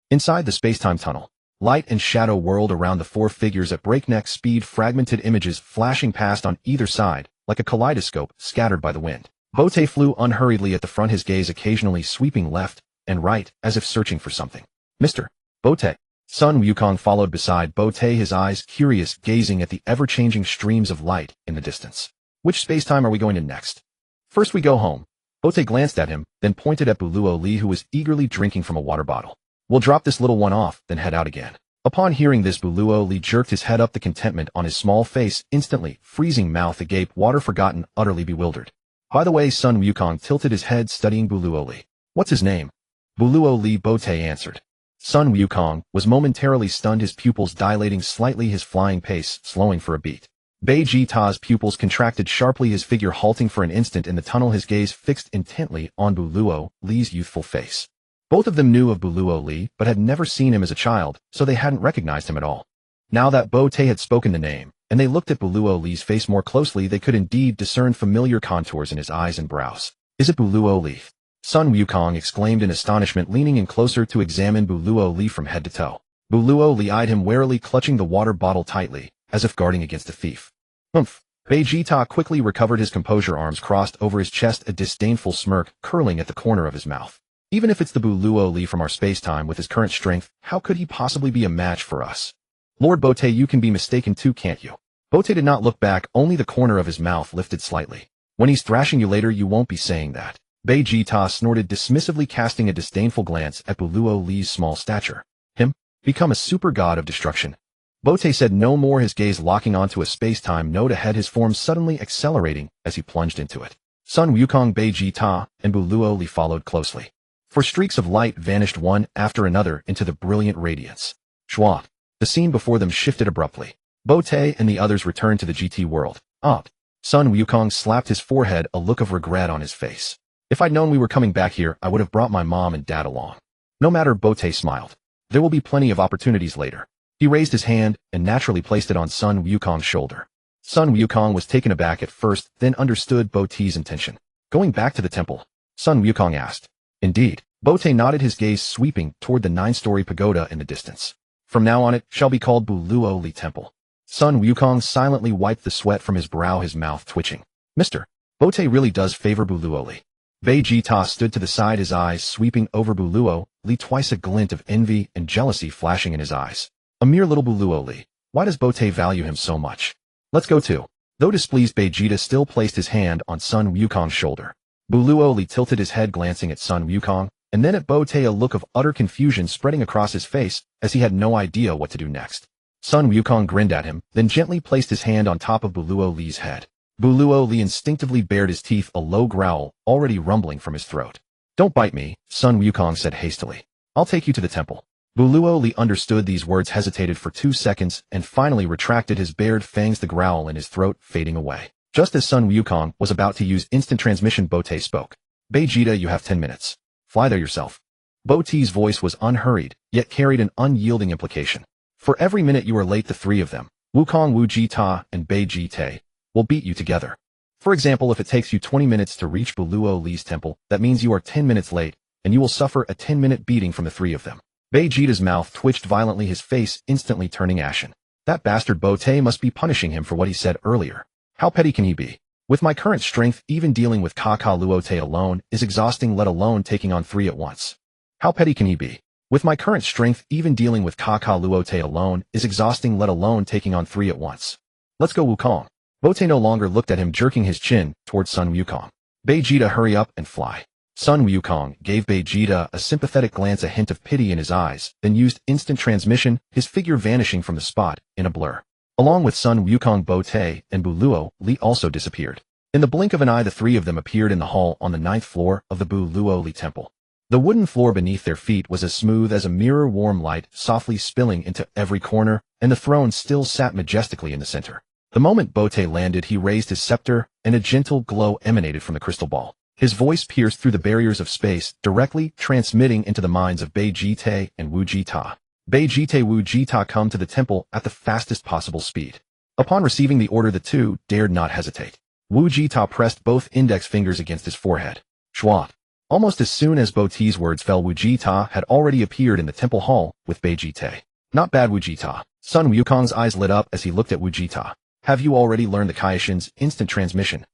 Inside the space-time tunnel, light and shadow whirled around the four figures at breakneck speed, fragmented images flashing past on either side, like a kaleidoscope scattered by the wind. Bote flew unhurriedly at the front, his gaze occasionally sweeping left and right, as if searching for something. Mr. Bote. Sun Wukong followed beside Bote, his eyes curious, gazing at the ever-changing streams of light in the distance. Which spacetime are we going to next? First we go home. Bote glanced at him, then pointed at Buluo Li, who was eagerly drinking from a water bottle. We'll drop this little one off, then head out again. Upon hearing this, Buluo Li jerked his head up, the contentment on his small face instantly freezing, mouth agape, water forgotten, utterly bewildered. By the way, Sun Wukong tilted his head, studying Buluo Li. What's his name? Buluo Li, Bote answered. Sun Wukong was momentarily stunned, his pupils dilating slightly, his flying pace slowing for a beat. Bei Jita's pupils contracted sharply, his figure halting for an instant in the tunnel, his gaze fixed intently on Buluo Li's youthful face. Both of them knew of Buluo Li, but had never seen him as a child, so they hadn't recognized him at all. Now that Bote had spoken the name, and they looked at Buluo Li's face more closely, they could indeed discern familiar contours in his eyes and brows. Is it Buluo Li? Sun Wukong exclaimed in astonishment, leaning in closer to examine Buluo Li from head to toe. Buluo Li eyed him warily, clutching the water bottle tightly, as if guarding against a thief. Humph. Bei Jita quickly recovered his composure, arms crossed over his chest, a disdainful smirk curling at the corner of his mouth. Even if it's the Buluo Li from our space-time, with his current strength, how could he possibly be a match for us? Lord Bote, you can be mistaken too, can't you? Bote did not look back, only the corner of his mouth lifted slightly. When he's thrashing you later, you won't be saying that. Bei Jita snorted dismissively, casting a disdainful glance at Buluo Li's small stature. Him? Become a super god of destruction. Bote said no more, his gaze locking onto a space-time node ahead, his form suddenly accelerating as he plunged into it. Sun Wukong, Bei Jita, and Buluo Li followed closely. For streaks of light vanished one after another into the brilliant radiance. Schwa. The scene before them shifted abruptly. Bote and the others returned to the GT world. Sun Wukong slapped his forehead, a look of regret on his face. If I'd known we were coming back here, I would have brought my mom and dad along. No matter, Bote smiled. There will be plenty of opportunities later. He raised his hand and naturally placed it on Sun Wukong's shoulder. Sun Wukong was taken aback at first, then understood Bote's intention. Going back to the temple? Sun Wukong asked. Indeed. Bote nodded, his gaze sweeping toward the 9-story pagoda in the distance. From now on it shall be called Buluo Li Temple. Sun Wukong silently wiped the sweat from his brow, his mouth twitching. Mr. Bote really does favor Buluo Li. Bei Jita stood to the side, his eyes sweeping over Buluo Li, twice a glint of envy and jealousy flashing in his eyes. A mere little Buluo Li. Why does Bote value him so much? Let's go too. Though displeased, Bei Jita still placed his hand on Sun Wukong's shoulder. Buluo Li tilted his head, glancing at Sun Wukong, and then at Bote, a look of utter confusion spreading across his face, as he had no idea what to do next. Sun Wukong grinned at him, then gently placed his hand on top of Buluo Li's head. Buluo Li instinctively bared his teeth, a low growl already rumbling from his throat. Don't bite me, Sun Wukong said hastily. I'll take you to the temple. Buluo Li understood these words, hesitated for 2 seconds, and finally retracted his bared fangs, the growl in his throat fading away. Just as Sun Wukong was about to use instant transmission, Bote spoke. Vegeta, you have 10 minutes. Fly there yourself. Bote's voice was unhurried, yet carried an unyielding implication. For every minute you are late, the three of them, Wukong, Vegeta, and Vegeta, will beat you together. For example, if it takes you 20 minutes to reach Buluo-Li's temple, that means you are 10 minutes late, and you will suffer a 10-minute beating from the three of them. Vegeta's mouth twitched violently, his face instantly turning ashen. That bastard Bote must be punishing him for what he said earlier. How petty can he be? With my current strength, even dealing with Kakaluote alone is exhausting, let alone taking on three at once. How petty can he be? With my current strength, even dealing with Kakaluote alone is exhausting, let alone taking on three at once. Let's go, Wukong. Bote no longer looked at him, jerking his chin towards Sun Wukong. Vegeta, hurry up and fly. Sun Wukong gave Vegeta a sympathetic glance, a hint of pity in his eyes, then used instant transmission, his figure vanishing from the spot in a blur. Along with Sun Wukong, Bote and Buluo-Li also disappeared. In the blink of an eye, the three of them appeared in the hall on the 9th floor of the Buluo-Li temple. The wooden floor beneath their feet was as smooth as a mirror, warm light softly spilling into every corner, and the throne still sat majestically in the center. The moment Bote landed, he raised his scepter, and a gentle glow emanated from the crystal ball. His voice pierced through the barriers of space, directly transmitting into the minds of Vegeta and Vegeta. Vegeta, come to the temple at the fastest possible speed. Upon receiving the order, the two dared not hesitate. Vegeta pressed both index fingers against his forehead. Schwat. Almost as soon as Bote's words fell, Vegeta had already appeared in the temple hall with Vegeta. Not bad, Vegeta. Sun Wukong's eyes lit up as he looked at Vegeta. Have you already learned the Kaishin's instant transmission?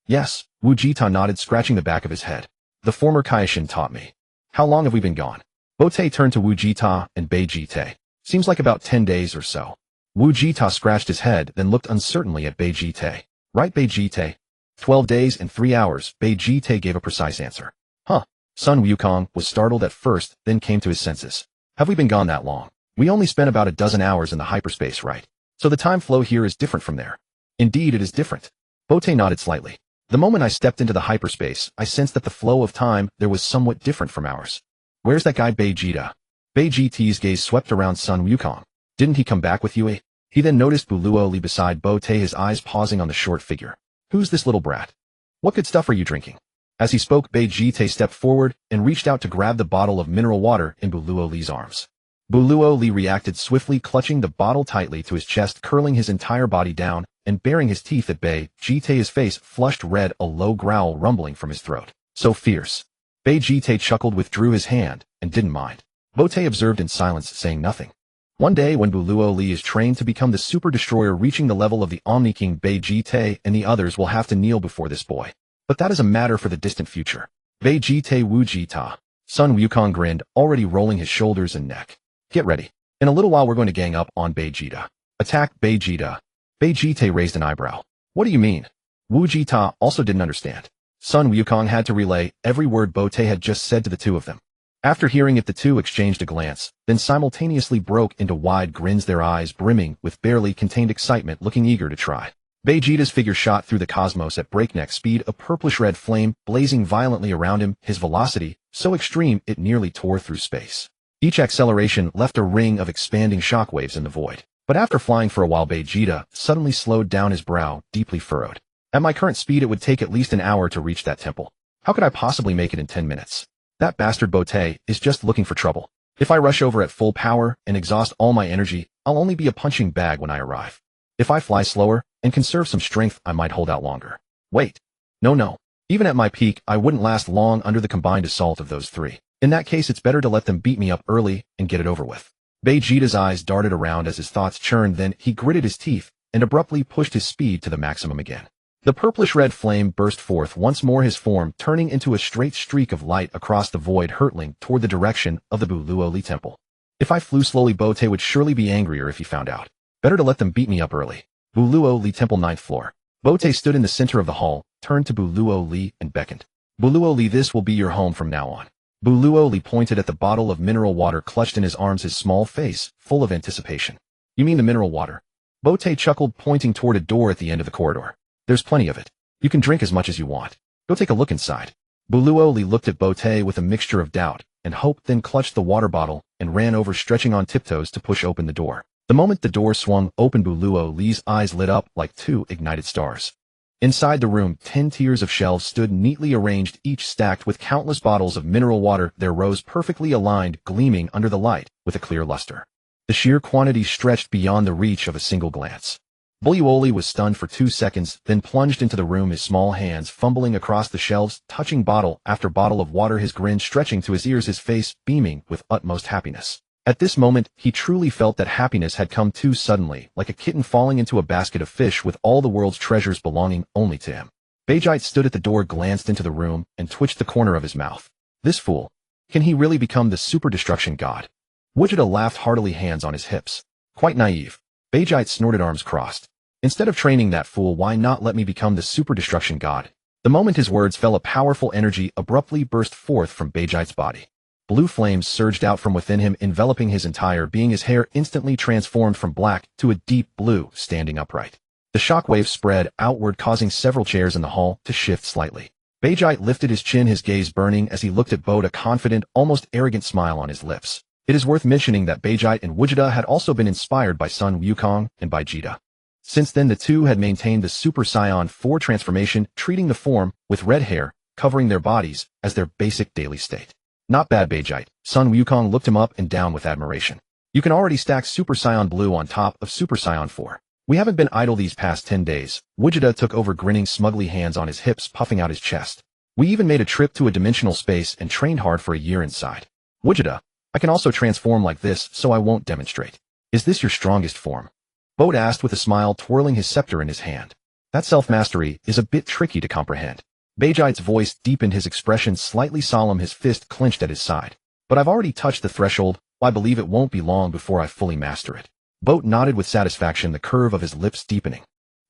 Yes, Vegeta nodded, scratching the back of his head. The former Kaishin taught me. How long have we been gone? Bote turned to Vegeta and Vegeta. Seems like about 10 days or so. Vegeta scratched his head, then looked uncertainly at Vegeta. Right, Vegeta? 12 days and 3 hours, Vegeta gave a precise answer. Huh. Sun Wukong was startled at first, then came to his senses. Have we been gone that long? We only spent about a dozen hours in the hyperspace, right? So the time flow here is different from there. Indeed, it is different. Bote nodded slightly. The moment I stepped into the hyperspace, I sensed that the flow of time there was somewhat different from ours. Where's that guy Vegeta? Vegeta's gaze swept around Sun Wukong. Didn't he come back with you, eh? He then noticed Buluo-Li beside Bote, his eyes pausing on the short figure. Who's this little brat? What good stuff are you drinking? As he spoke, Vegeta stepped forward and reached out to grab the bottle of mineral water in Buluo-Li's arms. Buluo-Li reacted swiftly, clutching the bottle tightly to his chest, curling his entire body down, and baring his teeth at Vegeta's face flushed red, a low growl rumbling from his throat. So fierce. Vegeta chuckled, withdrew his hand, and didn't mind. Bote observed in silence, saying nothing. One day, when Buluo-Li is trained to become the super destroyer, reaching the level of the Omni King, Vegeta and the others will have to kneel before this boy. But that is a matter for the distant future. Vegeta. Sun Wukong grinned, already rolling his shoulders and neck. Get ready. In a little while we're going to gang up on Vegeta. Attack Vegeta. Vegeta raised an eyebrow. What do you mean? Vegeta also didn't understand. Sun Wukong had to relay every word Bote had just said to the two of them. After hearing it, the two exchanged a glance, then simultaneously broke into wide grins, their eyes brimming with barely contained excitement, looking eager to try. Vegeta's figure shot through the cosmos at breakneck speed, a purplish-red flame blazing violently around him, his velocity so extreme it nearly tore through space. Each acceleration left a ring of expanding shockwaves in the void. But after flying for a while, Vegeta suddenly slowed down, his brow deeply furrowed. At my current speed, it would take at least an hour to reach that temple. How could I possibly make it in 10 minutes? That bastard Bote is just looking for trouble. If I rush over at full power and exhaust all my energy, I'll only be a punching bag when I arrive. If I fly slower and conserve some strength, I might hold out longer. Wait. No. Even at my peak, I wouldn't last long under the combined assault of those three. In that case, it's better to let them beat me up early and get it over with. Vegeta's eyes darted around as his thoughts churned, then he gritted his teeth and abruptly pushed his speed to the maximum again. The purplish-red flame burst forth once more, his form turning into a straight streak of light across the void, hurtling toward the direction of the Buluo-Li temple. If I flew slowly, Bote would surely be angrier if he found out. Better to let them beat me up early. Buluo-Li temple, 9th floor. Bote stood in the center of the hall, turned to Buluo-Li and beckoned. Buluo-Li, this will be your home from now on. Buluo-Li pointed at the bottle of mineral water clutched in his arms, his small face full of anticipation. You mean the mineral water? Bote chuckled, pointing toward a door at the end of the corridor. There's plenty of it. You can drink as much as you want. Go take a look inside. Buluo-Li looked at Bote with a mixture of doubt and hope, then clutched the water bottle and ran over, stretching on tiptoes to push open the door. The moment the door swung open, Buluo-Li's eyes lit up like two ignited stars. Inside the room, 10 tiers of shelves stood neatly arranged, each stacked with countless bottles of mineral water, their rows perfectly aligned, gleaming under the light with a clear luster. The sheer quantity stretched beyond the reach of a single glance. Buglioli was stunned for 2 seconds, then plunged into the room, his small hands fumbling across the shelves, touching bottle after bottle of water, his grin stretching to his ears, his face beaming with utmost happiness. At this moment, he truly felt that happiness had come too suddenly, like a kitten falling into a basket of fish with all the world's treasures belonging only to him. Bajite stood at the door, glanced into the room, and twitched the corner of his mouth. This fool. Can he really become the super destruction god? Wujida laughed heartily, hands on his hips. Quite naive. Bajite snorted, arms crossed. Instead of training that fool, why not let me become the super destruction god? The moment his words fell, a powerful energy abruptly burst forth from Bajite's body. Blue flames surged out from within him, enveloping his entire being. His hair instantly transformed from black to a deep blue, standing upright. The shockwave spread outward, causing several chairs in the hall to shift slightly. Bajite lifted his chin, his gaze burning as he looked at Boat, a confident, almost arrogant smile on his lips. It is worth mentioning that Bajite and Wujida had also been inspired by Sun Wukong and by Jita. Since then, the two had maintained the Super Saiyan 4 transformation, treating the form with red hair, covering their bodies, as their basic daily state. Not bad, Bajite. Sun Wukong looked him up and down with admiration. You can already stack Super Saiyan Blue on top of Super Saiyan 4. We haven't been idle these past 10 days. Wujida took over, grinning smugly, hands on his hips, puffing out his chest. We even made a trip to a dimensional space and trained hard for a year inside. Wujida, I can also transform like this, so I won't demonstrate. Is this your strongest form? Boat asked with a smile, twirling his scepter in his hand. That self-mastery is a bit tricky to comprehend. Bajite's voice deepened, his expression slightly solemn, his fist clenched at his side. But I've already touched the threshold. I believe it won't be long before I fully master it. Boat nodded with satisfaction, the curve of his lips deepening.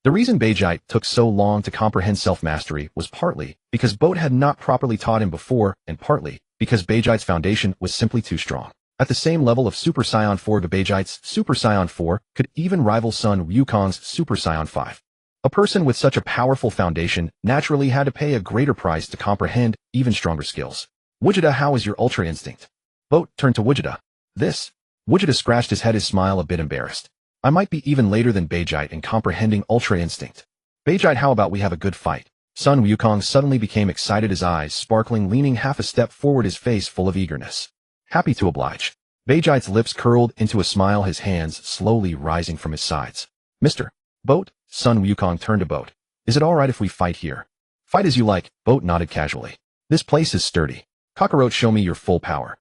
The reason Bajite took so long to comprehend self-mastery was partly because Boat had not properly taught him before, and partly because Bajite's foundation was simply too strong. At the same level of Super Saiyan 4, Bajite's Super Saiyan 4 could even rival Sun Wukong's Super Saiyan 5. A person with such a powerful foundation naturally had to pay a greater price to comprehend even stronger skills. Wujida, how is your Ultra Instinct? Boat turned to Wujida. This. Wujida scratched his head, his smile a bit embarrassed. I might be even later than Bajite in comprehending Ultra Instinct. Bajite, how about we have a good fight? Sun Wukong suddenly became excited, his eyes sparkling, leaning half a step forward, his face full of eagerness. Happy to oblige. Bajite's lips curled into a smile, his hands slowly rising from his sides. Mr. Boat? Sun Wukong turned to Boat. Is it alright if we fight here? Fight as you like, Boat nodded casually. This place is sturdy. Kakarot, show me your full power.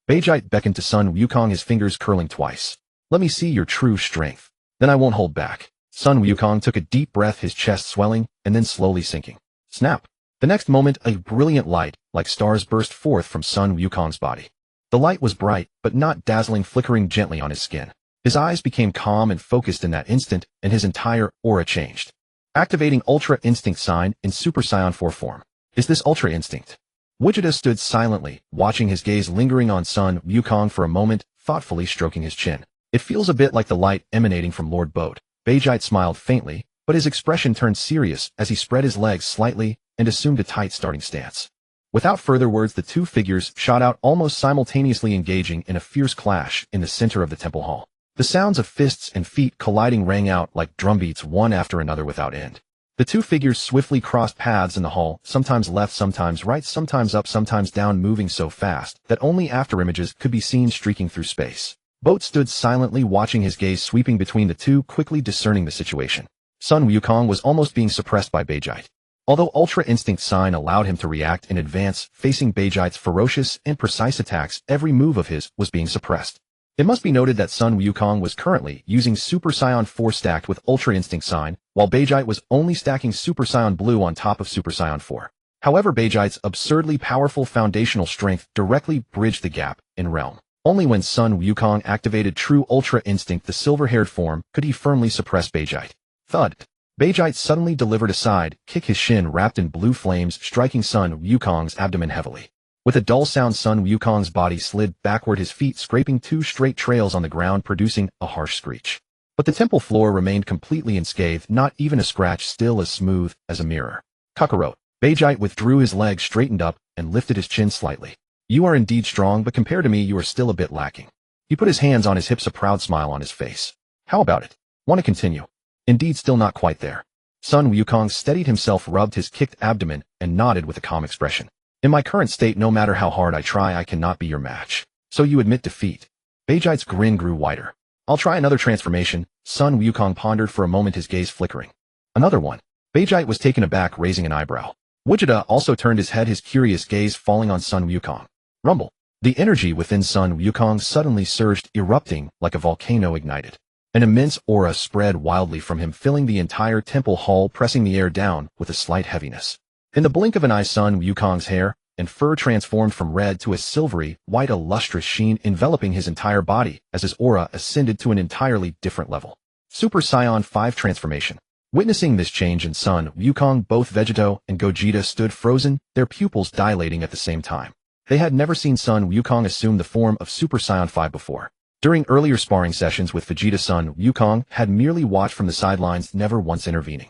Bajite beckoned to Sun Wukong, his fingers curling twice. Let me see your true strength. Then I won't hold back. Sun Wukong took a deep breath, his chest swelling, and then slowly sinking. Snap. The next moment, a brilliant light, like stars, burst forth from Sun Wukong's body. The light was bright, but not dazzling, flickering gently on his skin. His eyes became calm and focused in that instant, and his entire aura changed. Activating Ultra Instinct sign in Super Saiyan 4 form. Is this Ultra Instinct? Wujida stood silently, watching, his gaze lingering on Sun Wukong for a moment, thoughtfully stroking his chin. It feels a bit like the light emanating from Lord Boat. Bajite smiled faintly, but his expression turned serious as he spread his legs slightly and assumed a tight starting stance. Without further words, the two figures shot out, almost simultaneously, engaging in a fierce clash in the center of the temple hall. The sounds of fists and feet colliding rang out like drumbeats, one after another without end. The two figures swiftly crossed paths in the hall, sometimes left, sometimes right, sometimes up, sometimes down, moving so fast that only afterimages could be seen streaking through space. Boat stood silently, watching, his gaze sweeping between the two, quickly discerning the situation. Sun Wukong was almost being suppressed by Bajite. Although Ultra Instinct sign allowed him to react in advance, facing Bajite's ferocious and precise attacks, every move of his was being suppressed. It must be noted that Sun Wukong was currently using Super Saiyan 4 stacked with Ultra Instinct sign, while Bajite was only stacking Super Saiyan Blue on top of Super Saiyan 4. However, Bajite's absurdly powerful foundational strength directly bridged the gap in realm. Only when Sun Wukong activated true Ultra Instinct, the silver-haired form, could he firmly suppress Bajite. Thud. Bajite suddenly delivered a side kick, his shin wrapped in blue flames, striking Sun Wukong's abdomen heavily. With a dull sound, Sun Wukong's body slid backward, his feet scraping 2 straight trails on the ground, producing a harsh screech. But the temple floor remained completely unscathed, not even a scratch, still as smooth as a mirror. Kakarot. Bajite withdrew his legs, straightened up, and lifted his chin slightly. You are indeed strong, but compared to me, you are still a bit lacking. He put his hands on his hips, a proud smile on his face. How about it? Want to continue? Indeed, still not quite there. Sun Wukong steadied himself, rubbed his kicked abdomen, and nodded with a calm expression. In my current state, no matter how hard I try, I cannot be your match. So you admit defeat. Beijite's grin grew wider. I'll try another transformation. Sun Wukong pondered for a moment, his gaze flickering. Another one. Beijite was taken aback, raising an eyebrow. Wujida also turned his head, his curious gaze falling on Sun Wukong. Rumble. The energy within Sun Wukong suddenly surged, erupting like a volcano ignited. An immense aura spread wildly from him, filling the entire temple hall, pressing the air down with a slight heaviness. In the blink of an eye, Sun Wukong's hair and fur transformed from red to a silvery, white, a lustrous sheen enveloping his entire body as his aura ascended to an entirely different level. Super Saiyan 5 transformation. Witnessing this change in Sun Wukong, both Vegito and Gogeta stood frozen, their pupils dilating at the same time. They had never seen Sun Wukong assume the form of Super Saiyan 5 before. During earlier sparring sessions with Vegeta, Sun Wukong had merely watched from the sidelines, never once intervening.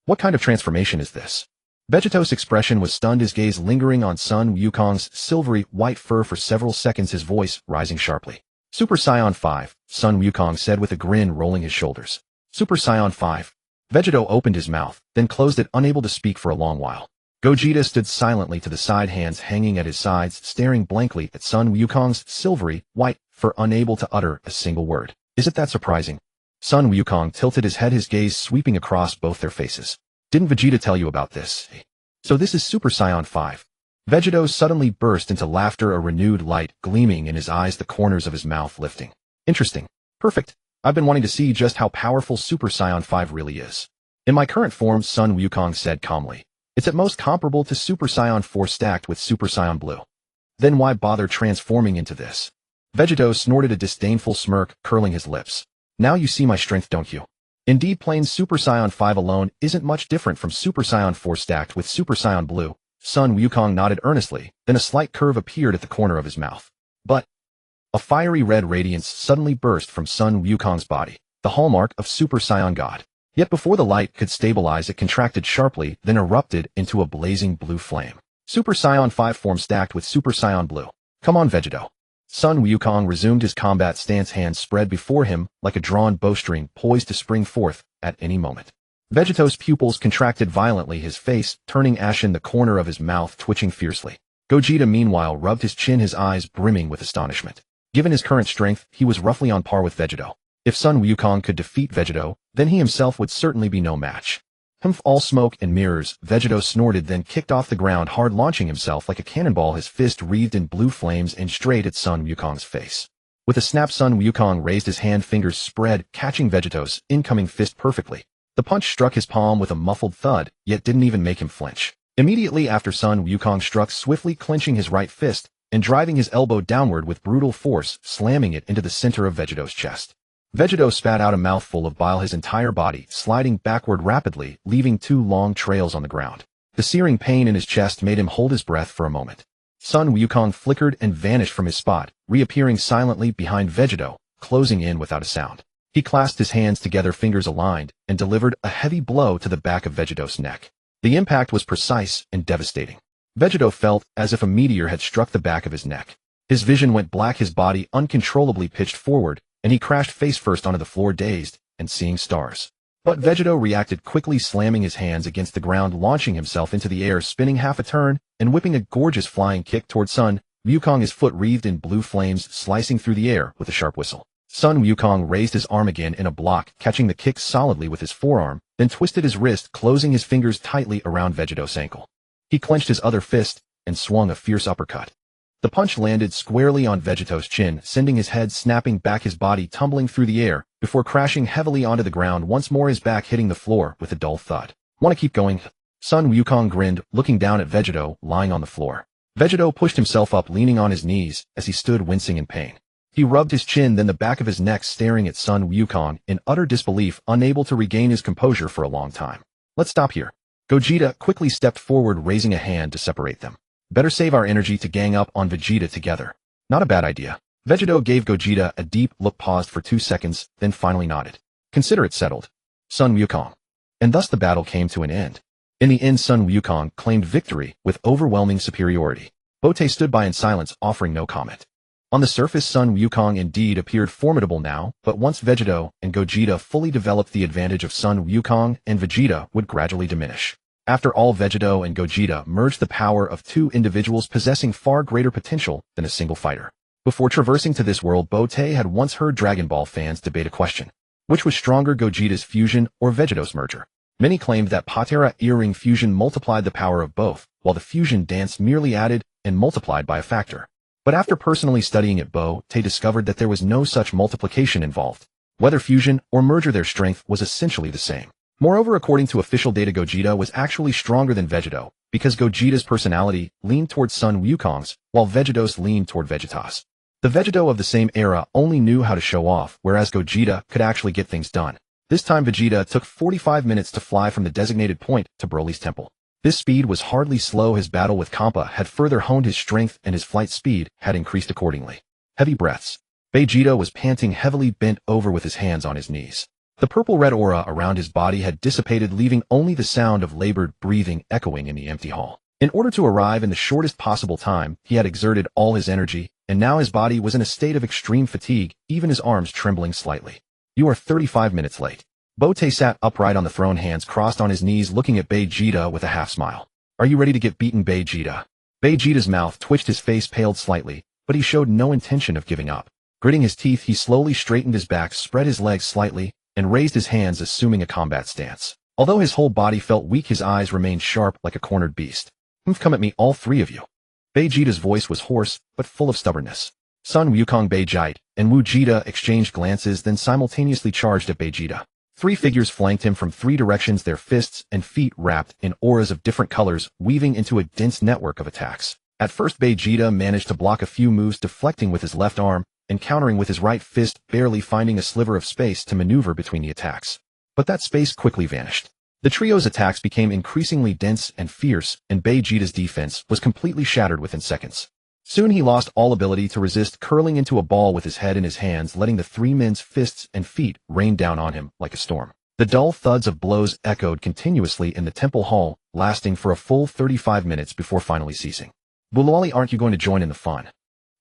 What kind of transformation is this? Vegito's expression was stunned, his gaze lingering on Sun Wukong's silvery white fur for several seconds, his voice rising sharply. Super Saiyan 5, Sun Wukong said with a grin, rolling his shoulders. Super Saiyan 5. Vegito opened his mouth, then closed it, unable to speak for a long while. Gogeta stood silently to the side, hands hanging at his sides, staring blankly at Sun Wukong's silvery white fur, unable to utter a single word. Is it that surprising? Sun Wukong tilted his head, his gaze sweeping across both their faces. Didn't Vegeta tell you about this? So this is Super Saiyan 5. Vegito suddenly burst into laughter, a renewed light gleaming in his eyes, the corners of his mouth lifting. Interesting. Perfect. I've been wanting to see just how powerful Super Saiyan 5 really is. In my current form, Sun Wukong said calmly. It's at most comparable to Super Saiyan 4 stacked with Super Saiyan Blue. Then why bother transforming into this? Vegito snorted a disdainful smirk, curling his lips. Now you see my strength, don't you? Indeed, plain Super Saiyan 5 alone isn't much different from Super Saiyan 4 stacked with Super Saiyan Blue. Sun Wukong nodded earnestly, then a slight curve appeared at the corner of his mouth. But a fiery red radiance suddenly burst from Sun Wukong's body, the hallmark of Super Saiyan God. Yet before the light could stabilize, it contracted sharply, then erupted into a blazing blue flame. Super Saiyan 5 form stacked with Super Saiyan Blue. Come on, Vegito. Sun Wukong resumed his combat stance, hands spread before him like a drawn bowstring, poised to spring forth at any moment. Vegito's pupils contracted violently, his face turning ashen, the corner of his mouth twitching fiercely. Gogeta meanwhile rubbed his chin, his eyes brimming with astonishment. Given his current strength, he was roughly on par with Vegito. If Sun Wukong could defeat Vegito, then he himself would certainly be no match. Humph, all smoke and mirrors, Vegito snorted, then kicked off the ground hard, launching himself like a cannonball, his fist wreathed in blue flames and straight at Sun Wukong's face. With a snap, Sun Wukong raised his hand, fingers spread, catching Vegito's incoming fist perfectly. The punch struck his palm with a muffled thud, yet didn't even make him flinch. Immediately after, Sun Wukong struck, swiftly clenching his right fist and driving his elbow downward with brutal force, slamming it into the center of Vegito's chest. Vegito spat out a mouthful of bile, his entire body sliding backward rapidly, leaving 2 long trails on the ground. The searing pain in his chest made him hold his breath for a moment. Sun Wukong flickered and vanished from his spot, reappearing silently behind Vegito, closing in without a sound. He clasped his hands together, fingers aligned, and delivered a heavy blow to the back of Vegito's neck. The impact was precise and devastating. Vegito felt as if a meteor had struck the back of his neck. His vision went black, his body uncontrollably pitched forward, and he crashed face first onto the floor, dazed and seeing stars. But Vegito reacted quickly, slamming his hands against the ground, launching himself into the air, spinning half a turn, and whipping a gorgeous flying kick toward Sun Wukong, his foot wreathed in blue flames, slicing through the air with a sharp whistle. Sun Wukong raised his arm again in a block, catching the kick solidly with his forearm, then twisted his wrist, closing his fingers tightly around Vegito's ankle. He clenched his other fist and swung a fierce uppercut. The punch landed squarely on Vegito's chin, sending his head snapping back, his body tumbling through the air, before crashing heavily onto the ground, once more his back hitting the floor with a dull thud. Want to keep going? Sun Wukong grinned, looking down at Vegito, lying on the floor. Vegito pushed himself up, leaning on his knees, as he stood wincing in pain. He rubbed his chin, then the back of his neck, staring at Sun Wukong in utter disbelief, unable to regain his composure for a long time. Let's stop here. Gogeta quickly stepped forward, raising a hand to separate them. Better save our energy to gang up on Vegeta together. Not a bad idea. Vegito gave Gogeta a deep look, paused for 2 seconds, then finally nodded. Consider it settled. Sun Wukong. And thus the battle came to an end. In the end, Sun Wukong claimed victory with overwhelming superiority. Bote stood by in silence, offering no comment. On the surface, Sun Wukong indeed appeared formidable now, but once Vegito and Gogeta fully developed, the advantage of Sun Wukong and Vegeta would gradually diminish. After all, Vegito and Gogeta merged the power of two individuals possessing far greater potential than a single fighter. Before traversing to this world, Bote had once heard Dragon Ball fans debate a question. Which was stronger, Gogeta's fusion or Vegito's merger? Many claimed that Patera earring fusion multiplied the power of both, while the fusion dance merely added and multiplied by a factor. But after personally studying it, Bote discovered that there was no such multiplication involved. Whether fusion or merger, their strength was essentially the same. Moreover, according to official data, Gogeta was actually stronger than Vegito, because Gogeta's personality leaned toward Sun Wukong's, while Vegito's leaned toward Vegeta's. The Vegito of the same era only knew how to show off, whereas Gogeta could actually get things done. This time Vegeta took 45 minutes to fly from the designated point to Broly's temple. This speed was hardly slow. His battle with Kampa had further honed his strength, and his flight speed had increased accordingly. Heavy breaths. Vegeta was panting heavily, bent over with his hands on his knees. The purple-red aura around his body had dissipated, leaving only the sound of labored breathing echoing in the empty hall. In order to arrive in the shortest possible time, he had exerted all his energy, and now his body was in a state of extreme fatigue, even his arms trembling slightly. You are 35 minutes late. Bote sat upright on the throne, hands crossed on his knees, looking at Vegeta with a half-smile. Are you ready to get beaten, Vegeta? Vegeta's mouth twitched, his face paled slightly, but he showed no intention of giving up. Gritting his teeth, he slowly straightened his back, spread his legs slightly, and raised his hands, assuming a combat stance. Although his whole body felt weak, his eyes remained sharp like a cornered beast. Come at me, all three of you. Vegeta's voice was hoarse, but full of stubbornness. Sun Wukong, Vegeta, and Vegeta exchanged glances, then simultaneously charged at Vegeta. Three figures flanked him from three directions, their fists and feet wrapped in auras of different colors, weaving into a dense network of attacks. At first, Vegeta managed to block a few moves, deflecting with his left arm and countering with his right fist, barely finding a sliver of space to maneuver between the attacks. But that space quickly vanished. The trio's attacks became increasingly dense and fierce, and Vegeta's defense was completely shattered within seconds. Soon he lost all ability to resist, curling into a ball with his head in his hands, letting the three men's fists and feet rain down on him like a storm. The dull thuds of blows echoed continuously in the temple hall, lasting for a full 35 minutes before finally ceasing. Bulali, aren't you going to join in the fun?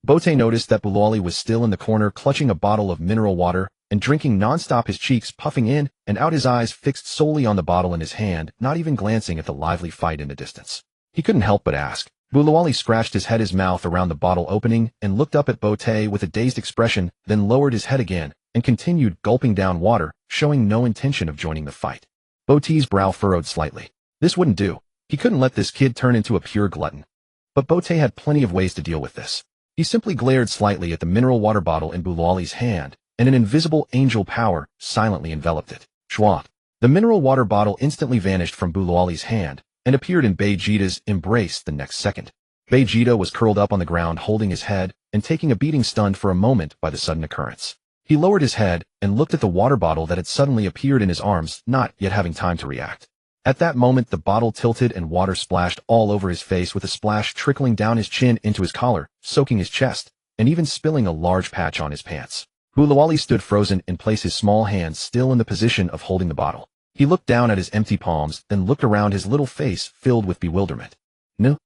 Bote noticed that Bulali was still in the corner, clutching a bottle of mineral water and drinking nonstop, his cheeks puffing in and out, his eyes fixed solely on the bottle in his hand, not even glancing at the lively fight in the distance. He couldn't help but ask. Bulawali scratched his head, his mouth around the bottle opening, and looked up at Bote with a dazed expression, then lowered his head again and continued gulping down water, showing no intention of joining the fight. Bote's brow furrowed slightly. This wouldn't do. He couldn't let this kid turn into a pure glutton. But Bote had plenty of ways to deal with this. He simply glared slightly at the mineral water bottle in Bulawali's hand, and an invisible angel power silently enveloped it. Schwat. The mineral water bottle instantly vanished from Bulawali's hand and appeared in Vegeta's embrace the next second. Vegeta was curled up on the ground, holding his head and taking a beating, stunned for a moment by the sudden occurrence. He lowered his head and looked at the water bottle that had suddenly appeared in his arms, not yet having time to react. At that moment, the bottle tilted and water splashed all over his face, with a splash trickling down his chin into his collar, soaking his chest, and even spilling a large patch on his pants. Bulawali stood frozen in place, his small hands still in the position of holding the bottle. He looked down at his empty palms, then looked around, his little face filled with bewilderment. No.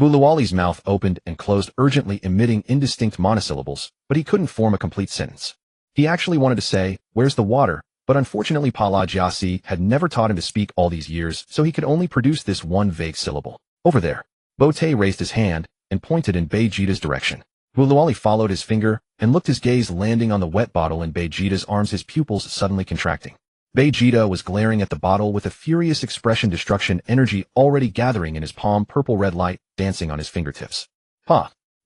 Bulawali's mouth opened and closed urgently, emitting indistinct monosyllables, but he couldn't form a complete sentence. He actually wanted to say, "Where's the water?" But unfortunately Palagiasi had never taught him to speak all these years, so he could only produce this one vague syllable. Over there. Bote raised his hand and pointed in Vegeta's direction. Bulawali followed his finger and looked, his gaze landing on the wet bottle in Vegeta's arms, his pupils suddenly contracting. Vegeta was glaring at the bottle with a furious expression, destruction energy already gathering in his palm, purple red light dancing on his fingertips.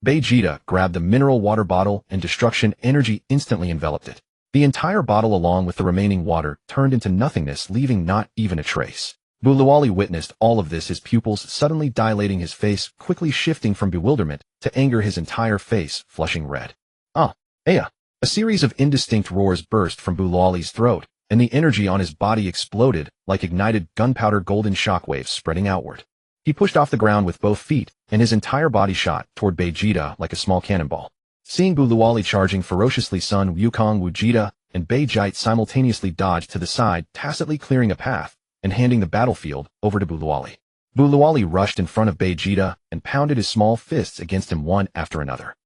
Vegeta grabbed the mineral water bottle and destruction energy instantly enveloped it. The entire bottle, along with the remaining water, turned into nothingness, leaving not even a trace. Bulawali witnessed all of this, his pupils suddenly dilating, his face quickly shifting from bewilderment to anger, his entire face flushing red. Aya! A series of indistinct roars burst from Bulawali's throat, and the energy on his body exploded like ignited gunpowder, golden shockwaves spreading outward. He pushed off the ground with both feet, and his entire body shot toward Vegeta like a small cannonball. Seeing Bulawali charging ferociously, Sun Wukong, Vegeta, and Vegeta simultaneously dodged to the side, tacitly clearing a path and handing the battlefield over to Bulawali. Bulawali rushed in front of Vegeta and pounded his small fists against him one after another.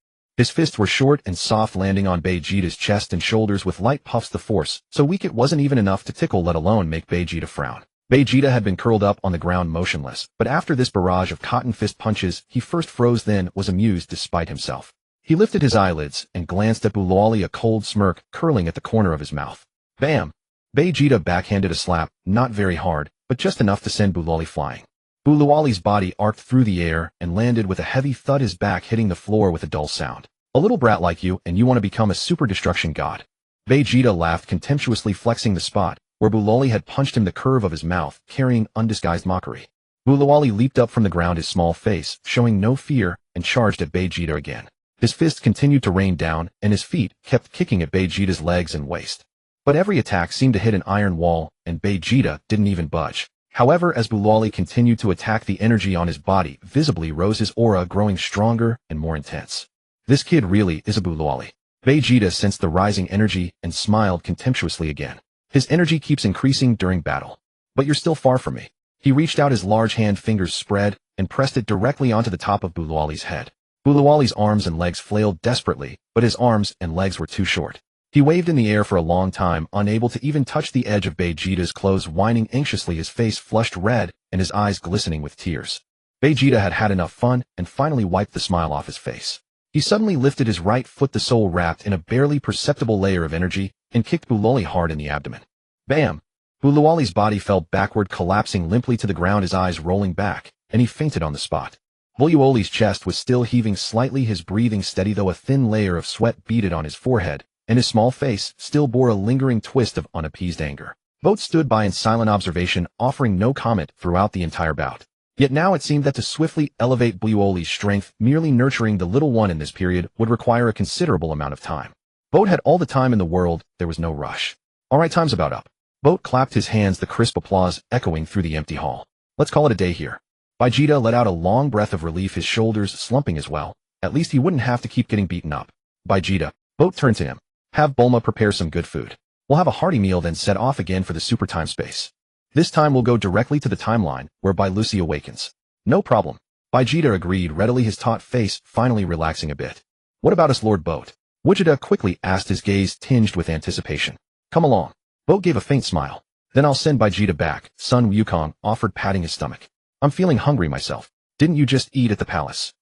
His fists were short and soft, landing on Vegeta's chest and shoulders with light puffs of force, so weak it wasn't even enough to tickle, let alone make Vegeta frown. Vegeta had been curled up on the ground motionless, but after this barrage of cotton fist punches, he first froze, then was amused despite himself. He lifted his eyelids and glanced at Bulawali, a cold smirk curling at the corner of his mouth. Bam! Vegeta backhanded a slap, not very hard, but just enough to send Bulawali flying. Bulawali's body arced through the air and landed with a heavy thud, his back hitting the floor with a dull sound. A little brat like you, and you want to become a super destruction god. Vegeta laughed contemptuously, flexing the spot where Bulawali had punched him, the curve of his mouth carrying undisguised mockery. Bulawali leaped up from the ground, his small face showing no fear, and charged at Vegeta again. His fists continued to rain down, and his feet kept kicking at Vegeta's legs and waist. But every attack seemed to hit an iron wall, and Vegeta didn't even budge. However, as Bulawali continued to attack, the energy on his body visibly rose, his aura growing stronger and more intense. This kid really is a Bulawali. Vegeta sensed the rising energy and smiled contemptuously again. His energy keeps increasing during battle. But you're still far from me. He reached out, his large hand fingers spread, and pressed it directly onto the top of Bulawali's head. Bulawali's arms and legs flailed desperately, but his arms and legs were too short. He waved in the air for a long time, unable to even touch the edge of Vegeta's clothes, whining anxiously, his face flushed red and his eyes glistening with tears. Vegeta had had enough fun and finally wiped the smile off his face. He suddenly lifted his right foot, the sole wrapped in a barely perceptible layer of energy, and kicked Bulawali hard in the abdomen. Bam! Bulawali's body fell backward, collapsing limply to the ground, his eyes rolling back, and he fainted on the spot. Bulawali's chest was still heaving slightly, his breathing steady, though a thin layer of sweat beaded on his forehead, and his small face still bore a lingering twist of unappeased anger. Both stood by in silent observation, offering no comment throughout the entire bout. Yet now it seemed that to swiftly elevate Bulawali's strength, merely nurturing the little one in this period would require a considerable amount of time. Boat had all the time in the world, there was no rush. Alright, time's about up. Boat clapped his hands, the crisp applause echoing through the empty hall. Let's call it a day here. Vegeta let out a long breath of relief, his shoulders slumping as well. At least he wouldn't have to keep getting beaten up. Vegeta. Boat turned to him. Have Bulma prepare some good food. We'll have a hearty meal, then set off again for the super time space. This time we'll go directly to the timeline, whereby Lucy awakens. No problem. Vegeta agreed readily, his taut face finally relaxing a bit. What about us, Lord Boat? Vegeta quickly asked, his gaze tinged with anticipation. Come along. Boat gave a faint smile. Then I'll send Vegeta back, Sun Wukong offered, patting his stomach. I'm feeling hungry myself. Didn't you just eat at the palace?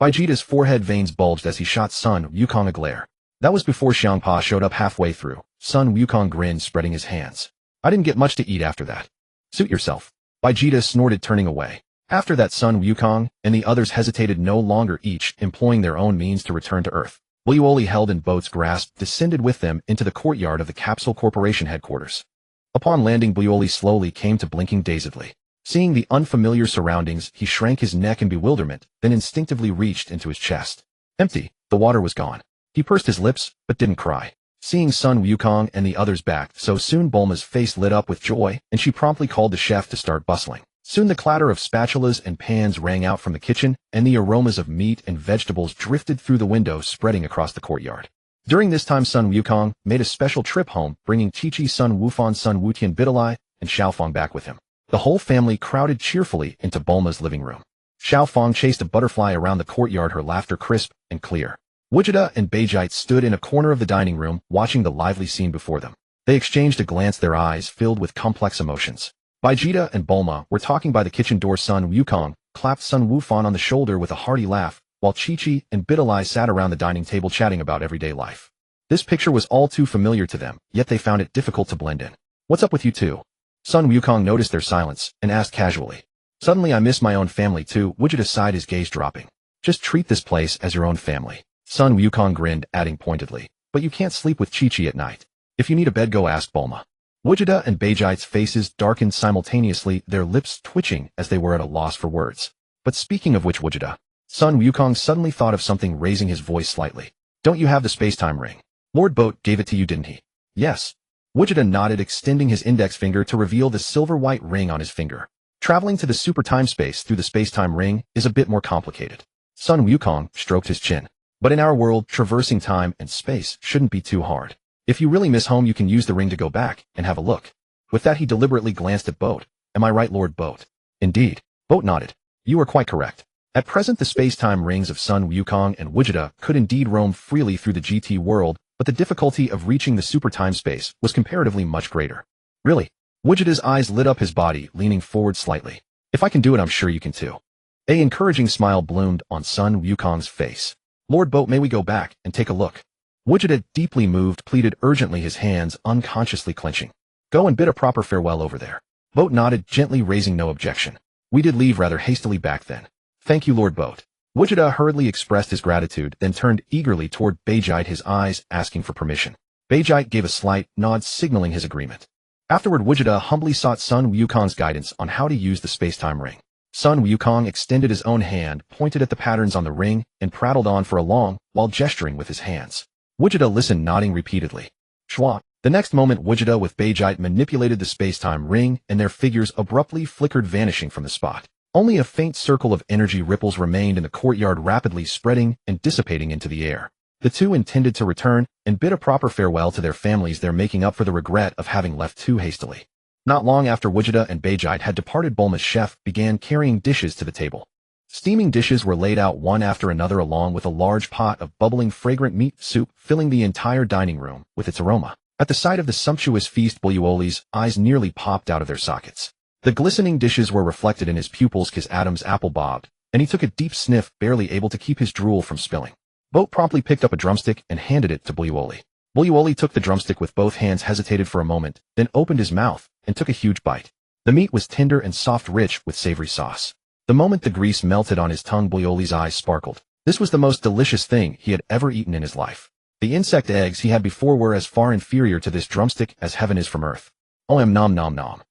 Vegeta's forehead veins bulged as he shot Sun Wukong a glare. That was before Xiangpa showed up halfway through. Sun Wukong grinned, spreading his hands. I didn't get much to eat after that. Suit yourself. Vegeta snorted, turning away. After that, Sun Wukong and the others hesitated no longer, each employing their own means to return to Earth. Bulawali, held in Boat's grasp, descended with them into the courtyard of the Capsule Corporation headquarters. Upon landing, Bulawali slowly came to, blinking dazedly. Seeing the unfamiliar surroundings, he shrank his neck in bewilderment, then instinctively reached into his chest. Empty. The water was gone. He pursed his lips, but didn't cry. Seeing Sun Wukong and the others back so soon, Bulma's face lit up with joy, and she promptly called the chef to start bustling. Soon the clatter of spatulas and pans rang out from the kitchen, and the aromas of meat and vegetables drifted through the window, spreading across the courtyard. During this time, Sun Wukong made a special trip home, bringing Chi-Chi, Sun Wufan, Sun Wutian Bidalai, and Xiaofang back with him. The whole family crowded cheerfully into Bulma's living room. Xiaofang chased a butterfly around the courtyard, her laughter crisp and clear. Vegeta and Vegeta stood in a corner of the dining room, watching the lively scene before them. They exchanged a glance, their eyes filled with complex emotions. Vegeta and Bulma were talking by the kitchen door. Sun Wukong clapped Sun Wufan on the shoulder with a hearty laugh, while Chi-Chi and Bidalai sat around the dining table chatting about everyday life. This picture was all too familiar to them, yet they found it difficult to blend in. What's up with you two? Sun Wukong noticed their silence and asked casually. Suddenly I miss my own family too. Vegeta sighed, his gaze dropping. Just treat this place as your own family. Sun Wukong grinned, adding pointedly. But you can't sleep with Chi-Chi at night. If you need a bed, go ask Bulma. Vegeta and Vegeta's faces darkened simultaneously, their lips twitching as they were at a loss for words. But speaking of which, Vegeta. Sun Wukong suddenly thought of something, raising his voice slightly. Don't you have the space-time ring? Lord Boat gave it to you, didn't he? Yes. Vegeta nodded, extending his index finger to reveal the silver-white ring on his finger. Traveling to the super time space through the space-time ring is a bit more complicated. Sun Wukong stroked his chin. But in our world, traversing time and space shouldn't be too hard. If you really miss home, you can use the ring to go back and have a look. With that, he deliberately glanced at Boat. Am I right, Lord Boat? Indeed. Boat nodded. You are quite correct. At present, the space-time rings of Sun Wukong and Vegeta could indeed roam freely through the GT world, but the difficulty of reaching the super time space was comparatively much greater. Really? Vegeta's eyes lit up his body, leaning forward slightly. If I can do it, I'm sure you can too. An encouraging smile bloomed on Sun Wukong's face. Lord Boat, may we go back and take a look? Vegeta, deeply moved, pleaded urgently, his hands unconsciously clenching. Go and bid a proper farewell over there. Boat nodded, gently raising no objection. We did leave rather hastily back then. Thank you, Lord Boat. Vegeta hurriedly expressed his gratitude, then turned eagerly toward Beerus, his eyes asking for permission. Beerus gave a slight nod, signaling his agreement. Afterward, Vegeta humbly sought Sun Wukong's guidance on how to use the space-time ring. Sun Wukong extended his own hand, pointed at the patterns on the ring, and prattled on for a long while gesturing with his hands. Vegeta listened, nodding repeatedly. Schwa. The next moment, Vegeta with Beerus manipulated the space-time ring, and their figures abruptly flickered, vanishing from the spot. Only a faint circle of energy ripples remained in the courtyard, rapidly spreading and dissipating into the air. The two intended to return and bid a proper farewell to their families there, making up for the regret of having left too hastily. Not long after Vegeta and Beerus had departed, Bulma's chef began carrying dishes to the table. Steaming dishes were laid out one after another, along with a large pot of bubbling, fragrant meat soup filling the entire dining room with its aroma. At the sight of the sumptuous feast, Bulma's eyes nearly popped out of their sockets. The glistening dishes were reflected in his pupils. His Adam's apple bobbed, and he took a deep sniff, barely able to keep his drool from spilling. Boat promptly picked up a drumstick and handed it to Bulma. Bulma took the drumstick with both hands, hesitated for a moment, then opened his mouth and took a huge bite. The meat was tender and soft, rich with savory sauce. The moment the grease melted on his tongue, Bulma's eyes sparkled. This was the most delicious thing he had ever eaten in his life. The insect eggs he had before were as far inferior to this drumstick as heaven is from earth. Nom nom nom.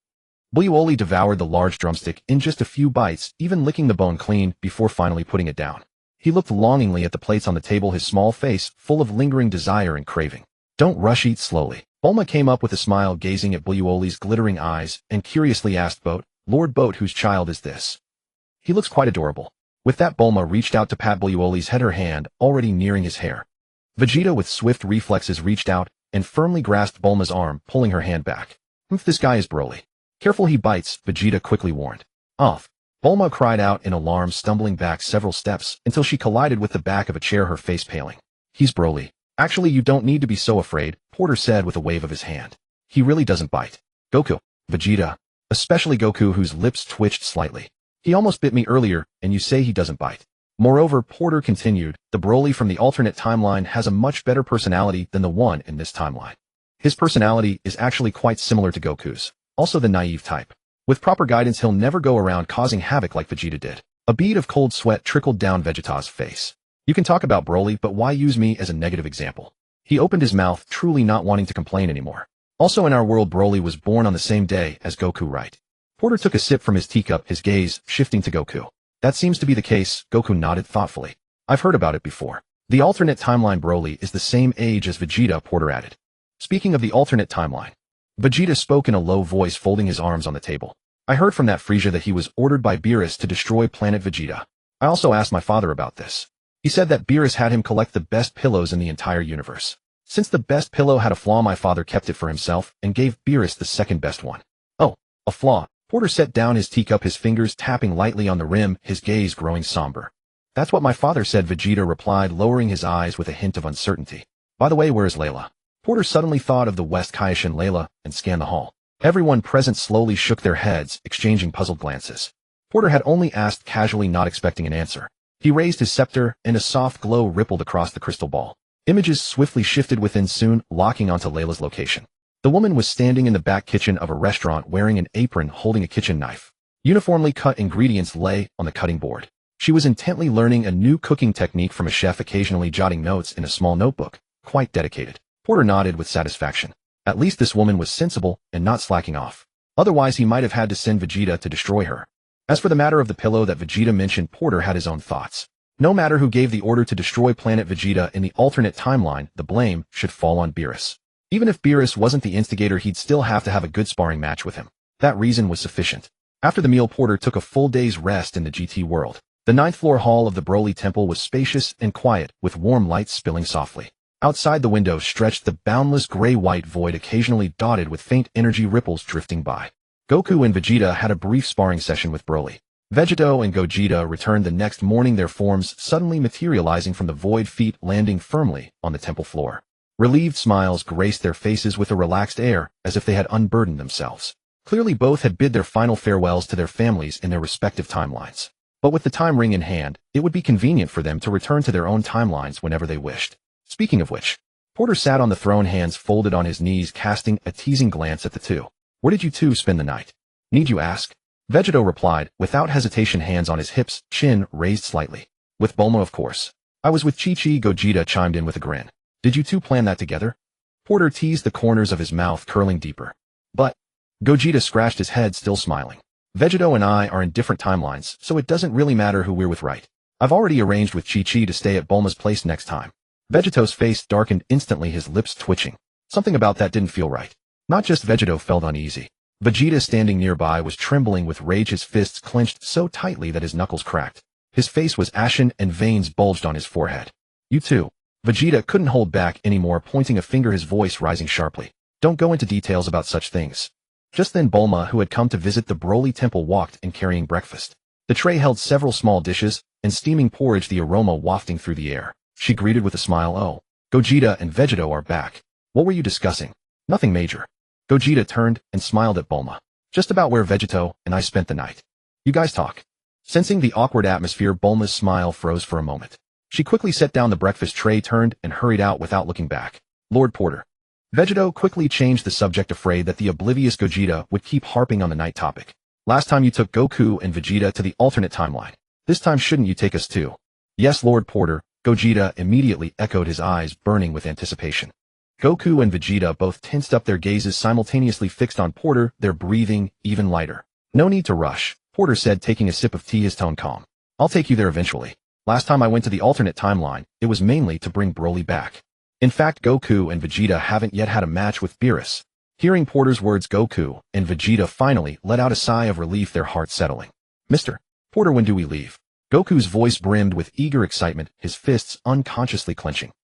Bulma devoured the large drumstick in just a few bites, even licking the bone clean before finally putting it down. He looked longingly at the plates on the table, his small face full of lingering desire and craving. Don't rush, eat slowly. Bulma came up with a smile, gazing at Bulma's glittering eyes, and curiously asked Boat, Lord Boat, whose child is this? He looks quite adorable. With that, Bulma reached out to pat Bulma's head, her hand already nearing his hair. Vegeta, with swift reflexes, reached out and firmly grasped Bulma's arm, pulling her hand back. This guy is Broly. Careful, he bites, Vegeta quickly warned. Off. Bulma cried out in alarm, stumbling back several steps until she collided with the back of a chair, her face paling. He's Broly. Actually, you don't need to be so afraid, Porter said with a wave of his hand. He really doesn't bite. Goku. Vegeta. Especially Goku, whose lips twitched slightly. He almost bit me earlier, and you say he doesn't bite. Moreover, Porter continued, the Broly from the alternate timeline has a much better personality than the one in this timeline. His personality is actually quite similar to Goku's, also the naive type. With proper guidance, he'll never go around causing havoc like Vegeta did. A bead of cold sweat trickled down Vegeta's face. You can talk about Broly, but why use me as a negative example? He opened his mouth, truly not wanting to complain anymore. Also, in our world, Broly was born on the same day as Goku, right? Porter took a sip from his teacup, his gaze shifting to Goku. That seems to be the case, Goku nodded thoughtfully. I've heard about it before. The alternate timeline Broly is the same age as Vegeta, Porter added. Speaking of the alternate timeline, Vegeta spoke in a low voice, folding his arms on the table. I heard from that Frieza that he was ordered by Beerus to destroy planet Vegeta. I also asked my father about this. He said that Beerus had him collect the best pillows in the entire universe. Since the best pillow had a flaw, my father kept it for himself and gave Beerus the second best one. Oh, a flaw. Porter set down his teacup, his fingers tapping lightly on the rim, his gaze growing somber. That's what my father said, Vegeta replied, lowering his eyes with a hint of uncertainty. By the way, where is Layla? Porter suddenly thought of the West Kaishin Layla and scanned the hall. Everyone present slowly shook their heads, exchanging puzzled glances. Porter had only asked casually, not expecting an answer. He raised his scepter, and a soft glow rippled across the crystal ball. Images swiftly shifted within, soon locking onto Layla's location. The woman was standing in the back kitchen of a restaurant, wearing an apron, holding a kitchen knife. Uniformly cut ingredients lay on the cutting board. She was intently learning a new cooking technique from a chef, occasionally jotting notes in a small notebook. Quite dedicated. Porter nodded with satisfaction. At least this woman was sensible and not slacking off. Otherwise, he might have had to send Vegeta to destroy her. As for the matter of the pillow that Vegeta mentioned, Porter had his own thoughts. No matter who gave the order to destroy planet Vegeta in the alternate timeline, the blame should fall on Beerus. Even if Beerus wasn't the instigator, he'd still have to have a good sparring match with him. That reason was sufficient. After the meal, Porter took a full day's rest in the GT world. The 9th floor hall of the Broly temple was spacious and quiet, with warm lights spilling softly. Outside the window stretched the boundless gray-white void, occasionally dotted with faint energy ripples drifting by. Goku and Vegeta had a brief sparring session with Broly. Vegeto and Gogeta returned the next morning, their forms suddenly materializing from the void, feet landing firmly on the temple floor. Relieved smiles graced their faces with a relaxed air, as if they had unburdened themselves. Clearly both had bid their final farewells to their families in their respective timelines. But with the time ring in hand, it would be convenient for them to return to their own timelines whenever they wished. Speaking of which, Porter sat on the throne, hands folded on his knees, casting a teasing glance at the two. Where did you two spend the night? Need you ask? Vegeto replied, without hesitation, hands on his hips, chin raised slightly. With Bulma, of course. I was with Chi-Chi. Gogeta chimed in with a grin. Did you two plan that together? Porter teased, the corners of his mouth curling deeper. But Gogeta scratched his head, still smiling. Vegeto and I are in different timelines, so it doesn't really matter who we're with, right? I've already arranged with Chi-Chi to stay at Bulma's place next time. Vegeto's face darkened instantly, his lips twitching. Something about that didn't feel right. Not just Vegeto felt uneasy. Vegeta, standing nearby, was trembling with rage, his fists clenched so tightly that his knuckles cracked. His face was ashen and veins bulged on his forehead. You two. Vegeta couldn't hold back anymore, pointing a finger, his voice rising sharply. Don't go into details about such things. Just then Bulma, who had come to visit the Broly temple, walked in carrying breakfast. The tray held several small dishes and steaming porridge, the aroma wafting through the air. She greeted with a smile. Oh, Gogeta and Vegeto are back. What were you discussing? Nothing major. Gogeta turned and smiled at Bulma. Just about where Vegeto and I spent the night. You guys talk. Sensing the awkward atmosphere, Bulma's smile froze for a moment. She quickly set down the breakfast tray, turned, and hurried out without looking back. Lord Porter. Vegeto quickly changed the subject, afraid that the oblivious Gogeta would keep harping on the night topic. Last time you took Goku and Vegeta to the alternate timeline. This time shouldn't you take us too? Yes, Lord Porter. Gogeta immediately echoed, his eyes burning with anticipation. Goku and Vegeta both tensed up, their gazes simultaneously fixed on Porter, their breathing even lighter. No need to rush, Porter said, taking a sip of tea, his tone calm. I'll take you there eventually. Last time I went to the alternate timeline, it was mainly to bring Broly back. In fact, Goku and Vegeta haven't yet had a match with Beerus. Hearing Porter's words, Goku and Vegeta finally let out a sigh of relief, their hearts settling. Mr. Porter, when do we leave? Goku's voice brimmed with eager excitement, his fists unconsciously clenching.